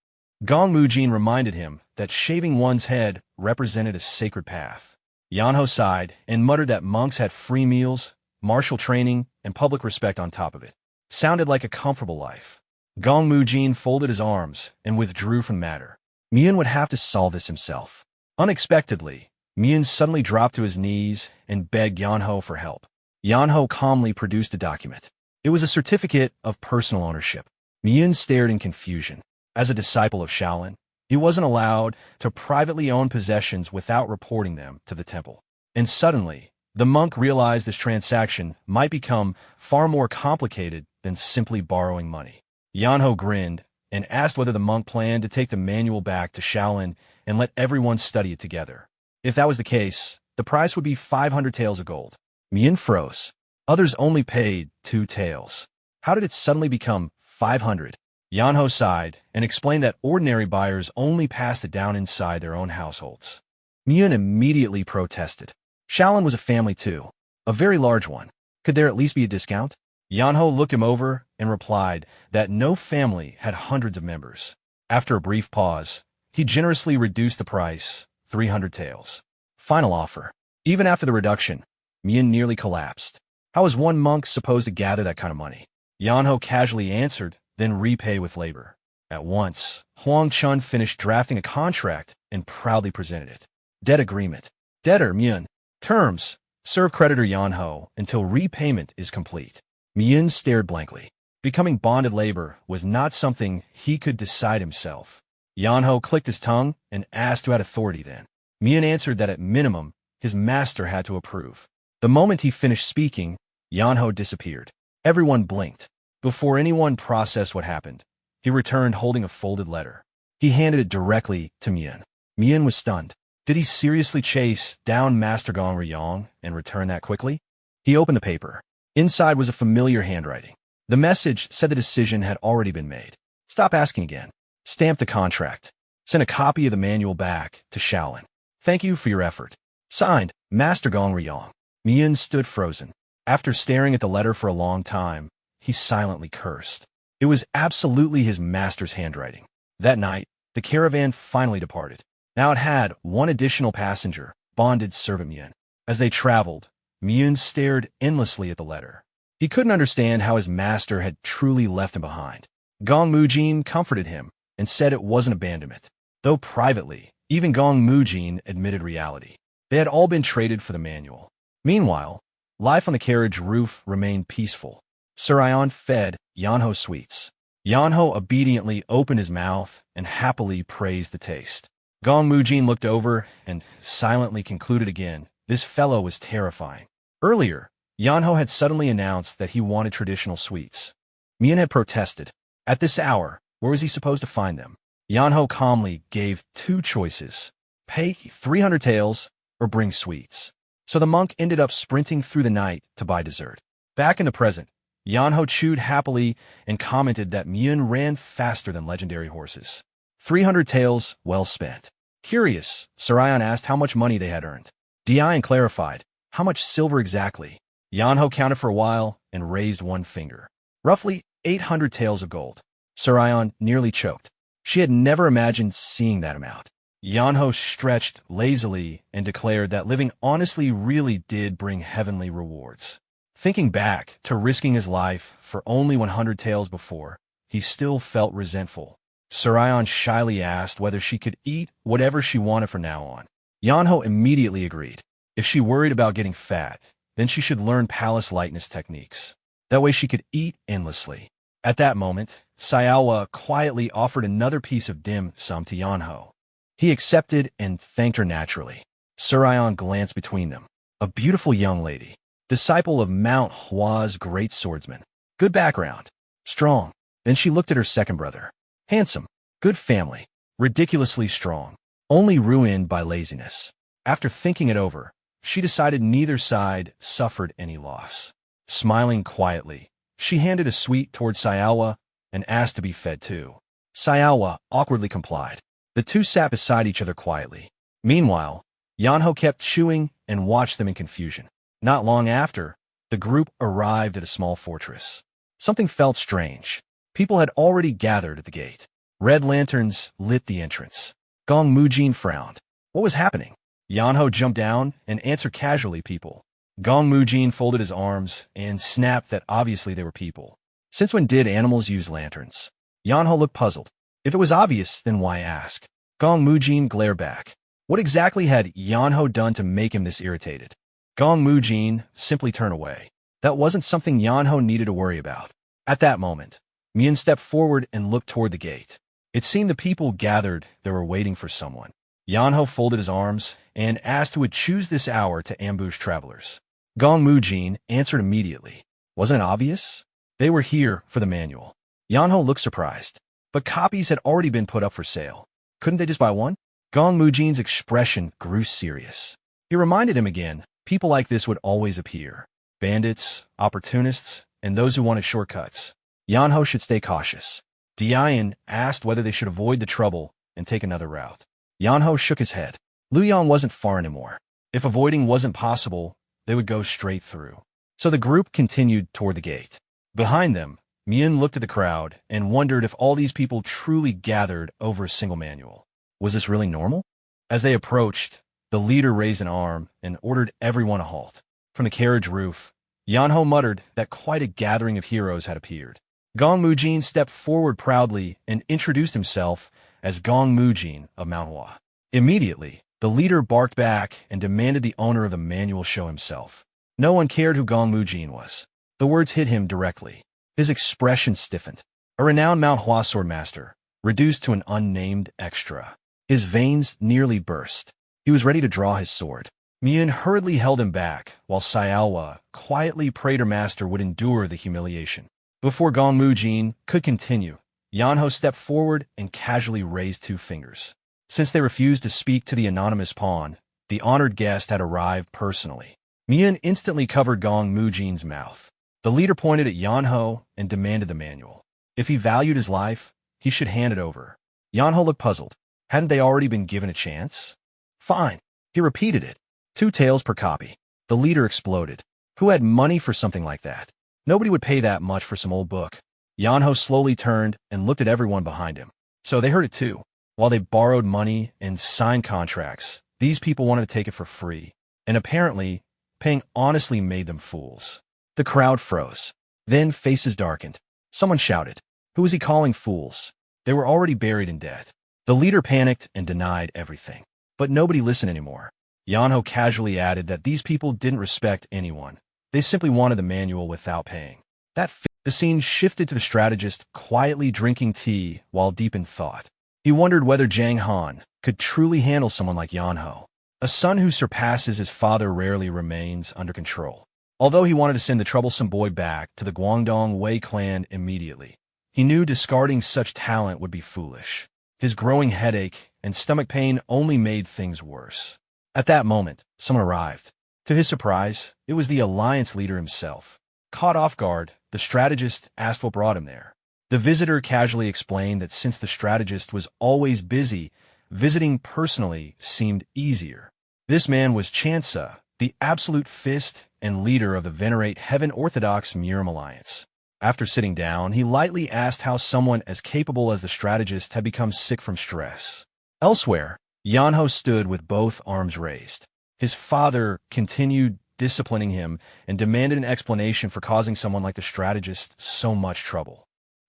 Gong Mujin reminded him that shaving one's head represented a sacred path. Yeonho sighed and muttered that monks had free meals, martial training, and public respect on top of it. Sounded like a comfortable life. Gong Mujin folded his arms and withdrew from the matter. Mian would have to solve this himself. Unexpectedly, Mian suddenly dropped to his knees and begged Yeonho for help. Yeonho calmly produced a document. It was a certificate of personal ownership. Mian stared in confusion. As a disciple of Shaolin, he wasn't allowed to privately own possessions without reporting them to the temple. And suddenly, the monk realized this transaction might become far more complicated than simply borrowing money. Yeonho grinned and asked whether the monk planned to take the manual back to Shaolin and let everyone study it together. If that was the case, the price would be 500 taels of gold. Mian froze. Others only paid 2 taels. How did it suddenly become 500? Yeonho sighed and explained that ordinary buyers only passed it down inside their own households. Mian immediately protested. Shaolin was a family too, a very large one. Could there at least be a discount? Yeonho looked him over and replied that no family had hundreds of members. After a brief pause, he generously reduced the price, 300 taels. Final offer. Even after the reduction, Mian nearly collapsed. How was one monk supposed to gather that kind of money? Yeonho casually answered, then repay with labor. At once, Huang Chun finished drafting a contract and proudly presented it. Debt agreement. Debtor Mian. Terms. Serve creditor Yeonho until repayment is complete. Mian stared blankly. Becoming bonded labor was not something he could decide himself. Yeonho clicked his tongue and asked who had authority then. Mian answered that at minimum, his master had to approve. The moment he finished speaking, Yeonho disappeared. Everyone blinked. Before anyone processed what happened, he returned holding a folded letter. He handed it directly to Mian. Mian was stunned. Did he seriously chase down Master Gong Ryong and return that quickly? He opened the paper. Inside was a familiar handwriting. The message said the decision had already been made. Stop asking again. Stamp the contract. Send a copy of the manual back to Shaolin. Thank you for your effort. Signed, Master Gong Ryong. Mian stood frozen. After staring at the letter for a long time, he silently cursed. It was absolutely his master's handwriting. That night, the caravan finally departed. Now it had one additional passenger, bonded servant Mian. As they traveled, Mian stared endlessly at the letter. He couldn't understand how his master had truly left him behind. Gong Mujin comforted him and said it wasn't abandonment. Though privately, even Gong Mujin admitted reality. They had all been traded for the manual. Meanwhile, life on the carriage roof remained peaceful. Surion fed Yeonho sweets. Yeonho obediently opened his mouth and happily praised the taste. Gong Mujin looked over and silently concluded again, this fellow was terrifying. Earlier, Yeonho had suddenly announced that he wanted traditional sweets. Mian had protested. At this hour, where was he supposed to find them? Yeonho calmly gave 2 choices. Pay 300 taels or bring sweets. So the monk ended up sprinting through the night to buy dessert. Back in the present, Yeonho chewed happily and commented that Mian ran faster than legendary horses. 300 taels well spent. Curious, Surion asked how much money they had earned. Dian clarified, how much silver exactly? Yeonho counted for a while and raised one finger. Roughly 800 taels of gold. Surion nearly choked. She had never imagined seeing that amount. Yeonho stretched lazily and declared that living honestly really did bring heavenly rewards. Thinking back to risking his life for only 100 taels before, he still felt resentful. Surion shyly asked whether she could eat whatever she wanted from now on. Yeonho immediately agreed. If she worried about getting fat, then she should learn palace lightness techniques. That way she could eat endlessly. At that moment, Sayawa quietly offered another piece of dim sum to Yeonho. He accepted and thanked her naturally. Surion glanced between them. A beautiful young lady. disciple of Mount Hua's great swordsman. Good background. Strong. Then she looked at her second brother. Handsome. Good family. Ridiculously strong. Only ruined by laziness. After thinking it over, she decided neither side suffered any loss. Smiling quietly, she handed a sweet toward Sayawa and asked to be fed too. Sayawa awkwardly complied. The two sat beside each other quietly. Meanwhile, Yeonho kept chewing and watched them in confusion. Not long after, the group arrived at a small fortress. Something felt strange. People had already gathered at the gate. Red lanterns lit the entrance. Gong Mujin frowned. What was happening? Yeonho jumped down and answered casually, people. Gong Mujin folded his arms and snapped that obviously they were people. Since when did animals use lanterns? Yeonho looked puzzled. If it was obvious, then why ask? Gong Mujin glared back. What exactly had Yeonho done to make him this irritated? Gong Mujin simply turned away. That wasn't something Yeonho needed to worry about. At that moment, Mian stepped forward and looked toward the gate. It seemed the people gathered they were waiting for someone. Yeonho folded his arms and asked who would choose this hour to ambush travelers. Gong Mujin answered immediately. Wasn't it obvious? They were here for the manual. Yeonho looked surprised. But copies had already been put up for sale. Couldn't they just buy one? Gong Mujin's expression grew serious. He reminded him again, people like this would always appear. Bandits, opportunists, and those who wanted shortcuts. Yeonho should stay cautious. Dian asked whether they should avoid the trouble and take another route. Yeonho shook his head. Luoyang wasn't far anymore. If avoiding wasn't possible, they would go straight through. So the group continued toward the gate. Behind them, Mian looked at the crowd and wondered if all these people truly gathered over a single manual. Was this really normal? As they approached, the leader raised an arm and ordered everyone to halt. From the carriage roof, Yeonho muttered that quite a gathering of heroes had appeared. Gong Mujin stepped forward proudly and introduced himself as Gong Mujin of Manhwa. Immediately, the leader barked back and demanded the owner of the manual show himself. No one cared who Gong Mujin was. The words hit him directly. His expression stiffened. A renowned Mount Hua swordmaster, reduced to an unnamed extra. His veins nearly burst. He was ready to draw his sword. Mian hurriedly held him back, while Sayawa quietly prayed her master would endure the humiliation. Before Gong Mujin could continue, Yeonho stepped forward and casually raised two fingers. Since they refused to speak to the anonymous pawn, the honored guest had arrived personally. Mian instantly covered Gong Mujin's mouth. The leader pointed at Yeonho and demanded the manual. If he valued his life, he should hand it over. Yeonho looked puzzled. Hadn't they already been given a chance? Fine. He repeated it. 2 taels per copy. The leader exploded. Who had money for something like that? Nobody would pay that much for some old book. Yeonho slowly turned and looked at everyone behind him. So they heard it too. While they borrowed money and signed contracts, these people wanted to take it for free. And apparently, paying honestly made them fools. The crowd froze. Then faces darkened. Someone shouted. Who was he calling fools? They were already buried in debt. The leader panicked and denied everything. But nobody listened anymore. Yeonho casually added that these people didn't respect anyone. They simply wanted the manual without paying. The scene shifted to the strategist quietly drinking tea while deep in thought. He wondered whether Jang Han could truly handle someone like Yeonho. A son who surpasses his father rarely remains under control. Although he wanted to send the troublesome boy back to the Guangdong Wei clan immediately, he knew discarding such talent would be foolish. His growing headache and stomach pain only made things worse. At that moment, someone arrived. To his surprise, it was the alliance leader himself. Caught off guard, the strategist asked what brought him there. The visitor casually explained that since the strategist was always busy, visiting personally seemed easier. This man was Chansa, the absolute fist and leader of the venerate Heaven Orthodox Murim Alliance. After sitting down, he lightly asked how someone as capable as the strategist had become sick from stress. Elsewhere, Yeonho stood with both arms raised. His father continued disciplining him and demanded an explanation for causing someone like the strategist so much trouble.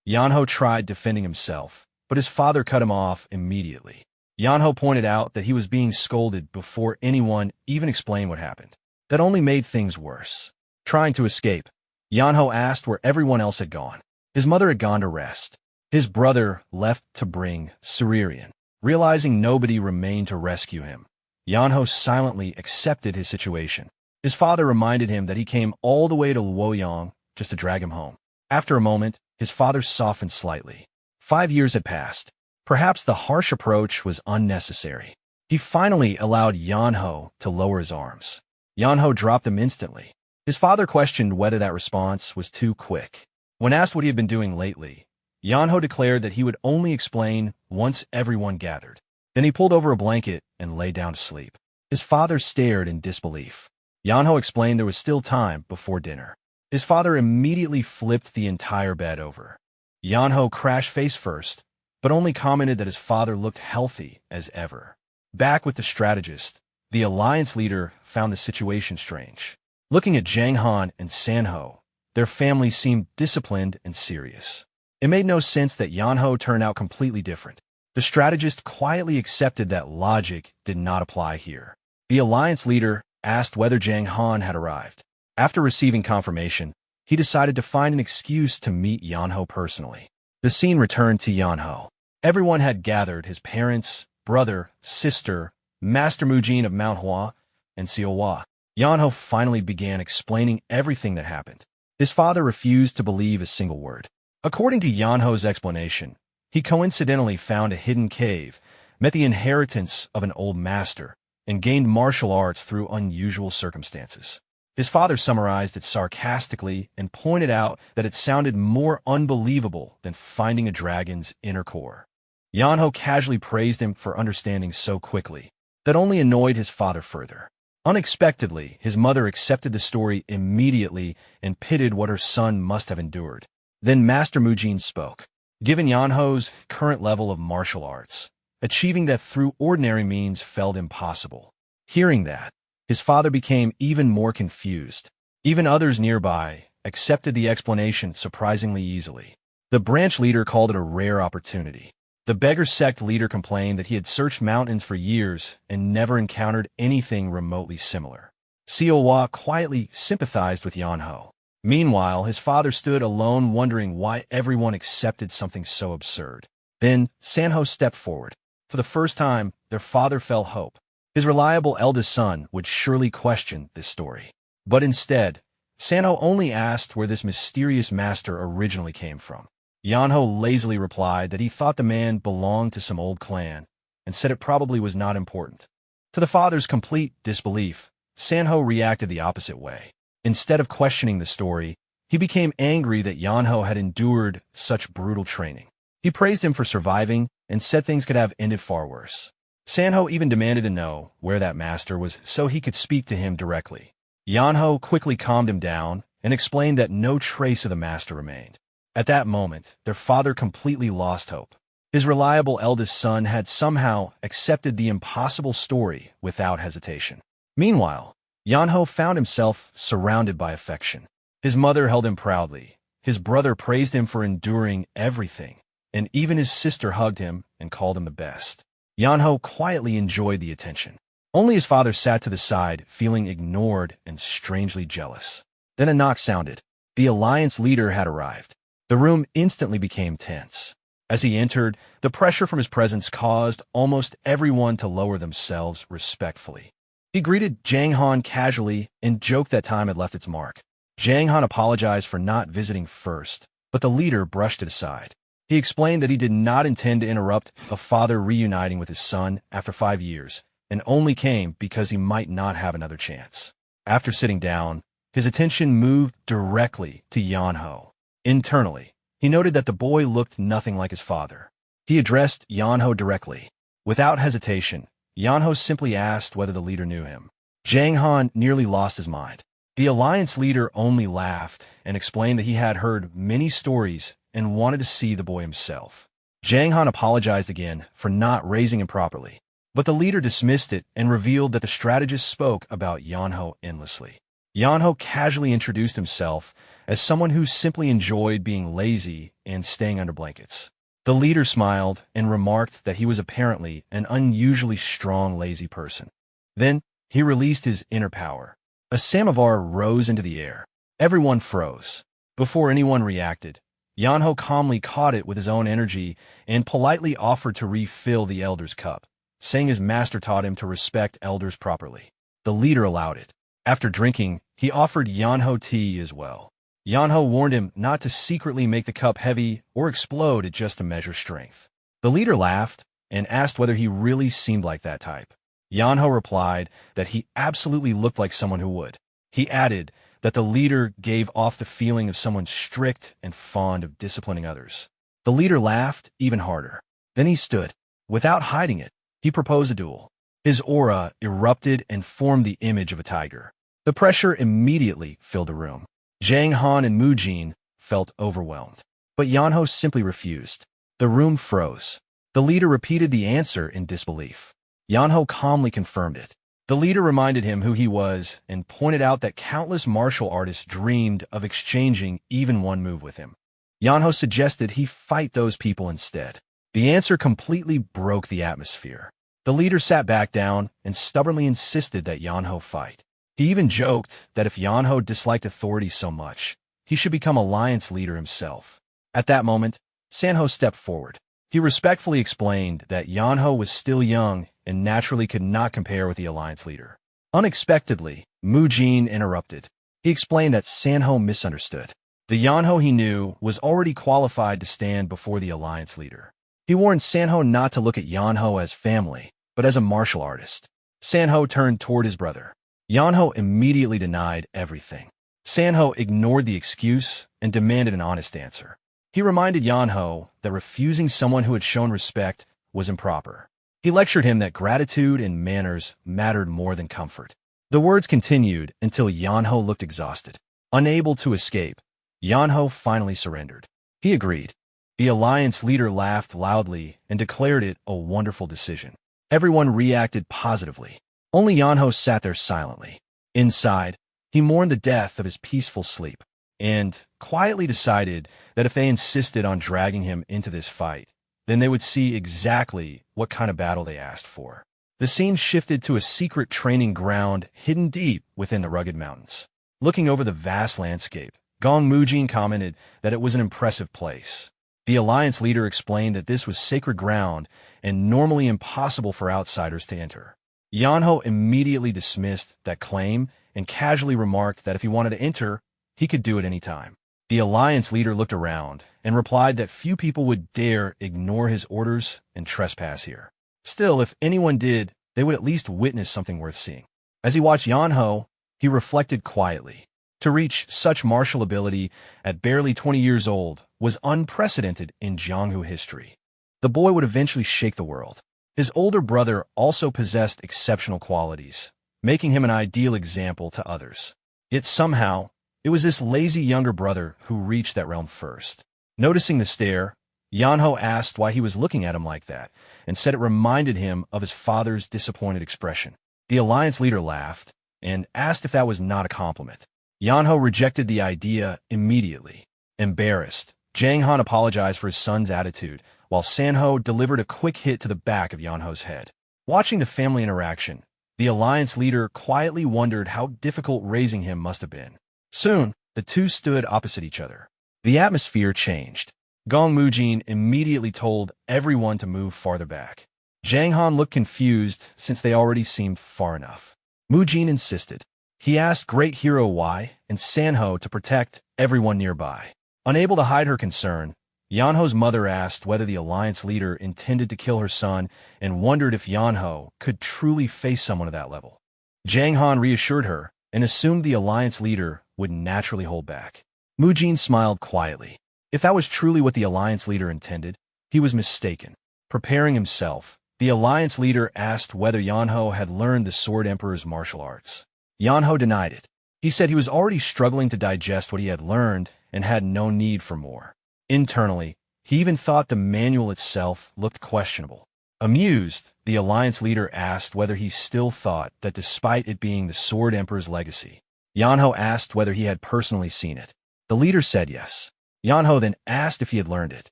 Yeonho tried defending himself, but his father cut him off immediately. Yeonho pointed out that he was being scolded before anyone even explained what happened. That only made things worse. Trying to escape, Yeonho asked where everyone else had gone. His mother had gone to rest. His brother left to bring Suririan. Realizing nobody remained to rescue him, Yeonho silently accepted his situation. His father reminded him that he came all the way to Luoyang just to drag him home. After a moment, his father softened slightly. 5 years had passed. Perhaps the harsh approach was unnecessary. He finally allowed Yeonho to lower his arms. Yeonho dropped them instantly. His father questioned whether that response was too quick. When asked what he had been doing lately, Yeonho declared that he would only explain once everyone gathered. Then he pulled over a blanket and lay down to sleep. His father stared in disbelief. Yeonho explained there was still time before dinner. His father immediately flipped the entire bed over. Yeonho crashed face first, but only commented that his father looked healthy as ever. Back with the strategist, the alliance leader found the situation strange. Looking at Jang Han and Sanho, their families seemed disciplined and serious. It made no sense that Yeonho turned out completely different. The strategist quietly accepted that logic did not apply here. The alliance leader asked whether Jang Han had arrived. After receiving confirmation, he decided to find an excuse to meet Yeonho personally. The scene returned to Yeonho. Everyone had gathered: his parents, brother, sister, Master Mujin of Mount Hua, and Seowa. Yeonho finally began explaining everything that happened. His father refused to believe a single word. According to Yeonho's explanation, he coincidentally found a hidden cave, met the inheritance of an old master, and gained martial arts through unusual circumstances. His father summarized it sarcastically and pointed out that it sounded more unbelievable than finding a dragon's inner core. Yeonho casually praised him for understanding so quickly. That only annoyed his father further. Unexpectedly, his mother accepted the story immediately and pitied what her son must have endured. Then Master Mujin spoke. Given Yeonho's current level of martial arts, achieving that through ordinary means felt impossible. Hearing that, his father became even more confused. Even others nearby accepted the explanation surprisingly easily. The branch leader called it a rare opportunity. The beggar sect leader complained that he had searched mountains for years and never encountered anything remotely similar. Seowa quietly sympathized with Yeonho. Meanwhile, his father stood alone wondering why everyone accepted something so absurd. Then, Sanho stepped forward. For the first time, their father felt hope. His reliable eldest son would surely question this story. But instead, Sanho only asked where this mysterious master originally came from. Yeonho lazily replied that he thought the man belonged to some old clan, and said it probably was not important. To the father's complete disbelief, Sanho reacted the opposite way. Instead of questioning the story, he became angry that Yeonho had endured such brutal training. He praised him for surviving and said things could have ended far worse. Sanho even demanded to know where that master was so he could speak to him directly. Yeonho quickly calmed him down and explained that no trace of the master remained. At that moment, their father completely lost hope. His reliable eldest son had somehow accepted the impossible story without hesitation. Meanwhile, Yeonho found himself surrounded by affection. His mother held him proudly. His brother praised him for enduring everything, and even his sister hugged him and called him the best. Yeonho quietly enjoyed the attention. Only his father sat to the side, feeling ignored and strangely jealous. Then a knock sounded. The alliance leader had arrived. The room instantly became tense. As he entered, the pressure from his presence caused almost everyone to lower themselves respectfully. He greeted Jang Han casually and joked that time had left its mark. Jang Han apologized for not visiting first, but the leader brushed it aside. He explained that he did not intend to interrupt a father reuniting with his son after 5 years, and only came because he might not have another chance. After sitting down, his attention moved directly to Yeonho. Internally, he noted that the boy looked nothing like his father. He addressed Yeonho directly. Without hesitation, Yeonho simply asked whether the leader knew him. Jang Han nearly lost his mind. The alliance leader only laughed and explained that he had heard many stories and wanted to see the boy himself. Jang Han apologized again for not raising him properly, but the leader dismissed it and revealed that the strategist spoke about Yeonho endlessly. Yeonho casually introduced himself as someone who simply enjoyed being lazy and staying under blankets. The leader smiled and remarked that he was apparently an unusually strong, lazy person. Then, he released his inner power. A samovar rose into the air. Everyone froze. Before anyone reacted, Yeonho calmly caught it with his own energy and politely offered to refill the elder's cup, saying his master taught him to respect elders properly. The leader allowed it. After drinking, he offered Yeonho tea as well. Yeonho warned him not to secretly make the cup heavy or explode it just to measure strength. The leader laughed and asked whether he really seemed like that type. Yeonho replied that he absolutely looked like someone who would. He added that the leader gave off the feeling of someone strict and fond of disciplining others. The leader laughed even harder. Then he stood. Without hiding it, he proposed a duel. His aura erupted and formed the image of a tiger. The pressure immediately filled the room. Jang Han and Mujin felt overwhelmed. But Yeonho simply refused. The room froze. The leader repeated the answer in disbelief. Yeonho calmly confirmed it. The leader reminded him who he was and pointed out that countless martial artists dreamed of exchanging even one move with him. Yeonho suggested he fight those people instead. The answer completely broke the atmosphere. The leader sat back down and stubbornly insisted that Yeonho fight. He even joked that if Yeonho disliked authority so much, he should become alliance leader himself. At that moment, Sanho stepped forward. He respectfully explained that Yeonho was still young and naturally could not compare with the alliance leader. Unexpectedly, Mujin interrupted. He explained that Sanho misunderstood. The Yeonho he knew was already qualified to stand before the alliance leader. He warned Sanho not to look at Yeonho as family, but as a martial artist. Sanho turned toward his brother. Yeonho immediately denied everything. Sanho ignored the excuse and demanded an honest answer. He reminded Yeonho that refusing someone who had shown respect was improper. He lectured him that gratitude and manners mattered more than comfort. The words continued until Yeonho looked exhausted. Unable to escape, Yeonho finally surrendered. He agreed. The alliance leader laughed loudly and declared it a wonderful decision. Everyone reacted positively. Only Yeonho sat there silently. Inside, he mourned the death of his peaceful sleep, and quietly decided that if they insisted on dragging him into this fight, then they would see exactly what kind of battle they asked for. The scene shifted to a secret training ground hidden deep within the rugged mountains. Looking over the vast landscape, Gong Mujin commented that it was an impressive place. The alliance leader explained that this was sacred ground and normally impossible for outsiders to enter. Yeonho immediately dismissed that claim and casually remarked that if he wanted to enter, he could do it any time. The alliance leader looked around and replied that few people would dare ignore his orders and trespass here. Still, if anyone did, they would at least witness something worth seeing. As he watched Yeonho, he reflected quietly. To reach such martial ability at barely 20 years old was unprecedented in Jeonghu history. The boy would eventually shake the world. His older brother also possessed exceptional qualities, making him an ideal example to others. Yet somehow, it was this lazy younger brother who reached that realm first. Noticing the stare, Yeonho asked why he was looking at him like that, and said it reminded him of his father's disappointed expression. The alliance leader laughed and asked if that was not a compliment. Yeonho rejected the idea immediately. Embarrassed, Jang Han apologized for his son's attitude, while Sanho delivered a quick hit to the back of Yeonho's head. Watching the family interaction, the alliance leader quietly wondered how difficult raising him must have been. Soon, the two stood opposite each other. The atmosphere changed. Gong Mujin immediately told everyone to move farther back. Jang Han looked confused since they already seemed far enough. Mujin insisted. He asked Great Hero Wai and Sanho to protect everyone nearby. Unable to hide her concern, Yeonho's mother asked whether the alliance leader intended to kill her son and wondered if Yeonho could truly face someone of that level. Jang Han reassured her and assumed the alliance leader would naturally hold back. Mujin smiled quietly. If that was truly what the alliance leader intended, he was mistaken. Preparing himself, the alliance leader asked whether Yeonho had learned the Sword Emperor's martial arts. Yeonho denied it. He said he was already struggling to digest what he had learned and had no need for more. Internally, he even thought the manual itself looked questionable. Amused, the alliance leader asked whether he still thought that despite it being the Sword Emperor's legacy. Yeonho asked whether he had personally seen it. The leader said yes. Yeonho then asked if he had learned it.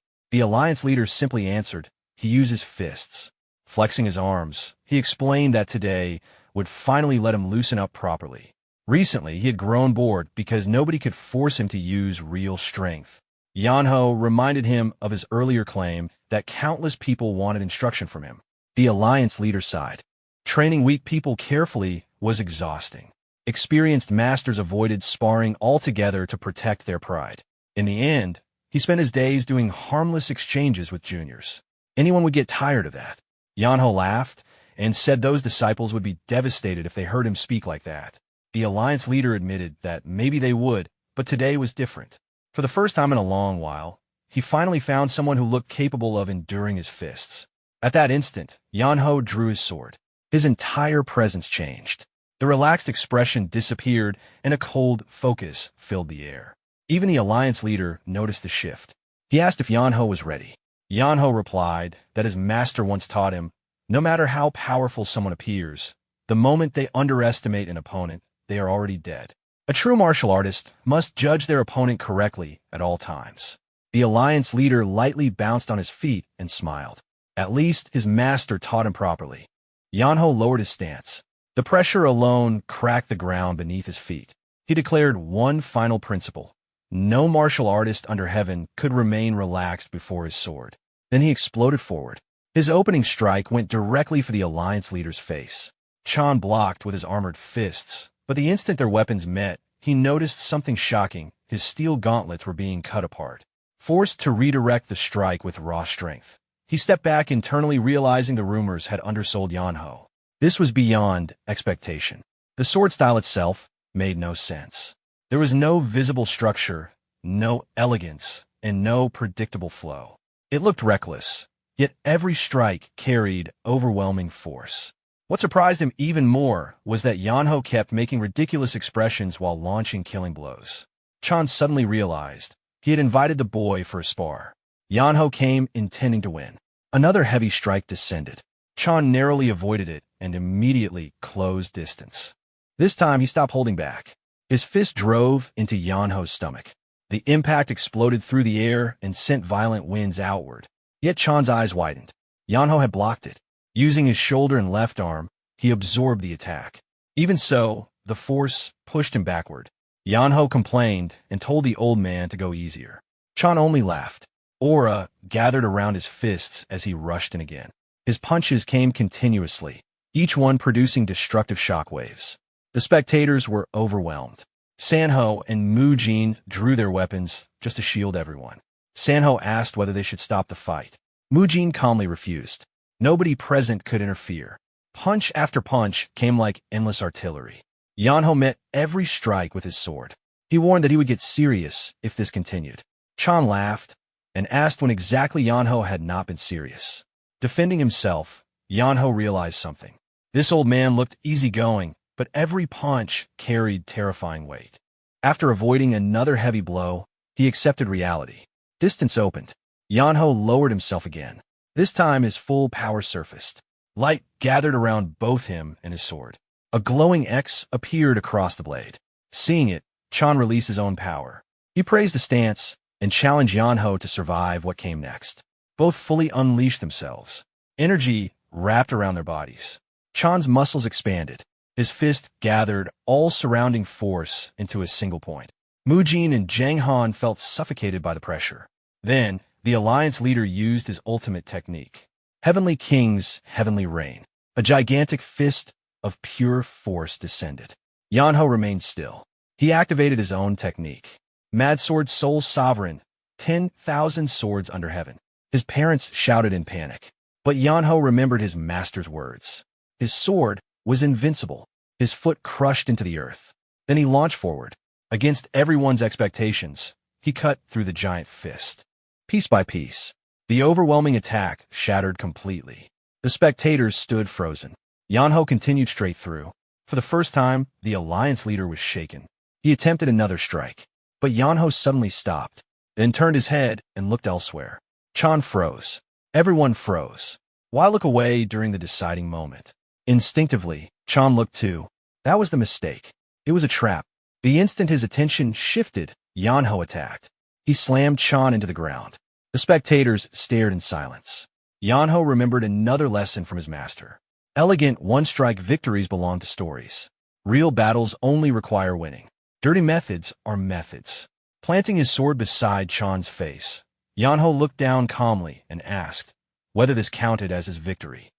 The alliance leader simply answered, he uses fists. Flexing his arms, he explained that today would finally let him loosen up properly. Recently, he had grown bored because nobody could force him to use real strength. Yeonho reminded him of his earlier claim that countless people wanted instruction from him. The alliance leader sighed. Training weak people carefully was exhausting. Experienced masters avoided sparring altogether to protect their pride. In the end, he spent his days doing harmless exchanges with juniors. Anyone would get tired of that. Yeonho laughed and said those disciples would be devastated if they heard him speak like that. The alliance leader admitted that maybe they would, but today was different. For the first time in a long while, he finally found someone who looked capable of enduring his fists. At that instant, Yeonho drew his sword. His entire presence changed. The relaxed expression disappeared, and a cold focus filled the air. Even the alliance leader noticed the shift. He asked if Yeonho was ready. Yeonho replied that his master once taught him, no matter how powerful someone appears, the moment they underestimate an opponent, they are already dead. A true martial artist must judge their opponent correctly at all times. The alliance leader lightly bounced on his feet and smiled. At least his master taught him properly. Yeonho lowered his stance. The pressure alone cracked the ground beneath his feet. He declared one final principle. No martial artist under heaven could remain relaxed before his sword. Then he exploded forward. His opening strike went directly for the alliance leader's face. Chan blocked with his armored fists, but the instant their weapons met, he noticed something shocking. His steel gauntlets were being cut apart. Forced to redirect the strike with raw strength, he stepped back, internally realizing the rumors had undersold Yeonho. This was beyond expectation. The sword style itself made no sense. There was no visible structure, no elegance, and no predictable flow. It looked reckless, yet every strike carried overwhelming force. What surprised him even more was that Yeonho kept making ridiculous expressions while launching killing blows. Chan suddenly realized he had invited the boy for a spar. Yeonho came intending to win. Another heavy strike descended. Chan narrowly avoided it and immediately closed distance. This time he stopped holding back. His fist drove into Yeonho's stomach. The impact exploded through the air and sent violent winds outward. Yet Chan's eyes widened. Yeonho had blocked it. Using his shoulder and left arm, he absorbed the attack. Even so, the force pushed him backward. Yeonho complained and told the old man to go easier. Chan only laughed. Aura gathered around his fists as he rushed in again. His punches came continuously, each one producing destructive shockwaves. The spectators were overwhelmed. Sanho and Mujin drew their weapons just to shield everyone. Sanho asked whether they should stop the fight. Mujin calmly refused. Nobody present could interfere. Punch after punch came like endless artillery. Yeonho met every strike with his sword. He warned that he would get serious if this continued. Chan laughed and asked when exactly Yeonho had not been serious. Defending himself, Yeonho realized something. This old man looked easygoing, but every punch carried terrifying weight. After avoiding another heavy blow, he accepted reality. Distance opened. Yeonho lowered himself again. This time his full power surfaced. Light gathered around both him and his sword. A glowing X appeared across the blade. Seeing it, Chan released his own power. He praised the stance and challenged Yeonho to survive what came next. Both fully unleashed themselves. Energy wrapped around their bodies. Chan's muscles expanded. His fist gathered all surrounding force into a single point. Mujin and Jang Han felt suffocated by the pressure. Then, the alliance leader used his ultimate technique. Heavenly King's Heavenly Rain. A gigantic fist of pure force descended. Yeonho remained still. He activated his own technique. Mad Sword Soul Sovereign, 10,000 swords under heaven. His parents shouted in panic. But Yeonho remembered his master's words. His sword was invincible. His foot crushed into the earth. Then he launched forward. Against everyone's expectations, he cut through the giant fist. Piece by piece, the overwhelming attack shattered completely. The spectators stood frozen. Yeonho continued straight through. For the first time, the alliance leader was shaken. He attempted another strike, but Yeonho suddenly stopped, then turned his head and looked elsewhere. Chan froze. Everyone froze. Why look away during the deciding moment? Instinctively, Chan looked too. That was the mistake. It was a trap. The instant his attention shifted, Yeonho attacked. He slammed Chan into the ground. The spectators stared in silence. Yeonho remembered another lesson from his master. Elegant one-strike victories belong to stories. Real battles only require winning. Dirty methods are methods. Planting his sword beside Chan's face, Yeonho looked down calmly and asked whether this counted as his victory.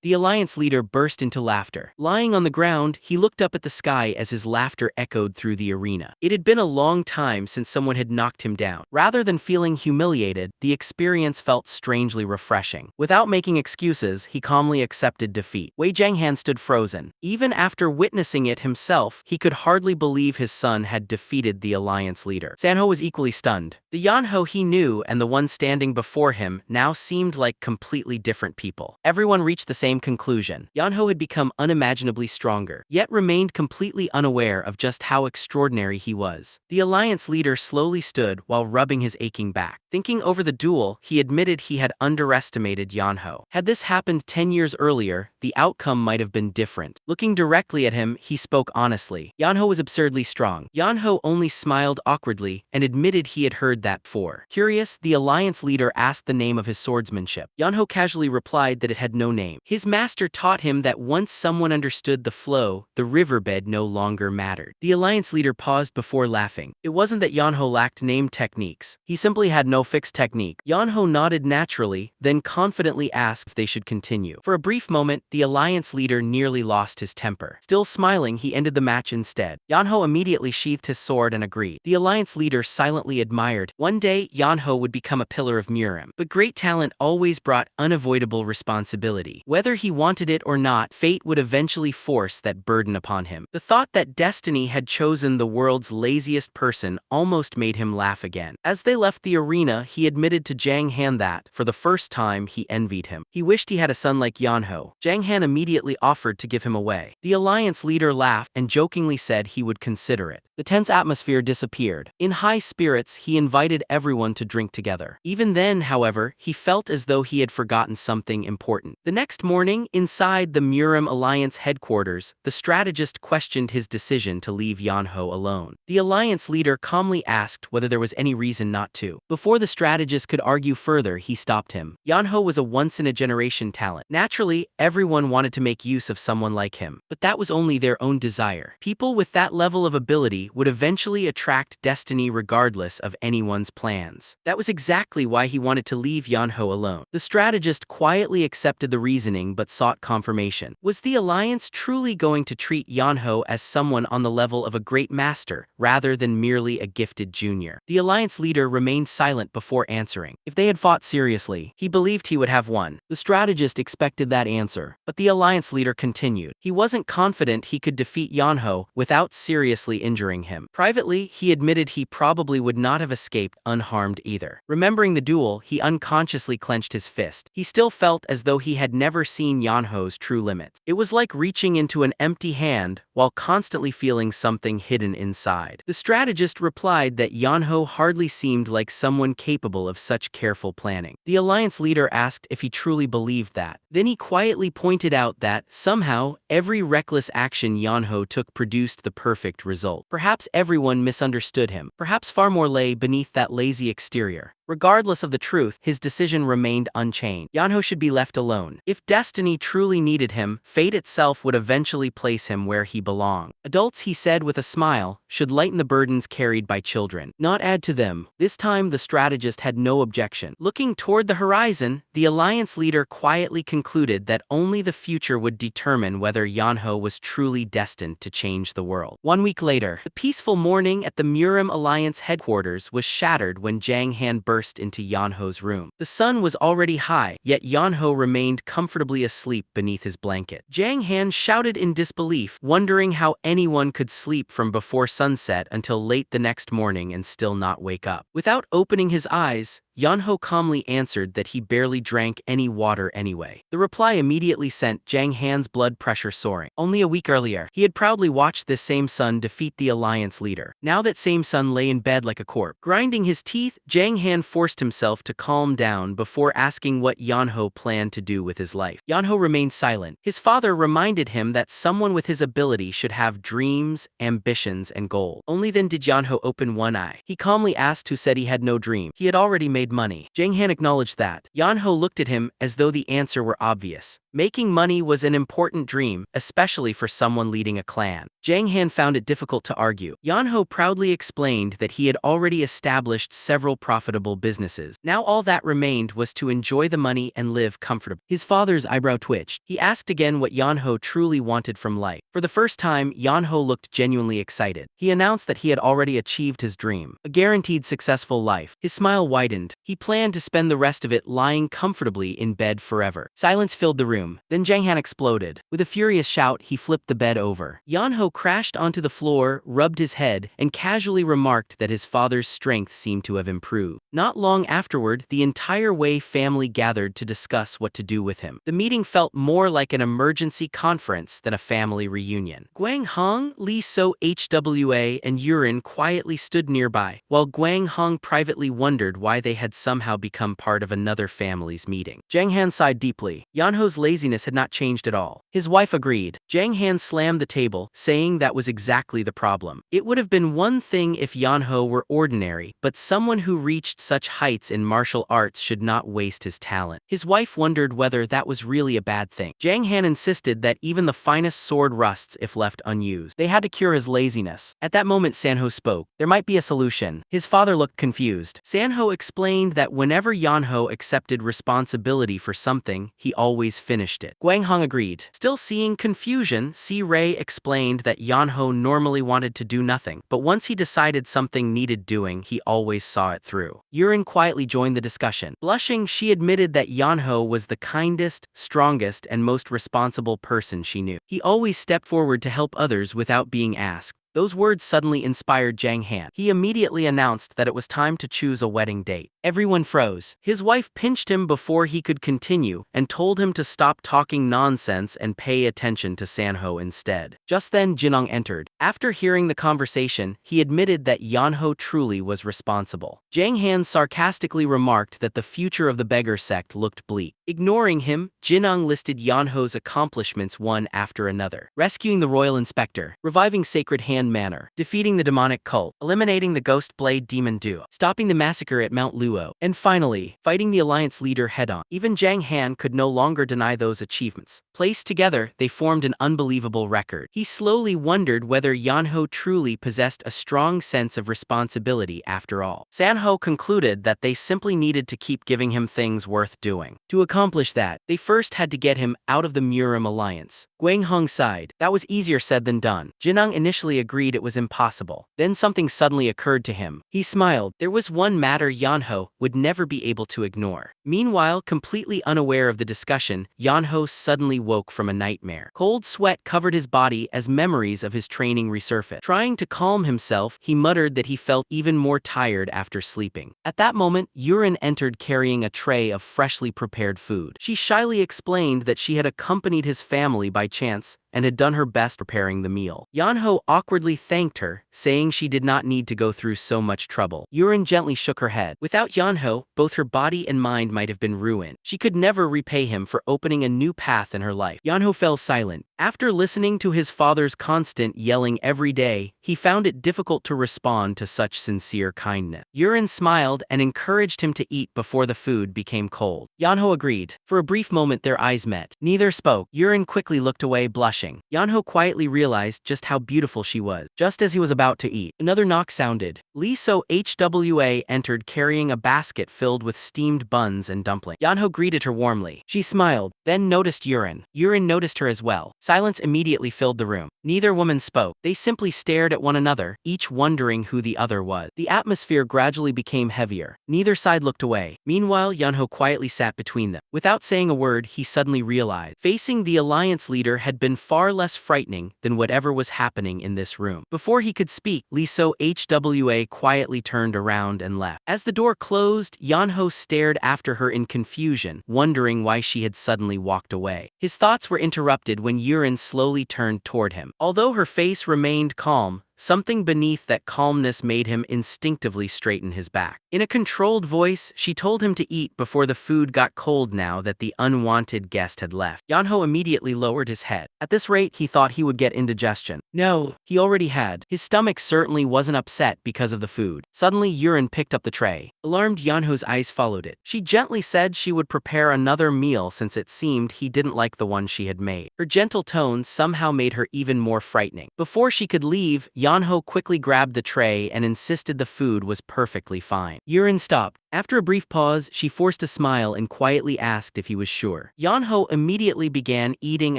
The Alliance leader burst into laughter. Lying on the ground, he looked up at the sky as his laughter echoed through the arena. It had been a long time since someone had knocked him down. Rather than feeling humiliated, the experience felt strangely refreshing. Without making excuses, he calmly accepted defeat. Wei Jianghan stood frozen. Even after witnessing it himself, he could hardly believe his son had defeated the Alliance leader. Sanho was equally stunned. The Yeonho he knew and the one standing before him now seemed like completely different people. Everyone reached the same conclusion. Yeonho had become unimaginably stronger, yet remained completely unaware of just how extraordinary he was. The Alliance leader slowly stood while rubbing his aching back. Thinking over the duel, he admitted he had underestimated Yeonho. Had this happened 10 years earlier, the outcome might have been different. Looking directly at him, he spoke honestly. Yeonho was absurdly strong. Yeonho only smiled awkwardly and admitted he had heard that before. Curious, the Alliance leader asked the name of his swordsmanship. Yeonho casually replied that it had no name. His master taught him that once someone understood the flow, the riverbed no longer mattered. The Alliance leader paused before laughing. It wasn't that Yeonho lacked name techniques. He simply had no fixed technique. Yeonho nodded naturally, then confidently asked if they should continue. For a brief moment, the Alliance leader nearly lost his temper. Still smiling, he ended the match instead. Yeonho immediately sheathed his sword and agreed. The Alliance leader silently admired. One day, Yeonho would become a pillar of Murim. But great talent always brought unavoidable responsibility. Whether he wanted it or not, fate would eventually force that burden upon him. The thought that destiny had chosen the world's laziest person almost made him laugh again. As they left the arena, he admitted to Jiang Han that, for the first time, he envied him. He wished he had a son like Yeonho. Jiang Han immediately offered to give him away. The Alliance leader laughed and jokingly said he would consider it. The tense atmosphere disappeared. In high spirits, he invited everyone to drink together. Even then, however, he felt as though he had forgotten something important. The next morning, inside the Murim Alliance headquarters, the strategist questioned his decision to leave Yeonho alone. The Alliance leader calmly asked whether there was any reason not to. Before the strategist could argue further, he stopped him. Yeonho was a once-in-a-generation talent. Naturally, everyone wanted to make use of someone like him, but that was only their own desire. People with that level of ability would eventually attract destiny regardless of anyone's plans. That was exactly why he wanted to leave Yeonho alone. The strategist quietly accepted the reasoning but sought confirmation. Was the Alliance truly going to treat Yeonho as someone on the level of a great master, rather than merely a gifted junior? The Alliance leader remained silent before answering. If they had fought seriously, he believed he would have won. The strategist expected that answer, but the Alliance leader continued. He wasn't confident he could defeat Yeonho without seriously injuring him. Privately, he admitted he probably would not have escaped unharmed either. Remembering the duel, he unconsciously clenched his fist. He still felt as though he had never seen Yeonho's true limits. It was like reaching into an empty hand while constantly feeling something hidden inside. The strategist replied that Yeonho hardly seemed like someone capable of such careful planning. The Alliance leader asked if he truly believed that. Then he quietly pointed out that, somehow, every reckless action Yeonho took produced the perfect result. Perhaps everyone misunderstood him. Perhaps far more lay beneath that lazy exterior. Regardless of the truth, his decision remained unchanged. Yeonho should be left alone. If destiny truly needed him, fate itself would eventually place him where he belonged. Adults, he said with a smile, should lighten the burdens carried by children, not add to them. This time the strategist had no objection. Looking toward the horizon, the Alliance leader quietly concluded that only the future would determine whether Yeonho was truly destined to change the world. 1 week later, the peaceful morning at the Murim Alliance headquarters was shattered when Jiang Han burst into Yeonho's room. The sun was already high, yet Yeonho remained comfortably asleep beneath his blanket. Jiang Han shouted in disbelief, wondering how anyone could sleep from before sunset until late the next morning and still not wake up. Without opening his eyes, Yeonho calmly answered that he barely drank any water anyway. The reply immediately sent Jiang Han's blood pressure soaring. Only a week earlier, he had proudly watched this same son defeat the Alliance leader. Now that same son lay in bed like a corpse. Grinding his teeth, Jiang Han forced himself to calm down before asking what Yeonho planned to do with his life. Yeonho remained silent. His father reminded him that someone with his ability should have dreams, ambitions, and goals. Only then did Yeonho open one eye. He calmly asked who said he had no dream. He had already made money. Jiang Han acknowledged that. Yeonho looked at him as though the answer were obvious. Making money was an important dream, especially for someone leading a clan. Jang Han found it difficult to argue. Yeonho proudly explained that he had already established several profitable businesses. Now all that remained was to enjoy the money and live comfortably. His father's eyebrow twitched. He asked again what Yeonho truly wanted from life. For the first time, Yeonho looked genuinely excited. He announced that he had already achieved his dream, a guaranteed successful life. His smile widened. He planned to spend the rest of it lying comfortably in bed forever. Silence filled the room. Then Jang Han exploded. With a furious shout, he flipped the bed over. Yeonho crashed onto the floor, rubbed his head, and casually remarked that his father's strength seemed to have improved. Not long afterward, the entire Wei family gathered to discuss what to do with him. The meeting felt more like an emergency conference than a family reunion. Guang Hong, Lee So Hwa, and Yurin quietly stood nearby, while Guang Hong privately wondered why they had somehow become part of another family's meeting. Jang Han sighed deeply. Yeonho's laziness had not changed at all. His wife agreed. Jang Han slammed the table, saying that was exactly the problem. It would have been one thing if Yeonho were ordinary, but someone who reached such heights in martial arts should not waste his talent. His wife wondered whether that was really a bad thing. Jang Han insisted that even the finest sword rusts if left unused. They had to cure his laziness. At that moment Sanho spoke. There might be a solution. His father looked confused. Sanho explained that whenever Yeonho accepted responsibility for something, he always finished it. Guang Hong agreed. Still seeing confusion, Si Rei explained that Yeonho normally wanted to do nothing, but once he decided something needed doing, he always saw it through. Yurin quietly joined the discussion. Blushing, she admitted that Yeonho was the kindest, strongest, and most responsible person she knew. He always stepped forward to help others without being asked. Those words suddenly inspired Jang Han. He immediately announced that it was time to choose a wedding date. Everyone froze. His wife pinched him before he could continue and told him to stop talking nonsense and pay attention to Sanho instead. Just then Jinong entered. After hearing the conversation, he admitted that Yeonho truly was responsible. Jang Han sarcastically remarked that the future of the beggar sect looked bleak. Ignoring him, Jinong listed Yeonho's accomplishments one after another. Rescuing the royal inspector, reviving Sacred Hand Manor, defeating the demonic cult, eliminating the Ghost Blade Demon duo, stopping the massacre at Mount Luo, and finally, fighting the alliance leader head-on. Even Jang Han could no longer deny those achievements. Placed together, they formed an unbelievable record. He slowly wondered whether Yeonho truly possessed a strong sense of responsibility after all. Sanho concluded that they simply needed to keep giving him things worth doing. To accomplish that, they first had to get him out of the Murim alliance. Guang Hong sighed. That was easier said than done. Jinong initially agreed it was impossible. Then something suddenly occurred to him. He smiled. There was one matter Yeonho would never be able to ignore. Meanwhile, completely unaware of the discussion, Yeonho suddenly woke from a nightmare. Cold sweat covered his body as memories of his training resurfaced. Trying to calm himself, he muttered that he felt even more tired after sleeping. At that moment, Yurin entered carrying a tray of freshly prepared food. She shyly explained that she had accompanied his family by chance and had done her best preparing the meal. Yeonho awkwardly thanked her, saying she did not need to go through so much trouble. Yurin gently shook her head. Without Yeonho, both her body and mind might have been ruined. She could never repay him for opening a new path in her life. Yeonho fell silent. After listening to his father's constant yelling every day, he found it difficult to respond to such sincere kindness. Yurin smiled and encouraged him to eat before the food became cold. Yeonho agreed. For a brief moment their eyes met. Neither spoke. Yurin quickly looked away, blushing. Yeonho quietly realized just how beautiful she was. Just as he was about to eat, another knock sounded. Lee So Hwa entered carrying a basket filled with steamed buns and dumplings. Yeonho greeted her warmly. She smiled, then noticed Yurin. Yurin noticed her as well. Silence immediately filled the room. Neither woman spoke. They simply stared at one another, each wondering who the other was. The atmosphere gradually became heavier. Neither side looked away. Meanwhile, Yeonho quietly sat between them. Without saying a word, he suddenly realized facing the alliance leader had been far less frightening than whatever was happening in this room. Before he could speak, Lee So Hwa quietly turned around and left. As the door closed, Yeonho stared after her in confusion, wondering why she had suddenly walked away. His thoughts were interrupted when Yurin slowly turned toward him. Although her face remained calm, something beneath that calmness made him instinctively straighten his back. In a controlled voice, she told him to eat before the food got cold now that the unwanted guest had left. Yeonho immediately lowered his head. At this rate, he thought he would get indigestion. No, he already had. His stomach certainly wasn't upset because of the food. Suddenly, Yurin picked up the tray. Alarmed, Yeonho's eyes followed it. She gently said she would prepare another meal since it seemed he didn't like the one she had made. Her gentle tone somehow made her even more frightening. Before she could leave, Yeonho quickly grabbed the tray and insisted the food was perfectly fine. Yurin stopped. After a brief pause, she forced a smile and quietly asked if he was sure. Yeonho immediately began eating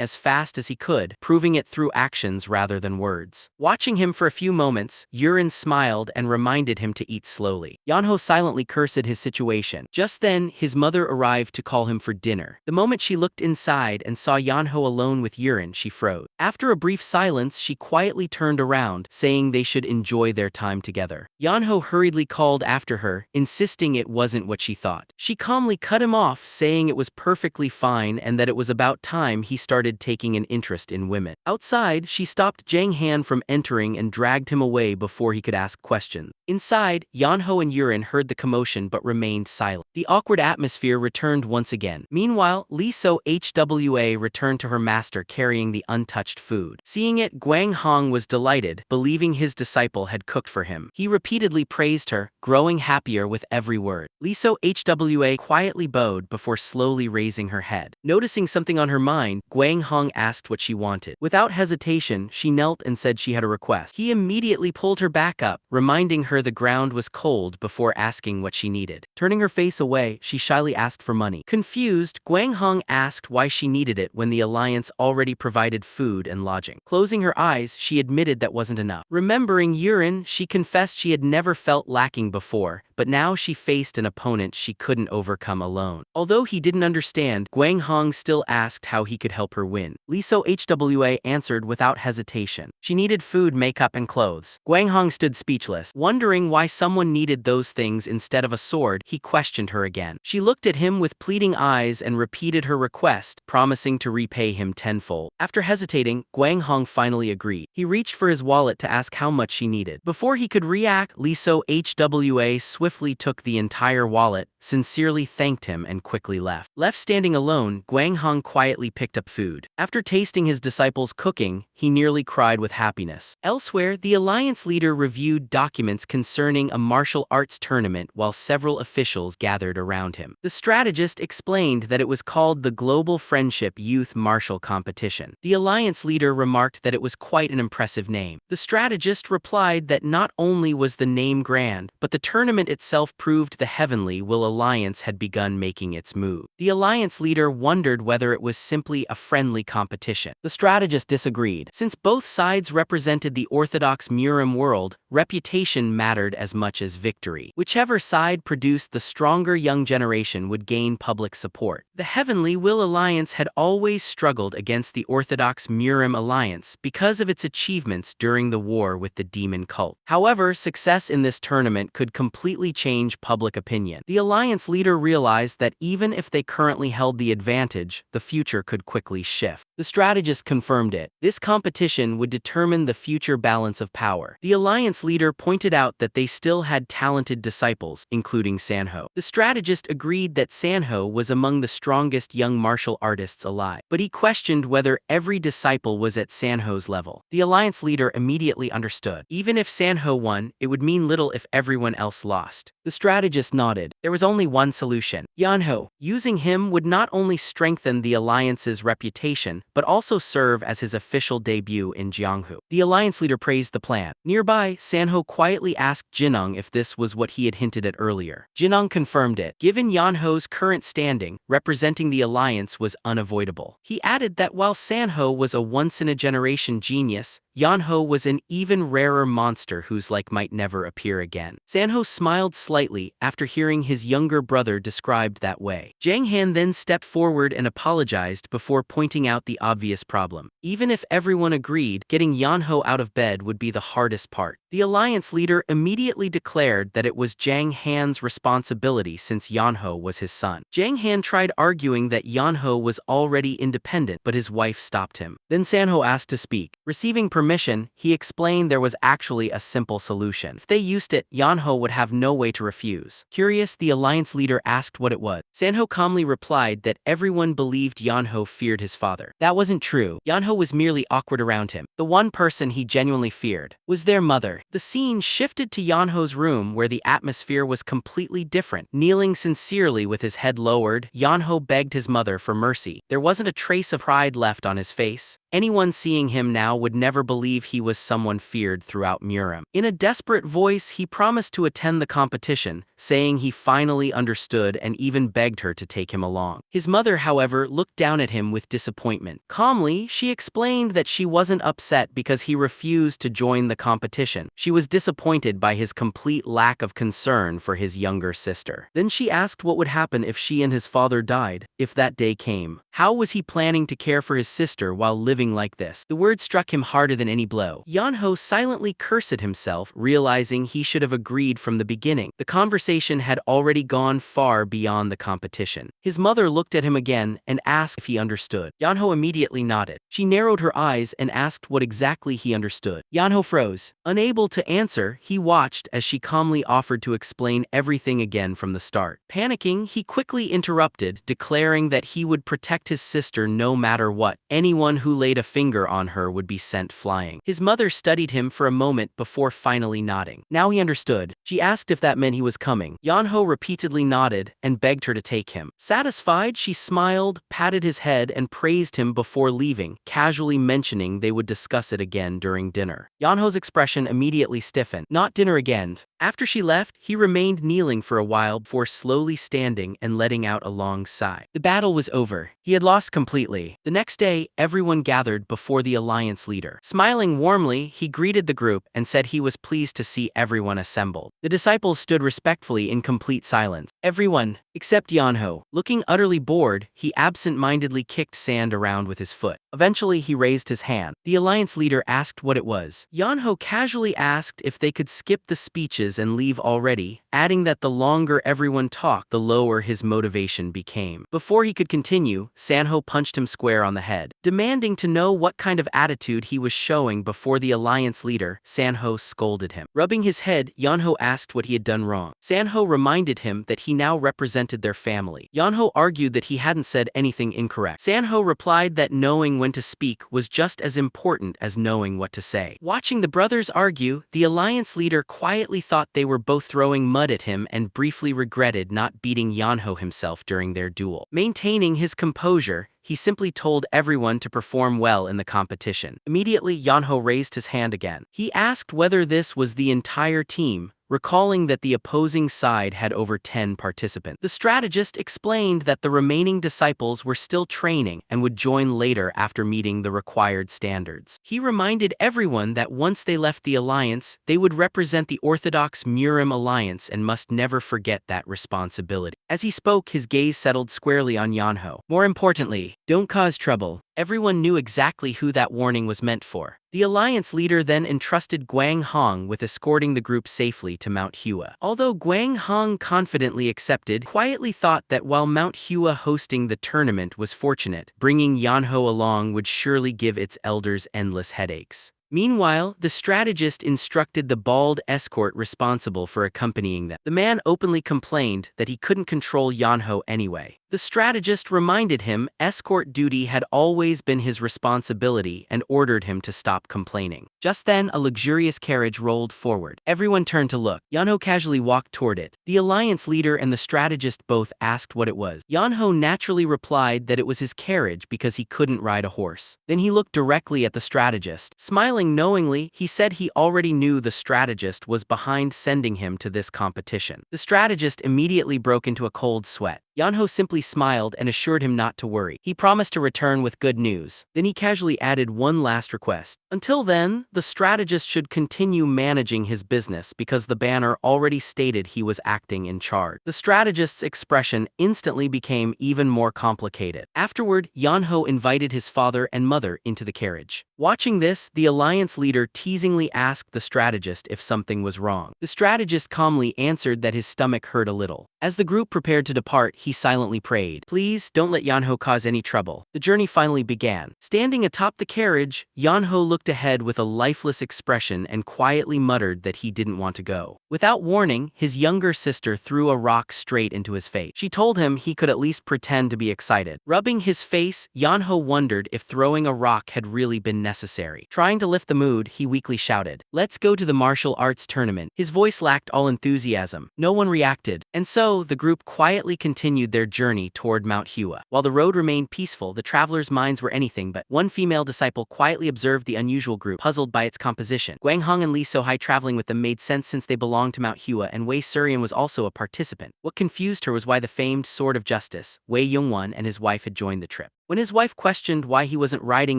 as fast as he could, proving it through actions rather than words. Watching him for a few moments, Yurin smiled and reminded him to eat slowly. Yeonho silently cursed his situation. Just then, his mother arrived to call him for dinner. The moment she looked inside and saw Yeonho alone with Yurin, she froze. After a brief silence, she quietly turned around, saying they should enjoy their time together. Yeonho hurriedly called after her, insisting it wasn't what she thought. She calmly cut him off, saying it was perfectly fine and that it was about time he started taking an interest in women. Outside, she stopped Jang Han from entering and dragged him away before he could ask questions. Inside, Yeonho and Yurin heard the commotion but remained silent. The awkward atmosphere returned once again. Meanwhile, Lee So-Hwa returned to her master carrying the untouched food. Seeing it, Gwang Hong was delighted, believing his disciple had cooked for him. He repeatedly praised her, growing happier with every word. Lee So-Hwa quietly bowed before slowly raising her head. Noticing something on her mind, Gwang Hong asked what she wanted. Without hesitation, she knelt and said she had a request. He immediately pulled her back up, reminding her the ground was cold before asking what she needed. Turning her face away, she shyly asked for money. Confused, Gwang Hong asked why she needed it when the alliance already provided food and lodging. Closing her eyes, she admitted that wasn't enough. Remembering Yurin, she confessed she had never felt lacking before, but now she faced an opponent she couldn't overcome alone. Although he didn't understand, Gwang Hong still asked how he could help her win. Lee So-Hwa answered without hesitation. She needed food, makeup, and clothes. Gwang Hong stood speechless. Wondering why someone needed those things instead of a sword, he questioned her again. She looked at him with pleading eyes and repeated her request, promising to repay him tenfold. After hesitating, Gwang Hong finally agreed. He reached for his wallet to ask how much she needed. Before he could react, Lee So-Hwa swiftly took the entire wallet, sincerely thanked him, and quickly left. Left standing alone, Gwang Hong quietly picked up food. After tasting his disciple's cooking, he nearly cried with happiness. Elsewhere, the alliance leader reviewed documents concerning a martial arts tournament while several officials gathered around him. The strategist explained that it was called the Global Friendship Youth Martial Competition. The alliance leader remarked that it was quite an impressive name. The strategist replied that not only was the name grand, but the tournament itself proved the Heavenly Will Alliance had begun making its move. The alliance leader wondered whether it was simply a friendly competition. The strategist disagreed. Since both sides represented the orthodox Murim world, reputation mattered as much as victory. Whichever side produced the stronger young generation would gain public support. The Heavenly Will Alliance had always struggled against the orthodox Murim Alliance because of its achievements during the war with the demon cult. However, success in this tournament could completely change public opinion. The alliance leader realized that even if they currently held the advantage, the future could quickly shift. The strategist confirmed it. This competition would determine the future balance of power. The alliance leader pointed out that they still had talented disciples, including Sanho. The strategist agreed that Sanho was among the strongest young martial artists alive, but he questioned whether every disciple was at Sanho's level. The alliance leader immediately understood. Even if Sanho won, it would mean little if everyone else lost. The strategist nodded. There was only one solution. Yeonho. Using him would not only strengthen the alliance's reputation, but also serve as his official debut in Gyeongju. The alliance leader praised the plan. Nearby, Sanho quietly asked Jinung if this was what he had hinted at earlier. Jinung confirmed it. Given Yeonho's current standing, representing the alliance was unavoidable. He added that while Sanho was a once-in-a-generation genius, Yeonho was an even rarer monster whose like might never appear again. Sanho smiled slightly after hearing his younger brother described that way. Jang Han then stepped forward and apologized before pointing out the obvious problem. Even if everyone agreed, getting Yeonho out of bed would be the hardest part. The alliance leader immediately declared that it was Jang Han's responsibility since Yeonho was his son. Jang Han tried arguing that Yeonho was already independent, but his wife stopped him. Then Sanho asked to speak. Receiving permission permission, he explained there was actually a simple solution. If they used it, Yeonho would have no way to refuse. Curious, the alliance leader asked what it was. Sanho calmly replied that everyone believed Yeonho feared his father. That wasn't true. Yeonho was merely awkward around him. The one person he genuinely feared was their mother. The scene shifted to Yeonho's room where the atmosphere was completely different. Kneeling sincerely with his head lowered, Yeonho begged his mother for mercy. There wasn't a trace of pride left on his face. Anyone seeing him now would never believe he was someone feared throughout Murim. In a desperate voice, he promised to attend the competition, saying he finally understood and even begged her to take him along. His mother, however, looked down at him with disappointment. Calmly, she explained that she wasn't upset because he refused to join the competition. She was disappointed by his complete lack of concern for his younger sister. Then she asked what would happen if she and his father died, if that day came. How was he planning to care for his sister while living like this? The word struck him harder than any blow. Yeonho silently cursed at himself, realizing he should have agreed from the beginning. The conversation had already gone far beyond the competition. His mother looked at him again and asked if he understood. Yeonho immediately nodded. She narrowed her eyes and asked what exactly he understood. Yeonho froze. Unable to answer, he watched as she calmly offered to explain everything again from the start. Panicking, he quickly interrupted, declaring that he would protect his sister no matter what. Anyone who laid a finger on her would be sent flying. His mother studied him for a moment before finally nodding. Now he understood. She asked if that meant he was coming. Yeonho repeatedly nodded and begged her to take him. Satisfied, she smiled, patted his head, and praised him before leaving, casually mentioning they would discuss it again during dinner. Yeonho's expression immediately stiffened. Not dinner again. After she left, he remained kneeling for a while before slowly standing and letting out a long sigh. The battle was over. He had lost completely. The next day, everyone gathered before the alliance leader. Smiling warmly, he greeted the group and said he was pleased to see everyone assembled. The disciples stood respectfully in complete silence. Everyone, except Yeonho. Looking utterly bored, he absent-mindedly kicked sand around with his foot. Eventually, he raised his hand. The alliance leader asked what it was. Yeonho casually asked if they could skip the speeches and leave already, adding that the longer everyone talked, the lower his motivation became. Before he could continue, Sanho punched him square on the head. Demanding to know what kind of attitude he was showing before the alliance leader, Sanho scolded him. Rubbing his head, Yeonho asked what he had done wrong. Sanho reminded him that he now represented their family. Yeonho argued that he hadn't said anything incorrect. Sanho replied that knowing when to speak was just as important as knowing what to say. Watching the brothers argue, the alliance leader quietly thought they were both throwing mud at him and briefly regretted not beating Yeonho himself during their duel. Maintaining his composure, he simply told everyone to perform well in the competition. Immediately, Yeonho raised his hand again. He asked whether this was the entire team, recalling that the opposing side had over 10 participants. The strategist explained that the remaining disciples were still training and would join later after meeting the required standards. He reminded everyone that once they left the alliance, they would represent the Orthodox Murim alliance and must never forget that responsibility. As he spoke, his gaze settled squarely on Yeonho. More importantly, don't cause trouble. Everyone knew exactly who that warning was meant for. The alliance leader then entrusted Gwang Hong with escorting the group safely to Mount Hua. Although Gwang Hong confidently accepted, quietly thought that while Mount Hua hosting the tournament was fortunate, bringing Yeonho along would surely give its elders endless headaches. Meanwhile, the strategist instructed the bald escort responsible for accompanying them. The man openly complained that he couldn't control Yeonho anyway. The strategist reminded him escort duty had always been his responsibility and ordered him to stop complaining. Just then, a luxurious carriage rolled forward. Everyone turned to look. Yeonho casually walked toward it. The alliance leader and the strategist both asked what it was. Yeonho naturally replied that it was his carriage because he couldn't ride a horse. Then he looked directly at the strategist. Smiling knowingly, he said he already knew the strategist was behind sending him to this competition. The strategist immediately broke into a cold sweat. Yeonho simply smiled and assured him not to worry. He promised to return with good news. Then he casually added one last request. Until then, the strategist should continue managing his business because the banner already stated he was acting in charge. The strategist's expression instantly became even more complicated. Afterward, Yeonho invited his father and mother into the carriage. Watching this, the alliance leader teasingly asked the strategist if something was wrong. The strategist calmly answered that his stomach hurt a little. As the group prepared to depart, he silently prayed, "Please, don't let Yeonho cause any trouble." The journey finally began. Standing atop the carriage, Yeonho looked ahead with a lifeless expression and quietly muttered that he didn't want to go. Without warning, his younger sister threw a rock straight into his face. She told him he could at least pretend to be excited. Rubbing his face, Yeonho wondered if throwing a rock had really been necessary. Trying to lift the mood, he weakly shouted, "Let's go to the martial arts tournament." His voice lacked all enthusiasm. No one reacted, and so the group quietly continued their journey toward Mount Hua. While the road remained peaceful, the travelers' minds were anything but. One female disciple quietly observed the unusual group, puzzled by its composition. Gwanghong and Lee So-hai traveling with them made sense since they belonged to Mount Hua, and Wei Suryan was also a participant. What confused her was why the famed Sword of Justice, Wi Yeonho, and his wife had joined the trip. When his wife questioned why he wasn't riding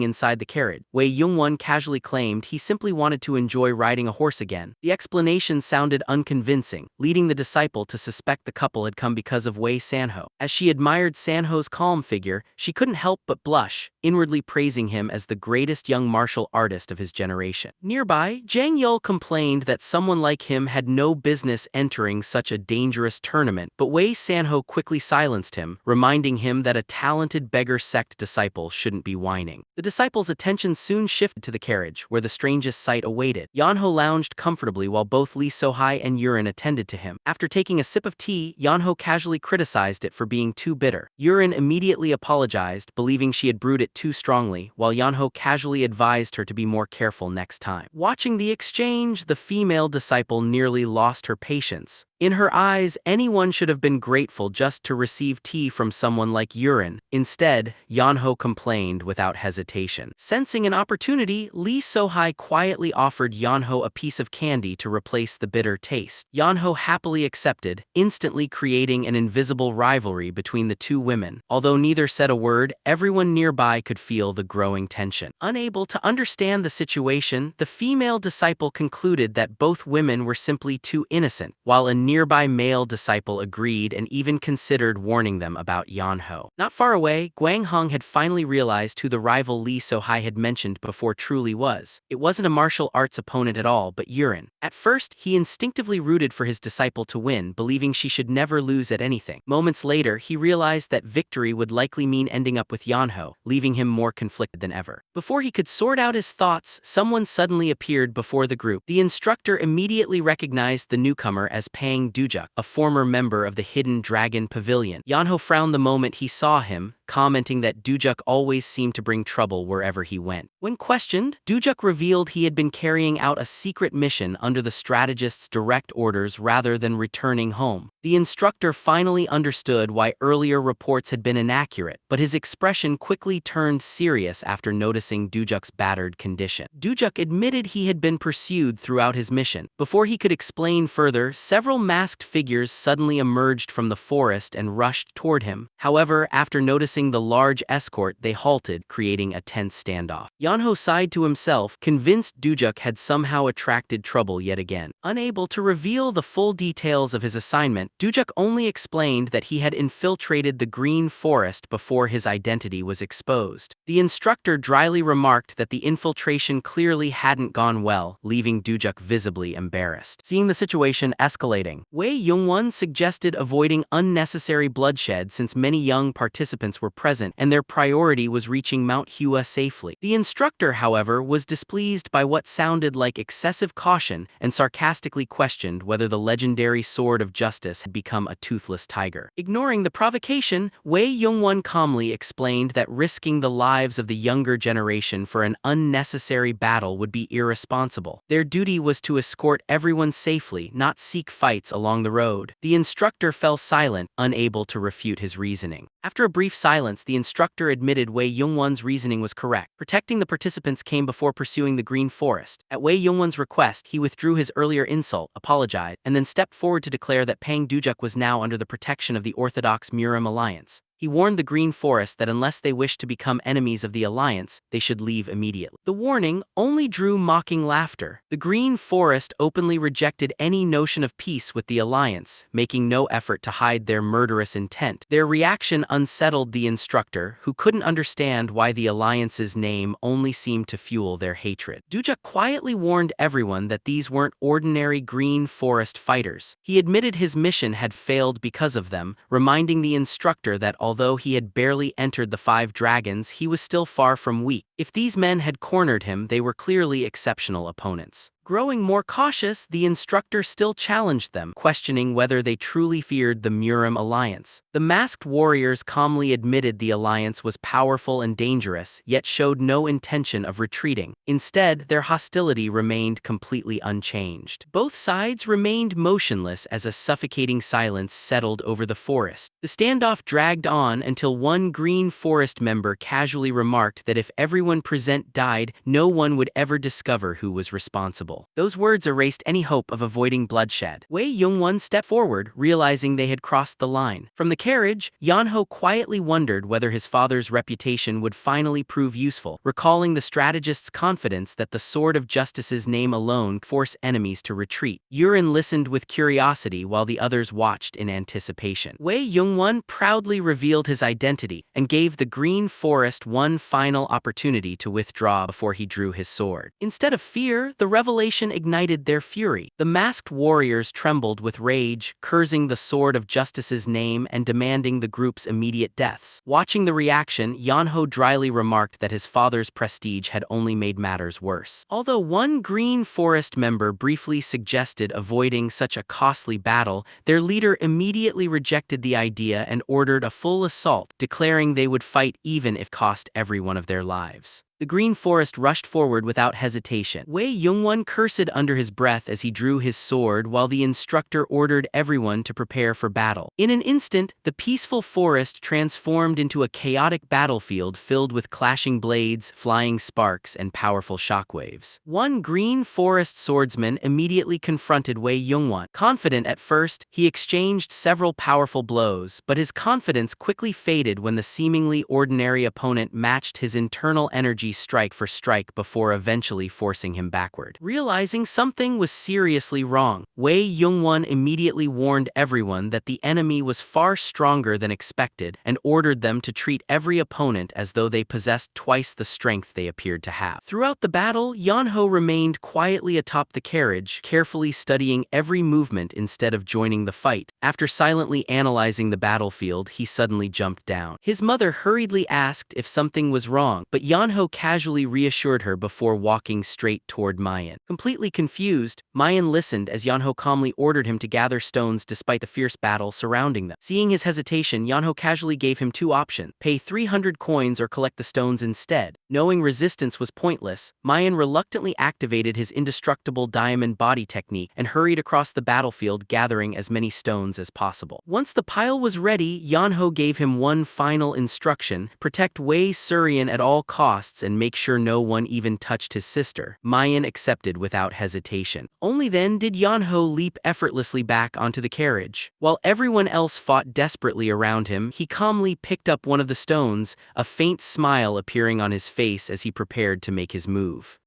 inside the carriage, Wi Yeonho casually claimed he simply wanted to enjoy riding a horse again. The explanation sounded unconvincing, leading the disciple to suspect the couple had come because of Wei Sanho. As she admired Sanho's calm figure, she couldn't help but blush, inwardly praising him as the greatest young martial artist of his generation. Nearby, Jang Yul complained that someone like him had no business entering such a dangerous tournament, but Wei Sanho quickly silenced him, reminding him that a talented beggar sect disciple shouldn't be whining. The disciple's attention soon shifted to the carriage, where the strangest sight awaited. Yeonho lounged comfortably while both Lee So-hai and Yurin attended to him. After taking a sip of tea, Yeonho casually criticized it for being too bitter. Yurin immediately apologized, believing she had brewed it too strongly, while Yeonho casually advised her to be more careful next time. Watching the exchange, the female disciple nearly lost her patience. In her eyes, anyone should have been grateful just to receive tea from someone like Yurin. Instead, Yeonho complained without hesitation. Sensing an opportunity, Lee So-hai quietly offered Yeonho a piece of candy to replace the bitter taste. Yeonho happily accepted, instantly creating an invisible rivalry between the two women. Although neither said a word, everyone nearby could feel the growing tension. Unable to understand the situation, the female disciple concluded that both women were simply too innocent, while a nearby male disciple agreed and even considered warning them about Yeonho. Not far away, Gwanghong had finally realized who the rival Lee So-hai had mentioned before truly was. It wasn't a martial arts opponent at all, but Yurin. At first, he instinctively rooted for his disciple to win, believing she should never lose at anything. Moments later, he realized that victory would likely mean ending up with Yeonho, leaving him more conflicted than ever. Before he could sort out his thoughts, someone suddenly appeared before the group. The instructor immediately recognized the newcomer as Pang Dujuk, a former member of the Hidden Dragon Pavilion. Yeonho frowned the moment he saw him, commenting that Dujuk always seemed to bring trouble wherever he went. When questioned, Dujuk revealed he had been carrying out a secret mission under the strategist's direct orders rather than returning home. The instructor finally understood why earlier reports had been inaccurate, but his expression quickly turned serious after noticing Dujak's battered condition. Dujuk admitted he had been pursued throughout his mission. Before he could explain further, several masked figures suddenly emerged from the forest and rushed toward him. However, after noticing the large escort, they halted, creating a tense standoff. Yeonho sighed to himself, convinced Dujuk had somehow attracted trouble yet again. Unable to reveal the full details of his assignment, Dujuk only explained that he had infiltrated the Green Forest before his identity was exposed. The instructor dryly remarked that the infiltration clearly hadn't gone well, leaving Dujuk visibly embarrassed. Seeing the situation escalating, Wi Yeonho suggested avoiding unnecessary bloodshed since many young participants were present and their priority was reaching Mount Hua safely. The instructor, however, was displeased by what sounded like excessive caution and sarcastically questioned whether the legendary Sword of Justice had become a toothless tiger. Ignoring the provocation, Wi Yeonho calmly explained that risking the lives of the younger generation for an unnecessary battle would be irresponsible. Their duty was to escort everyone safely, not seek fights along the road. The instructor fell silent, unable to refute his reasoning. After a brief silence, the instructor admitted Wi Yeonho's reasoning was correct. Protecting the participants came before pursuing the Green Forest. At Wi Yeonho's request, he withdrew his earlier insult, apologized, and then stepped forward to declare that Pang Dujuk was now under the protection of the Orthodox Murim Alliance. He warned the Green Forest that unless they wished to become enemies of the Alliance, they should leave immediately. The warning only drew mocking laughter. The Green Forest openly rejected any notion of peace with the Alliance, making no effort to hide their murderous intent. Their reaction unsettled the instructor, who couldn't understand why the Alliance's name only seemed to fuel their hatred. Duja quietly warned everyone that these weren't ordinary Green Forest fighters. He admitted his mission had failed because of them, reminding the instructor that although he had barely entered the 5 dragons, he was still far from weak. If these men had cornered him, they were clearly exceptional opponents. Growing more cautious, the instructor still challenged them, questioning whether they truly feared the Murim Alliance. The masked warriors calmly admitted the Alliance was powerful and dangerous, yet showed no intention of retreating. Instead, their hostility remained completely unchanged. Both sides remained motionless as a suffocating silence settled over the forest. The standoff dragged on until one Green Forest member casually remarked that if everyone present died, no one would ever discover who was responsible. Those words erased any hope of avoiding bloodshed. Wi Yeonho stepped forward, realizing they had crossed the line. From the carriage, Yeonho quietly wondered whether his father's reputation would finally prove useful, recalling the strategist's confidence that the Sword of Justice's name alone could force enemies to retreat. Yurin listened with curiosity while the others watched in anticipation. Wi Yeonho proudly revealed his identity and gave the Green Forest one final opportunity to withdraw before he drew his sword. Instead of fear, the revelation ignited their fury. The masked warriors trembled with rage, cursing the Sword of Justice's name and demanding the group's immediate deaths. Watching the reaction, Yeonho dryly remarked that his father's prestige had only made matters worse. Although one Green Forest member briefly suggested avoiding such a costly battle, their leader immediately rejected the idea and ordered a full assault, declaring they would fight even if it cost every one of their lives. The Green Forest rushed forward without hesitation. Wi Yeonho cursed under his breath as he drew his sword while the instructor ordered everyone to prepare for battle. In an instant, the peaceful forest transformed into a chaotic battlefield filled with clashing blades, flying sparks, and powerful shockwaves. One Green Forest swordsman immediately confronted Wi Yeonho. Confident at first, he exchanged several powerful blows, but his confidence quickly faded when the seemingly ordinary opponent matched his internal energy strike for strike before eventually forcing him backward. Realizing something was seriously wrong, Wi Yeonho immediately warned everyone that the enemy was far stronger than expected and ordered them to treat every opponent as though they possessed twice the strength they appeared to have. Throughout the battle, Yeonho remained quietly atop the carriage, carefully studying every movement instead of joining the fight. After silently analyzing the battlefield, he suddenly jumped down. His mother hurriedly asked if something was wrong, but Yeonho casually reassured her before walking straight toward Mayan. Completely confused, Mayan listened as Yeonho calmly ordered him to gather stones despite the fierce battle surrounding them. Seeing his hesitation, Yeonho casually gave him 2 options: pay 300 coins or collect the stones instead. Knowing resistance was pointless, Mayan reluctantly activated his indestructible diamond body technique and hurried across the battlefield, gathering as many stones as possible. Once the pile was ready, Yeonho gave him one final instruction: protect Wei Surian at all costs and make sure no one even touched his sister. Mayan accepted without hesitation. Only then did Yeonho leap effortlessly back onto the carriage. While everyone else fought desperately around him, he calmly picked up one of the stones, a faint smile appearing on his face as he prepared to make his move.